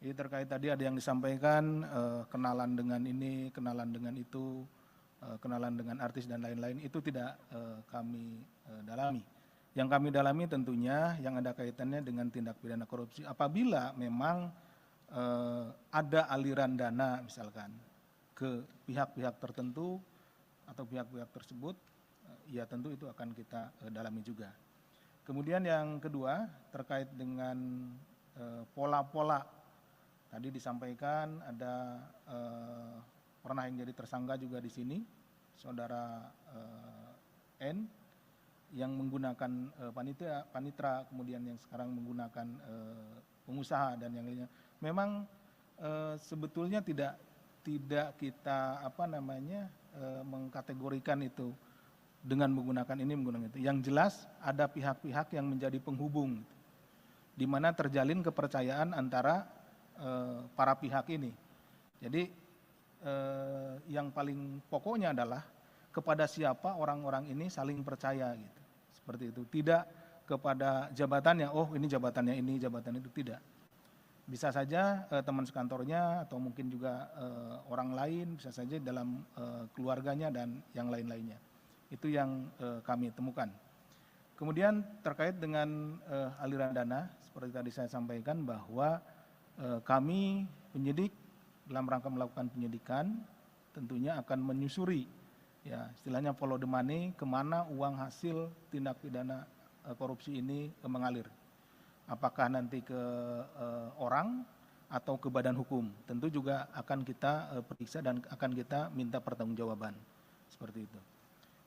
Jadi terkait tadi ada yang disampaikan kenalan dengan ini, kenalan dengan itu, kenalan dengan artis dan lain-lain, itu tidak kami dalami. Yang kami dalami tentunya yang ada kaitannya dengan tindak pidana korupsi. Apabila memang ada aliran dana misalkan ke pihak-pihak tertentu atau pihak-pihak tersebut, ya tentu itu akan kita dalami juga. Kemudian yang kedua terkait dengan pola-pola. Tadi disampaikan ada pernah yang jadi tersangka juga di sini, saudara N, yang menggunakan panitra, kemudian yang sekarang menggunakan pengusaha dan yang lainnya. Memang sebetulnya tidak kita mengkategorikan itu dengan menggunakan ini menggunakan itu. Yang jelas ada pihak-pihak yang menjadi penghubung, di mana terjalin kepercayaan antara para pihak ini. Jadi yang paling pokoknya adalah kepada siapa orang-orang ini saling percaya gitu. Seperti itu. Tidak kepada jabatannya, oh ini jabatannya ini, jabatan itu, tidak. Bisa saja teman sekantornya atau mungkin juga orang lain, bisa saja dalam keluarganya dan yang lain-lainnya. Itu yang kami temukan. Kemudian terkait dengan aliran dana, seperti tadi saya sampaikan bahwa kami penyidik dalam rangka melakukan penyidikan tentunya akan menyusuri, ya istilahnya follow the money, kemana uang hasil tindak pidana korupsi ini mengalir. Apakah nanti ke orang atau ke badan hukum, tentu juga akan kita periksa dan akan kita minta pertanggungjawaban, seperti itu.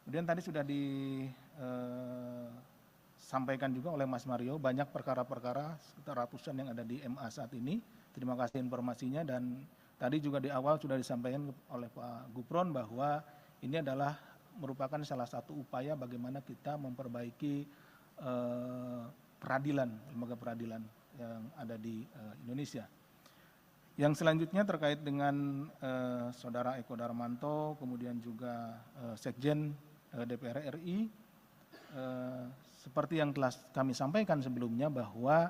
Kemudian tadi sudah disampaikan juga oleh Mas Mario, banyak perkara-perkara sekitar ratusan yang ada di MA saat ini. Terima kasih informasinya, dan tadi juga di awal sudah disampaikan oleh Pak Gufron bahwa ini adalah merupakan salah satu upaya bagaimana kita memperbaiki peradilan, lembaga peradilan yang ada di Indonesia. Yang selanjutnya terkait dengan Saudara Eko Darmanto, kemudian juga Sekjen DPR RI, seperti yang telah kami sampaikan sebelumnya bahwa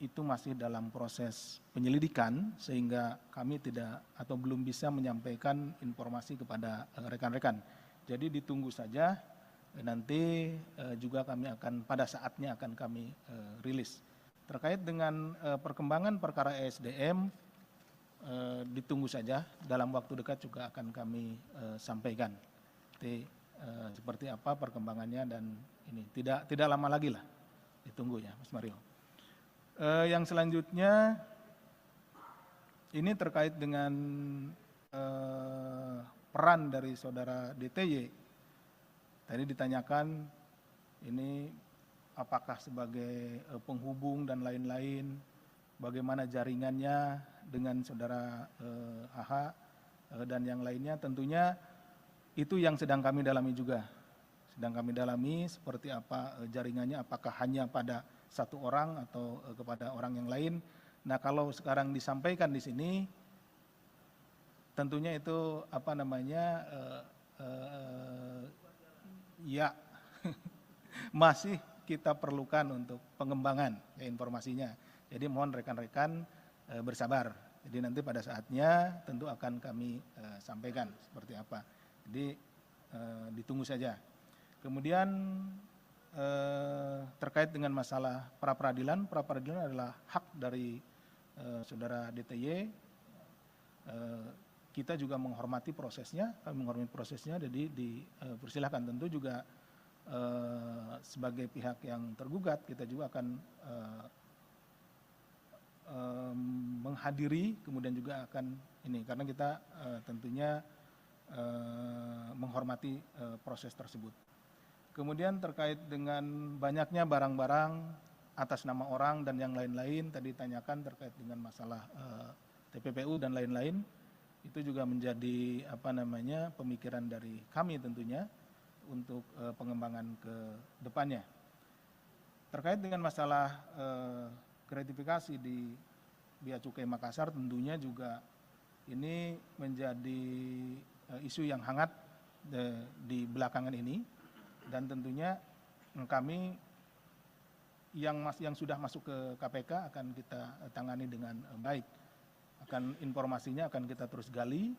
itu masih dalam proses penyelidikan, sehingga kami tidak atau belum bisa menyampaikan informasi kepada rekan-rekan. Jadi ditunggu saja, nanti juga kami akan pada saatnya akan kami rilis. Terkait dengan perkembangan perkara ESDM, ditunggu saja, dalam waktu dekat juga akan kami sampaikan. Seperti apa perkembangannya, dan ini tidak lama lagi lah, ditunggu ya Mas Mario. Yang selanjutnya ini terkait dengan peran dari saudara DTY. Tadi ditanyakan ini apakah sebagai penghubung dan lain-lain, bagaimana jaringannya dengan saudara AH dan yang lainnya. Tentunya itu yang sedang kami dalami juga. Sedang kami dalami seperti apa jaringannya, apakah hanya pada satu orang atau kepada orang yang lain. Nah, kalau sekarang disampaikan di sini, tentunya itu ya masih kita perlukan untuk pengembangan ya, informasinya. Jadi mohon rekan-rekan bersabar. Jadi nanti pada saatnya tentu akan kami sampaikan seperti apa. Jadi ditunggu saja. Kemudian terkait dengan masalah pra-peradilan adalah hak dari saudara DTY. Kita juga menghormati prosesnya, kami menghormati prosesnya, jadi dipersilahkan. Tentu juga sebagai pihak yang tergugat, kita juga akan menghadiri, kemudian juga akan ini, karena kita tentunya menghormati proses tersebut. Kemudian terkait dengan banyaknya barang-barang atas nama orang dan yang lain-lain, tadi ditanyakan terkait dengan masalah TPPU dan lain-lain. Itu juga menjadi pemikiran dari kami tentunya untuk pengembangan ke depannya. Terkait dengan masalah gratifikasi di Bea Cukai Makassar, tentunya juga ini menjadi isu yang hangat di belakangan ini, dan tentunya kami yang sudah masuk ke KPK akan kita tangani dengan baik. Informasinya akan kita terus gali,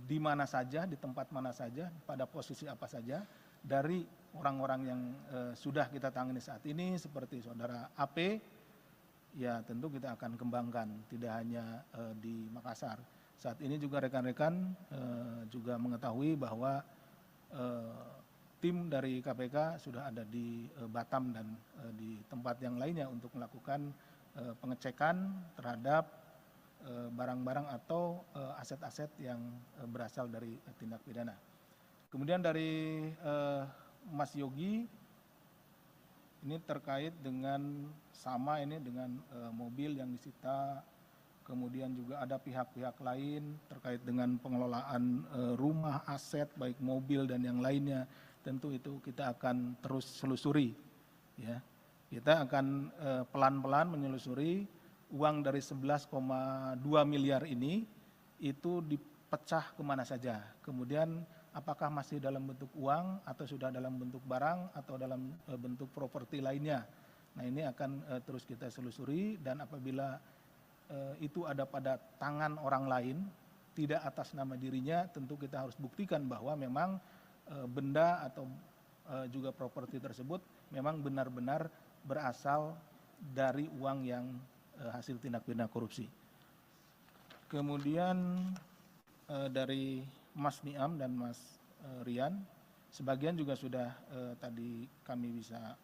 di mana saja, di tempat mana saja, pada posisi apa saja, dari orang-orang yang sudah kita tangani saat ini, seperti saudara AP, ya tentu kita akan kembangkan, tidak hanya di Makassar. Saat ini juga rekan-rekan juga mengetahui bahwa tim dari KPK sudah ada di Batam dan di tempat yang lainnya untuk melakukan pengecekan terhadap barang-barang atau aset-aset yang berasal dari tindak pidana. Kemudian dari Mas Yogi, ini terkait dengan dengan mobil yang disita, kemudian juga ada pihak-pihak lain terkait dengan pengelolaan rumah, aset, baik mobil dan yang lainnya. Tentu itu kita akan terus selusuri. Ya. Kita akan pelan-pelan menyelusuri uang dari 11,2 miliar ini itu dipecah kemana saja. Kemudian apakah masih dalam bentuk uang atau sudah dalam bentuk barang atau dalam bentuk properti lainnya. Nah ini akan terus kita selusuri dan apabila itu ada pada tangan orang lain, tidak atas nama dirinya, tentu kita harus buktikan bahwa memang benda atau juga properti tersebut memang benar-benar berasal dari uang yang hasil tindak pidana korupsi. Kemudian dari Mas Niam dan Mas Rian, sebagian juga sudah tadi kami bisa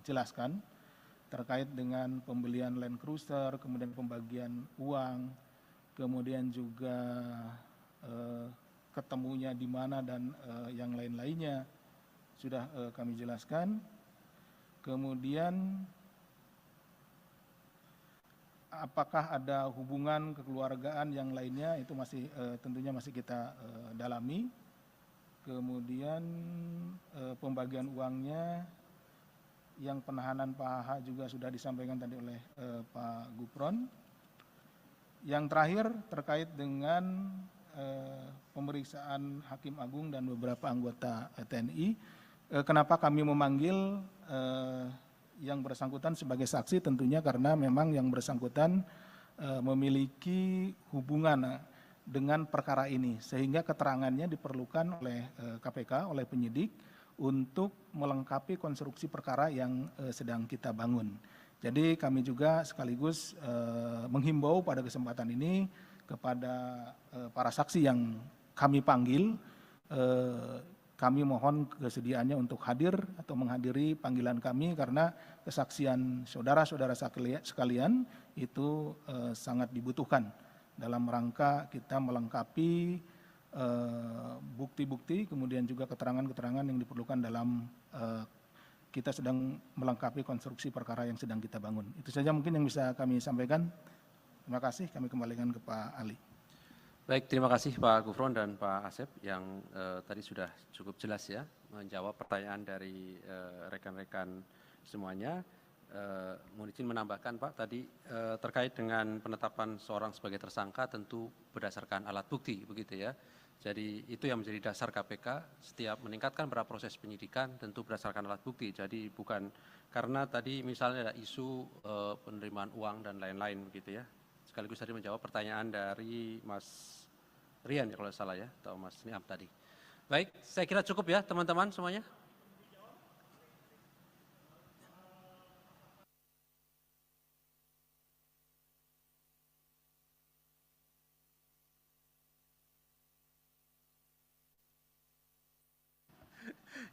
jelaskan terkait dengan pembelian Land Cruiser, kemudian pembagian uang, kemudian juga ketemunya di mana dan yang lain-lainnya sudah kami jelaskan. Kemudian apakah ada hubungan kekeluargaan yang lainnya itu masih tentunya masih kita dalami. Kemudian pembagian uangnya yang penahanan Pak HH juga sudah disampaikan tadi oleh Pak Gufron. Yang terakhir terkait dengan pemeriksaan Hakim Agung dan beberapa anggota TNI. Kenapa kami memanggil yang bersangkutan sebagai saksi? Tentunya karena memang yang bersangkutan memiliki hubungan dengan perkara ini, sehingga keterangannya diperlukan oleh KPK, oleh penyidik untuk melengkapi konstruksi perkara yang sedang kita bangun. Jadi kami juga sekaligus menghimbau pada kesempatan ini kepada para saksi yang kami panggil, kami mohon kesediaannya untuk hadir atau menghadiri panggilan kami karena kesaksian saudara-saudara sekalian itu sangat dibutuhkan dalam rangka kita melengkapi bukti-bukti, kemudian juga keterangan-keterangan yang diperlukan dalam kita sedang melengkapi konstruksi perkara yang sedang kita bangun. Itu saja mungkin yang bisa kami sampaikan. Terima kasih, kami kembalikan ke Pak Ali. Baik, terima kasih Pak Gufron dan Pak Asep yang tadi sudah cukup jelas ya menjawab pertanyaan dari rekan-rekan semuanya. Mohon izin menambahkan Pak, tadi terkait dengan penetapan seorang sebagai tersangka tentu berdasarkan alat bukti begitu ya. Jadi itu yang menjadi dasar KPK setiap meningkatkan proses penyidikan tentu berdasarkan alat bukti. Jadi bukan karena tadi misalnya ada isu penerimaan uang dan lain-lain begitu ya. Sekaligus tadi menjawab pertanyaan dari Mas Rian ya kalau salah ya, atau Mas Niam tadi. Baik, saya kira cukup ya teman-teman semuanya.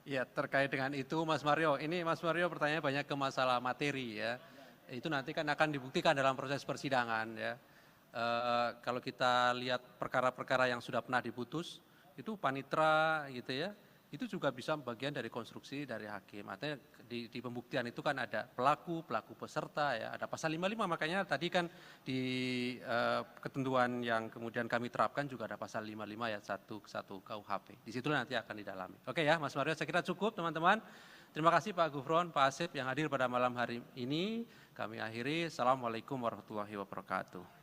Ya, terkait dengan itu Mas Mario, ini Mas Mario pertanyaannya banyak ke masalah materi ya. Itu nanti kan akan dibuktikan dalam proses persidangan ya. Kalau kita lihat perkara-perkara yang sudah pernah diputus, itu panitra gitu ya, itu juga bisa bagian dari konstruksi dari hakim. Artinya di pembuktian itu kan ada pelaku peserta ya, ada pasal 55, makanya tadi kan di ketentuan yang kemudian kami terapkan juga ada pasal 55 ayat 1 KUHP. Di situ nanti akan didalami. Oke ya Mas Mario, saya kira cukup teman-teman. Terima kasih Pak Gufron, Pak Asep yang hadir pada malam hari ini. Kami akhiri. Assalamualaikum warahmatullahi wabarakatuh.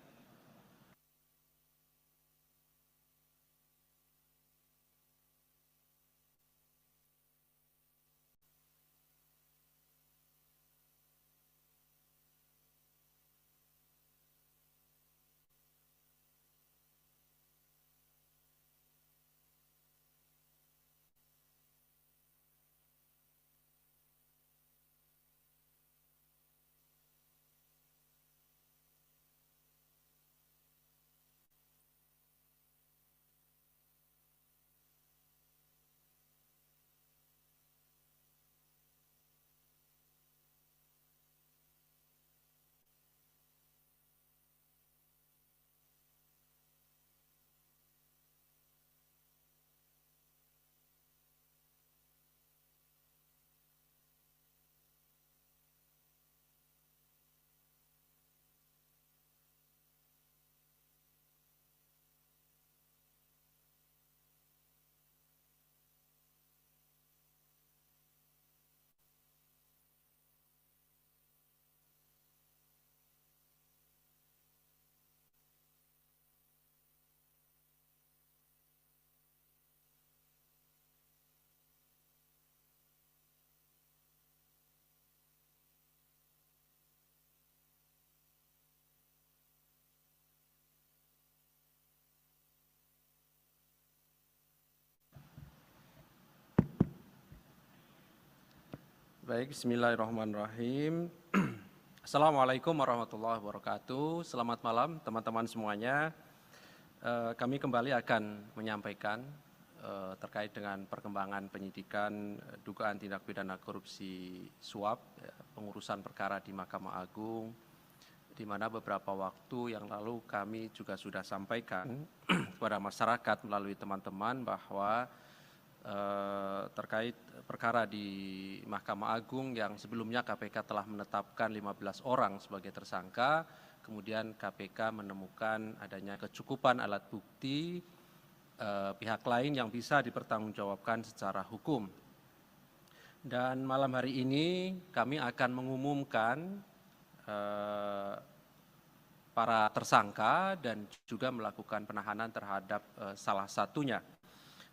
Baik, bismillahirrahmanirrahim. Assalamualaikum warahmatullahi wabarakatuh. Selamat malam teman-teman semuanya. Kami kembali akan menyampaikan terkait dengan perkembangan penyidikan dugaan tindak pidana korupsi suap, pengurusan perkara di Mahkamah Agung, di mana beberapa waktu yang lalu kami juga sudah sampaikan kepada masyarakat melalui teman-teman bahwa terkait perkara di Mahkamah Agung yang sebelumnya KPK telah menetapkan 15 orang sebagai tersangka, kemudian KPK menemukan adanya kecukupan alat bukti pihak lain yang bisa dipertanggungjawabkan secara hukum. Dan malam hari ini kami akan mengumumkan para tersangka dan juga melakukan penahanan terhadap salah satunya.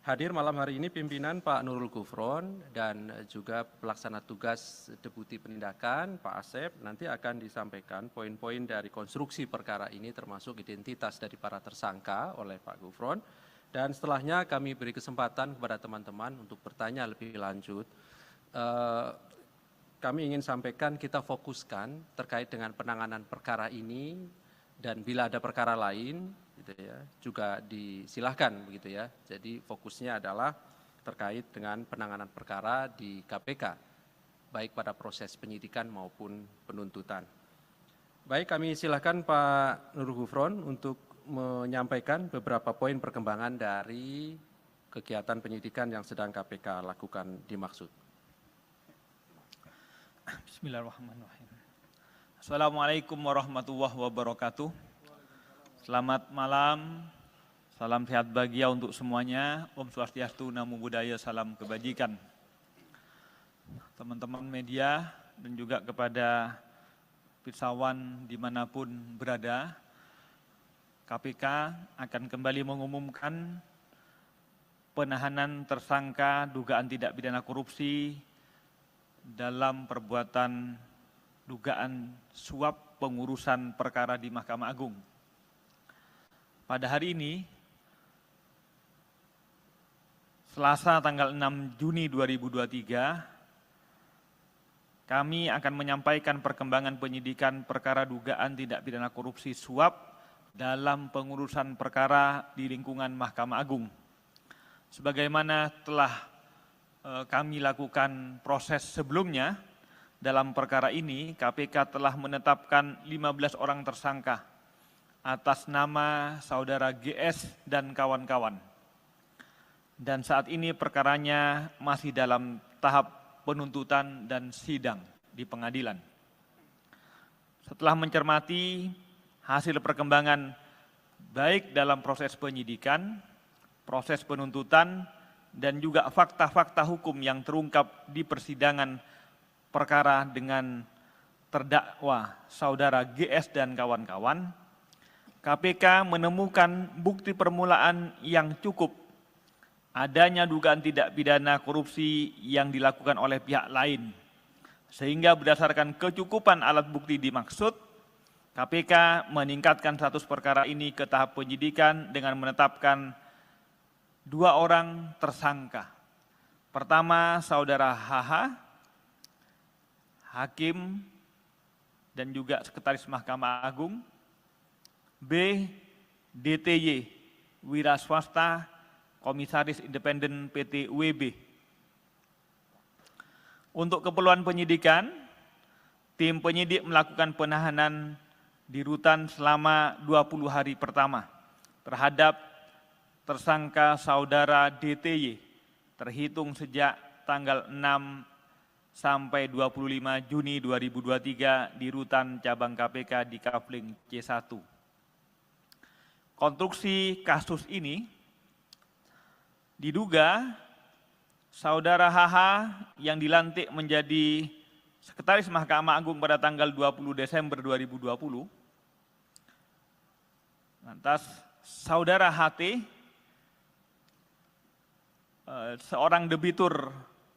Hadir malam hari ini pimpinan Pak Nurul Gufron dan juga pelaksana tugas Deputi Penindakan Pak Asep. Nanti akan disampaikan poin-poin dari konstruksi perkara ini termasuk identitas dari para tersangka oleh Pak Gufron. Dan setelahnya kami beri kesempatan kepada teman-teman untuk bertanya lebih lanjut. Kami ingin sampaikan kita fokuskan terkait dengan penanganan perkara ini dan bila ada perkara lain gitu ya, juga disilahkan begitu ya. Jadi fokusnya adalah terkait dengan penanganan perkara di KPK, baik pada proses penyidikan maupun penuntutan. Baik, kami silahkan Pak Nurul Gufron untuk menyampaikan beberapa poin perkembangan dari kegiatan penyidikan yang sedang KPK lakukan dimaksud. Bismillahirrahmanirrahim. Assalamualaikum warahmatullahi wabarakatuh. Selamat malam, salam sehat bahagia untuk semuanya. Om Swastiastu, Namo Buddhaya, salam kebajikan. Teman-teman media dan juga kepada pirsawan dimanapun berada, KPK akan kembali mengumumkan penahanan tersangka dugaan tindak pidana korupsi dalam perbuatan dugaan suap pengurusan perkara di Mahkamah Agung. Pada hari ini, Selasa tanggal 6 Juni 2023, kami akan menyampaikan perkembangan penyidikan perkara dugaan tindak pidana korupsi suap dalam pengurusan perkara di lingkungan Mahkamah Agung. Sebagaimana telah kami lakukan proses sebelumnya, dalam perkara ini KPK telah menetapkan 15 orang tersangka atas nama saudara GS dan kawan-kawan. Dan saat ini perkaranya masih dalam tahap penuntutan dan sidang di pengadilan. Setelah mencermati hasil perkembangan baik dalam proses penyidikan, proses penuntutan, dan juga fakta-fakta hukum yang terungkap di persidangan perkara dengan terdakwa saudara GS dan kawan-kawan, KPK menemukan bukti permulaan yang cukup adanya dugaan tindak pidana korupsi yang dilakukan oleh pihak lain. Sehingga berdasarkan kecukupan alat bukti dimaksud, KPK meningkatkan status perkara ini ke tahap penyidikan dengan menetapkan 2 orang tersangka. Pertama, saudara HH, hakim dan juga sekretaris Mahkamah Agung. B. DTY, wira swasta, komisaris independen PT UWB. Untuk keperluan penyidikan, tim penyidik melakukan penahanan di rutan selama 20 hari pertama terhadap tersangka saudara DTY terhitung sejak tanggal 6 sampai 25 Juni 2023 di rutan cabang KPK di Kafling C1. Konstruksi kasus ini diduga saudara HH yang dilantik menjadi sekretaris Mahkamah Agung pada tanggal 20 Desember 2020. Lantas saudara HT, seorang debitur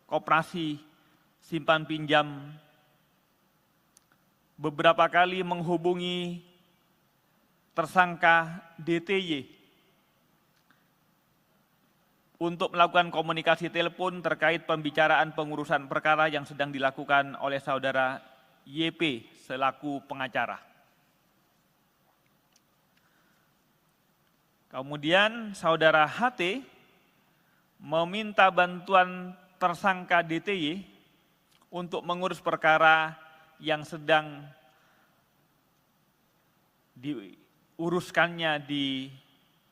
koperasi simpan pinjam, beberapa kali menghubungi tersangka DTY untuk melakukan komunikasi telepon terkait pembicaraan pengurusan perkara yang sedang dilakukan oleh saudara YP selaku pengacara. Kemudian saudara HT meminta bantuan tersangka DTY untuk mengurus perkara yang sedang diuruskannya di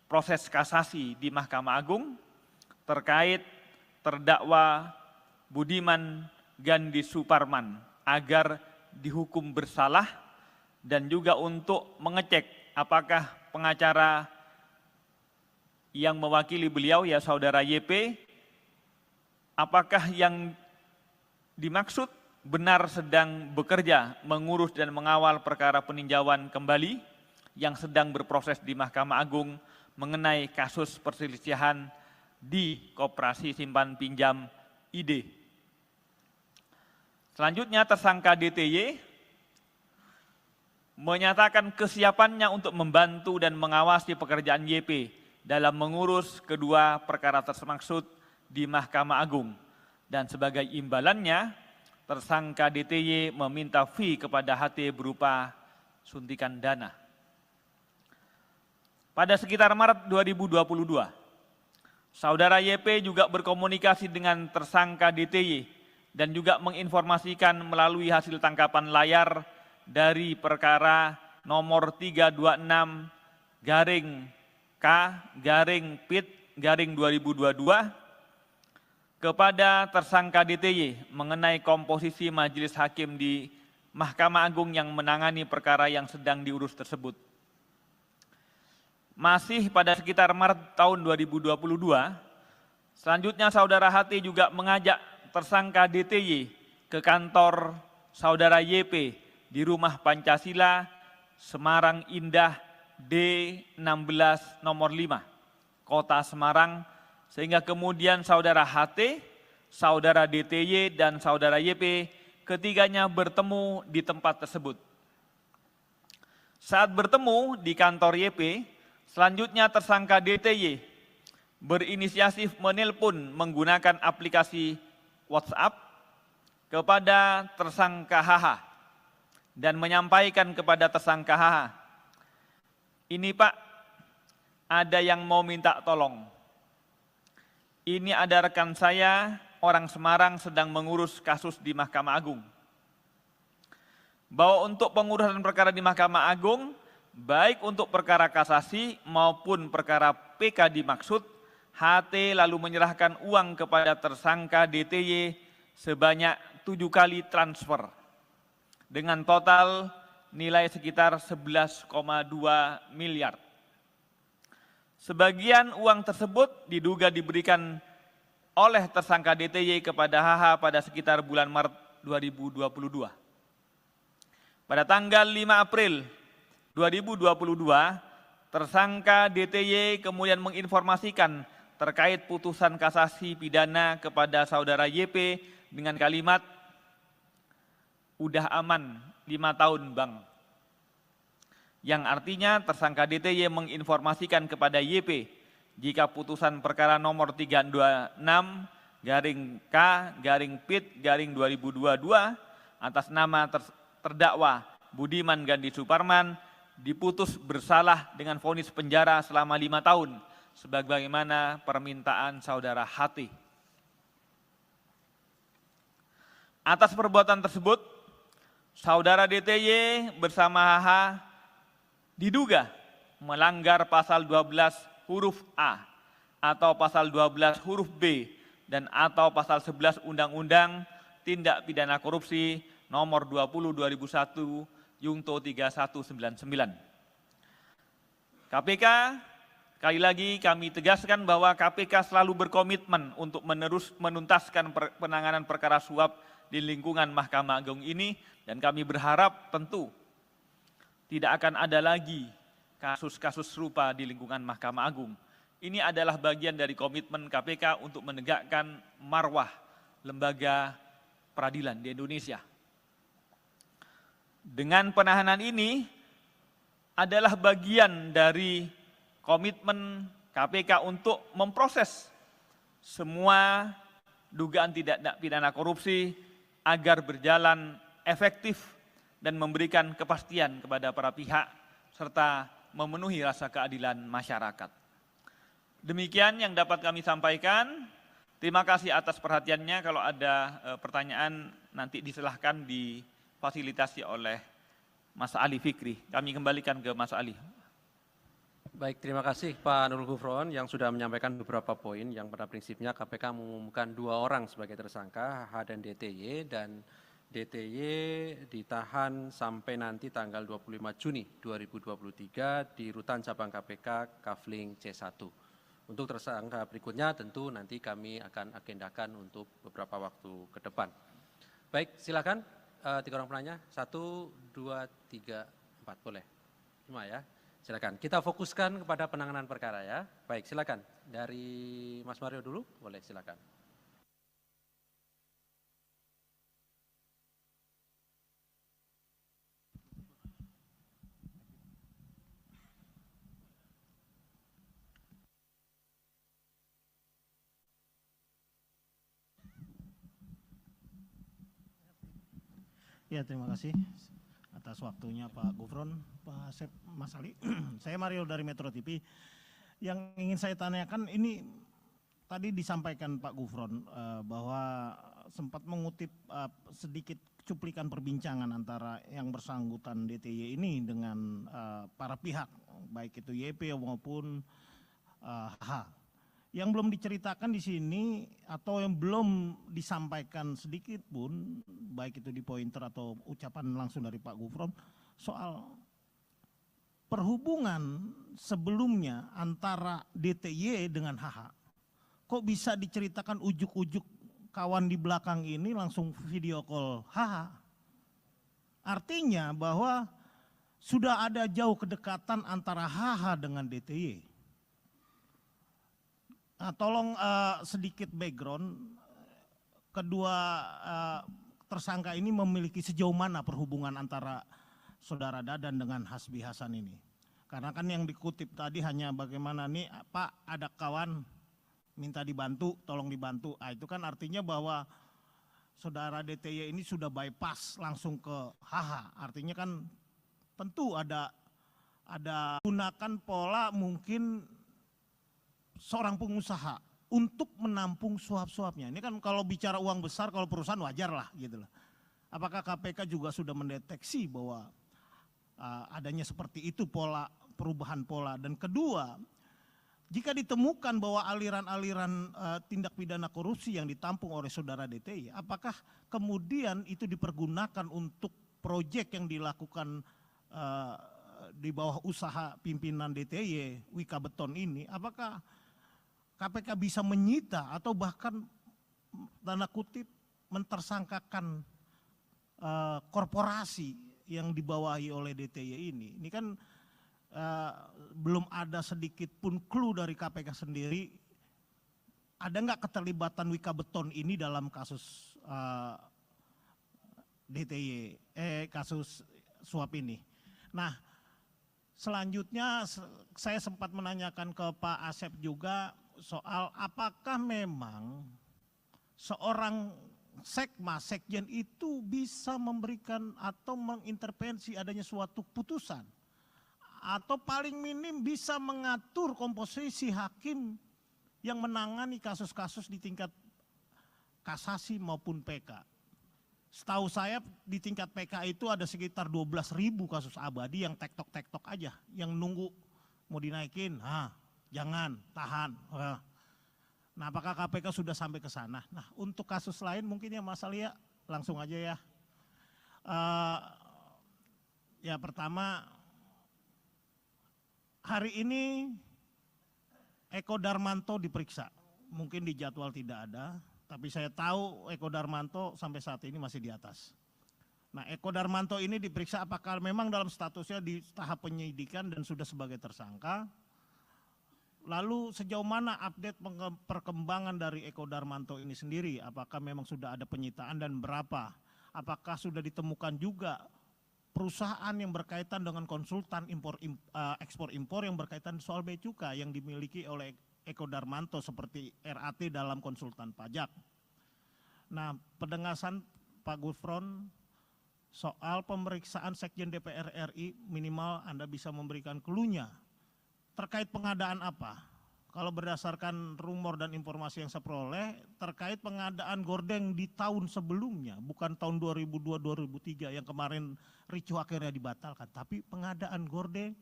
proses kasasi di Mahkamah Agung terkait terdakwa Budiman Gandhi Suparman agar dihukum bersalah dan juga untuk mengecek apakah pengacara yang mewakili beliau, ya saudara YP, apakah yang dimaksud benar sedang bekerja mengurus dan mengawal perkara peninjauan kembali yang sedang berproses di Mahkamah Agung mengenai kasus perselisihan di Koperasi Simpan Pinjam ID. Selanjutnya tersangka DTY menyatakan kesiapannya untuk membantu dan mengawasi pekerjaan YP dalam mengurus kedua perkara tersebut di Mahkamah Agung. Dan sebagai imbalannya, tersangka DTY meminta fee kepada HT berupa suntikan dana. Pada sekitar Maret 2022, saudara YP juga berkomunikasi dengan tersangka DTY dan juga menginformasikan melalui hasil tangkapan layar dari perkara nomor 326-K-PIT-2022 kepada tersangka DTY mengenai komposisi majelis hakim di Mahkamah Agung yang menangani perkara yang sedang diurus tersebut. Masih pada sekitar Maret tahun 2022, selanjutnya saudara HT juga mengajak tersangka DTY ke kantor saudara YP di Rumah Pancasila, Semarang Indah D16 nomor 5, Kota Semarang, sehingga kemudian saudara HT, saudara DTY, dan saudara YP ketiganya bertemu di tempat tersebut. Saat bertemu di kantor YP, selanjutnya tersangka DTY berinisiatif menelpon menggunakan aplikasi WhatsApp kepada tersangka HH dan menyampaikan kepada tersangka HH, "Ini Pak, ada yang mau minta tolong. Ini ada rekan saya, orang Semarang sedang mengurus kasus di Mahkamah Agung. Bahwa untuk pengurusan perkara di Mahkamah Agung, baik untuk perkara kasasi maupun perkara PK dimaksud, HT lalu menyerahkan uang kepada tersangka DTY sebanyak 7 kali transfer dengan total nilai sekitar 11,2 miliar. Sebagian uang tersebut diduga diberikan oleh tersangka DTY kepada HH pada sekitar bulan Maret 2022. Pada tanggal 5 April 2022, tersangka DTY kemudian menginformasikan terkait putusan kasasi pidana kepada saudara YP dengan kalimat, "Udah aman 5 tahun Bang." Yang artinya tersangka DTY menginformasikan kepada YP jika putusan perkara nomor 326-K-PIT-2022 atas nama terdakwa Budiman Gandhi Suparman diputus bersalah dengan vonis penjara selama 5 tahun sebagaimana permintaan saudara HT. Atas perbuatan tersebut, saudara DTY bersama HH diduga melanggar pasal 12 huruf A atau pasal 12 huruf B dan atau pasal 11 Undang-Undang Tindak Pidana Korupsi nomor 20/2001 Yungto 3199. KPK, sekali lagi kami tegaskan bahwa KPK selalu berkomitmen untuk menuntaskan penanganan perkara suap di lingkungan Mahkamah Agung ini, dan kami berharap tentu tidak akan ada lagi kasus-kasus serupa di lingkungan Mahkamah Agung. Ini adalah bagian dari komitmen KPK untuk menegakkan marwah lembaga peradilan di Indonesia. Dengan penahanan ini adalah bagian dari komitmen KPK untuk memproses semua dugaan tindak pidana korupsi agar berjalan efektif dan memberikan kepastian kepada para pihak serta memenuhi rasa keadilan masyarakat. Demikian yang dapat kami sampaikan. Terima kasih atas perhatiannya. Kalau ada pertanyaan nanti disilahkan difasilitasi oleh Mas Ali Fikri. Kami kembalikan ke Mas Ali. Baik, terima kasih Pak Nurul Gufron yang sudah menyampaikan beberapa poin yang pada prinsipnya KPK mengumumkan 2 orang sebagai tersangka, H dan DTY, dan DTY ditahan sampai nanti tanggal 25 Juni 2023 di Rutan Cabang KPK Kafling C1. Untuk tersangka berikutnya tentu nanti kami akan agendakan untuk beberapa waktu ke depan. Baik, silakan 3 orang penanya, 1, 2, 3, 4, boleh. 5 ya. Silakan, kita fokuskan kepada penanganan perkara ya. Baik, silakan. Dari Mas Mario dulu, boleh silakan. Ya, terima kasih atas waktunya Pak Gufron, Pak Asep, Mas Ali. Saya Mario dari Metro TV. Yang ingin saya tanyakan ini tadi disampaikan Pak Gufron bahwa sempat mengutip sedikit cuplikan perbincangan antara yang bersangkutan DTY ini dengan para pihak, baik itu YP maupun H. Yang belum diceritakan di sini atau yang belum disampaikan sedikit pun, baik itu di pointer atau ucapan langsung dari Pak Gufron, soal perhubungan sebelumnya antara DTY dengan HH. Kok bisa diceritakan ujuk-ujuk kawan di belakang ini langsung video call HH? Artinya bahwa sudah ada jauh kedekatan antara HH dengan DTY. Tolong sedikit background, kedua tersangka ini memiliki sejauh mana perhubungan antara saudara Dadan dengan Hasbi Hasan ini. Karena kan yang dikutip tadi hanya bagaimana nih Pak ada kawan minta dibantu, tolong dibantu. Itu kan artinya bahwa saudara DTY ini sudah bypass langsung ke HH. Artinya kan tentu ada gunakan pola mungkin seorang pengusaha untuk menampung suap-suapnya. Ini kan kalau bicara uang besar, kalau perusahaan wajar lah gitu lah. Apakah KPK juga sudah mendeteksi bahwa adanya seperti itu pola, perubahan pola. Dan kedua, jika ditemukan bahwa aliran-aliran tindak pidana korupsi yang ditampung oleh saudara DTY, apakah kemudian itu dipergunakan untuk proyek yang dilakukan di bawah usaha pimpinan DTY, Wika Beton ini, apakah KPK bisa menyita atau bahkan tanda kutip mentersangkakan korporasi yang dibawahi oleh DTY ini? Ini kan belum ada sedikit pun clue dari KPK sendiri. Ada nggak keterlibatan Wika Beton ini dalam kasus DTY, kasus suap ini? Nah, selanjutnya saya sempat menanyakan ke Pak Asep juga soal apakah memang seorang sekjen itu bisa memberikan atau mengintervensi adanya suatu putusan atau paling minim bisa mengatur komposisi hakim yang menangani kasus-kasus di tingkat kasasi maupun PK. Setahu saya di tingkat PK itu ada sekitar 12.000 kasus abadi yang tektok-tektok aja, yang nunggu mau dinaikin, jangan, tahan. Nah, apakah KPK sudah sampai ke sana? Nah, untuk kasus lain mungkin ya Mas Alia, langsung aja ya. Ya pertama, hari ini Eko Darmanto diperiksa. Mungkin di jadwal tidak ada, tapi saya tahu Eko Darmanto sampai saat ini masih di atas. Nah, Eko Darmanto ini diperiksa apakah memang dalam statusnya di tahap penyidikan dan sudah sebagai tersangka. Lalu sejauh mana update perkembangan dari Eko Darmanto ini sendiri? Apakah memang sudah ada penyitaan dan berapa? Apakah sudah ditemukan juga perusahaan yang berkaitan dengan konsultan ekspor impor yang berkaitan soal bea cukai yang dimiliki oleh Eko Darmanto seperti RAT dalam konsultan pajak. Nah, penegasan Pak Gufron soal pemeriksaan Sekjen DPR RI minimal Anda bisa memberikan clue-nya. Terkait pengadaan apa? Kalau berdasarkan rumor dan informasi yang saya peroleh, terkait pengadaan gordeng di tahun sebelumnya, bukan tahun 2002-2003 yang kemarin ricuh akhirnya dibatalkan, tapi pengadaan gordeng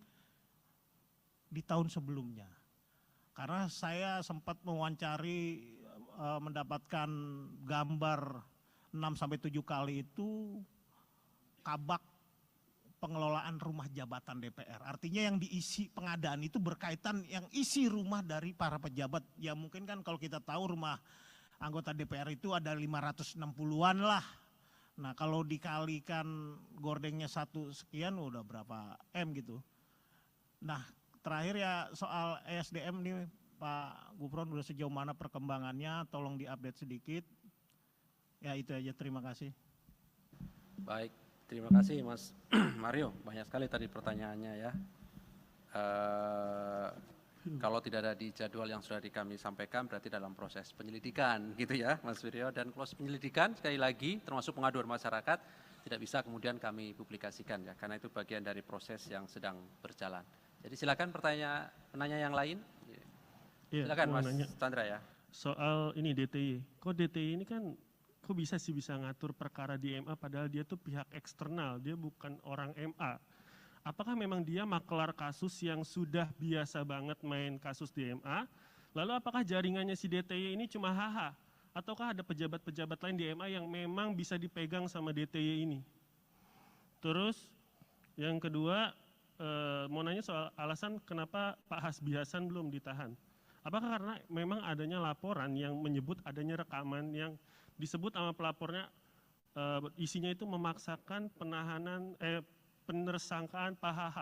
di tahun sebelumnya. Karena saya sempat mewawancari, mendapatkan gambar 6-7 kali itu kabak pengelolaan rumah jabatan DPR. Artinya yang diisi pengadaan itu berkaitan yang isi rumah dari para pejabat. Ya mungkin kan kalau kita tahu rumah anggota DPR itu ada 560-an lah. Nah kalau dikalikan gordengnya 1 sekian udah berapa M gitu. Nah terakhir ya soal ESDM nih Pak Gufron udah sejauh mana perkembangannya, tolong diupdate sedikit. Ya itu aja, terima kasih. Baik, terima kasih Mas Mario, banyak sekali tadi pertanyaannya ya. Kalau tidak ada di jadwal yang sudah kami sampaikan berarti dalam proses penyelidikan gitu ya Mas Wiryo. Dan proses penyelidikan sekali lagi termasuk pengaduan masyarakat tidak bisa kemudian kami publikasikan ya, karena itu bagian dari proses yang sedang berjalan. Jadi silakan penanya yang lain. Iya, Silakan mau Mas nanya. Chandra ya. Soal ini DTY, kok DTY ini kan kok bisa sih bisa ngatur perkara di MA padahal dia tuh pihak eksternal, dia bukan orang MA. Apakah memang dia makelar kasus yang sudah biasa banget main kasus di MA? Lalu apakah jaringannya si DTY ini cuma HH? Ataukah ada pejabat-pejabat lain di MA yang memang bisa dipegang sama DTY ini? Terus yang kedua, mau nanya soal alasan kenapa Pak Hasbi Hasan belum ditahan. Apakah karena memang adanya laporan yang menyebut adanya rekaman yang disebut sama pelapornya isinya itu memaksakan penersangkaan Pak HH.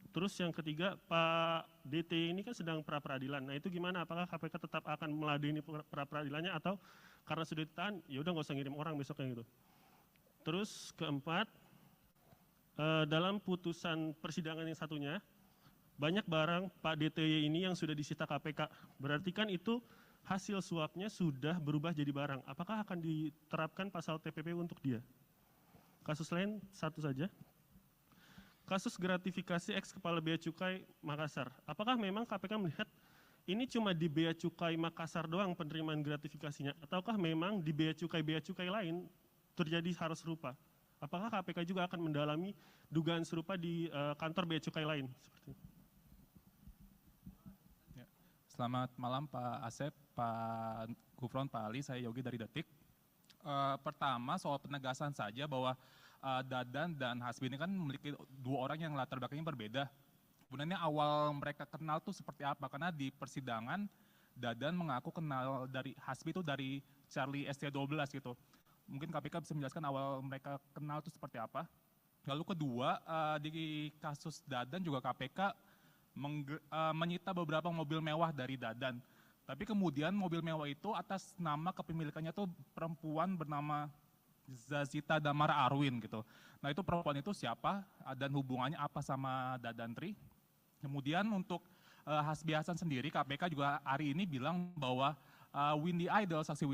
Terus yang ketiga, Pak DT ini kan sedang pra-peradilan. Nah itu gimana? Apakah KPK tetap akan meladeni pra-peradilannya atau karena sudah ditahan, ya udah nggak usah ngirim orang besoknya gitu. Terus keempat, dalam putusan persidangan yang satunya, banyak barang Pak DTY ini yang sudah disita KPK. Berarti kan itu hasil suapnya sudah berubah jadi barang. Apakah akan diterapkan pasal TPP untuk dia? Kasus lain satu saja. Kasus gratifikasi ex Kepala Bea Cukai Makassar. Apakah memang KPK melihat ini cuma di Bea Cukai Makassar doang penerimaan gratifikasinya? Ataukah memang di Bea Cukai lain terjadi hal serupa? Apakah KPK juga akan mendalami dugaan serupa di kantor Bea Cukai lain? Seperti itu. Selamat malam Pak Asep, Pak Gufron, Pak Ali, saya Yogi dari Detik. Pertama soal penegasan saja bahwa Dadan dan Hasbi ini kan memiliki 2 orang yang latar belakangnya berbeda. Sebenarnya awal mereka kenal tuh seperti apa? Karena di persidangan Dadan mengaku kenal dari Hasbi itu dari Charlie ST12 gitu. Mungkin KPK bisa menjelaskan awal mereka kenal itu seperti apa. Lalu kedua, di kasus Dadan juga KPK menyita beberapa mobil mewah dari Dadan. Tapi kemudian mobil mewah itu atas nama kepemilikannya tuh perempuan bernama Zazita Damara Arwin gitu. Nah itu perempuan itu siapa dan hubungannya apa sama Dadantri. Kemudian untuk Hasbi Hasan sendiri KPK juga hari ini bilang bahwa saksi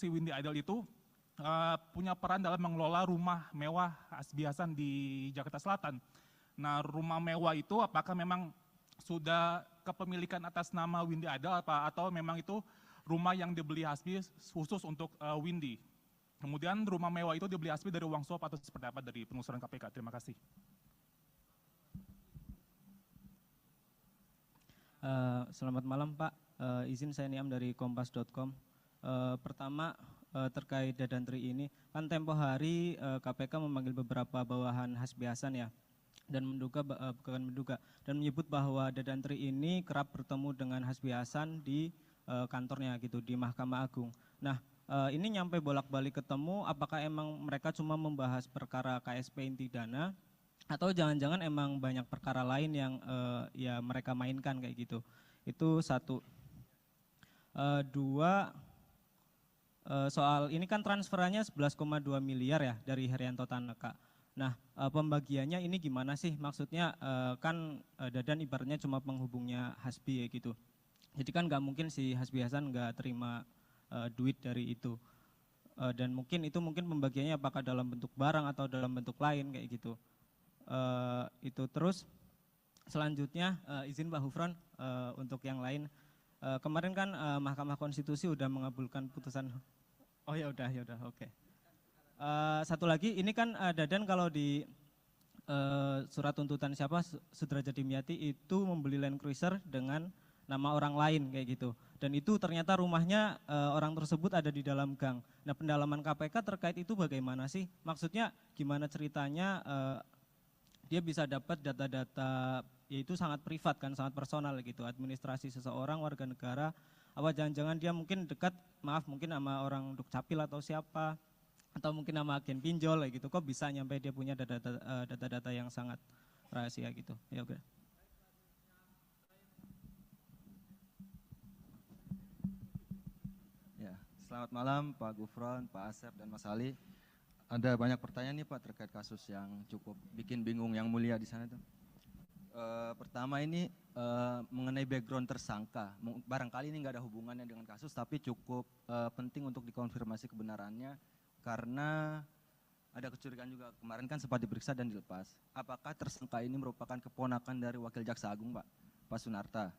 Windy Idol itu punya peran dalam mengelola rumah mewah Hasbi Hasan di Jakarta Selatan. Nah rumah mewah itu apakah memang sudah kepemilikan atas nama Windy Idol atau memang itu rumah yang dibeli Hasbi khusus untuk Windy? Kemudian rumah mewah itu dibeli Hasbi dari uang suap atau seperti apa dari penelusuran KPK? Terima kasih. Selamat malam Pak, izin saya Niam dari kompas.com. Pertama terkait Dadantri ini, kan tempo hari KPK memanggil beberapa bawahan Hasbi Hasan ya, dan dan menyebut bahwa Dadantri ini kerap bertemu dengan Hasbi Hasan di kantornya gitu di Mahkamah Agung. Nah ini nyampe bolak-balik ketemu, apakah emang mereka cuma membahas perkara KSP inti dana atau jangan-jangan emang banyak perkara lain yang ya mereka mainkan kayak gitu? Itu satu. Dua, soal ini kan transferannya 11,2 miliar ya dari Herianto Tanaka. Nah, pembagiannya ini gimana sih? Maksudnya kan Dadan ibaratnya cuma penghubungnya Hasbi ya gitu. Jadi kan nggak mungkin si Hasbi Hasan nggak terima duit dari itu. Dan mungkin pembagiannya apakah dalam bentuk barang atau dalam bentuk lain kayak gitu. Itu terus selanjutnya izin Pak Gufron untuk yang lain. Kemarin kan Mahkamah Konstitusi udah mengabulkan putusan. Oh ya udah oke. Satu lagi ini kan Dadan kalau di surat tuntutan siapa Sudrajat Dimyati itu membeli Land Cruiser dengan nama orang lain kayak gitu. Dan itu ternyata rumahnya orang tersebut ada di dalam gang. Nah, pendalaman KPK terkait itu bagaimana sih? Maksudnya gimana ceritanya dia bisa dapat data-data yaitu sangat privat kan, sangat personal gitu, administrasi seseorang warga negara. Apa jangan-jangan dia mungkin dekat, mungkin sama orang Dukcapil atau siapa, atau mungkin sama agen pinjol gitu. Kok bisa nyampe dia punya data-data yang sangat rahasia gitu. Ya oke. Selamat malam Pak Gufron, Pak Asep, dan Mas Ali. Ada banyak pertanyaan nih Pak terkait kasus yang cukup bikin bingung yang mulia di sana tuh. Pertama ini mengenai background tersangka. Barangkali ini nggak ada hubungannya dengan kasus, tapi cukup penting untuk dikonfirmasi kebenarannya karena ada kecurigaan juga. Kemarin kan sempat diperiksa dan dilepas. Apakah tersangka ini merupakan keponakan dari Wakil Jaksa Agung Pak Sunarta?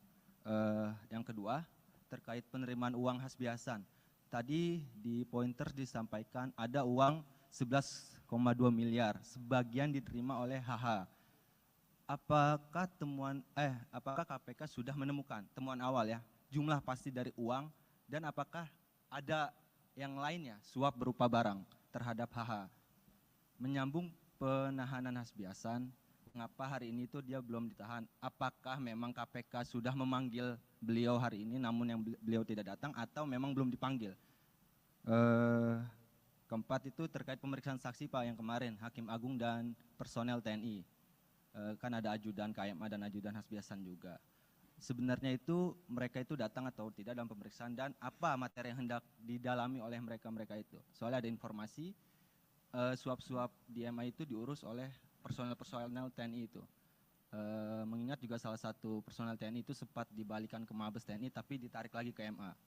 Yang kedua terkait penerimaan uang Hasbi Hasan. Tadi di pointer disampaikan ada uang 11,2 miliar, sebagian diterima oleh HH. Apakah KPK sudah menemukan temuan awal ya, jumlah pasti dari uang dan apakah ada yang lainnya suap berupa barang terhadap HH? Menyambung penahanan Hasbi Hasan, mengapa hari ini itu dia belum ditahan? Apakah memang KPK sudah memanggil beliau hari ini namun yang beliau tidak datang atau memang belum dipanggil? Keempat itu terkait pemeriksaan saksi Pak yang kemarin, Hakim Agung dan personel TNI. Kan ada ajudan KMA dan ajudan Hasbi Hasan juga. Sebenarnya itu mereka itu datang atau tidak dalam pemeriksaan dan apa materi yang hendak didalami oleh mereka itu. Soalnya ada informasi suap-suap di MA itu diurus oleh personel TNI itu. Mengingat juga salah satu personel TNI itu sempat dibalikan ke Mabes TNI tapi ditarik lagi ke MA.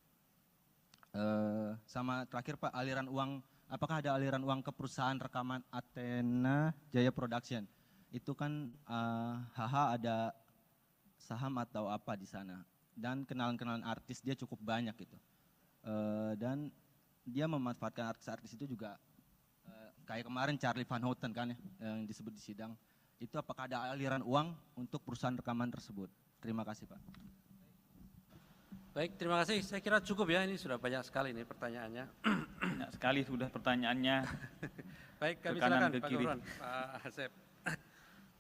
Sama terakhir Pak, aliran uang, apakah ada aliran uang ke perusahaan rekaman Athena Jaya Production? Itu kan HH ada saham atau apa di sana dan kenalan-kenalan artis dia cukup banyak gitu. Dan dia memanfaatkan artis-artis itu juga kayak kemarin Charlie Van Houten kan ya, yang disebut di sidang. Itu apakah ada aliran uang untuk perusahaan rekaman tersebut? Terima kasih Pak. Baik, terima kasih. Saya kira cukup ya, ini sudah banyak sekali nih pertanyaannya. Banyak sekali sudah pertanyaannya. Baik, kami ke kanan, silakan ke Pak kiri. Gufron, Pak Asep.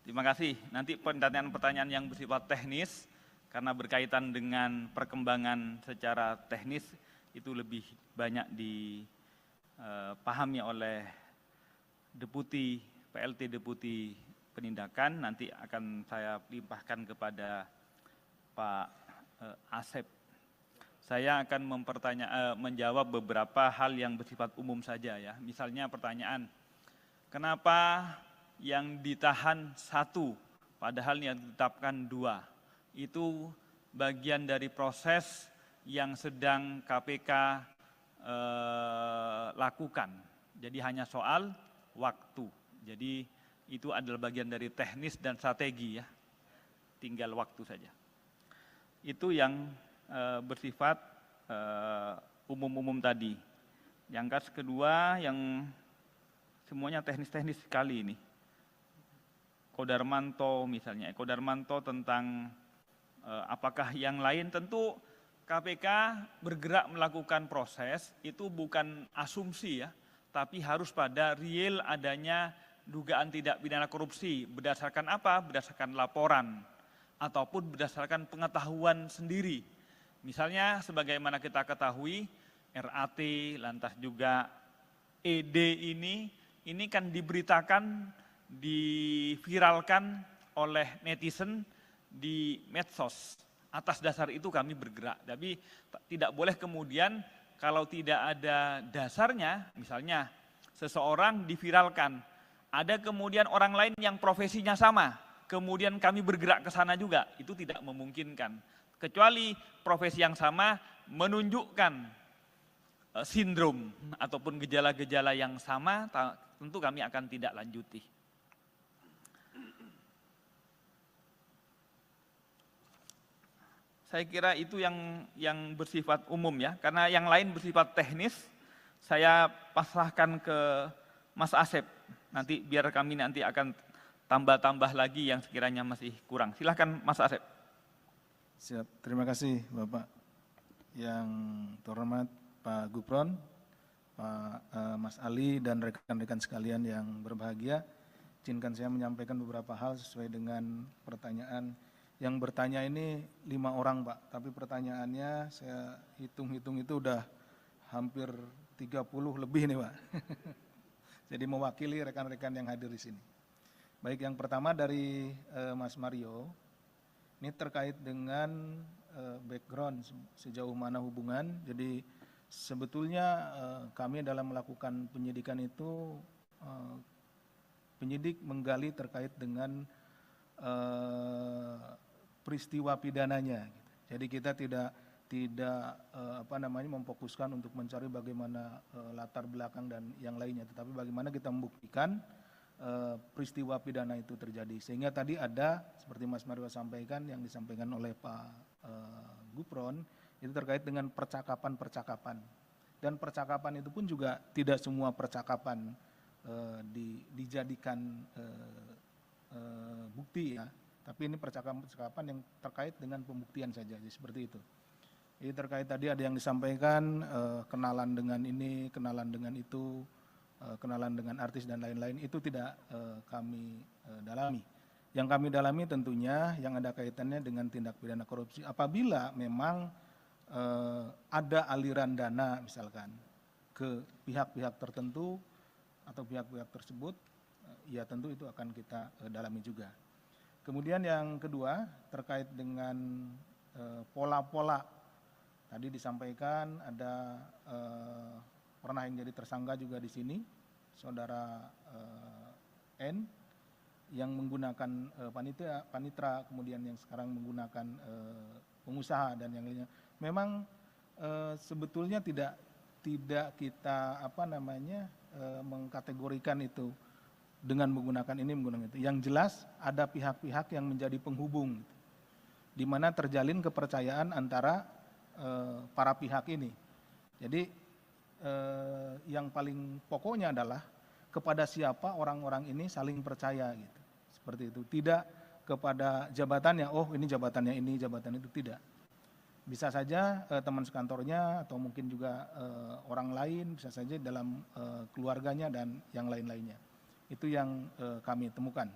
Terima kasih. Nanti pertanyaan-pertanyaan yang bersifat teknis, karena berkaitan dengan perkembangan secara teknis, itu lebih banyak dipahami oleh PLT Deputi Penindakan. Nanti akan saya limpahkan kepada Pak Asep. Saya akan menjawab beberapa hal yang bersifat umum saja ya. Misalnya pertanyaan, kenapa yang ditahan 1 padahal yang ditetapkan 2? Itu bagian dari proses yang sedang KPK lakukan. Jadi hanya soal waktu. Jadi itu adalah bagian dari teknis dan strategi ya. Tinggal waktu saja. Itu yang bersifat umum-umum tadi. Yang kedua yang semuanya teknis-teknis sekali ini. Kodarmanto misalnya, Kodarmanto tentang apakah yang lain, tentu KPK bergerak melakukan proses itu bukan asumsi ya, tapi harus pada real adanya dugaan tindak pidana korupsi. Berdasarkan apa? Berdasarkan laporan ataupun berdasarkan pengetahuan sendiri. Misalnya sebagaimana kita ketahui RAT, lantas juga ED ini kan diberitakan, diviralkan oleh netizen di medsos. Atas dasar itu kami bergerak. Tapi tidak boleh kemudian kalau tidak ada dasarnya, misalnya seseorang diviralkan Ada kemudian orang lain yang profesinya sama, kemudian kami bergerak ke sana juga, itu tidak memungkinkan. Kecuali profesi yang sama menunjukkan sindrom ataupun gejala-gejala yang sama, tentu kami akan tidak lanjuti. Saya kira itu yang bersifat umum ya, karena yang lain bersifat teknis, saya pasrahkan ke Mas Asep. Nanti biar kami nanti akan tambah-tambah lagi yang sekiranya masih kurang. Silahkan Mas Asep. Siap, terima kasih Bapak. Yang terhormat Pak Gufron, Pak Mas Ali dan rekan-rekan sekalian yang berbahagia. Izinkan saya menyampaikan beberapa hal sesuai dengan pertanyaan. Yang bertanya ini 5 orang Pak, tapi pertanyaannya saya hitung-hitung itu udah hampir 30 lebih nih Pak. Jadi mewakili rekan-rekan yang hadir di sini. Baik, yang pertama dari Mas Mario, ini terkait dengan background sejauh mana hubungan. Jadi sebetulnya kami dalam melakukan penyidikan itu, penyidik menggali terkait dengan peristiwa pidananya. Jadi kita tidak memfokuskan untuk mencari bagaimana latar belakang dan yang lainnya, tetapi bagaimana kita membuktikan peristiwa pidana itu terjadi. Sehingga tadi ada seperti Mas Mario sampaikan, yang disampaikan oleh Pak Gufron, itu terkait dengan percakapan-percakapan. Dan percakapan itu pun juga tidak semua percakapan dijadikan bukti ya, tapi ini percakapan-percakapan yang terkait dengan pembuktian saja, jadi seperti itu. Jadi terkait tadi ada yang disampaikan kenalan dengan ini, kenalan dengan itu, kenalan dengan artis dan lain-lain, itu tidak kami dalami. Yang kami dalami tentunya yang ada kaitannya dengan tindak pidana korupsi. Apabila memang ada aliran dana misalkan ke pihak-pihak tertentu atau pihak-pihak tersebut, ya tentu itu akan kita dalami juga. Kemudian yang kedua terkait dengan pola-pola. Tadi disampaikan ada pernah yang jadi tersangka juga di sini, saudara N, yang menggunakan panitra, kemudian yang sekarang menggunakan pengusaha dan yang lainnya. Memang sebetulnya tidak kita mengkategorikan itu dengan menggunakan ini, menggunakan itu. Yang jelas ada pihak-pihak yang menjadi penghubung, di mana terjalin kepercayaan antara para pihak ini. Jadi yang paling pokoknya adalah kepada siapa orang-orang ini saling percaya gitu. Seperti itu. Tidak kepada jabatannya, oh ini jabatannya ini, jabatan itu, tidak. Bisa saja teman sekantornya atau mungkin juga orang lain, bisa saja dalam keluarganya dan yang lain-lainnya. Itu yang kami temukan.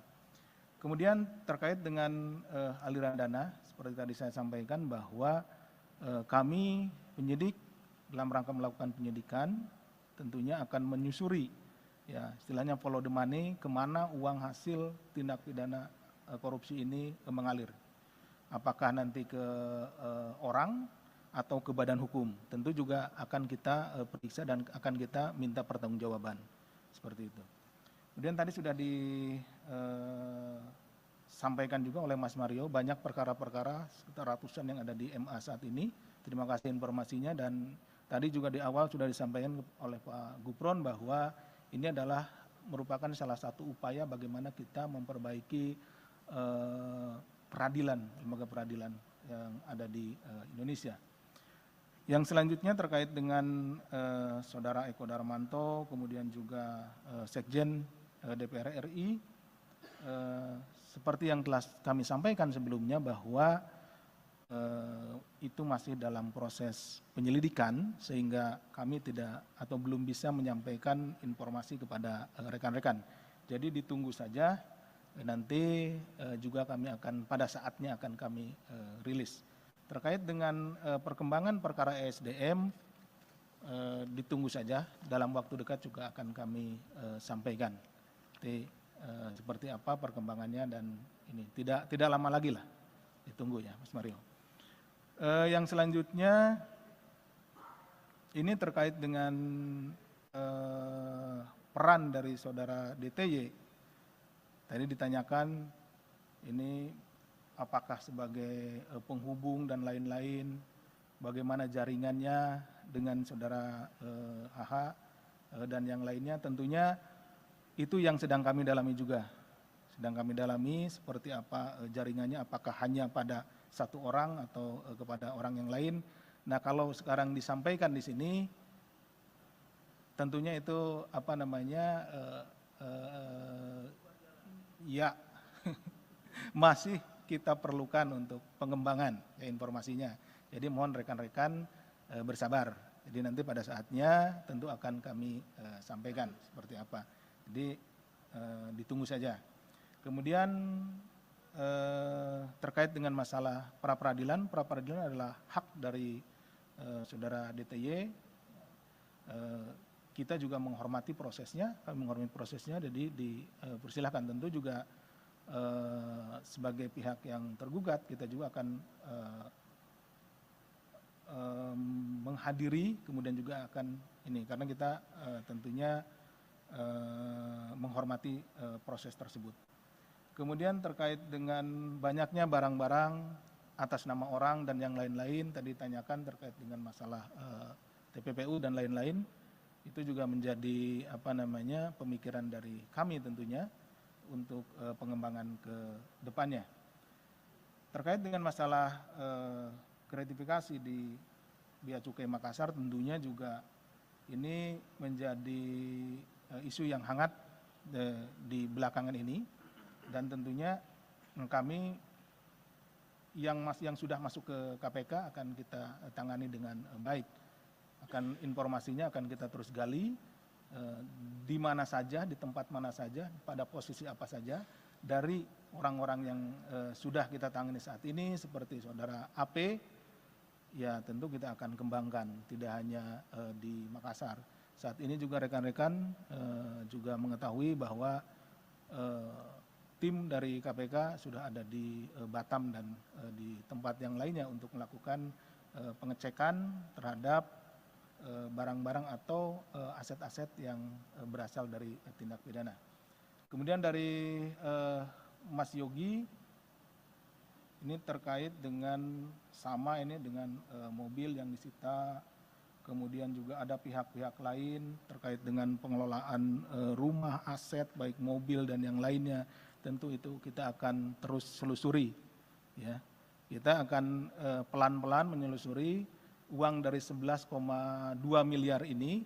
Kemudian terkait dengan aliran dana, seperti tadi saya sampaikan bahwa kami penyidik dalam rangka melakukan penyidikan tentunya akan menyusuri, ya istilahnya follow the money, kemana uang hasil tindak pidana korupsi ini mengalir. Apakah nanti ke orang atau ke badan hukum, tentu juga akan kita periksa dan akan kita minta pertanggungjawaban, seperti itu. Kemudian tadi sudah disampaikan juga oleh Mas Mario, banyak perkara-perkara sekitar ratusan yang ada di MA saat ini. Terima kasih informasinya, dan tadi juga di awal sudah disampaikan oleh Pak Gufron bahwa ini adalah merupakan salah satu upaya bagaimana kita memperbaiki peradilan, lembaga peradilan yang ada di Indonesia. Yang selanjutnya terkait dengan Saudara Eko Darmanto, kemudian juga Sekjen DPR RI, seperti yang telah kami sampaikan sebelumnya bahwa itu masih dalam proses penyelidikan, sehingga kami tidak atau belum bisa menyampaikan informasi kepada rekan-rekan. Jadi ditunggu saja, nanti juga kami akan pada saatnya akan kami rilis. Terkait dengan perkembangan perkara ESDM, ditunggu saja, dalam waktu dekat juga akan kami sampaikan. Seperti apa perkembangannya, dan ini tidak lama lagi lah, ditunggu ya Mas Mario. Yang selanjutnya ini terkait dengan peran dari saudara DTY Tadi ditanyakan ini apakah sebagai penghubung dan lain-lain, bagaimana jaringannya dengan saudara AH dan yang lainnya, tentunya itu yang sedang kami dalami juga. Sedang kami dalami seperti apa jaringannya, apakah hanya pada satu orang atau kepada orang yang lain. Nah, kalau sekarang disampaikan di sini, tentunya itu apa namanya, ya masih kita perlukan untuk pengembangan ya, informasinya. Jadi mohon rekan-rekan bersabar. Jadi nanti pada saatnya tentu akan kami sampaikan seperti apa. Jadi ditunggu saja. Kemudian terkait dengan masalah pra-peradilan adalah hak dari saudara DTY. Kita juga menghormati prosesnya, kami menghormati prosesnya, jadi dipersilahkan. Tentu juga sebagai pihak yang tergugat, kita juga akan menghadiri, kemudian juga akan ini, karena kita tentunya menghormati proses tersebut. Kemudian terkait dengan banyaknya barang-barang atas nama orang dan yang lain-lain, tadi ditanyakan terkait dengan masalah TPPU dan lain-lain, itu juga menjadi apa namanya pemikiran dari kami tentunya untuk pengembangan ke depannya. Terkait dengan masalah gratifikasi di Bea Cukai Makassar, tentunya juga ini menjadi isu yang hangat di belakangan ini, dan tentunya kami yang sudah masuk ke KPK akan kita tangani dengan baik. Akan informasinya akan kita terus gali di mana saja, di tempat mana saja, pada posisi apa saja, dari orang-orang yang sudah kita tangani saat ini seperti saudara AP, ya tentu kita akan kembangkan, tidak hanya di Makassar. Saat ini juga rekan-rekan juga mengetahui bahwa tim dari KPK sudah ada di Batam dan di tempat yang lainnya untuk melakukan pengecekan terhadap barang-barang atau aset-aset yang berasal dari tindak pidana. Kemudian dari Mas Yogi, ini terkait dengan sama ini dengan mobil yang disita, kemudian juga ada pihak-pihak lain terkait dengan pengelolaan rumah, aset, baik mobil dan yang lainnya. Tentu itu kita akan terus selusuri. Ya. Kita akan pelan-pelan menyelusuri uang dari 11,2 miliar ini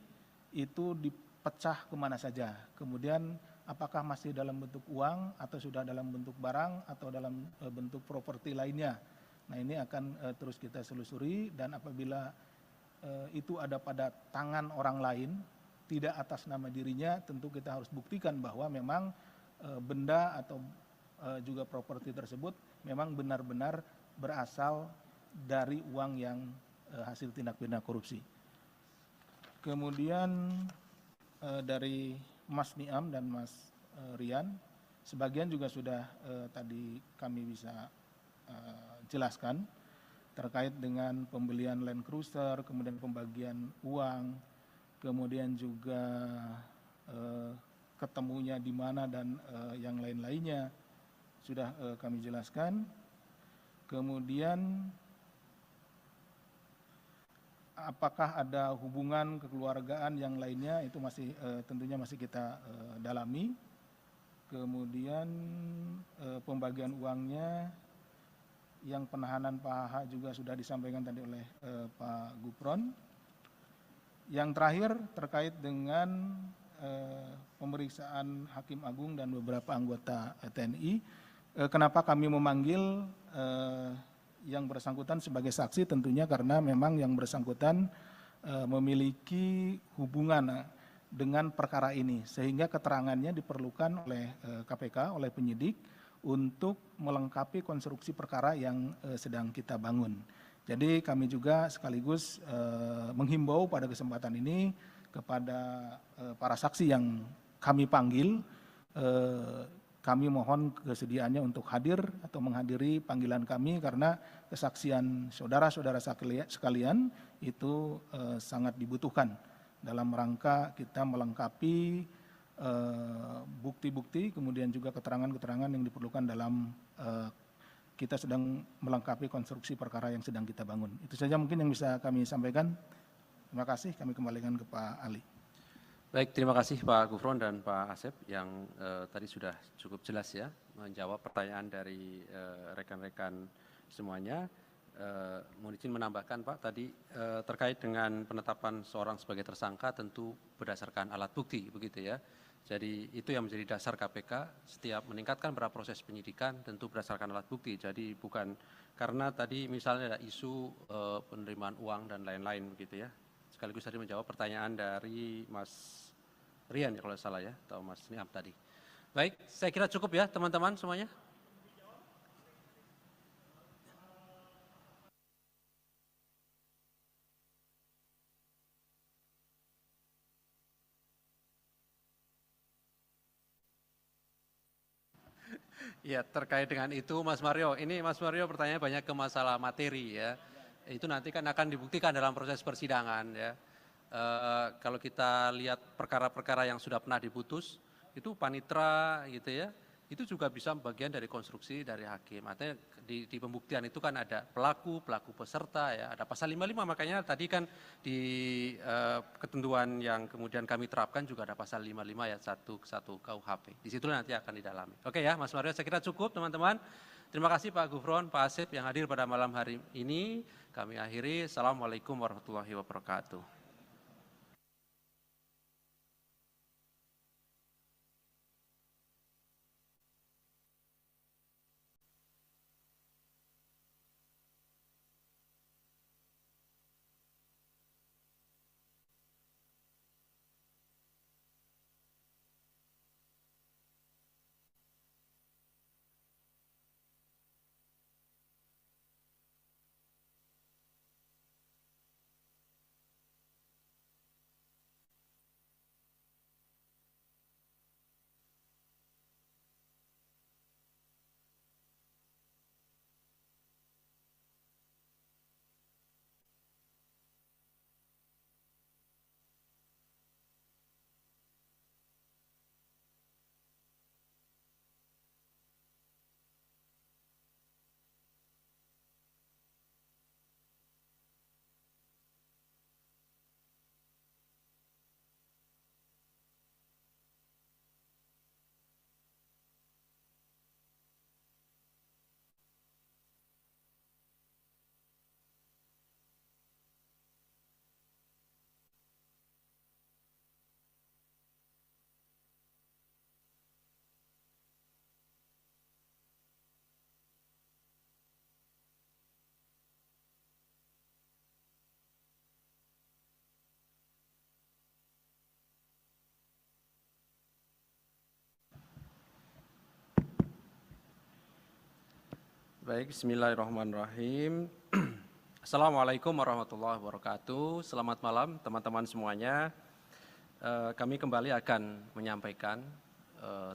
itu dipecah kemana saja. Kemudian apakah masih dalam bentuk uang atau sudah dalam bentuk barang atau dalam bentuk properti lainnya. Nah ini akan terus kita selusuri, dan apabila itu ada pada tangan orang lain, tidak atas nama dirinya, tentu kita harus buktikan bahwa memang benda atau juga properti tersebut memang benar-benar berasal dari uang yang hasil tindak pidana korupsi. Kemudian dari Mas Niam dan Mas Rian, sebagian juga sudah tadi kami bisa jelaskan terkait dengan pembelian Land Cruiser, kemudian pembagian uang, kemudian juga ketemunya di mana dan yang lain-lainnya sudah kami jelaskan. Kemudian apakah ada hubungan kekeluargaan yang lainnya, itu masih tentunya masih kita dalami. Kemudian pembagian uangnya, yang penahanan Pak HH juga sudah disampaikan tadi oleh Pak Gufron. Yang terakhir terkait dengan pemeriksaan Hakim Agung dan beberapa anggota TNI. Kenapa kami memanggil yang bersangkutan sebagai saksi, tentunya karena memang yang bersangkutan memiliki hubungan dengan perkara ini, sehingga keterangannya diperlukan oleh KPK, oleh penyidik untuk melengkapi konstruksi perkara yang sedang kita bangun. Jadi kami juga sekaligus menghimbau pada kesempatan ini kepada para saksi yang kami panggil, kami mohon kesediaannya untuk hadir atau menghadiri panggilan kami, karena kesaksian saudara-saudara sekalian itu sangat dibutuhkan dalam rangka kita melengkapi bukti-bukti, kemudian juga keterangan-keterangan yang diperlukan dalam kita sedang melengkapi konstruksi perkara yang sedang kita bangun. Itu saja mungkin yang bisa kami sampaikan. Terima kasih, kami kembalikan ke Pak Ali. Baik, terima kasih Pak Gufron dan Pak Asep yang tadi sudah cukup jelas ya menjawab pertanyaan dari rekan-rekan semuanya. Mohon izin menambahkan Pak, tadi terkait dengan penetapan seorang sebagai tersangka tentu berdasarkan alat bukti, begitu ya. Jadi itu yang menjadi dasar KPK setiap meningkatkan pada proses penyidikan tentu berdasarkan alat bukti. Jadi bukan karena tadi misalnya ada isu penerimaan uang dan lain-lain begitu ya. Sekaligus tadi menjawab pertanyaan dari Mas Rian ya kalau salah ya, atau Mas Niam tadi. Baik, saya kira cukup ya teman-teman semuanya. Ya, terkait dengan itu Mas Mario, ini Mas Mario pertanyaannya banyak ke masalah materi ya. Itu nanti kan akan dibuktikan dalam proses persidangan ya. Kalau kita lihat perkara-perkara yang sudah pernah diputus, itu panitra gitu ya, itu juga bisa bagian dari konstruksi dari hakim. Artinya di pembuktian itu kan ada pelaku peserta ya, ada pasal 55, makanya tadi kan di ketentuan yang kemudian kami terapkan juga ada pasal 55 ya 1 KUHP. Di situ nanti akan didalami. Oke ya Mas Mario, saya kira cukup teman-teman. Terima kasih Pak Gufron, Pak Asep yang hadir pada malam hari ini. Kami akhiri. Assalamualaikum warahmatullahi wabarakatuh. Baik, bismillahirrahmanirrahim. Assalamualaikum warahmatullahi wabarakatuh. Selamat malam teman-teman semuanya. Kami kembali akan menyampaikan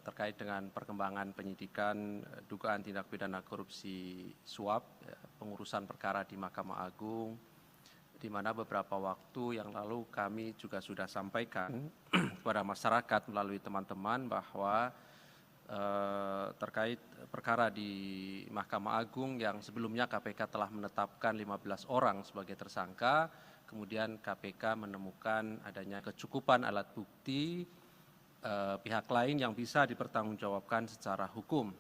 terkait dengan perkembangan penyidikan dugaan tindak pidana korupsi suap, pengurusan perkara di Mahkamah Agung, di mana beberapa waktu yang lalu kami juga sudah sampaikan kepada masyarakat melalui teman-teman bahwa terkait perkara di Mahkamah Agung yang sebelumnya KPK telah menetapkan 15 orang sebagai tersangka, kemudian KPK menemukan adanya kecukupan alat bukti pihak lain yang bisa dipertanggungjawabkan secara hukum.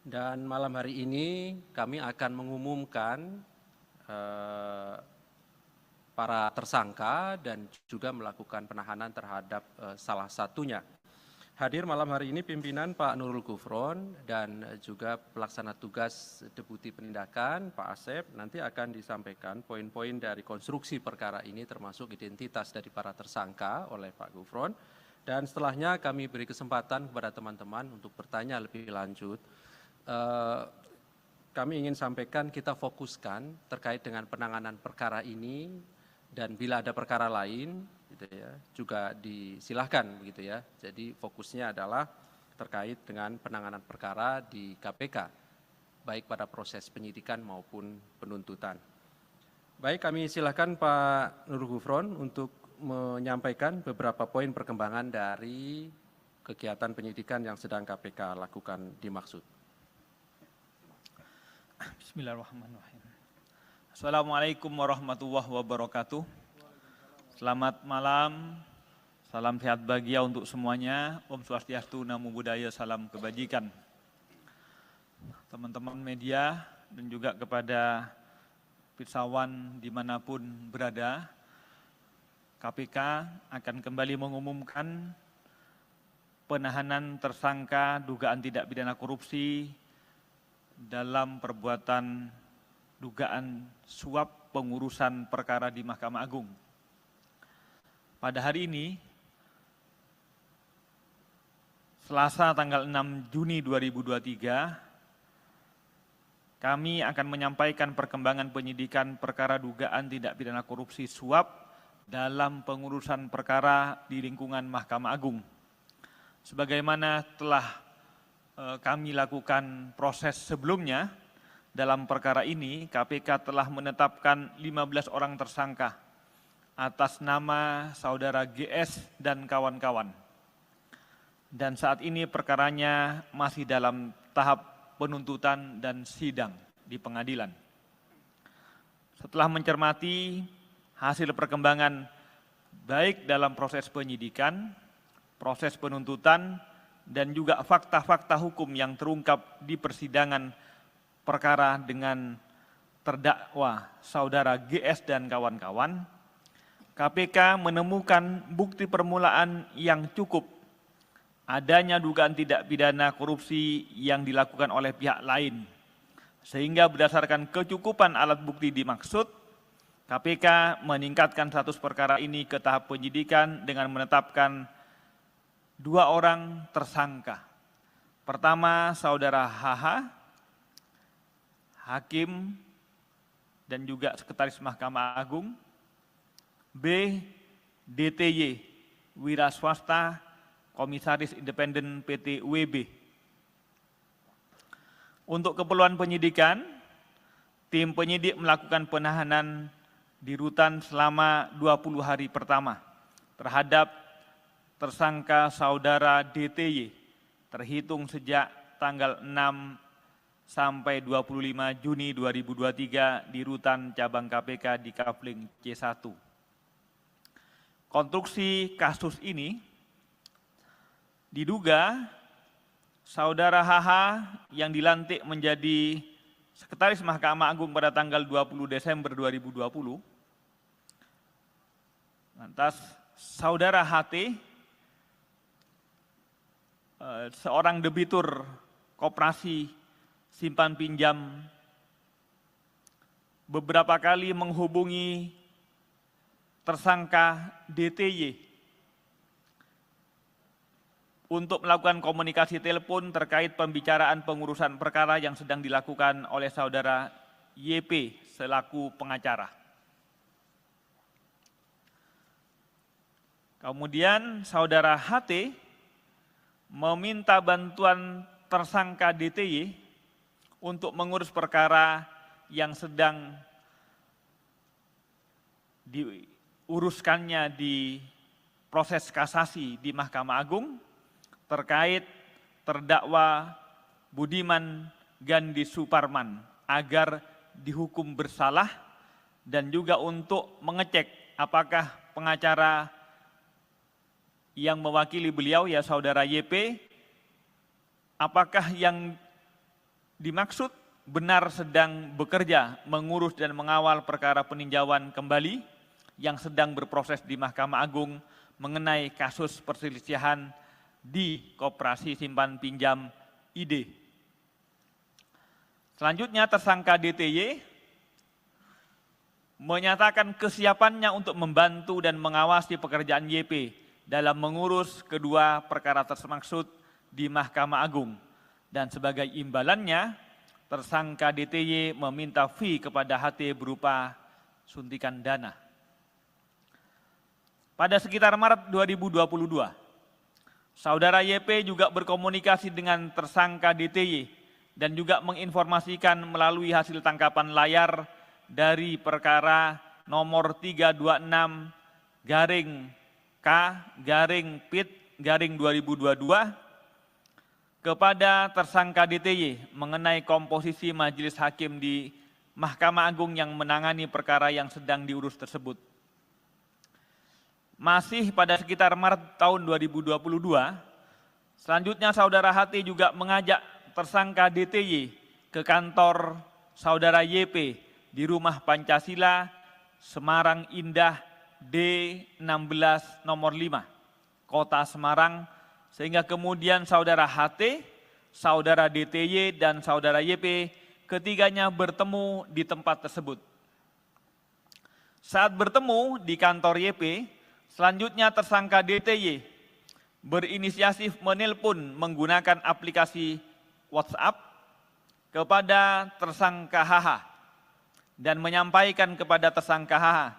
Dan malam hari ini kami akan mengumumkan para tersangka dan juga melakukan penahanan terhadap salah satunya. Hadir malam hari ini pimpinan Pak Nurul Gufron dan juga pelaksana tugas Deputi Penindakan Pak Asep. Nanti akan disampaikan poin-poin dari konstruksi perkara ini termasuk identitas dari para tersangka oleh Pak Gufron. Dan setelahnya kami beri kesempatan kepada teman-teman untuk bertanya lebih lanjut. Kami ingin sampaikan kita fokuskan terkait dengan penanganan perkara ini dan bila ada perkara lain gitu ya, juga disilahkan begitu ya. Jadi fokusnya adalah terkait dengan penanganan perkara di KPK, baik pada proses penyidikan maupun penuntutan. Baik, kami silahkan Pak Nurul Gufron untuk menyampaikan beberapa poin perkembangan dari kegiatan penyidikan yang sedang KPK lakukan dimaksud. Bismillahirrahmanirrahim. Assalamualaikum warahmatullahi wabarakatuh. Selamat malam, salam sehat bahagia untuk semuanya. Om Swastiastu, Namo Buddhaya, salam kebajikan. Teman-teman media dan juga kepada pirsawan dimanapun berada, KPK akan kembali mengumumkan penahanan tersangka dugaan tindak pidana korupsi dalam perbuatan dugaan suap pengurusan perkara di Mahkamah Agung. Pada hari ini, Selasa tanggal 6 Juni 2023, kami akan menyampaikan perkembangan penyidikan perkara dugaan tindak pidana korupsi suap dalam pengurusan perkara di lingkungan Mahkamah Agung. Sebagaimana telah kami lakukan proses sebelumnya, dalam perkara ini KPK telah menetapkan 15 orang tersangka atas nama saudara GS dan kawan-kawan. Dan saat ini perkaranya masih dalam tahap penuntutan dan sidang di pengadilan. Setelah mencermati hasil perkembangan baik dalam proses penyidikan, proses penuntutan, dan juga fakta-fakta hukum yang terungkap di persidangan perkara dengan terdakwa saudara GS dan kawan-kawan, KPK menemukan bukti permulaan yang cukup adanya dugaan tindak pidana korupsi yang dilakukan oleh pihak lain. Sehingga berdasarkan kecukupan alat bukti dimaksud, KPK meningkatkan status perkara ini ke tahap penyidikan dengan menetapkan 2 orang tersangka. Pertama, saudara HH, Hakim dan juga Sekretaris Mahkamah Agung. B, DTY, Wira Swasta, Komisaris Independen PT UEB. Untuk keperluan penyidikan, tim penyidik melakukan penahanan di rutan selama 20 hari pertama terhadap tersangka saudara DTY terhitung sejak tanggal 6 sampai 25 Juni 2023 di rutan cabang KPK di Kafling C1. Konstruksi kasus ini diduga saudara HH yang dilantik menjadi Sekretaris Mahkamah Agung pada tanggal 20 Desember 2020, lantas saudara HT, seorang debitur koperasi simpan pinjam, beberapa kali menghubungi tersangka DTY untuk melakukan komunikasi telepon terkait pembicaraan pengurusan perkara yang sedang dilakukan oleh saudara YP selaku pengacara. Kemudian saudara HT meminta bantuan tersangka DTY untuk mengurus perkara yang sedang diuruskannya di proses kasasi di Mahkamah Agung terkait terdakwa Budiman Gandhi Suparman agar dihukum bersalah dan juga untuk mengecek apakah pengacara yang mewakili beliau, ya saudara YP, apakah yang dimaksud benar sedang bekerja mengurus dan mengawal perkara peninjauan kembali yang sedang berproses di Mahkamah Agung mengenai kasus perselisihan di Koperasi Simpan Pinjam ID. Selanjutnya tersangka DTY menyatakan kesiapannya untuk membantu dan mengawasi pekerjaan YP dalam mengurus kedua perkara tersebut di Mahkamah Agung. Dan sebagai imbalannya, tersangka DTY meminta fee kepada HT berupa suntikan dana. Pada sekitar Maret 2022, saudara YP juga berkomunikasi dengan tersangka DTY dan juga menginformasikan melalui hasil tangkapan layar dari perkara nomor 326 K/PIT/2022 kepada tersangka DTY mengenai komposisi majelis hakim di Mahkamah Agung yang menangani perkara yang sedang diurus tersebut. Masih pada sekitar Maret tahun 2022, selanjutnya Saudara HT juga mengajak tersangka DTY ke kantor Saudara YP di Rumah Pancasila, Semarang Indah D16 nomor 5, Kota Semarang, sehingga kemudian Saudara HT, Saudara DTY, dan Saudara YP ketiganya bertemu di tempat tersebut. Saat bertemu di kantor YP, selanjutnya tersangka DTY berinisiatif menelpon menggunakan aplikasi WhatsApp kepada tersangka HH dan menyampaikan kepada tersangka HH,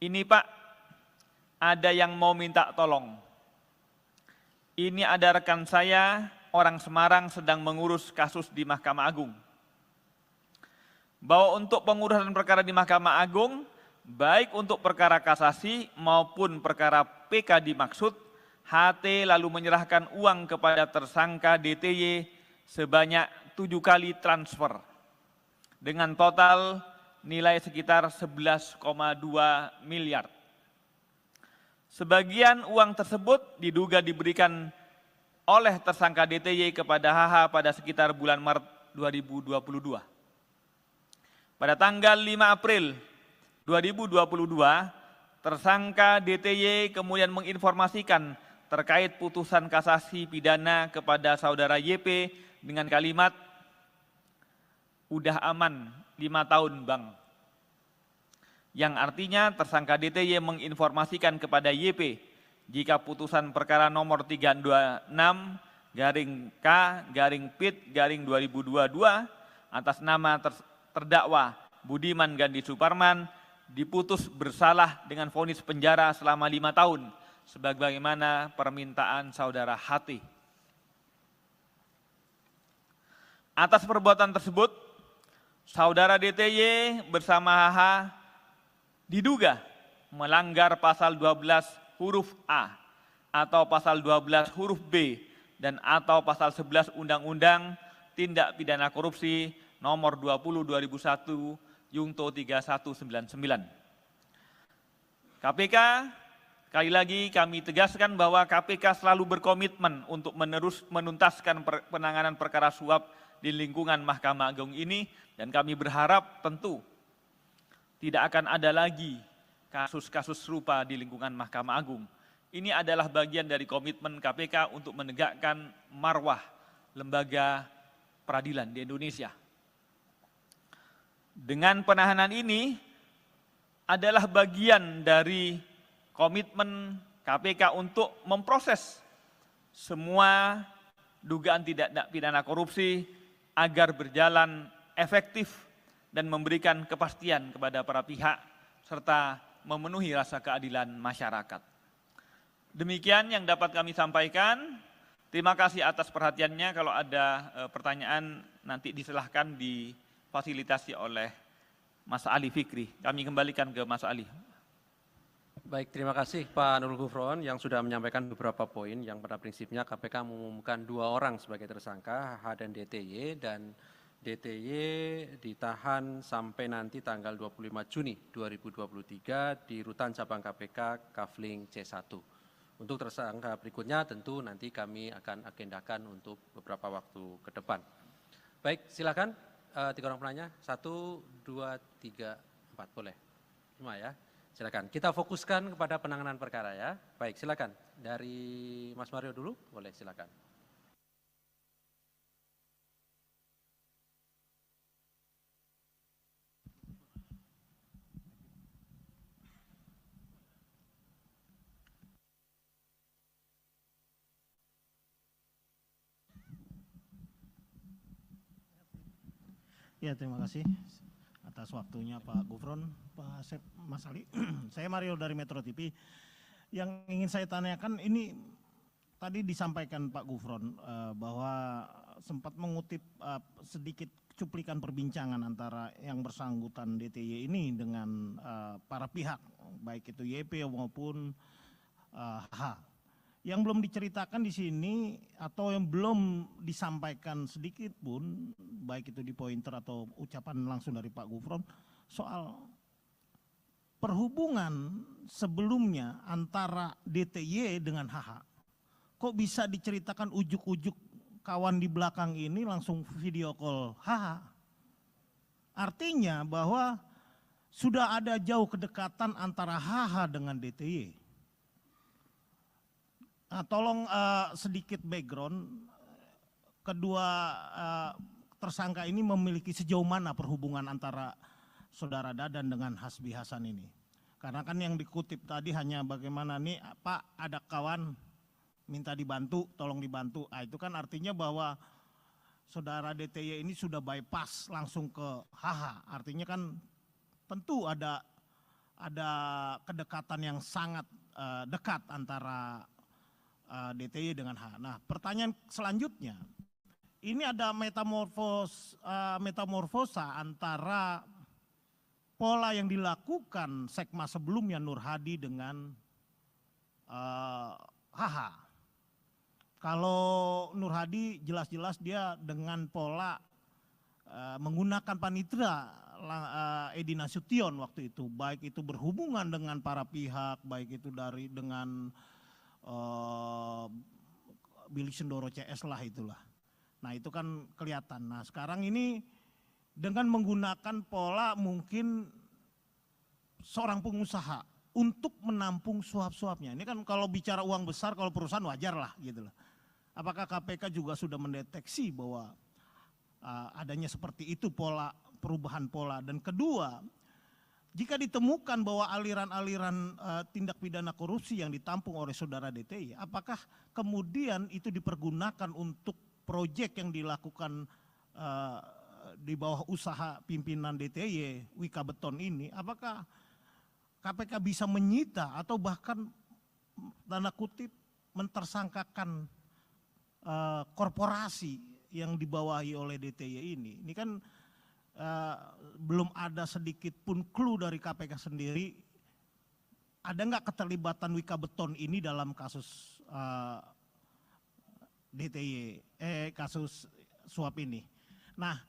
"Ini Pak, ada yang mau minta tolong. Ini ada rekan saya, orang Semarang sedang mengurus kasus di Mahkamah Agung. Bahwa untuk pengurusan perkara di Mahkamah Agung, baik untuk perkara kasasi maupun perkara PK dimaksud, HT lalu menyerahkan uang kepada tersangka DTY sebanyak 7 kali transfer dengan total nilai sekitar 11,2 miliar. Sebagian uang tersebut diduga diberikan oleh tersangka DTY kepada HH pada sekitar bulan Maret 2022. Pada tanggal 5 April 2022, tersangka DTY kemudian menginformasikan terkait putusan kasasi pidana kepada Saudara YP dengan kalimat, "Udah aman 5 tahun Bang." Yang artinya tersangka DTY menginformasikan kepada YP jika putusan perkara nomor 326-K/PIT/2022 atas nama terdakwa Budiman Gandhi Suparman diputus bersalah dengan vonis penjara selama 5 tahun sebagaimana permintaan Saudara HT. Atas perbuatan tersebut, Saudara DTY bersama HH diduga melanggar pasal 12 huruf A atau pasal 12 huruf B dan atau pasal 11 Undang-Undang Tindak Pidana Korupsi nomor 20/2001 Yungto 3199. KPK, sekali lagi kami tegaskan bahwa KPK selalu berkomitmen untuk menuntaskan penanganan perkara suap di lingkungan Mahkamah Agung ini, dan kami berharap tentu tidak akan ada lagi kasus-kasus serupa di lingkungan Mahkamah Agung. Ini adalah bagian dari komitmen KPK untuk menegakkan marwah lembaga peradilan di Indonesia. Dengan penahanan ini adalah bagian dari komitmen KPK untuk memproses semua dugaan tindak pidana korupsi agar berjalan efektif dan memberikan kepastian kepada para pihak serta memenuhi rasa keadilan masyarakat. Demikian yang dapat kami sampaikan. Terima kasih atas perhatiannya. Kalau ada pertanyaan nanti disilahkan difasilitasi oleh Mas Ali Fikri. Kami kembalikan ke Mas Ali. Baik, terima kasih Pak Nurul Gufron yang sudah menyampaikan beberapa poin yang pada prinsipnya KPK mengumumkan 2 orang sebagai tersangka, HH dan DTY, dan DTY ditahan sampai nanti tanggal 25 Juni 2023 di Rutan Cabang KPK Kafling C1. Untuk tersangka berikutnya tentu nanti kami akan agendakan untuk beberapa waktu ke depan. Baik, silakan 3 orang penanya. 1, 2, 3, 4, boleh. 5 ya. Silakan. Kita fokuskan kepada penanganan perkara ya. Baik, silakan. Dari Mas Mario dulu, boleh silakan. Ya, terima kasih atas waktunya Pak Gufron, Pak Asep, Mas Ali. Saya Mario dari Metro TV. Yang ingin saya tanyakan ini tadi disampaikan Pak Gufron bahwa sempat mengutip sedikit cuplikan perbincangan antara yang bersangkutan DTY ini dengan para pihak, baik itu YP maupun H. Yang belum diceritakan di sini atau yang belum disampaikan sedikit pun, baik itu di pointer atau ucapan langsung dari Pak Gufron, soal perhubungan sebelumnya antara DTY dengan HH. Kok bisa diceritakan ujuk-ujuk kawan di belakang ini langsung video call HH? Artinya bahwa sudah ada jauh kedekatan antara HH dengan DTY. Nah, tolong sedikit background, kedua tersangka ini memiliki sejauh mana perhubungan antara saudara Dadan dengan Hasbi Hasan ini. Karena kan yang dikutip tadi hanya bagaimana nih Pak ada kawan minta dibantu, tolong dibantu. Itu kan artinya bahwa saudara DTY ini sudah bypass langsung ke HH. Artinya kan tentu ada kedekatan yang sangat dekat antara DTY dengan HH. Nah, pertanyaan selanjutnya, ini ada metamorfosa antara pola yang dilakukan Sekma sebelumnya Nur Hadi dengan HH. Kalau Nur Hadi jelas-jelas dia dengan pola menggunakan panitera Edi Nasution waktu itu, baik itu berhubungan dengan para pihak, baik itu dengan Billy Sindoro CS lah itulah. Nah itu kan kelihatan. Nah sekarang ini dengan menggunakan pola mungkin seorang pengusaha untuk menampung suap-suapnya. Ini kan kalau bicara uang besar, kalau perusahaan wajar lah gitu lah. Apakah KPK juga sudah mendeteksi bahwa adanya seperti itu pola, perubahan pola. Dan kedua, jika ditemukan bahwa aliran-aliran tindak pidana korupsi yang ditampung oleh saudara DTY, apakah kemudian itu dipergunakan untuk proyek yang dilakukan di bawah usaha pimpinan DTY, Wika Beton ini, apakah KPK bisa menyita atau bahkan tanda kutip mentersangkakan korporasi yang dibawahi oleh DTY ini? Ini kan belum ada sedikit pun clue dari KPK sendiri, ada nggak keterlibatan Wika Beton ini dalam kasus DTY, kasus suap ini. Nah,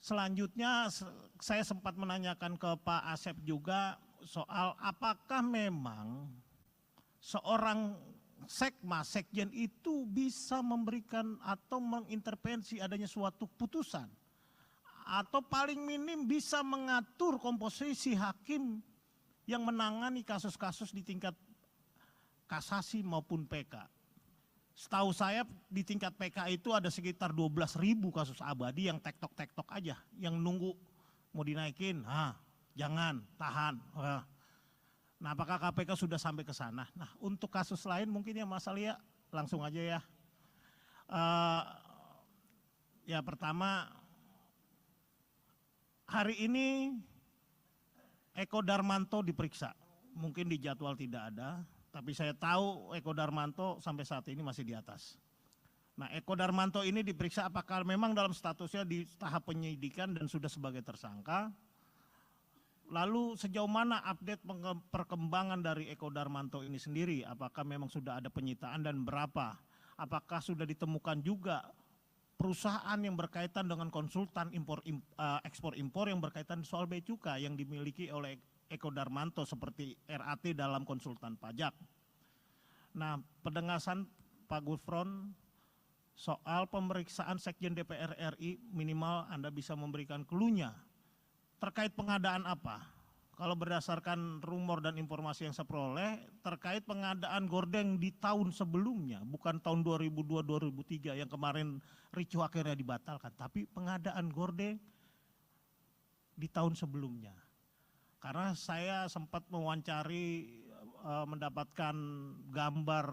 selanjutnya saya sempat menanyakan ke Pak Asep juga soal apakah memang seorang sekjen itu bisa memberikan atau mengintervensi adanya suatu putusan, atau paling minim bisa mengatur komposisi hakim yang menangani kasus-kasus di tingkat kasasi maupun PK. Setahu saya di tingkat PK itu ada sekitar 12.000 kasus abadi yang tektok-tektok aja, yang nunggu mau dinaikin, jangan, tahan. Nah apakah KPK sudah sampai ke sana? Nah untuk kasus lain mungkin ya Mas Alia langsung aja ya. Ya pertama, hari ini Eko Darmanto diperiksa, mungkin di jadwal tidak ada, tapi saya tahu Eko Darmanto sampai saat ini masih di atas. Nah Eko Darmanto ini diperiksa apakah memang dalam statusnya di tahap penyidikan dan sudah sebagai tersangka. Lalu sejauh mana update perkembangan dari Eko Darmanto ini sendiri, apakah memang sudah ada penyitaan dan berapa? Apakah sudah ditemukan juga perusahaan yang berkaitan dengan konsultan ekspor impor yang berkaitan soal bea cukai yang dimiliki oleh Eko Darmanto seperti RAT dalam konsultan pajak. Nah, pendengasan Pak Gufron soal pemeriksaan Sekjen DPR RI, minimal Anda bisa memberikan clue-nya terkait pengadaan apa. Kalau berdasarkan rumor dan informasi yang saya peroleh terkait pengadaan gordeng di tahun sebelumnya, bukan tahun 2002-2003 yang kemarin ricuh akhirnya dibatalkan, tapi pengadaan gordeng di tahun sebelumnya. Karena saya sempat mewawancari, mendapatkan gambar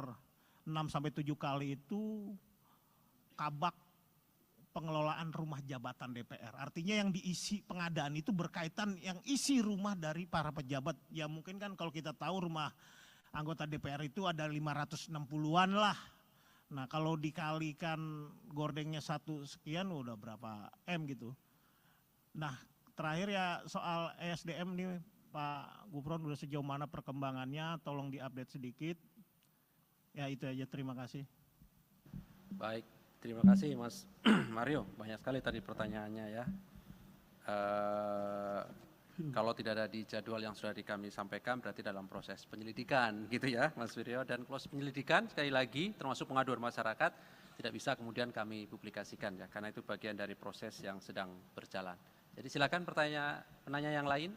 6-7 kali itu kabak pengelolaan rumah jabatan DPR. Artinya yang diisi pengadaan itu berkaitan yang isi rumah dari para pejabat. Ya mungkin kan kalau kita tahu rumah anggota DPR itu ada 560-an lah. Nah kalau dikalikan gordengnya 1 sekian udah berapa M gitu. Nah terakhir ya soal ESDM nih Pak Gufron, udah sejauh mana perkembangannya, tolong diupdate sedikit. Ya itu aja, terima kasih. Baik, terima kasih Mas Mario, banyak sekali tadi pertanyaannya ya. Kalau tidak ada di jadwal yang sudah kami sampaikan berarti dalam proses penyelidikan gitu ya Mas Wiryo. Dan proses penyelidikan sekali lagi termasuk pengaduan masyarakat tidak bisa kemudian kami publikasikan ya, karena itu bagian dari proses yang sedang berjalan. Jadi silakan penanya yang lain.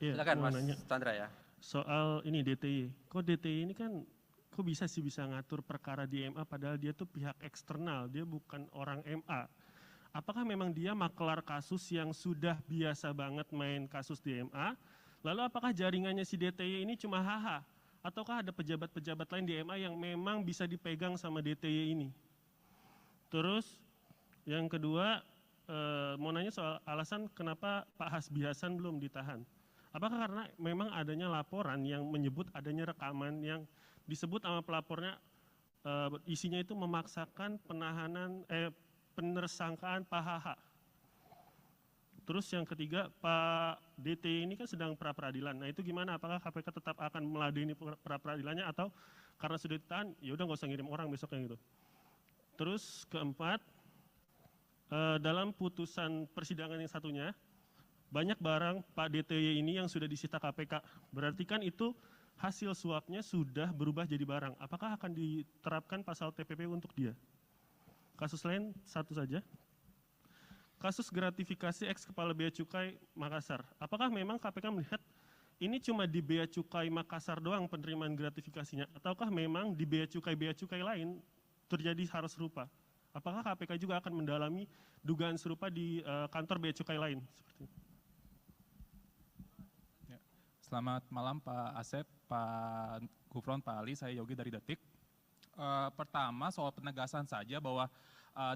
Iya, Silakan mau Mas nanya. Chandra ya. Soal ini DTY, kok DTY ini kan kok bisa sih bisa ngatur perkara di MA padahal dia tuh pihak eksternal, dia bukan orang MA. Apakah memang dia makelar kasus yang sudah biasa banget main kasus di MA? Lalu apakah jaringannya si DTY ini cuma HH? Ataukah ada pejabat-pejabat lain di MA yang memang bisa dipegang sama DTY ini? Terus yang kedua, mau nanya soal alasan kenapa Pak Hasbi Hasan belum ditahan. Apakah karena memang adanya laporan yang menyebut adanya rekaman yang disebut sama pelapornya isinya itu memaksakan penersangkaan Pak HH. Terus yang ketiga, Pak DT ini kan sedang pra-peradilan. Nah itu gimana? Apakah KPK tetap akan meladeni pra-peradilannya atau karena sudah ditahan, ya udah nggak usah ngirim orang besoknya gitu. Terus keempat, dalam putusan persidangan yang satunya, banyak barang Pak DTY ini yang sudah disita KPK. Berarti kan itu hasil suapnya sudah berubah jadi barang. Apakah akan diterapkan pasal TPP untuk dia? Kasus lain satu saja. Kasus gratifikasi ex Kepala Bea Cukai Makassar. Apakah memang KPK melihat ini cuma di Bea Cukai Makassar doang penerimaan gratifikasinya? Ataukah memang di Bea Cukai lain terjadi hal serupa? Apakah KPK juga akan mendalami dugaan serupa di kantor Bea Cukai lain? Seperti itu. Selamat malam Pak Asep, Pak Gufron, Pak Ali, saya Yogi dari Detik. Pertama soal penegasan saja bahwa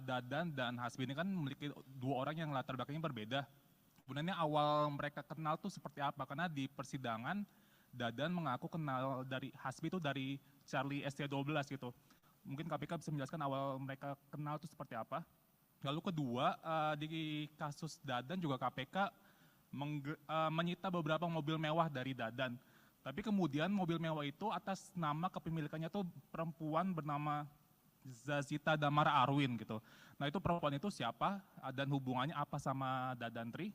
Dadan dan Hasbi ini kan memiliki dua orang yang latar belakangnya berbeda. Sebenarnya awal mereka kenal tuh seperti apa? Karena di persidangan Dadan mengaku kenal dari Hasbi itu dari Charlie ST12 gitu. Mungkin KPK bisa menjelaskan awal mereka kenal itu seperti apa. Lalu kedua, di kasus Dadan juga KPK menyita beberapa mobil mewah dari Dadan. Tapi kemudian mobil mewah itu atas nama kepemilikannya tuh perempuan bernama Zazita Damara Arwin gitu. Nah itu perempuan itu siapa dan hubungannya apa sama Dadantri.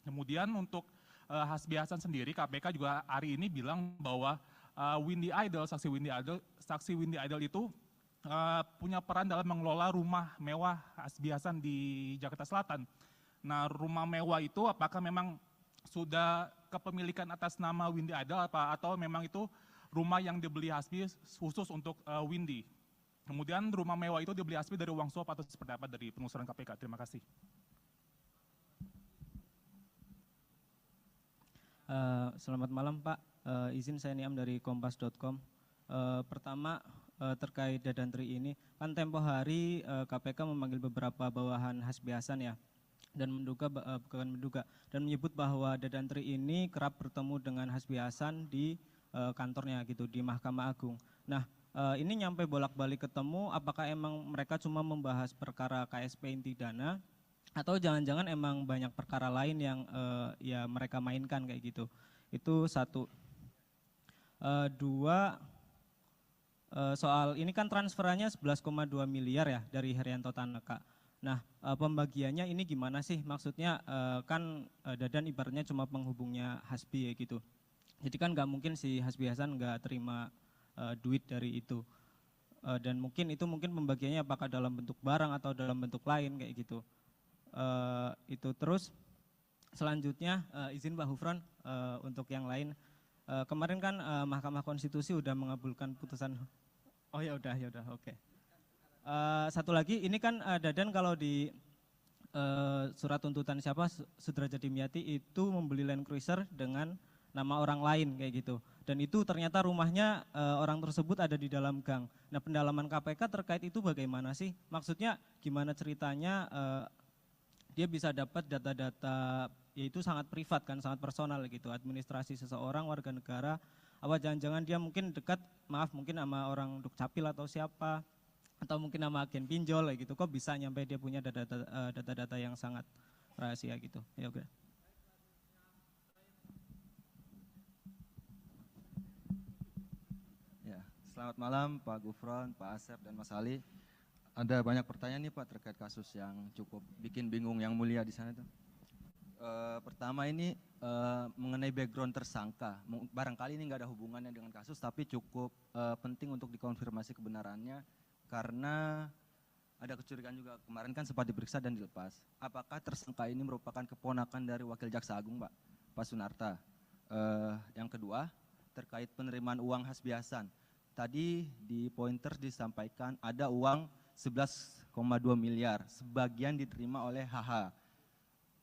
Kemudian untuk Hasbi Hasan sendiri KPK juga hari ini bilang bahwa saksi Windy Idol itu punya peran dalam mengelola rumah mewah Hasbi Hasan di Jakarta Selatan. Nah rumah mewah itu apakah memang sudah kepemilikan atas nama Windy Idol atau memang itu rumah yang dibeli Hasbi khusus untuk Windy? Kemudian rumah mewah itu dibeli Hasbi dari uang suap atau seperti apa dari penelusuran KPK? Terima kasih. Selamat malam Pak, izin saya Niam dari kompas.com. Pertama terkait Dadantri ini, kan tempo hari KPK memanggil beberapa bawahan Hasbi Hasan ya, dan dan menyebut bahwa Dadantri ini kerap bertemu dengan Hasbi Hasan di kantornya gitu di Mahkamah Agung. Nah ini nyampe bolak-balik ketemu, apakah emang mereka cuma membahas perkara KSP inti dana atau jangan-jangan emang banyak perkara lain yang ya mereka mainkan kayak gitu? Itu satu. Dua, soal ini kan transferannya 11,2 miliar ya dari Herianto Tanaka. Nah pembagiannya ini gimana sih? Maksudnya kan Dadan ibaratnya cuma penghubungnya Hasbi ya gitu. Jadi kan nggak mungkin si Hasbi Hasan nggak terima duit dari itu. Dan mungkin pembagiannya apakah dalam bentuk barang atau dalam bentuk lain kayak gitu. Itu terus selanjutnya izin Pak Gufron untuk yang lain. Kemarin kan Mahkamah Konstitusi udah mengabulkan putusan. Oh ya udah oke. Satu lagi ini kan Dadan kalau di surat tuntutan Sudrajat Dimyati itu membeli Land Cruiser dengan nama orang lain kayak gitu. Dan itu ternyata rumahnya orang tersebut ada di dalam gang. Nah pendalaman KPK terkait itu bagaimana sih? Maksudnya gimana ceritanya dia bisa dapat data-data, yaitu sangat privat kan, sangat personal gitu, administrasi seseorang warga negara, apa jangan-jangan dia mungkin dekat, mungkin sama orang Dukcapil atau siapa, atau mungkin nama agen pinjol kayak gitu, kok bisa nyampe dia punya data-data yang sangat rahasia gitu. Ya oke. Ya, selamat malam Pak Gufron, Pak Asep, dan Mas Ali. Ada banyak pertanyaan nih Pak terkait kasus yang cukup bikin bingung yang mulia di sana tuh. Pertama ini mengenai background tersangka. Barangkali ini nggak ada hubungannya dengan kasus, tapi cukup penting untuk dikonfirmasi kebenarannya karena ada kecurigaan juga. Kemarin kan sempat diperiksa dan dilepas. Apakah tersangka ini merupakan keponakan dari Wakil Jaksa Agung Pak Sunarta? Yang kedua, terkait penerimaan uang Hasbiasan. Tadi di pointers disampaikan ada uang 11,2 miliar, sebagian diterima oleh HH.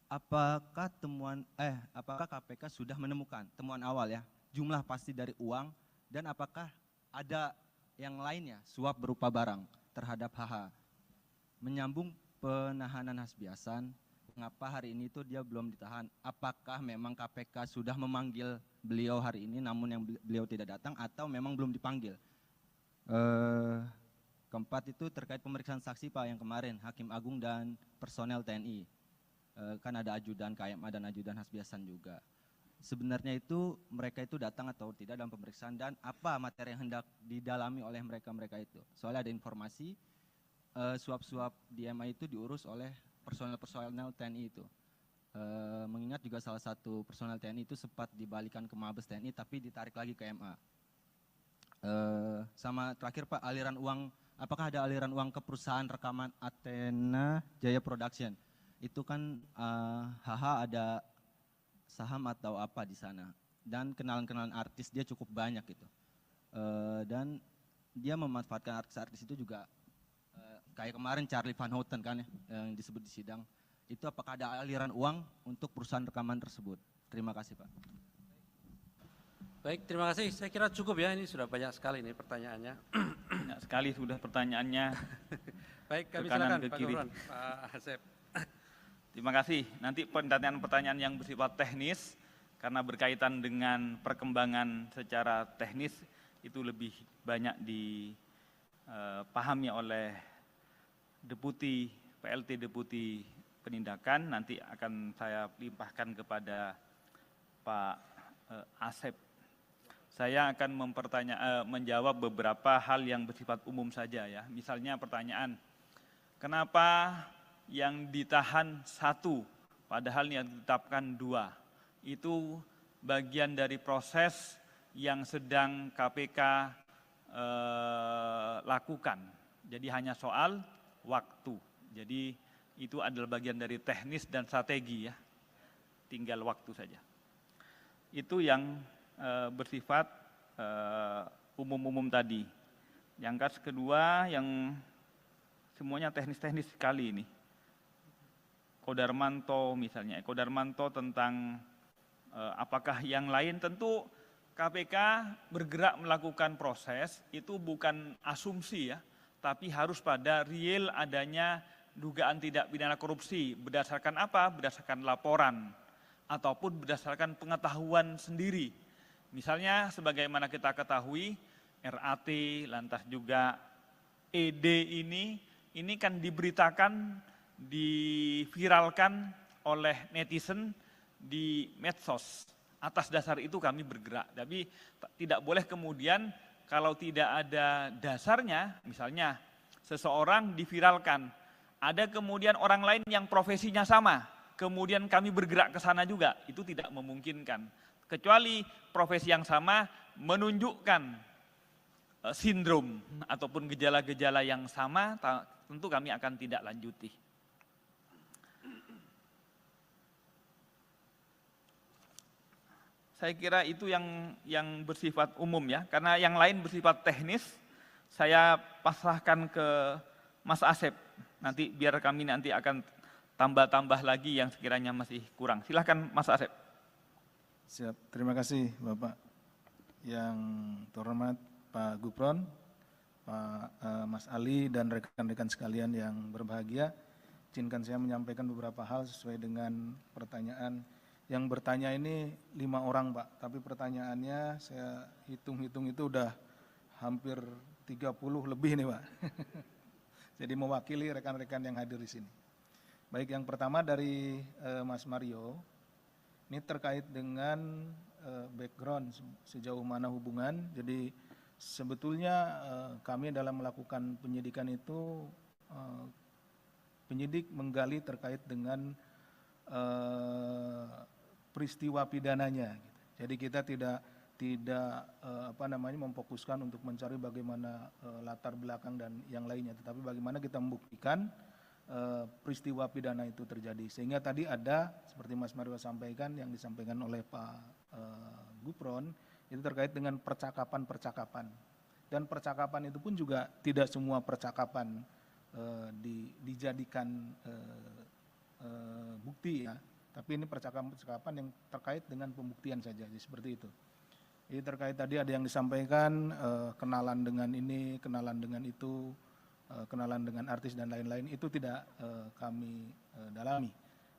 Apakah KPK sudah menemukan temuan awal ya, jumlah pasti dari uang, dan apakah ada yang lainnya suap berupa barang terhadap HH? Menyambung penahanan Hasbiasan, mengapa hari ini tuh dia belum ditahan? Apakah memang KPK sudah memanggil beliau hari ini namun yang beliau tidak datang, atau memang belum dipanggil? Keempat itu terkait pemeriksaan saksi Pak yang kemarin, Hakim Agung dan personel TNI. Kan ada ajudan KMA dan ajudan Hasbiasan juga. Sebenarnya itu mereka itu datang atau tidak dalam pemeriksaan, dan apa materi yang hendak didalami oleh mereka itu. Soalnya ada informasi suap-suap di MA itu diurus oleh personel TNI itu. Mengingat juga salah satu personel TNI itu sempat dibalikan ke Mabes TNI tapi ditarik lagi ke MA. Sama terakhir Pak, aliran uang, apakah ada aliran uang ke perusahaan rekaman Athena Jaya Production? Itu kan HH ada saham atau apa di sana, dan kenalan-kenalan artis dia cukup banyak gitu. Dan dia memanfaatkan artis-artis itu juga, kayak kemarin Charlie Van Houten kan ya, yang disebut di sidang. Itu apakah ada aliran uang untuk perusahaan rekaman tersebut? Terima kasih Pak. Baik, terima kasih. Saya kira cukup ya, ini sudah banyak sekali nih pertanyaannya. Banyak sekali sudah pertanyaannya. Baik, kami Ke kanan, silakan ke Pak kiri. Gufron, Pak Asep. Terima kasih. Nanti pertanyaan-pertanyaan yang bersifat teknis, karena berkaitan dengan perkembangan secara teknis, itu lebih banyak dipahami oleh PLT Deputi Penindakan. Nanti akan saya limpahkan kepada Pak Asep. Saya akan menjawab beberapa hal yang bersifat umum saja ya. Misalnya pertanyaan, kenapa yang ditahan 1 padahal yang ditetapkan 2? Itu bagian dari proses yang sedang KPK lakukan. Jadi hanya soal waktu. Jadi itu adalah bagian dari teknis dan strategi ya. Tinggal waktu saja. Itu yang bersifat umum-umum tadi. Yang kedua yang semuanya teknis-teknis sekali ini. Kodarmanto misalnya, Kodarmanto tentang apakah yang lain, tentu KPK bergerak melakukan proses, itu bukan asumsi ya, tapi harus pada real adanya dugaan tindak pidana korupsi. Berdasarkan apa? Berdasarkan laporan, ataupun berdasarkan pengetahuan sendiri. Misalnya sebagaimana kita ketahui, RAT, lantas juga ED ini kan diberitakan, diviralkan oleh netizen di medsos. Atas dasar itu kami bergerak. Tapi tidak boleh kemudian kalau tidak ada dasarnya, misalnya seseorang diviralkan, ada kemudian orang lain yang profesinya sama, kemudian kami bergerak ke sana juga, itu tidak memungkinkan. Kecuali profesi yang sama menunjukkan sindrom ataupun gejala-gejala yang sama, tentu kami akan tidak lanjuti. Saya kira itu yang bersifat umum ya, karena yang lain bersifat teknis, saya pasrahkan ke Mas Asep. Nanti biar kami nanti akan tambah-tambah lagi yang sekiranya masih kurang. Silahkan Mas Asep. Siap, terima kasih Bapak. Yang terhormat Pak Gufron, Pak Mas Ali, dan rekan-rekan sekalian yang berbahagia. Izinkan saya menyampaikan beberapa hal sesuai dengan pertanyaan. Yang bertanya ini 5 orang Pak, tapi pertanyaannya saya hitung-hitung itu udah hampir 30 lebih nih Pak. Jadi mewakili rekan-rekan yang hadir di sini. Baik, yang pertama dari Mas Mario, ini terkait dengan background sejauh mana hubungan. Jadi sebetulnya kami dalam melakukan penyidikan itu, penyidik menggali terkait dengan peristiwa pidananya. Jadi kita tidak memfokuskan untuk mencari bagaimana latar belakang dan yang lainnya, tetapi bagaimana kita membuktikan peristiwa pidana itu terjadi. Sehingga tadi ada seperti Mas Mario sampaikan, yang disampaikan oleh Pak Gufron, itu terkait dengan percakapan-percakapan. Dan percakapan itu pun juga tidak semua percakapan dijadikan bukti ya, tapi ini percakapan-percakapan yang terkait dengan pembuktian saja, jadi seperti itu. Jadi terkait tadi ada yang disampaikan kenalan dengan ini, kenalan dengan itu, kenalan dengan artis dan lain-lain, itu tidak kami dalami.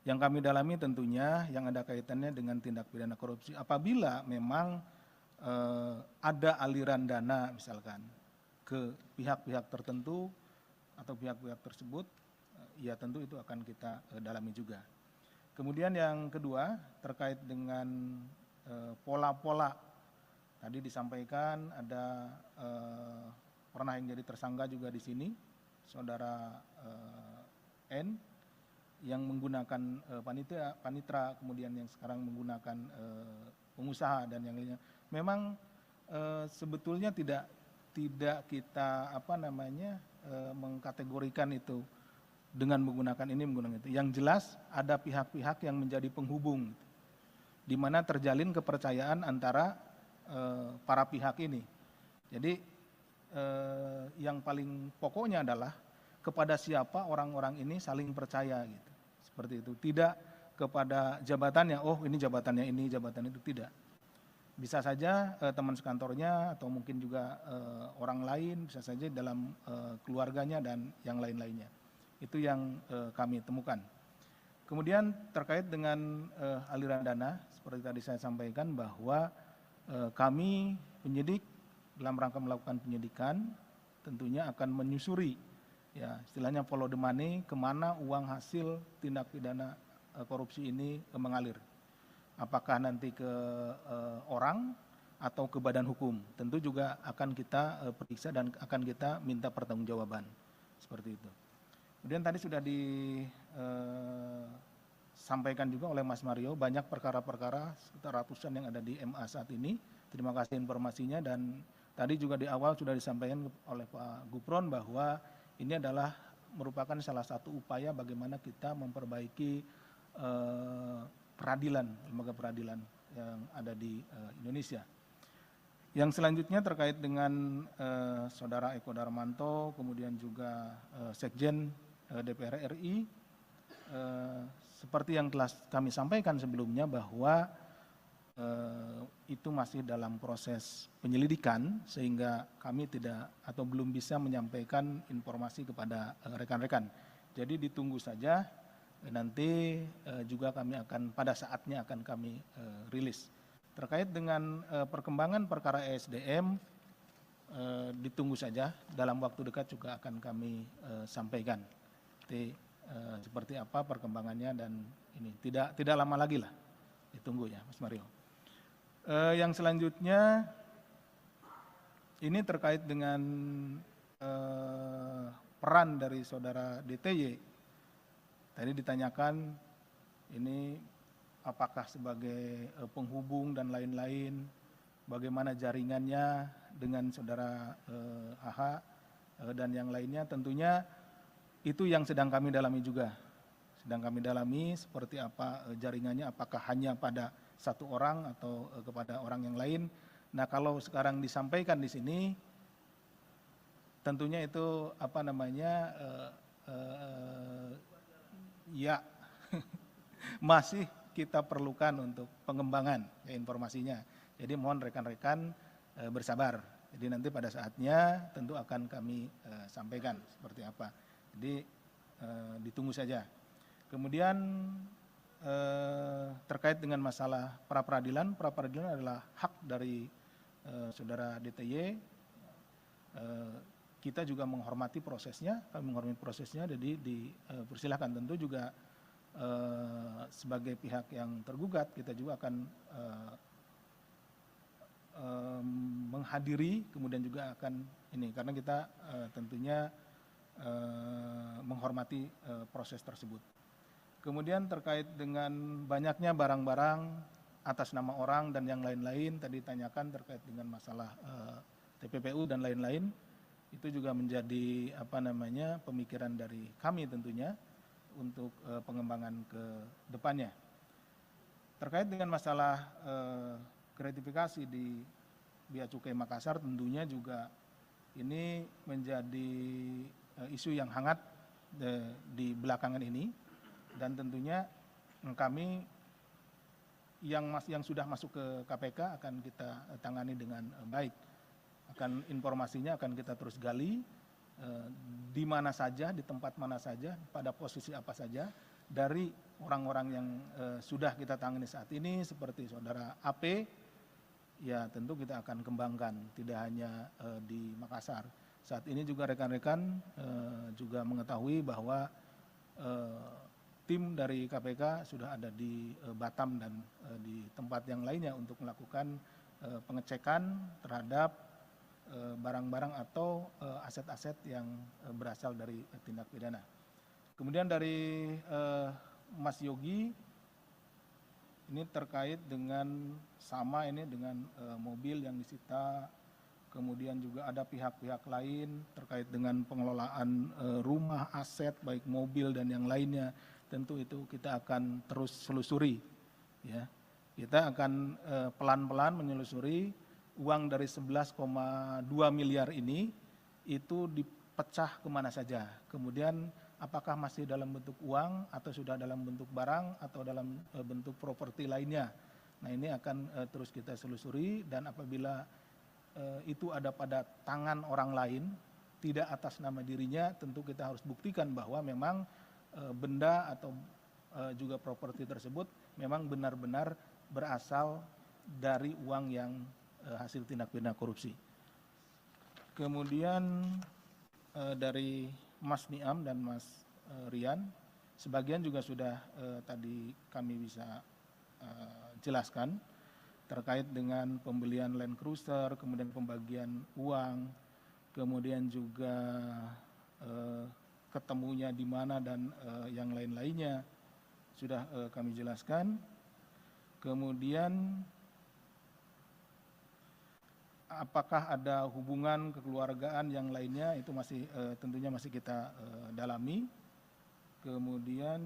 Yang kami dalami tentunya yang ada kaitannya dengan tindak pidana korupsi. Apabila memang ada aliran dana misalkan ke pihak-pihak tertentu atau pihak-pihak tersebut, ya tentu itu akan kita dalami juga. Kemudian yang kedua terkait dengan pola-pola, tadi disampaikan ada pernah yang jadi tersangka juga di sini, saudara N, yang menggunakan panitra, kemudian yang sekarang menggunakan pengusaha dan yang lainnya. Memang sebetulnya tidak kita mengkategorikan itu dengan menggunakan ini, menggunakan itu. Yang jelas ada pihak-pihak yang menjadi penghubung, di mana terjalin kepercayaan antara para pihak ini. Jadi yang paling pokoknya adalah kepada siapa orang-orang ini saling percaya gitu. Seperti itu. Tidak kepada jabatannya, oh ini jabatannya ini, jabatan itu, tidak. Bisa saja teman sekantornya atau mungkin juga orang lain, bisa saja dalam keluarganya dan yang lain-lainnya. Itu yang kami temukan. Kemudian terkait dengan aliran dana, seperti tadi saya sampaikan bahwa kami penyidik dalam rangka melakukan penyidikan tentunya akan menyusuri, ya istilahnya follow the money, kemana uang hasil tindak pidana korupsi ini mengalir. Apakah nanti ke orang atau ke badan hukum, tentu juga akan kita periksa dan akan kita minta pertanggungjawaban, seperti itu. Kemudian tadi sudah disampaikan juga oleh Mas Mario, banyak perkara-perkara sekitar ratusan yang ada di MA saat ini. Terima kasih informasinya, dan tadi juga di awal sudah disampaikan oleh Pak Gufron bahwa ini adalah merupakan salah satu upaya bagaimana kita memperbaiki peradilan, lembaga peradilan yang ada di Indonesia. Yang selanjutnya terkait dengan Saudara Eko Darmanto, kemudian juga Sekjen DPR RI, seperti yang telah kami sampaikan sebelumnya bahwa itu masih dalam proses penyelidikan, sehingga kami tidak atau belum bisa menyampaikan informasi kepada rekan-rekan. Jadi ditunggu saja, nanti juga kami akan pada saatnya akan kami rilis. Terkait dengan perkembangan perkara ESDM, ditunggu saja, dalam waktu dekat juga akan kami sampaikan. Seperti apa perkembangannya, dan ini tidak lama lagi lah, ditunggu ya Mas Mario. Yang selanjutnya ini terkait dengan peran dari saudara DTY. Tadi ditanyakan ini apakah sebagai penghubung dan lain-lain, bagaimana jaringannya dengan saudara AH dan yang lainnya. Tentunya itu yang sedang kami dalami juga. Sedang kami dalami seperti apa jaringannya, apakah hanya pada satu orang atau kepada orang yang lain. Nah, kalau sekarang disampaikan di sini, tentunya itu ya masih kita perlukan untuk pengembangan ya, informasinya. Jadi mohon rekan-rekan bersabar. Jadi nanti pada saatnya tentu akan kami sampaikan seperti apa. Jadi ditunggu saja. Kemudian terkait dengan masalah pra-peradilan adalah hak dari saudara DTY. kita juga menghormati prosesnya, kami menghormati prosesnya, jadi dipersilahkan. Tentu juga sebagai pihak yang tergugat kita juga akan menghadiri, kemudian juga akan ini, karena kita tentunya menghormati proses tersebut. Kemudian terkait dengan banyaknya barang-barang atas nama orang dan yang lain-lain, tadi ditanyakan terkait dengan masalah TPPU dan lain-lain, itu juga menjadi pemikiran dari kami tentunya untuk pengembangan ke depannya. Terkait dengan masalah gratifikasi di Bea Cukai Makassar, tentunya juga ini menjadi isu yang hangat di belakangan ini, dan tentunya kami yang sudah masuk ke KPK akan kita tangani dengan baik. Informasinya akan kita terus gali, di mana saja, di tempat mana saja, pada posisi apa saja, dari orang-orang yang sudah kita tangani saat ini, seperti saudara AP, ya tentu kita akan kembangkan, tidak hanya di Makassar. Saat ini juga rekan-rekan juga mengetahui bahwa tim dari KPK sudah ada di Batam dan di tempat yang lainnya untuk melakukan pengecekan terhadap barang-barang atau aset-aset yang berasal dari tindak pidana. Kemudian dari Mas Yogi, ini terkait dengan dengan mobil yang disita, kemudian juga ada pihak-pihak lain terkait dengan pengelolaan rumah, aset, baik mobil dan yang lainnya. Tentu itu kita akan terus selusuri. Ya. Kita akan pelan-pelan menyelusuri uang dari 11,2 miliar ini itu dipecah kemana saja. Kemudian apakah masih dalam bentuk uang atau sudah dalam bentuk barang atau dalam bentuk properti lainnya. Nah ini akan terus kita selusuri, dan apabila itu ada pada tangan orang lain, tidak atas nama dirinya, tentu kita harus buktikan bahwa memang benda atau juga properti tersebut memang benar-benar berasal dari uang yang hasil tindak pidana korupsi. Kemudian dari Mas Niam dan Mas Rian, sebagian juga sudah tadi kami bisa jelaskan terkait dengan pembelian Land Cruiser, kemudian pembagian uang, kemudian juga ketemunya di mana dan yang lain-lainnya sudah kami jelaskan. Kemudian apakah ada hubungan kekeluargaan yang lainnya, itu masih tentunya masih kita dalami. Kemudian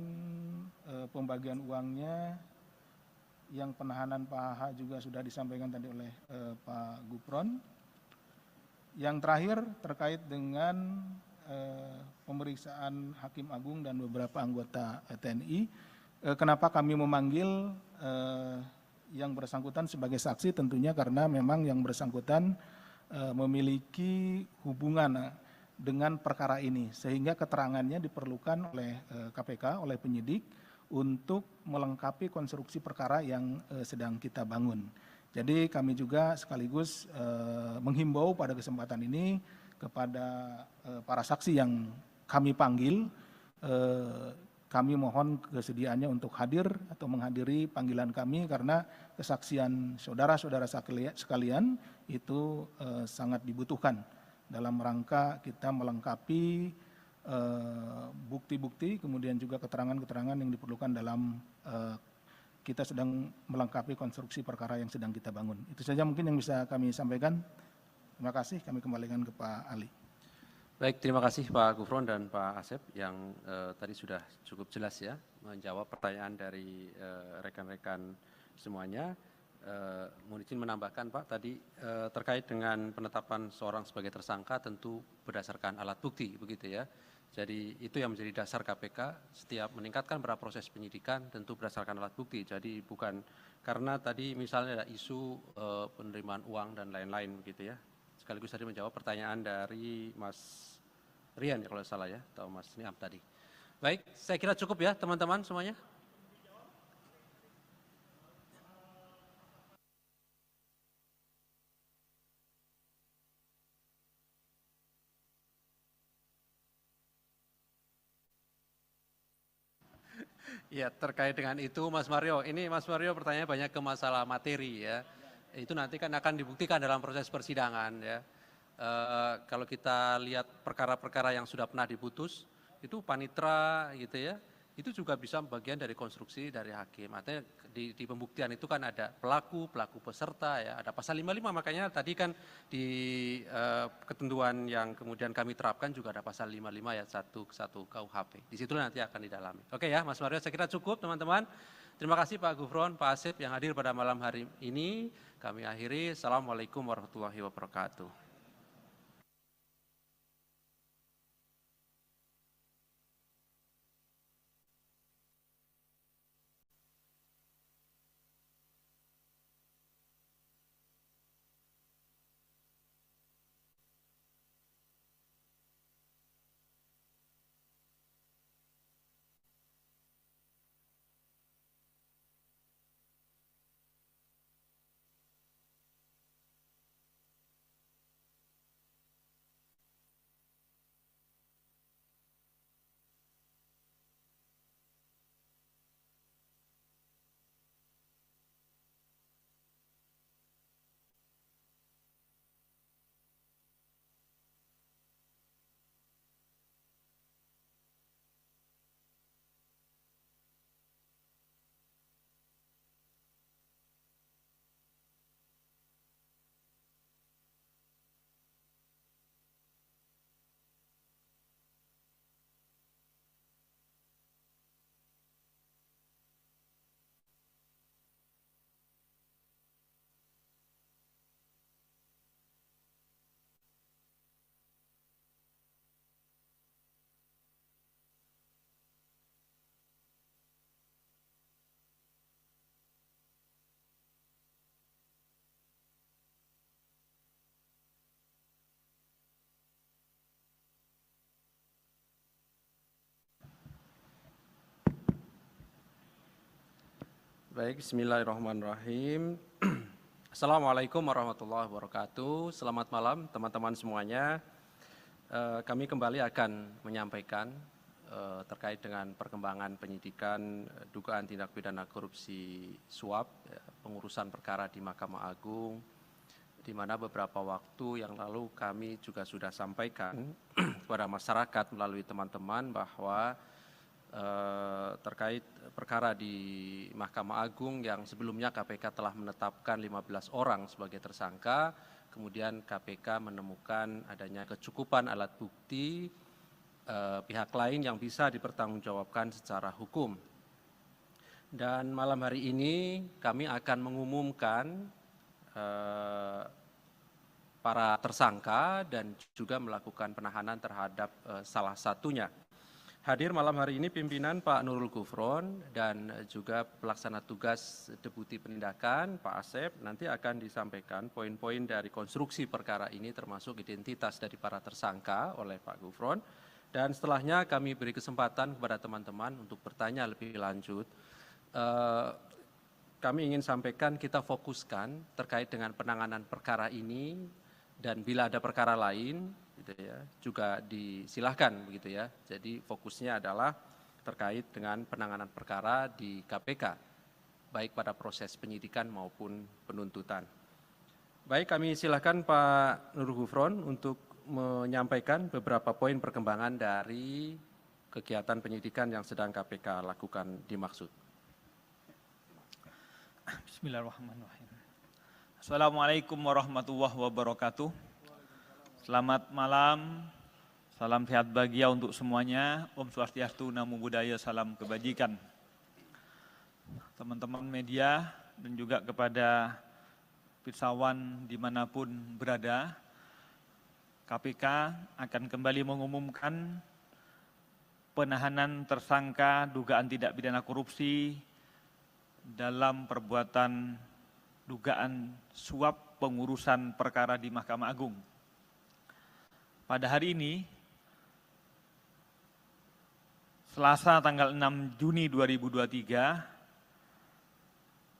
pembagian uangnya, yang penahanan Pak HH juga sudah disampaikan tadi oleh Pak Gufron. Yang terakhir terkait dengan pemeriksaan Hakim Agung dan beberapa anggota TNI. Kenapa kami memanggil yang bersangkutan sebagai saksi, tentunya karena memang yang bersangkutan memiliki hubungan dengan perkara ini, sehingga keterangannya diperlukan oleh KPK, oleh penyidik untuk melengkapi konstruksi perkara yang sedang kita bangun. Jadi kami juga sekaligus menghimbau pada kesempatan ini kepada para saksi yang kami panggil, kami mohon kesediaannya untuk hadir atau menghadiri panggilan kami, karena kesaksian saudara-saudara sekalian itu sangat dibutuhkan dalam rangka kita melengkapi bukti-bukti, kemudian juga keterangan-keterangan yang diperlukan dalam kita sedang melengkapi konstruksi perkara yang sedang kita bangun. Itu saja mungkin yang bisa kami sampaikan. Terima kasih, kami kembalikan ke Pak Ali. Baik, terima kasih Pak Gufron dan Pak Asep yang tadi sudah cukup jelas ya menjawab pertanyaan dari rekan-rekan semuanya. Mohon izin menambahkan Pak, tadi terkait dengan penetapan seorang sebagai tersangka tentu berdasarkan alat bukti begitu ya. Jadi itu yang menjadi dasar KPK setiap meningkatkan pada proses penyidikan tentu berdasarkan alat bukti. Jadi bukan karena tadi misalnya ada isu penerimaan uang dan lain-lain begitu ya. Sekaligus tadi menjawab pertanyaan dari Mas Rian ya kalau salah ya, atau Mas Niam tadi. Baik, saya kira cukup ya teman-teman semuanya. Ya, terkait dengan itu Mas Mario, ini Mas Mario pertanyaannya banyak ke masalah materi ya. Itu nanti kan akan dibuktikan dalam proses persidangan ya. Kalau kita lihat perkara-perkara yang sudah pernah diputus, itu panitra gitu ya, itu juga bisa bagian dari konstruksi dari hakim. Artinya di pembuktian itu kan ada pelaku peserta ya, ada pasal 55, makanya tadi kan di ketentuan yang kemudian kami terapkan juga ada pasal 55 ya 1 KUHP. Di situ nanti akan didalami. Oke ya Mas Mario, saya kira cukup teman-teman. Terima kasih Pak Gufron, Pak Asep yang hadir pada malam hari ini. Kami akhiri. Assalamualaikum warahmatullahi wabarakatuh. Baik, bismillahirrahmanirrahim. Assalamualaikum warahmatullahi wabarakatuh. Selamat malam teman-teman semuanya. Kami kembali akan menyampaikan terkait dengan perkembangan penyidikan dugaan tindak pidana korupsi suap, pengurusan perkara di Mahkamah Agung, di mana beberapa waktu yang lalu kami juga sudah sampaikan kepada masyarakat melalui teman-teman bahwa terkait perkara di Mahkamah Agung yang sebelumnya KPK telah menetapkan 15 orang sebagai tersangka, kemudian KPK menemukan adanya kecukupan alat bukti pihak lain yang bisa dipertanggungjawabkan secara hukum. Dan malam hari ini kami akan mengumumkan para tersangka dan juga melakukan penahanan terhadap salah satunya. Hadir malam hari ini pimpinan Pak Nurul Gufron dan juga pelaksana tugas Deputi Penindakan Pak Asep. Nanti akan disampaikan poin-poin dari konstruksi perkara ini termasuk identitas dari para tersangka oleh Pak Gufron. Dan setelahnya kami beri kesempatan kepada teman-teman untuk bertanya lebih lanjut. Kami ingin sampaikan kita fokuskan terkait dengan penanganan perkara ini dan bila ada perkara lain gitu ya, juga disilahkan begitu ya. Jadi fokusnya adalah terkait dengan penanganan perkara di KPK, baik pada proses penyidikan maupun penuntutan. Baik, kami silahkan Pak Nur Gufron untuk menyampaikan beberapa poin perkembangan dari kegiatan penyidikan yang sedang KPK lakukan dimaksud. Bismillahirrahmanirrahim. Assalamualaikum warahmatullahi wabarakatuh. Selamat malam, salam sehat bahagia untuk semuanya. Om Swastiastu, Namo Buddhaya, salam kebajikan. Teman-teman media dan juga kepada pirsawan dimanapun berada, KPK akan kembali mengumumkan penahanan tersangka dugaan tindak pidana korupsi dalam perbuatan dugaan suap pengurusan perkara di Mahkamah Agung. Pada hari ini, Selasa tanggal 6 Juni 2023,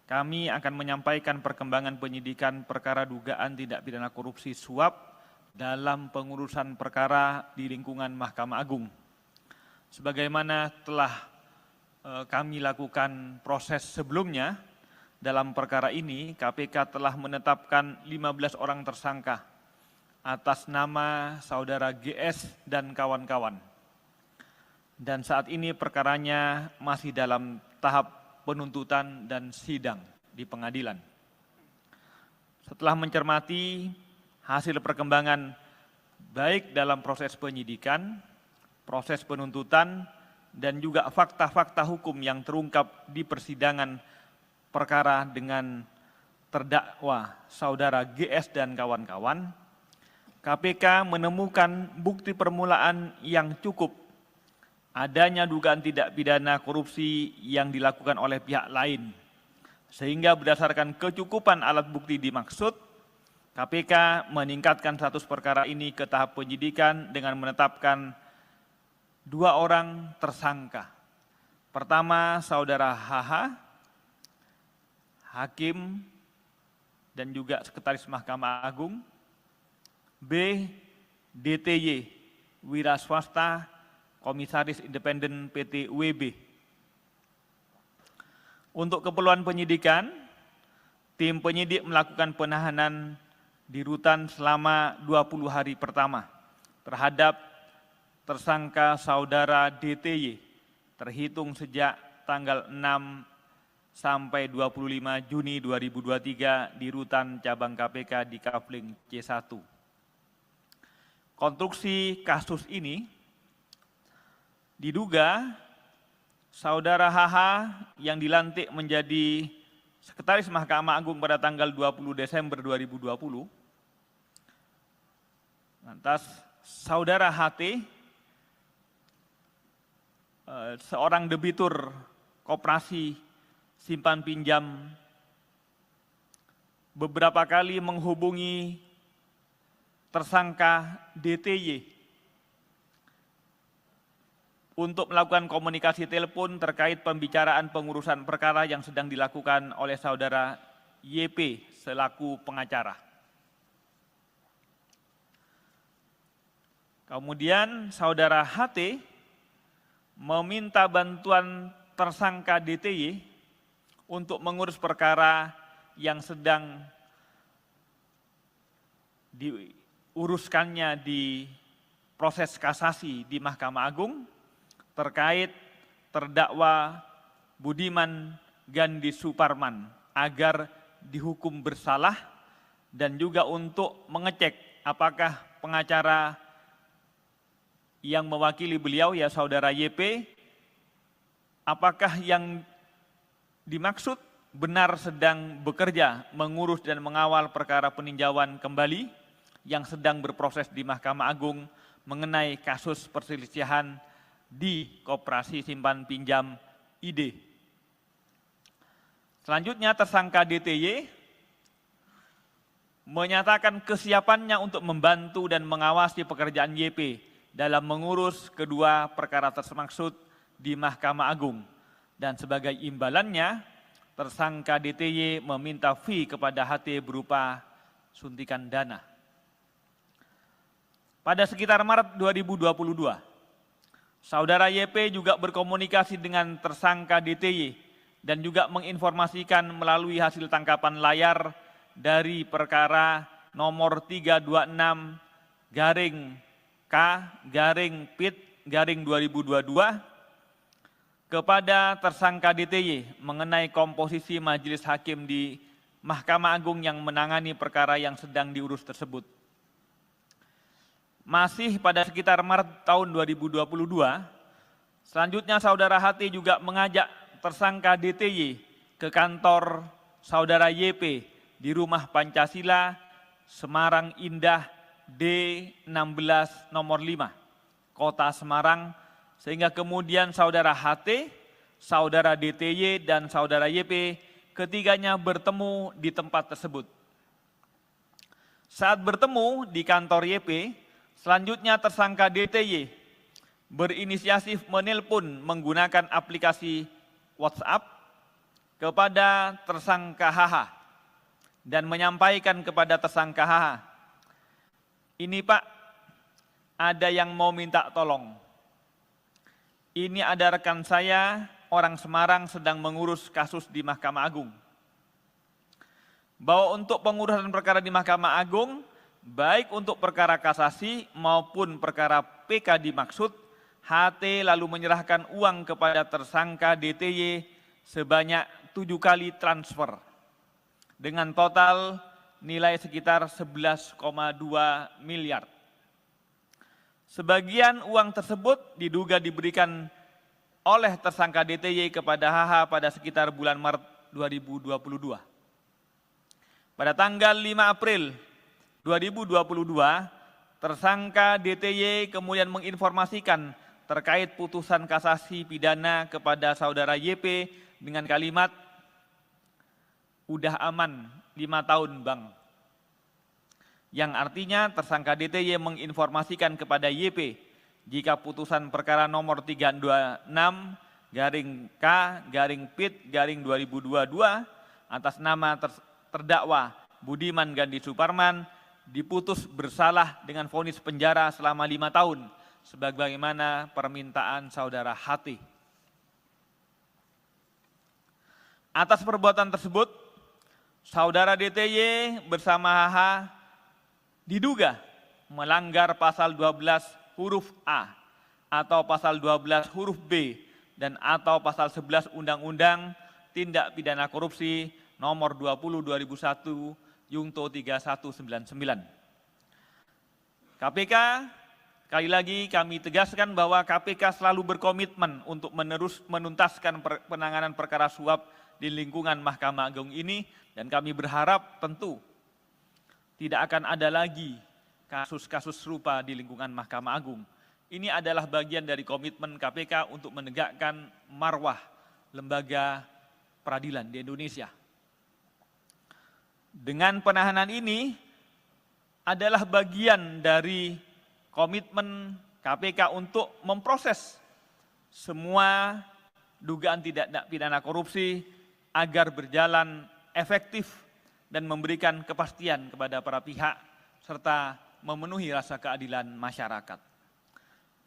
kami akan menyampaikan perkembangan penyidikan perkara dugaan tindak pidana korupsi suap dalam pengurusan perkara di lingkungan Mahkamah Agung. Sebagaimana telah kami lakukan proses sebelumnya, dalam perkara ini KPK telah menetapkan 15 orang tersangka atas nama saudara GS dan kawan-kawan. Dan saat ini perkaranya masih dalam tahap penuntutan dan sidang di pengadilan. Setelah mencermati hasil perkembangan baik dalam proses penyidikan, proses penuntutan, dan juga fakta-fakta hukum yang terungkap di persidangan perkara dengan terdakwa saudara GS dan kawan-kawan, KPK menemukan bukti permulaan yang cukup adanya dugaan tindak pidana korupsi yang dilakukan oleh pihak lain. Sehingga berdasarkan kecukupan alat bukti dimaksud, KPK meningkatkan status perkara ini ke tahap penyidikan dengan menetapkan 2 orang tersangka. Pertama, saudara HH, hakim dan juga sekretaris Mahkamah Agung. B, DTY, wira swasta, komisaris independen PT UWB. Untuk keperluan penyidikan, tim penyidik melakukan penahanan di rutan selama 20 hari pertama terhadap tersangka saudara DTY terhitung sejak tanggal 6 sampai 25 Juni 2023 di rutan cabang KPK di Kafling C1. Konstruksi kasus ini diduga saudara HH yang dilantik menjadi Sekretaris Mahkamah Agung pada tanggal 20 Desember 2020, lantas saudara HT, seorang debitur koperasi simpan pinjam, beberapa kali menghubungi tersangka DTY untuk melakukan komunikasi telepon terkait pembicaraan pengurusan perkara yang sedang dilakukan oleh saudara YP selaku pengacara. Kemudian saudara HT meminta bantuan tersangka DTY untuk mengurus perkara yang sedang diuruskannya di proses kasasi di Mahkamah Agung terkait terdakwa Budiman Gandhi Suparman agar dihukum bersalah dan juga untuk mengecek apakah pengacara yang mewakili beliau, ya saudara YP, apakah yang dimaksud benar sedang bekerja mengurus dan mengawal perkara peninjauan kembali yang sedang berproses di Mahkamah Agung mengenai kasus perselisihan di Koperasi Simpan Pinjam ID. Selanjutnya tersangka DTY menyatakan kesiapannya untuk membantu dan mengawasi pekerjaan YP dalam mengurus kedua perkara tersebut di Mahkamah Agung. Dan sebagai imbalannya, tersangka DTY meminta fee kepada HT berupa suntikan dana. Pada sekitar Maret 2022, saudara YP juga berkomunikasi dengan tersangka DTY dan juga menginformasikan melalui hasil tangkapan layar dari perkara nomor 326-K-PIT-2022 kepada tersangka DTY mengenai komposisi majelis hakim di Mahkamah Agung yang menangani perkara yang sedang diurus tersebut. Masih pada sekitar Maret tahun 2022, selanjutnya saudara HT juga mengajak tersangka DTY ke kantor saudara YP di Rumah Pancasila, Semarang Indah D16 nomor 5, Kota Semarang, sehingga kemudian saudara HT, saudara DTY, dan saudara YP ketiganya bertemu di tempat tersebut. Saat bertemu di kantor YP, selanjutnya tersangka DTY berinisiatif menelpon menggunakan aplikasi WhatsApp kepada tersangka HH dan menyampaikan kepada tersangka HH, "Ini Pak, ada yang mau minta tolong. Ini ada rekan saya, orang Semarang sedang mengurus kasus di Mahkamah Agung. Bahwa untuk pengurusan perkara di Mahkamah Agung, baik untuk perkara kasasi maupun perkara PK dimaksud, HT lalu menyerahkan uang kepada tersangka DTY sebanyak 7 kali transfer dengan total nilai sekitar 11,2 miliar. Sebagian uang tersebut diduga diberikan oleh tersangka DTY kepada HH pada sekitar bulan Maret 2022. Pada tanggal 5 April 2022, tersangka DTY kemudian menginformasikan terkait putusan kasasi pidana kepada saudara YP dengan kalimat, "Udah aman 5 tahun Bang." Yang artinya tersangka DTY menginformasikan kepada YP jika putusan perkara nomor 326 /K/PIT/2022 atas nama terdakwa Budiman Gandhi Suparman diputus bersalah dengan vonis penjara selama 5 tahun sebagaimana permintaan saudara HT. Atas perbuatan tersebut, saudara DTY bersama HH diduga melanggar pasal 12 huruf A atau pasal 12 huruf B dan atau pasal 11 Undang-Undang Tindak Pidana Korupsi nomor 20/2001 Yungto 3199. KPK, sekali lagi kami tegaskan bahwa KPK selalu berkomitmen untuk menuntaskan penanganan perkara suap di lingkungan Mahkamah Agung ini, dan kami berharap tentu tidak akan ada lagi kasus-kasus serupa di lingkungan Mahkamah Agung. Ini adalah bagian dari komitmen KPK untuk menegakkan marwah lembaga peradilan di Indonesia. Dengan penahanan ini adalah bagian dari komitmen KPK untuk memproses semua dugaan tindak pidana korupsi agar berjalan efektif dan memberikan kepastian kepada para pihak serta memenuhi rasa keadilan masyarakat.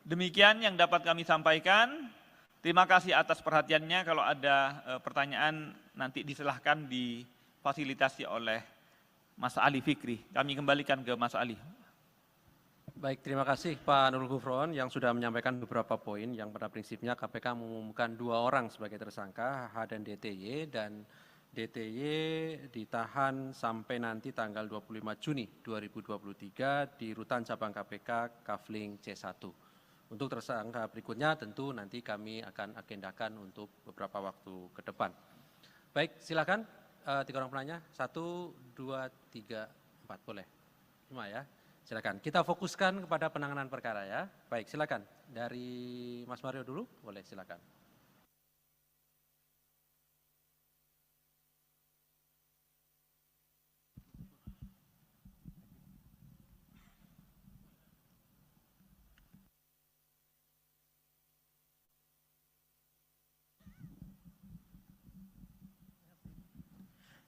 Demikian yang dapat kami sampaikan. Terima kasih atas perhatiannya. Kalau ada pertanyaan nanti disilahkan difasilitasi oleh Mas Ali Fikri. Kami kembalikan ke Mas Ali. Baik, terima kasih Pak Nurul Gufron yang sudah menyampaikan beberapa poin yang pada prinsipnya KPK mengumumkan 2 orang sebagai tersangka, HH dan DTY, dan DTY ditahan sampai nanti tanggal 25 Juni 2023 di Rutan Cabang KPK Kafling C1. Untuk tersangka berikutnya tentu nanti kami akan agendakan untuk beberapa waktu ke depan. Baik, silakan 3 orang penanya. 1, 2, 3, 4, boleh. 5 ya. Silakan. Kita fokuskan kepada penanganan perkara ya. Baik, silakan. Dari Mas Mario dulu, boleh silakan.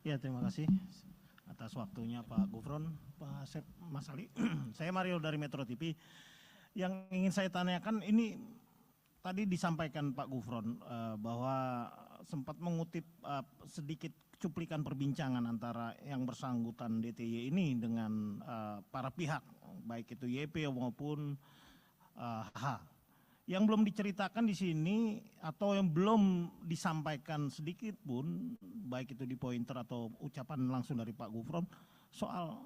Ya, terima kasih atas waktunya Pak Gufron, Pak Asep, Mas Ali. Saya Mario dari Metro TV. Yang ingin saya tanyakan ini tadi disampaikan Pak Gufron bahwa sempat mengutip sedikit cuplikan perbincangan antara yang bersangkutan DTY ini dengan para pihak, baik itu YP maupun HH. Yang belum diceritakan di sini atau yang belum disampaikan sedikit pun, baik itu di pointer atau ucapan langsung dari Pak Gufron, soal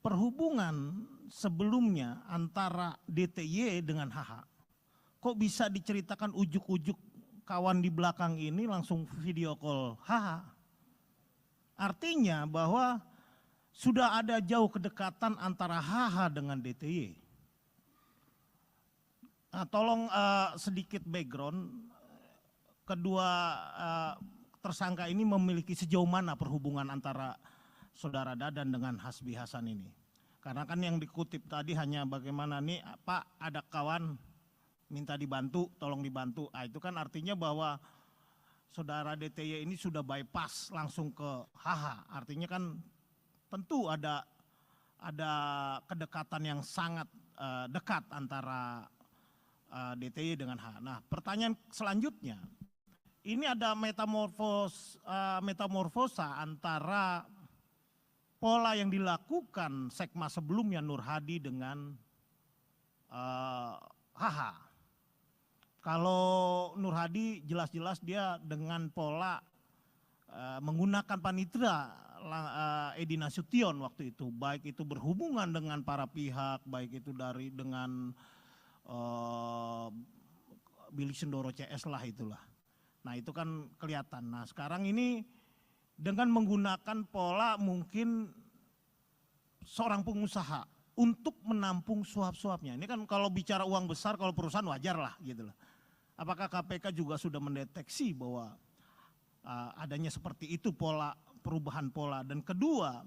perhubungan sebelumnya antara DTY dengan HH. Kok bisa diceritakan ujuk-ujuk kawan di belakang ini langsung video call HH? Artinya bahwa sudah ada jauh kedekatan antara HH dengan DTY. Tolong sedikit background, kedua tersangka ini memiliki sejauh mana perhubungan antara saudara Dadan dengan Hasbi Hasan ini. Karena kan yang dikutip tadi hanya bagaimana nih Pak ada kawan minta dibantu, tolong dibantu. Itu kan artinya bahwa saudara DTY ini sudah bypass langsung ke HH. Artinya kan tentu ada kedekatan yang sangat dekat antara DTY dengan H. Nah, pertanyaan selanjutnya, ini ada metamorfosa antara pola yang dilakukan Sekma sebelumnya Nur Hadi dengan HH. Kalau Nur Hadi jelas-jelas dia dengan pola menggunakan panitera Edi Nasution waktu itu, baik itu berhubungan dengan para pihak, baik itu dengan Billy Sindoro CS lah itulah. Nah itu kan kelihatan. Nah sekarang ini dengan menggunakan pola mungkin seorang pengusaha untuk menampung suap-suapnya. Ini kan kalau bicara uang besar, kalau perusahaan wajar lah gitu lah. Apakah KPK juga sudah mendeteksi bahwa adanya seperti itu pola, perubahan pola. Dan kedua,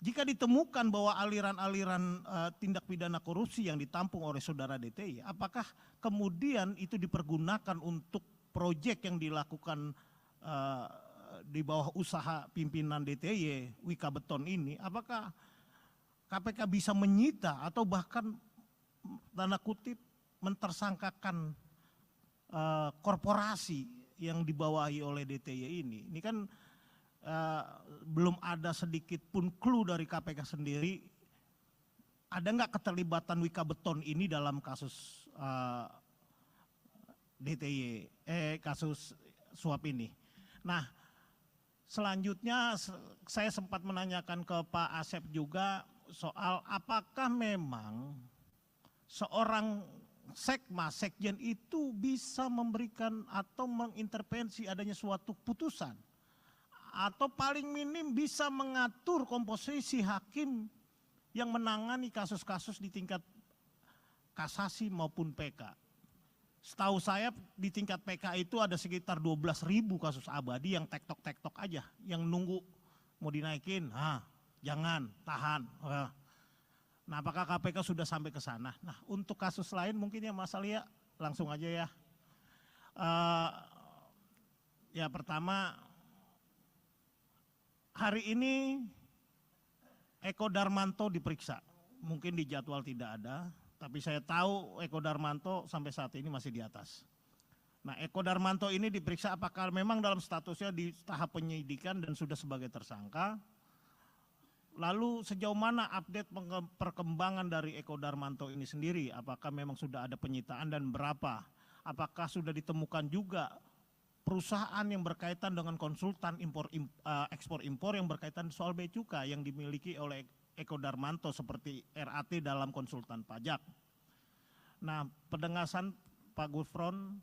jika ditemukan bahwa aliran-aliran tindak pidana korupsi yang ditampung oleh saudara DTY, apakah kemudian itu dipergunakan untuk proyek yang dilakukan di bawah usaha pimpinan DTY, Wika Beton ini, apakah KPK bisa menyita atau bahkan tanda kutip mentersangkakan korporasi yang dibawahi oleh DTY ini? Ini kan belum ada sedikit pun clue dari KPK sendiri. Ada nggak keterlibatan Wika Beton ini dalam kasus DTY, kasus suap ini? Nah, selanjutnya saya sempat menanyakan ke Pak Asep juga soal apakah memang seorang sekjen itu bisa memberikan atau mengintervensi adanya suatu putusan, atau paling minim bisa mengatur komposisi hakim yang menangani kasus-kasus di tingkat kasasi maupun PK. Setahu saya di tingkat PK itu ada sekitar 12.000 kasus abadi yang tektok-tektok aja, yang nunggu mau dinaikin, jangan, tahan. Nah apakah KPK sudah sampai ke sana? Nah untuk kasus lain mungkin ya Mas Alia langsung aja ya. Ya pertama, hari ini Eko Darmanto diperiksa, mungkin di jadwal tidak ada, tapi saya tahu Eko Darmanto sampai saat ini masih di atas. Nah Eko Darmanto ini diperiksa apakah memang dalam statusnya di tahap penyidikan dan sudah sebagai tersangka. Lalu sejauh mana update perkembangan dari Eko Darmanto ini sendiri? Apakah memang sudah ada penyitaan dan berapa? Apakah sudah ditemukan juga perusahaan yang berkaitan dengan konsultan ekspor-impor yang berkaitan soal bea cukai yang dimiliki oleh Eko Darmanto seperti RAT dalam konsultan pajak? Nah, penegasan Pak Gufron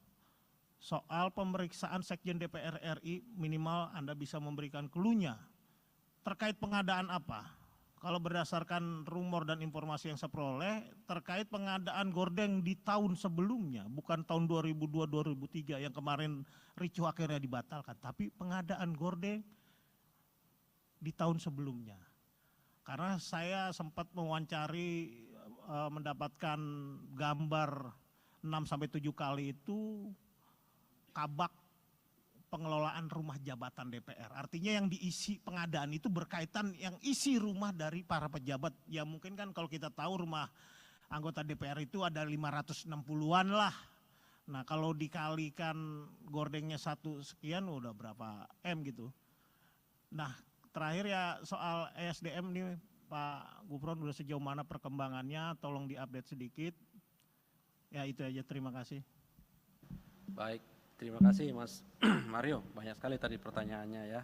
soal pemeriksaan Sekjen DPR RI minimal Anda bisa memberikan clue-nya. Terkait pengadaan apa? Kalau berdasarkan rumor dan informasi yang saya peroleh, terkait pengadaan gordeng di tahun sebelumnya, bukan tahun 2002-2003 yang kemarin ricuh akhirnya dibatalkan, tapi pengadaan gordeng di tahun sebelumnya. Karena saya sempat mewawancari, mendapatkan gambar 6-7 kali itu kabak pengelolaan rumah jabatan DPR. Artinya yang diisi pengadaan itu berkaitan yang isi rumah dari para pejabat. Ya mungkin kan kalau kita tahu rumah anggota DPR itu ada 560-an lah. Nah kalau dikalikan gordengnya 1 sekian udah berapa M gitu. Nah terakhir ya soal ESDM nih Pak Gufron, udah sejauh mana perkembangannya, tolong diupdate sedikit. Ya itu aja, terima kasih. Baik. Terima kasih Mas Mario, banyak sekali tadi pertanyaannya ya.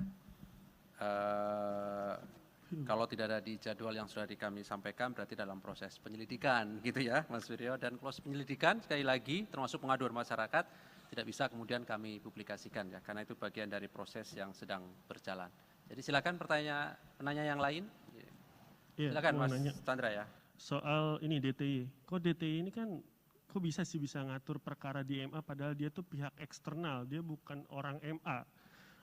Kalau tidak ada di jadwal yang sudah kami sampaikan berarti dalam proses penyelidikan gitu ya Mas Mario. Dan proses penyelidikan sekali lagi termasuk pengaduan masyarakat tidak bisa kemudian kami publikasikan ya, karena itu bagian dari proses yang sedang berjalan. Jadi silakan penanya yang lain. Silakan Mas Chandra ya. Soal ini DTY, kok DTY ini kan kok bisa ngatur perkara di MA padahal dia tuh pihak eksternal, dia bukan orang MA.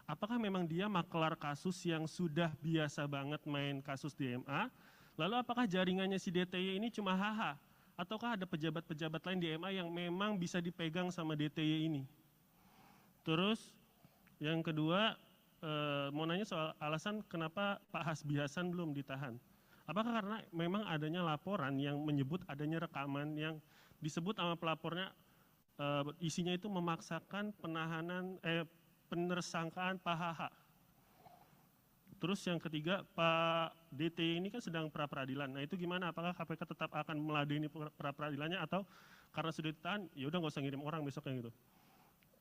Apakah memang dia maklar kasus yang sudah biasa banget main kasus di MA? Lalu apakah jaringannya si DTY ini cuma HH? Ataukah ada pejabat-pejabat lain di MA yang memang bisa dipegang sama DTY ini? Terus yang kedua, mau nanya soal alasan kenapa Pak Hasbi Hasan belum ditahan. Apakah karena memang adanya laporan yang menyebut adanya rekaman yang disebut sama pelapornya isinya itu memaksakan penersangkaan Pak HH. Terus yang ketiga, Pak DT ini kan sedang pra-peradilan. Nah itu gimana? Apakah KPK tetap akan meladeni pra-peradilannya atau karena sudah ditahan, ya udah nggak usah ngirim orang besoknya gitu.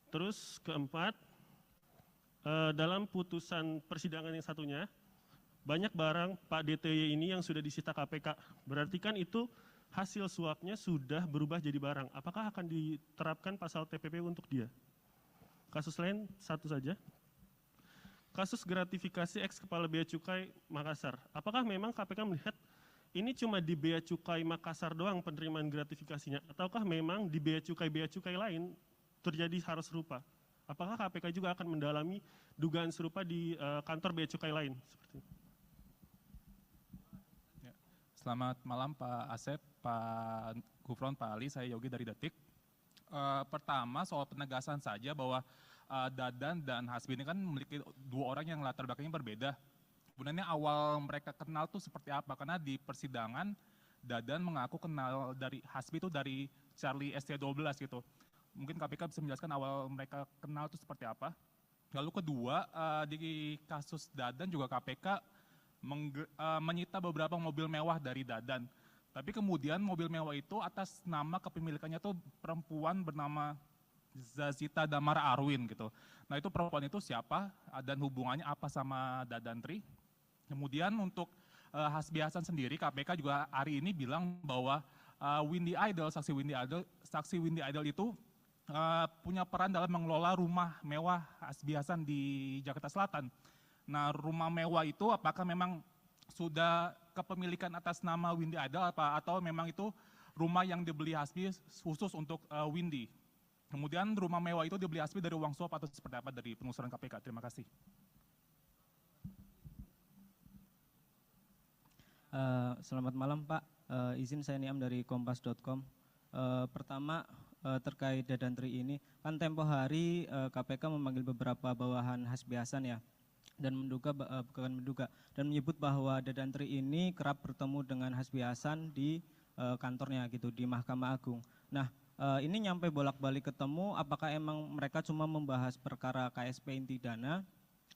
Terus keempat, dalam putusan persidangan yang satunya, banyak barang Pak DTY ini yang sudah disita KPK. Berarti kan itu hasil suapnya sudah berubah jadi barang. Apakah akan diterapkan pasal TPP untuk dia? Kasus lain satu saja. Kasus gratifikasi ex Kepala Bea Cukai Makassar. Apakah memang KPK melihat ini cuma di Bea Cukai Makassar doang penerimaan gratifikasinya? Ataukah memang di Bea Cukai lain terjadi hal serupa? Apakah KPK juga akan mendalami dugaan serupa di kantor Bea Cukai lain? Seperti itu. Selamat malam Pak Asep, Pak Gufron, Pak Ali, saya Yogi dari Detik. Pertama soal penegasan saja bahwa Dadan dan Hasbi ini kan memiliki dua orang yang latar belakangnya berbeda. Sebenarnya awal mereka kenal tuh seperti apa? Karena di persidangan Dadan mengaku kenal dari Hasbi itu dari Charlie ST12 gitu. Mungkin KPK bisa menjelaskan awal mereka kenal itu seperti apa. Lalu kedua, di kasus Dadan juga KPK menyita beberapa mobil mewah dari Dadan. Tapi kemudian mobil mewah itu atas nama kepemilikannya tuh perempuan bernama Zazita Damar Arwin gitu. Nah itu perempuan itu siapa dan hubungannya apa sama Dadantri. Kemudian untuk Hasbi Hasan sendiri KPK juga hari ini bilang bahwa saksi Windy Idol itu punya peran dalam mengelola rumah mewah Hasbi Hasan di Jakarta Selatan. Nah rumah mewah itu apakah memang sudah kepemilikan atas nama Windy Idol atau memang itu rumah yang dibeli Hasbi khusus untuk Windy? Kemudian rumah mewah itu dibeli Hasbi dari uang suap atau seperti apa dari penelusuran KPK? Terima kasih. Selamat malam Pak, izin saya Niam dari kompas.com. Pertama terkait Dadantri ini, kan tempo hari KPK memanggil beberapa bawahan Hasbi Hasan ya, dan dan menyebut bahwa Dadantri ini kerap bertemu dengan Hasbi Hasan di kantornya gitu, di Mahkamah Agung. Nah ini nyampe bolak-balik ketemu, apakah emang mereka cuma membahas perkara KSP inti dana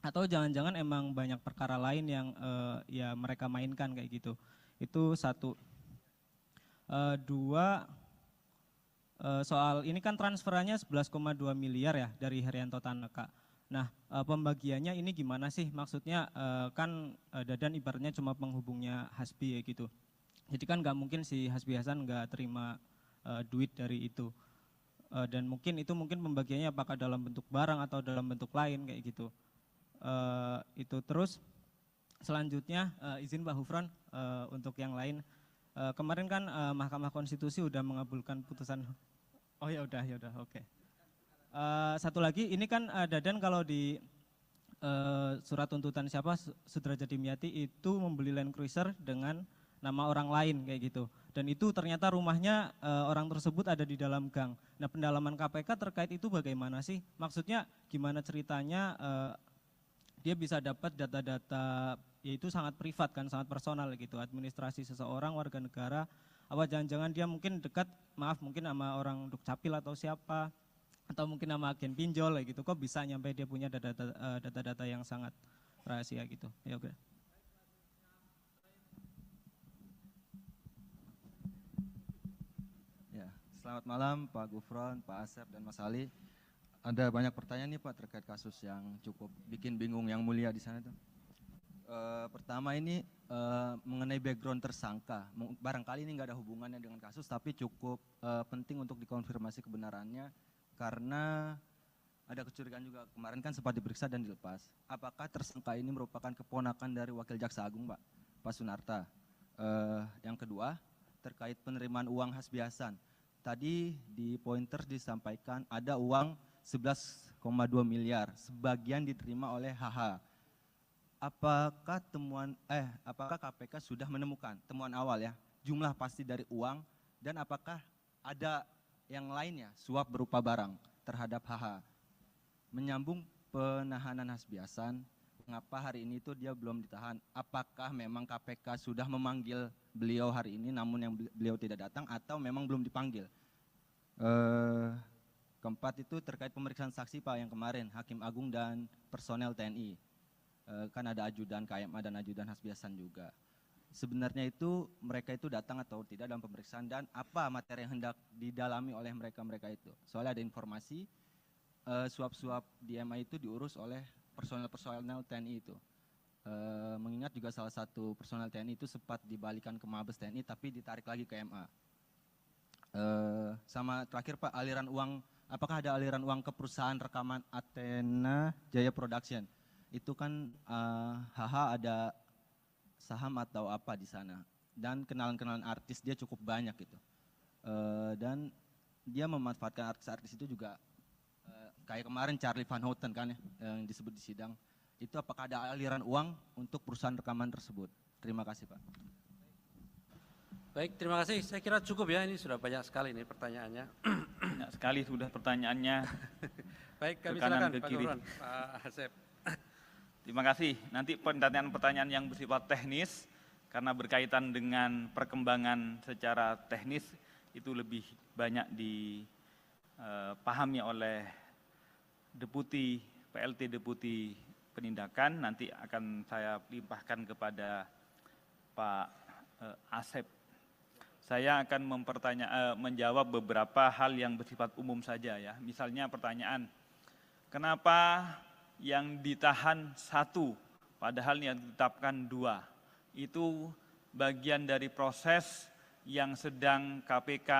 atau jangan-jangan emang banyak perkara lain yang ya mereka mainkan kayak gitu. Itu satu. Dua, soal ini kan transferannya 11,2 miliar ya dari Herianto Tanaka. Nah pembagiannya ini gimana sih? Maksudnya kan Dadan ibaratnya cuma penghubungnya Hasbi ya gitu. Jadi kan nggak mungkin si Hasbi Hasan nggak terima duit dari itu, dan mungkin pembagiannya apakah dalam bentuk barang atau dalam bentuk lain kayak gitu. Itu terus selanjutnya izin Pak Gufron untuk yang lain, kemarin kan Mahkamah Konstitusi udah mengabulkan putusan. Oh ya udah oke. Satu lagi ini kan Dadan kalau di surat tuntutan Sudrajat Dimyati itu membeli Land Cruiser dengan nama orang lain kayak gitu. Dan itu ternyata rumahnya orang tersebut ada di dalam gang. Nah pendalaman KPK terkait itu bagaimana sih? Maksudnya gimana ceritanya dia bisa dapat data-data, yaitu sangat privat kan, sangat personal gitu, administrasi seseorang warga negara. Apa jangan-jangan dia mungkin dekat, mungkin sama orang Dukcapil atau siapa, atau mungkin sama agen pinjol gitu. Kok bisa nyampe dia punya data-data yang sangat rahasia gitu. Ya oke. Selamat malam Pak Gufron, Pak Asep, dan Mas Ali. Ada banyak pertanyaan nih Pak terkait kasus yang cukup bikin bingung yang mulia di sana tuh. Pertama ini mengenai background tersangka. Barangkali ini nggak ada hubungannya dengan kasus, tapi cukup penting untuk dikonfirmasi kebenarannya karena ada kecurigaan juga. Kemarin kan sempat diperiksa dan dilepas. Apakah tersangka ini merupakan keponakan dari Wakil Jaksa Agung Pak Sunarta? Yang kedua terkait penerimaan uang Hasbi Hasan. Tadi di pointer disampaikan ada uang 11,2 miliar, sebagian diterima oleh HH. Apakah KPK sudah menemukan temuan awal ya, jumlah pasti dari uang, dan apakah ada yang lainnya suap berupa barang terhadap HH? Menyambung penahanan Hasbi Hasan, mengapa hari ini itu dia belum ditahan. Apakah memang KPK sudah memanggil beliau hari ini namun yang beliau tidak datang atau memang belum dipanggil? Keempat itu terkait pemeriksaan saksi Pak yang kemarin, Hakim Agung dan personel TNI. Kan ada ajudan KMA dan ajudan Hasbiasan juga. Sebenarnya itu mereka itu datang atau tidak dalam pemeriksaan dan apa materi yang hendak didalami oleh mereka itu. Soalnya ada informasi suap-suap di MA itu diurus oleh personel TNI itu. Mengingat juga salah satu personel TNI itu sempat dibalikan ke Mabes TNI tapi ditarik lagi ke MA. Sama terakhir Pak, aliran uang, apakah ada aliran uang ke perusahaan rekaman Athena Jaya Production? Itu kan HH ada saham atau apa di sana, dan kenalan-kenalan artis dia cukup banyak gitu, dan dia memanfaatkan artis-artis itu juga, kayak kemarin Charlie Van Houten kan ya, yang disebut di sidang, itu apakah ada aliran uang untuk perusahaan rekaman tersebut? Terima kasih Pak. Baik, terima kasih. Saya kira cukup ya, ini sudah banyak sekali ini pertanyaannya. Banyak sekali sudah pertanyaannya. Baik, kami Ke kanan, silakan ke Pak kiri. Gufron, Pak Asep. Terima kasih. Nanti pertanyaan-pertanyaan yang bersifat teknis, karena berkaitan dengan perkembangan secara teknis, itu lebih banyak dipahami oleh PLT Deputi Penindakan. Nanti akan saya limpahkan kepada Pak Asep. Saya akan menjawab beberapa hal yang bersifat umum saja ya. Misalnya pertanyaan, kenapa yang ditahan 1, padahal yang ditetapkan 2. Itu bagian dari proses yang sedang KPK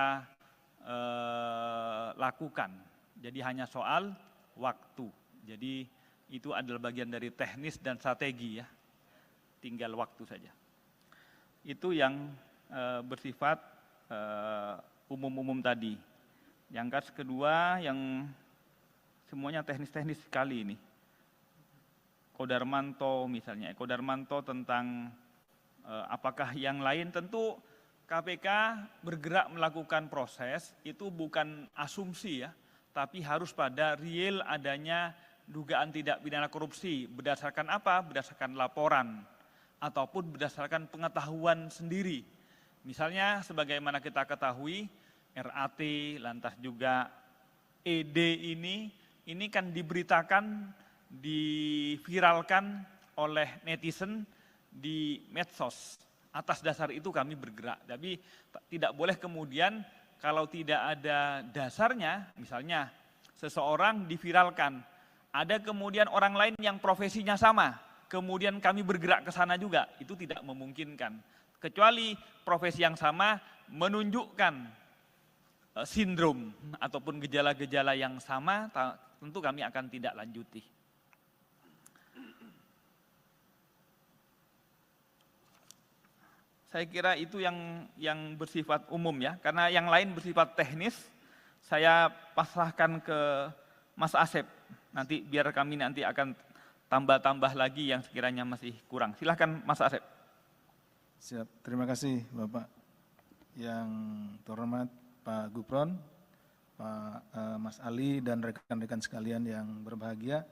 lakukan. Jadi hanya soal waktu. Jadi itu adalah bagian dari teknis dan strategi ya. Tinggal waktu saja. Itu yang bersifat umum-umum tadi. Yang kedua yang semuanya teknis-teknis sekali ini. Kodarmanto misalnya, Kodarmanto tentang apakah yang lain, tentu KPK bergerak melakukan proses, itu bukan asumsi ya, tapi harus pada real adanya dugaan tindak pidana korupsi. Berdasarkan apa? Berdasarkan laporan, ataupun berdasarkan pengetahuan sendiri. Misalnya sebagaimana kita ketahui, RAT, lantas juga ED ini kan diberitakan, diviralkan oleh netizen di medsos. Atas dasar itu kami bergerak. Tapi tidak boleh kemudian kalau tidak ada dasarnya, misalnya seseorang diviralkan, ada kemudian orang lain yang profesinya sama, kemudian kami bergerak ke sana juga, itu tidak memungkinkan. Kecuali profesi yang sama menunjukkan sindrom ataupun gejala-gejala yang sama, tentu kami akan tidak lanjuti. Saya kira itu yang bersifat umum ya, karena yang lain bersifat teknis, saya pasrahkan ke Mas Asep. Nanti biar kami nanti akan tambah-tambah lagi yang sekiranya masih kurang. Silahkan Mas Asep. Siap, terima kasih Bapak. Yang terhormat Pak Gufron, Pak Mas Ali dan rekan-rekan sekalian yang berbahagia,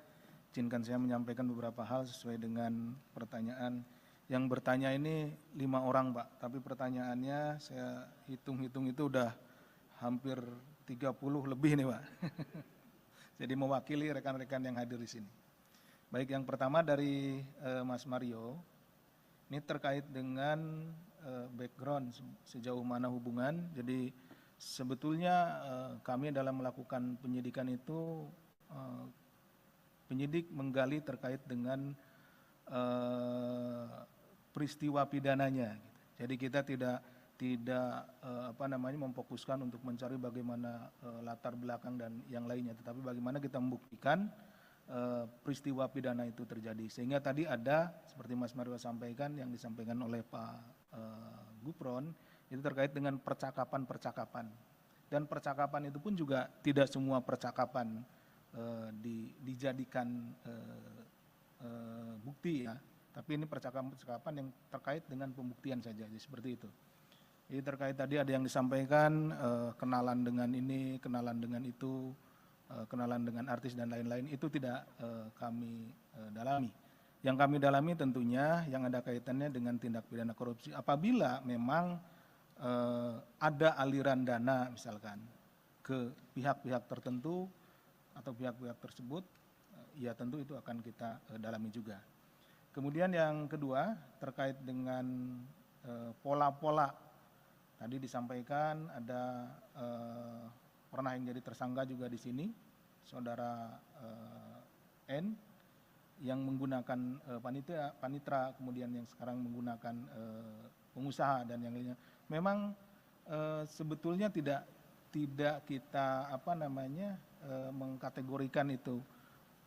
izinkan saya menyampaikan beberapa hal sesuai dengan pertanyaan. Yang bertanya ini 5 orang Pak, tapi pertanyaannya saya hitung-hitung itu udah hampir 30 lebih nih Pak. Jadi mewakili rekan-rekan yang hadir di sini. Baik, yang pertama dari Mas Mario, ini terkait dengan background sejauh mana hubungan. Jadi sebetulnya kami dalam melakukan penyidikan itu, penyidik menggali terkait dengan peristiwa pidananya. Jadi kita tidak memfokuskan untuk mencari bagaimana latar belakang dan yang lainnya, tetapi bagaimana kita membuktikan peristiwa pidana itu terjadi. Sehingga tadi ada seperti Mas Mario sampaikan, yang disampaikan oleh Pak Gufron, itu terkait dengan percakapan-percakapan. Dan percakapan itu pun juga tidak semua percakapan dijadikan bukti ya. Tapi ini percakapan-percakapan yang terkait dengan pembuktian saja, jadi seperti itu. Jadi terkait tadi ada yang disampaikan kenalan dengan ini, kenalan dengan itu, kenalan dengan artis dan lain-lain, itu tidak kami dalami. Yang kami dalami tentunya yang ada kaitannya dengan tindak pidana korupsi. Apabila memang ada aliran dana misalkan ke pihak-pihak tertentu atau pihak-pihak tersebut, ya tentu itu akan kita dalami juga. Kemudian yang kedua terkait dengan pola-pola, tadi disampaikan ada pernah yang jadi tersangka juga di sini, saudara N, yang menggunakan panitra, kemudian yang sekarang menggunakan pengusaha dan yang lainnya. Memang sebetulnya tidak kita mengkategorikan itu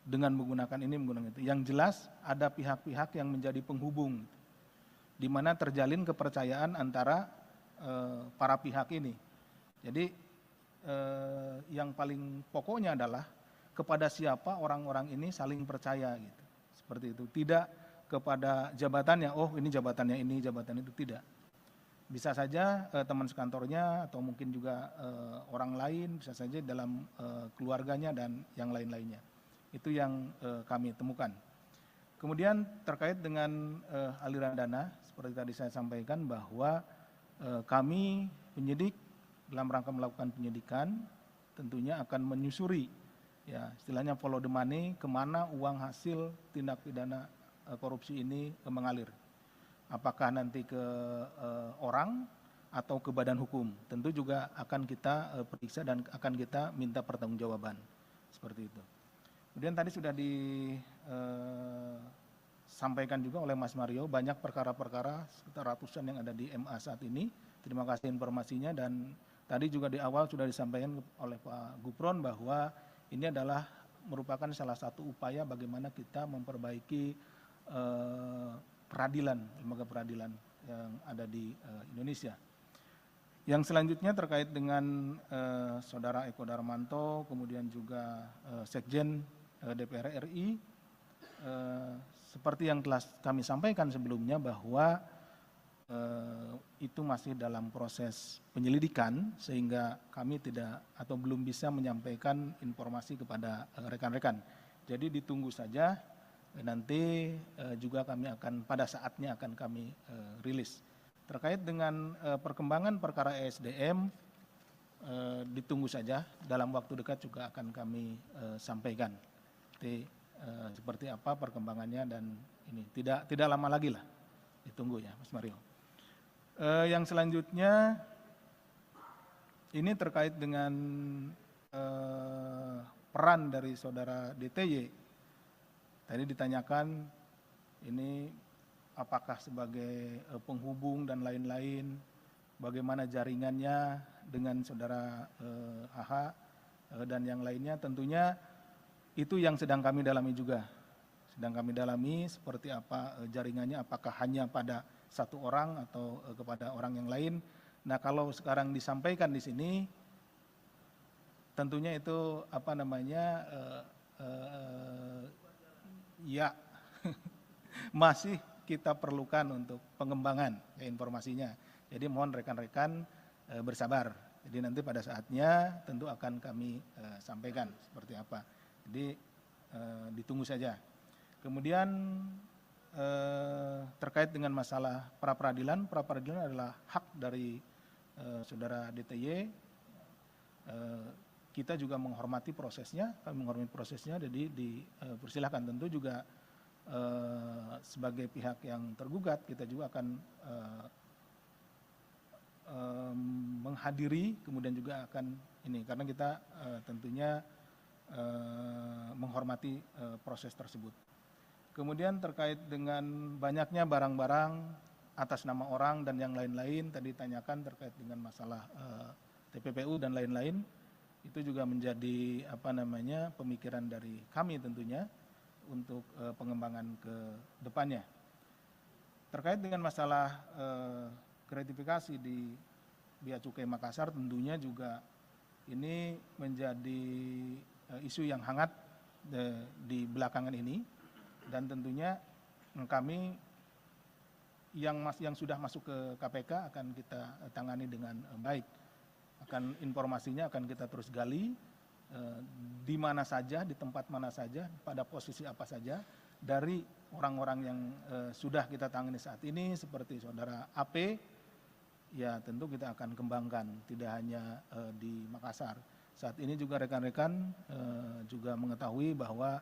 dengan menggunakan ini menggunakan itu. Yang jelas ada pihak-pihak yang menjadi penghubung, di mana terjalin kepercayaan antara para pihak ini. Jadi yang paling pokoknya adalah kepada siapa orang-orang ini saling percaya gitu. Seperti itu. Tidak kepada jabatannya, oh ini jabatannya ini, jabatan itu, tidak. Bisa saja teman sekantornya atau mungkin juga orang lain, bisa saja dalam keluarganya dan yang lain-lainnya. Itu yang kami temukan. Kemudian terkait dengan aliran dana, seperti tadi saya sampaikan bahwa kami penyidik dalam rangka melakukan penyidikan tentunya akan menyusuri, ya istilahnya follow the money, kemana uang hasil tindak pidana korupsi ini mengalir. Apakah nanti ke orang atau ke badan hukum, tentu juga akan kita periksa dan akan kita minta pertanggungjawaban, seperti itu. Kemudian tadi sudah disampaikan juga oleh Mas Mario, banyak perkara-perkara sekitar ratusan yang ada di MA saat ini. Terima kasih informasinya, dan tadi juga di awal sudah disampaikan oleh Pak Gufron bahwa ini adalah merupakan salah satu upaya bagaimana kita memperbaiki peradilan, lembaga peradilan yang ada di Indonesia. Yang selanjutnya terkait dengan Saudara Eko Darmanto, kemudian juga Sekjen DPR RI, seperti yang telah kami sampaikan sebelumnya bahwa itu masih dalam proses penyelidikan, sehingga kami tidak atau belum bisa menyampaikan informasi kepada rekan-rekan. Jadi ditunggu saja, nanti juga kami akan pada saatnya akan kami rilis. Terkait dengan perkembangan perkara ESDM, ditunggu saja, dalam waktu dekat juga akan kami sampaikan. Seperti apa perkembangannya, dan ini tidak lama lagi lah, ditunggu ya Mas Mario. Yang selanjutnya ini terkait dengan peran dari saudara DTY. Tadi ditanyakan ini apakah sebagai penghubung dan lain-lain, bagaimana jaringannya dengan saudara AH dan yang lainnya. Tentunya itu yang sedang kami dalami juga. Sedang kami dalami seperti apa jaringannya, apakah hanya pada satu orang atau kepada orang yang lain. Nah, kalau sekarang disampaikan di sini, tentunya itu ya masih kita perlukan untuk pengembangan informasinya. Jadi mohon rekan-rekan bersabar. Jadi nanti pada saatnya tentu akan kami sampaikan seperti apa. Jadi ditunggu saja. Kemudian terkait dengan masalah pra-peradilan adalah hak dari saudara DTY. Kita juga menghormati prosesnya, kami menghormati prosesnya, jadi dipersilahkan. Tentu juga sebagai pihak yang tergugat, kita juga akan menghadiri, kemudian juga akan ini, karena kita tentunya menghormati proses tersebut. Kemudian terkait dengan banyaknya barang-barang atas nama orang dan yang lain-lain, tadi ditanyakan terkait dengan masalah TPPU dan lain-lain, itu juga menjadi pemikiran dari kami tentunya untuk pengembangan ke depannya. Terkait dengan masalah gratifikasi di Bea Cukai Makassar, tentunya juga ini menjadi isu yang hangat di belakangan ini. Dan tentunya kami yang sudah masuk ke KPK akan kita tangani dengan baik. Informasinya akan kita terus gali, di mana saja, di tempat mana saja, pada posisi apa saja, dari orang-orang yang sudah kita tangani saat ini seperti saudara AP, ya tentu kita akan kembangkan tidak hanya di Makassar. Saat ini juga rekan-rekan juga mengetahui bahwa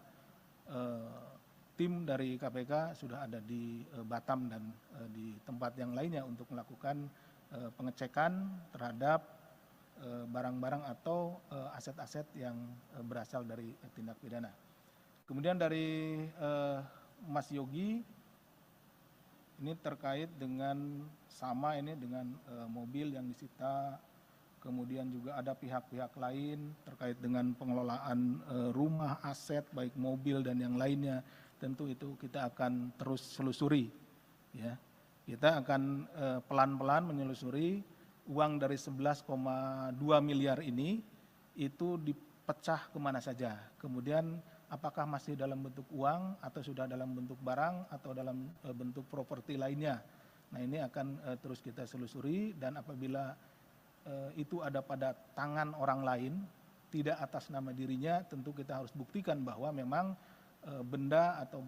tim dari KPK sudah ada di Batam dan di tempat yang lainnya untuk melakukan pengecekan terhadap barang-barang atau aset-aset yang berasal dari tindak pidana. Kemudian dari Mas Yogi, ini terkait dengan sama ini dengan mobil yang disita, kemudian juga ada pihak-pihak lain terkait dengan pengelolaan rumah, aset, baik mobil dan yang lainnya. Tentu itu kita akan terus selusuri. Ya. Kita akan pelan-pelan menyelusuri uang dari 11,2 miliar ini itu dipecah kemana saja. Kemudian apakah masih dalam bentuk uang atau sudah dalam bentuk barang atau dalam bentuk properti lainnya. Nah ini akan terus kita selusuri dan apabila itu ada pada tangan orang lain, tidak atas nama dirinya, tentu kita harus buktikan bahwa memang benda atau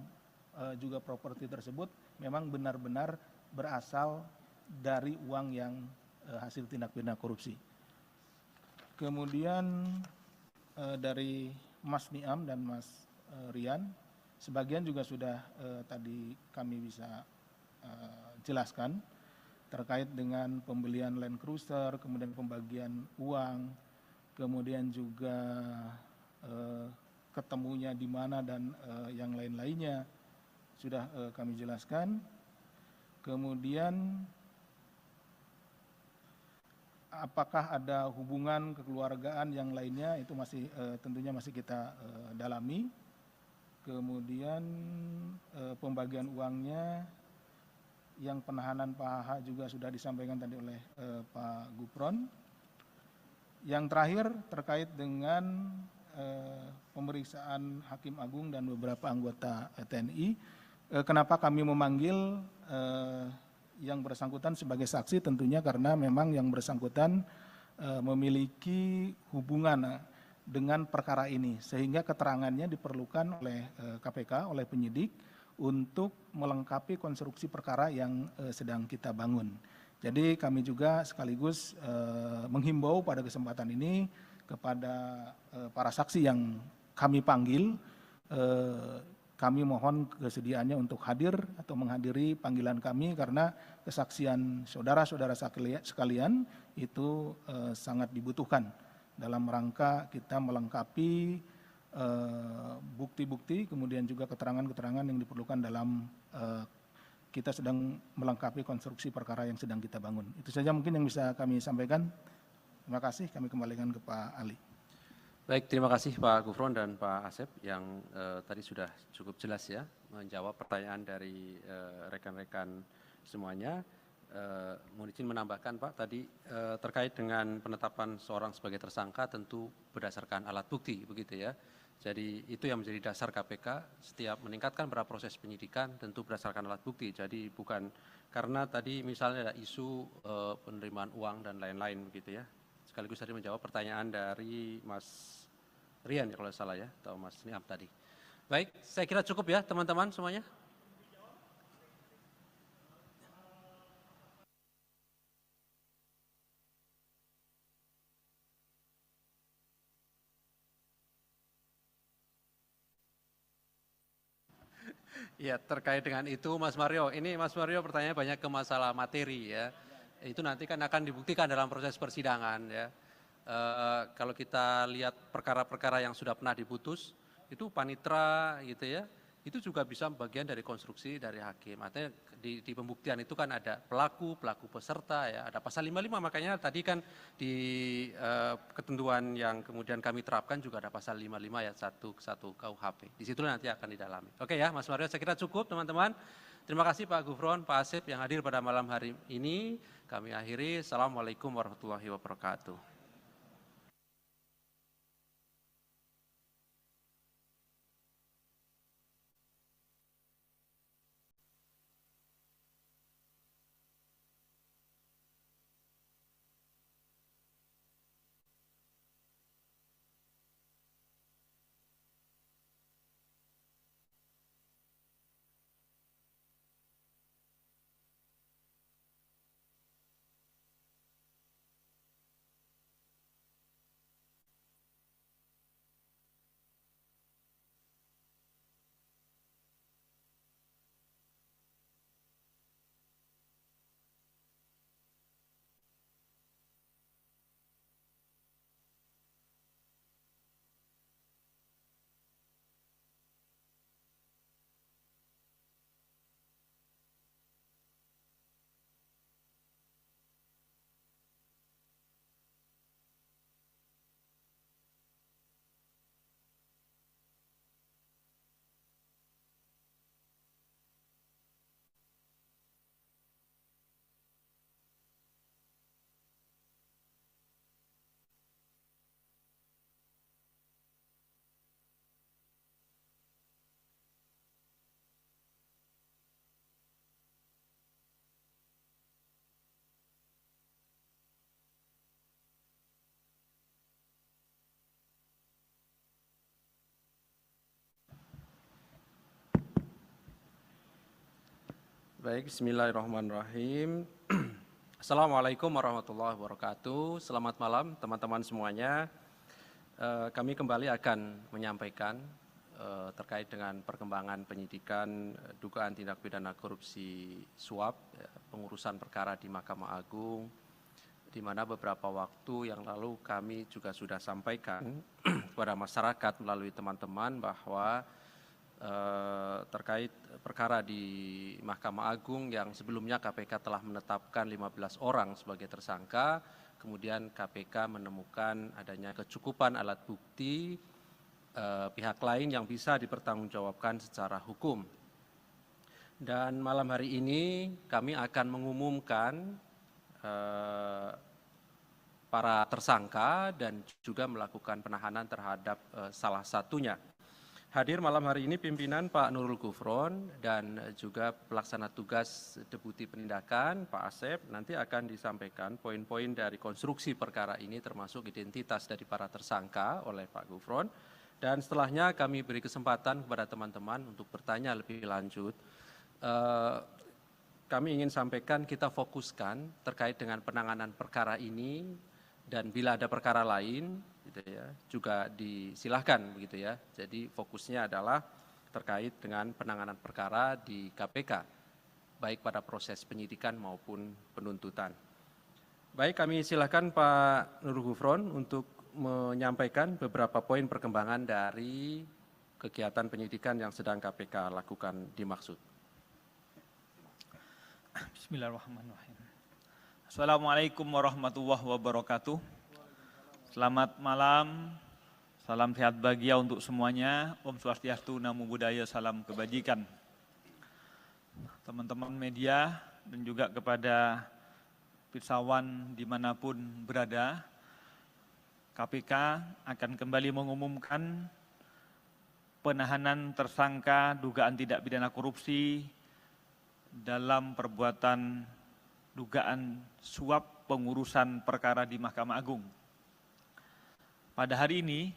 juga properti tersebut memang benar-benar berasal dari uang yang hasil tindak pidana korupsi. Kemudian dari Mas Niam dan Mas Rian, sebagian juga sudah tadi kami bisa jelaskan terkait dengan pembelian Land Cruiser, kemudian pembagian uang, kemudian juga ketemunya di mana dan yang lain-lainnya sudah kami jelaskan. Kemudian apakah ada hubungan kekeluargaan yang lainnya itu masih tentunya masih kita dalami. Kemudian pembagian uangnya yang penahanan Pak HH juga sudah disampaikan tadi oleh Pak Gufron. Yang terakhir terkait dengan pemeriksaan Hakim Agung dan beberapa anggota TNI. Kenapa kami memanggil yang bersangkutan sebagai saksi? Tentunya karena memang yang bersangkutan memiliki hubungan dengan perkara ini, sehingga keterangannya diperlukan oleh KPK, oleh penyidik untuk melengkapi konstruksi perkara yang sedang kita bangun. Jadi kami juga sekaligus menghimbau pada kesempatan ini kepada para saksi yang kami panggil, kami mohon kesediaannya untuk hadir atau menghadiri panggilan kami karena kesaksian saudara-saudara sekalian itu sangat dibutuhkan dalam rangka kita melengkapi bukti-bukti, kemudian juga keterangan-keterangan yang diperlukan dalam kita sedang melengkapi konstruksi perkara yang sedang kita bangun. Itu saja mungkin yang bisa kami sampaikan. Terima kasih, kami kembalikan ke Pak Ali. Baik, terima kasih Pak Gufron dan Pak Asep yang tadi sudah cukup jelas ya menjawab pertanyaan dari rekan-rekan semuanya. Mohon izin menambahkan Pak, tadi terkait dengan penetapan seorang sebagai tersangka tentu berdasarkan alat bukti begitu ya. Jadi itu yang menjadi dasar KPK setiap meningkatkan pada proses penyidikan tentu berdasarkan alat bukti. Jadi bukan karena tadi misalnya ada isu penerimaan uang dan lain-lain begitu ya. Sekaligus tadi menjawab pertanyaan dari Mas Rian ya kalau salah ya, atau Mas Niam tadi. Baik, saya kira cukup ya teman-teman semuanya. Ya terkait dengan itu Mas Mario, ini Mas Mario pertanyaannya banyak ke masalah materi ya. Itu nanti kan akan dibuktikan dalam proses persidangan ya. Kalau kita lihat perkara-perkara yang sudah pernah diputus, itu panitra gitu ya, itu juga bisa bagian dari konstruksi dari hakim. Artinya di pembuktian itu kan ada pelaku peserta ya, ada pasal 55, makanya tadi kan di ketentuan yang kemudian kami terapkan juga ada pasal 55 ayat 1 KUHP. Di situ nanti akan didalami. Oke ya Mas Mario, saya kira cukup teman-teman. Terima kasih Pak Gufron, Pak Asep yang hadir pada malam hari ini. Kami akhiri. Assalamualaikum warahmatullahi wabarakatuh. Baik, bismillahirrahmanirrahim. Assalamualaikum warahmatullahi wabarakatuh. Selamat malam teman-teman semuanya. Kami kembali akan menyampaikan terkait dengan perkembangan penyidikan dugaan tindak pidana korupsi suap, pengurusan perkara di Mahkamah Agung, di mana beberapa waktu yang lalu kami juga sudah sampaikan kepada masyarakat melalui teman-teman bahwa terkait perkara di Mahkamah Agung yang sebelumnya KPK telah menetapkan 15 orang sebagai tersangka, kemudian KPK menemukan adanya kecukupan alat bukti pihak lain yang bisa dipertanggungjawabkan secara hukum. Dan malam hari ini kami akan mengumumkan para tersangka dan juga melakukan penahanan terhadap salah satunya. Hadir malam hari ini pimpinan Pak Nurul Gufron dan juga pelaksana tugas Deputi Penindakan Pak Asep. Nanti akan disampaikan poin-poin dari konstruksi perkara ini termasuk identitas dari para tersangka oleh Pak Gufron. Dan setelahnya kami beri kesempatan kepada teman-teman untuk bertanya lebih lanjut. Kami ingin sampaikan kita fokuskan terkait dengan penanganan perkara ini dan bila ada perkara lain gitu ya, juga disilahkan begitu ya. Jadi fokusnya adalah terkait dengan penanganan perkara di KPK, baik pada proses penyidikan maupun penuntutan. Baik, kami silakan Pak Nurul Gufron untuk menyampaikan beberapa poin perkembangan dari kegiatan penyidikan yang sedang KPK lakukan dimaksud. Bismillahirrahmanirrahim. Assalamualaikum warahmatullahi wabarakatuh. Selamat malam, salam sehat bahagia untuk semuanya. Om Swastiastu, Namo Buddhaya, salam kebajikan. Teman-teman media dan juga kepada pirsawan dimanapun berada, KPK akan kembali mengumumkan penahanan tersangka dugaan tindak pidana korupsi dalam perbuatan dugaan suap pengurusan perkara di Mahkamah Agung. Pada hari ini,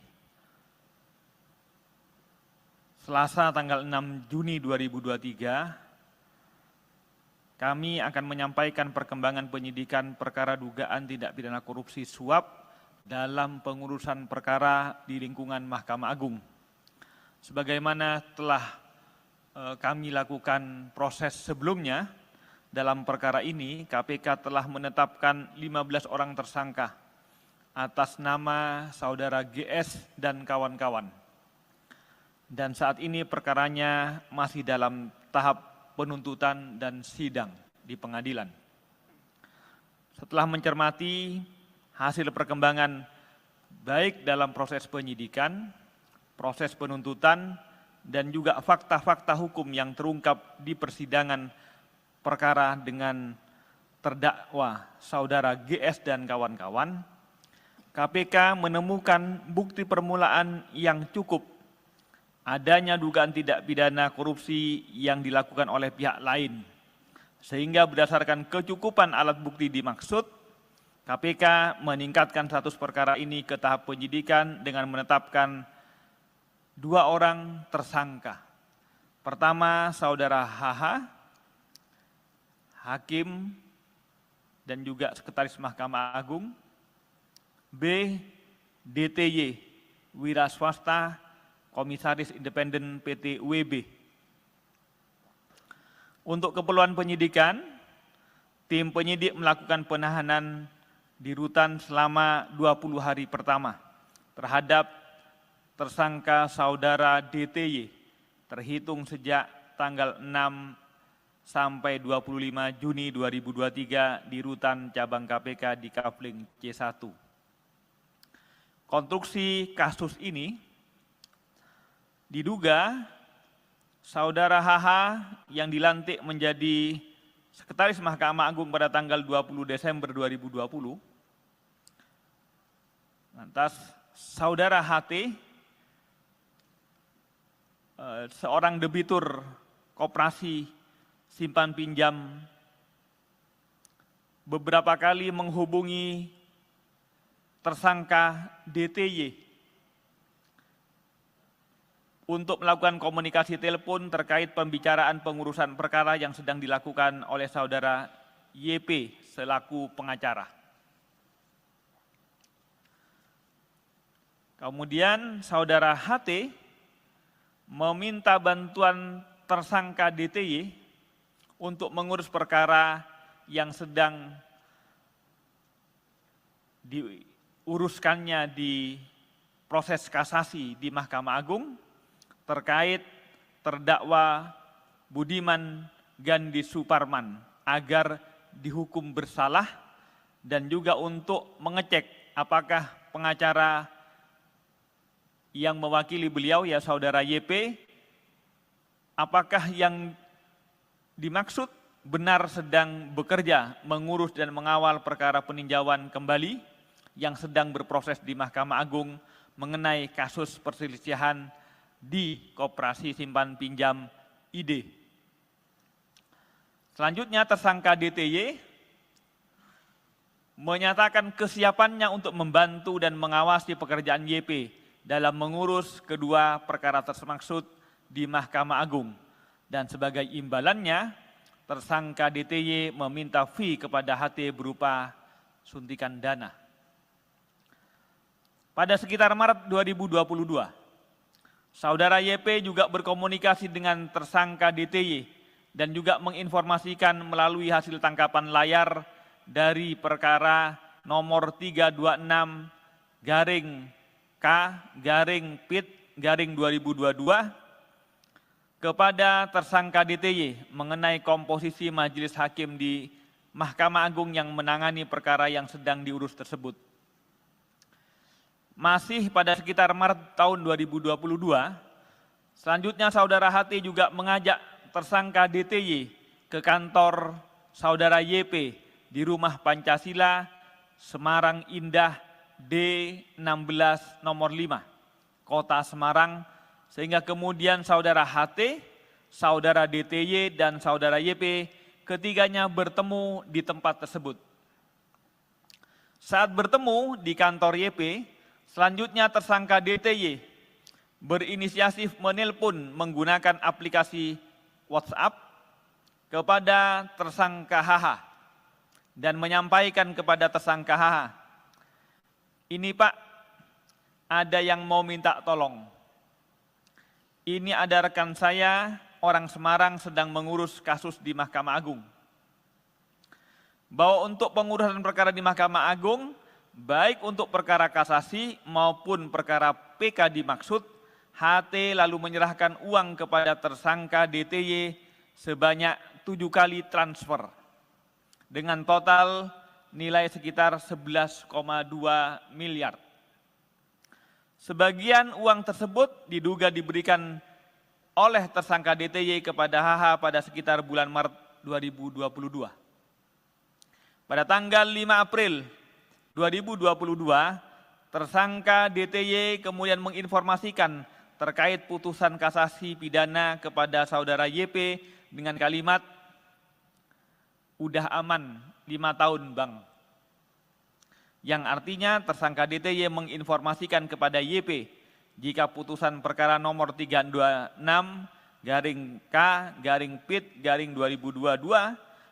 Selasa tanggal 6 Juni 2023, kami akan menyampaikan perkembangan penyidikan perkara dugaan tindak pidana korupsi suap dalam pengurusan perkara di lingkungan Mahkamah Agung. Sebagaimana telah kami lakukan proses sebelumnya, dalam perkara ini KPK telah menetapkan 15 orang tersangka atas nama saudara GS dan kawan-kawan. Dan saat ini perkaranya masih dalam tahap penuntutan dan sidang di pengadilan. Setelah mencermati hasil perkembangan baik dalam proses penyidikan, proses penuntutan, dan juga fakta-fakta hukum yang terungkap di persidangan perkara dengan terdakwa saudara GS dan kawan-kawan, KPK menemukan bukti permulaan yang cukup adanya dugaan tindak pidana korupsi yang dilakukan oleh pihak lain. Sehingga berdasarkan kecukupan alat bukti dimaksud, KPK meningkatkan status perkara ini ke tahap penyidikan dengan menetapkan 2 orang tersangka. Pertama, saudara HH, hakim dan juga sekretaris Mahkamah Agung. B. DTY, wira swasta, komisaris independen PT WB. Untuk keperluan penyidikan, tim penyidik melakukan penahanan di rutan selama 20 hari pertama terhadap tersangka saudara DTY terhitung sejak tanggal 6 sampai 25 Juni 2023 di rutan cabang KPK di Kafling C1. Konstruksi kasus ini diduga saudara HH yang dilantik menjadi sekretaris Mahkamah Agung pada tanggal 20 Desember 2020, lantas saudara HT, seorang debitur koperasi simpan pinjam, beberapa kali menghubungi tersangka DTY untuk melakukan komunikasi telepon terkait pembicaraan pengurusan perkara yang sedang dilakukan oleh saudara YP selaku pengacara. Kemudian saudara HT meminta bantuan tersangka DTY untuk mengurus perkara yang sedang diuruskannya di proses kasasi di Mahkamah Agung terkait terdakwa Budiman Gandhi Suparman agar dihukum bersalah dan juga untuk mengecek apakah pengacara yang mewakili beliau, ya saudara YP, apakah yang dimaksud benar sedang bekerja mengurus dan mengawal perkara peninjauan kembali yang sedang berproses di Mahkamah Agung mengenai kasus perselisihan di Koperasi Simpan Pinjam ID. Selanjutnya tersangka DTY menyatakan kesiapannya untuk membantu dan mengawasi pekerjaan YP dalam mengurus kedua perkara tersebut di Mahkamah Agung. Dan sebagai imbalannya, tersangka DTY meminta fee kepada HT berupa suntikan dana. Pada sekitar Maret 2022, saudara YP juga berkomunikasi dengan tersangka DTY dan juga menginformasikan melalui hasil tangkapan layar dari perkara nomor 326-K-PIT-2022 kepada tersangka DTY mengenai komposisi majelis hakim di Mahkamah Agung yang menangani perkara yang sedang diurus tersebut. Masih pada sekitar Maret tahun 2022, selanjutnya saudara HT juga mengajak tersangka DTY ke kantor saudara YP di Rumah Pancasila, Semarang Indah D16 nomor 5, Kota Semarang, sehingga kemudian saudara HT, saudara DTY, dan saudara YP ketiganya bertemu di tempat tersebut. Saat bertemu di kantor YP, selanjutnya tersangka DTY berinisiatif menelpon menggunakan aplikasi WhatsApp kepada tersangka HH dan menyampaikan kepada tersangka HH, "Ini Pak, ada yang mau minta tolong. Ini ada rekan saya, orang Semarang sedang mengurus kasus di Mahkamah Agung. Bahwa untuk pengurusan perkara di Mahkamah Agung, baik untuk perkara kasasi maupun perkara PK dimaksud, HT lalu menyerahkan uang kepada tersangka DTY sebanyak 7 kali transfer dengan total nilai sekitar 11,2 miliar. Sebagian uang tersebut diduga diberikan oleh tersangka DTY kepada HH pada sekitar bulan Maret 2022. Pada tanggal 5 April 2022, tersangka DTY kemudian menginformasikan terkait putusan kasasi pidana kepada saudara YP dengan kalimat, "Udah aman 5 tahun Bang." Yang artinya tersangka DTY menginformasikan kepada YP jika putusan perkara nomor 326-K-PIT-2022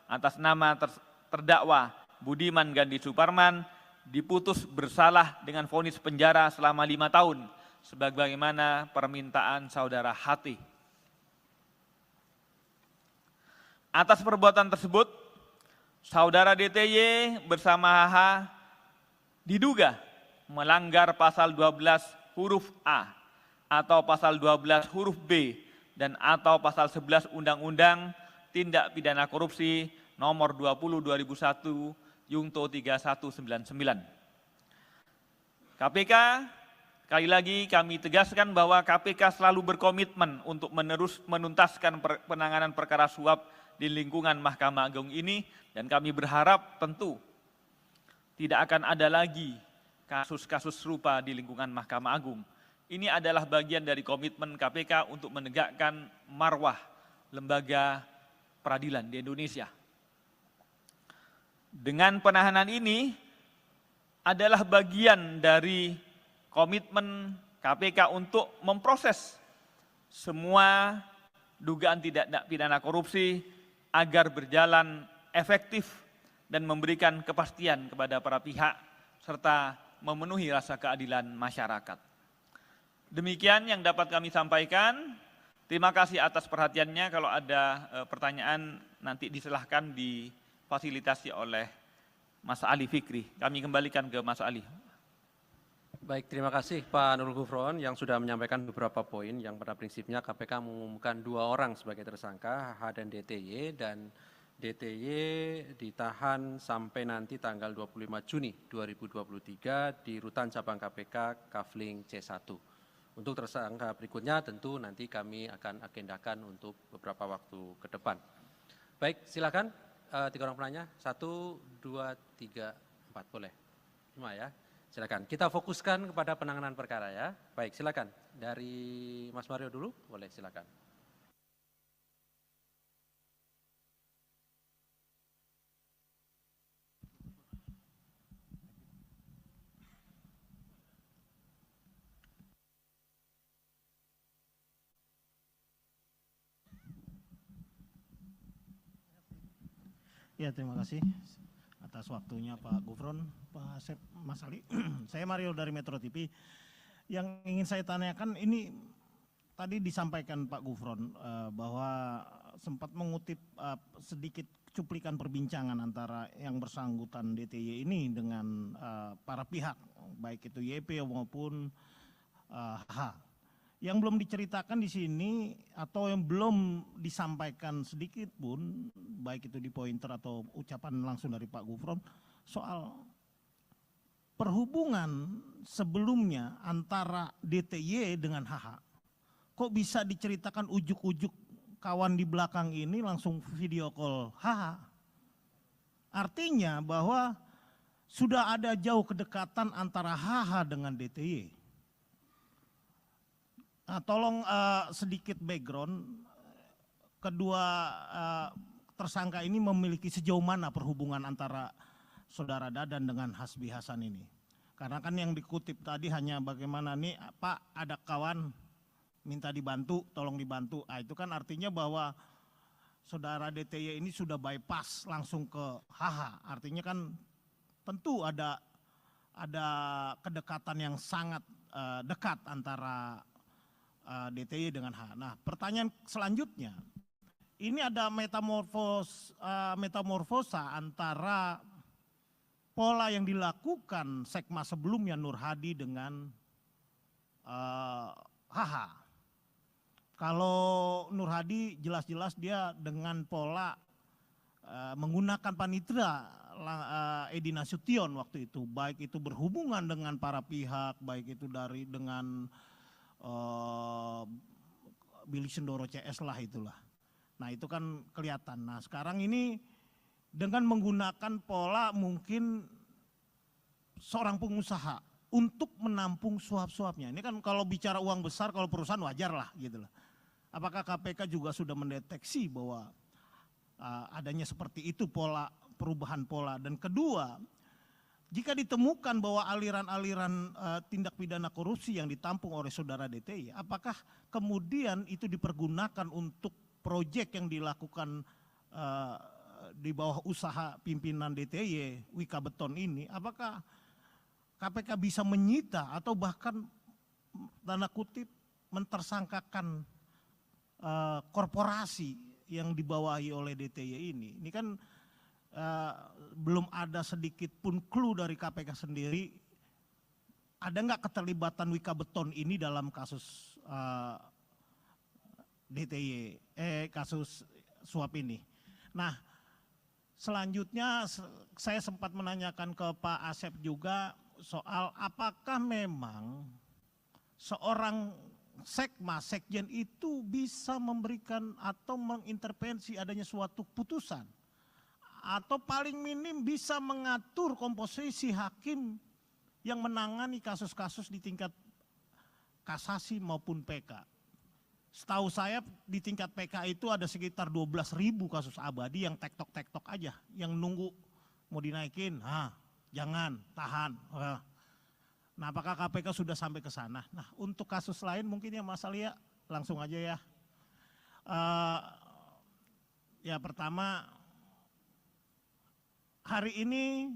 atas nama terdakwa Budiman Gandhi Suparman diputus bersalah dengan vonis penjara selama 5 tahun sebagaimana permintaan saudara HT. Atas perbuatan tersebut, saudara DTY bersama HH diduga melanggar pasal 12 huruf A atau pasal 12 huruf B dan atau pasal 11 Undang-Undang Tindak Pidana Korupsi nomor 20/2001 Yungto 3199. KPK, sekali lagi kami tegaskan bahwa KPK selalu berkomitmen untuk menuntaskan penanganan perkara suap di lingkungan Mahkamah Agung ini, dan kami berharap tentu tidak akan ada lagi kasus-kasus serupa di lingkungan Mahkamah Agung. Ini adalah bagian dari komitmen KPK untuk menegakkan marwah lembaga peradilan di Indonesia. Dengan penahanan ini adalah bagian dari komitmen KPK untuk memproses semua dugaan tindak pidana korupsi agar berjalan efektif dan memberikan kepastian kepada para pihak serta memenuhi rasa keadilan masyarakat. Demikian yang dapat kami sampaikan. Terima kasih atas perhatiannya. Kalau ada pertanyaan nanti disilahkan difasilitasi oleh Mas Ali Fikri. Kami kembalikan ke Mas Ali. Baik, terima kasih Pak Nurul Gufron yang sudah menyampaikan beberapa poin yang pada prinsipnya KPK mengumumkan 2 orang sebagai tersangka, HH dan DTY, dan DTY ditahan sampai nanti tanggal 25 Juni 2023 di Rutan Cabang KPK Kafling C1. Untuk tersangka berikutnya tentu nanti kami akan agendakan untuk beberapa waktu ke depan. Baik, silakan 3 orang penanya, 1, 2, 3, 4, boleh. 5 ya. Silakan, kita fokuskan kepada penanganan perkara ya. Baik, silakan. Dari Mas Mario dulu, boleh silakan. Ya, terima kasih atas waktunya Pak Gufron, Pak Asep, Mas Ali. Saya Mario dari Metro TV. Yang ingin saya tanyakan ini tadi disampaikan Pak Gufron bahwa sempat mengutip sedikit cuplikan perbincangan antara yang bersangkutan DTY ini dengan para pihak, baik itu YP maupun H. Yang belum diceritakan di sini atau yang belum disampaikan sedikit pun, baik itu di pointer atau ucapan langsung dari Pak Gufron, soal perhubungan sebelumnya antara DTY dengan HH. Kok bisa diceritakan ujuk-ujuk kawan di belakang ini langsung video call HH? Artinya bahwa sudah ada jauh kedekatan antara HH dengan DTY. Nah, tolong sedikit background, kedua tersangka ini memiliki sejauh mana perhubungan antara saudara Dadan dengan Hasbi Hasan ini. Karena kan yang dikutip tadi hanya bagaimana nih Pak ada kawan minta dibantu, tolong dibantu. Nah, itu kan artinya bahwa saudara DTY ini sudah bypass langsung ke HH. Artinya kan tentu ada kedekatan yang sangat dekat antara DTY dengan H. Nah, pertanyaan selanjutnya, ini ada metamorfosa antara pola yang dilakukan Sekma sebelumnya Nur Hadi dengan HH. Kalau Nur Hadi jelas-jelas dia dengan pola menggunakan panitera Edi Nasution waktu itu, baik itu berhubungan dengan para pihak, baik itu dengan Billy Sendoro CS lah itulah. Nah itu kan kelihatan. Nah sekarang ini dengan menggunakan pola mungkin seorang pengusaha untuk menampung suap-suapnya. Ini kan kalau bicara uang besar, kalau perusahaan wajar lah gitu lah. Apakah KPK juga sudah mendeteksi bahwa adanya seperti itu pola, perubahan pola. Dan kedua, jika ditemukan bahwa aliran-aliran tindak pidana korupsi yang ditampung oleh saudara DTY, apakah kemudian itu dipergunakan untuk proyek yang dilakukan di bawah usaha pimpinan DTY, Wika Beton ini, apakah KPK bisa menyita atau bahkan tanda kutip mentersangkakan korporasi yang dibawahi oleh DTY ini? Ini kan belum ada sedikit pun clue dari KPK sendiri, ada nggak keterlibatan Wika Beton ini dalam kasus DTY, kasus suap ini. Nah, selanjutnya saya sempat menanyakan ke Pak Asep juga soal apakah memang seorang sekjen itu bisa memberikan atau mengintervensi adanya suatu putusan, atau paling minim bisa mengatur komposisi hakim yang menangani kasus-kasus di tingkat kasasi maupun PK. Setahu saya di tingkat PK itu ada sekitar 12.000 kasus abadi yang tektok-tektok aja, yang nunggu mau dinaikin, jangan, tahan. Nah apakah KPK sudah sampai ke sana? Nah untuk kasus lain mungkin ya Mas Alia langsung aja ya. Ya pertama, hari ini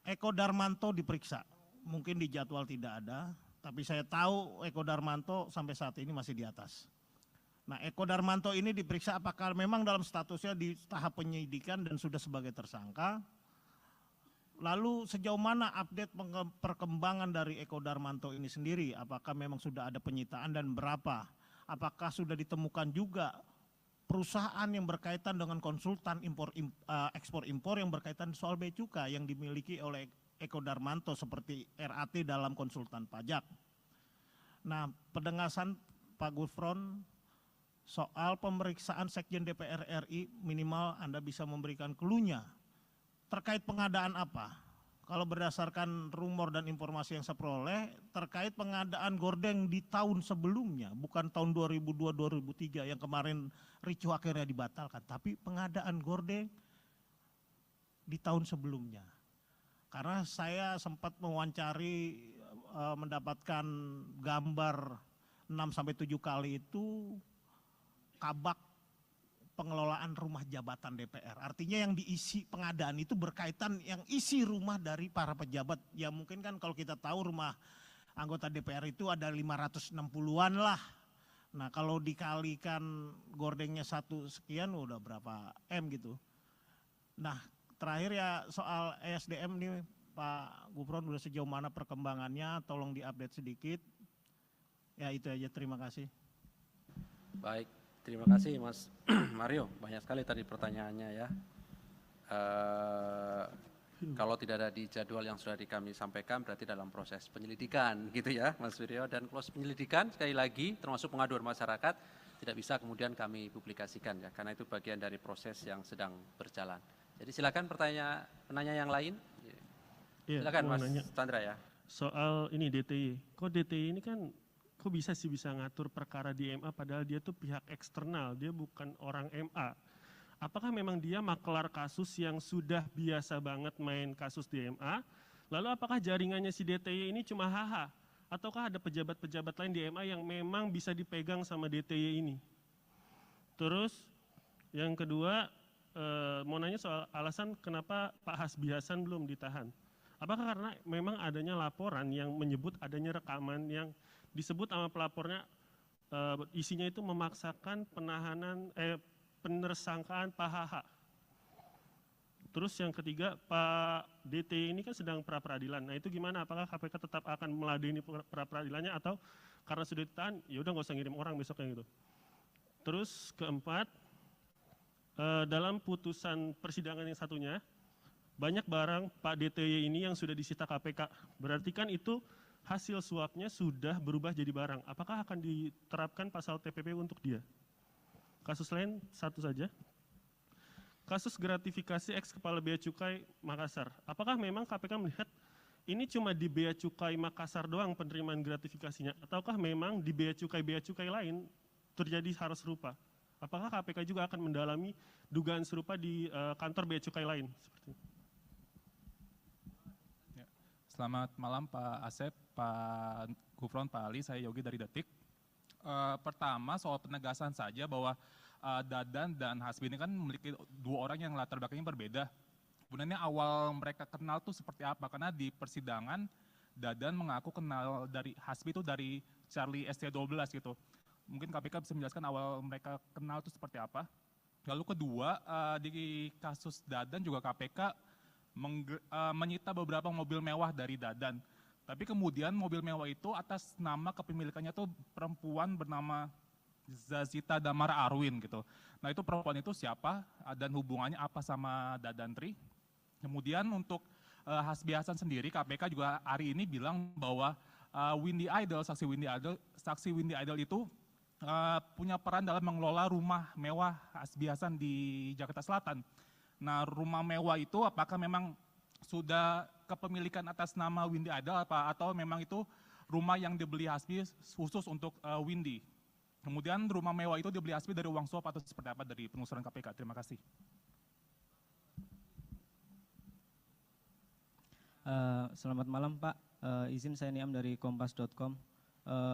Eko Darmanto diperiksa. Mungkin di jadwal tidak ada, tapi saya tahu Eko Darmanto sampai saat ini masih di atas. Nah, Eko Darmanto ini diperiksa apakah memang dalam statusnya di tahap penyidikan dan sudah sebagai tersangka. Lalu sejauh mana update perkembangan dari Eko Darmanto ini sendiri? Apakah memang sudah ada penyitaan dan berapa? Apakah sudah ditemukan juga perusahaan yang berkaitan dengan konsultan ekspor impor yang berkaitan soal bea cukai yang dimiliki oleh Eko Darmanto seperti RAT dalam konsultan pajak? Nah, penegasan Pak Gufron soal pemeriksaan Sekjen DPR RI, minimal Anda bisa memberikan clue-nya terkait pengadaan apa. Kalau berdasarkan rumor dan informasi yang saya peroleh, terkait pengadaan gordeng di tahun sebelumnya, bukan tahun 2002-2003 yang kemarin ricuh akhirnya dibatalkan, tapi pengadaan gordeng di tahun sebelumnya. Karena saya sempat mewawancari, mendapatkan gambar 6-7 kali itu kabak pengelolaan rumah jabatan DPR. Artinya yang diisi pengadaan itu berkaitan yang isi rumah dari para pejabat. Ya mungkin kan kalau kita tahu rumah anggota DPR itu ada 560-an lah. Nah kalau dikalikan gordengnya 1 sekian udah berapa M gitu. Nah terakhir ya soal ESDM nih Pak Gufron, udah sejauh mana perkembangannya, tolong diupdate sedikit. Ya itu aja, terima kasih. Baik. Terima kasih Mas Mario, banyak sekali tadi pertanyaannya ya. Kalau tidak ada di jadwal yang sudah kami sampaikan berarti dalam proses penyelidikan gitu ya Mas Mario. Dan proses penyelidikan sekali lagi termasuk pengaduan masyarakat tidak bisa kemudian kami publikasikan ya, karena itu bagian dari proses yang sedang berjalan. Jadi silakan penanya yang lain. Silakan Mas Chandra ya. Soal ini DTY, kok DTY ini kan kok bisa ngatur perkara di MA padahal dia tuh pihak eksternal, dia bukan orang MA. Apakah memang dia makelar kasus yang sudah biasa banget main kasus di MA? Lalu apakah jaringannya si DTY ini cuma HH? Ataukah ada pejabat-pejabat lain di MA yang memang bisa dipegang sama DTY ini? Terus yang kedua, mau nanya soal alasan kenapa Pak Hasbi Hasan belum ditahan. Apakah karena memang adanya laporan yang menyebut adanya rekaman yang disebut sama pelapornya isinya itu memaksakan penersangkaan Pak HH. Terus yang ketiga, Pak DT ini kan sedang pra-peradilan. Nah itu gimana? Apakah KPK tetap akan meladeni pra-peradilannya atau karena sudah ditahan, ya udah nggak usah ngirim orang besoknya gitu. Terus keempat, dalam putusan persidangan yang satunya, banyak barang Pak DTY ini yang sudah disita KPK. Berarti kan itu hasil suapnya sudah berubah jadi barang. Apakah akan diterapkan pasal TPP untuk dia? Kasus lain satu saja. Kasus gratifikasi ex Kepala Bea Cukai Makassar. Apakah memang KPK melihat ini cuma di Bea Cukai Makassar doang penerimaan gratifikasinya? Ataukah memang di Bea Cukai lain terjadi hal serupa? Apakah KPK juga akan mendalami dugaan serupa di kantor Bea Cukai lain? Seperti itu. Selamat malam Pak Asep, Pak Gufron, Pak Ali, saya Yogi dari Detik. Pertama soal penegasan saja bahwa Dadan dan Hasbi ini kan memiliki dua orang yang latar belakangnya berbeda. Sebenarnya awal mereka kenal tuh seperti apa? Karena di persidangan Dadan mengaku kenal dari Hasbi itu dari Charlie ST12 gitu. Mungkin KPK bisa menjelaskan awal mereka kenal itu seperti apa. Lalu kedua, di kasus Dadan juga KPK menyita beberapa mobil mewah dari Dadan. Tapi kemudian mobil mewah itu atas nama kepemilikannya tuh perempuan bernama Zazita Damar Arwin gitu. Nah itu perempuan itu siapa dan hubungannya apa sama Dadantri. Kemudian untuk Hasbi Hasan sendiri KPK juga hari ini bilang bahwa saksi Windy Idol itu punya peran dalam mengelola rumah mewah Hasbi Hasan di Jakarta Selatan. Nah rumah mewah itu apakah memang sudah kepemilikan atas nama Windy Idol atau memang itu rumah yang dibeli Hasbi khusus untuk Windy? Kemudian rumah mewah itu dibeli Hasbi dari uang suap atau seperti apa dari penelusuran KPK? Terima kasih. Selamat malam Pak, izin saya Niam dari kompas.com.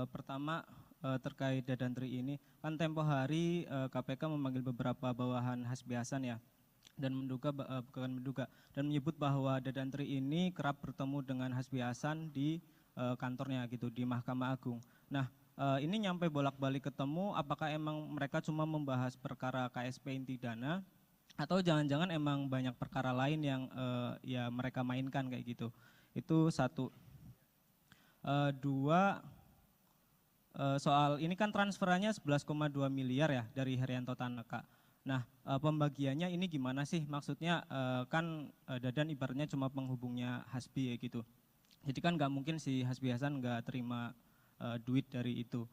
Pertama terkait Dadantri ini. Kan tempo hari KPK memanggil beberapa bawahan Hasbi Hasan ya, dan dan menyebut bahwa Dadantri ini kerap bertemu dengan Hasbi Hasan di kantornya gitu, di Mahkamah Agung. Nah, ini nyampe bolak-balik ketemu, apakah emang mereka cuma membahas perkara KSP inti dana, atau jangan-jangan emang banyak perkara lain yang ya mereka mainkan kayak gitu. Itu satu. Dua, soal ini kan transferannya 11,2 miliar ya dari Herianto Tanaka. Nah, pembagiannya ini gimana sih? Maksudnya kan Dadan ibaratnya cuma penghubungnya Hasbi ya gitu. Jadi kan nggak mungkin si Hasbi Hasan nggak terima duit dari itu.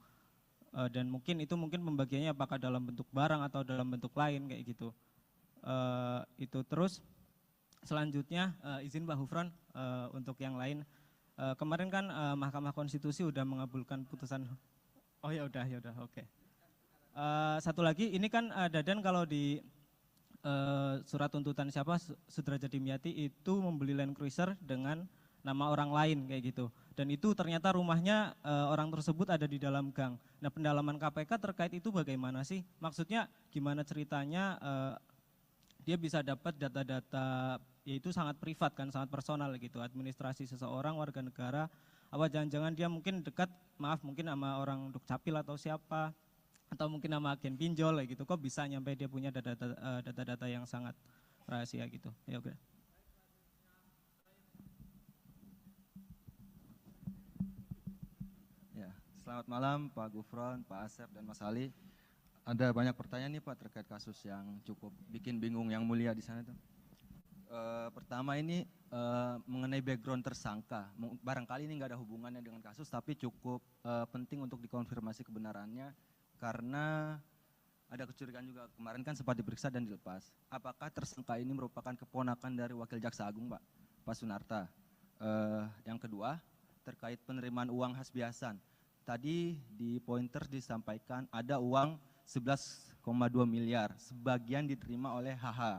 Dan mungkin pembagiannya apakah dalam bentuk barang atau dalam bentuk lain kayak gitu. Itu terus selanjutnya izin Pak Gufron untuk yang lain. Kemarin kan Mahkamah Konstitusi udah mengabulkan putusan. Oh ya udah oke. Satu lagi ini kan Dadan kalau di surat tuntutan siapa Sudrajat Dimyati itu membeli Land Cruiser dengan nama orang lain kayak gitu. Dan itu ternyata rumahnya orang tersebut ada di dalam gang. Nah, pendalaman KPK terkait itu bagaimana sih? Maksudnya gimana ceritanya dia bisa dapat data-data, yaitu sangat privat kan, sangat personal gitu, administrasi seseorang, warga negara, apa jangan-jangan dia mungkin dekat, mungkin sama orang Dukcapil atau siapa, atau mungkin sama agen pinjol gitu, kok bisa nyampe dia punya data-data yang sangat rahasia gitu. Ya oke. Ya, selamat malam Pak Gufron, Pak Asep, dan Mas Ali. Ada banyak pertanyaan nih Pak terkait kasus yang cukup bikin bingung yang mulia di sana tuh. Pertama ini mengenai background tersangka. Barangkali ini nggak ada hubungannya dengan kasus, tapi cukup penting untuk dikonfirmasi kebenarannya karena ada kecurigaan juga kemarin kan sempat diperiksa dan dilepas. Apakah tersangka ini merupakan keponakan dari Wakil Jaksa Agung Pak Sunarta? Yang kedua terkait penerimaan uang Hasbi Hasan. Tadi di pointer disampaikan ada uang 11,2 miliar, sebagian diterima oleh HH.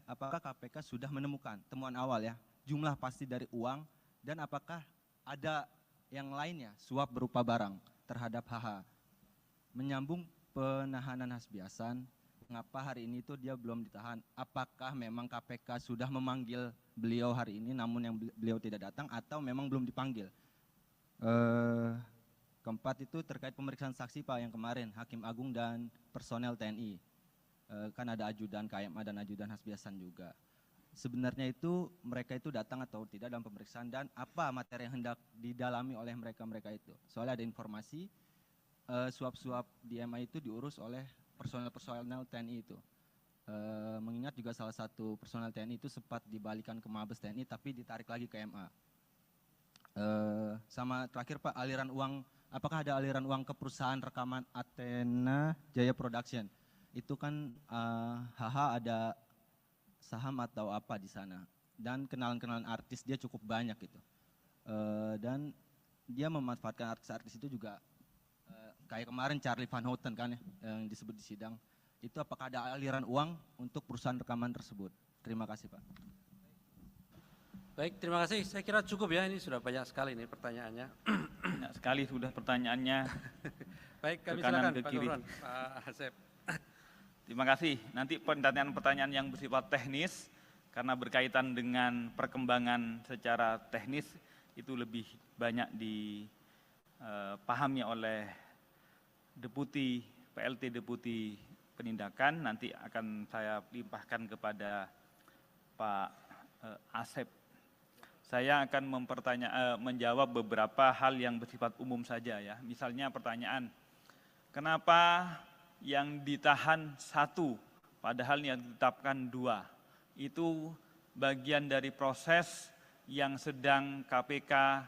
Apakah KPK sudah menemukan temuan awal ya, jumlah pasti dari uang, dan apakah ada yang lainnya suap berupa barang terhadap HH? Menyambung penahanan Hasbi Hasan, mengapa hari ini tuh dia belum ditahan? Apakah memang KPK sudah memanggil beliau hari ini namun yang beliau tidak datang, atau memang belum dipanggil? Keempat itu terkait pemeriksaan saksi Pak yang kemarin, Hakim Agung dan personel TNI. Kan ada ajudan KMA dan ajudan Hasbi Hasan juga. Sebenarnya itu mereka itu datang atau tidak dalam pemeriksaan, dan apa materi yang hendak didalami oleh mereka itu. Soalnya ada informasi suap-suap di MA itu diurus oleh personel TNI itu. Mengingat juga salah satu personel TNI itu sempat dibalikan ke Mabes TNI tapi ditarik lagi ke MA. Sama terakhir Pak, aliran uang, apakah ada aliran uang ke perusahaan rekaman Athena Jaya Production? Itu kan HH ada saham atau apa di sana, dan kenalan-kenalan artis dia cukup banyak gitu. Dan dia memanfaatkan artis-artis itu juga kayak kemarin Charlie Van Houten kan ya, yang disebut di sidang. Itu apakah ada aliran uang untuk perusahaan rekaman tersebut? Terima kasih Pak. Baik, terima kasih. Saya kira cukup ya, ini sudah banyak sekali ini pertanyaannya. Banyak sekali sudah pertanyaannya. Baik, kami ke kanan, silakan ke Pak kiri. Gufron, Pak Asep. Terima kasih. Nanti pertanyaan-pertanyaan yang bersifat teknis, karena berkaitan dengan perkembangan secara teknis, itu lebih banyak dipahami oleh PLT Deputi Penindakan. Nanti akan saya limpahkan kepada Pak Asep. Saya akan menjawab beberapa hal yang bersifat umum saja ya. Misalnya pertanyaan, kenapa yang ditahan 1 padahal yang ditetapkan 2? Itu bagian dari proses yang sedang KPK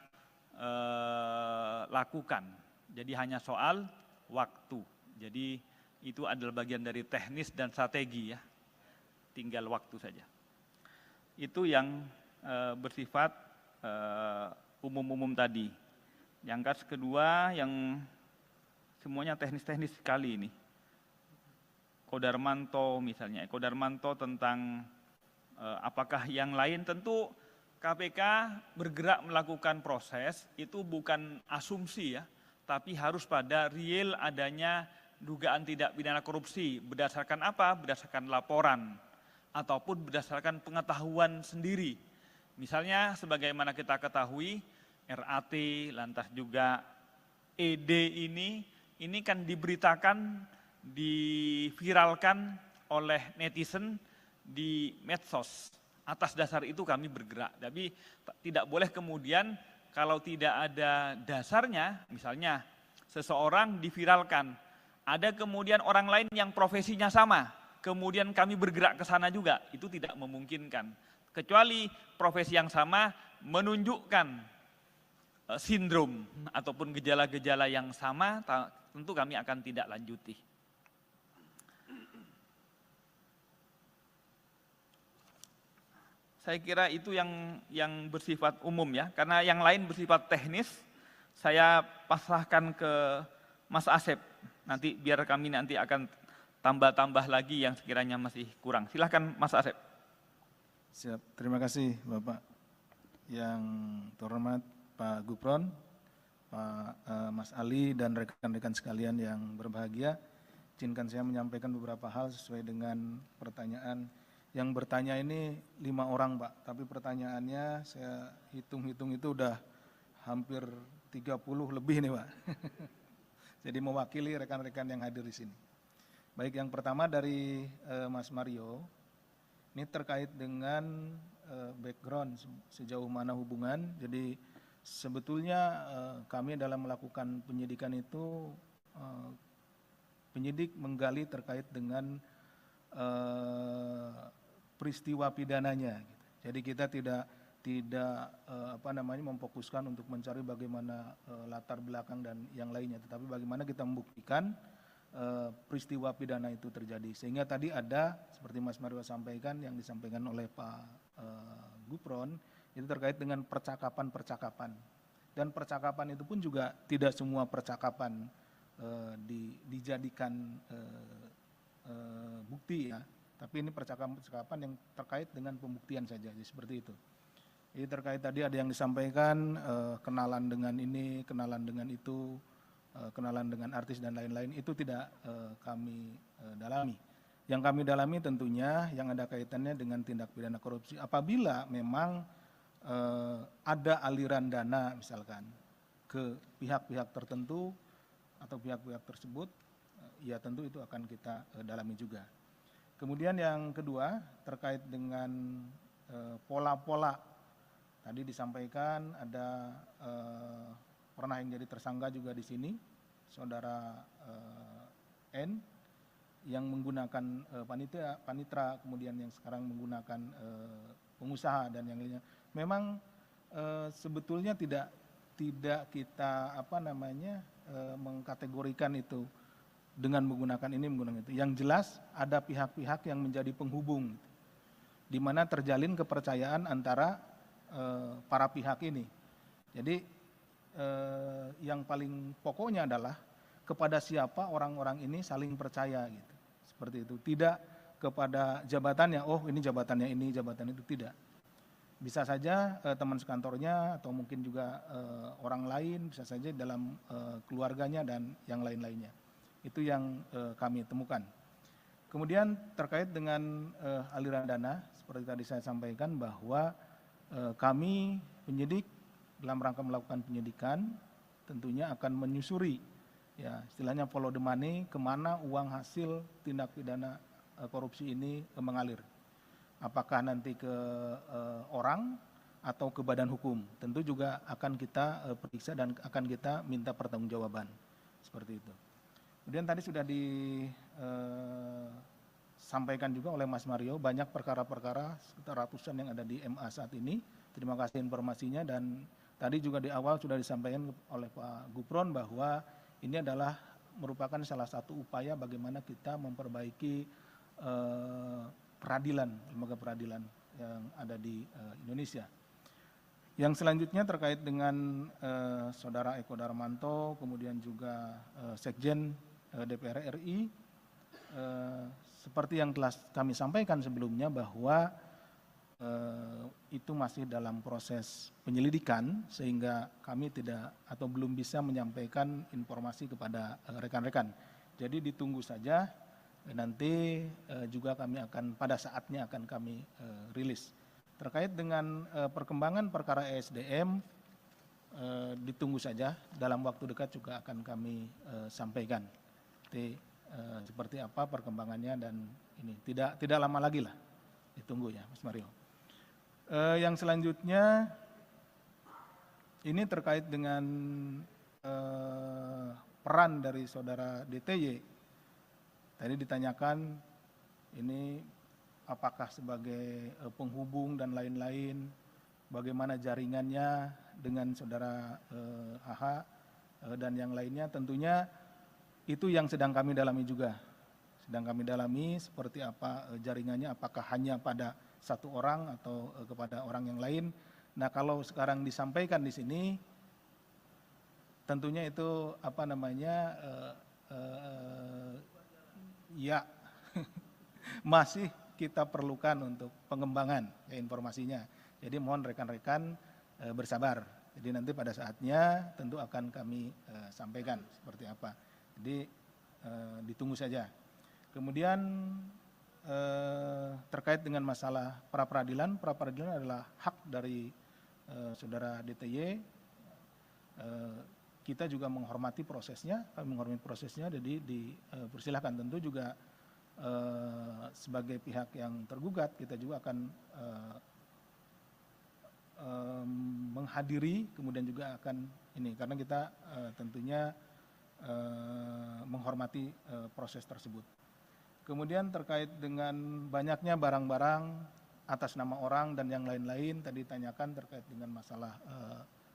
lakukan. Jadi hanya soal waktu. Jadi itu adalah bagian dari teknis dan strategi ya. Tinggal waktu saja. Itu yang bersifat umum-umum tadi. Yang kedua yang semuanya teknis-teknis sekali ini. Kodarmanto misalnya, Kodarmanto tentang apakah yang lain, tentu KPK bergerak melakukan proses itu bukan asumsi ya, tapi harus pada real adanya dugaan tindak pidana korupsi. Berdasarkan apa? Berdasarkan laporan ataupun berdasarkan pengetahuan sendiri. Misalnya sebagaimana kita ketahui RAT, lantas juga ED ini kan diberitakan, diviralkan oleh netizen di medsos. Atas dasar itu kami bergerak. Tapi tidak boleh kemudian kalau tidak ada dasarnya, misalnya seseorang diviralkan, ada kemudian orang lain yang profesinya sama, kemudian kami bergerak ke sana juga, itu tidak memungkinkan. Kecuali profesi yang sama menunjukkan sindrom ataupun gejala-gejala yang sama, tentu kami akan tidak lanjuti. Saya kira itu yang bersifat umum ya, karena yang lain bersifat teknis, saya pasrahkan ke Mas Asep, nanti biar kami nanti akan tambah-tambah lagi yang sekiranya masih kurang. Silahkan Mas Asep. Siap, terima kasih Bapak. Yang terhormat Pak Gufron, Pak Mas Ali dan rekan-rekan sekalian yang berbahagia, izinkan saya menyampaikan beberapa hal sesuai dengan pertanyaan. Yang bertanya ini 5 orang Pak, tapi pertanyaannya saya hitung-hitung itu udah hampir 30 lebih nih Pak. Jadi mewakili rekan-rekan yang hadir di sini. Baik, yang pertama dari Mas Mario, ini terkait dengan background sejauh mana hubungan. Jadi sebetulnya kami dalam melakukan penyidikan itu, penyidik menggali terkait dengan peristiwa pidananya. Jadi kita tidak memfokuskan untuk mencari bagaimana latar belakang dan yang lainnya, tetapi bagaimana kita membuktikan peristiwa pidana itu terjadi. Sehingga tadi ada seperti Mas Mario sampaikan, yang disampaikan oleh Pak Gufron, itu terkait dengan percakapan-percakapan. Dan percakapan itu pun juga tidak semua percakapan dijadikan bukti ya, tapi ini percakapan-percakapan yang terkait dengan pembuktian saja, jadi seperti itu. Jadi terkait tadi ada yang disampaikan kenalan dengan ini, kenalan dengan itu, kenalan dengan artis dan lain-lain, itu tidak kami dalami. Yang kami dalami tentunya yang ada kaitannya dengan tindak pidana korupsi. Apabila memang ada aliran dana misalkan ke pihak-pihak tertentu atau pihak-pihak tersebut, ya tentu itu akan kita dalami juga. Kemudian yang kedua terkait dengan pola-pola, tadi disampaikan ada pernah yang jadi tersangka juga di sini, saudara N, yang menggunakan panitra, kemudian yang sekarang menggunakan pengusaha dan yang lainnya. Memang sebetulnya tidak kita mengkategorikan itu dengan menggunakan ini, menggunakan itu. Yang jelas ada pihak-pihak yang menjadi penghubung, di mana terjalin kepercayaan antara para pihak ini. Jadi yang paling pokoknya adalah kepada siapa orang-orang ini saling percaya gitu. Seperti itu. Tidak kepada jabatannya, oh ini jabatannya ini, jabatan itu, tidak. Bisa saja teman sekantornya atau mungkin juga orang lain, bisa saja dalam keluarganya dan yang lain-lainnya. Itu yang kami temukan. Kemudian terkait dengan aliran dana, seperti tadi saya sampaikan bahwa kami penyidik dalam rangka melakukan penyidikan tentunya akan menyusuri, ya istilahnya follow the money, kemana uang hasil tindak pidana korupsi ini mengalir. Apakah nanti ke orang atau ke badan hukum, tentu juga akan kita periksa dan akan kita minta pertanggungjawaban, seperti itu. Kemudian tadi sudah disampaikan juga oleh Mas Mario, banyak perkara-perkara sekitar ratusan yang ada di MA saat ini. Terima kasih informasinya, dan tadi juga di awal sudah disampaikan oleh Pak Gufron bahwa ini adalah merupakan salah satu upaya bagaimana kita memperbaiki peradilan, lembaga peradilan yang ada di Indonesia. Yang selanjutnya terkait dengan Saudara Eko Darmanto, kemudian juga Sekjen DPR RI, seperti yang telah kami sampaikan sebelumnya bahwa itu masih dalam proses penyelidikan sehingga kami tidak atau belum bisa menyampaikan informasi kepada rekan-rekan. Jadi ditunggu saja, nanti juga kami akan pada saatnya akan kami rilis. Terkait dengan perkembangan perkara ESDM, ditunggu saja, dalam waktu dekat juga akan kami sampaikan. Jadi, seperti apa perkembangannya dan ini tidak lama lagi lah, ditunggu ya Mas Mario. Yang selanjutnya ini terkait dengan peran dari saudara DTY. Tadi ditanyakan ini apakah sebagai penghubung dan lain-lain, bagaimana jaringannya dengan saudara AH dan yang lainnya. Tentunya itu yang sedang kami dalami juga. Sedang kami dalami seperti apa jaringannya, apakah hanya pada satu orang atau kepada orang yang lain. Nah, kalau sekarang disampaikan di sini, tentunya itu apa namanya ya masih kita perlukan untuk pengembangan ya, informasinya. Jadi mohon rekan-rekan bersabar. Jadi nanti pada saatnya tentu akan kami sampaikan seperti apa. Jadi ditunggu saja. Kemudian terkait dengan masalah pra-peradilan adalah hak dari saudara DTY. Kita juga menghormati prosesnya, kami menghormati prosesnya, jadi dipersilahkan. Tentu juga sebagai pihak yang tergugat, kita juga akan menghadiri, kemudian juga akan ini, karena kita tentunya menghormati proses tersebut. Kemudian terkait dengan banyaknya barang-barang atas nama orang dan yang lain-lain, tadi ditanyakan terkait dengan masalah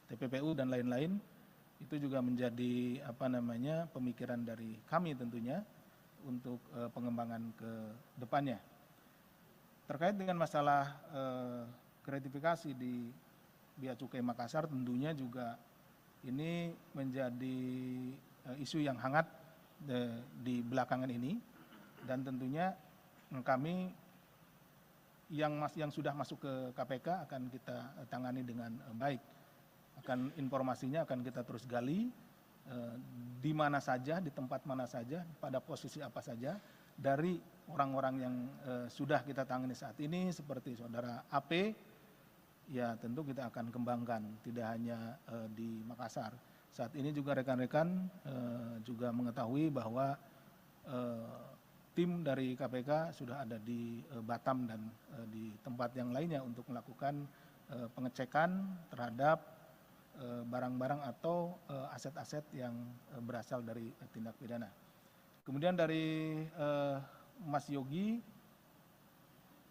TPPU dan lain-lain, itu juga menjadi apa namanya pemikiran dari kami tentunya untuk pengembangan ke depannya. Terkait dengan masalah gratifikasi di Bea Cukai Makassar, tentunya juga ini menjadi isu yang hangat di belakangan ini, dan tentunya kami yang sudah masuk ke KPK akan kita tangani dengan baik. Akan informasinya akan kita terus gali di mana saja, di tempat mana saja, pada posisi apa saja, dari orang-orang yang sudah kita tangani saat ini seperti saudara AP, ya tentu kita akan kembangkan, tidak hanya di Makassar. Saat ini juga rekan-rekan juga mengetahui bahwa tim dari KPK sudah ada di Batam dan di tempat yang lainnya untuk melakukan pengecekan terhadap barang-barang atau aset-aset yang berasal dari tindak pidana. Kemudian dari Mas Yogi,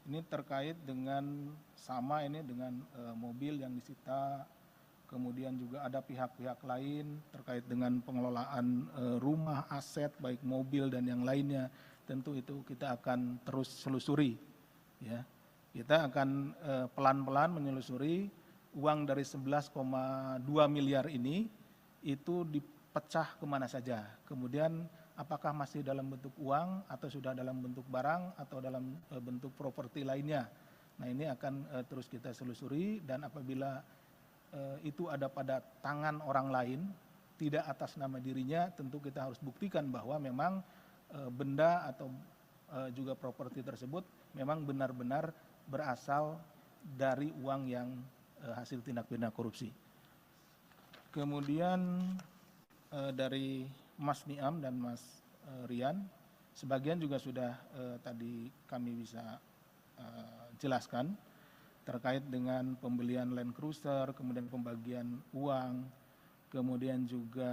ini terkait dengan sama ini dengan mobil yang disita, kemudian juga ada pihak-pihak lain terkait dengan pengelolaan rumah, aset, baik mobil dan yang lainnya. Tentu itu kita akan terus selusuri. Ya. Kita akan pelan-pelan menyelusuri uang dari 11,2 miliar ini itu dipecah kemana saja. Kemudian apakah masih dalam bentuk uang atau sudah dalam bentuk barang atau dalam bentuk properti lainnya. Nah ini akan terus kita selusuri, dan apabila itu ada pada tangan orang lain, tidak atas nama dirinya, tentu kita harus buktikan bahwa memang benda atau juga properti tersebut memang benar-benar berasal dari uang yang hasil tindak pidana korupsi. Kemudian dari Mas Niam dan Mas Rian, sebagian juga sudah tadi kami bisa jelaskan terkait dengan pembelian Land Cruiser, kemudian pembagian uang, kemudian juga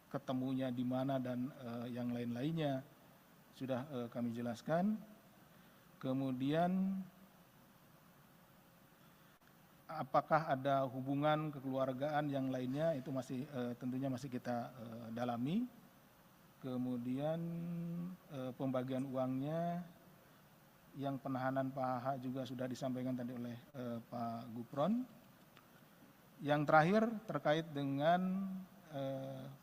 ketemunya di mana dan yang lain-lainnya sudah kami jelaskan. Kemudian apakah ada hubungan kekeluargaan yang lainnya, itu masih tentunya masih kita dalami. Kemudian pembagian uangnya, yang penahanan Pak HH juga sudah disampaikan tadi oleh Pak Gufron. Yang terakhir terkait dengan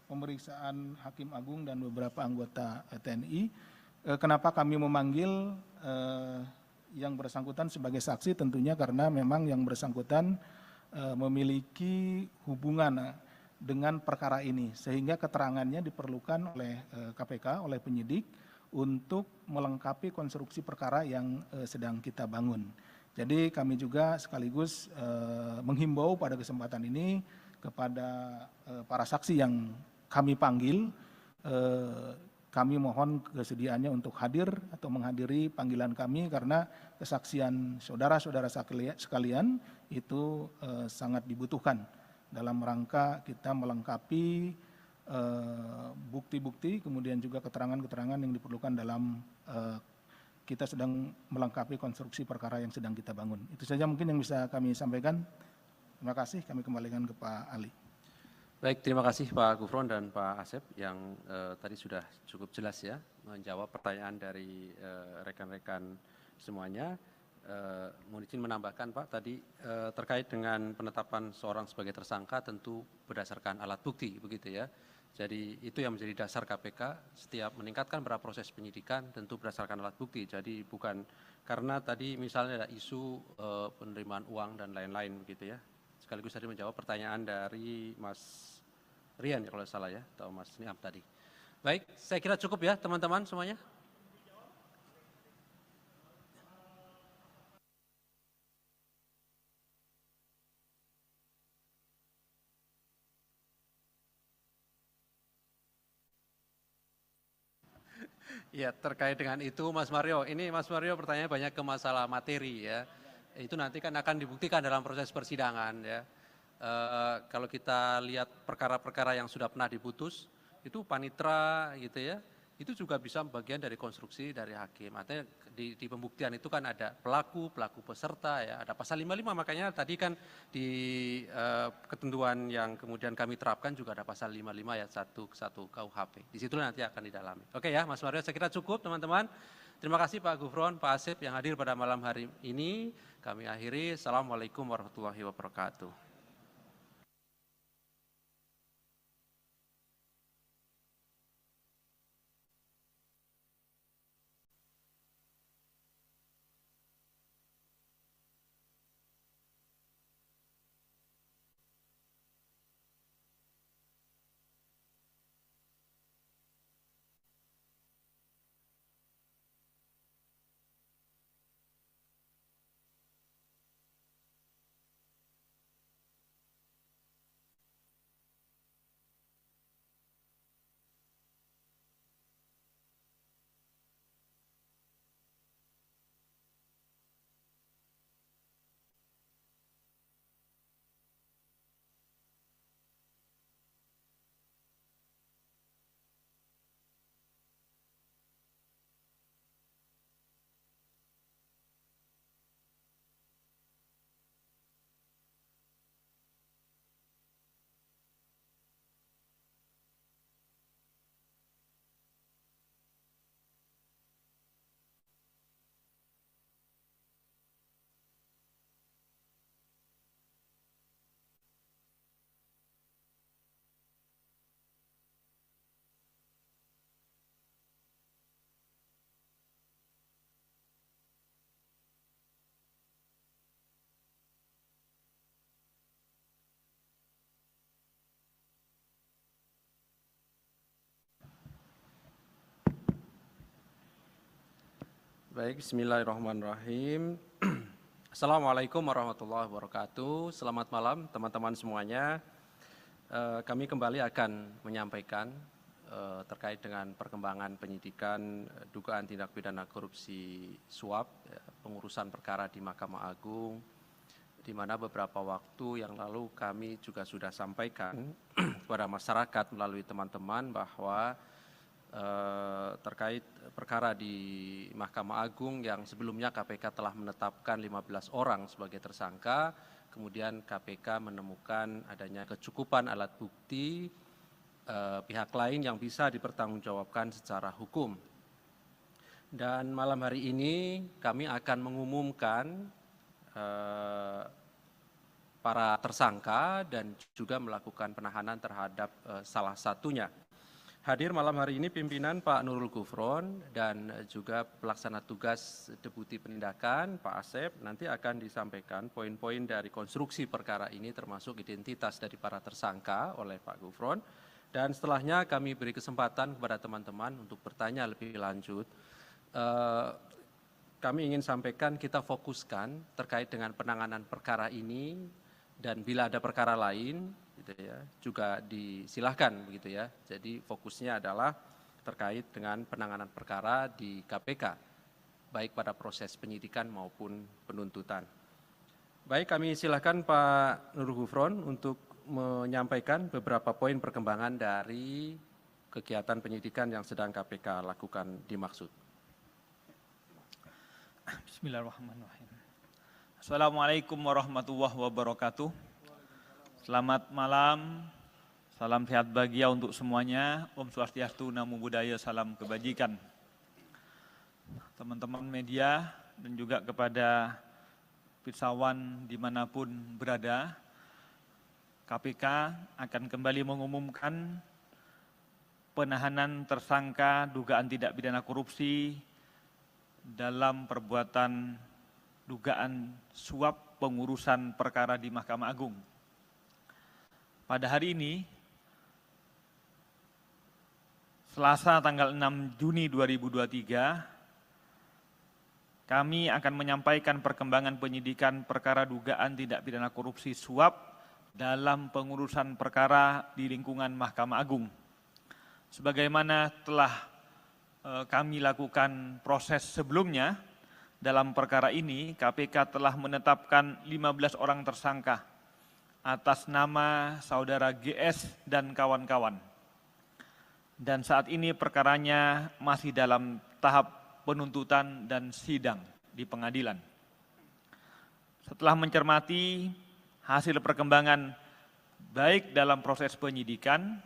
pemeriksaan Hakim Agung dan beberapa anggota TNI. Kenapa kami memanggil yang bersangkutan sebagai saksi tentunya karena memang yang bersangkutan memiliki hubungan dengan perkara ini sehingga keterangannya diperlukan oleh KPK, oleh penyidik untuk melengkapi konstruksi perkara yang sedang kita bangun. Jadi kami juga sekaligus menghimbau pada kesempatan ini kepada para saksi yang kami panggil, kami mohon kesediaannya untuk hadir atau menghadiri panggilan kami karena kesaksian saudara-saudara sekalian itu sangat dibutuhkan dalam rangka kita melengkapi bukti-bukti kemudian juga keterangan-keterangan yang diperlukan dalam kita sedang melengkapi konstruksi perkara yang sedang kita bangun. Itu saja mungkin yang bisa kami sampaikan. Terima kasih, kami kembalikan ke Pak Ali. Baik, terima kasih Pak Gufron dan Pak Asep yang tadi sudah cukup jelas ya menjawab pertanyaan dari rekan-rekan semuanya. Mohon izin menambahkan Pak tadi terkait dengan penetapan seorang sebagai tersangka tentu berdasarkan alat bukti begitu ya. Jadi itu yang menjadi dasar KPK setiap meningkatkan pada proses penyidikan tentu berdasarkan alat bukti. Jadi bukan karena tadi misalnya ada isu penerimaan uang dan lain-lain begitu ya. Sekaligus tadi menjawab pertanyaan dari Mas Rian ya kalau salah ya, atau Mas Niam tadi. Baik, saya kira cukup ya teman-teman semuanya. Ya terkait dengan itu Mas Mario, ini Mas Mario pertanyaannya banyak ke masalah materi ya. Itu nanti kan akan dibuktikan dalam proses persidangan ya. Kalau kita lihat perkara-perkara yang sudah pernah diputus, itu panitra gitu ya, itu juga bisa bagian dari konstruksi dari hakim. Artinya di pembuktian itu kan ada pelaku peserta ya, ada pasal 55 makanya tadi kan di ketentuan yang kemudian kami terapkan juga ada pasal 55 ayat 1 KUHP. Di situ nanti akan didalami. Oke ya Mas Mario, saya kira cukup teman-teman. Terima kasih Pak Gufron, Pak Asep yang hadir pada malam hari ini. Kami akhiri. Assalamualaikum warahmatullahi wabarakatuh. Baik, bismillahirrahmanirrahim. Assalamualaikum warahmatullahi wabarakatuh. Selamat malam teman-teman semuanya. Kami kembali akan menyampaikan terkait dengan perkembangan penyidikan dugaan tindak pidana korupsi suap, pengurusan perkara di Mahkamah Agung, di mana beberapa waktu yang lalu kami juga sudah sampaikan kepada masyarakat melalui teman-teman bahwa terkait perkara di Mahkamah Agung yang sebelumnya KPK telah menetapkan 15 orang sebagai tersangka, kemudian KPK menemukan adanya kecukupan alat bukti pihak lain yang bisa dipertanggungjawabkan secara hukum. Dan malam hari ini kami akan mengumumkan para tersangka dan juga melakukan penahanan terhadap salah satunya. Hadir malam hari ini pimpinan Pak Nurul Gufron dan juga pelaksana tugas Deputi Penindakan Pak Asep. Nanti akan disampaikan poin-poin dari konstruksi perkara ini termasuk identitas dari para tersangka oleh Pak Gufron. Dan setelahnya kami beri kesempatan kepada teman-teman untuk bertanya lebih lanjut. Kami ingin sampaikan kita fokuskan terkait dengan penanganan perkara ini dan bila ada perkara lain gitu ya, juga disilahkan begitu ya. Jadi fokusnya adalah terkait dengan penanganan perkara di KPK, baik pada proses penyidikan maupun penuntutan. Baik, kami silahkan Pak Nurul Gufron untuk menyampaikan beberapa poin perkembangan dari kegiatan penyidikan yang sedang KPK lakukan dimaksud. Bismillahirrahmanirrahim. Assalamualaikum warahmatullahi wabarakatuh. Selamat malam, salam sehat bahagia untuk semuanya. Om Swastiastu, Namo Buddhaya, salam kebajikan. Teman-teman media dan juga kepada pirsawan dimanapun berada, KPK akan kembali mengumumkan penahanan tersangka dugaan tindak pidana korupsi dalam perbuatan dugaan suap pengurusan perkara di Mahkamah Agung. Pada hari ini, Selasa tanggal 6 Juni 2023, kami akan menyampaikan perkembangan penyidikan perkara dugaan tindak pidana korupsi suap dalam pengurusan perkara di lingkungan Mahkamah Agung. Sebagaimana telah kami lakukan proses sebelumnya, dalam perkara ini KPK telah menetapkan 15 orang tersangka atas nama saudara GS dan kawan-kawan. Dan saat ini perkaranya masih dalam tahap penuntutan dan sidang di pengadilan. Setelah mencermati hasil perkembangan baik dalam proses penyidikan,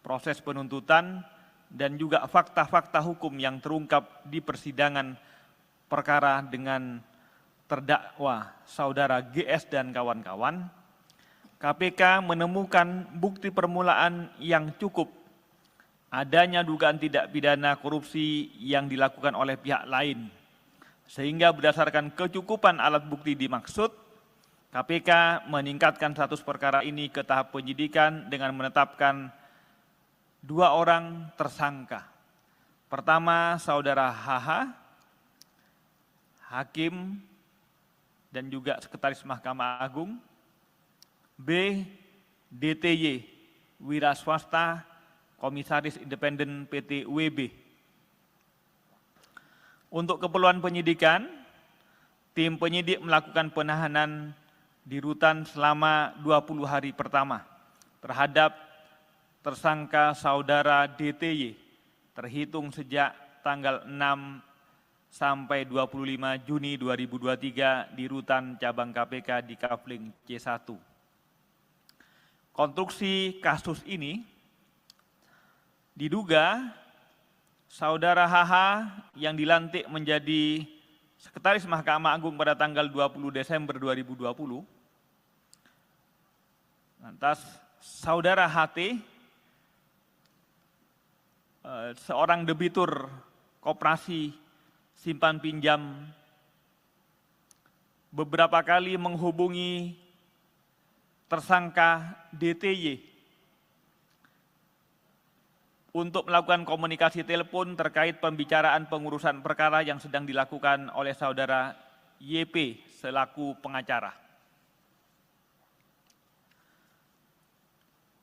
proses penuntutan, dan juga fakta-fakta hukum yang terungkap di persidangan perkara dengan terdakwa saudara GS dan kawan-kawan, KPK menemukan bukti permulaan yang cukup adanya dugaan tindak pidana korupsi yang dilakukan oleh pihak lain. Sehingga berdasarkan kecukupan alat bukti dimaksud, KPK meningkatkan status perkara ini ke tahap penyidikan dengan menetapkan 2 orang tersangka. Pertama, saudara HH, hakim dan juga sekretaris Mahkamah Agung. B, DTY, wira swasta, komisaris independen PT WB. Untuk keperluan penyidikan, tim penyidik melakukan penahanan di rutan selama 20 hari pertama terhadap tersangka saudara DTY terhitung sejak tanggal 6 sampai 25 Juni 2023 di rutan cabang KPK di Kafling C1. Konstruksi kasus ini diduga saudara HH yang dilantik menjadi sekretaris Mahkamah Agung pada tanggal 20 Desember 2020. Lantas saudara HT, seorang debitur koperasi simpan pinjam, beberapa kali menghubungi tersangka DTY untuk melakukan komunikasi telepon terkait pembicaraan pengurusan perkara yang sedang dilakukan oleh saudara YP selaku pengacara.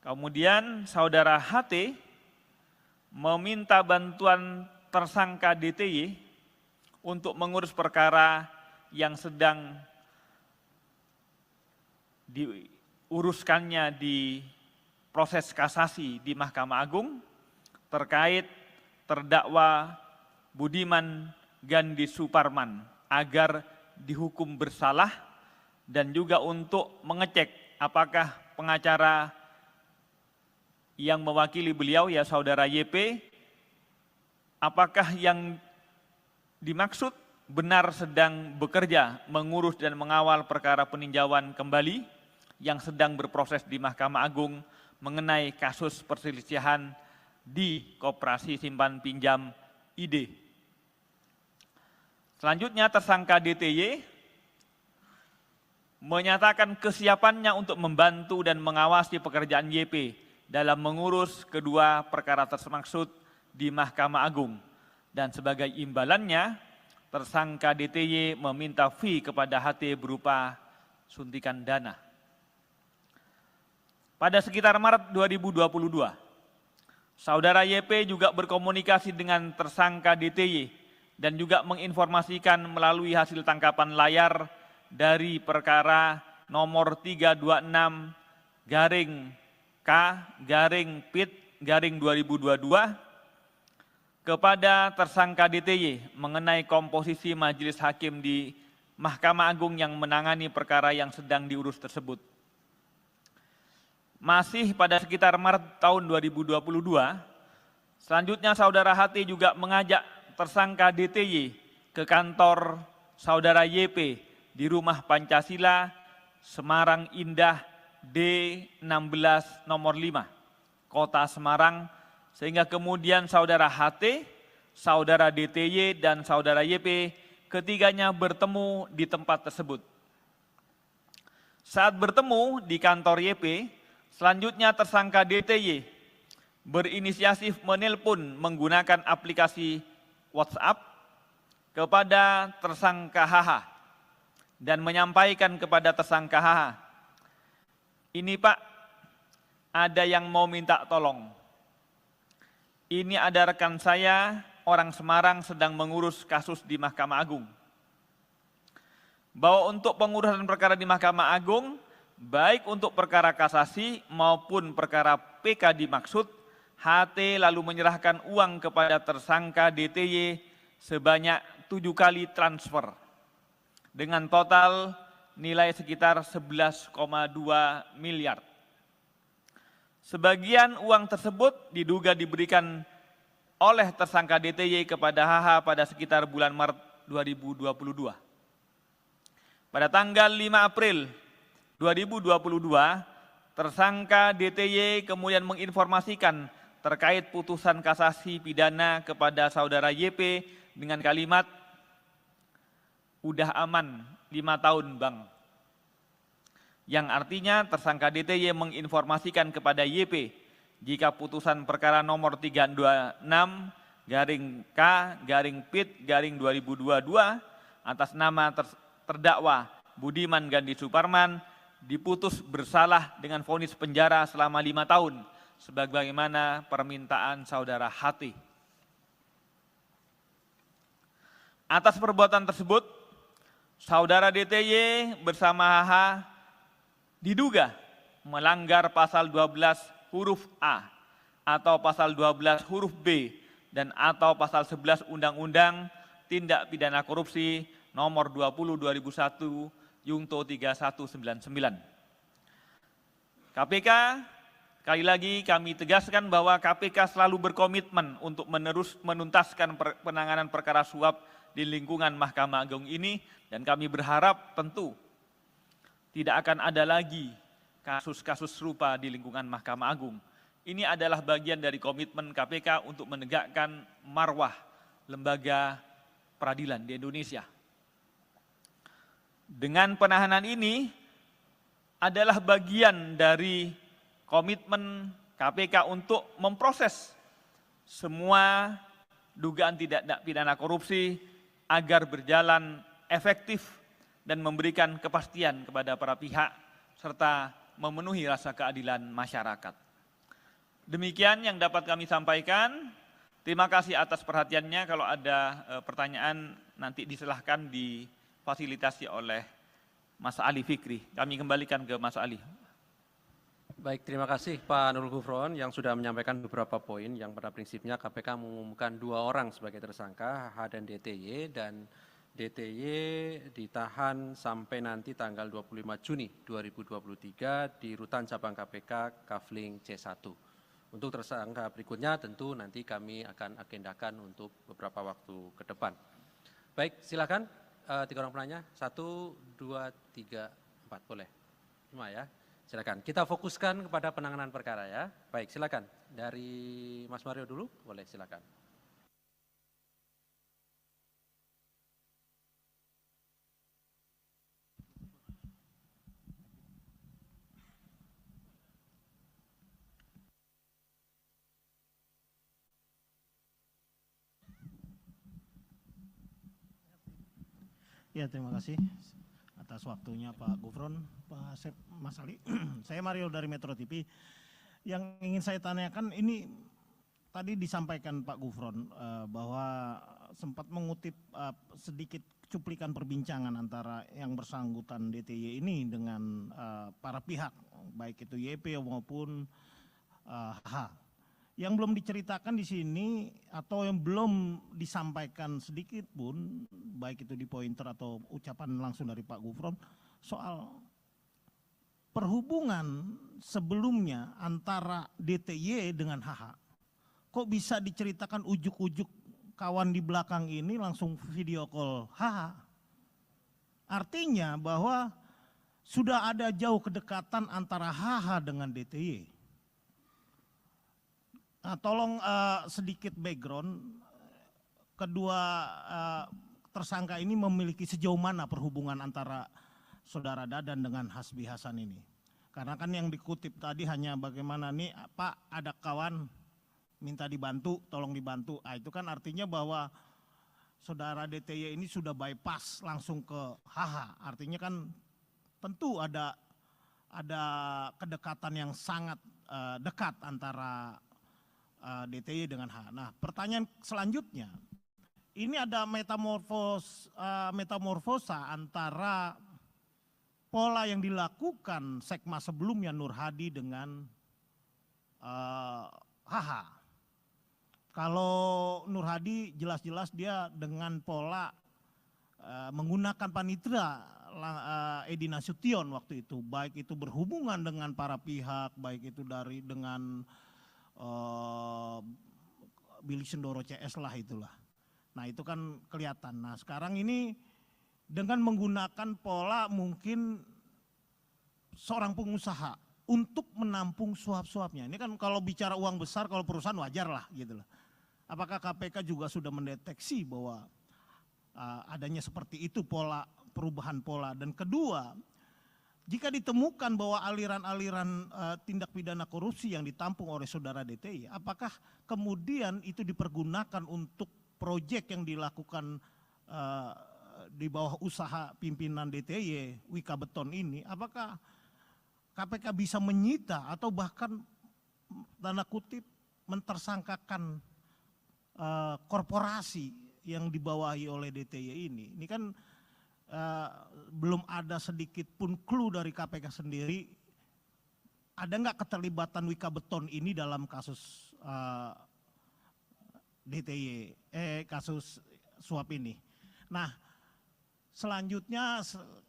Kemudian saudara HT meminta bantuan tersangka DTY untuk mengurus perkara yang sedang diuruskannya di proses kasasi di Mahkamah Agung terkait terdakwa Budiman Gandhi Suparman agar dihukum bersalah dan juga untuk mengecek apakah pengacara yang mewakili beliau, ya saudara YP, apakah yang dimaksud benar sedang bekerja mengurus dan mengawal perkara peninjauan kembali yang sedang berproses di Mahkamah Agung mengenai kasus perselisihan di Koperasi Simpan Pinjam ID. Selanjutnya tersangka DTY menyatakan kesiapannya untuk membantu dan mengawasi pekerjaan YP dalam mengurus kedua perkara tersebut di Mahkamah Agung. Dan sebagai imbalannya, tersangka DTY meminta fee kepada HT berupa suntikan dana. Pada sekitar Maret 2022, saudara YP juga berkomunikasi dengan tersangka DTY dan juga menginformasikan melalui hasil tangkapan layar dari perkara nomor 326-K-PIT-2022 kepada tersangka DTY mengenai komposisi majelis hakim di Mahkamah Agung yang menangani perkara yang sedang diurus tersebut. Masih pada sekitar Maret tahun 2022, selanjutnya saudara HT juga mengajak tersangka DTY ke kantor saudara YP di Rumah Pancasila, Semarang Indah D16 nomor 5, Kota Semarang, sehingga kemudian saudara HT, saudara DTY, dan saudara YP ketiganya bertemu di tempat tersebut. Saat bertemu di kantor YP, selanjutnya tersangka DTY berinisiatif menelpon menggunakan aplikasi WhatsApp kepada tersangka HH dan menyampaikan kepada tersangka HH, "Ini Pak, ada yang mau minta tolong. Ini ada rekan saya, orang Semarang sedang mengurus kasus di Mahkamah Agung. Bahwa untuk pengurusan perkara di Mahkamah Agung, baik untuk perkara kasasi maupun perkara PK dimaksud, HT lalu menyerahkan uang kepada tersangka DTY sebanyak 7 kali transfer dengan total nilai sekitar 11,2 miliar. Sebagian uang tersebut diduga diberikan oleh tersangka DTY kepada HH pada sekitar bulan Maret 2022. Pada tanggal 5 April 2022, tersangka DTY kemudian menginformasikan terkait putusan kasasi pidana kepada saudara YP dengan kalimat, "Udah aman 5 tahun Bang." Yang artinya tersangka DTY menginformasikan kepada YP jika putusan perkara nomor 326-K-PIT-2022 atas nama terdakwa Budiman Gandhi Suparman diputus bersalah dengan vonis penjara selama 5 tahun sebagaimana permintaan saudara HT. Atas perbuatan tersebut, saudara DTY bersama HH diduga melanggar pasal 12 huruf A atau pasal 12 huruf B dan atau pasal 11 Undang-Undang Tindak Pidana Korupsi nomor 20/2001 Yungto 3199. KPK, sekali lagi kami tegaskan bahwa KPK selalu berkomitmen untuk menuntaskan penanganan perkara suap di lingkungan Mahkamah Agung ini, dan kami berharap tentu tidak akan ada lagi kasus-kasus serupa di lingkungan Mahkamah Agung. Ini adalah bagian dari komitmen KPK untuk menegakkan marwah lembaga peradilan di Indonesia. Dengan penahanan ini adalah bagian dari komitmen KPK untuk memproses semua dugaan tindak pidana korupsi agar berjalan efektif dan memberikan kepastian kepada para pihak serta memenuhi rasa keadilan masyarakat. Demikian yang dapat kami sampaikan. Terima kasih atas perhatiannya. Kalau ada pertanyaan nanti disilahkan difasilitasi oleh Mas Ali Fikri. Kami kembalikan ke Mas Ali. Baik, terima kasih Pak Nurul Gufron yang sudah menyampaikan beberapa poin yang pada prinsipnya KPK mengumumkan 2 orang sebagai tersangka, HH dan DTY, dan DTY ditahan sampai nanti tanggal 25 Juni 2023 di Rutan Cabang KPK Kafling C1. Untuk tersangka berikutnya tentu nanti kami akan agendakan untuk beberapa waktu ke depan. Baik, silakan 3 orang penanya, 1, 2, 3, 4, boleh. 5 ya, silakan. Kita fokuskan kepada penanganan perkara ya. Baik, silakan. dari Mas Mario dulu, boleh silakan. Ya, terima kasih atas waktunya Pak Gufron, Pak Asep, Mas Ali. Saya Mario dari Metro TV. Yang ingin saya tanyakan ini tadi disampaikan Pak Gufron bahwa sempat mengutip sedikit cuplikan perbincangan antara yang bersangkutan DTY ini dengan para pihak, baik itu YP maupun H. Yang belum diceritakan di sini atau yang belum disampaikan sedikit pun, baik itu di pointer atau ucapan langsung dari Pak Gufron, soal perhubungan sebelumnya antara DTY dengan HH. Kok bisa diceritakan ujuk-ujuk kawan di belakang ini langsung video call HH? Artinya bahwa sudah ada jauh kedekatan antara HH dengan DTY. Nah, tolong sedikit background, kedua tersangka ini memiliki sejauh mana perhubungan antara saudara Dadan dengan Hasbi Hasan ini. Karena kan yang dikutip tadi hanya bagaimana nih Pak ada kawan minta dibantu, tolong dibantu. Nah, itu kan artinya bahwa saudara DTY ini sudah bypass langsung ke HH. Artinya kan tentu ada kedekatan yang sangat dekat antara DTY dengan H. Nah, pertanyaan selanjutnya, ini ada metamorfosa antara pola yang dilakukan Sekma sebelumnya Nur Hadi dengan HH. Kalau Nur Hadi jelas-jelas dia dengan pola menggunakan panitera Edi Nasution waktu itu, baik itu berhubungan dengan para pihak, baik itu dengan Billy Sendoro CS lah itulah. Nah itu kan kelihatan. Nah sekarang ini dengan menggunakan pola mungkin seorang pengusaha untuk menampung suap-suapnya. Ini kan kalau bicara uang besar, kalau perusahaan wajar lah gitu lah. Apakah KPK juga sudah mendeteksi bahwa adanya seperti itu perubahan pola? Dan kedua, jika ditemukan bahwa aliran-aliran tindak pidana korupsi yang ditampung oleh saudara DTY, apakah kemudian itu dipergunakan untuk proyek yang dilakukan di bawah usaha pimpinan DTY, Wika Beton ini, apakah KPK bisa menyita atau bahkan tanda kutip mentersangkakan korporasi yang dibawahi oleh DTY ini? Ini kan belum ada sedikit pun clue dari KPK sendiri. Ada nggak keterlibatan Wika Beton ini dalam kasus DTY, kasus suap ini? Nah, selanjutnya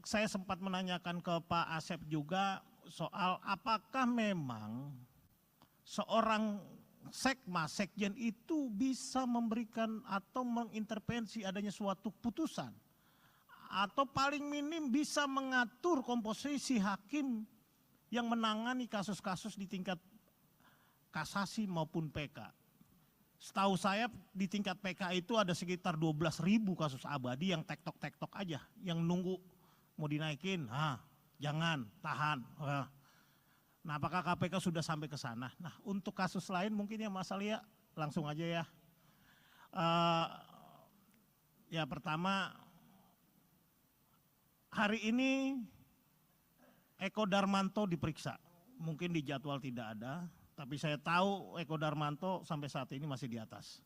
saya sempat menanyakan ke Pak Asep juga soal apakah memang seorang sekjen itu bisa memberikan atau mengintervensi adanya suatu putusan, atau paling minim bisa mengatur komposisi hakim yang menangani kasus-kasus di tingkat kasasi maupun PK. Setahu saya di tingkat PK itu ada sekitar 12.000 kasus abadi yang tektok-tektok aja, yang nunggu mau dinaikin, jangan, tahan. Nah apakah KPK sudah sampai ke sana? Nah untuk kasus lain mungkin ya Mas Alia langsung aja ya. Ya pertama, hari ini Eko Darmanto diperiksa, mungkin di jadwal tidak ada, tapi saya tahu Eko Darmanto sampai saat ini masih di atas.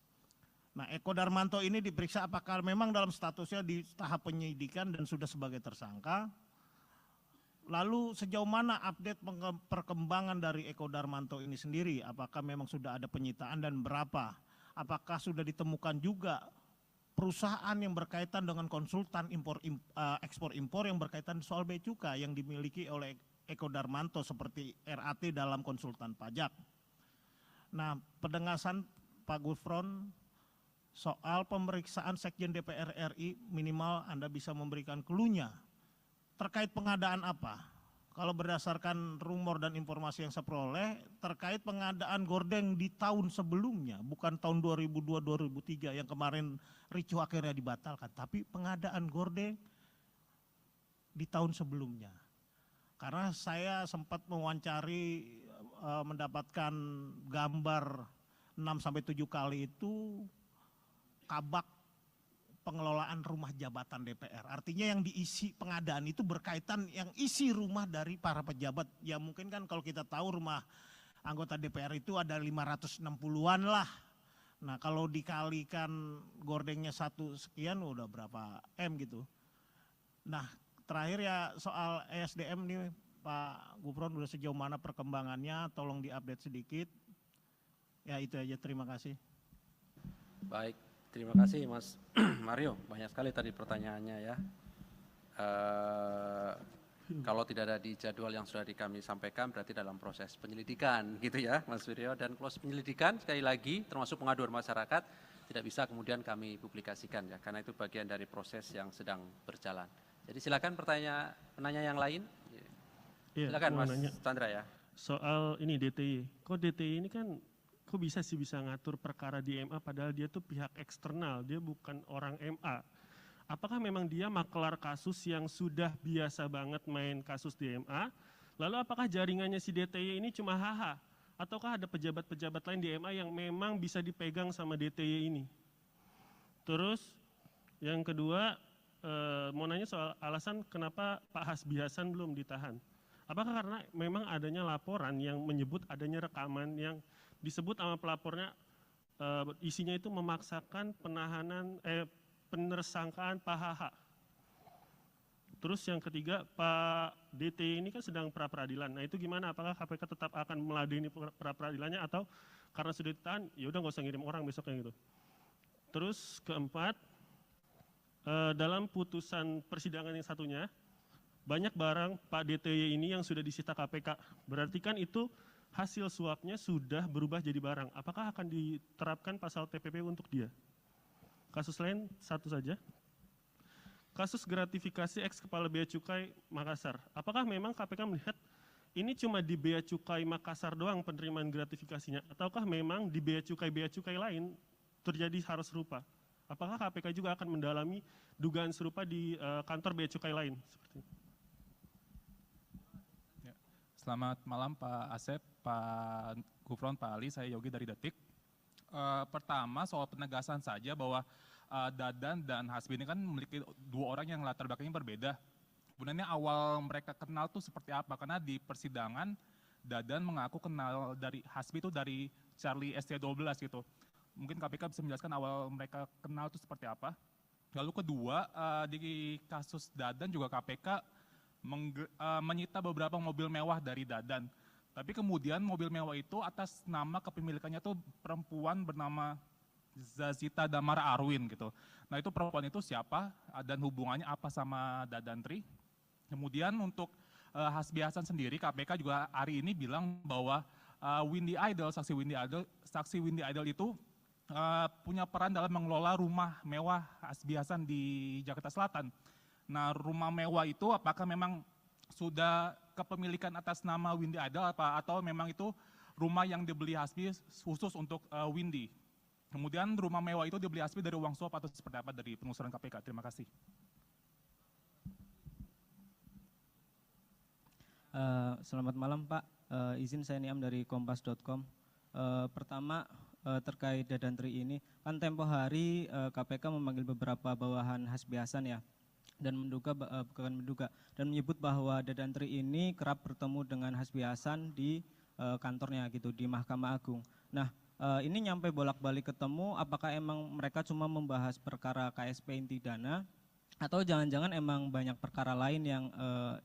Nah Eko Darmanto ini diperiksa apakah memang dalam statusnya di tahap penyidikan dan sudah sebagai tersangka. Lalu sejauh mana update perkembangan dari Eko Darmanto ini sendiri, apakah memang sudah ada penyitaan dan berapa? Apakah sudah ditemukan juga perusahaan yang berkaitan dengan konsultan ekspor impor yang berkaitan soal bea cukai yang dimiliki oleh Eko Darmanto seperti RAT dalam konsultan pajak. Nah, penegasan Pak Gufron soal pemeriksaan Sekjen DPR RI minimal Anda bisa memberikan clue-nya terkait pengadaan apa? kalau berdasarkan rumor dan informasi yang saya peroleh terkait pengadaan gorden di tahun sebelumnya, bukan tahun 2002-2003 yang kemarin ricuh akhirnya dibatalkan, tapi pengadaan gorden di tahun sebelumnya. Karena saya sempat mewawancari, mendapatkan gambar 6-7 kali itu kabak pengelolaan rumah jabatan DPR. Artinya yang diisi pengadaan itu berkaitan yang isi rumah dari para pejabat. Ya mungkin kan kalau kita tahu rumah anggota DPR itu ada 560-an lah. Nah kalau dikalikan gordengnya 1 sekian udah berapa M gitu. Nah terakhir ya soal ESDM nih Pak Gufron, udah sejauh mana perkembangannya, tolong diupdate sedikit. Ya itu aja, terima kasih. Baik. Terima kasih Mas Mario, banyak sekali tadi pertanyaannya ya. Kalau tidak ada di jadwal yang sudah kami sampaikan berarti dalam proses penyelidikan gitu ya Mas Mario. Dan proses penyelidikan sekali lagi termasuk pengaduan masyarakat tidak bisa kemudian kami publikasikan ya, karena itu bagian dari proses yang sedang berjalan. Jadi silakan penanya yang lain. Silakan Mas Chandra ya. Soal ini DTI, kok DTI ini kan kok bisa ngatur perkara di MA padahal dia tuh pihak eksternal, dia bukan orang MA. Apakah memang dia makelar kasus yang sudah biasa banget main kasus di MA? Lalu apakah jaringannya si DTI ini cuma HH? Ataukah ada pejabat-pejabat lain di MA yang memang bisa dipegang sama DTI ini? Terus yang kedua, mau nanya soal alasan kenapa Pak Hasbi Hasan belum ditahan. Apakah karena memang adanya laporan yang menyebut adanya rekaman yang disebut sama pelapornya isinya itu memaksakan penersangkaan Pak HH. Terus yang ketiga, Pak DT ini kan sedang pra-peradilan. Nah itu gimana? Apakah KPK tetap akan meladeni pra-peradilannya atau karena sudah ditahan, ya udah nggak usah ngirim orang besoknya gitu. Terus keempat, dalam putusan persidangan yang satunya, banyak barang Pak DTY ini yang sudah disita KPK. Berarti kan itu hasil suapnya sudah berubah jadi barang. Apakah akan diterapkan pasal TPP untuk dia? Kasus lain satu saja. Kasus gratifikasi ex Kepala Bea Cukai Makassar. Apakah memang KPK melihat ini cuma di Bea Cukai Makassar doang penerimaan gratifikasinya? Ataukah memang di Bea Cukai lain terjadi hal serupa? Apakah KPK juga akan mendalami dugaan serupa di kantor Bea Cukai lain? Seperti itu. Selamat malam Pak Asep, Pak Gufron, Pak Ali, saya Yogi dari Detik. Pertama soal penegasan saja bahwa Dadan dan Hasbi ini kan memiliki dua orang yang latar belakangnya berbeda. Sebenarnya awal mereka kenal tuh seperti apa? Karena di persidangan Dadan mengaku kenal dari Hasbi itu dari Charlie ST12 gitu. Mungkin KPK bisa menjelaskan awal mereka kenal itu seperti apa. Lalu kedua, di kasus Dadan juga KPK menyita beberapa mobil mewah dari Dadan. Tapi kemudian mobil mewah itu atas nama kepemilikannya tuh perempuan bernama Zazita Damara Arwin gitu. Nah itu perempuan itu siapa dan hubungannya apa sama Dadantri. Kemudian untuk Hasbi Hasan sendiri KPK juga hari ini bilang bahwa saksi Windy Idol itu punya peran dalam mengelola rumah mewah Hasbi Hasan di Jakarta Selatan. Nah rumah mewah itu apakah memang sudah kepemilikan atas nama Windy Idol atau memang itu rumah yang dibeli Hasbi khusus untuk Windy? Kemudian rumah mewah itu dibeli Hasbi dari uang suap atau seperti apa dari penelusuran KPK? Terima kasih. Selamat malam Pak, izin saya Niam dari kompas.com. Pertama terkait Dadantri ini, kan tempo hari KPK memanggil beberapa bawahan Hasbi Hasan ya, dan dan menyebut bahwa Dadantri ini kerap bertemu dengan Hasbi Hasan di kantornya gitu, di Mahkamah Agung. Nah ini nyampe bolak-balik ketemu, apakah emang mereka cuma membahas perkara KSP inti dana atau jangan-jangan emang banyak perkara lain yang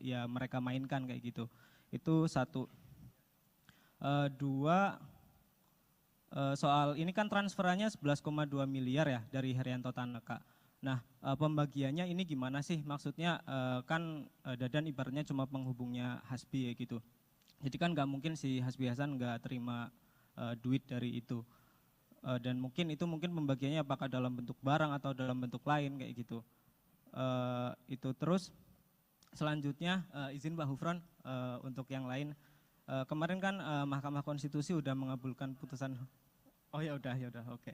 ya mereka mainkan kayak gitu. Itu satu. Dua, soal ini kan transferannya 11,2 miliar ya dari Herianto Tanaka. Nah pembagiannya ini gimana sih? Maksudnya kan Dadan ibaratnya cuma penghubungnya Hasbi ya gitu. Jadi kan nggak mungkin si Hasbi Hasan nggak terima duit dari itu. Dan mungkin pembagiannya apakah dalam bentuk barang atau dalam bentuk lain kayak gitu. Itu terus selanjutnya izin Pak Gufron untuk yang lain. Kemarin kan Mahkamah Konstitusi udah mengabulkan putusan. Oh ya udah, oke.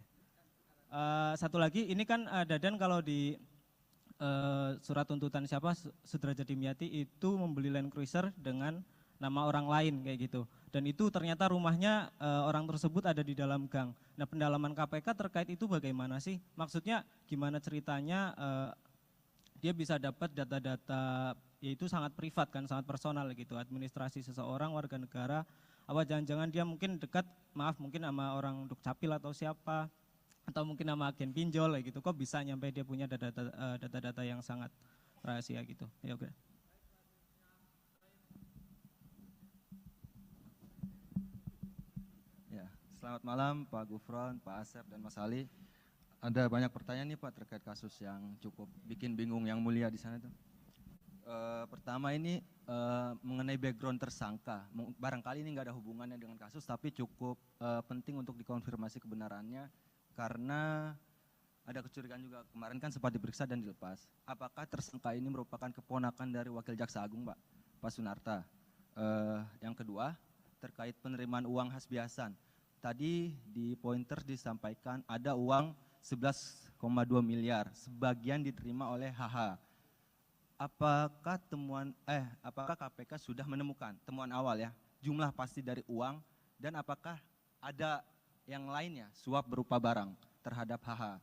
Satu lagi, ini kan Dadan kalau di surat tuntutan siapa Sudrajat Dimyati itu membeli Land Cruiser dengan nama orang lain kayak gitu. Dan itu ternyata rumahnya orang tersebut ada di dalam gang. Nah, pendalaman KPK terkait itu bagaimana sih? Maksudnya gimana ceritanya dia bisa dapat data-data, yaitu sangat privat kan, sangat personal gitu, administrasi seseorang, warga negara, apa jangan-jangan dia mungkin dekat, mungkin sama orang Dukcapil atau siapa, atau mungkin sama agen pinjol kayak gitu, kok bisa nyampe dia punya data-data yang sangat rahasia gitu. Ya oke. Ya, selamat malam Pak Gufron, Pak Asep, dan Mas Ali. Ada banyak pertanyaan nih Pak terkait kasus yang cukup bikin bingung yang mulia di sana tuh. Pertama ini mengenai background tersangka. Barangkali ini nggak ada hubungannya dengan kasus, tapi cukup penting untuk dikonfirmasi kebenarannya karena ada kecurigaan juga. Kemarin kan sempat diperiksa dan dilepas. Apakah tersangka ini merupakan keponakan dari Wakil Jaksa Agung Pak Sunarta? Yang kedua terkait penerimaan uang Hasbiasan. Tadi di pointer disampaikan ada uang 11,2 miliar, sebagian diterima oleh HH. Apakah apakah KPK sudah menemukan temuan awal ya, jumlah pasti dari uang, dan apakah ada yang lainnya suap berupa barang terhadap HH?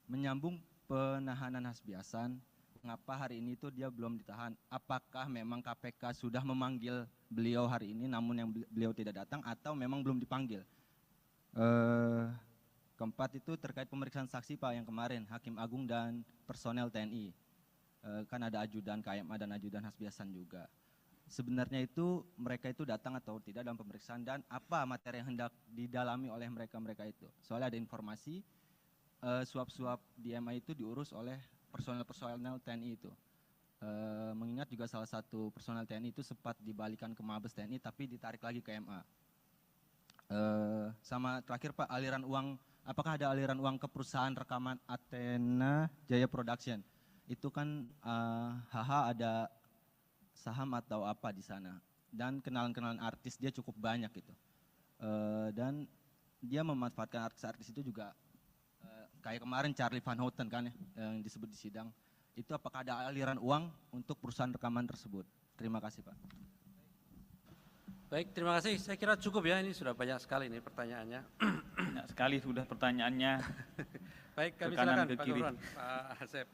Menyambung penahanan Hasbiasan, mengapa hari ini tuh dia belum ditahan? Apakah memang KPK sudah memanggil beliau hari ini namun yang beliau tidak datang, atau memang belum dipanggil? Keempat itu terkait pemeriksaan saksi Pak yang kemarin, Hakim Agung dan personel TNI. Kan ada ajudan KMA dan ajudan Hasbiasan juga. Sebenarnya itu mereka itu datang atau tidak dalam pemeriksaan, dan apa materi yang hendak didalami oleh mereka itu. Soalnya ada informasi suap-suap di MA itu diurus oleh personel TNI itu. Mengingat juga salah satu personel TNI itu sempat dibalikan ke Mabes TNI tapi ditarik lagi ke MA. Sama terakhir Pak, aliran uang, apakah ada aliran uang ke perusahaan rekaman Athena Jaya Production? Itu kan HH ada saham atau apa di sana, dan kenalan-kenalan artis dia cukup banyak gitu. Dan dia memanfaatkan artis-artis itu juga, kayak kemarin Charlie Van Houten kan ya, yang disebut di sidang. Itu apakah ada aliran uang untuk perusahaan rekaman tersebut? Terima kasih Pak. Baik, terima kasih. Saya kira cukup ya, ini sudah banyak sekali ini pertanyaannya. Banyak sekali sudah pertanyaannya. Baik, kami ke kanan, silakan ke Pak kiri. Gufron, Pak Asep.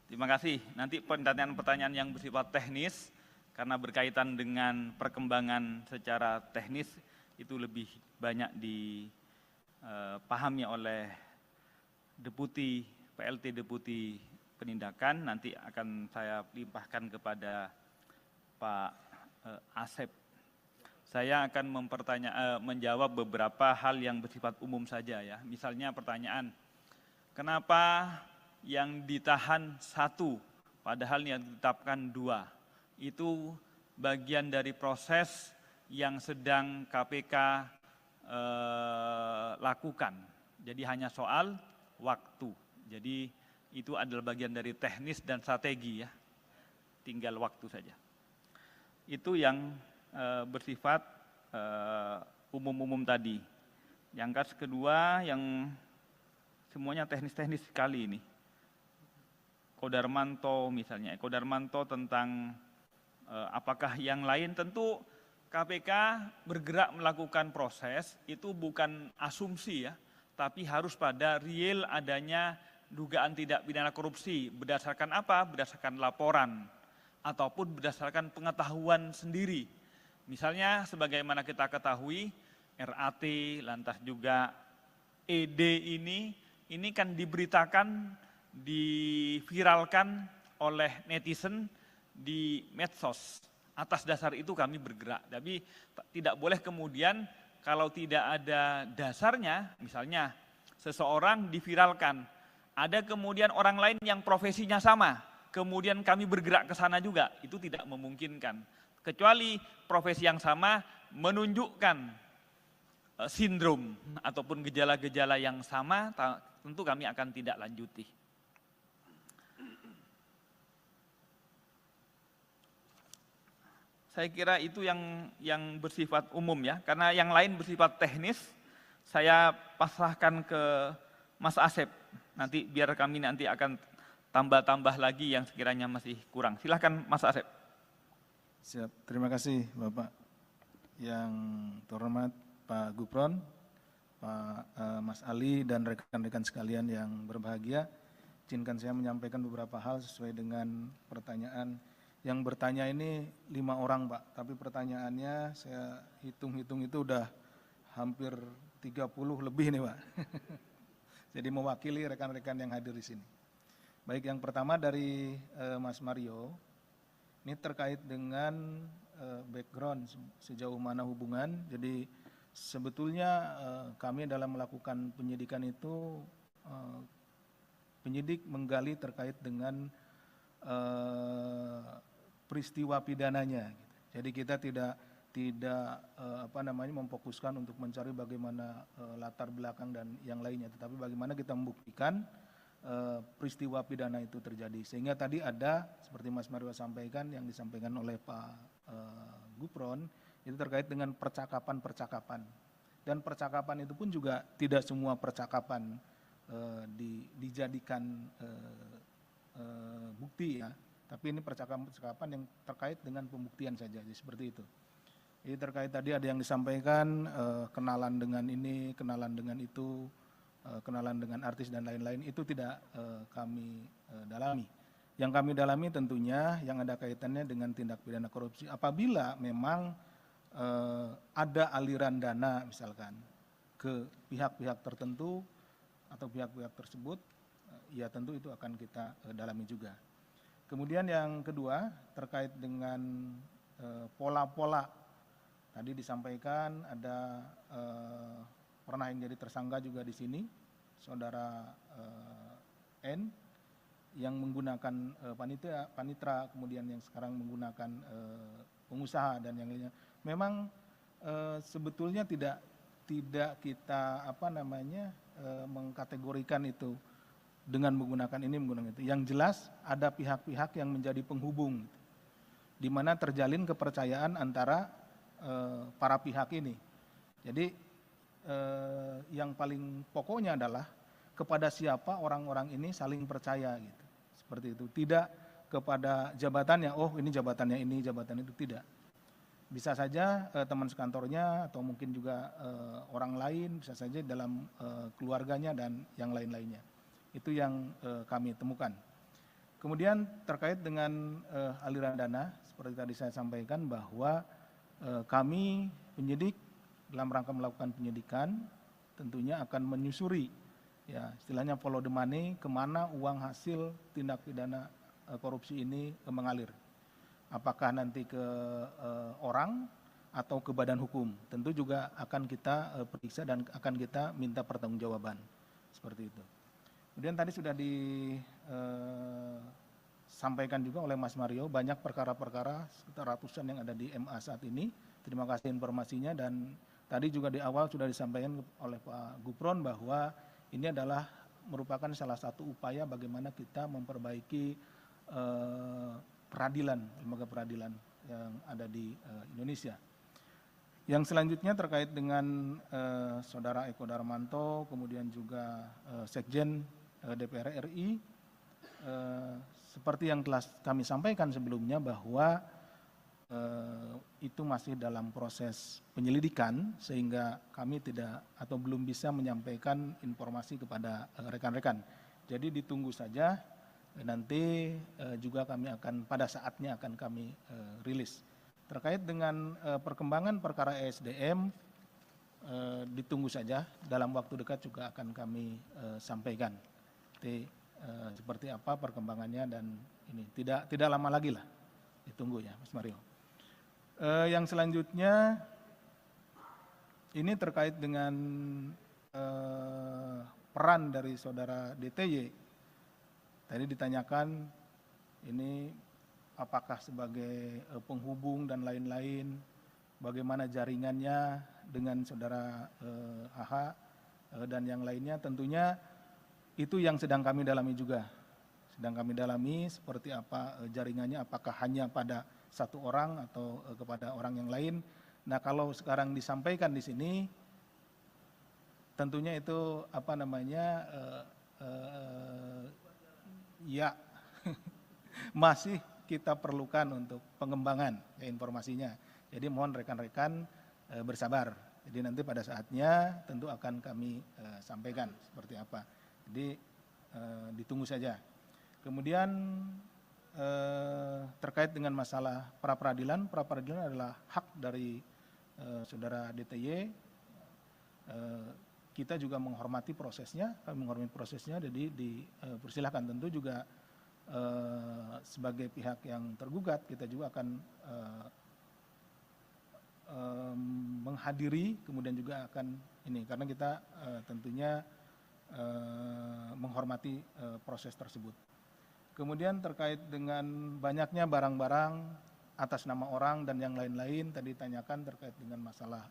Terima kasih. Nanti pertanyaan-pertanyaan yang bersifat teknis, karena berkaitan dengan perkembangan secara teknis, itu lebih banyak dipahami oleh PLT Deputi Penindakan. Nanti akan saya limpahkan kepada Pak Asep. Saya akan menjawab beberapa hal yang bersifat umum saja ya. Misalnya pertanyaan, kenapa yang ditahan 1, padahal yang ditetapkan 2? Itu bagian dari proses yang sedang KPK lakukan. Jadi hanya soal waktu. Jadi itu adalah bagian dari teknis dan strategi ya. Tinggal waktu saja. Itu yang bersifat umum-umum tadi. Yang kedua yang semuanya teknis-teknis sekali ini. Kodarmanto misalnya, Kodarmanto tentang apakah yang lain, tentu KPK bergerak melakukan proses, itu bukan asumsi ya, tapi harus pada real adanya dugaan tindak pidana korupsi. Berdasarkan apa? Berdasarkan laporan, ataupun berdasarkan pengetahuan sendiri. Misalnya sebagaimana kita ketahui, RAT, lantas juga ED ini kan diberitakan, diviralkan oleh netizen di medsos. Atas dasar itu kami bergerak. Tapi tidak boleh kemudian kalau tidak ada dasarnya, misalnya seseorang diviralkan, ada kemudian orang lain yang profesinya sama, kemudian kami bergerak ke sana juga, itu tidak memungkinkan. Kecuali profesi yang sama menunjukkan sindrom ataupun gejala-gejala yang sama, tentu kami akan tidak lanjuti. Saya kira itu yang bersifat umum ya, karena yang lain bersifat teknis. Saya pasrahkan ke Mas Asep. Nanti biar kami nanti akan tambah-tambah lagi yang sekiranya masih kurang. Silahkan Mas Asep. Siap, terima kasih Bapak. Yang terhormat Pak Gufron, Pak Mas Ali dan rekan-rekan sekalian yang berbahagia, izinkan saya menyampaikan beberapa hal sesuai dengan pertanyaan. Yang bertanya ini 5 orang Pak, tapi pertanyaannya saya hitung-hitung itu udah hampir 30 lebih nih Pak. Jadi mewakili rekan-rekan yang hadir di sini. Baik, yang pertama dari Mas Mario, ini terkait dengan background sejauh mana hubungan. Jadi sebetulnya kami dalam melakukan penyidikan itu, penyidik menggali terkait dengan peristiwa pidananya. Jadi kita tidak memfokuskan untuk mencari bagaimana latar belakang dan yang lainnya, tetapi bagaimana kita membuktikan peristiwa pidana itu terjadi. Sehingga tadi ada seperti Mas Mario sampaikan, yang disampaikan oleh Pak Gufron, itu terkait dengan percakapan-percakapan. Dan percakapan itu pun juga tidak semua percakapan dijadikan bukti ya, tapi ini percakapan-percakapan yang terkait dengan pembuktian saja, jadi seperti itu. Jadi terkait tadi ada yang disampaikan kenalan dengan ini, kenalan dengan itu, kenalan dengan artis dan lain-lain, itu tidak kami dalami. Yang kami dalami tentunya yang ada kaitannya dengan tindak pidana korupsi. Apabila memang ada aliran dana misalkan ke pihak-pihak tertentu atau pihak-pihak tersebut, ya tentu itu akan kita dalami juga. Kemudian yang kedua terkait dengan pola-pola, tadi disampaikan ada pernah yang jadi tersangka juga di sini, saudara N, yang menggunakan panitra, kemudian yang sekarang menggunakan pengusaha dan yang lainnya. Memang sebetulnya tidak kita mengkategorikan itu dengan menggunakan ini, menggunakan itu. Yang jelas ada pihak-pihak yang menjadi penghubung, di mana terjalin kepercayaan antara para pihak ini. Jadi yang paling pokoknya adalah kepada siapa orang-orang ini saling percaya gitu. Seperti itu. Tidak kepada jabatannya, oh ini jabatannya ini, jabatan itu, tidak. Bisa saja teman sekantornya atau mungkin juga orang lain, bisa saja dalam keluarganya dan yang lain-lainnya. Itu yang kami temukan. Kemudian terkait dengan aliran dana, seperti tadi saya sampaikan bahwa kami penyidik dalam rangka melakukan penyidikan tentunya akan menyusuri, ya istilahnya follow the money, kemana uang hasil tindak pidana korupsi ini mengalir. Apakah nanti ke orang atau ke badan hukum, tentu juga akan kita periksa dan akan kita minta pertanggungjawaban, seperti itu. Kemudian tadi sudah disampaikan juga oleh Mas Mario, banyak perkara-perkara sekitar ratusan yang ada di MA saat ini. Terima kasih informasinya, dan tadi juga di awal sudah disampaikan oleh Pak Gufron bahwa ini adalah merupakan salah satu upaya bagaimana kita memperbaiki peradilan, lembaga peradilan yang ada di Indonesia. Yang selanjutnya terkait dengan Saudara Eko Darmanto, kemudian juga Sekjen DPR RI, seperti yang telah kami sampaikan sebelumnya bahwa itu masih dalam proses penyelidikan, sehingga kami tidak atau belum bisa menyampaikan informasi kepada rekan-rekan. Jadi ditunggu saja, nanti juga kami akan pada saatnya akan kami rilis. Terkait dengan perkembangan perkara ESDM, ditunggu saja, dalam waktu dekat juga akan kami sampaikan. Seperti apa perkembangannya, dan ini tidak lama lagi lah, ditunggu ya Mas Mario. Yang selanjutnya ini terkait dengan peran dari saudara DTY. Tadi ditanyakan ini apakah sebagai penghubung dan lain-lain, bagaimana jaringannya dengan saudara AH dan yang lainnya. Tentunya itu yang sedang kami dalami juga. Sedang kami dalami seperti apa jaringannya, apakah hanya pada satu orang atau kepada orang yang lain. Nah, kalau sekarang disampaikan di sini, tentunya itu apa namanya ya masih kita perlukan untuk pengembangan informasinya. Jadi mohon rekan-rekan bersabar. Jadi nanti pada saatnya tentu akan kami sampaikan seperti apa. Jadi ditunggu saja. Kemudian terkait dengan masalah pra-peradilan adalah hak dari saudara DTY. Kita juga menghormati prosesnya, kami menghormati prosesnya, jadi dipersilahkan. Tentu juga sebagai pihak yang tergugat, kita juga akan menghadiri, kemudian juga akan ini, karena kita tentunya menghormati proses tersebut. Kemudian terkait dengan banyaknya barang-barang atas nama orang dan yang lain-lain, tadi ditanyakan terkait dengan masalah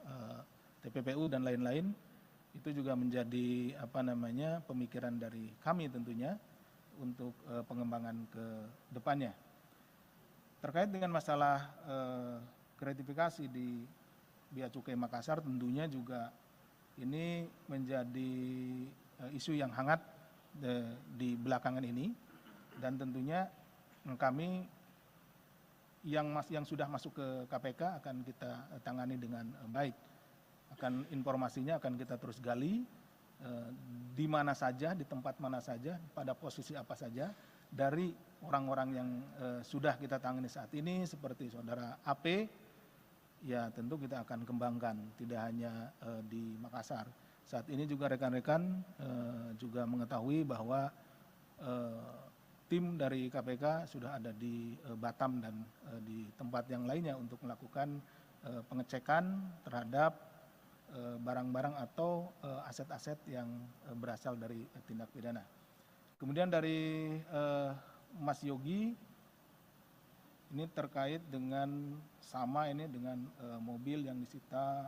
TPPU dan lain-lain, itu juga menjadi apa namanya pemikiran dari kami tentunya untuk pengembangan ke depannya. Terkait dengan masalah gratifikasi di Bea Cukai Makassar, tentunya juga ini menjadi isu yang hangat di belakangan ini, dan tentunya kami yang sudah masuk ke KPK akan kita tangani dengan baik. Akan informasinya akan kita terus gali di mana saja, di tempat mana saja, pada posisi apa saja, dari orang-orang yang sudah kita tangani saat ini seperti saudara AP, ya tentu kita akan kembangkan, tidak hanya di Makassar. Saat ini juga rekan-rekan juga mengetahui bahwa tim dari KPK sudah ada di Batam dan di tempat yang lainnya untuk melakukan pengecekan terhadap barang-barang atau aset-aset yang berasal dari tindak pidana. Kemudian dari Mas Yogi, ini terkait dengan sama ini dengan mobil yang disita,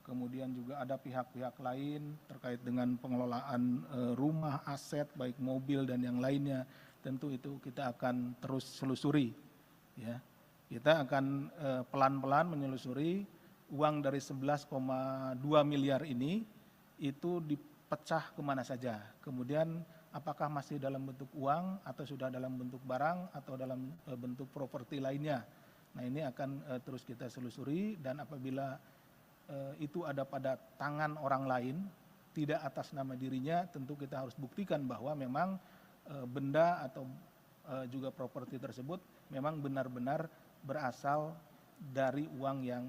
kemudian juga ada pihak-pihak lain terkait dengan pengelolaan rumah, aset, baik mobil dan yang lainnya. Tentu itu kita akan terus selusuri. Ya. Kita akan pelan-pelan menyelusuri uang dari 11,2 miliar ini itu dipecah kemana saja. Kemudian apakah masih dalam bentuk uang atau sudah dalam bentuk barang atau dalam bentuk properti lainnya. Nah ini akan terus kita selusuri, dan apabila itu ada pada tangan orang lain, tidak atas nama dirinya, tentu kita harus buktikan bahwa memang benda atau juga properti tersebut memang benar-benar berasal dari uang yang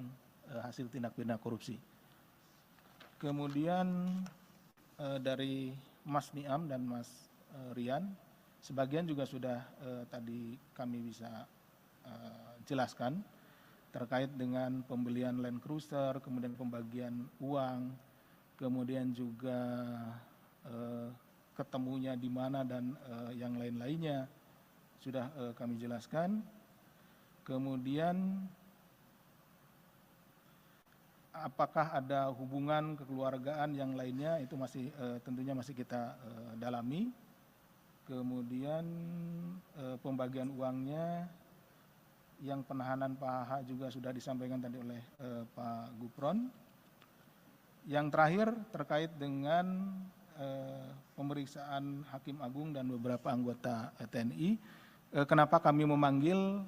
hasil tindak pidana korupsi. Kemudian dari Mas Niam dan Mas Rian, sebagian juga sudah tadi kami bisa jelaskan terkait dengan pembelian Land Cruiser, kemudian pembagian uang, kemudian juga ketemunya di mana dan yang lain-lainnya sudah kami jelaskan. Kemudian apakah ada hubungan kekeluargaan yang lainnya, itu masih tentunya masih kita dalami. Kemudian pembagian uangnya, yang penahanan Pak HH juga sudah disampaikan tadi oleh Pak Gufron. Yang terakhir terkait dengan pemeriksaan Hakim Agung dan beberapa anggota TNI. Kenapa kami memanggil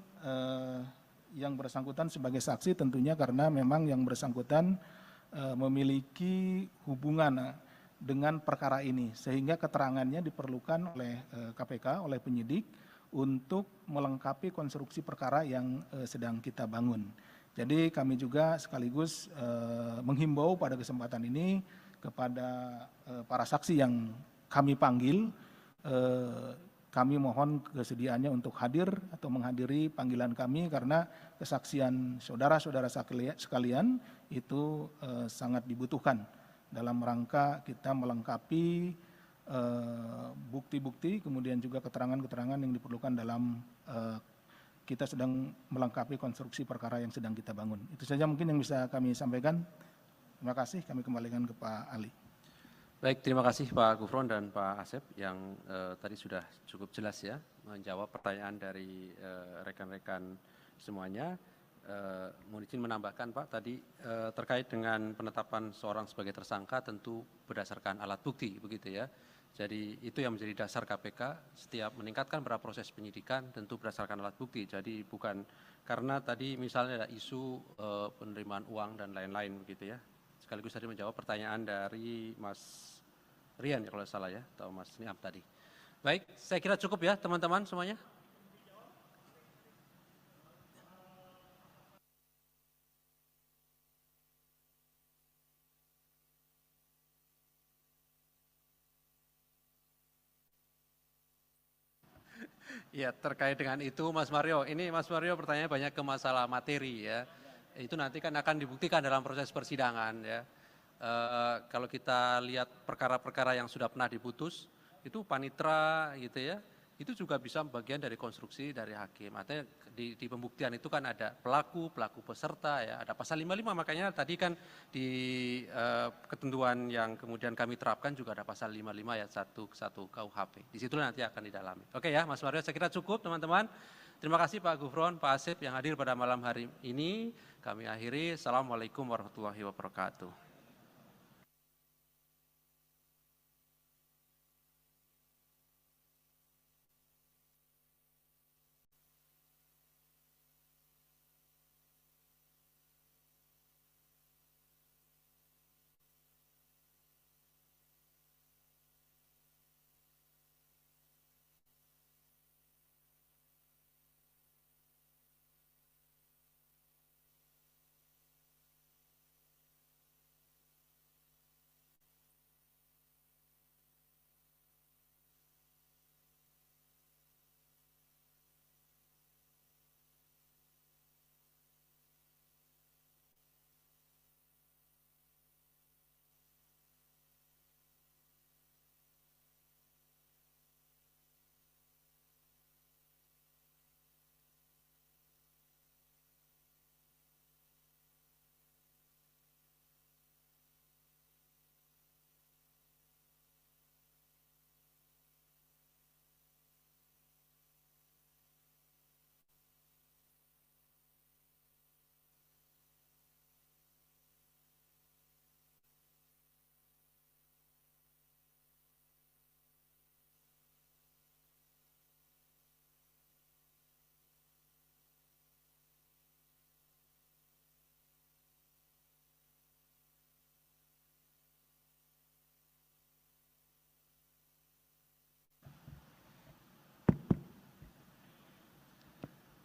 yang bersangkutan sebagai saksi, tentunya karena memang yang bersangkutan memiliki hubungan dengan perkara ini, sehingga keterangannya diperlukan oleh KPK, oleh penyidik untuk melengkapi konstruksi perkara yang sedang kita bangun. Jadi kami juga sekaligus menghimbau pada kesempatan ini kepada para saksi yang kami panggil, kami mohon kesediaannya untuk hadir atau menghadiri panggilan kami, karena kesaksian saudara-saudara sekalian itu sangat dibutuhkan dalam rangka kita melengkapi bukti-bukti, kemudian juga keterangan-keterangan yang diperlukan dalam kita sedang melengkapi konstruksi perkara yang sedang kita bangun. Itu saja mungkin yang bisa kami sampaikan. Terima kasih, kami kembalikan ke Pak Ali. Baik, terima kasih Pak Gufron dan Pak Asep yang tadi sudah cukup jelas ya menjawab pertanyaan dari rekan-rekan semuanya. Mohon izin menambahkan Pak, tadi terkait dengan penetapan seorang sebagai tersangka tentu berdasarkan alat bukti, begitu ya. Jadi itu yang menjadi dasar KPK setiap meningkatkan pada proses penyidikan tentu berdasarkan alat bukti. Jadi bukan karena tadi misalnya ada isu penerimaan uang dan lain-lain, begitu ya. Sekaligus tadi menjawab pertanyaan dari Mas Rian ya kalau salah ya, atau Mas Niam tadi. Baik, saya kira cukup ya teman-teman semuanya. Ya, terkait dengan itu Mas Mario, ini Mas Mario pertanyaannya banyak ke masalah materi ya. Itu nanti kan akan dibuktikan dalam proses persidangan ya. Kalau kita lihat perkara-perkara yang sudah pernah diputus, itu panitra gitu ya, itu juga bisa bagian dari konstruksi dari hakim. Artinya di pembuktian itu kan ada pelaku peserta ya, ada pasal 55, makanya tadi kan di ketentuan yang kemudian kami terapkan juga ada pasal 55 ayat 1 KUHP. Di situ nanti akan didalami. Oke ya Mas Mario, saya kira cukup teman-teman. Terima kasih Pak Gufron, Pak Asep yang hadir pada malam hari ini. Kami akhiri. Assalamualaikum warahmatullahi wabarakatuh.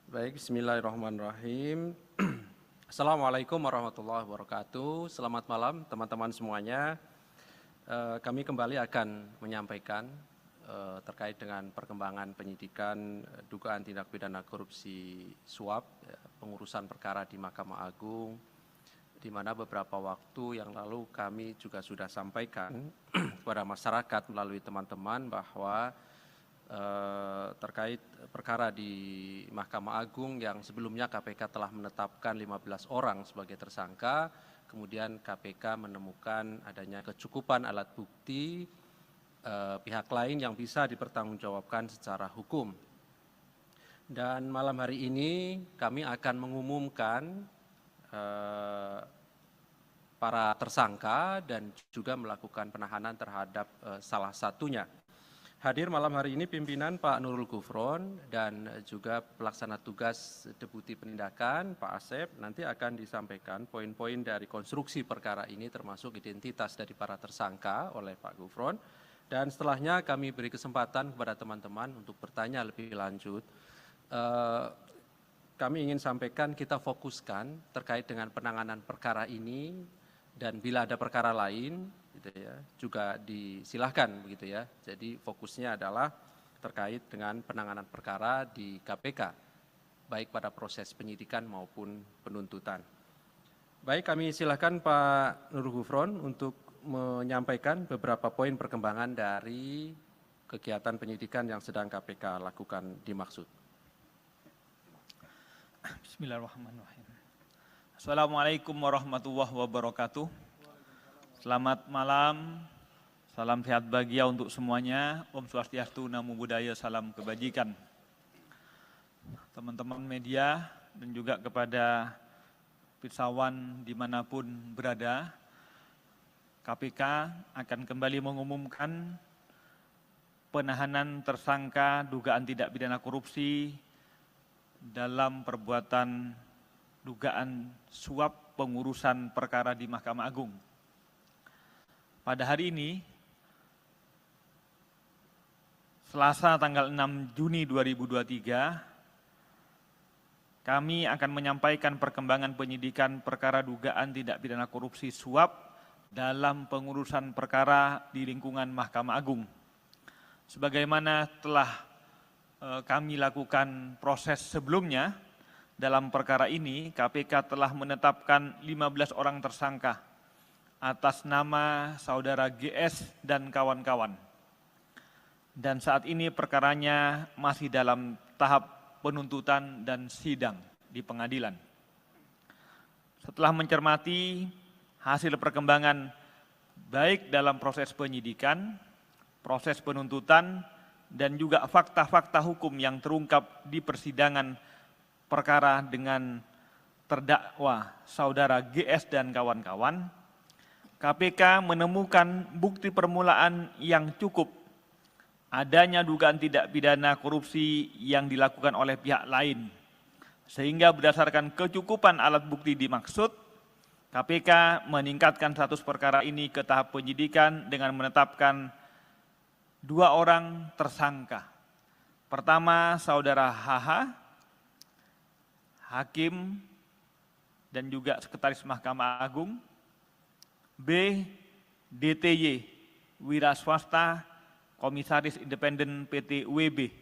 Baik, bismillahirrahmanirrahim. Assalamualaikum warahmatullahi wabarakatuh. Selamat malam teman-teman semuanya. Kami kembali akan menyampaikan terkait dengan perkembangan penyidikan dugaan tindak pidana korupsi suap, pengurusan perkara di Mahkamah Agung, di mana beberapa waktu yang lalu kami juga sudah sampaikan kepada masyarakat melalui teman-teman bahwa terkait perkara di Mahkamah Agung yang sebelumnya KPK telah menetapkan 15 orang sebagai tersangka, kemudian KPK menemukan adanya kecukupan alat bukti pihak lain yang bisa dipertanggungjawabkan secara hukum. Dan malam hari ini kami akan mengumumkan para tersangka dan juga melakukan penahanan terhadap salah satunya. Hadir malam hari ini pimpinan Pak Nurul Gufron dan juga pelaksana tugas Deputi Penindakan Pak Asep. Nanti akan disampaikan poin-poin dari konstruksi perkara ini termasuk identitas dari para tersangka oleh Pak Gufron. Dan setelahnya kami beri kesempatan kepada teman-teman untuk bertanya lebih lanjut. Kami ingin sampaikan kita fokuskan terkait dengan penanganan perkara ini dan bila ada perkara lain gitu ya, juga disilahkan begitu ya. Jadi fokusnya adalah terkait dengan penanganan perkara di KPK, baik pada proses penyidikan maupun penuntutan. Baik, kami silakan Pak Nurul Gufron untuk menyampaikan beberapa poin perkembangan dari kegiatan penyidikan yang sedang KPK lakukan dimaksud. Bismillahirrahmanirrahim. Assalamualaikum warahmatullahi wabarakatuh. Selamat malam, salam sehat bahagia untuk semuanya. Om Swastiastu, Namo Buddhaya, salam kebajikan. Teman-teman media dan juga kepada pirsawan dimanapun berada, KPK akan kembali mengumumkan penahanan tersangka dugaan tindak pidana korupsi dalam perbuatan dugaan suap pengurusan perkara di Mahkamah Agung. Pada hari ini, Selasa tanggal 6 Juni 2023, kami akan menyampaikan perkembangan penyidikan perkara dugaan tindak pidana korupsi suap dalam pengurusan perkara di lingkungan Mahkamah Agung. Sebagaimana telah kami lakukan proses sebelumnya, dalam perkara ini KPK telah menetapkan 15 orang tersangka atas nama saudara GS dan kawan-kawan. Dan saat ini perkaranya masih dalam tahap penuntutan dan sidang di pengadilan. Setelah mencermati hasil perkembangan baik dalam proses penyidikan, proses penuntutan, dan juga fakta-fakta hukum yang terungkap di persidangan perkara dengan terdakwa saudara GS dan kawan-kawan, KPK menemukan bukti permulaan yang cukup adanya dugaan tindak pidana korupsi yang dilakukan oleh pihak lain, sehingga berdasarkan kecukupan alat bukti dimaksud, KPK meningkatkan status perkara ini ke tahap penyidikan dengan menetapkan 2 orang tersangka. Pertama, saudara HH, Hakim dan juga Sekretaris Mahkamah Agung. B, DTY, Wira Swasta, Komisaris Independen PT UEB.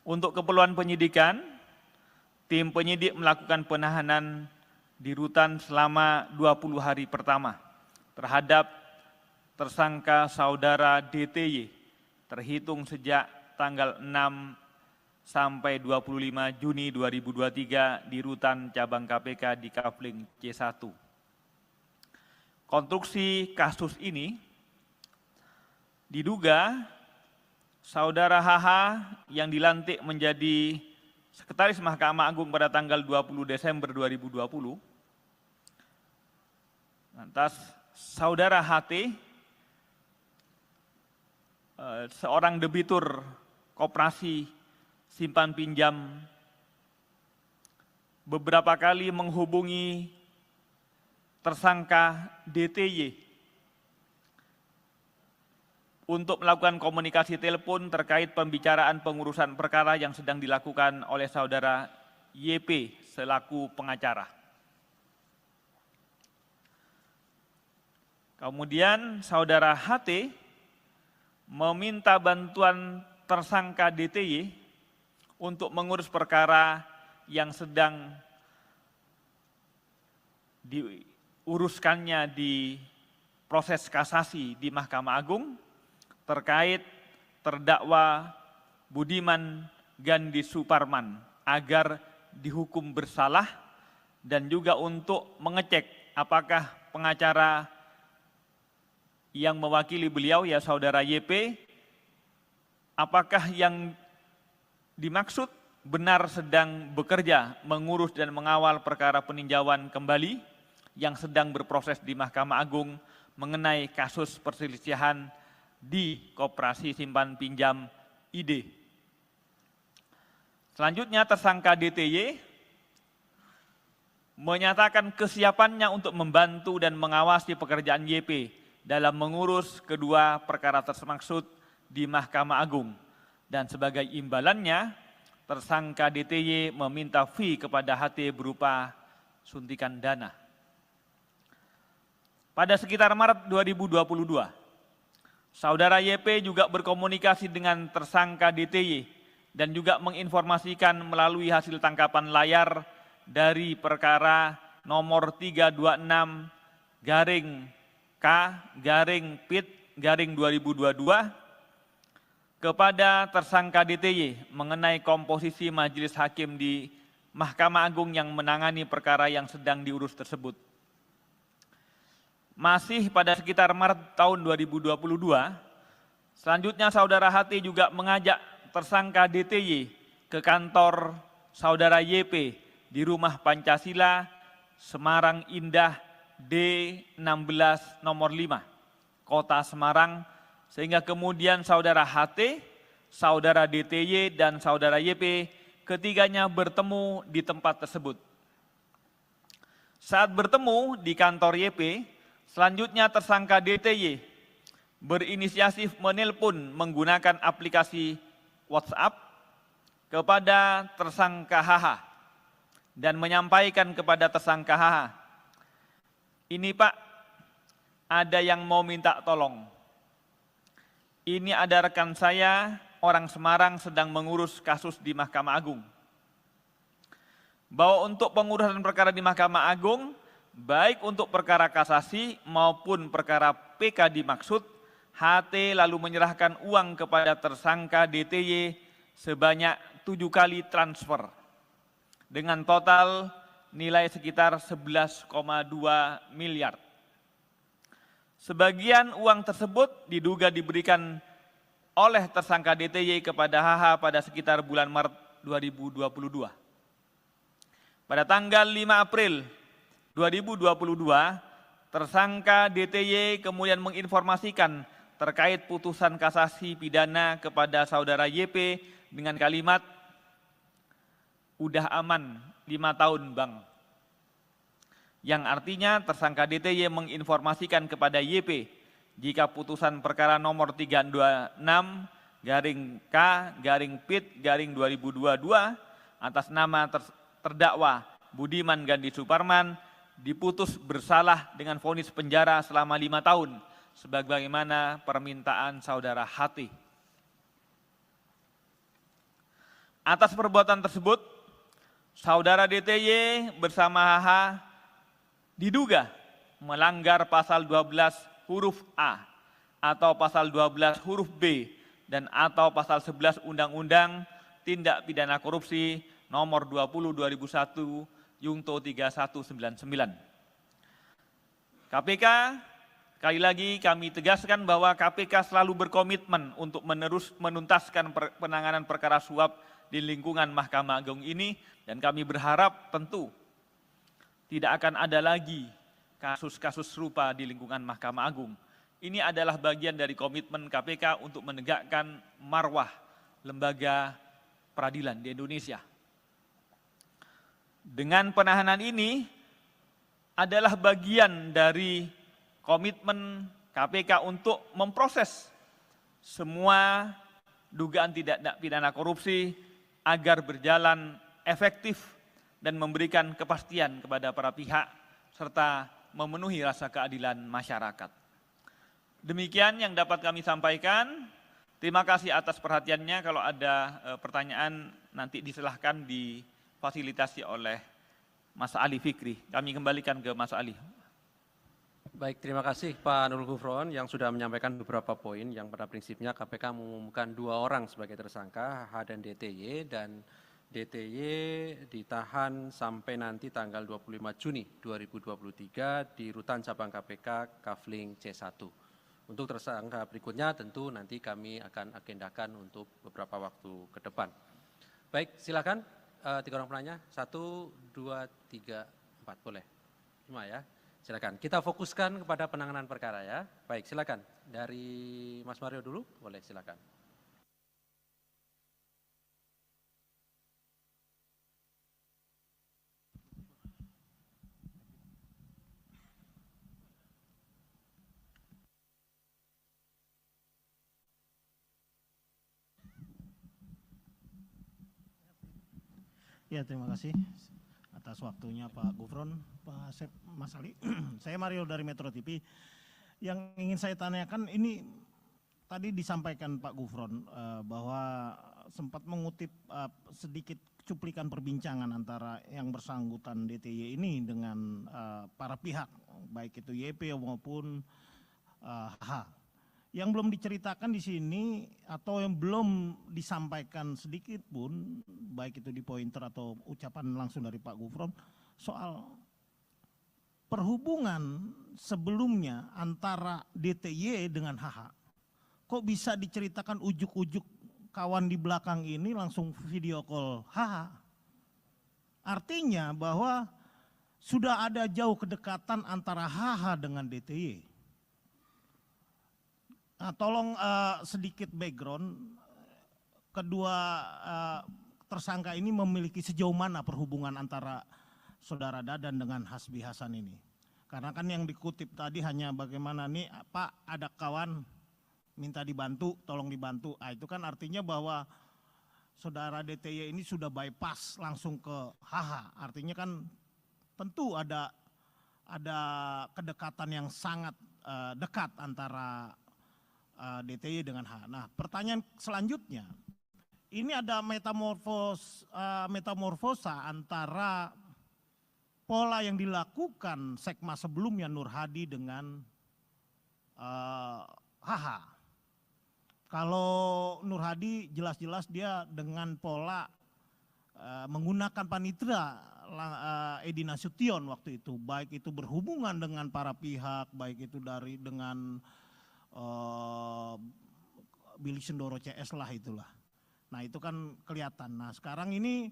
Untuk keperluan penyidikan, tim penyidik melakukan penahanan di rutan selama 20 hari pertama terhadap tersangka saudara DTY terhitung sejak tanggal 6 sampai 25 Juni 2023 di rutan cabang KPK di Kafling C1. Konstruksi kasus ini diduga saudara HH yang dilantik menjadi Sekretaris Mahkamah Agung pada tanggal 20 Desember 2020, lantas saudara HT, seorang debitur koperasi simpan pinjam, beberapa kali menghubungi tersangka DTY untuk melakukan komunikasi telepon terkait pembicaraan pengurusan perkara yang sedang dilakukan oleh saudara YP selaku pengacara. Kemudian saudara HT meminta bantuan tersangka DTY untuk mengurus perkara yang sedang diuruskannya di proses kasasi di Mahkamah Agung terkait terdakwa Budiman Gandhi Suparman agar dihukum bersalah dan juga untuk mengecek apakah pengacara yang mewakili beliau, ya saudara YP, apakah yang dimaksud benar sedang bekerja mengurus dan mengawal perkara peninjauan kembali yang sedang berproses di Mahkamah Agung mengenai kasus perselisihan di Koperasi Simpan Pinjam ID. Selanjutnya tersangka DTY menyatakan kesiapannya untuk membantu dan mengawasi pekerjaan YP dalam mengurus kedua perkara tersebut di Mahkamah Agung. Dan sebagai imbalannya, tersangka DTY meminta fee kepada HT berupa suntikan dana. Pada sekitar Maret 2022, saudara YP juga berkomunikasi dengan tersangka DTY dan juga menginformasikan melalui hasil tangkapan layar dari perkara nomor 326-K-PIT-2022 kepada tersangka DTY mengenai komposisi majelis hakim di Mahkamah Agung yang menangani perkara yang sedang diurus tersebut. Masih pada sekitar Maret tahun 2022, selanjutnya saudara HT juga mengajak tersangka DTY ke kantor Saudara YP di Rumah Pancasila, Semarang Indah D16 nomor 5, Kota Semarang, sehingga kemudian Saudara HT, Saudara DTY, dan Saudara YP ketiganya bertemu di tempat tersebut. Saat bertemu di kantor YP, selanjutnya tersangka DTY berinisiatif menelpon menggunakan aplikasi WhatsApp kepada tersangka HH dan menyampaikan kepada tersangka HH, "Ini Pak, ada yang mau minta tolong. Ini ada rekan saya, orang Semarang sedang mengurus kasus di Mahkamah Agung. Bahwa untuk pengurusan perkara di Mahkamah Agung, baik untuk perkara kasasi maupun perkara PK dimaksud, HT lalu menyerahkan uang kepada tersangka DTY sebanyak 7 kali transfer dengan total nilai sekitar 11,2 miliar. Sebagian uang tersebut diduga diberikan oleh tersangka DTY kepada HH pada sekitar bulan Maret 2022. Pada tanggal 5 April 2022, tersangka DTY kemudian menginformasikan terkait putusan kasasi pidana kepada saudara YP dengan kalimat, "Udah aman 5 tahun Bang." Yang artinya tersangka DTY menginformasikan kepada YP jika putusan perkara nomor 326-K-PIT-2022 atas nama terdakwa Budiman Gandhi Suparman diputus bersalah dengan vonis penjara selama 5 tahun sebagaimana permintaan saudara HT. Atas perbuatan tersebut, saudara DTY bersama HH diduga melanggar pasal 12 huruf A atau pasal 12 huruf B dan atau pasal 11 Undang-Undang Tindak Pidana Korupsi nomor 20/2001 Yungto 3199. KPK, sekali lagi kami tegaskan bahwa KPK selalu berkomitmen untuk menuntaskan penanganan perkara suap di lingkungan Mahkamah Agung ini, dan kami berharap tentu tidak akan ada lagi kasus-kasus serupa di lingkungan Mahkamah Agung. Ini adalah bagian dari komitmen KPK untuk menegakkan marwah lembaga peradilan di Indonesia. Dengan penahanan ini adalah bagian dari komitmen KPK untuk memproses semua dugaan tindak pidana korupsi agar berjalan efektif dan memberikan kepastian kepada para pihak serta memenuhi rasa keadilan masyarakat. Demikian yang dapat kami sampaikan. Terima kasih atas perhatiannya. Kalau ada pertanyaan nanti disilahkan difasilitasi oleh Mas Ali Fikri. Kami kembalikan ke Mas Ali. Baik, terima kasih Pak Nurul Gufron yang sudah menyampaikan beberapa poin yang pada prinsipnya KPK mengumumkan 2 orang sebagai tersangka, HH dan DTY, dan DTY ditahan sampai nanti tanggal 25 Juni 2023 di Rutan Cabang KPK Kafling C1. Untuk tersangka berikutnya tentu nanti kami akan agendakan untuk beberapa waktu ke depan. Baik, silakan 3 orang penanya, 1, 2, 3, 4, boleh. 5 ya, silakan. Kita fokuskan kepada penanganan perkara ya. Baik, silakan. Dari Mas Mario dulu, boleh silakan. Ya, terima kasih atas waktunya Pak Gufron, Pak Asep, Mas Ali. Saya Mario dari Metro TV. Yang ingin saya tanyakan ini tadi disampaikan Pak Gufron bahwa sempat mengutip sedikit cuplikan perbincangan antara yang bersangkutan DTY ini dengan para pihak, baik itu YP maupun HH. Yang belum diceritakan di sini atau yang belum disampaikan sedikit pun, baik itu di pointer atau ucapan langsung dari Pak Gufron, soal perhubungan sebelumnya antara DTY dengan HH. Kok bisa diceritakan ujuk-ujuk kawan di belakang ini langsung video call HH? Artinya bahwa sudah ada jauh kedekatan antara HH dengan DTY. Nah, tolong sedikit background, kedua tersangka ini memiliki sejauh mana perhubungan antara saudara Dadan dengan Hasbi Hasan ini. Karena kan yang dikutip tadi hanya bagaimana nih Pak ada kawan minta dibantu, tolong dibantu. Itu kan artinya bahwa saudara DTY ini sudah bypass langsung ke HH. Artinya kan tentu ada kedekatan yang sangat dekat antara DTY dengan HH. Nah, pertanyaan selanjutnya, ini ada metamorfosa antara pola yang dilakukan Sekma sebelumnya Nur Hadi dengan HH. Kalau Nur Hadi jelas-jelas dia dengan pola menggunakan panitera Edi Nasution waktu itu, baik itu berhubungan dengan para pihak, baik itu dengan Billy Sendoro CS lah itulah. Nah itu kan kelihatan. Nah sekarang ini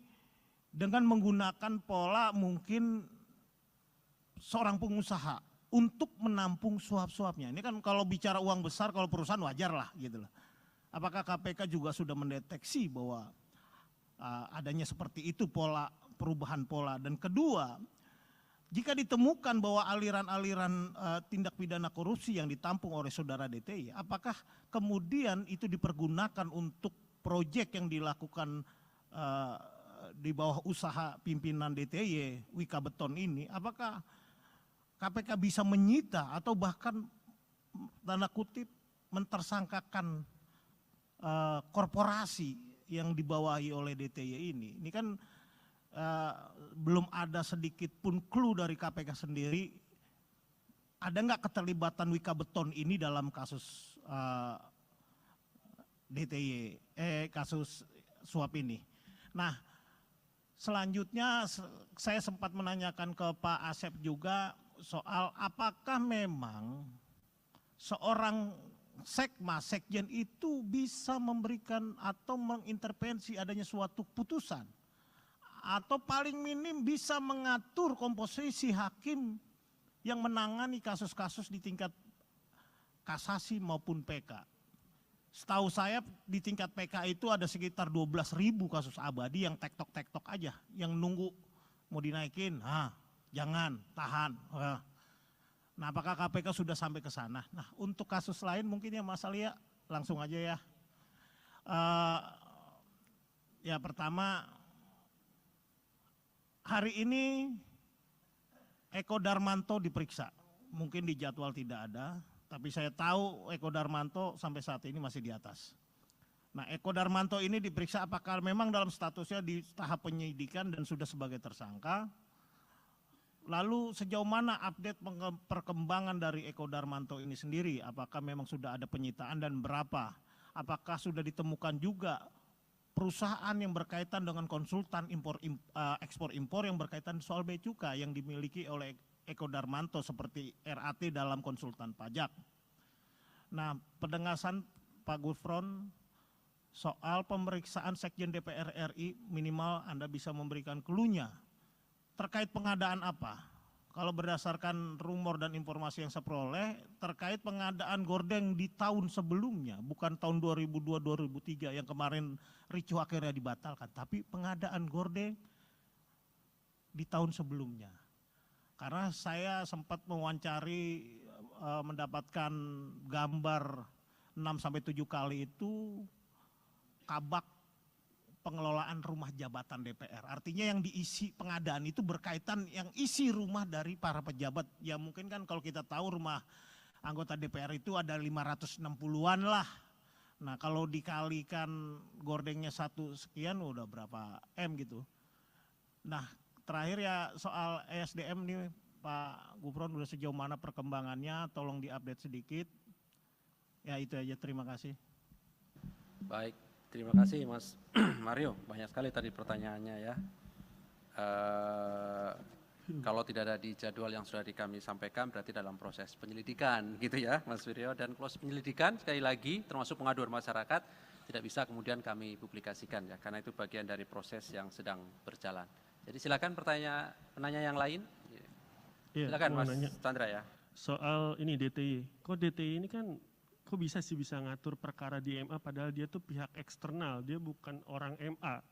dengan menggunakan pola mungkin seorang pengusaha untuk menampung suap-suapnya. Ini kan kalau bicara uang besar, kalau perusahaan wajar lah gitu lah. Apakah KPK juga sudah mendeteksi bahwa adanya seperti itu perubahan pola? Dan kedua, jika ditemukan bahwa aliran-aliran tindak pidana korupsi yang ditampung oleh saudara DTY, apakah kemudian itu dipergunakan untuk proyek yang dilakukan di bawah usaha pimpinan DTY, Wika Beton ini, apakah KPK bisa menyita atau bahkan tanda kutip mentersangkakan korporasi yang dibawahi oleh DTY ini? Ini kan belum ada sedikit pun clue dari KPK sendiri. Ada nggak keterlibatan Wika Beton ini dalam kasus DTY, kasus suap ini? Nah, selanjutnya saya sempat menanyakan ke Pak Asep juga soal apakah memang seorang sekjen itu bisa memberikan atau mengintervensi adanya suatu putusan, atau paling minim bisa mengatur komposisi hakim yang menangani kasus-kasus di tingkat kasasi maupun PK. Setahu saya di tingkat PK itu ada sekitar 12.000 kasus abadi yang tektok-tektok aja, yang nunggu mau dinaikin, jangan, tahan. Nah, apakah KPK sudah sampai ke sana? Nah, untuk kasus lain mungkin ya Mas Alia langsung aja ya. Ya pertama, hari ini Eko Darmanto diperiksa. Mungkin di jadwal tidak ada, tapi saya tahu Eko Darmanto sampai saat ini masih di atas. Nah, Eko Darmanto ini diperiksa apakah memang dalam statusnya di tahap penyidikan dan sudah sebagai tersangka. Lalu sejauh mana update perkembangan dari Eko Darmanto ini sendiri? Apakah memang sudah ada penyitaan dan berapa? Apakah sudah ditemukan juga perusahaan yang berkaitan dengan konsultan ekspor impor yang berkaitan soal bea cukai yang dimiliki oleh Eko Darmanto seperti RAT dalam konsultan pajak? Nah, pendengasan Pak Gufron soal pemeriksaan Sekjen DPR RI, minimal Anda bisa memberikan clue-nya. Terkait pengadaan apa? Kalau berdasarkan rumor dan informasi yang saya peroleh, terkait pengadaan gordeng di tahun sebelumnya, bukan tahun 2002-2003 yang kemarin ricuh akhirnya dibatalkan, tapi pengadaan gordeng di tahun sebelumnya. Karena saya sempat mewawancari, mendapatkan gambar 6-7 kali itu kabak pengelolaan rumah jabatan DPR. Artinya yang diisi pengadaan itu berkaitan yang isi rumah dari para pejabat. Ya mungkin kan kalau kita tahu rumah anggota DPR itu ada 560-an lah. Nah kalau dikalikan gordengnya 1 sekian udah berapa M gitu. Nah terakhir ya soal ESDM nih Pak Gufron, udah sejauh mana perkembangannya, tolong diupdate sedikit. Ya itu aja, terima kasih. Baik. Terima kasih Mas Mario, banyak sekali tadi pertanyaannya ya. Kalau tidak ada di jadwal yang sudah kami sampaikan berarti dalam proses penyelidikan gitu ya Mas Wiryo. Dan proses penyelidikan sekali lagi termasuk pengaduan masyarakat tidak bisa kemudian kami publikasikan ya, karena itu bagian dari proses yang sedang berjalan. Jadi silakan penanya yang lain. Iya, Silakan mau Mas nanya. Chandra ya. Soal ini DTY. Kok DTY ini kan kok bisa sih bisa ngatur perkara di MA padahal dia tuh pihak eksternal, dia bukan orang MA.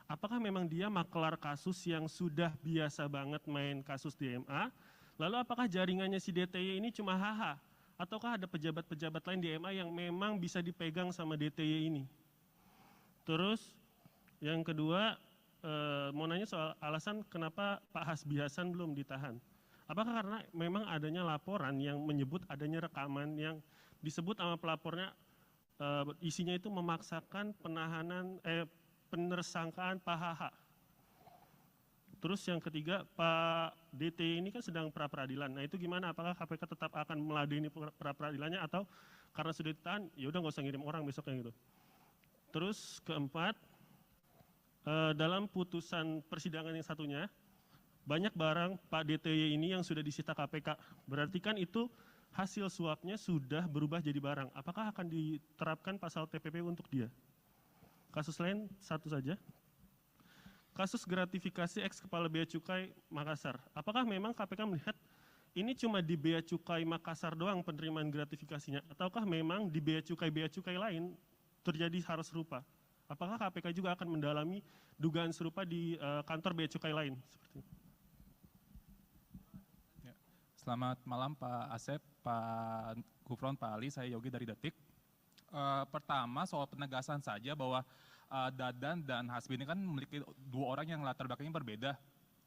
Apakah memang dia makelar kasus yang sudah biasa banget main kasus di MA? Lalu apakah jaringannya si DTY ini cuma HH? Ataukah ada pejabat-pejabat lain di MA yang memang bisa dipegang sama DTY ini? Terus yang kedua, mau nanya soal alasan kenapa Pak Hasbi Hasan belum ditahan. Apakah karena memang adanya laporan yang menyebut adanya rekaman yang disebut sama pelapornya isinya itu memaksakan penersangkaan Pak HH. Terus yang ketiga, Pak DT ini kan sedang pra-peradilan. Nah itu gimana? Apakah KPK tetap akan meladeni pra-peradilannya atau karena sudah ditahan, ya udah nggak usah ngirim orang besoknya gitu. Terus keempat, dalam putusan persidangan yang satunya, banyak barang Pak DTY ini yang sudah disita KPK. Berarti kan itu hasil suapnya sudah berubah jadi barang. Apakah akan diterapkan pasal TPP untuk dia? Kasus lain satu saja. Kasus gratifikasi ex Kepala Bea Cukai Makassar. Apakah memang KPK melihat ini cuma di Bea Cukai Makassar doang penerimaan gratifikasinya? Ataukah memang di Bea Cukai lain terjadi hal serupa? Apakah KPK juga akan mendalami dugaan serupa di kantor Bea Cukai lain? Seperti itu. Selamat malam Pak Asep, Pak Gufron, Pak Ali, saya Yogi dari Detik. Pertama soal penegasan saja bahwa Dadan dan Hasbi ini kan memiliki dua orang yang latar belakangnya berbeda.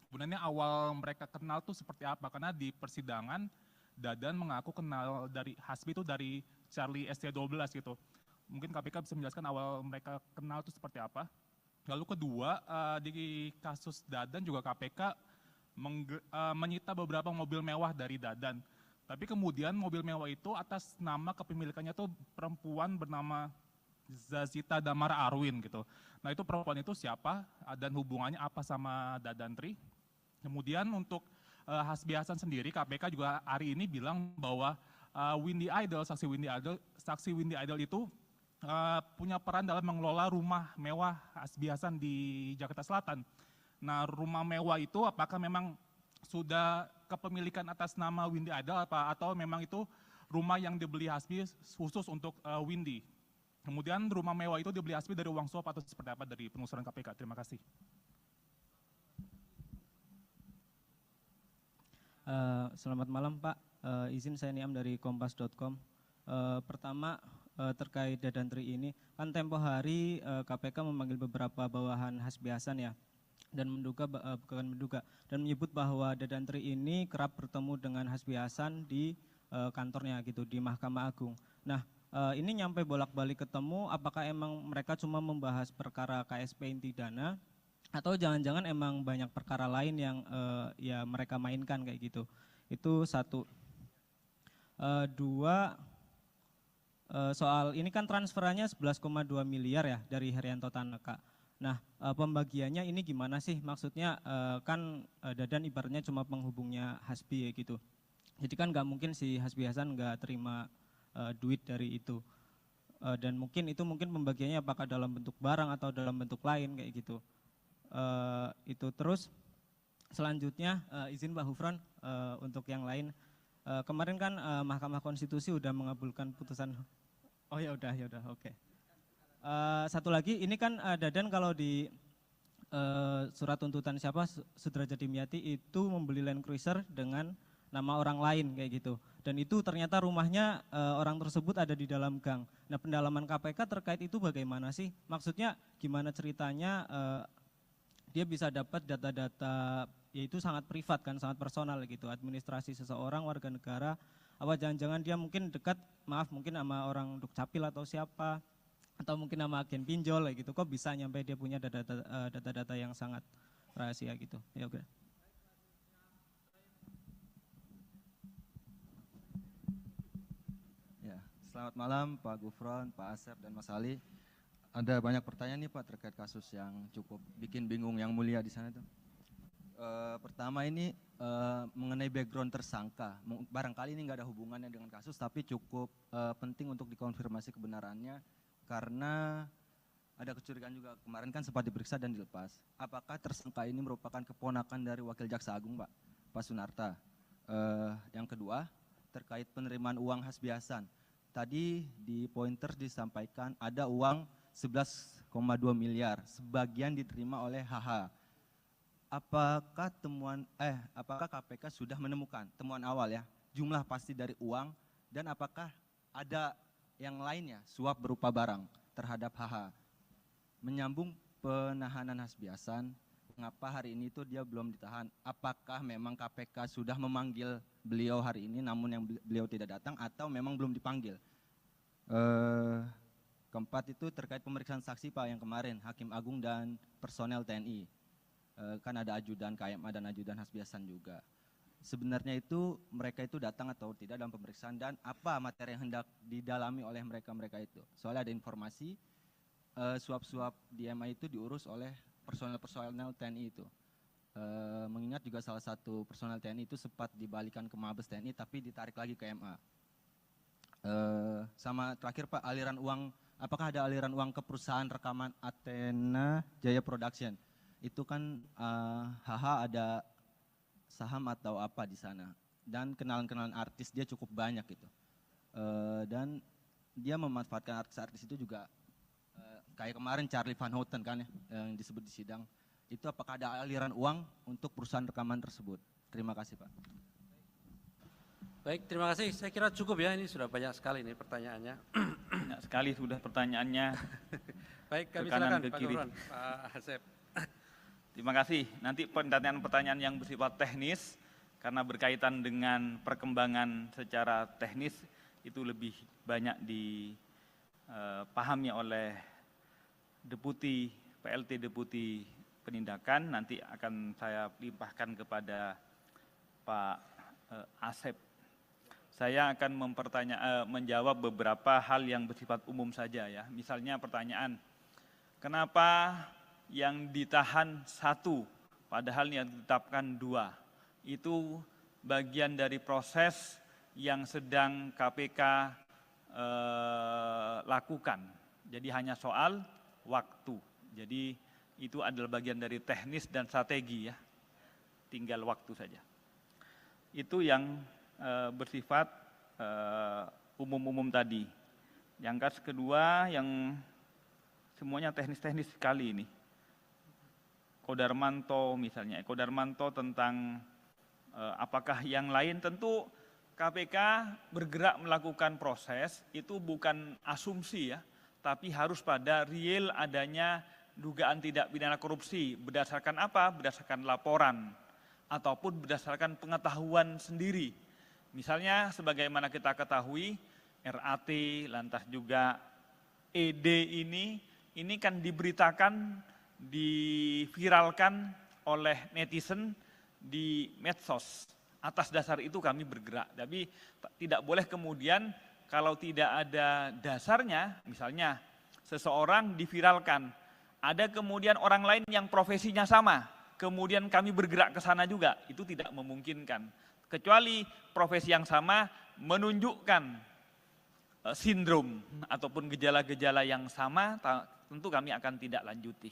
Sebenarnya awal mereka kenal tuh seperti apa? Karena di persidangan Dadan mengaku kenal dari Hasbi itu dari Charlie ST12 gitu. Mungkin KPK bisa menjelaskan awal mereka kenal itu seperti apa. Lalu kedua, di kasus Dadan juga KPK menyita beberapa mobil mewah dari Dadan. Tapi kemudian mobil mewah itu atas nama kepemilikannya tuh perempuan bernama Zazita Damar Arwin gitu. Nah itu perempuan itu siapa dan hubungannya apa sama Dadantri. Kemudian untuk Hasbi Hasan sendiri KPK juga hari ini bilang bahwa saksi Windy Idol itu punya peran dalam mengelola rumah mewah Hasbi Hasan di Jakarta Selatan. Nah rumah mewah itu apakah memang sudah kepemilikan atas nama Windy Idol atau memang itu rumah yang dibeli Hasbi khusus untuk Windy. Kemudian rumah mewah itu dibeli Hasbi dari uang suap atau seperti apa dari penelusuran KPK? Terima kasih. Selamat malam Pak, izin saya Niam dari kompas.com. Pertama terkait Dadantri ini, kan tempo hari KPK memanggil beberapa bawahan Hasbi Hasan ya, dan menyebut bahwa Dadantri ini kerap bertemu dengan Hasbi Hasan di kantornya gitu, di Mahkamah Agung. Nah ini nyampe bolak-balik ketemu, apakah emang mereka cuma membahas perkara KSP inti dana atau jangan-jangan emang banyak perkara lain yang ya mereka mainkan kayak gitu. Itu satu. Dua, soal ini kan transferannya 11,2 miliar ya dari Herianto Tanaka. Nah pembagiannya ini gimana sih? Maksudnya kan Dadan ibaratnya cuma penghubungnya Hasbi ya gitu. Jadi kan nggak mungkin si Hasbi Hasan nggak terima duit dari itu. Dan mungkin pembagiannya apakah dalam bentuk barang atau dalam bentuk lain kayak gitu. Itu terus selanjutnya izin Pak Gufron untuk yang lain. Kemarin kan Mahkamah Konstitusi udah mengabulkan putusan. Oh ya udah oke. Satu lagi ini kan Dadan kalau di surat tuntutan siapa Sudrajat Dimyati itu membeli Land Cruiser dengan nama orang lain kayak gitu. Dan itu ternyata rumahnya orang tersebut ada di dalam gang. Nah pendalaman KPK terkait itu bagaimana sih? Maksudnya gimana ceritanya dia bisa dapat data-data yaitu sangat privat kan, sangat personal gitu, administrasi seseorang warga negara, apa jangan-jangan dia mungkin dekat, mungkin sama orang Dukcapil atau siapa, atau mungkin sama agen pinjol gitu, kok bisa nyampe dia punya data-data yang sangat rahasia gitu. Ya oke. Ya, selamat malam Pak Gufron, Pak Asep dan Mas Ali. Ada banyak pertanyaan nih Pak terkait kasus yang cukup bikin bingung yang mulia di sana tuh. Pertama ini mengenai background tersangka. Barangkali ini nggak ada hubungannya dengan kasus, tapi cukup penting untuk dikonfirmasi kebenarannya karena ada kecurigaan juga, kemarin kan sempat diperiksa dan dilepas. Apakah tersangka ini merupakan keponakan dari Wakil Jaksa Agung, Pak Sunarta? Yang kedua, terkait penerimaan uang Hasbiasan. Tadi di pointer disampaikan ada uang 11,2 miliar, sebagian diterima oleh HH. Apakah apakah KPK sudah menemukan temuan awal ya, jumlah pasti dari uang, dan apakah ada yang lainnya suap berupa barang terhadap HH? Menyambung penahanan Hasbiasan, mengapa hari ini tuh dia belum ditahan? Apakah memang KPK sudah memanggil beliau hari ini namun yang beliau tidak datang, atau memang belum dipanggil? Keempat itu terkait pemeriksaan saksi Pak yang kemarin, Hakim Agung dan personel TNI. Kan ada ajudan KMA dan ajudan Hasbiasan juga. Sebenarnya itu mereka itu datang atau tidak dalam pemeriksaan, dan apa materi yang hendak didalami oleh mereka itu? Soalnya ada informasi suap-suap di MA itu diurus oleh personel TNI itu. Mengingat juga salah satu personel TNI itu sempat dibalikan ke Mabes TNI tapi ditarik lagi ke MA. Sama terakhir Pak, aliran uang, apakah ada aliran uang ke perusahaan rekaman Athena Jaya Production? Itu kan HH ada saham atau apa di sana, dan kenalan-kenalan artis dia cukup banyak gitu. Dan dia memanfaatkan artis-artis itu juga, kayak kemarin Charlie Van Houten kan ya, yang disebut di sidang. Itu apakah ada aliran uang untuk perusahaan rekaman tersebut? Terima kasih Pak. Baik, terima kasih. Saya kira cukup ya, ini sudah banyak sekali nih pertanyaannya. Banyak sekali sudah pertanyaannya. Baik, kami ke kanan, silakan ke Pak kiri. Gufron, Pak Asep. Terima kasih. Nanti pertanyaan-pertanyaan yang bersifat teknis, karena berkaitan dengan perkembangan secara teknis, itu lebih banyak dipahami oleh PLT Deputi Penindakan. Nanti akan saya limpahkan kepada Pak Asep. Saya akan menjawab beberapa hal yang bersifat umum saja ya. Misalnya pertanyaan, kenapa yang ditahan 1 padahal yang ditetapkan 2? Itu bagian dari proses yang sedang KPK lakukan. Jadi hanya soal waktu. Jadi itu adalah bagian dari teknis dan strategi ya. Tinggal waktu saja. Itu yang bersifat umum-umum tadi. Yang kedua yang semuanya teknis-teknis sekali ini. Kodarmanto misalnya, Kodarmanto tentang apakah yang lain, tentu KPK bergerak melakukan proses, itu bukan asumsi ya, tapi harus pada real adanya dugaan tidak pidana korupsi. Berdasarkan apa? Berdasarkan laporan, ataupun berdasarkan pengetahuan sendiri. Misalnya sebagaimana kita ketahui, RAT, lantas juga ED ini kan diberitakan, diviralkan oleh netizen di medsos. Atas dasar itu kami bergerak. Tapi tidak boleh kemudian kalau tidak ada dasarnya, misalnya seseorang diviralkan, ada kemudian orang lain yang profesinya sama, kemudian kami bergerak ke sana juga, itu tidak memungkinkan. Kecuali profesi yang sama menunjukkan sindrom ataupun gejala-gejala yang sama, tentu kami akan tidak lanjuti.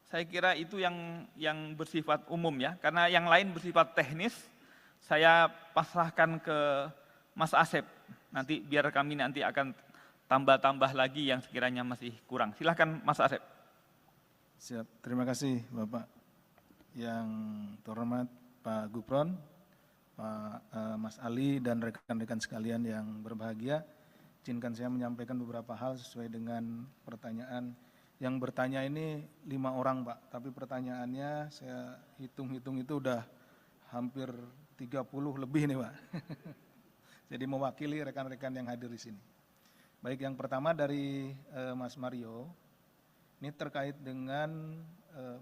Saya kira itu yang bersifat umum ya, karena yang lain bersifat teknis, saya pasrahkan ke Mas Asep. Nanti biar kami nanti akan tambah-tambah lagi yang sekiranya masih kurang. Silahkan Mas Asep. Siap, terima kasih Bapak. Yang terhormat Pak Gufron, Pak Mas Ali dan rekan-rekan sekalian yang berbahagia, izinkan saya menyampaikan beberapa hal sesuai dengan pertanyaan. Yang bertanya ini 5 orang Pak, tapi pertanyaannya saya hitung-hitung itu udah hampir 30 lebih nih Pak. Jadi mewakili rekan-rekan yang hadir di sini. Baik, yang pertama dari Mas Mario, ini terkait dengan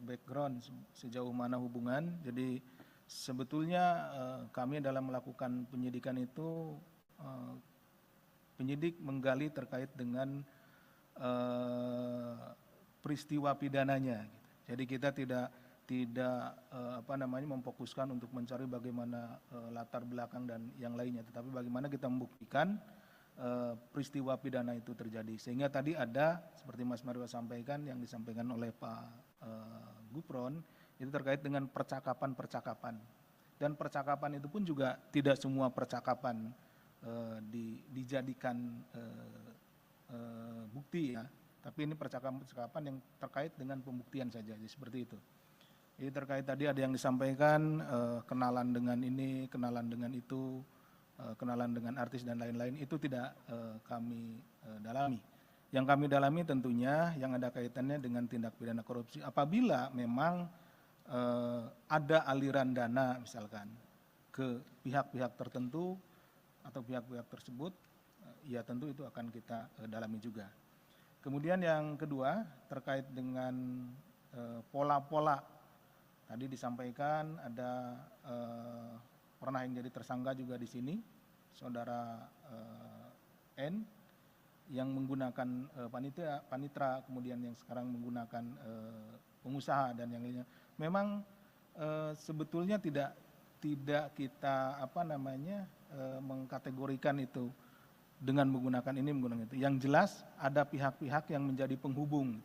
background sejauh mana hubungan. Jadi sebetulnya kami dalam melakukan penyidikan itu, penyidik menggali terkait dengan peristiwa pidananya. Jadi kita tidak memfokuskan untuk mencari bagaimana latar belakang dan yang lainnya, tetapi bagaimana kita membuktikan peristiwa pidana itu terjadi. Sehingga tadi ada seperti Mas Mario sampaikan, yang disampaikan oleh Pak Gufron itu terkait dengan percakapan-percakapan, dan percakapan itu pun juga tidak semua percakapan dijadikan bukti ya, tapi ini percakapan yang terkait dengan pembuktian saja, jadi seperti itu. Jadi terkait tadi ada yang disampaikan kenalan dengan ini, kenalan dengan itu, kenalan dengan artis dan lain-lain, itu tidak kami dalami. Yang kami dalami tentunya yang ada kaitannya dengan tindak pidana korupsi. Apabila memang ada aliran dana misalkan ke pihak-pihak tertentu atau pihak-pihak tersebut, ya tentu itu akan kita dalami juga. Kemudian yang kedua terkait dengan pola-pola, tadi disampaikan ada pernah yang jadi tersangka juga di sini, saudara N, yang menggunakan panitra, kemudian yang sekarang menggunakan pengusaha dan yang lainnya. Memang sebetulnya tidak kita mengkategorikan itu dengan menggunakan ini, menggunakan itu. Yang jelas ada pihak-pihak yang menjadi penghubung,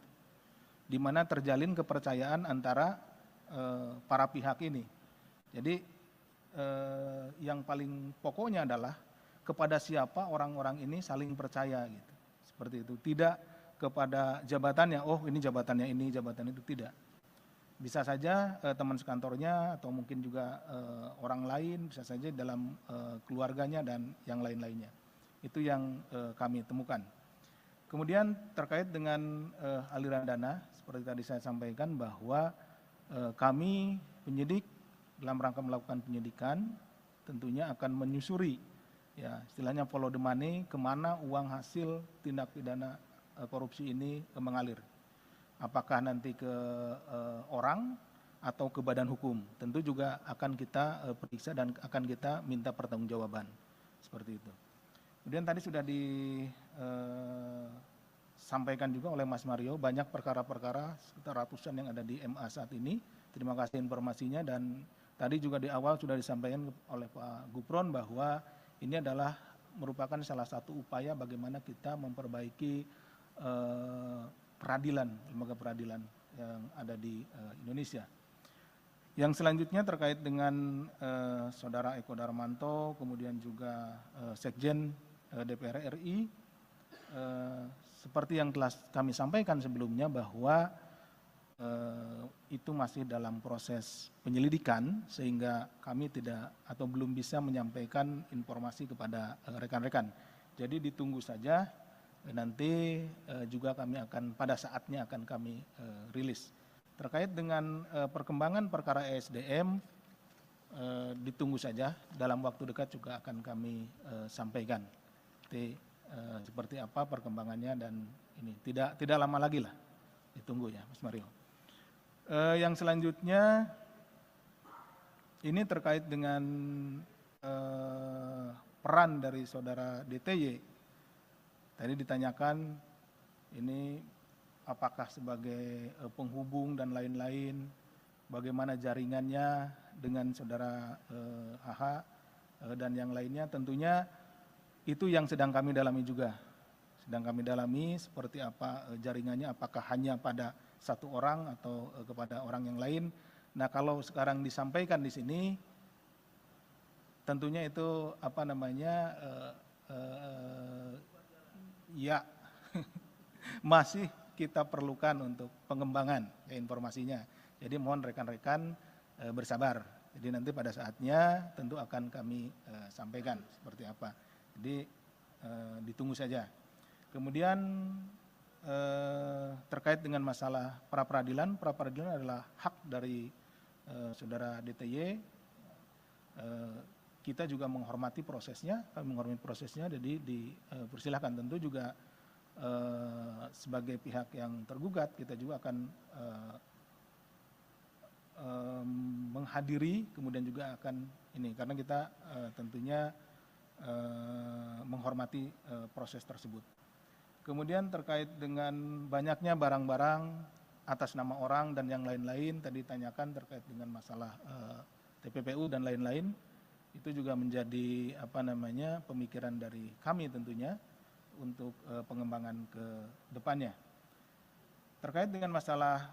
di mana terjalin kepercayaan antara para pihak ini. Jadi yang paling pokoknya adalah kepada siapa orang-orang ini saling percaya gitu. Seperti itu. Tidak kepada jabatannya, oh ini jabatannya ini, jabatan itu, tidak. Bisa saja teman sekantornya atau mungkin juga orang lain, bisa saja dalam keluarganya dan yang lain-lainnya. Itu yang kami temukan. Kemudian terkait dengan aliran dana, seperti tadi saya sampaikan bahwa kami penyidik dalam rangka melakukan penyidikan tentunya akan menyusuri, ya istilahnya follow the money, kemana uang hasil tindak pidana korupsi ini mengalir. Apakah nanti ke orang atau ke badan hukum, tentu juga akan kita periksa dan akan kita minta pertanggungjawaban, seperti itu. Kemudian tadi sudah disampaikan juga oleh Mas Mario, banyak perkara-perkara sekitar ratusan yang ada di MA saat ini. Terima kasih informasinya, dan tadi juga di awal sudah disampaikan oleh Pak Gufron bahwa ini adalah merupakan salah satu upaya bagaimana kita memperbaiki peradilan, lembaga peradilan yang ada di Indonesia. Yang selanjutnya terkait dengan Saudara Eko Darmanto, kemudian juga Sekjen DPR RI, seperti yang telah kami sampaikan sebelumnya bahwa itu masih dalam proses penyelidikan, sehingga kami tidak atau belum bisa menyampaikan informasi kepada rekan-rekan. Jadi ditunggu saja, nanti juga kami akan pada saatnya akan kami rilis. Terkait dengan perkembangan perkara ESDM, ditunggu saja, dalam waktu dekat juga akan kami sampaikan. Seperti apa perkembangannya, dan ini tidak lama lagi lah, ditunggu ya Mas Mario. Yang selanjutnya ini terkait dengan peran dari saudara DTY. Tadi ditanyakan ini apakah sebagai penghubung dan lain-lain, bagaimana jaringannya dengan saudara AH dan yang lainnya. Tentunya itu yang sedang kami dalami juga. Sedang kami dalami seperti apa jaringannya, apakah hanya pada satu orang atau kepada orang yang lain. Nah, kalau sekarang disampaikan di sini, tentunya itu ya masih kita perlukan untuk pengembangan ya informasinya. Jadi mohon rekan-rekan bersabar. Jadi nanti pada saatnya tentu akan kami sampaikan seperti apa. Jadi ditunggu saja. Kemudian terkait dengan masalah pra-peradilan adalah hak dari saudara DTY. Kita juga menghormati prosesnya, kami menghormati prosesnya, jadi dipersilahkan. Tentu juga sebagai pihak yang tergugat, kita juga akan menghadiri, kemudian juga akan ini, karena kita tentunya menghormati proses tersebut. Kemudian terkait dengan banyaknya barang-barang atas nama orang dan yang lain-lain tadi tanyakan terkait dengan masalah TPPU dan lain-lain, itu juga menjadi pemikiran dari kami tentunya untuk pengembangan ke depannya. Terkait dengan masalah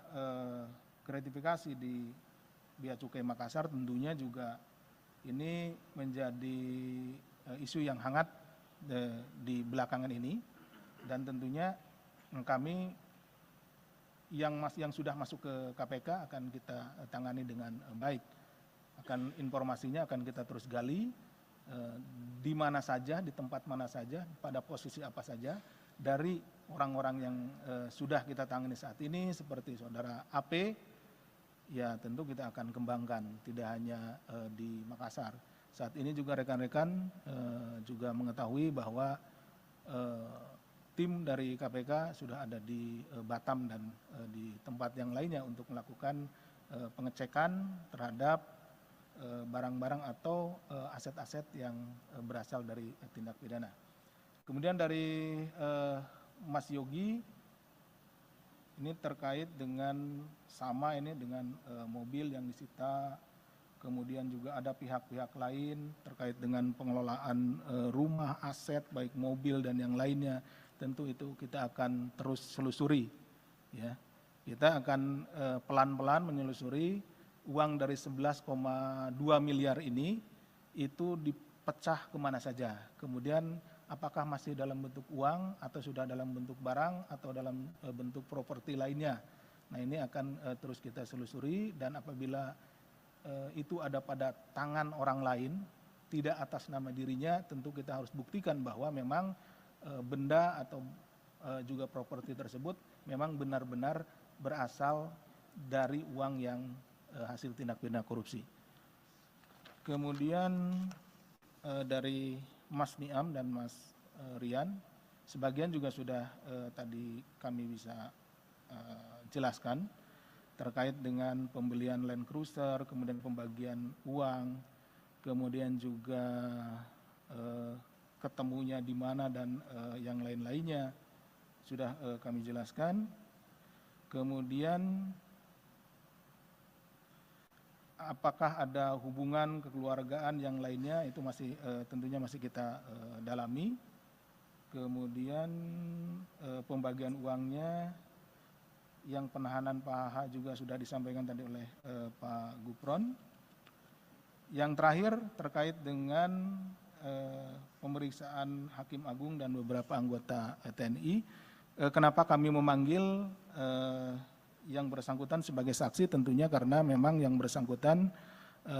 gratifikasi di Bea Cukai Makassar, tentunya juga ini menjadi isu yang hangat di belakangan ini, dan tentunya kami yang sudah masuk ke KPK akan kita tangani dengan baik. Informasinya akan kita terus gali di mana saja, di tempat mana saja, pada posisi apa saja, dari orang-orang yang sudah kita tangani saat ini seperti saudara AP, ya tentu kita akan kembangkan tidak hanya di Makassar. Saat ini juga rekan-rekan juga mengetahui bahwa tim dari KPK sudah ada di Batam dan di tempat yang lainnya untuk melakukan pengecekan terhadap barang-barang atau aset-aset yang berasal dari tindak pidana. Kemudian dari Mas Yogi, ini terkait dengan dengan mobil yang disita, kemudian juga ada pihak-pihak lain terkait dengan pengelolaan rumah, aset, baik mobil dan yang lainnya. Tentu itu kita akan terus selusuri. Ya. Kita akan pelan-pelan menyelusuri uang dari 11,2 miliar ini itu dipecah kemana saja. Kemudian apakah masih dalam bentuk uang atau sudah dalam bentuk barang atau dalam bentuk properti lainnya. Nah ini akan terus kita selusuri, dan apabila itu ada pada tangan orang lain, tidak atas nama dirinya, tentu kita harus buktikan bahwa memang benda atau juga properti tersebut memang benar-benar berasal dari uang yang hasil tindak pidana korupsi. Kemudian dari Mas Niam dan Mas Rian, sebagian juga sudah tadi kami bisa jelaskan terkait dengan pembelian Land Cruiser, kemudian pembagian uang, kemudian juga ketemunya di mana dan yang lain-lainnya sudah kami jelaskan. Kemudian apakah ada hubungan kekeluargaan yang lainnya, itu masih tentunya masih kita dalami. Kemudian pembagian uangnya, yang penahanan Pak HH juga sudah disampaikan tadi oleh Pak Gufron. Yang terakhir terkait dengan pemeriksaan Hakim Agung dan beberapa anggota TNI. Kenapa kami memanggil yang bersangkutan sebagai saksi? Tentunya karena memang yang bersangkutan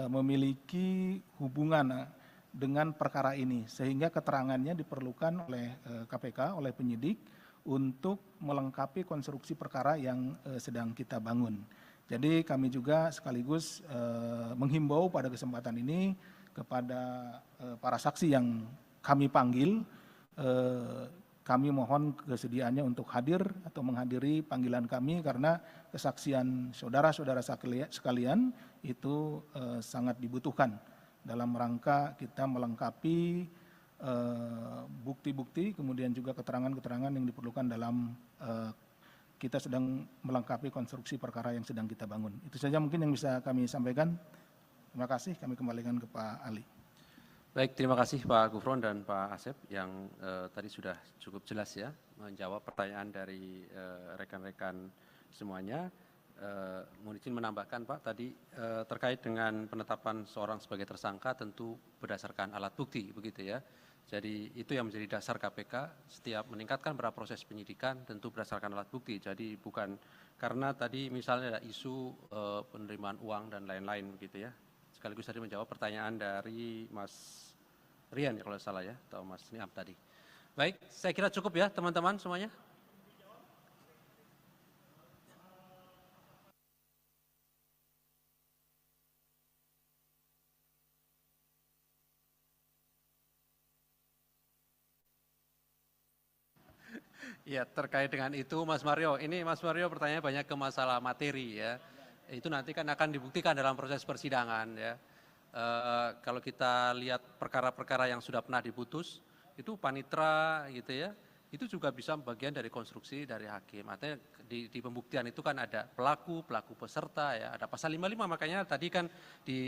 memiliki hubungan dengan perkara ini, sehingga keterangannya diperlukan oleh KPK, oleh penyidik untuk melengkapi konstruksi perkara yang sedang kita bangun. Jadi kami juga sekaligus menghimbau pada kesempatan ini kepada para saksi yang kami panggil, kami mohon kesediaannya untuk hadir atau menghadiri panggilan kami, karena kesaksian saudara-saudara sekalian itu sangat dibutuhkan dalam rangka kita melengkapi bukti-bukti, kemudian juga keterangan-keterangan yang diperlukan dalam kita sedang melengkapi konstruksi perkara yang sedang kita bangun. Itu saja mungkin yang bisa kami sampaikan. Terima kasih, kami kembalikan ke Pak Ali. Baik, terima kasih Pak Gufron dan Pak Asep yang tadi sudah cukup jelas ya menjawab pertanyaan dari rekan-rekan semuanya. Mohon izin menambahkan Pak, tadi terkait dengan penetapan seorang sebagai tersangka tentu berdasarkan alat bukti begitu ya. Jadi itu yang menjadi dasar KPK setiap meningkatkan pada proses penyidikan tentu berdasarkan alat bukti. Jadi bukan karena tadi misalnya ada isu penerimaan uang dan lain-lain begitu ya. Sekaligus tadi menjawab pertanyaan dari Mas Rian ya kalau salah ya, atau Mas Niam tadi. Baik, saya kira cukup ya teman-teman semuanya. Ya, terkait dengan itu Mas Mario, ini Mas Mario pertanyaannya banyak ke masalah materi ya. Itu nanti kan akan dibuktikan dalam proses persidangan ya. Kalau kita lihat perkara-perkara yang sudah pernah diputus, itu panitra gitu ya, itu juga bisa bagian dari konstruksi dari hakim. Artinya di pembuktian itu kan ada pelaku peserta, ya, ada pasal 55, makanya tadi kan di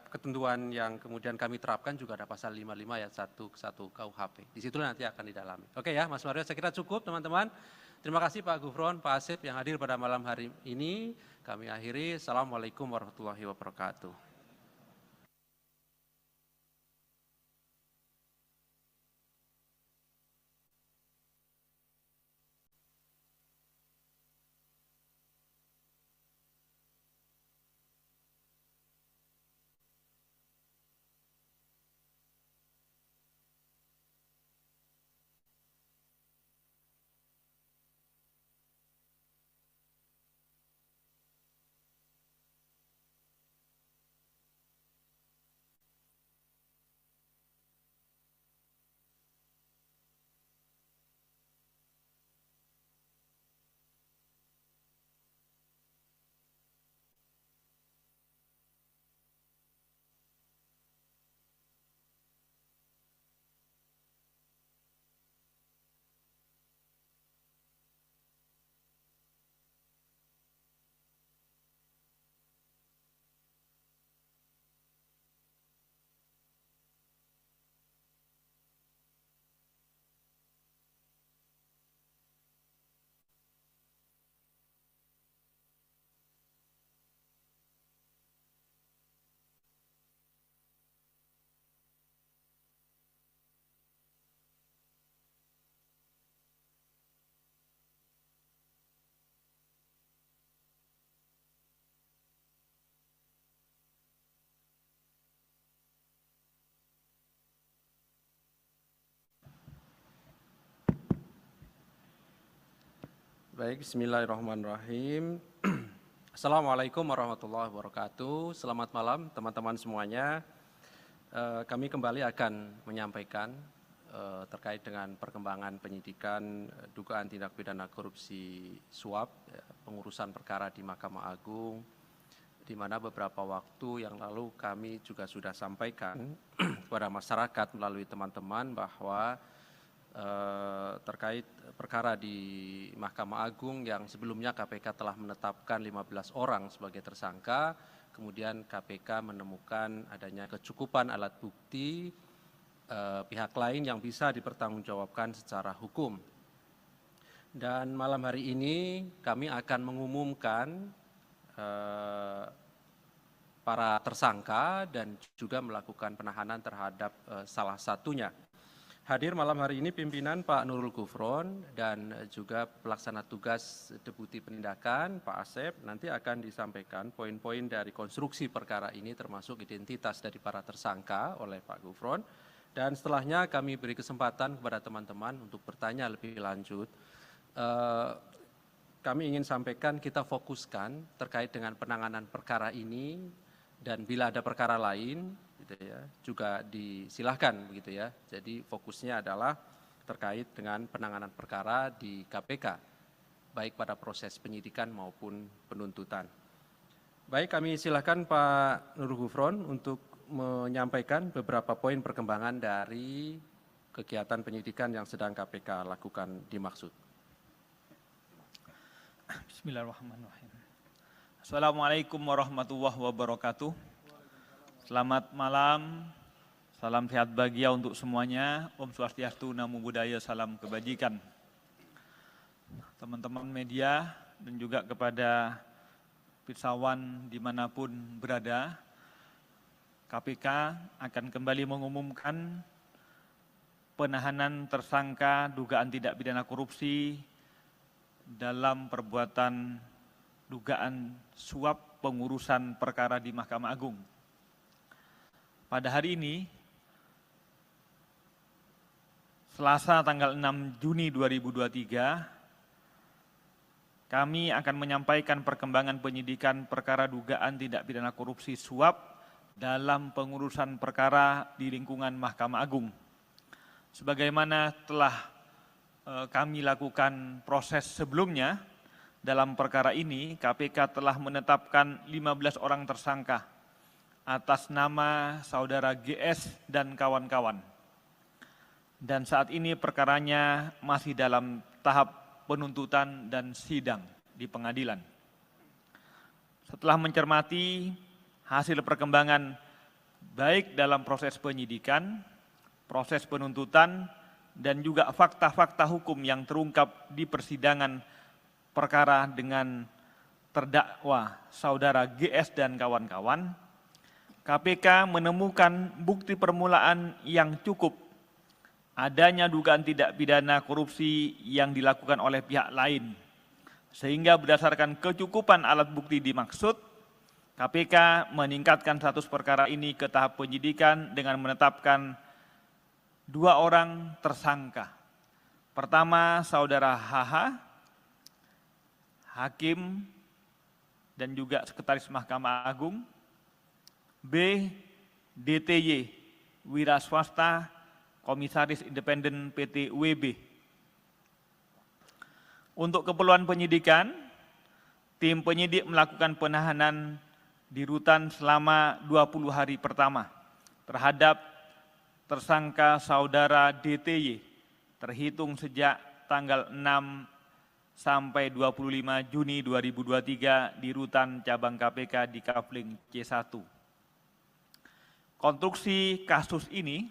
ketentuan yang kemudian kami terapkan juga ada pasal 55 ayat 1 KUHP. Di situ nanti akan didalami. Oke ya, Mas Mario, saya kira cukup teman-teman. Terima kasih Pak Gufron, Pak Asep yang hadir pada malam hari ini. Kami akhiri. Assalamualaikum warahmatullahi wabarakatuh. Baik, bismillahirrahmanirrahim. Assalamualaikum warahmatullahi wabarakatuh. Selamat malam teman-teman semuanya. Kami kembali akan menyampaikan terkait dengan perkembangan penyidikan dugaan tindak pidana korupsi suap, pengurusan perkara di Mahkamah Agung, di mana beberapa waktu yang lalu kami juga sudah sampaikan kepada masyarakat melalui teman-teman bahwa terkait perkara di Mahkamah Agung yang sebelumnya KPK telah menetapkan 15 orang sebagai tersangka, kemudian KPK menemukan adanya kecukupan alat bukti pihak lain yang bisa dipertanggungjawabkan secara hukum. Dan malam hari ini kami akan mengumumkan para tersangka dan juga melakukan penahanan terhadap salah satunya. Hadir malam hari ini pimpinan Pak Nurul Gufron dan juga pelaksana tugas Deputi Penindakan Pak Asep. Nanti akan disampaikan poin-poin dari konstruksi perkara ini termasuk identitas dari para tersangka oleh Pak Gufron. Dan setelahnya kami beri kesempatan kepada teman-teman untuk bertanya lebih lanjut. Kami ingin sampaikan kita fokuskan terkait dengan penanganan perkara ini dan bila ada perkara lain gitu ya, juga disilahkan begitu ya. Jadi fokusnya adalah terkait dengan penanganan perkara di KPK, baik pada proses penyidikan maupun penuntutan. Baik, kami silakan Pak Nurul Gufron untuk menyampaikan beberapa poin perkembangan dari kegiatan penyidikan yang sedang KPK lakukan dimaksud. Bismillahirrahmanirrahim. Assalamualaikum warahmatullahi wabarakatuh. Selamat malam, salam sehat bahagia untuk semuanya. Om Swastiastu, Namo Buddhaya, salam kebajikan. Teman-teman media dan juga kepada pirsawan dimanapun berada, KPK akan kembali mengumumkan penahanan tersangka dugaan tindak pidana korupsi dalam perbuatan dugaan suap pengurusan perkara di Mahkamah Agung. Pada hari ini, Selasa tanggal 6 Juni 2023, kami akan menyampaikan perkembangan penyidikan perkara dugaan tindak pidana korupsi suap dalam pengurusan perkara di lingkungan Mahkamah Agung. Sebagaimana telah kami lakukan proses sebelumnya, dalam perkara ini KPK telah menetapkan 15 orang tersangka atas nama saudara GS dan kawan-kawan. dan saat ini perkaranya masih dalam tahap penuntutan dan sidang di pengadilan. Setelah mencermati hasil perkembangan baik dalam proses penyidikan, proses penuntutan, dan juga fakta-fakta hukum yang terungkap di persidangan perkara dengan terdakwa saudara GS dan kawan-kawan, KPK menemukan bukti permulaan yang cukup adanya dugaan tindak pidana korupsi yang dilakukan oleh pihak lain, sehingga berdasarkan kecukupan alat bukti dimaksud, KPK meningkatkan status perkara ini ke tahap penyidikan dengan menetapkan 2 orang tersangka. Pertama, saudara HH, hakim dan juga sekretaris Mahkamah Agung. B, DTY, wira swasta, komisaris independen PT WB. Untuk keperluan penyidikan, tim penyidik melakukan penahanan di rutan selama 20 hari pertama terhadap tersangka saudara DTY terhitung sejak tanggal 6 sampai 25 Juni 2023 di rutan cabang KPK di Kafling C1. Konstruksi kasus ini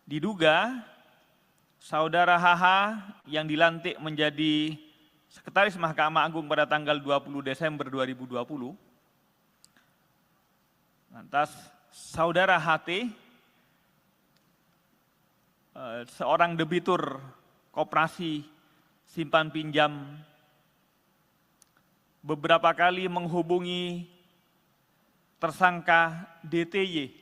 diduga saudara HH yang dilantik menjadi sekretaris Mahkamah Agung pada tanggal 20 Desember 2020, lantas saudara HT, seorang debitur koperasi simpan pinjam, beberapa kali menghubungi tersangka DTY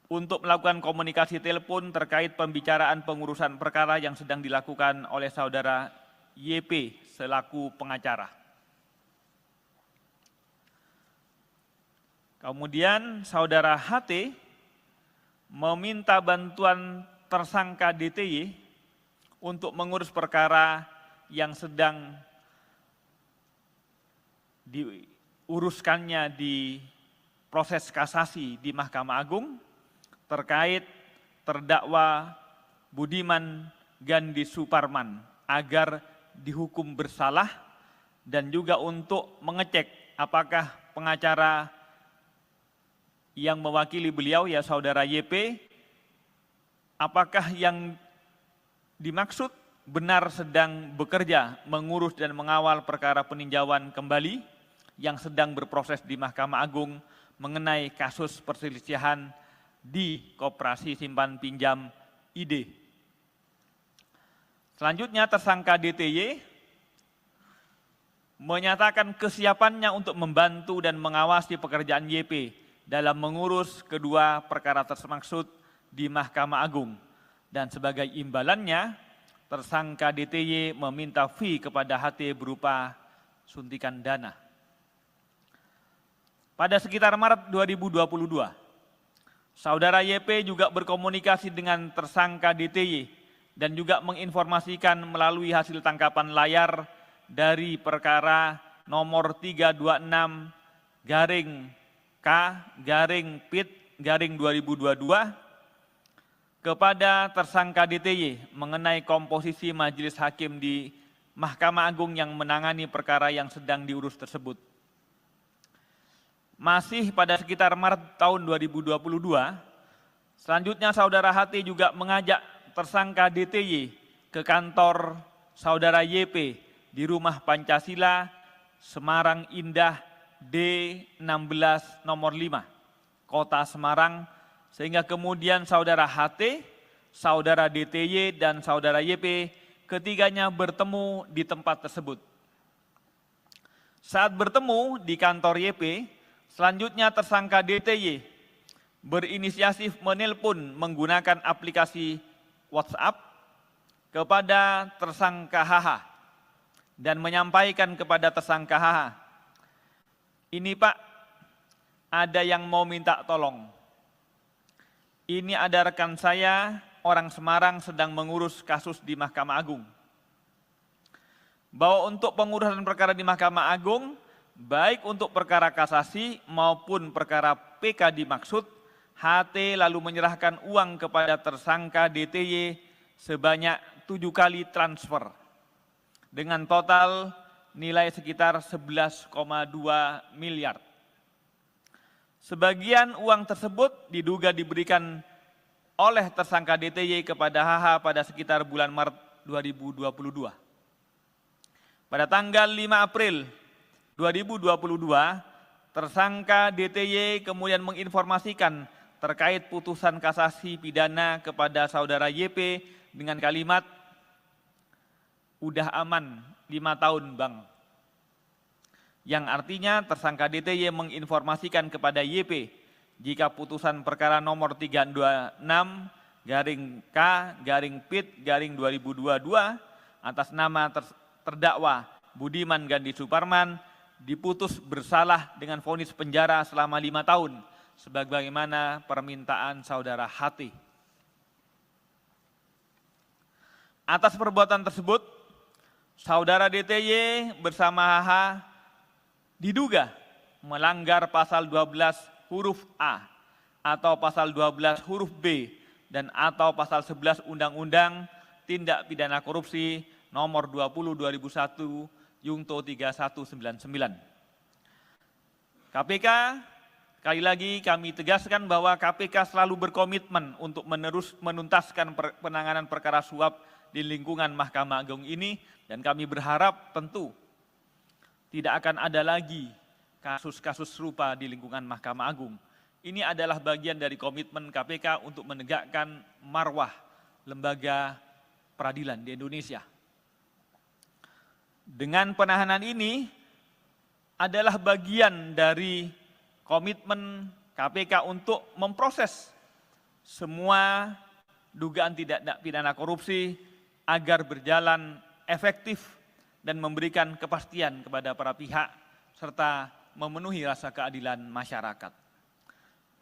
untuk melakukan komunikasi telepon terkait pembicaraan pengurusan perkara yang sedang dilakukan oleh saudara YP selaku pengacara. Kemudian saudara HT meminta bantuan tersangka DTY untuk mengurus perkara yang sedang diuruskannya di proses kasasi di Mahkamah Agung terkait terdakwa Budiman Gandhi Suparman agar dihukum bersalah dan juga untuk mengecek apakah pengacara yang mewakili beliau, ya saudara YP, apakah yang dimaksud benar sedang bekerja mengurus dan mengawal perkara peninjauan kembali yang sedang berproses di Mahkamah Agung mengenai kasus perselisihan di Koperasi Simpan Pinjam ID. Selanjutnya tersangka DTY menyatakan kesiapannya untuk membantu dan mengawasi pekerjaan YP dalam mengurus kedua perkara tersebut di Mahkamah Agung. Dan sebagai imbalannya, tersangka DTY meminta fee kepada HT berupa suntikan dana. Pada sekitar Maret 2022, saudara YP juga berkomunikasi dengan tersangka DTY dan juga menginformasikan melalui hasil tangkapan layar dari perkara nomor 326-K-PIT-2022 kepada tersangka DTY mengenai komposisi majelis hakim di Mahkamah Agung yang menangani perkara yang sedang diurus tersebut. Masih pada sekitar Maret tahun 2022, selanjutnya saudara HT juga mengajak tersangka DTY ke kantor saudara YP di Rumah Pancasila, Semarang Indah D16 nomor 5, Kota Semarang, sehingga kemudian saudara HT, saudara DTY, dan saudara YP ketiganya bertemu di tempat tersebut. Saat bertemu di kantor YP, selanjutnya tersangka DTY berinisiatif menelpon menggunakan aplikasi WhatsApp kepada tersangka HH dan menyampaikan kepada tersangka HH, "Ini Pak, ada yang mau minta tolong. Ini ada rekan saya, orang Semarang sedang mengurus kasus di Mahkamah Agung. Bahwa untuk pengurusan perkara di Mahkamah Agung, baik untuk perkara kasasi maupun perkara PK dimaksud, HT lalu menyerahkan uang kepada tersangka DTY sebanyak 7 kali transfer dengan total nilai sekitar 11,2 miliar. Sebagian uang tersebut diduga diberikan oleh tersangka DTY kepada HH pada sekitar bulan Maret 2022. Pada tanggal 5 April 2022, tersangka DTY kemudian menginformasikan terkait putusan kasasi pidana kepada saudara YP dengan kalimat, "Udah aman 5 tahun Bang." Yang artinya tersangka DTY menginformasikan kepada YP jika putusan perkara nomor 326-K-PIT-2022 atas nama terdakwa Budiman Gandhi Suparman diputus bersalah dengan vonis penjara selama 5 tahun sebagaimana permintaan saudara HT. Atas perbuatan tersebut, saudara DTY bersama HH diduga melanggar pasal 12 huruf A atau pasal 12 huruf B dan atau pasal 11 Undang-Undang Tindak Pidana Korupsi nomor 20 2001 Yungto 3199. KPK, sekali lagi kami tegaskan bahwa KPK selalu berkomitmen untuk menuntaskan penanganan perkara suap di lingkungan Mahkamah Agung ini, dan kami berharap tentu tidak akan ada lagi kasus-kasus serupa di lingkungan Mahkamah Agung. Ini adalah bagian dari komitmen KPK untuk menegakkan marwah lembaga peradilan di Indonesia. Dengan penahanan ini adalah bagian dari komitmen KPK untuk memproses semua dugaan tindak pidana korupsi agar berjalan efektif dan memberikan kepastian kepada para pihak serta memenuhi rasa keadilan masyarakat.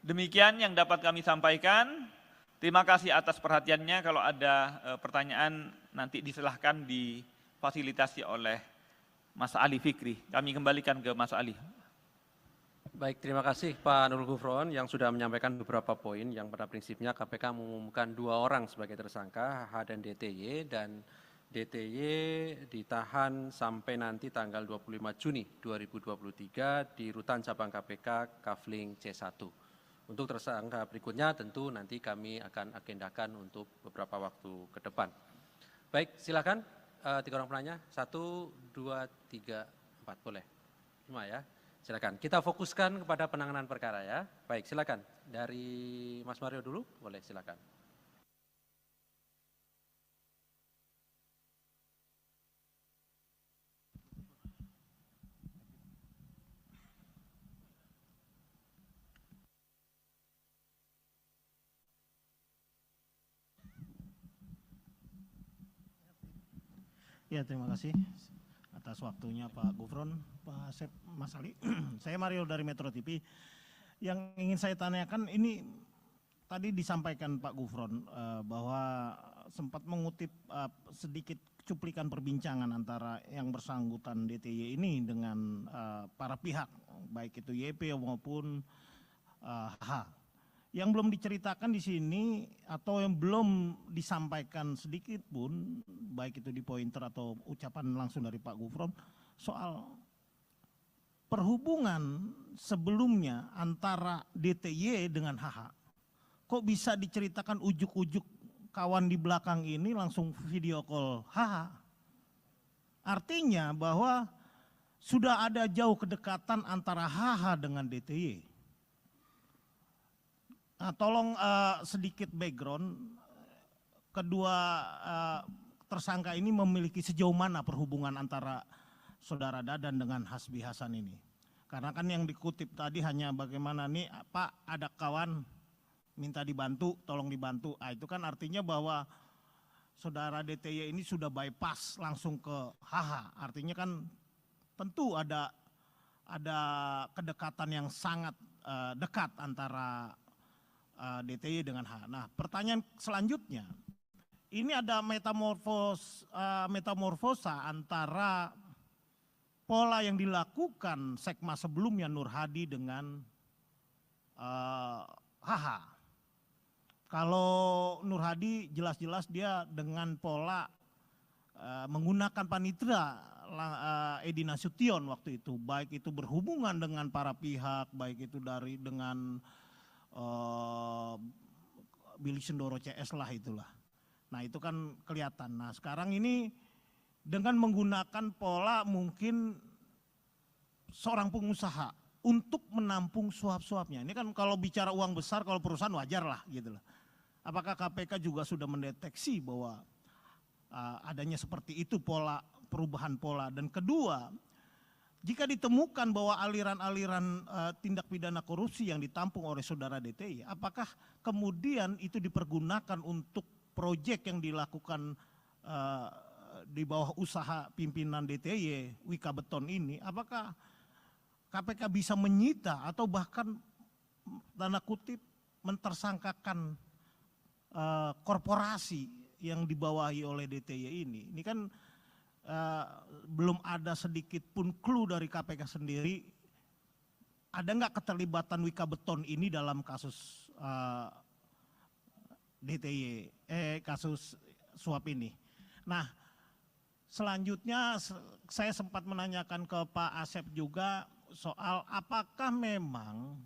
Demikian yang dapat kami sampaikan. Terima kasih atas perhatiannya. Kalau ada pertanyaan nanti disilahkan difasilitasi oleh Mas Ali Fikri. Kami kembalikan ke Mas Ali. Baik, terima kasih Pak Nurul Gufron yang sudah menyampaikan beberapa poin yang pada prinsipnya KPK mengumumkan 2 orang sebagai tersangka, HH dan DTY, dan DTY ditahan sampai nanti tanggal 25 Juni 2023 di Rutan Cabang KPK Kafling C1. Untuk tersangka berikutnya tentu nanti kami akan agendakan untuk beberapa waktu ke depan. Baik, silakan 3 orang penanya. 1, 2, 3, 4, boleh. 5 ya. Silakan. Kita fokuskan kepada penanganan perkara ya. Baik, silakan. Dari Mas Mario dulu, boleh silakan. Ya, terima kasih atas waktunya Pak Gufron, Pak Asep, Mas Ali. Saya Mario dari Metro TV. Yang ingin saya tanyakan ini tadi disampaikan Pak Gufron bahwa sempat mengutip sedikit cuplikan perbincangan antara yang bersangkutan DTY ini dengan para pihak, baik itu YP maupun HH. Yang belum diceritakan di sini atau yang belum disampaikan sedikit pun, baik itu di pointer atau ucapan langsung dari Pak Gufron, soal perhubungan sebelumnya antara DTY dengan HH. Kok bisa diceritakan ujuk-ujuk kawan di belakang ini langsung video call HH? Artinya bahwa sudah ada jauh kedekatan antara HH dengan DTY. Nah, tolong sedikit background, kedua tersangka ini memiliki sejauh mana perhubungan antara saudara Dadan dengan Hasbi Hasan ini. Karena kan yang dikutip tadi hanya bagaimana nih Pak ada kawan minta dibantu, tolong dibantu. Itu kan artinya bahwa saudara DTY ini sudah bypass langsung ke HH. Artinya kan tentu ada kedekatan yang sangat dekat antara DTY dengan HH. Nah, pertanyaan selanjutnya, ini ada metamorfosa antara pola yang dilakukan Sekma sebelumnya Nur Hadi dengan Kalau Nur Hadi jelas-jelas dia dengan pola menggunakan panitera Edi Nasution waktu itu, baik itu berhubungan dengan para pihak, baik itu dengan Billy Sendoro CS lah itulah. Nah itu kan kelihatan. Nah sekarang ini dengan menggunakan pola mungkin seorang pengusaha untuk menampung suap-suapnya. Ini kan kalau bicara uang besar, kalau perusahaan wajar lah gitu lah. Apakah KPK juga sudah mendeteksi bahwa adanya seperti itu perubahan pola? Dan kedua, jika ditemukan bahwa aliran-aliran tindak pidana korupsi yang ditampung oleh saudara DTY, apakah kemudian itu dipergunakan untuk proyek yang dilakukan di bawah usaha pimpinan DTY, Wika Beton ini, apakah KPK bisa menyita atau bahkan tanda kutip mentersangkakan korporasi yang dibawahi oleh DTY ini? Ini kan belum ada sedikit pun clue dari KPK sendiri. Ada nggak keterlibatan Wika Beton ini dalam kasus DTY, kasus suap ini? Nah, selanjutnya saya sempat menanyakan ke Pak Asep juga soal apakah memang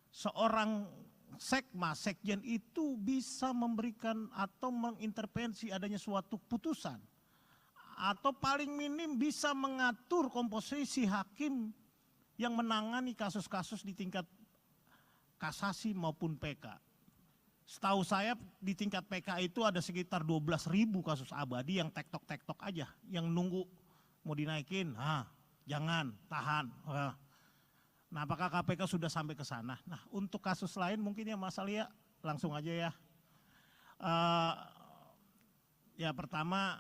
seorang sekjen itu bisa memberikan atau mengintervensi adanya suatu putusan, atau paling minim bisa mengatur komposisi hakim yang menangani kasus-kasus di tingkat kasasi maupun PK. Setahu saya di tingkat PK itu ada sekitar 12.000 kasus abadi yang tektok-tektok aja, yang nunggu mau dinaikin, jangan, tahan. Nah, apakah KPK sudah sampai ke sana? Nah, untuk kasus lain mungkin ya Mas Alia langsung aja ya. Ya pertama,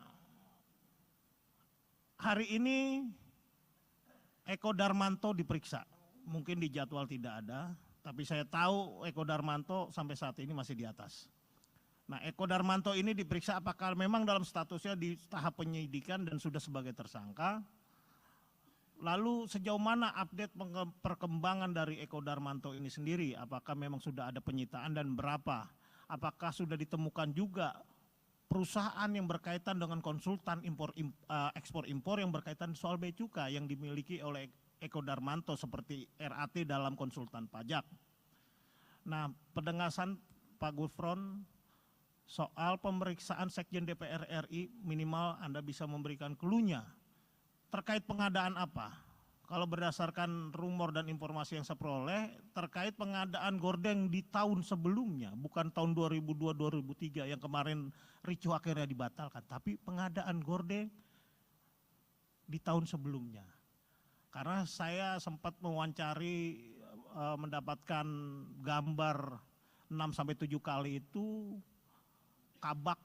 hari ini Eko Darmanto diperiksa. Mungkin di jadwal tidak ada, tapi saya tahu Eko Darmanto sampai saat ini masih di atas. Nah, Eko Darmanto ini diperiksa apakah memang dalam statusnya di tahap penyidikan dan sudah sebagai tersangka. Lalu sejauh mana update perkembangan dari Eko Darmanto ini sendiri? Apakah memang sudah ada penyitaan dan berapa? Apakah sudah ditemukan juga perusahaan yang berkaitan dengan konsultan ekspor-impor yang berkaitan soal bea cukai yang dimiliki oleh Eko Darmanto seperti RAT dalam konsultan pajak? Nah, penegasan Pak Gufron soal pemeriksaan Sekjen DPR RI minimal Anda bisa memberikan clue-nya. Terkait pengadaan apa? Kalau berdasarkan rumor dan informasi yang saya peroleh, terkait pengadaan gordeng di tahun sebelumnya, bukan tahun 2002-2003 yang kemarin ricuh akhirnya dibatalkan, tapi pengadaan gordeng di tahun sebelumnya. Karena saya sempat mewawancari, mendapatkan gambar 6-7 kali itu kabak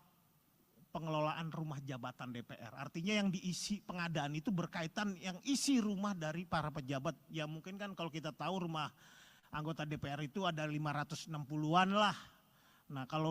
pengelolaan rumah jabatan DPR. Artinya yang diisi pengadaan itu berkaitan yang isi rumah dari para pejabat. Ya mungkin kan kalau kita tahu rumah anggota DPR itu ada 560-an lah. Nah kalau